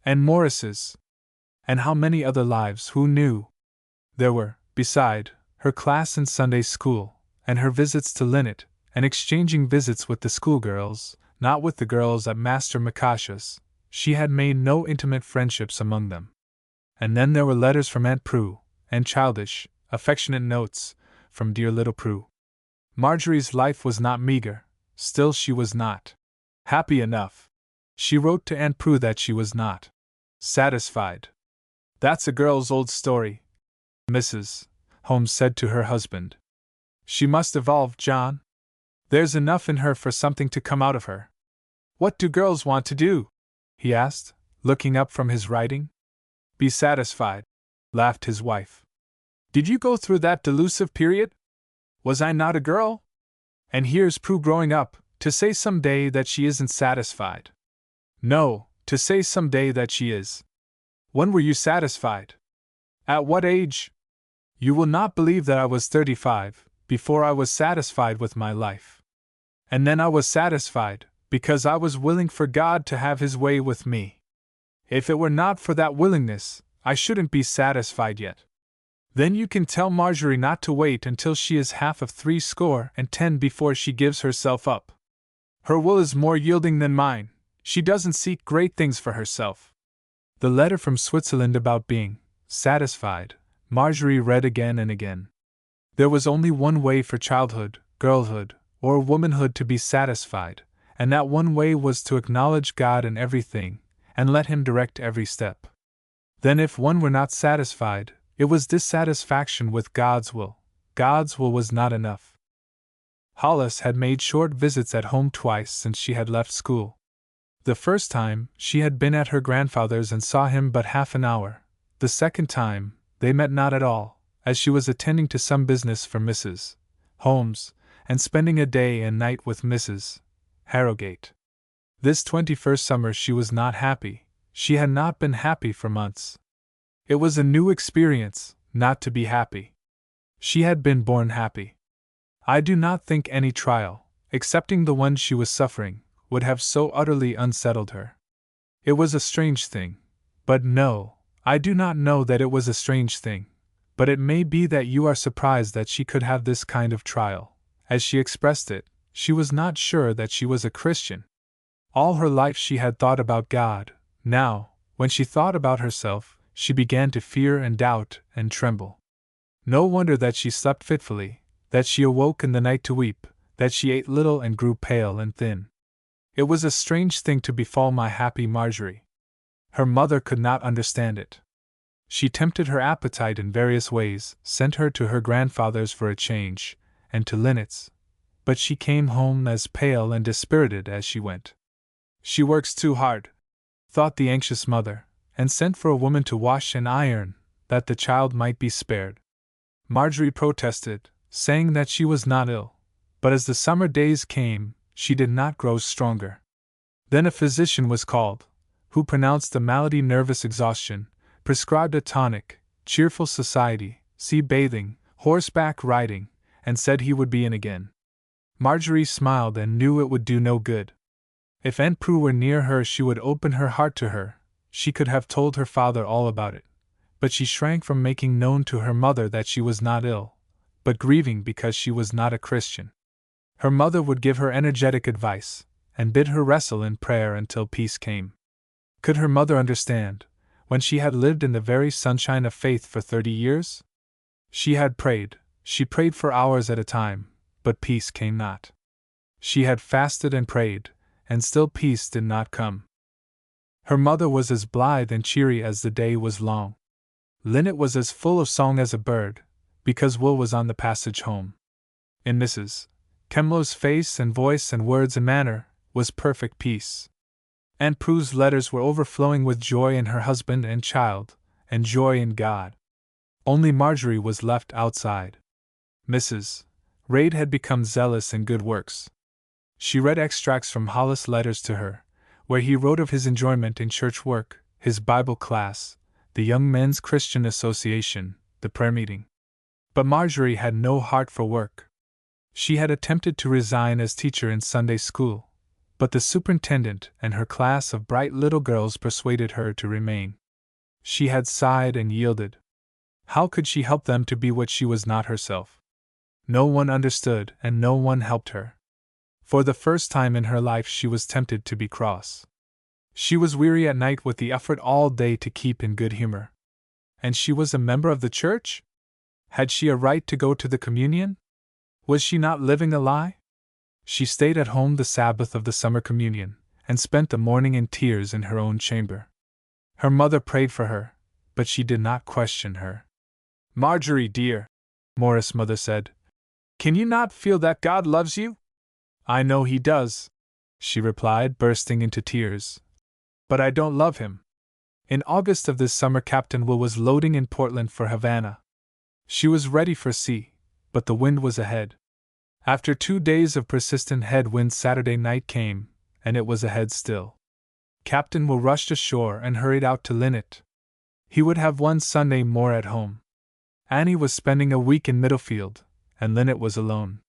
and Morris's, and how many other lives who knew. There were, beside, her class in Sunday school, and her visits to Linnet, and exchanging visits with the schoolgirls, not with the girls at Master Makasha's. She had made no intimate friendships among them. And then there were letters from Aunt Prue, and childish, affectionate notes from dear little Prue. Marjorie's life was not meager, still she was not happy enough. She wrote to Aunt Prue that she was not satisfied. "That's a girl's old story," Mrs. Holmes said to her husband. "She must evolve, John. There's enough in her for something to come out of her." "What do girls want to do?" he asked, looking up from his writing. "Be satisfied," laughed his wife. Did you go through that delusive period? Was I not a girl? And here's Prue growing up, to say some day that she isn't satisfied. No, to say some day that she is. When were you satisfied? At what age? You will not believe that I was 35, before I was satisfied with my life. And then I was satisfied, because I was willing for God to have His way with me. If it were not for that willingness, I shouldn't be satisfied yet. Then you can tell Marjorie not to wait until she is half of 70 before she gives herself up. Her will is more yielding than mine. She doesn't seek great things for herself. The letter from Switzerland about being satisfied, Marjorie read again and again. There was only one way for childhood, girlhood, or womanhood to be satisfied, and that one way was to acknowledge God in everything, and let Him direct every step. Then if one were not satisfied, it was dissatisfaction with God's will. God's will was not enough. Hollis had made short visits at home twice since she had left school. The first time, she had been at her grandfather's and saw him but half an hour. The second time, they met not at all, as she was attending to some business for Mrs. Holmes, and spending a day and night with Mrs. Harrogate. This 21st summer she was not happy. She had not been happy for months. It was a new experience, not to be happy. She had been born happy. I do not think any trial, excepting the one she was suffering, would have so utterly unsettled her. It was a strange thing. But no, I do not know that it was a strange thing. But it may be that you are surprised that she could have this kind of trial. As she expressed it, she was not sure that she was a Christian. All her life she had thought about God. Now, when she thought about herself, she began to fear and doubt and tremble. No wonder that she slept fitfully, that she awoke in the night to weep, that she ate little and grew pale and thin. It was a strange thing to befall my happy Marjorie. Her mother could not understand it. She tempted her appetite in various ways, sent her to her grandfather's for a change, and to Linnet's, but she came home as pale and dispirited as she went. She works too hard, thought the anxious mother, and sent for a woman to wash and iron, that the child might be spared. Marjorie protested, saying that she was not ill, but as the summer days came, she did not grow stronger. Then a physician was called, who pronounced the malady nervous exhaustion, prescribed a tonic, cheerful society, sea bathing, horseback riding, and said he would be in again. Marjorie smiled and knew it would do no good. If Aunt Prue were near her she would open her heart to her. She could have told her father all about it, but she shrank from making known to her mother that she was not ill, but grieving because she was not a Christian. Her mother would give her energetic advice, and bid her wrestle in prayer until peace came. Could her mother understand, when she had lived in the very sunshine of faith for 30 years? She prayed for hours at a time, but peace came not. She had fasted and prayed, and still peace did not come. Her mother was as blithe and cheery as the day was long. Linnet was as full of song as a bird, because Will was on the passage home. In Mrs. Kemlow's face and voice and words and manner was perfect peace. Aunt Prue's letters were overflowing with joy in her husband and child, and joy in God. Only Marjorie was left outside. Mrs. Reid had become zealous in good works. She read extracts from Hollis' letters to her, where he wrote of his enjoyment in church work, his Bible class, the Young Men's Christian Association, the prayer meeting. But Marjorie had no heart for work. She had attempted to resign as teacher in Sunday school, but the superintendent and her class of bright little girls persuaded her to remain. She had sighed and yielded. How could she help them to be what she was not herself? No one understood and no one helped her. For the first time in her life she was tempted to be cross. She was weary at night with the effort all day to keep in good humor. And she was a member of the church? Had she a right to go to the communion? Was she not living a lie? She stayed at home the Sabbath of the summer communion, and spent the morning in tears in her own chamber. Her mother prayed for her, but she did not question her. "Marjorie, dear," Morris' mother said, "can you not feel that God loves you?" "I know He does," she replied, bursting into tears. "But I don't love Him." In August of this summer Captain Will was loading in Portland for Havana. She was ready for sea, but the wind was ahead. After 2 days of persistent headwind, Saturday night came, and it was ahead still. Captain Will rushed ashore and hurried out to Linnet. He would have one Sunday more at home. Annie was spending a week in Middlefield, and Linnet was alone.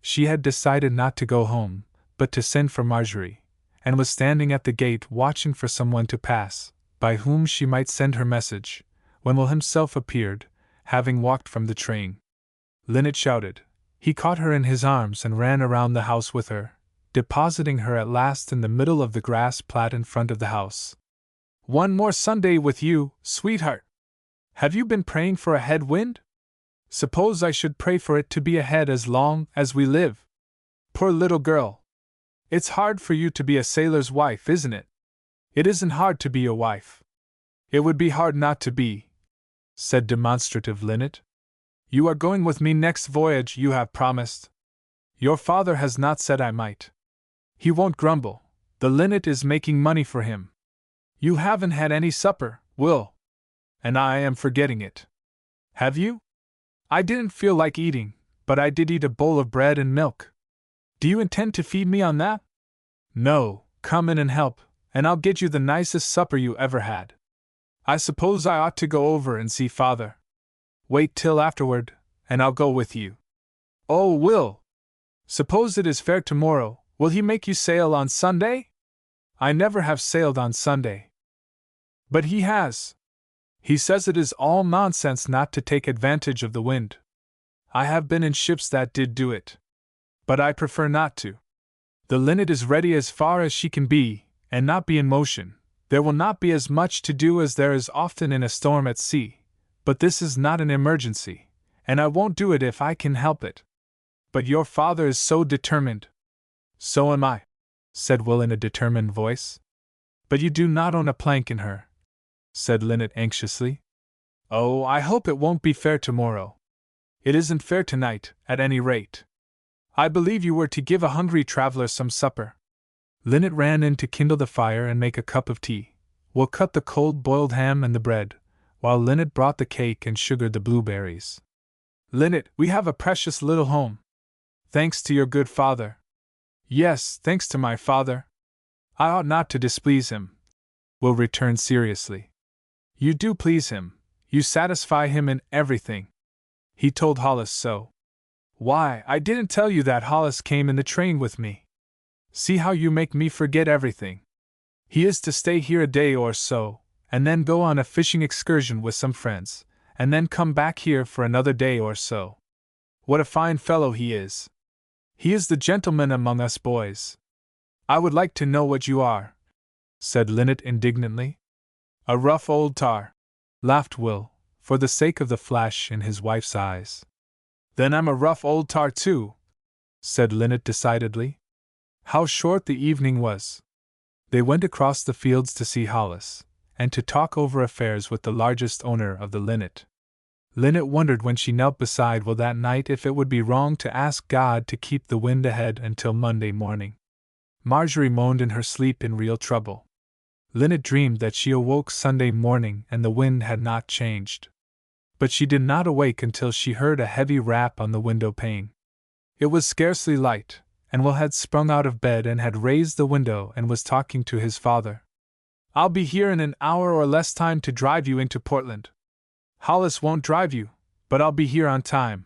She had decided not to go home, but to send for Marjorie, and was standing at the gate watching for someone to pass, by whom she might send her message, when Will himself appeared, having walked from the train. Linnet shouted. He caught her in his arms and ran around the house with her, depositing her at last in the middle of the grass plat in front of the house. "One more Sunday with you, sweetheart! Have you been praying for a head wind? Suppose I should pray for it to be ahead as long as we live. Poor little girl! It's hard for you to be a sailor's wife, isn't it? It isn't hard to be your wife. It would be hard not to be," said demonstrative Linnet. "You are going with me next voyage, you have promised. Your father has not said I might. He won't grumble. The Linnet is making money for him. You haven't had any supper, Will. And I am forgetting it. Have you? I didn't feel like eating, but I did eat a bowl of bread and milk. Do you intend to feed me on that? No, come in and help, and I'll get you the nicest supper you ever had. I suppose I ought to go over and see father. Wait till afterward, and I'll go with you. Oh, Will! Suppose it is fair tomorrow, will he make you sail on Sunday? I never have sailed on Sunday. But he has. He says it is all nonsense not to take advantage of the wind. I have been in ships that did do it. But I prefer not to. The Linnet is ready as far as she can be, and not be in motion. There will not be as much to do as there is often in a storm at sea. But this is not an emergency, and I won't do it if I can help it. But your father is so determined. So am I, said Will in a determined voice. But you do not own a plank in her, said Linnet anxiously. Oh, I hope it won't be fair tomorrow. It isn't fair tonight, at any rate. I believe you were to give a hungry traveler some supper. Linnet ran in to kindle the fire and make a cup of tea. Will cut the cold boiled ham and the bread, while Linnet brought the cake and sugared the blueberries. Linnet, we have a precious little home. Thanks to your good father. Yes, thanks to my father. I ought not to displease him. Will returned seriously. You do please him. You satisfy him in everything. He told Hollis so. Why, I didn't tell you that Hollis came in the train with me. See how you make me forget everything. He is to stay here a day or so, and then go on a fishing excursion with some friends, and then come back here for another day or so. What a fine fellow he is! He is the gentleman among us boys. I would like to know what you are, said Linnet indignantly. A rough old tar, laughed Will, for the sake of the flash in his wife's eyes. Then I'm a rough old tar too, said Linnet decidedly. How short the evening was! They went across the fields to see Hollis, and to talk over affairs with the largest owner of the Linnet. Linnet wondered when she knelt beside Will that night if it would be wrong to ask God to keep the wind ahead until Monday morning. Marjorie moaned in her sleep in real trouble. Linnet dreamed that she awoke Sunday morning and the wind had not changed. But she did not awake until she heard a heavy rap on the window pane. It was scarcely light, and Will had sprung out of bed and had raised the window and was talking to his father. I'll be here in an hour or less time to drive you into Portland. Hollis won't drive you, but I'll be here on time.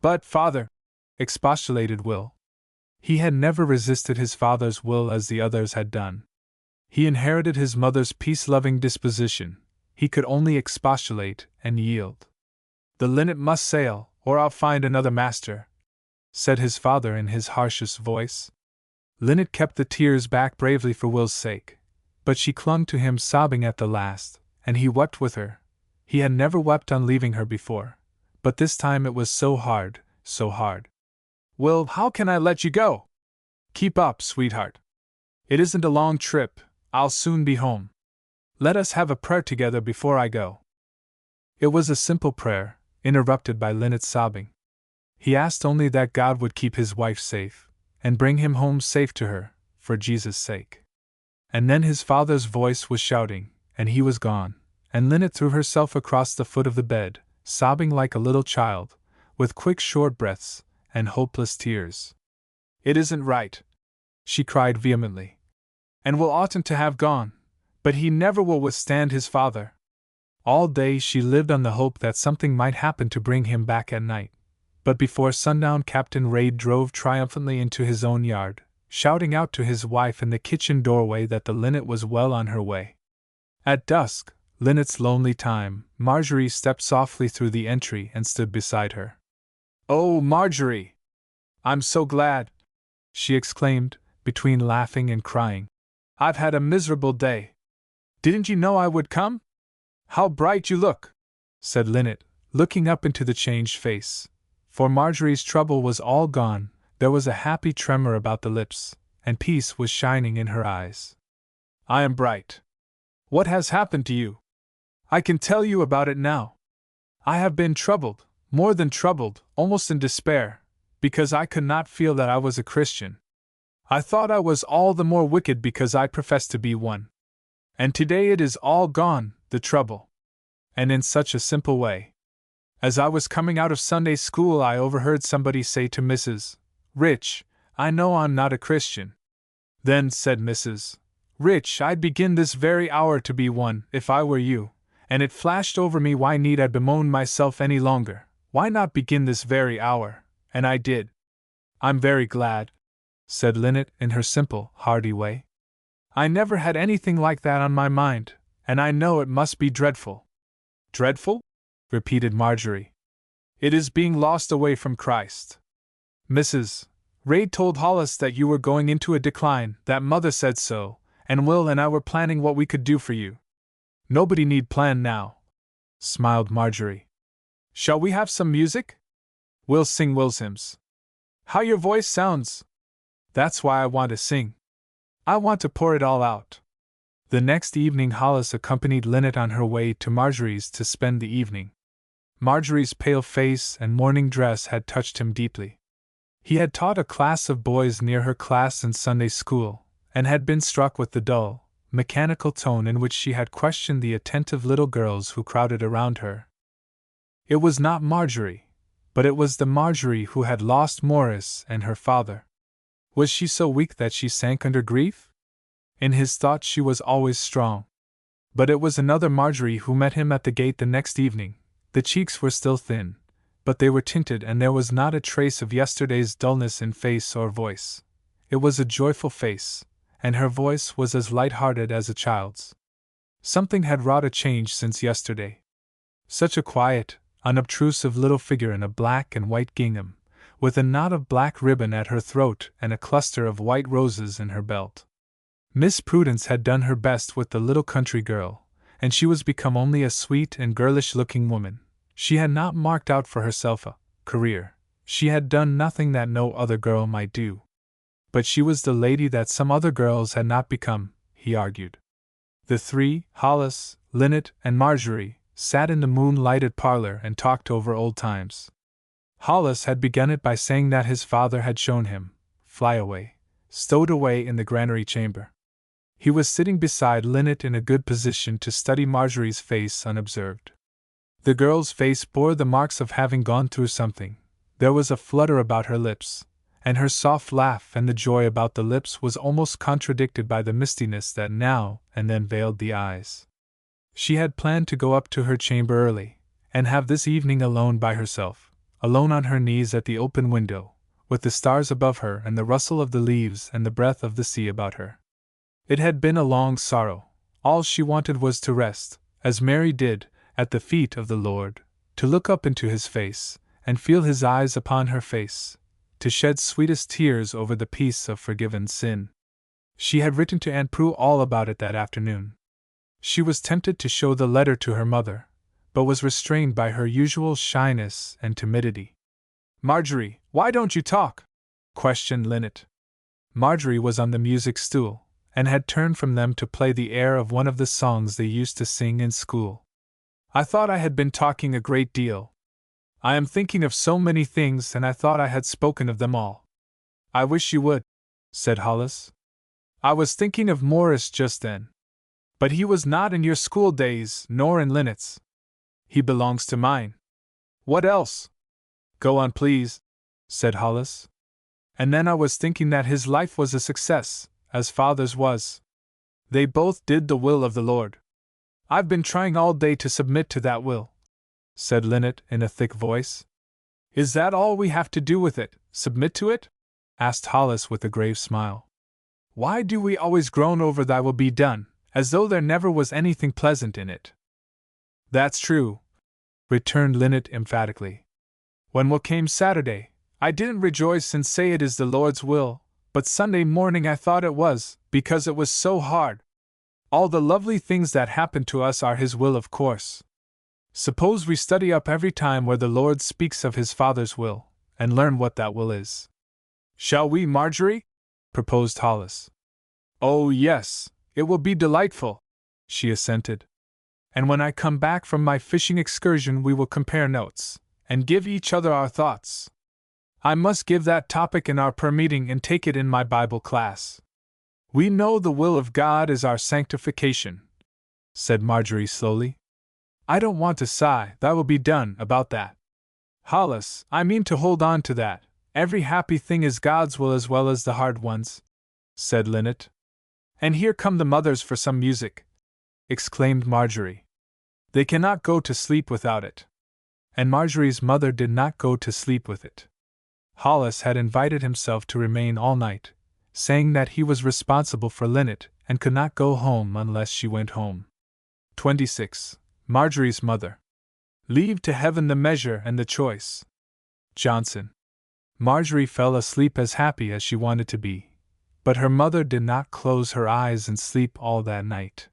But, father, expostulated Will. He had never resisted his father's will as the others had done. He inherited his mother's peace-loving disposition. He could only expostulate and yield. The Linnet must sail, or I'll find another master, said his father in his harshest voice. Linnet kept the tears back bravely for Will's sake, but she clung to him sobbing at the last, and he wept with her. He had never wept on leaving her before, but this time it was so hard, so hard. Will, how can I let you go? Keep up, sweetheart. It isn't a long trip, I'll soon be home. Let us have a prayer together before I go. It was a simple prayer, interrupted by Linnet's sobbing. He asked only that God would keep his wife safe, and bring him home safe to her, for Jesus' sake. And then his father's voice was shouting, and he was gone, and Linnet threw herself across the foot of the bed, sobbing like a little child, with quick short breaths and hopeless tears. "It isn't right," she cried vehemently. "And Will oughtn't to have gone, but he never will withstand his father." All day she lived on the hope that something might happen to bring him back at night. But before sundown Captain Raid drove triumphantly into his own yard, shouting out to his wife in the kitchen doorway that the linnet was well on her way. At dusk, Linnet's lonely time, Marjorie stepped softly through the entry and stood beside her. "Oh, Marjorie! I'm so glad!" she exclaimed, between laughing and crying. "I've had a miserable day. Didn't you know I would come?" "How bright you look!" said Linnet, looking up into the changed face. For Marjorie's trouble was all gone, there was a happy tremor about the lips, and peace was shining in her eyes. "I am bright. What has happened to you? I can tell you about it now. I have been troubled, more than troubled, almost in despair, because I could not feel that I was a Christian. I thought I was all the more wicked because I professed to be one. And today it is all gone, the trouble. And in such a simple way. As I was coming out of Sunday school, I overheard somebody say to Mrs. Rich, 'I know I'm not a Christian.' Then said Mrs. Rich, 'I'd begin this very hour to be one, if I were you.' And it flashed over me, why need I bemoan myself any longer? Why not begin this very hour? And I did. I'm very glad," said Linnet in her simple, hearty way. "I never had anything like that on my mind, and I know it must be dreadful." "Dreadful?" repeated Marjorie. "It is being lost away from Christ. Mrs. Raid told Hollis that you were going into a decline, that Mother said so, and Will and I were planning what we could do for you." "Nobody need plan now," smiled Marjorie. "Shall we have some music? We'll sing Will's hymns. How your voice sounds! That's why I want to sing. I want to pour it all out." The next evening Hollis accompanied Linnet on her way to Marjorie's to spend the evening. Marjorie's pale face and mourning dress had touched him deeply. He had taught a class of boys near her class in Sunday school, and had been struck with the dull, mechanical tone in which she had questioned the attentive little girls who crowded around her. It was not Marjorie, but it was the Marjorie who had lost Morris and her father. Was she so weak that she sank under grief? In his thought she was always strong. But it was another Marjorie who met him at the gate the next evening. The cheeks were still thin, but they were tinted, and there was not a trace of yesterday's dullness in face or voice. It was a joyful face, and her voice was as light-hearted as a child's. Something had wrought a change since yesterday. Such a quiet, unobtrusive little figure in a black and white gingham, with a knot of black ribbon at her throat and a cluster of white roses in her belt. Miss Prudence had done her best with the little country girl, and she was become only a sweet and girlish-looking woman. She had not marked out for herself a career. She had done nothing that no other girl might do. But she was the lady that some other girls had not become, he argued. The three, Hollis, Linnet, and Marjorie, sat in the moon-lighted parlor and talked over old times. Hollis had begun it by saying that his father had shown him, Flyaway, stowed away in the granary chamber. He was sitting beside Linnet in a good position to study Marjorie's face unobserved. The girl's face bore the marks of having gone through something. There was a flutter about her lips, and her soft laugh, and the joy about the lips was almost contradicted by the mistiness that now and then veiled the eyes. She had planned to go up to her chamber early, and have this evening alone by herself, alone on her knees at the open window, with the stars above her and the rustle of the leaves and the breath of the sea about her. It had been a long sorrow. All she wanted was to rest, as Mary did, at the feet of the Lord, to look up into his face, and feel his eyes upon her face, to shed sweetest tears over the peace of forgiven sin. She had written to Aunt Prue all about it that afternoon. She was tempted to show the letter to her mother, but was restrained by her usual shyness and timidity. "Marjorie, why don't you talk?" questioned Linnet. Marjorie was on the music stool, and had turned from them to play the air of one of the songs they used to sing in school. "I thought I had been talking a great deal. I am thinking of so many things, and I thought I had spoken of them all." "I wish you would," said Hollis. "I was thinking of Morris just then. But he was not in your school days, nor in Linnet's. He belongs to mine." What else? Go on, please, said Hollis. And then I was thinking that his life was a success, as father's was. They both did the will of the Lord. I've been trying all day to submit to that will, said Linnet in a thick voice. Is that all we have to do with it, submit to it? Asked Hollis with a grave smile. Why do we always groan over thy will be done, as though there never was anything pleasant in it? That's true, returned Linnet emphatically. When will came Saturday, I didn't rejoice and say it is the Lord's will, but Sunday morning I thought it was, because it was so hard. All the lovely things that happen to us are His will, of course. Suppose we study up every time where the Lord speaks of His Father's will, and learn what that will is. Shall we, Marjorie? Proposed Hollis. Oh, yes, it will be delightful, she assented. And when I come back from my fishing excursion we will compare notes, and give each other our thoughts. I must give that topic in our prayer meeting and take it in my Bible class. We know the will of God is our sanctification, said Marjorie slowly. I don't want to sigh, that will be done about that. Hollis, I mean to hold on to that. Every happy thing is God's will as well as the hard ones, said Linnet. And here come the mothers for some music, exclaimed Marjorie. They cannot go to sleep without it. And Marjorie's mother did not go to sleep with it. Hollis had invited himself to remain all night, saying that he was responsible for Linnet and could not go home unless she went home. 26. Marjorie's mother. Leave to heaven the measure and the choice. Johnson. Marjorie fell asleep as happy as she wanted to be, but her mother did not close her eyes and sleep all that night.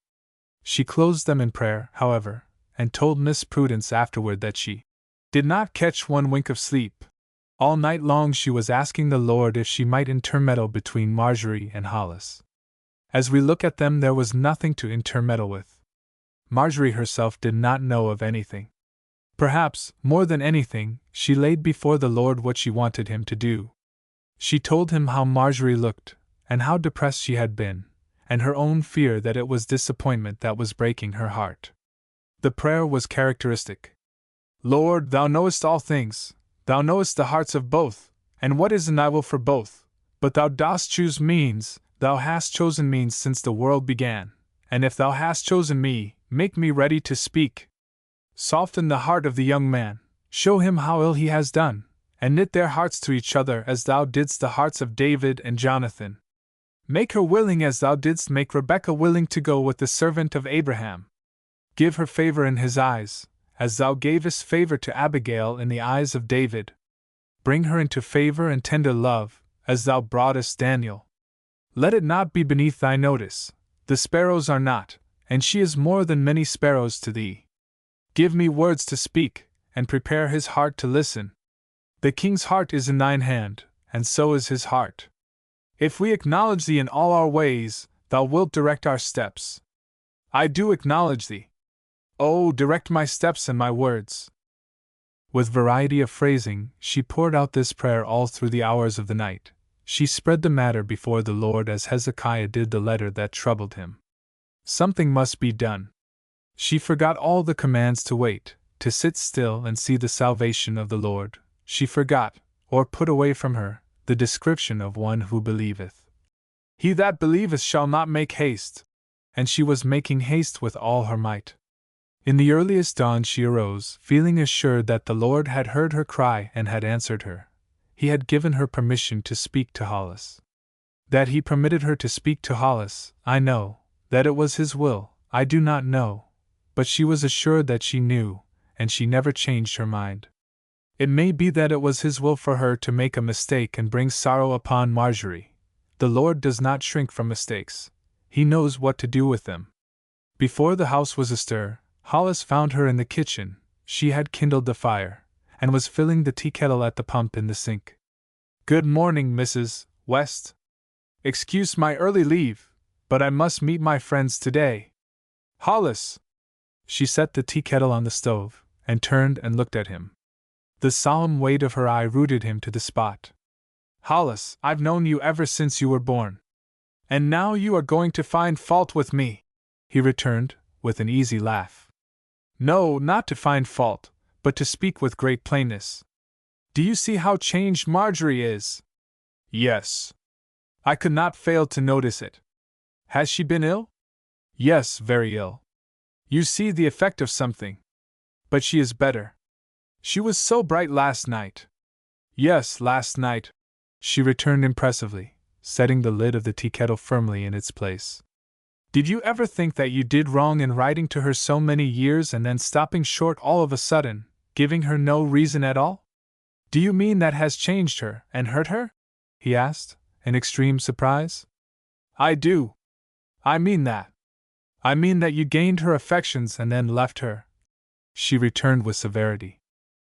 She closed them in prayer, however, and told Miss Prudence afterward that she did not catch one wink of sleep. All night long she was asking the Lord if she might intermeddle between Marjorie and Hollis. As we look at them, there was nothing to intermeddle with. Marjorie herself did not know of anything. Perhaps, more than anything, she laid before the Lord what she wanted Him to do. She told Him how Marjorie looked, and how depressed she had been, and her own fear that it was disappointment that was breaking her heart. The prayer was characteristic. Lord, Thou knowest all things, Thou knowest the hearts of both, and what is in Thy will for both, but Thou dost choose means, Thou hast chosen means since the world began, and if Thou hast chosen me, make me ready to speak. Soften the heart of the young man, show him how ill he has done, and knit their hearts to each other as Thou didst the hearts of David and Jonathan. Make her willing as Thou didst make Rebekah willing to go with the servant of Abraham. Give her favor in his eyes, as Thou gavest favor to Abigail in the eyes of David. Bring her into favor and tender love, as Thou broughtest Daniel. Let it not be beneath Thy notice, the sparrows are not, and she is more than many sparrows to Thee. Give me words to speak, and prepare his heart to listen. The king's heart is in Thine hand, and so is his heart. If we acknowledge Thee in all our ways, Thou wilt direct our steps. I do acknowledge Thee. Oh, direct my steps and my words. With variety of phrasing, she poured out this prayer all through the hours of the night. She spread the matter before the Lord as Hezekiah did the letter that troubled him. Something must be done. She forgot all the commands to wait, to sit still and see the salvation of the Lord. She forgot, or put away from her, the description of one who believeth. He that believeth shall not make haste. And she was making haste with all her might. In the earliest dawn she arose, feeling assured that the Lord had heard her cry and had answered her. He had given her permission to speak to Hollis. That He permitted her to speak to Hollis, I know. That it was His will, I do not know. But she was assured that she knew, and she never changed her mind. It may be that it was His will for her to make a mistake and bring sorrow upon Marjorie. The Lord does not shrink from mistakes. He knows what to do with them. Before the house was astir, Hollis found her in the kitchen. She had kindled the fire, and was filling the tea kettle at the pump in the sink. Good morning, Mrs. West. Excuse my early leave, but I must meet my friends today. Hollis! She set the tea kettle on the stove, and turned and looked at him. The solemn weight of her eye rooted him to the spot. Hollis, I've known you ever since you were born. And now you are going to find fault with me, he returned, with an easy laugh. No, not to find fault, but to speak with great plainness. Do you see how changed Marjorie is? Yes. I could not fail to notice it. Has she been ill? Yes, very ill. You see the effect of something. But she is better. She was so bright last night. Yes, last night, she returned impressively, setting the lid of the tea kettle firmly in its place. Did you ever think that you did wrong in writing to her so many years and then stopping short all of a sudden, giving her no reason at all? Do you mean that has changed her and hurt her? He asked, in extreme surprise. I do. I mean that. I mean that you gained her affections and then left her, she returned with severity.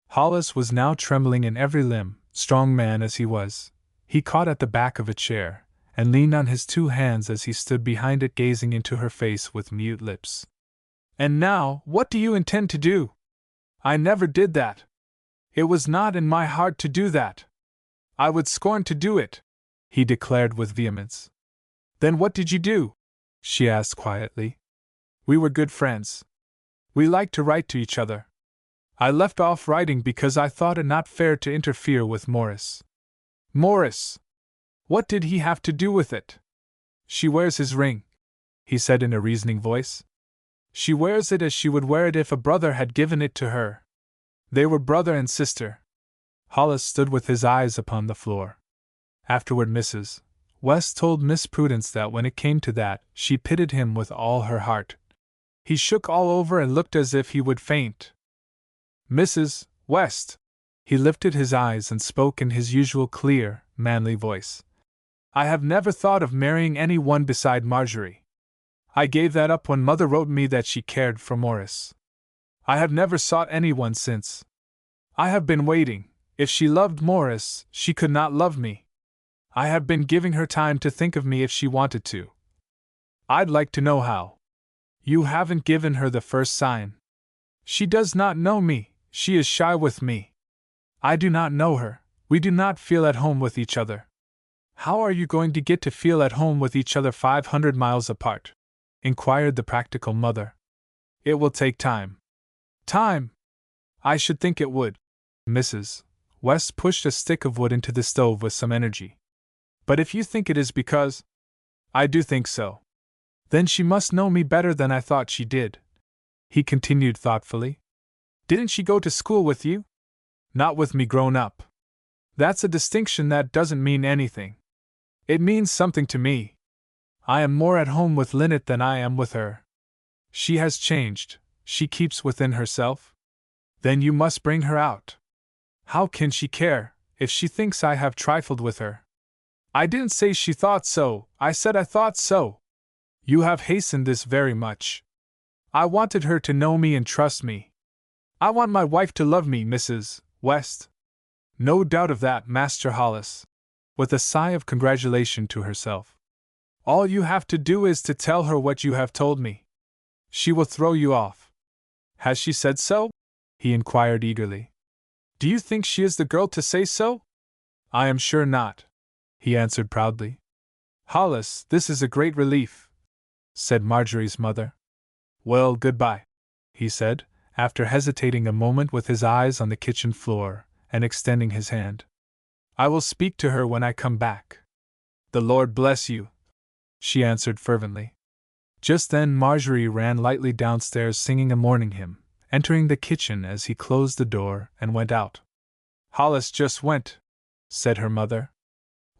Hollis was now trembling in every limb, strong man as he was. He caught at the back of a chair, and leaned on his 2 hands as he stood behind it gazing into her face with mute lips. And now, what do you intend to do? I never did that. It was not in my heart to do that. I would scorn to do it, he declared with vehemence. Then what did you do? She asked quietly. We were good friends. We liked to write to each other. I left off writing because I thought it not fair to interfere with Morris. Morris! What did he have to do with it? She wears his ring, he said in a reasoning voice. She wears it as she would wear it if a brother had given it to her. They were brother and sister. Hollis stood with his eyes upon the floor. Afterward Mrs. West told Miss Prudence that when it came to that, she pitied him with all her heart. He shook all over and looked as if he would faint. Mrs. West! He lifted his eyes and spoke in his usual clear, manly voice. I have never thought of marrying any one beside Marjorie. I gave that up when Mother wrote me that she cared for Morris. I have never sought anyone since. I have been waiting. If she loved Morris, she could not love me. I have been giving her time to think of me if she wanted to. I'd like to know how. You haven't given her the first sign. She does not know me. She is shy with me. I do not know her. We do not feel at home with each other. How are you going to get to feel at home with each other 500 miles apart? Inquired the practical mother. It will take time. Time? I should think it would. Mrs. West pushed a stick of wood into the stove with some energy. But if you think it is because I do think so. Then she must know me better than I thought she did. He continued thoughtfully. Didn't she go to school with you? Not with me grown up. That's a distinction that doesn't mean anything. It means something to me. I am more at home with Lynette than I am with her. She has changed. She keeps within herself. Then you must bring her out. How can she care, if she thinks I have trifled with her? I didn't say she thought so, I said I thought so. You have hastened this very much. I wanted her to know me and trust me. I want my wife to love me, Mrs. West. No doubt of that, Master Hollis. With a sigh of congratulation to herself. All you have to do is to tell her what you have told me. She will throw you off. Has she said so? He inquired eagerly. Do you think she is the girl to say so? I am sure not, he answered proudly. Hollis, this is a great relief, said Marjorie's mother. Well, goodbye, he said, after hesitating a moment with his eyes on the kitchen floor, and extending his hand. I will speak to her when I come back. The Lord bless you, she answered fervently. Just then Marjorie ran lightly downstairs singing a morning hymn, entering the kitchen as he closed the door and went out. Hollis just went, said her mother.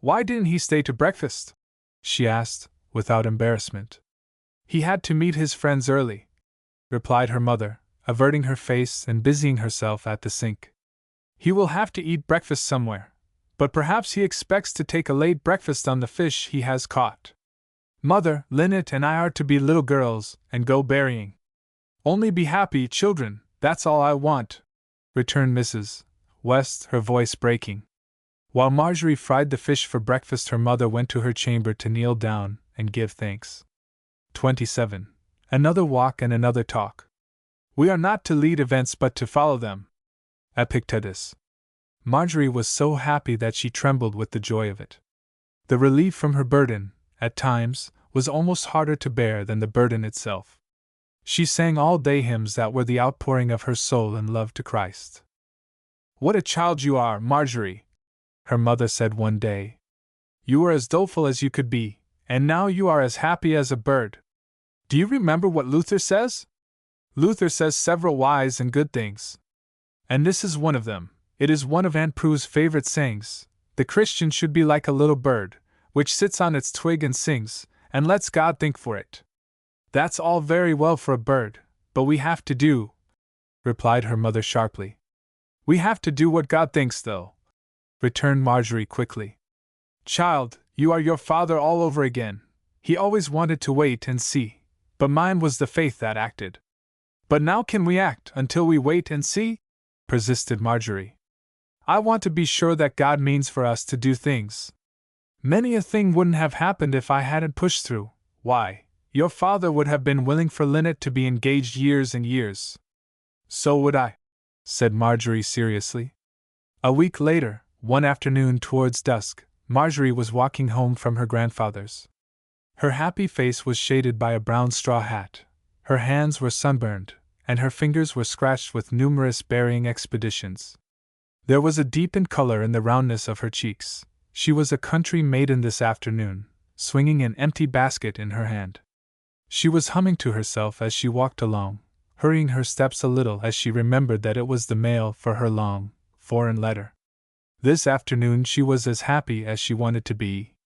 Why didn't he stay to breakfast? She asked, without embarrassment. He had to meet his friends early, replied her mother, averting her face and busying herself at the sink. He will have to eat breakfast somewhere, but perhaps he expects to take a late breakfast on the fish he has caught. Mother, Lynette and I are to be little girls and go berrying. Only be happy, children, that's all I want, returned Mrs. West, her voice breaking. While Marjorie fried the fish for breakfast, her mother went to her chamber to kneel down and give thanks. 27. Another walk and another talk. We are not to lead events but to follow them. Epictetus. Marjorie was so happy that she trembled with the joy of it. The relief from her burden, at times, was almost harder to bear than the burden itself. She sang all day hymns that were the outpouring of her soul in love to Christ. "What a child you are, Marjorie," her mother said one day. "You were as doleful as you could be, and now you are as happy as a bird. Do you remember what Luther says? Luther says several wise and good things. And this is one of them. It is one of Aunt Prue's favorite sayings: the Christian should be like a little bird, which sits on its twig and sings, and lets God think for it." "That's all very well for a bird, but we have to do," replied her mother sharply. "We have to do what God thinks, though," returned Marjorie quickly. "Child, you are your father all over again. He always wanted to wait and see, but mine was the faith that acted." "But now can we act until we wait and see?" persisted Marjorie. "I want to be sure that God means for us to do things. Many a thing wouldn't have happened if I hadn't pushed through. Why, your father would have been willing for Lynette to be engaged years and years." "So would I," said Marjorie seriously. A week later, one afternoon towards dusk, Marjorie was walking home from her grandfather's. Her happy face was shaded by a brown straw hat, her hands were sunburned, and her fingers were scratched with numerous berrying expeditions. There was a deepened color in the roundness of her cheeks. She was a country maiden this afternoon, swinging an empty basket in her hand. She was humming to herself as she walked along, hurrying her steps a little as she remembered that it was the mail for her long, foreign letter. This afternoon she was as happy as she wanted to be.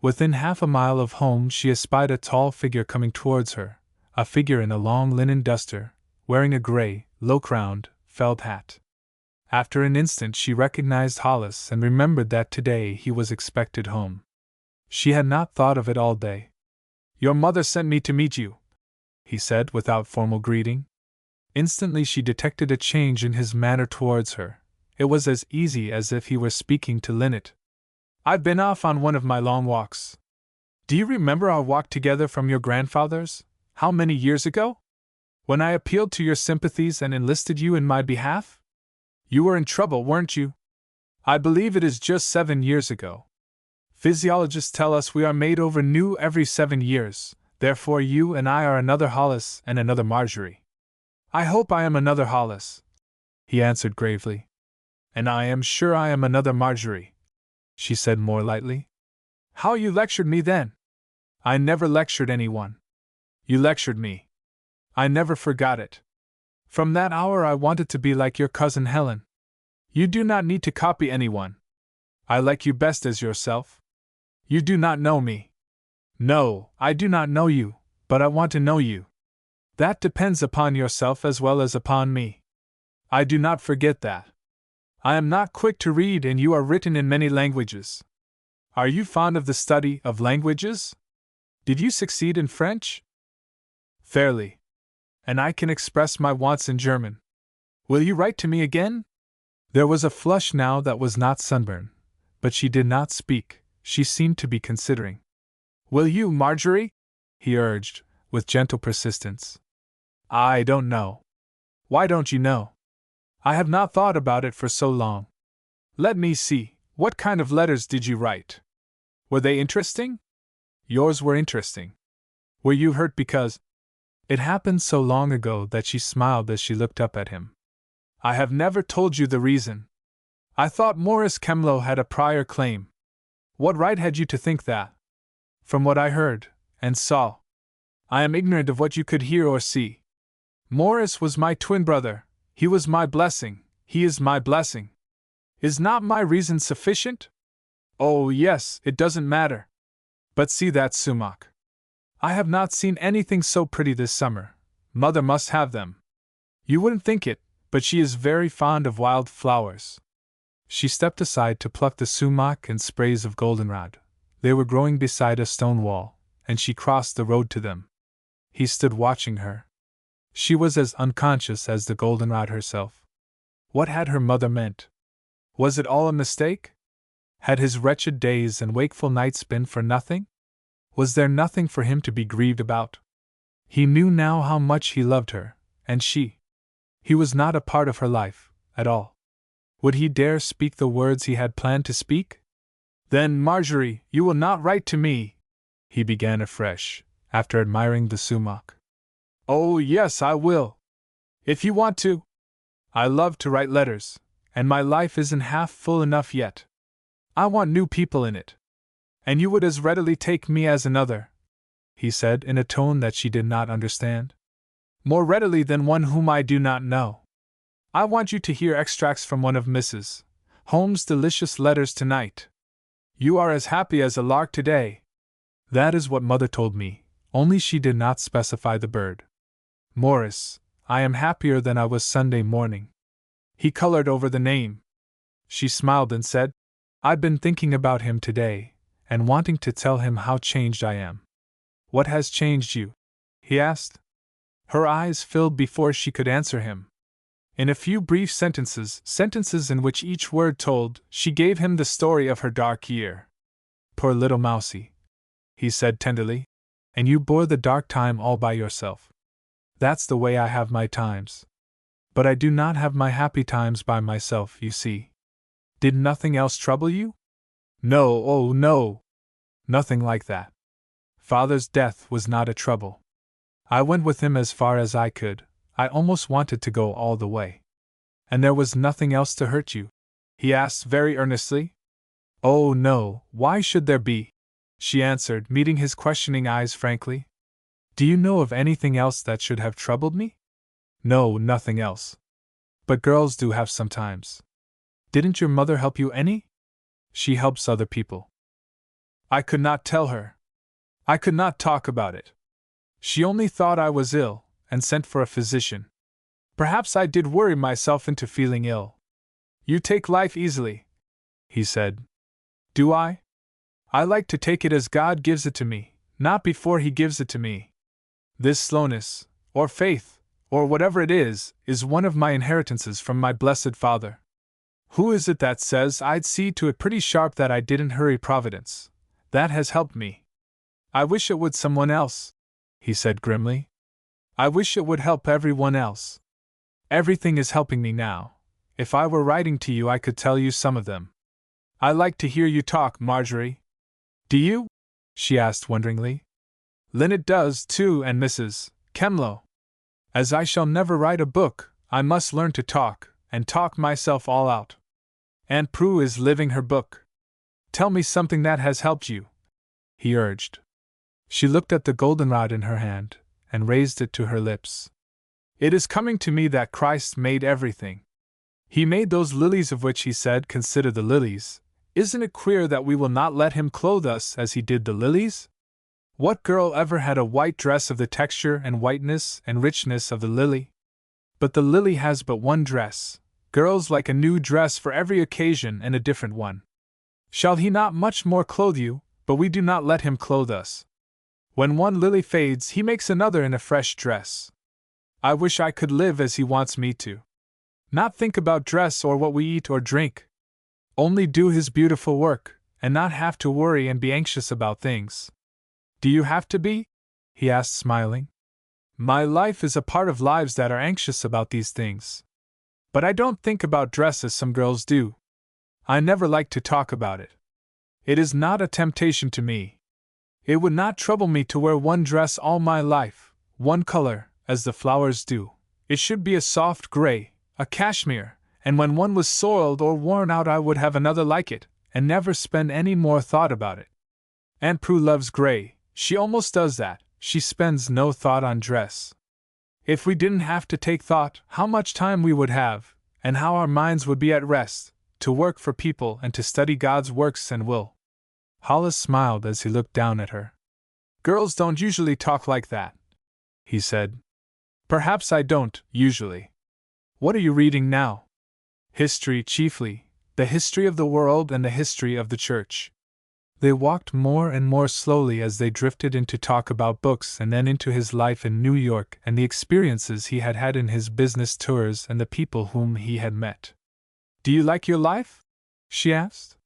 Within half a mile of home she espied a tall figure coming towards her, a figure in a long linen duster, wearing a gray, low-crowned, felt hat. After an instant she recognized Hollis and remembered that today he was expected home. She had not thought of it all day. "Your mother sent me to meet you," he said without formal greeting. Instantly she detected a change in his manner towards her. It was as easy as if he were speaking to Lynette. "I've been off on one of my long walks. Do you remember our walk together from your grandfather's, how many years ago? When I appealed to your sympathies and enlisted you in my behalf? You were in trouble, weren't you? I believe it is just 7 years ago. Physiologists tell us we are made over new every 7 years, therefore you and I are another Hollis and another Marjorie." "I hope I am another Hollis," he answered gravely. "And I am sure I am another Marjorie," she said more lightly. "How you lectured me then!" "I never lectured anyone. You lectured me. I never forgot it. From that hour I wanted to be like your cousin Helen. You do not need to copy anyone. I like you best as yourself. You do not know me. No, I do not know you, but I want to know you. That depends upon yourself as well as upon me. I do not forget that. I am not quick to read and you are written in many languages. Are you fond of the study of languages? Did you succeed in French?" "Fairly. And I can express my wants in German. Will you write to me again?" There was a flush now that was not sunburn, but she did not speak. She seemed to be considering. "Will you, Marjorie?" he urged, with gentle persistence. "I don't know." "Why don't you know?" "I have not thought about it for so long. Let me see, what kind of letters did you write? Were they interesting?" "Yours were interesting." "Were you hurt because—" It happened so long ago that she smiled as she looked up at him. "I have never told you the reason. I thought Morris Kemlow had a prior claim. What right had you to think that? From what I heard, and saw. I am ignorant of what you could hear or see. Morris was my twin brother, he was my blessing, he is my blessing. Is not my reason sufficient? Oh yes, it doesn't matter. But see that sumac. I have not seen anything so pretty this summer. Mother must have them. You wouldn't think it, but she is very fond of wild flowers." She stepped aside to pluck the sumac and sprays of goldenrod. They were growing beside a stone wall, and she crossed the road to them. He stood watching her. She was as unconscious as the goldenrod herself. What had her mother meant? Was it all a mistake? Had his wretched days and wakeful nights been for nothing? Was there nothing for him to be grieved about? He knew now how much he loved her, and she. He was not a part of her life, at all. Would he dare speak the words he had planned to speak? "Then, Marjorie, you will not write to me," he began afresh, after admiring the sumac. Oh, yes, I will. If you want to. I love to write letters, and my life isn't half full enough yet. I want new people in it. And you would as readily take me as another, he said in a tone that she did not understand. More readily than one whom I do not know. I want you to hear extracts from one of Mrs. Holmes' delicious letters tonight. You are as happy as a lark today. That is what Mother told me, only she did not specify the bird. Morris, I am happier than I was Sunday morning. He colored over the name. She smiled and said, I've been thinking about him today, and wanting to tell him how changed I am. What has changed you? He asked. Her eyes filled before she could answer him. In a few brief sentences in which each word told, she gave him the story of her dark year. Poor little mousie, he said tenderly, and you bore the dark time all by yourself. That's the way I have my times. But I do not have my happy times by myself, you see. Did nothing else trouble you? No, oh no. Nothing like that. Father's death was not a trouble. I went with him as far as I could. I almost wanted to go all the way. And there was nothing else to hurt you? He asked very earnestly. Oh no, why should there be? She answered, meeting his questioning eyes frankly. Do you know of anything else that should have troubled me? No, nothing else. But girls do have sometimes. Didn't your mother help you any? She helps other people. I could not tell her. I could not talk about it. She only thought I was ill, and sent for a physician. Perhaps I did worry myself into feeling ill. You take life easily, he said. Do I? I like to take it as God gives it to me, not before He gives it to me. This slowness, or faith, or whatever it is one of my inheritances from my blessed Father. Who is it that says I'd see to it pretty sharp that I didn't hurry Providence? That has helped me. I wish it would someone else, he said grimly. I wish it would help everyone else. Everything is helping me now. If I were writing to you, I could tell you some of them. I like to hear you talk, Marjorie. Do you? She asked wonderingly. Linnet does, too, and Mrs. Kemlow. As I shall never write a book, I must learn to talk, and talk myself all out. Aunt Prue is living her book. Tell me something that has helped you, he urged. She looked at the goldenrod in her hand, and raised it to her lips. It is coming to me that Christ made everything. He made those lilies of which he said, Consider the lilies. Isn't it queer that we will not let him clothe us as he did the lilies? What girl ever had a white dress of the texture and whiteness and richness of the lily? But the lily has but one dress. Girls like a new dress for every occasion and a different one. Shall he not much more clothe you, but we do not let him clothe us? When one lily fades, he makes another in a fresh dress. I wish I could live as he wants me to. Not think about dress or what we eat or drink. Only do his beautiful work, and not have to worry and be anxious about things. Do you have to be? He asked, smiling. My life is a part of lives that are anxious about these things. But I don't think about dress as some girls do. I never like to talk about it. It is not a temptation to me. It would not trouble me to wear one dress all my life, one color, as the flowers do. It should be a soft gray, a cashmere, and when one was soiled or worn out I would have another like it, and never spend any more thought about it. Aunt Prue loves gray, she almost does that, she spends no thought on dress. If we didn't have to take thought, how much time we would have, and how our minds would be at rest, to work for people and to study God's works and will. Hollis smiled as he looked down at her. Girls don't usually talk like that, he said. Perhaps I don't, usually. What are you reading now? History chiefly, the history of the world and the history of the church. They walked more and more slowly as they drifted into talk about books and then into his life in New York and the experiences he had had in his business tours and the people whom he had met. Do you like your life? She asked.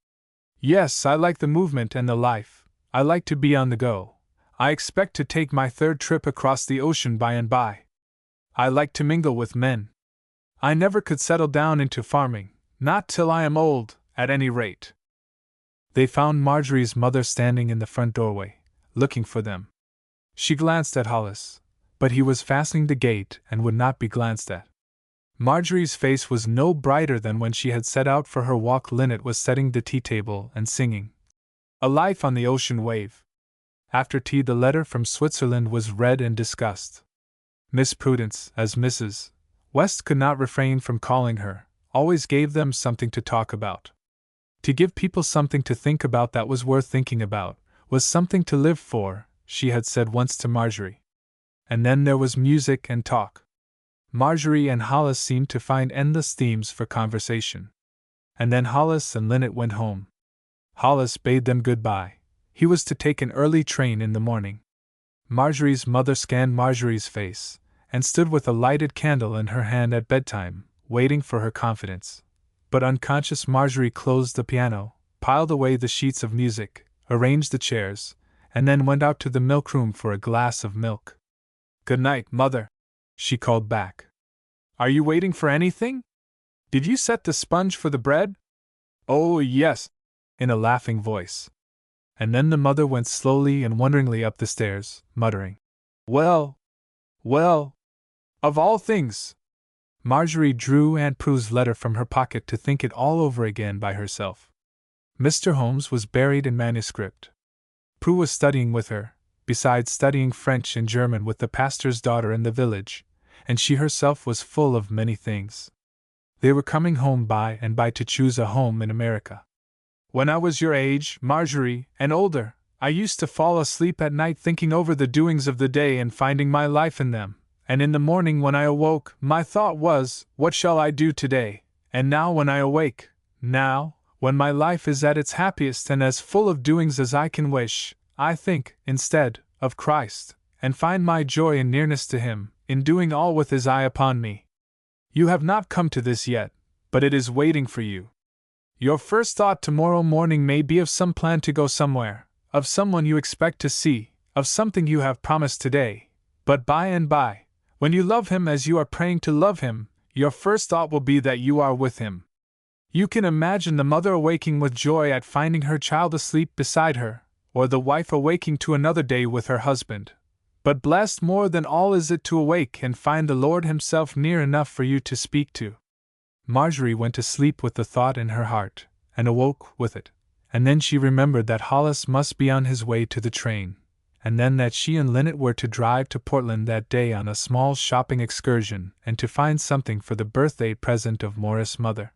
Yes, I like the movement and the life. I like to be on the go. I expect to take my third trip across the ocean by and by. I like to mingle with men. I never could settle down into farming, not till I am old, at any rate. They found Marjorie's mother standing in the front doorway, looking for them. She glanced at Hollis, but he was fastening the gate and would not be glanced at. Marjorie's face was no brighter than when she had set out for her walk. Linnet was setting the tea-table and singing "A Life on the Ocean Wave." After tea the letter from Switzerland was read and discussed. Miss Prudence, as Mrs. West could not refrain from calling her, always gave them something to talk about. To give people something to think about that was worth thinking about, was something to live for, she had said once to Marjorie. And then there was music and talk. Marjorie and Hollis seemed to find endless themes for conversation. And then Hollis and Linnet went home. Hollis bade them goodbye. He was to take an early train in the morning. Marjorie's mother scanned Marjorie's face, and stood with a lighted candle in her hand at bedtime, waiting for her confidence. But unconscious Marjorie closed the piano, piled away the sheets of music, arranged the chairs, and then went out to the milk-room for a glass of milk. "Good night, Mother," she called back. "Are you waiting for anything? Did you set the sponge for the bread?" "Oh, yes," in a laughing voice. And then the mother went slowly and wonderingly up the stairs, muttering, "Well, well, of all things!" Marjorie drew Aunt Prue's letter from her pocket to think it all over again by herself. Mr. Holmes was buried in manuscript. Prue was studying with her, besides studying French and German with the pastor's daughter in the village, and she herself was full of many things. They were coming home by and by to choose a home in America. "When I was your age, Marjorie, and older, I used to fall asleep at night thinking over the doings of the day and finding my life in them, and in the morning when I awoke, my thought was, what shall I do today? And now when I awake, now, when my life is at its happiest and as full of doings as I can wish, I think, instead, of Christ, and find my joy in nearness to Him, in doing all with His eye upon me. You have not come to this yet, but it is waiting for you. Your first thought tomorrow morning may be of some plan to go somewhere, of someone you expect to see, of something you have promised today, but by and by, when you love Him as you are praying to love Him, your first thought will be that you are with Him. You can imagine the mother awaking with joy at finding her child asleep beside her, or the wife awaking to another day with her husband. But blessed more than all is it to awake and find the Lord Himself near enough for you to speak to. Marjorie went to sleep with the thought in her heart, and awoke with it, and then she remembered that Hollis must be on his way to the train, and then that she and Linnet were to drive to Portland that day on a small shopping excursion and to find something for the birthday present of Morris' mother.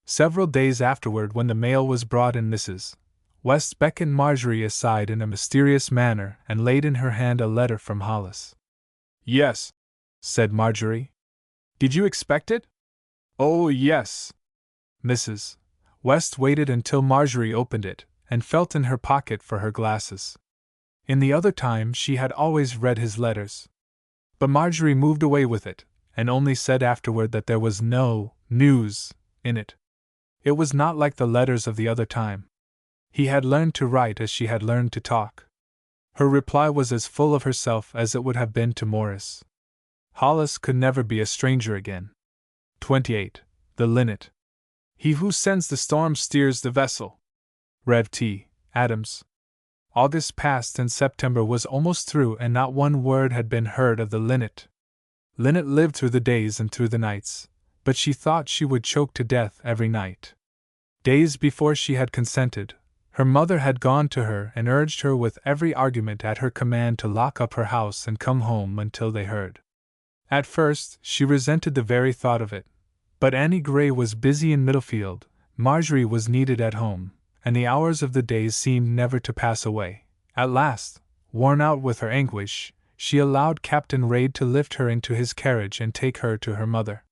Several days afterward, when the mail was brought in, Mrs. West beckoned Marjorie aside in a mysterious manner and laid in her hand a letter from Hollis. "Yes," said Marjorie. "Did you expect it?" "Oh, yes." Mrs. West waited until Marjorie opened it, and felt in her pocket for her glasses. In the other time she had always read his letters. But Marjorie moved away with it, and only said afterward that there was no news in it. It was not like the letters of the other time. He had learned to write as she had learned to talk. Her reply was as full of herself as it would have been to Morris. Hollis could never be a stranger again. 28. The Linnet. He who sends the storm steers the vessel. Rev. T. Adams. August passed and September was almost through, and not one word had been heard of the Linnet. Linnet lived through the days and through the nights, but she thought she would choke to death every night. Days before she had consented, her mother had gone to her and urged her with every argument at her command to lock up her house and come home until they heard. At first, she resented the very thought of it. But Annie Gray was busy in Middlefield, Marjorie was needed at home, and the hours of the days seemed never to pass away. At last, worn out with her anguish, she allowed Captain Raid to lift her into his carriage and take her to her mother.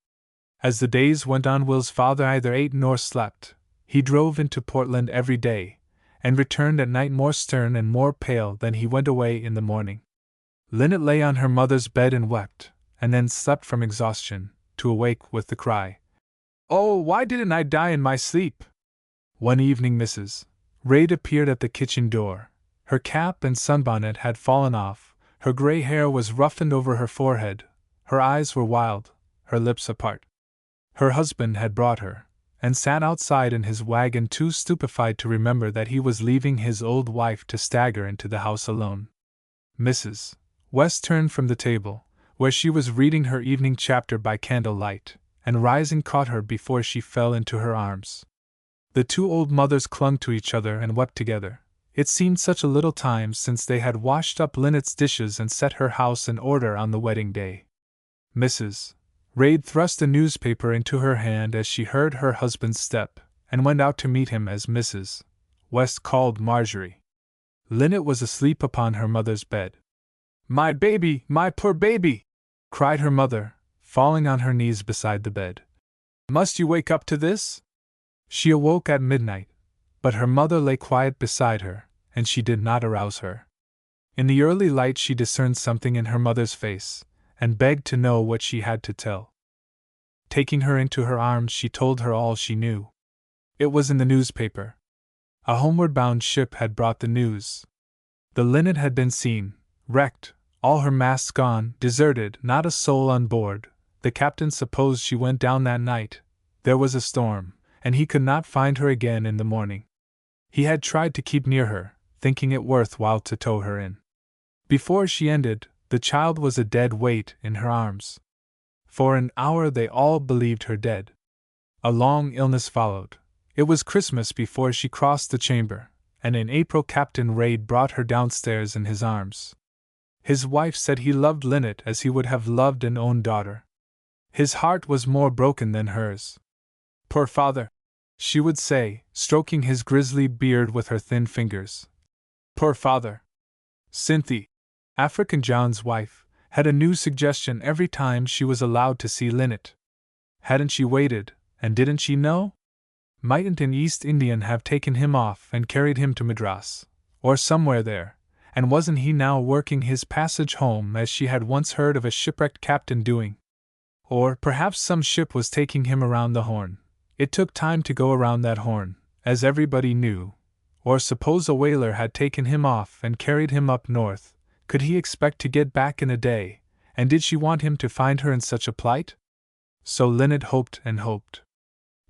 As the days went on, Will's father neither ate nor slept. He drove into Portland every day, and returned at night more stern and more pale than he went away in the morning. Linnet lay on her mother's bed and wept, and then slept from exhaustion, to awake with the cry, "Oh, why didn't I die in my sleep?" One evening Mrs. Raid appeared at the kitchen door. Her cap and sunbonnet had fallen off, her gray hair was roughened over her forehead, her eyes were wild, her lips apart. Her husband had brought her, and sat outside in his wagon too stupefied to remember that he was leaving his old wife to stagger into the house alone. Mrs. West turned from the table, where she was reading her evening chapter by candlelight, and rising caught her before she fell into her arms. The two old mothers clung to each other and wept together. It seemed such a little time since they had washed up Lynette's dishes and set her house in order on the wedding day. Mrs. Reid thrust a newspaper into her hand as she heard her husband's step, and went out to meet him as Mrs. West called Marjorie. Lynette was asleep upon her mother's bed. "My baby, my poor baby!" cried her mother, falling on her knees beside the bed. "Must you wake up to this?" She awoke at midnight, but her mother lay quiet beside her, and she did not arouse her. In the early light she discerned something in her mother's face, and begged to know what she had to tell. Taking her into her arms, she told her all she knew. It was in the newspaper. A homeward-bound ship had brought the news. The Linnet had been seen, wrecked, all her masts gone, deserted, not a soul on board. The captain supposed she went down that night. There was a storm, and he could not find her again in the morning. He had tried to keep near her, thinking it worth while to tow her in. Before she ended, the child was a dead weight in her arms. For an hour they all believed her dead. A long illness followed. It was Christmas before she crossed the chamber, and in April Captain Reid brought her downstairs in his arms. His wife said he loved Lynette as he would have loved an own daughter. His heart was more broken than hers. "Poor father," she would say, stroking his grizzly beard with her thin fingers. "Poor father." Cynthia, African John's wife, had a new suggestion every time she was allowed to see Lynette. Hadn't she waited, and didn't she know? Mightn't an East Indian have taken him off and carried him to Madras, or somewhere there, and wasn't he now working his passage home as she had once heard of a shipwrecked captain doing? Or perhaps some ship was taking him around the Horn. It took time to go around that Horn, as everybody knew. Or suppose a whaler had taken him off and carried him up north, could he expect to get back in a day, and did she want him to find her in such a plight? So Lynette hoped and hoped.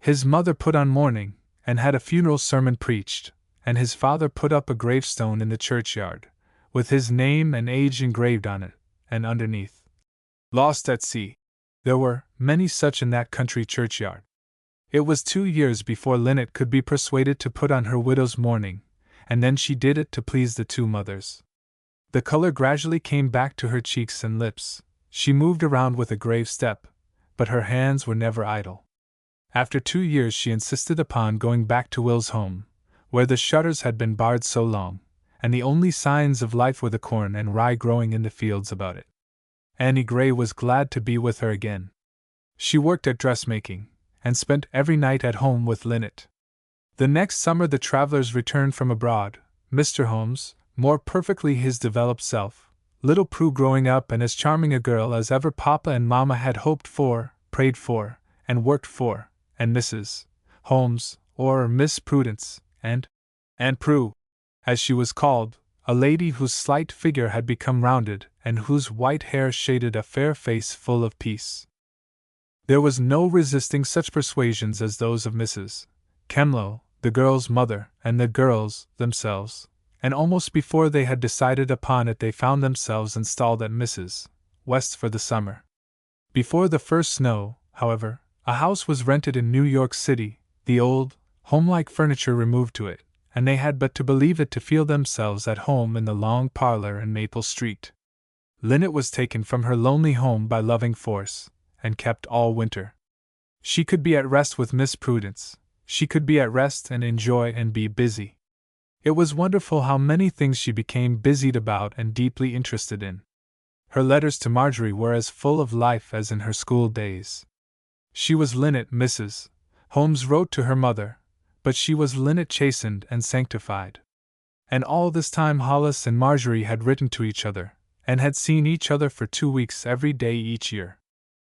His mother put on mourning, and had a funeral sermon preached, and his father put up a gravestone in the churchyard, with his name and age engraved on it, and underneath, "Lost at sea." There were many such in that country churchyard. It was 2 years before Lynette could be persuaded to put on her widow's mourning, and then she did it to please the two mothers. The color gradually came back to her cheeks and lips. She moved around with a grave step, but her hands were never idle. After 2 years she insisted upon going back to Will's home, where the shutters had been barred so long, and the only signs of life were the corn and rye growing in the fields about it. Annie Gray was glad to be with her again. She worked at dressmaking, and spent every night at home with Lynette. The next summer the travelers returned from abroad, Mr. Holmes, more perfectly his developed self, little Prue growing up and as charming a girl as ever Papa and Mama had hoped for, prayed for, and worked for, and Mrs. Holmes, or Miss Prudence, and Aunt Prue, as she was called, a lady whose slight figure had become rounded and whose white hair shaded a fair face full of peace. There was no resisting such persuasions as those of Mrs. Kemlow, the girl's mother, and the girls themselves, and almost before they had decided upon it they found themselves installed at Mrs. West's for the summer. Before the first snow, however, a house was rented in New York City, the old, homelike furniture removed to it, and they had but to believe it to feel themselves at home in the long parlor in Maple Street. Lynette was taken from her lonely home by loving force, and kept all winter. She could be at rest with Miss Prudence. She could be at rest and enjoy and be busy. It was wonderful how many things she became busied about and deeply interested in. Her letters to Marjorie were as full of life as in her school days. She was Lynette, Mrs. Holmes wrote to her mother, but she was Lynette chastened and sanctified. And all this time Hollis and Marjorie had written to each other, and had seen each other for 2 weeks every day each year.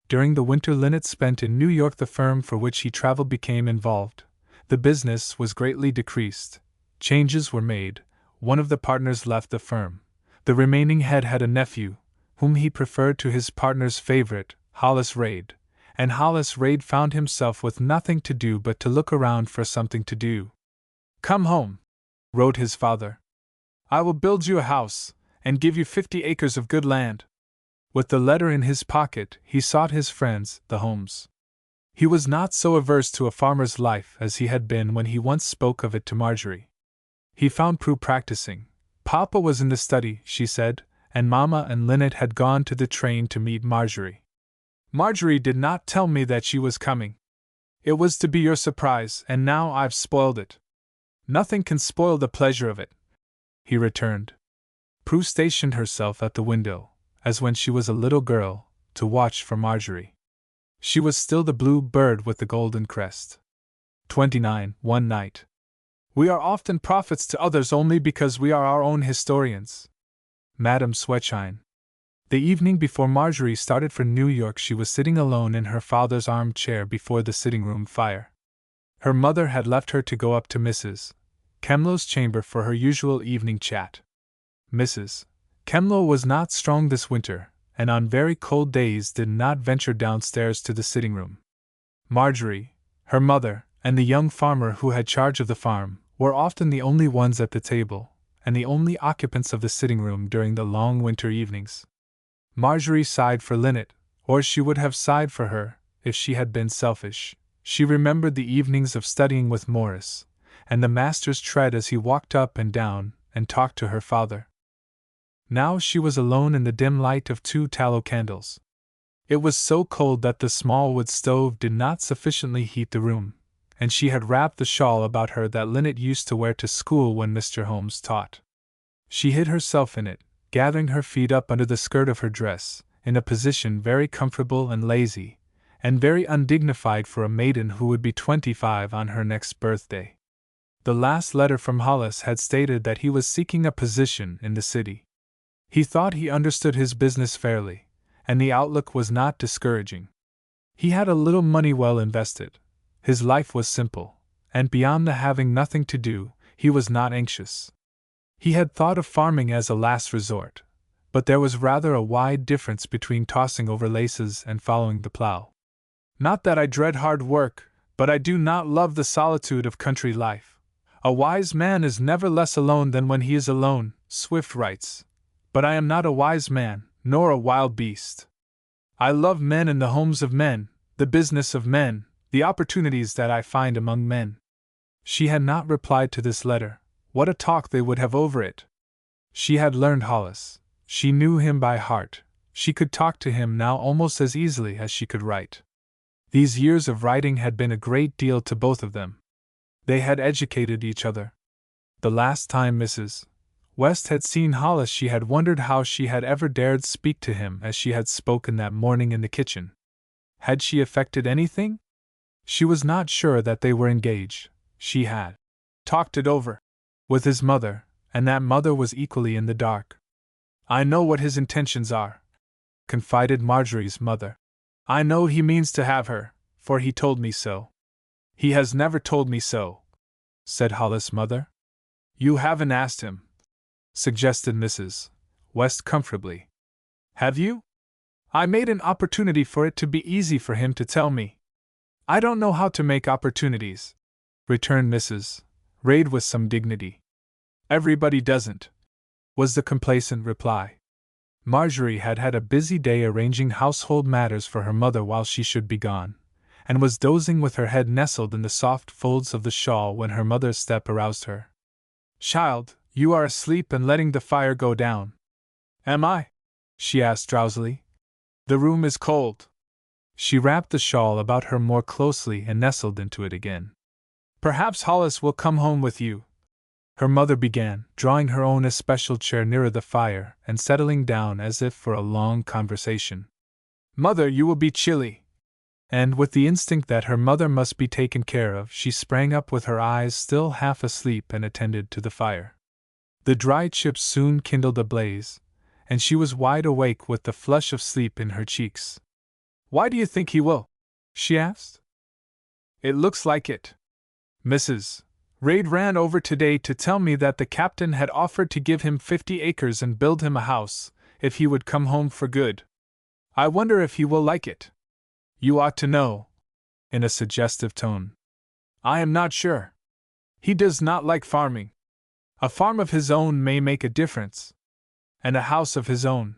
During the winter Lynette spent in New York the firm for which he traveled became involved. The business was greatly decreased. Changes were made. One of the partners left the firm. The remaining head had a nephew, whom he preferred to his partner's favorite, Hollis Reid, and Hollis Reid found himself with nothing to do but to look around for something to do. "Come home," wrote his father. "I will build you a house, and give you 50 acres of good land. With the letter in his pocket, he sought his friends, the Holmes. He was not so averse to a farmer's life as he had been when he once spoke of it to Marjorie. He found Prue practicing. Papa was in the study, she said, and Mamma and Linnet had gone to the train to meet Marjorie. Marjorie did not tell me that she was coming. It was to be your surprise, and now I've spoiled it. Nothing can spoil the pleasure of it, he returned. Prue stationed herself at the window, as when she was a little girl, to watch for Marjorie. She was still the blue bird with the golden crest. 29. One night. We are often prophets to others only because we are our own historians. Madame Swetchine. The evening before Marjorie started for New York, she was sitting alone in her father's armchair before the sitting-room fire. Her mother had left her to go up to Mrs. Kemlow's chamber for her usual evening chat. Mrs. Kemlow was not strong this winter, and on very cold days did not venture downstairs to the sitting-room. Marjorie, her mother, and the young farmer who had charge of the farm were often the only ones at the table, and the only occupants of the sitting-room during the long winter evenings. Marjorie sighed for Linnet, or she would have sighed for her, if she had been selfish. She remembered the evenings of studying with Morris, and the master's tread as he walked up and down and talked to her father. Now she was alone in the dim light of 2 tallow candles. It was so cold that the small wood stove did not sufficiently heat the room, and she had wrapped the shawl about her that Linnet used to wear to school when Mr. Holmes taught. She hid herself in it, gathering her feet up under the skirt of her dress, in a position very comfortable and lazy, and very undignified for a maiden who would be 25 on her next birthday. The last letter from Hollis had stated that he was seeking a position in the city. He thought he understood his business fairly, and the outlook was not discouraging. He had a little money well invested. His life was simple, and beyond the having nothing to do, he was not anxious. He had thought of farming as a last resort, but there was rather a wide difference between tossing over laces and following the plow. Not that I dread hard work, but I do not love the solitude of country life. A wise man is never less alone than when he is alone, Swift writes. But I am not a wise man, nor a wild beast. I love men and the homes of men, the business of men, the opportunities that I find among men. She had not replied to this letter. What a talk they would have over it! She had learned Hollis. She knew him by heart. She could talk to him now almost as easily as she could write. These years of writing had been a great deal to both of them. They had educated each other. The last time Mrs. West had seen Hollis, she had wondered how she had ever dared speak to him as she had spoken that morning in the kitchen. Had she effected anything? She was not sure that they were engaged. She had talked it over with his mother, and that mother was equally in the dark. I know what his intentions are, confided Marjorie's mother. I know he means to have her, for he told me so. He has never told me so, said Hollis' mother. You haven't asked him, suggested Mrs. West comfortably. Have you? I made an opportunity for it to be easy for him to tell me. I don't know how to make opportunities, returned Mrs. Raid with some dignity. Everybody doesn't, was the complacent reply. Marjorie had had a busy day arranging household matters for her mother while she should be gone, and was dozing with her head nestled in the soft folds of the shawl when her mother's step aroused her. Child, you are asleep and letting the fire go down. Am I? She asked drowsily. The room is cold. She wrapped the shawl about her more closely and nestled into it again. Perhaps Hollis will come home with you, her mother began, drawing her own especial chair nearer the fire and settling down as if for a long conversation. Mother, you will be chilly. And with the instinct that her mother must be taken care of, she sprang up with her eyes still half asleep and attended to the fire. The dry chips soon kindled a blaze, and she was wide awake with the flush of sleep in her cheeks. Why do you think he will? She asked. It looks like it. Mrs. Raid ran over today to tell me that the captain had offered to give him 50 acres and build him a house, if he would come home for good. I wonder if he will like it. You ought to know, in a suggestive tone. I am not sure. He does not like farming. A farm of his own may make a difference. and a house of his own.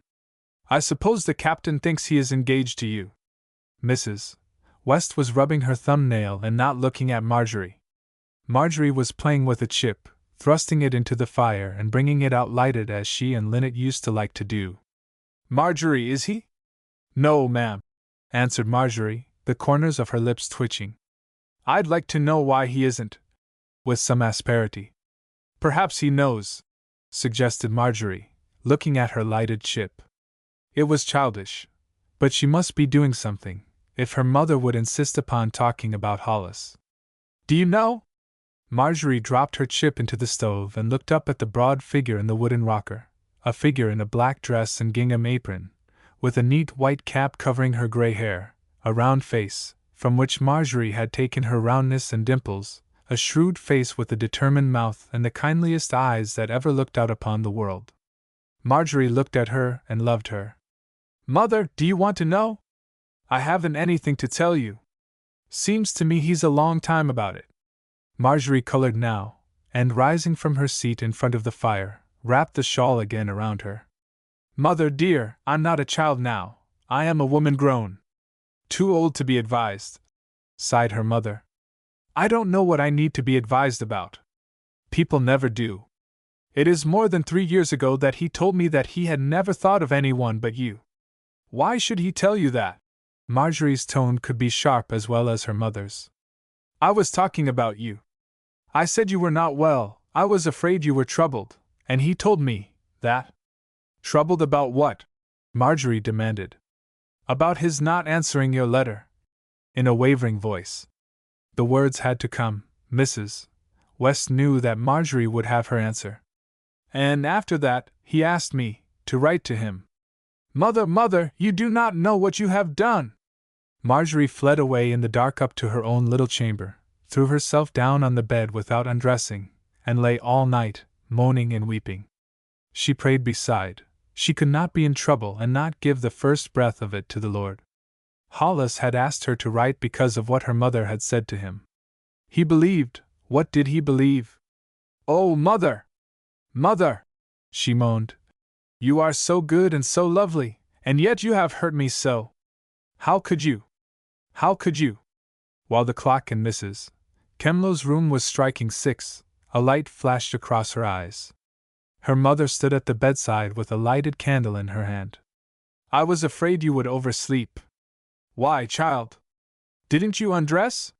I suppose the captain thinks he is engaged to you. Mrs. West was rubbing her thumbnail and not looking at Marjorie. Marjorie was playing with a chip, thrusting it into the fire and bringing it out lighted as she and Linnet used to like to do. Marjorie, is he? No, ma'am, answered Marjorie, the corners of her lips twitching. I'd like to know why he isn't, with some asperity. Perhaps he knows, suggested Marjorie, looking at her lighted chip. It was childish, but she must be doing something, if her mother would insist upon talking about Hollis. Do you know? Marjorie dropped her chip into the stove and looked up at the broad figure in the wooden rocker, a figure in a black dress and gingham apron, with a neat white cap covering her gray hair, a round face, from which Marjorie had taken her roundness and dimples, a shrewd face with a determined mouth and the kindliest eyes that ever looked out upon the world. Marjorie looked at her and loved her. Mother, do you want to know? I haven't anything to tell you. Seems to me he's a long time about it. Marjorie colored now, and rising from her seat in front of the fire, wrapped the shawl again around her. Mother dear, I'm not a child now, I am a woman grown. Too old to be advised, sighed her mother. I don't know what I need to be advised about. People never do. It is more than 3 years ago that he told me that he had never thought of anyone but you. Why should he tell you that? Marjorie's tone could be sharp as well as her mother's. I was talking about you. I said you were not well, I was afraid you were troubled, and he told me that. Troubled about what? Marjorie demanded. About his not answering your letter. In a wavering voice. The words had to come. Mrs. West knew that Marjorie would have her answer. And after that, he asked me to write to him. Mother, you do not know what you have done! Marjorie fled away in the dark up to her own little chamber, threw herself down on the bed without undressing, and lay all night, moaning and weeping. She prayed beside. She could not be in trouble and not give the first breath of it to the Lord. Hollis had asked her to write because of what her mother had said to him. He believed. What did he believe? Oh, Mother! Mother! She moaned. You are so good and so lovely, and yet you have hurt me so. How could you? How could you? While the clock in Mrs. Kemlow's room was striking 6, a light flashed across her eyes. Her mother stood at the bedside with a lighted candle in her hand. I was afraid you would oversleep. Why, child? Didn't you undress?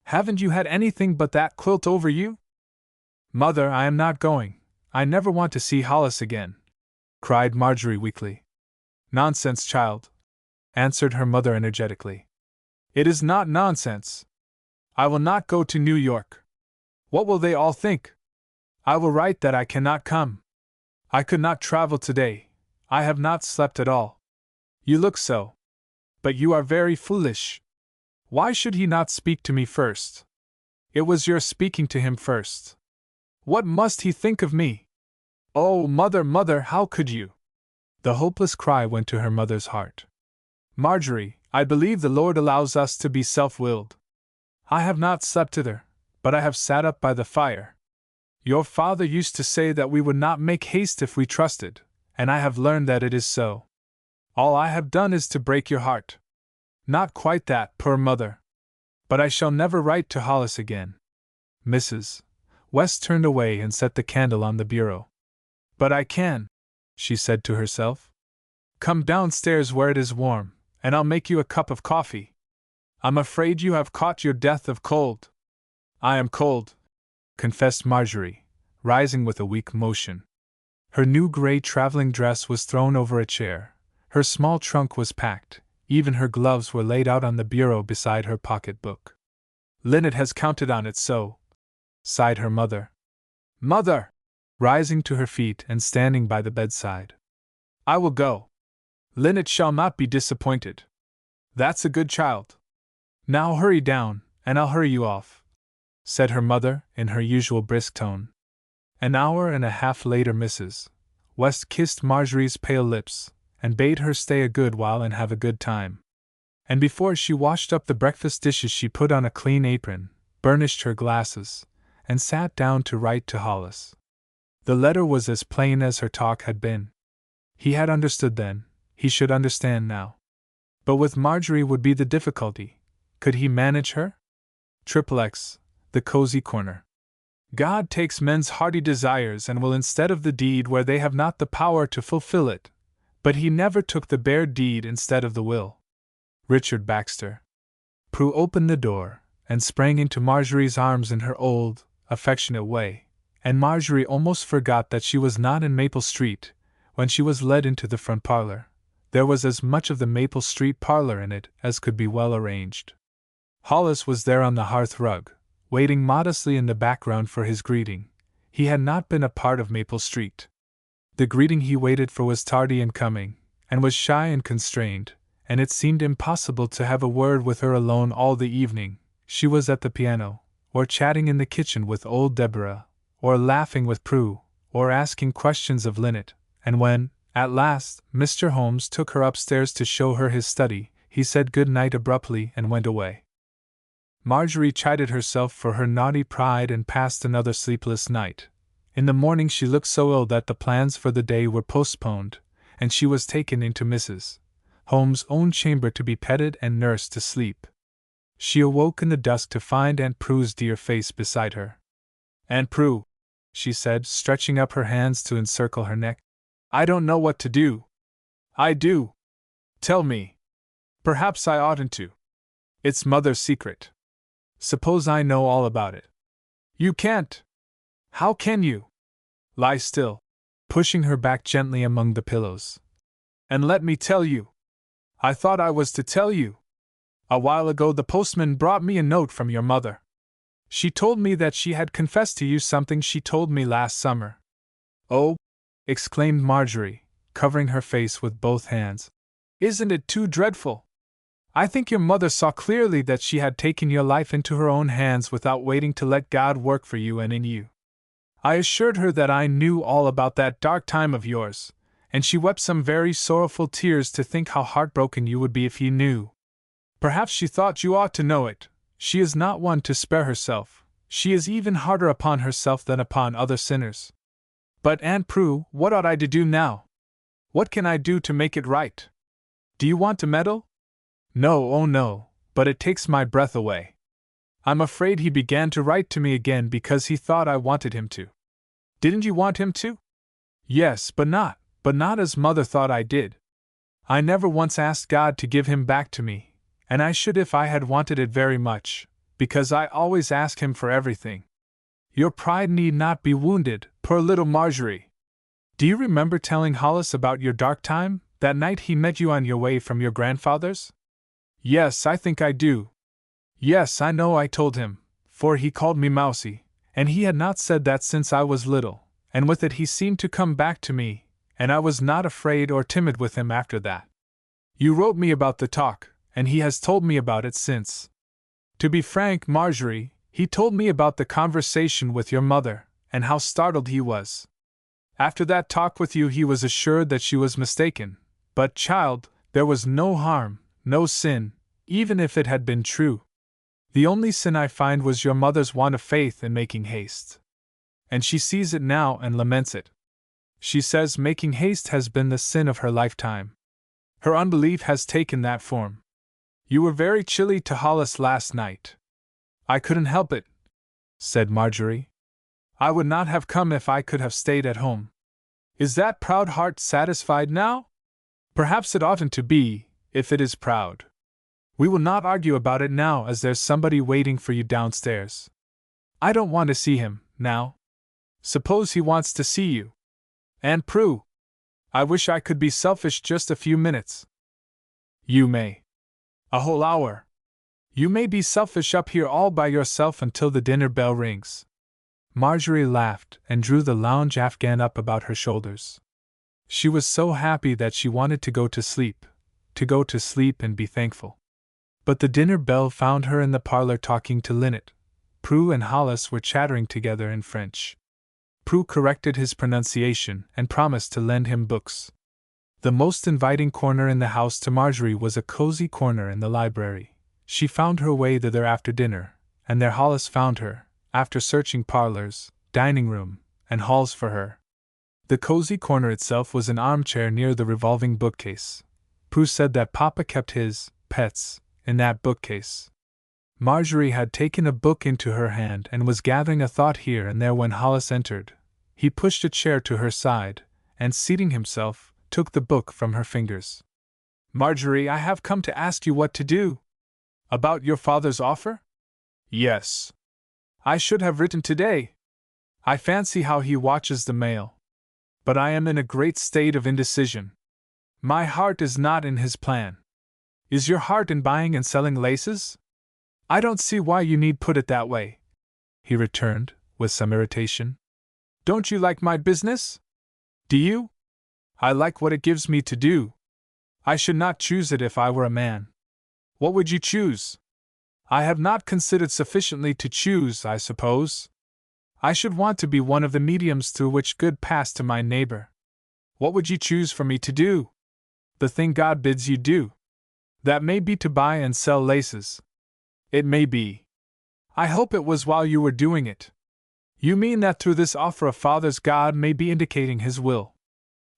Haven't you had anything but that quilt over you? Mother, I am not going. I never want to see Hollis again, cried Marjorie weakly. Nonsense, child, answered her mother energetically. It is not nonsense. I will not go to New York. What will they all think? I will write that I cannot come. I could not travel today. I have not slept at all. You look so. But you are very foolish. Why should he not speak to me first? It was your speaking to him first. What must he think of me? Oh, mother, how could you? The hopeless cry went to her mother's heart. Marjorie, I believe the Lord allows us to be self-willed. I have not slept hither, but I have sat up by the fire. Your father used to say that we would not make haste if we trusted, and I have learned that it is so. All I have done is to break your heart. Not quite that, poor mother. But I shall never write to Hollis again. Mrs. West turned away and set the candle on the bureau. But I can, she said to herself. Come downstairs where it is warm, and I'll make you a cup of coffee. I'm afraid you have caught your death of cold. I am cold, confessed Marjorie, rising with a weak motion. Her new gray traveling dress was thrown over a chair, her small trunk was packed, even her gloves were laid out on the bureau beside her pocket-book. Linnet has counted on it so, sighed her mother. Mother! Rising to her feet and standing by the bedside. I will go. Linnet shall not be disappointed. That's a good child. Now hurry down, and I'll hurry you off, said her mother in her usual brisk tone. An hour and a half later Mrs. West kissed Marjorie's pale lips, and bade her stay a good while and have a good time. And before she washed up the breakfast dishes she put on a clean apron, burnished her glasses, and sat down to write to Hollis. The letter was as plain as her talk had been. He had understood then, he should understand now. But with Marjorie would be the difficulty. Could he manage her? XXX, the cozy corner. God takes men's hearty desires and will instead of the deed where they have not the power to fulfill it, but he never took the bare deed instead of the will. Richard Baxter. Prue opened the door, and sprang into Marjorie's arms in her old, affectionate way, and Marjorie almost forgot that she was not in Maple Street, when she was led into the front parlor. There was as much of the Maple Street parlor in it as could be well arranged. Hollis was there on the hearth rug, waiting modestly in the background for his greeting. He had not been a part of Maple Street. The greeting he waited for was tardy in coming, and was shy and constrained, and it seemed impossible to have a word with her alone all the evening. She was at the piano, or chatting in the kitchen with old Deborah, or laughing with Prue, or asking questions of Linnet, and when, at last, Mr. Holmes took her upstairs to show her his study, he said good night abruptly and went away. Marjorie chided herself for her naughty pride and passed another sleepless night. In the morning she looked so ill that the plans for the day were postponed, and she was taken into Mrs. Holmes' own chamber to be petted and nursed to sleep. She awoke in the dusk to find Aunt Prue's dear face beside her. "Aunt Prue," she said, stretching up her hands to encircle her neck, "I don't know what to do." "I do. Tell me." "Perhaps I oughtn't to. It's Mother's secret. Suppose I know all about it." "You can't." "How can you?" "Lie still," pushing her back gently among the pillows, "and let me tell you. I thought I was to tell you. A while ago the postman brought me a note from your mother. She told me that she had confessed to you something she told me last summer." "Oh!" exclaimed Marjorie, covering her face with both hands. "Isn't it too dreadful? I think your mother saw clearly that she had taken your life into her own hands without waiting to let God work for you and in you. I assured her that I knew all about that dark time of yours, and she wept some very sorrowful tears to think how heartbroken you would be if you knew. Perhaps she thought you ought to know it. She is not one to spare herself. She is even harder upon herself than upon other sinners. But Aunt Prue, what ought I to do now? What can I do to make it right? Do you want to meddle?" "No, oh no, but it takes my breath away. I'm afraid he began to write to me again because he thought I wanted him to." "Didn't you want him to?" "Yes, but not as Mother thought I did. I never once asked God to give him back to me, and I should if I had wanted it very much, because I always ask him for everything. Your pride need not be wounded, poor little Marjorie. Do you remember telling Hollis about your dark time, that night he met you on your way from your grandfather's?" "Yes, I think I do. Yes, I know I told him, for he called me Mousie, and he had not said that since I was little, and with it he seemed to come back to me, and I was not afraid or timid with him after that. You wrote me about the talk, and he has told me about it since. To be frank, Marjorie, he told me about the conversation with your mother, and how startled he was. After that talk with you he was assured that she was mistaken, but, child, there was no harm, no sin, even if it had been true. The only sin I find was your mother's want of faith in making haste. And she sees it now and laments it. She says making haste has been the sin of her lifetime. Her unbelief has taken that form. You were very chilly to Hollis last night." "I couldn't help it," said Marjorie. "I would not have come if I could have stayed at home. Is that proud heart satisfied now? Perhaps it oughtn't to be, if it is proud. We will not argue about it now, as there's somebody waiting for you downstairs. I don't want to see him, now. Suppose he wants to see you. Aunt Prue, I wish I could be selfish just a few minutes." "You may. A whole hour. You may be selfish up here all by yourself until the dinner bell rings." Marjorie laughed and drew the lounge afghan up about her shoulders. She was so happy that she wanted to go to sleep and be thankful. But the dinner bell found her in the parlor talking to Linnet. Prue and Hollis were chattering together in French. Prue corrected his pronunciation and promised to lend him books. The most inviting corner in the house to Marjorie was a cozy corner in the library. She found her way thither after dinner, and there Hollis found her, after searching parlors, dining room, and halls for her. The cozy corner itself was an armchair near the revolving bookcase. Prue said that Papa kept his pets in that bookcase. Marjorie had taken a book into her hand and was gathering a thought here and there when Hollis entered. He pushed a chair to her side, and seating himself, took the book from her fingers. "Marjorie, I have come to ask you what to do." "About your father's offer?" "Yes. I should have written today. I fancy how he watches the mail. But I am in a great state of indecision. My heart is not in his plan." "Is your heart in buying and selling laces?" "I don't see why you need put it that way," he returned, with some irritation. "Don't you like my business?" "Do you?" "I like what it gives me to do. I should not choose it if I were a man." "What would you choose?" "I have not considered sufficiently to choose, I suppose. I should want to be one of the mediums through which good pass to my neighbor." "What would you choose for me to do?" "The thing God bids you do. That may be to buy and sell laces." "It may be. I hope it was while you were doing it." "You mean that through this offer of Father's God may be indicating His will.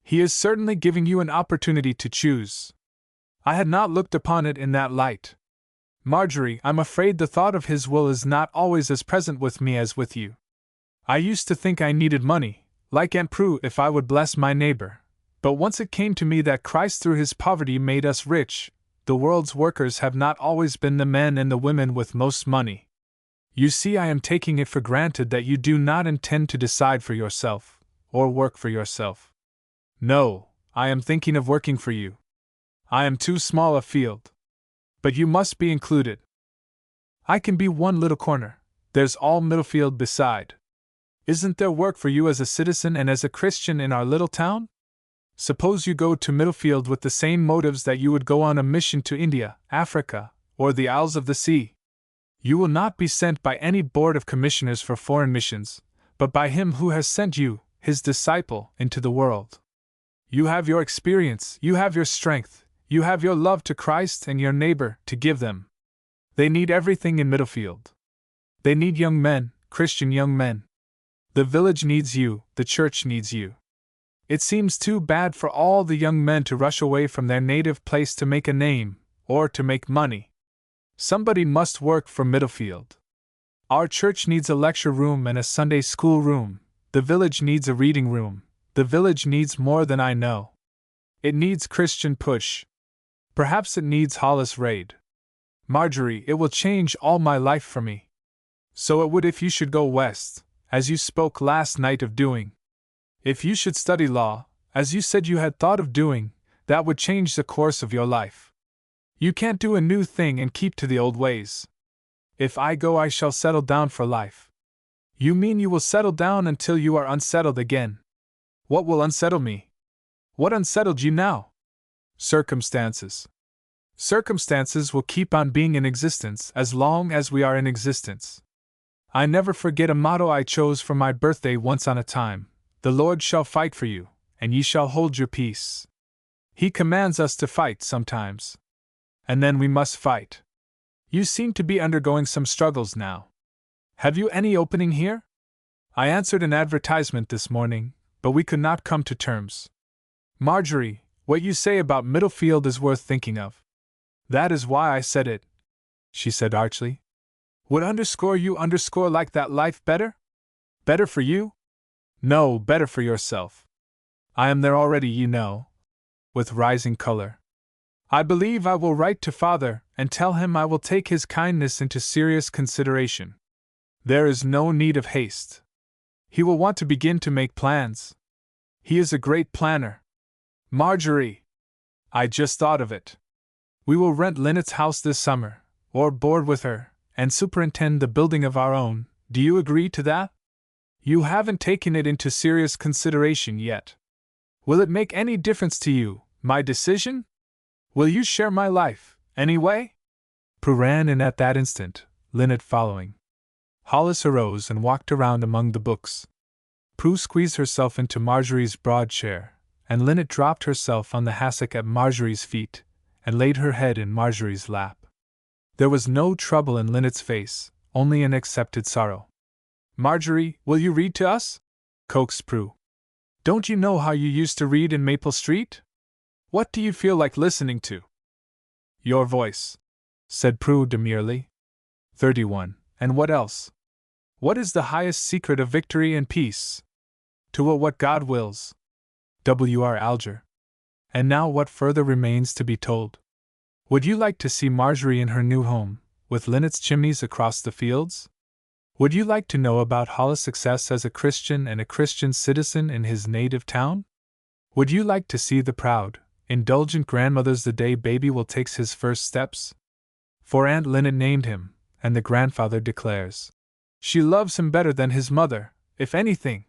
He is certainly giving you an opportunity to choose." I had not looked upon it in that light. "Marjorie, I'm afraid the thought of His will is not always as present with me as with you. I used to think I needed money, like Aunt Prue, if I would bless my neighbor. But once it came to me that Christ through His poverty made us rich, the world's workers have not always been the men and the women with most money. You see, I am taking it for granted that you do not intend to decide for yourself, or work for yourself." "No, I am thinking of working for you. I am too small a field. But you must be included." "I can be one little corner. There's all Middlefield beside. Isn't there work for you as a citizen and as a Christian in our little town? Suppose you go to Middlefield with the same motives that you would go on a mission to India, Africa, or the Isles of the Sea. You will not be sent by any board of commissioners for foreign missions, but by Him who has sent you, His disciple, into the world. You have your experience, you have your strength, you have your love to Christ and your neighbor to give them. They need everything in Middlefield. They need young men, Christian young men. The village needs you, the church needs you. It seems too bad for all the young men to rush away from their native place to make a name, or to make money. Somebody must work for Middlefield. Our church needs a lecture room and a Sunday school room. The village needs a reading room. The village needs more than I know. It needs Christian push. Perhaps it needs Hollis raid. Marjorie, it will change all my life for me. So it would if you should go west, as you spoke last night of doing. If you should study law, as you said you had thought of doing, that would change the course of your life. You can't do a new thing and keep to the old ways. If I go, I shall settle down for life." "You mean you will settle down until you are unsettled again?" "What will unsettle me?" "What unsettled you now?" "Circumstances. Circumstances will keep on being in existence as long as we are in existence. I never forget a motto I chose for my birthday once on a time: "The Lord shall fight for you, and ye shall hold your peace." He commands us to fight sometimes. And then we must fight. You seem to be undergoing some struggles now. Have you any opening here? I answered an advertisement this morning, but we could not come to terms. Marjorie, what you say about Middlefield is worth thinking of. That is why I said it, she said archly. Would you like that life better? Better for you? No, better for yourself. I am there already, you know. With rising color. I believe I will write to Father and tell him I will take his kindness into serious consideration. There is no need of haste. He will want to begin to make plans. He is a great planner. Marjorie! I just thought of it. We will rent Lynette's house this summer, or board with her, and superintend the building of our own. Do you agree to that? You haven't taken it into serious consideration yet. Will it make any difference to you, my decision? Will you share my life, anyway? Prue ran in at that instant, Lynette following. Hollis arose and walked around among the books. Prue squeezed herself into Marjorie's broad chair, and Lynette dropped herself on the hassock at Marjorie's feet, and laid her head in Marjorie's lap. There was no trouble in Lynette's face, only an accepted sorrow. Marjorie, will you read to us? Coaxed Prue. Don't you know how you used to read in Maple Street? What do you feel like listening to? Your voice, said Prue demurely. 31. And what else? What is the highest secret of victory and peace? To will what God wills. W.R. Alger. And now what further remains to be told? Would you like to see Marjorie in her new home, with linnet's chimneys across the fields? Would you like to know about Hollis' success as a Christian and a Christian citizen in his native town? Would you like to see the proud, indulgent grandmothers the day baby will take his first steps? For Aunt Linnet named him, and the grandfather declares she loves him better than his mother, if anything.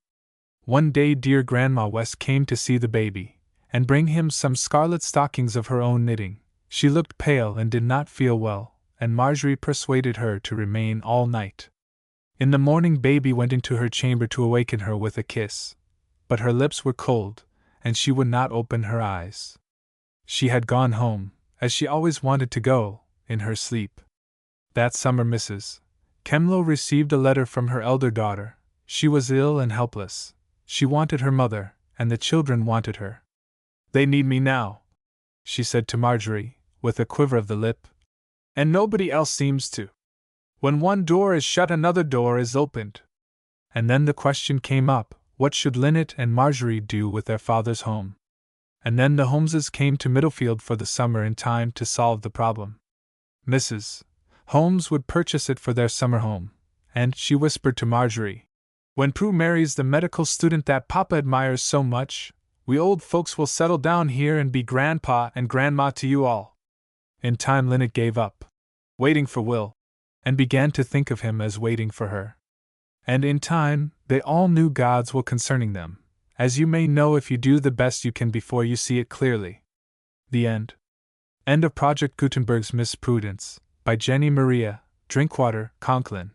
One day dear Grandma West came to see the baby, and bring him some scarlet stockings of her own knitting. She looked pale and did not feel well, and Marjorie persuaded her to remain all night. In the morning baby went into her chamber to awaken her with a kiss, but her lips were cold, and she would not open her eyes. She had gone home, as she always wanted to go, in her sleep. That summer Mrs. Kemlow received a letter from her elder daughter. She was ill and helpless. She wanted her mother, and the children wanted her. They need me now, she said to Marjorie, with a quiver of the lip. And nobody else seems to. When one door is shut, another door is opened. And then the question came up, what should Linnet and Marjorie do with their father's home? And then the Holmeses came to Middlefield for the summer in time to solve the problem. Mrs. Holmes would purchase it for their summer home, and she whispered to Marjorie, when Prue marries the medical student that Papa admires so much, we old folks will settle down here and be Grandpa and Grandma to you all. In time Linnet gave up waiting for Will, and began to think of him as waiting for her. And in time, they all knew God's will concerning them, as you may know if you do the best you can before you see it clearly. The End. End of Project Gutenberg's Miss Prudence, by Jenny Maria Drinkwater Conklin.